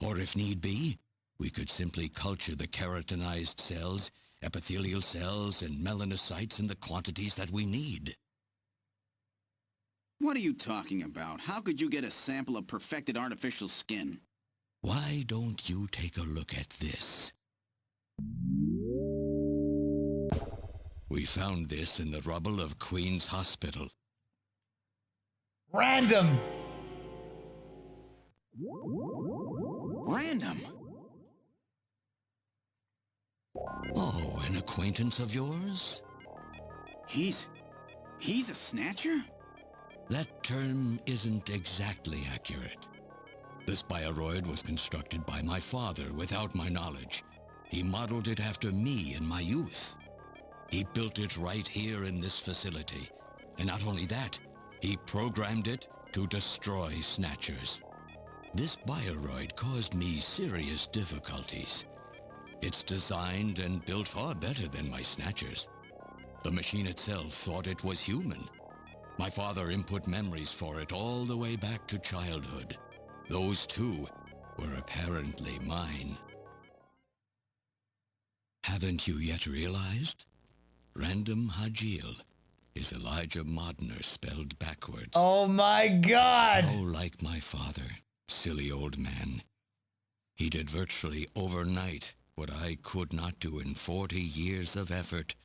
Or if need be, we could simply culture the keratinized cells, epithelial cells, and melanocytes in the quantities that we need. What are you talking about? How could you get a sample of perfected artificial skin? Why don't you take a look at this? We found this in the rubble of Queen's Hospital. Random! Random? Oh, an acquaintance of yours? He's a Snatcher? That term isn't exactly accurate. This bioroid was constructed by my father without my knowledge. He modeled it after me in my youth. He built it right here in this facility. And not only that, he programmed it to destroy Snatchers. This bioroid caused me serious difficulties. It's designed and built far better than my Snatchers. The machine itself thought it was human. My father input memories for it all the way back to childhood. Those too were apparently mine. Haven't you yet realized? Random Hajil is Elijah Modner spelled backwards. Oh my God! Oh, like my father, silly old man. He did virtually overnight what I could not do in 40 years of effort.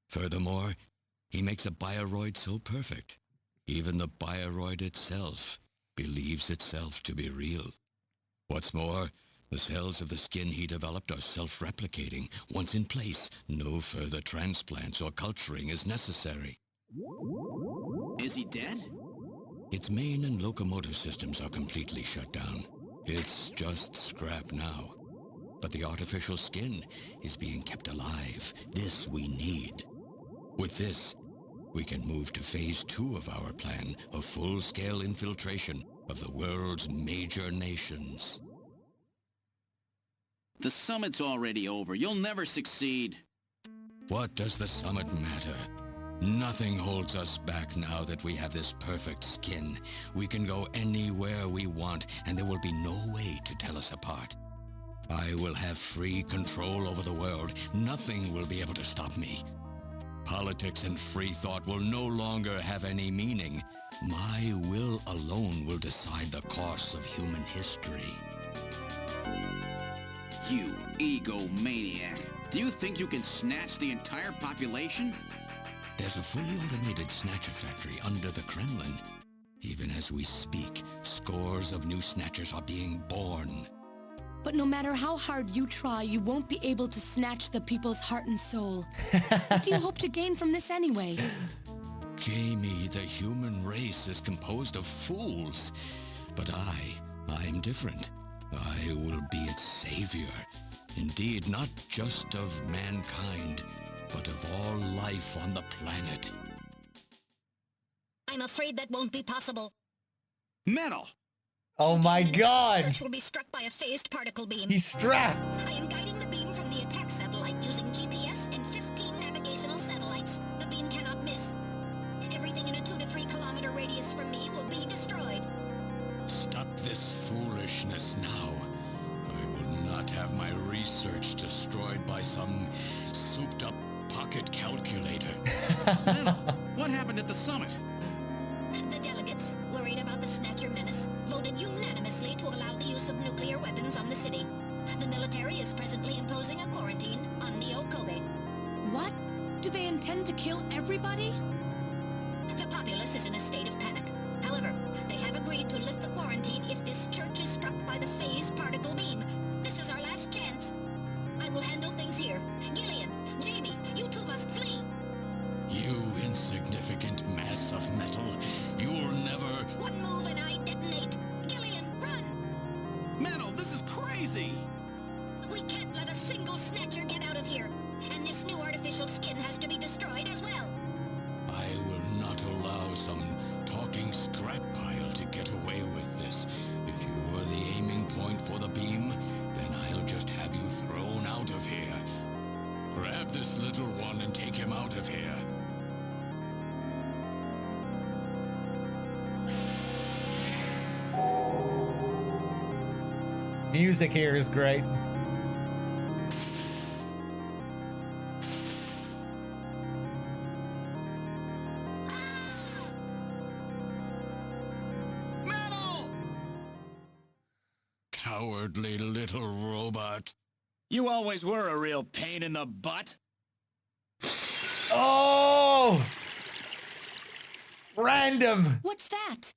Furthermore, he makes a bioroid so perfect, even the bioroid itself believes itself to be real. What's more, the cells of the skin he developed are self-replicating. Once in place, no further transplants or culturing is necessary. Is he dead? Its main and locomotive systems are completely shut down. It's just scrap now. But the artificial skin is being kept alive. This we need. With this, we can move to phase 2 of our plan of full-scale infiltration of the world's major nations. The summit's already over. You'll never succeed. What does the summit matter? Nothing holds us back now that we have this perfect skin. We can go anywhere we want, and there will be no way to tell us apart. I will have free control over the world. Nothing will be able to stop me. Politics and free thought will no longer have any meaning. My will alone will decide the course of human history. You egomaniac. Do you think you can snatch the entire population? There's a fully automated Snatcher factory under the Kremlin. Even as we speak, scores of new Snatchers are being born. But no matter how hard you try, you won't be able to snatch the people's heart and soul. What do you hope to gain from this anyway? Jamie, the human race is composed of fools. But I'm different. I will be its savior. Indeed, not just of mankind, but of all life on the planet. I'm afraid that won't be possible. Metal! Oh my god! Church will be struck by a phased particle beam. He's strapped! I am guiding the beam from the attack satellite using GPS and 15 navigational satellites. The beam cannot miss. Everything in a 2 to 3 kilometer radius from me will be destroyed. Stop this foolishness now. I will not have my research destroyed by some souped-up pocket calculator. Metal, what happened at the summit? The delegates, worried about the Snatcher menace, voted unanimously to allow the use of nuclear weapons on the city. The military is presently imposing a quarantine on Neo Kobe. What? Do they intend to kill everybody? The populace is in a state of panic. However, they have agreed to lift the quarantine if this church is struck by the phased particle beam. This is our last chance. I will handle things here. Gillian, Jamie, you two must flee. You insignificant mass of metal. You'll never... One move and I detonate. Gillian, run! Metal, this is crazy! We can't let a single Snatcher get out of here. And this new artificial skin has to be destroyed as well. I will not allow some talking scrap pile to get away with this. If you were the aiming point for the beam, then I'll just have you thrown out of here. Grab this little one and take him out of here. Music here is great. Metal! Cowardly little robot. You always were a real pain in the butt. Oh! Random! What's that?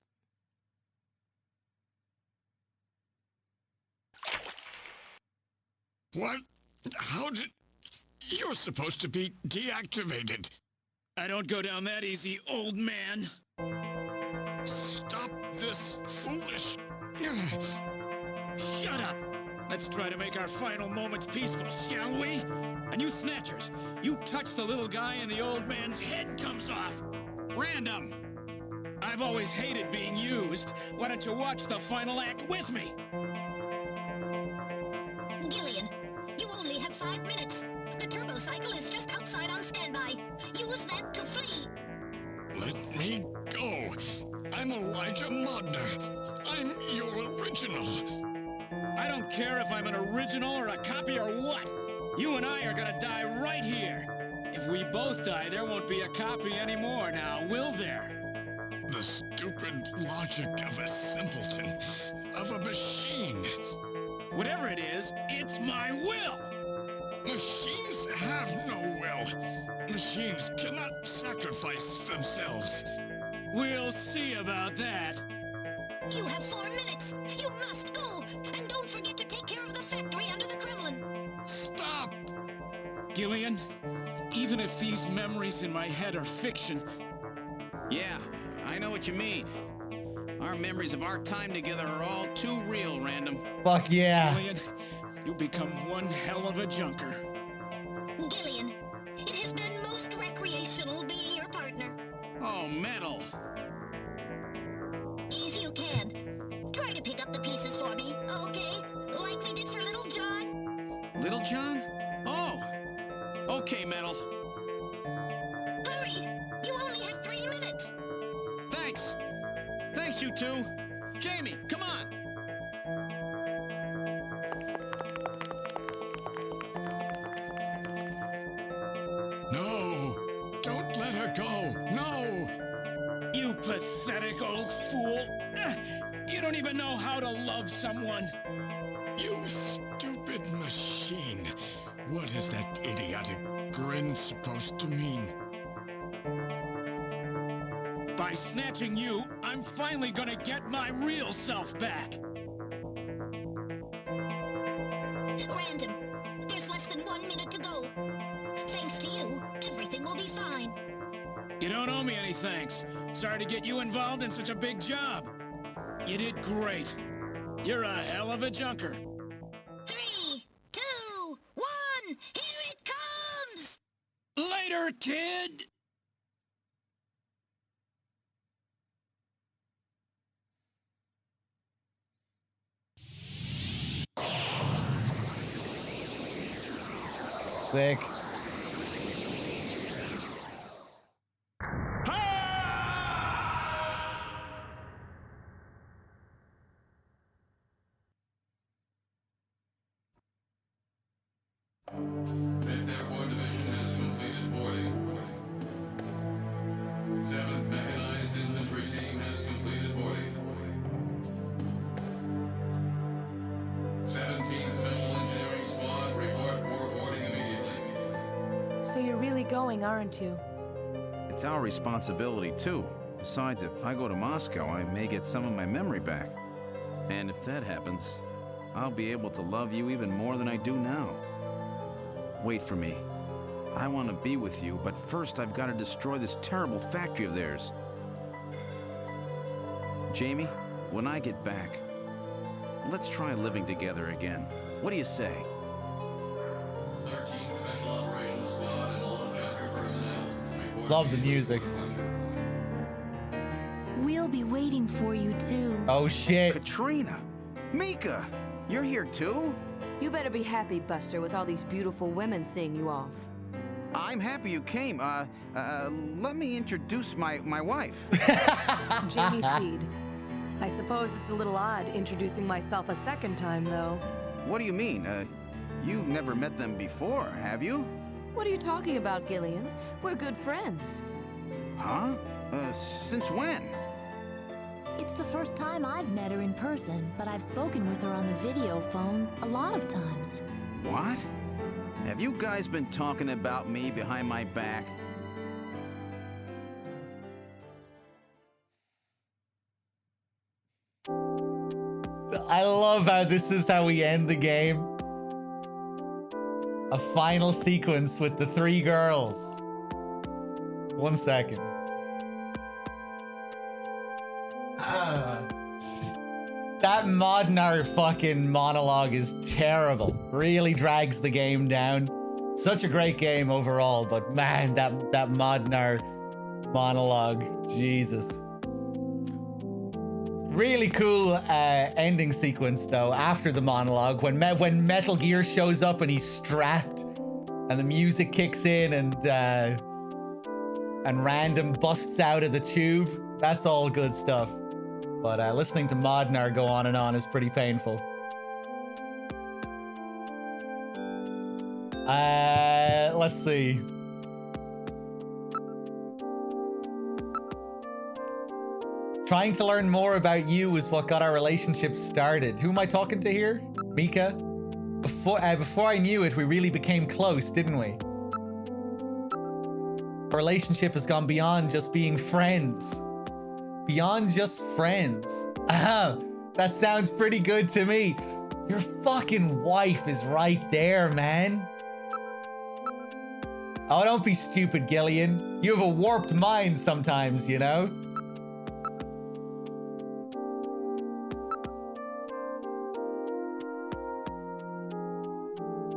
What? How did... You're supposed to be deactivated. I don't go down that easy, old man. Stop this foolish... Shut up! Let's try to make our final moments peaceful, shall we? And you Snatchers, you touch the little guy and the old man's head comes off. Random! I've always hated being used. Why don't you watch the final act with me? Gillian, you only have 5 minutes. The turbo cycle is just outside on standby. Use that to flee. Let me go. I'm Elijah Modner. I'm your original. I don't care if I'm an original or a copy or what. You and I are gonna die right here. If we both die, there won't be a copy anymore now, will there? The stupid logic of a simpleton, of a machine. Whatever it is, it's my will! Machines have no will. Machines cannot sacrifice themselves. We'll see about that. You have 4 minutes. You must go. And don't forget to take care of the factory under the Kremlin. Stop! Gillian, even if these memories in my head are fiction... Yeah, I know what you mean. Our memories of our time together are all too real, Random. Fuck yeah. Gillian, you become one hell of a junker. Gillian, it has been most recreational being your partner. Oh, Metal. If you can, try to pick up the pieces for me, okay? Like we did for Little John. Little John? Oh. Okay, Metal. Hurry! You only have 3 minutes. Thanks. Thanks, you two. Jamie, come on. No! Don't let her go! No! You pathetic old fool! You don't even know how to love someone! You stupid machine! What is that idiotic grin supposed to mean? By snatching you, I'm finally gonna get my real self back! Random, there's less than 1 minute to go. Thanks to you, everything will be fine. You don't owe me any thanks. Sorry to get you involved in such a big job. You did great. You're a hell of a junker. 3, 2, 1, here it comes! Later, kid! Sick. Fifth Airborne Division has completed boarding. 7th Mechanized Infantry Team has completed boarding. 17th Special Engineering Squad report for boarding immediately. So you're really going, aren't you? It's our responsibility, too. Besides, if I go to Moscow, I may get some of my memory back. And if that happens, I'll be able to love you even more than I do now. Wait for me. I want to be with you, but first I've got to destroy this terrible factory of theirs. Jamie, when I get back, let's try living together again. What do you say? 13th Special Operations Squad and all junker personnel. Love the music. We'll be waiting for you too. Oh shit. Katrina! Mika! You're here too? You better be happy, Buster, with all these beautiful women seeing you off. I'm happy you came. Let me introduce my wife. Jamie Seed. I suppose it's a little odd introducing myself a second time, though. What do you mean? You've never met them before, have you? What are you talking about, Gillian? We're good friends. Huh? Since when? It's the first time I've met her in person, but I've spoken with her on the video phone a lot of times. What? Have you guys been talking about me behind my back? I love how this is how we end the game. A final sequence with the 3 girls. 1 second. That Modnar fucking monologue is terrible. Really drags the game down. Such a great game overall, but man, that Modnar monologue, Jesus. Really cool ending sequence though after the monologue when Metal Gear shows up and he's strapped and the music kicks in and Random busts out of the tube. That's all good stuff. But listening to Modnar go on and on is pretty painful. Let's see. Trying to learn more about you is what got our relationship started. Who am I talking to here? Mika? Before I knew it, we really became close, didn't we? Our relationship has gone beyond just being friends. Beyond just friends. That sounds pretty good to me. Your fucking wife is right there, man. Oh, don't be stupid, Gillian. You have a warped mind sometimes, you know?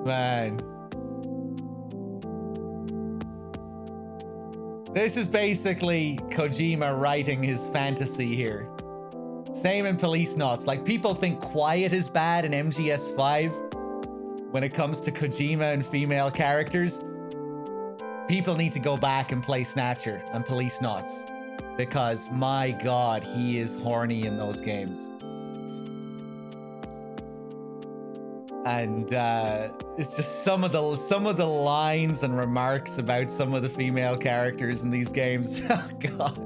Man. This is basically Kojima writing his fantasy here. Same in Police Knots. Like, people think Quiet is bad in MGS5 when it comes to Kojima and female characters. People need to go back and play Snatcher and Police Knots because, my God, he is horny in those games. And it's just some of the lines and remarks about some of the female characters in these games. Oh God.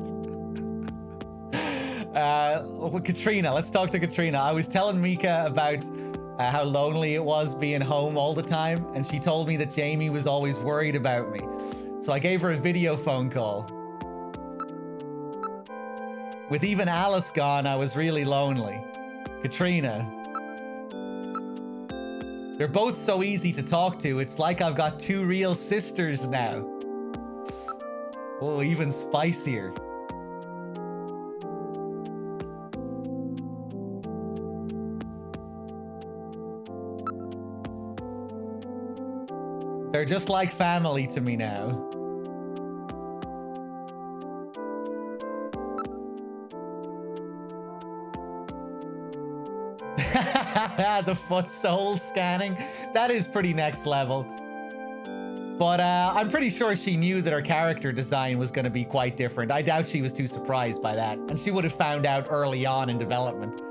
Katrina, let's talk to Katrina. I was telling Mika about how lonely it was being home all the time, and she told me that Jamie was always worried about me. So I gave her a video phone call. With even Alice gone, I was really lonely. Katrina. They're both so easy to talk to. It's like I've got two real sisters now. Oh, even spicier. They're just like family to me now. The foot soul scanning. That is pretty next level. But I'm pretty sure she knew that her character design was going to be quite different. I doubt she was too surprised by that. And she would have found out early on in development.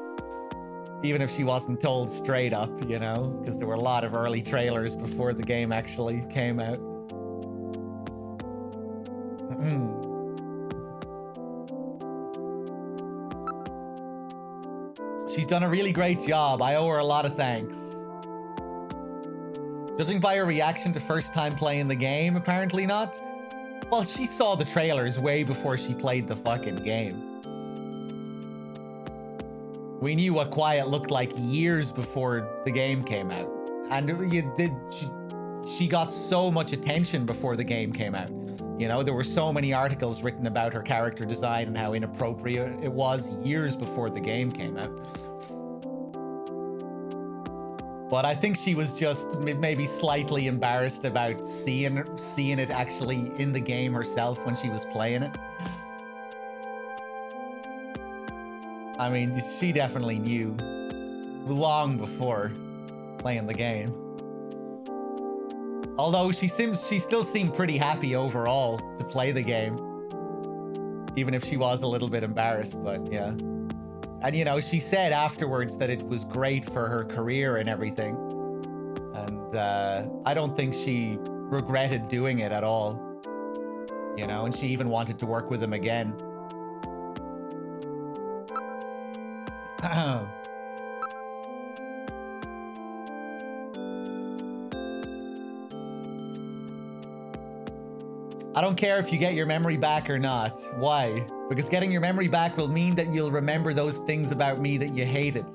Even if she wasn't told straight up, you know? Because there were a lot of early trailers before the game actually came out. She's done a really great job. I owe her a lot of thanks. Judging by her reaction to first time playing the game, apparently not. Well, she saw the trailers way before she played the fucking game. We knew what Quiet looked like years before the game came out. And she got so much attention before the game came out. You know, there were so many articles written about her character design and how inappropriate it was years before the game came out. But I think she was just maybe slightly embarrassed about seeing it actually in the game herself when she was playing it. I mean, she definitely knew long before playing the game. Although she still seemed pretty happy overall to play the game. Even if she was a little bit embarrassed, but yeah. And, you know, she said afterwards that it was great for her career and everything. And I don't think she regretted doing it at all. You know, and she even wanted to work with him again. I don't care if you get your memory back or not. Why? Because getting your memory back will mean that you'll remember those things about me that you hated.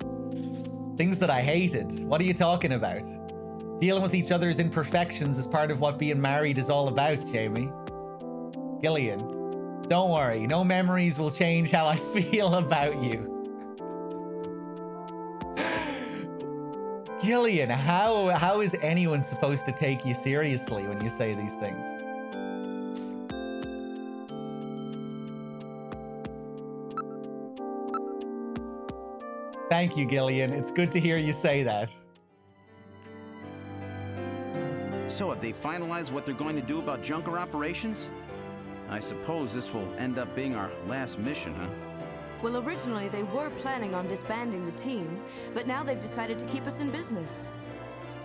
Things that I hated. What are you talking about? Dealing with each other's imperfections is part of what being married is all about, Jamie. Gillian, don't worry. No memories will change how I feel about you. Gillian, how is anyone supposed to take you seriously when you say these things? Thank you, Gillian. It's good to hear you say that. So have they finalized what they're going to do about Junker operations? I suppose this will end up being our last mission, huh? Well, originally they were planning on disbanding the team, but now they've decided to keep us in business.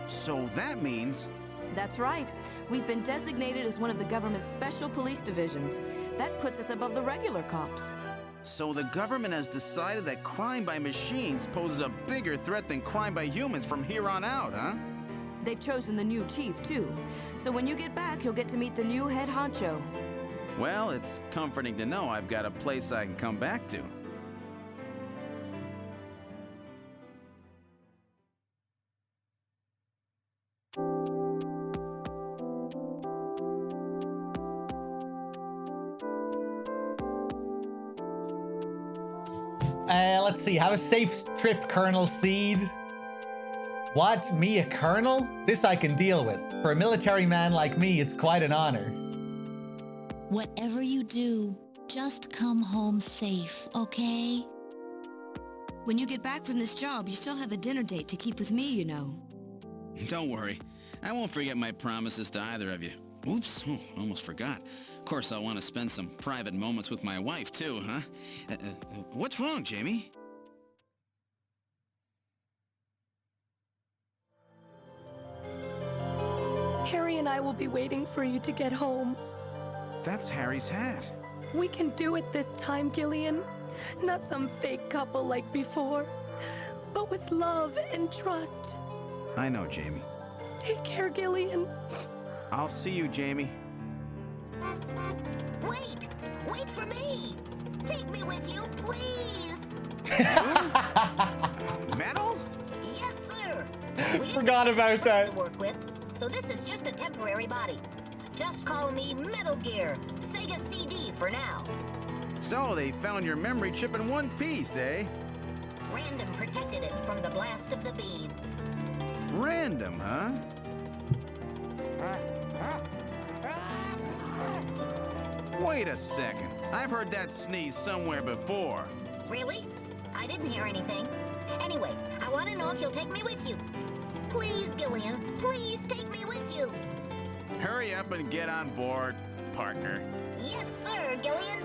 So that means... That's right. We've been designated as one of the government's special police divisions. That puts us above the regular cops. So the government has decided that crime by machines poses a bigger threat than crime by humans from here on out, huh? They've chosen the new chief, too. So when you get back, you'll get to meet the new head honcho. Well, it's comforting to know I've got a place I can come back to. Let's see. Have a safe trip, Colonel Seed. What? Me, a colonel? This I can deal with. For a military man like me, it's quite an honor. Whatever you do, just come home safe, okay? When you get back from this job, you still have a dinner date to keep with me, you know. Don't worry. I won't forget my promises to either of you. Oops, almost forgot. Of course, I'll want to spend some private moments with my wife, too, huh? What's wrong, Jamie? Harry and I will be waiting for you to get home. That's Harry's hat. We can do it this time, Gillian. Not some fake couple like before, but with love and trust. I know, Jamie. Take care, Gillian. I'll see you, Jamie. Wait! Wait for me! Take me with you, please! Metal? Yes, sir! Forgot about that. To work with, so this is just a temporary body. Just call me Metal Gear, Sega CD for now. So they found your memory chip in one piece, eh? Random protected it from the blast of the beam. Random, huh? Wait a second. I've heard that sneeze somewhere before. Really? I didn't hear anything. Anyway, I want to know if you'll take me with you. Please, Gillian, please take me with you. Hurry up and get on board, partner. Yes, sir, Gillian.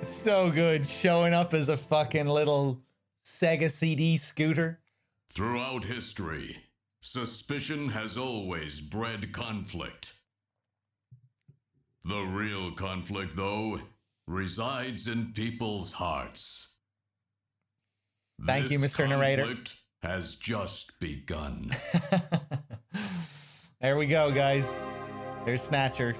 So good, showing up as a fucking little Sega CD scooter. Throughout history, suspicion has always bred conflict. The real conflict, though, resides in people's hearts. Thank you, Mr. Narrator. Conflict has just begun. There we go, guys. There's Snatcher.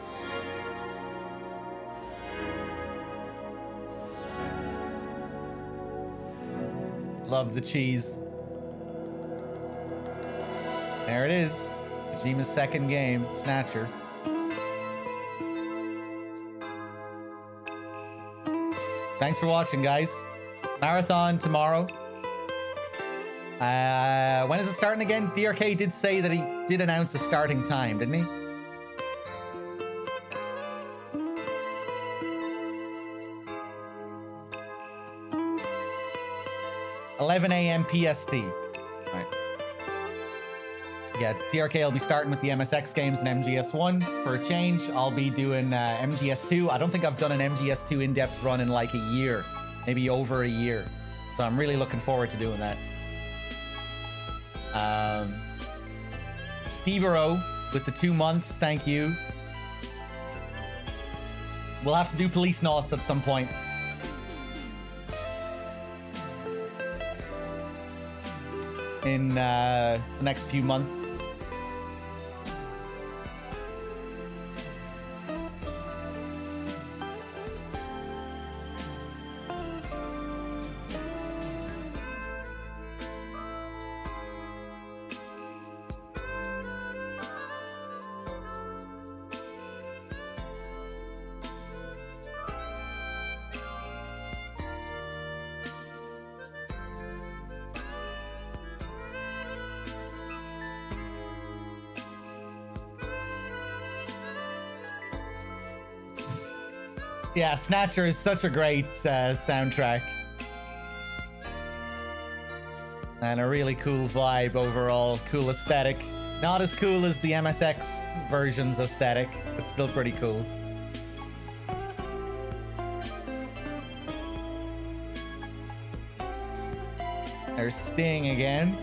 Love the cheese. There it is. Kojima's second game, Snatcher. Thanks for watching, guys. Marathon tomorrow. When is it starting again? DRK did say that he did announce the starting time, didn't he? $11 a.m. PST. Right. Yeah, DRK will be starting with the MSX games and MGS1 for a change. I'll be doing MGS2. I don't think I've done an MGS2 in-depth run in like a year, maybe over a year. So I'm really looking forward to doing that. Steve-O with the 2 months, thank you. We'll have to do Police Naughts at some point. In the next few months. Yeah, Snatcher is such a great soundtrack. And a really cool vibe overall. Cool aesthetic. Not as cool as the MSX version's aesthetic, but still pretty cool. There's Sting again.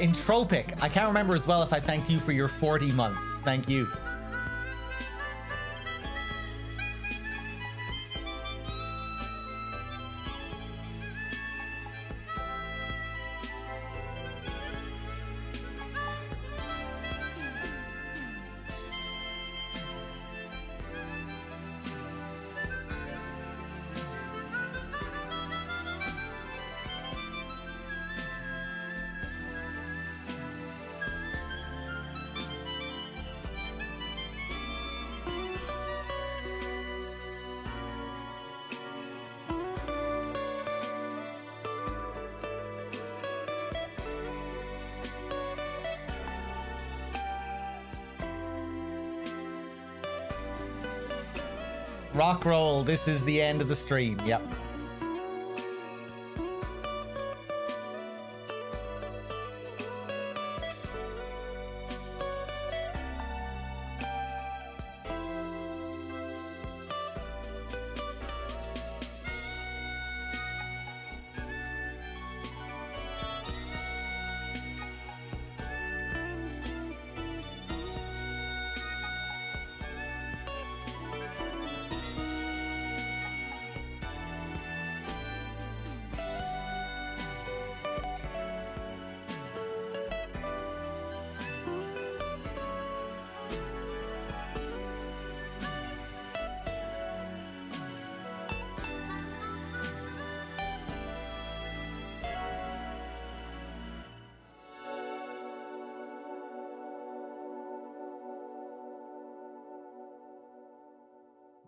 Entropic. I can't remember as well if I thanked you for your 40 months. Thank you. Rock roll. This is the end of the stream. Yep.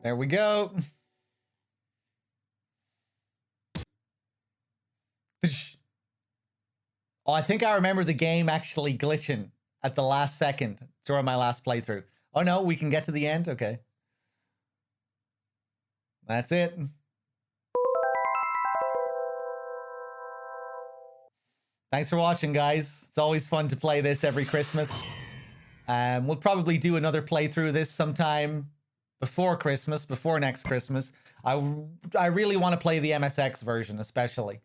There we go. Oh, I think I remember the game actually glitching at the last second during my last playthrough. Oh no, we can get to the end? Okay. That's it. Thanks for watching, guys. It's always fun to play this every Christmas. We'll probably do another playthrough of this sometime before Christmas, before next Christmas. I really want to play the MSX version, especially.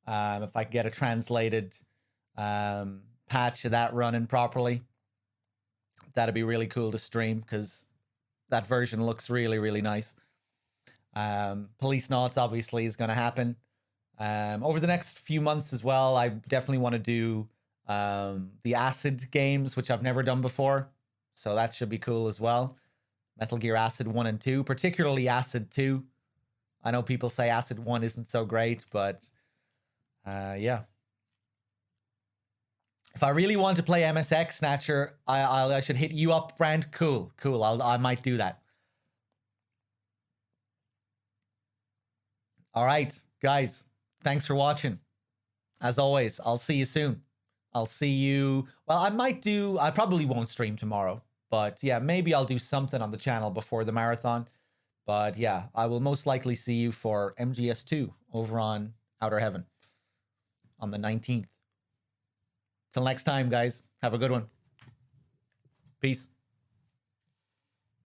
If I can get a translated patch of that running properly, that'd be really cool to stream, because that version looks really, really nice. Police Knots obviously is going to happen. Over the next few months as well, I definitely want to do the Acid games, which I've never done before. So that should be cool as well. Metal Gear Acid 1 and 2, particularly Acid 2. I know people say Acid 1 isn't so great, but yeah. If I really want to play MSX Snatcher, I should hit you up, Brand. Cool. I might do that. All right, guys. Thanks for watching. As always, I'll see you soon. I'll see you... Well, I probably won't stream tomorrow. But yeah, maybe I'll do something on the channel before the marathon. But yeah, I will most likely see you for MGS2 over on Outer Heaven on the 19th. Till next time, guys. Have a good one. Peace.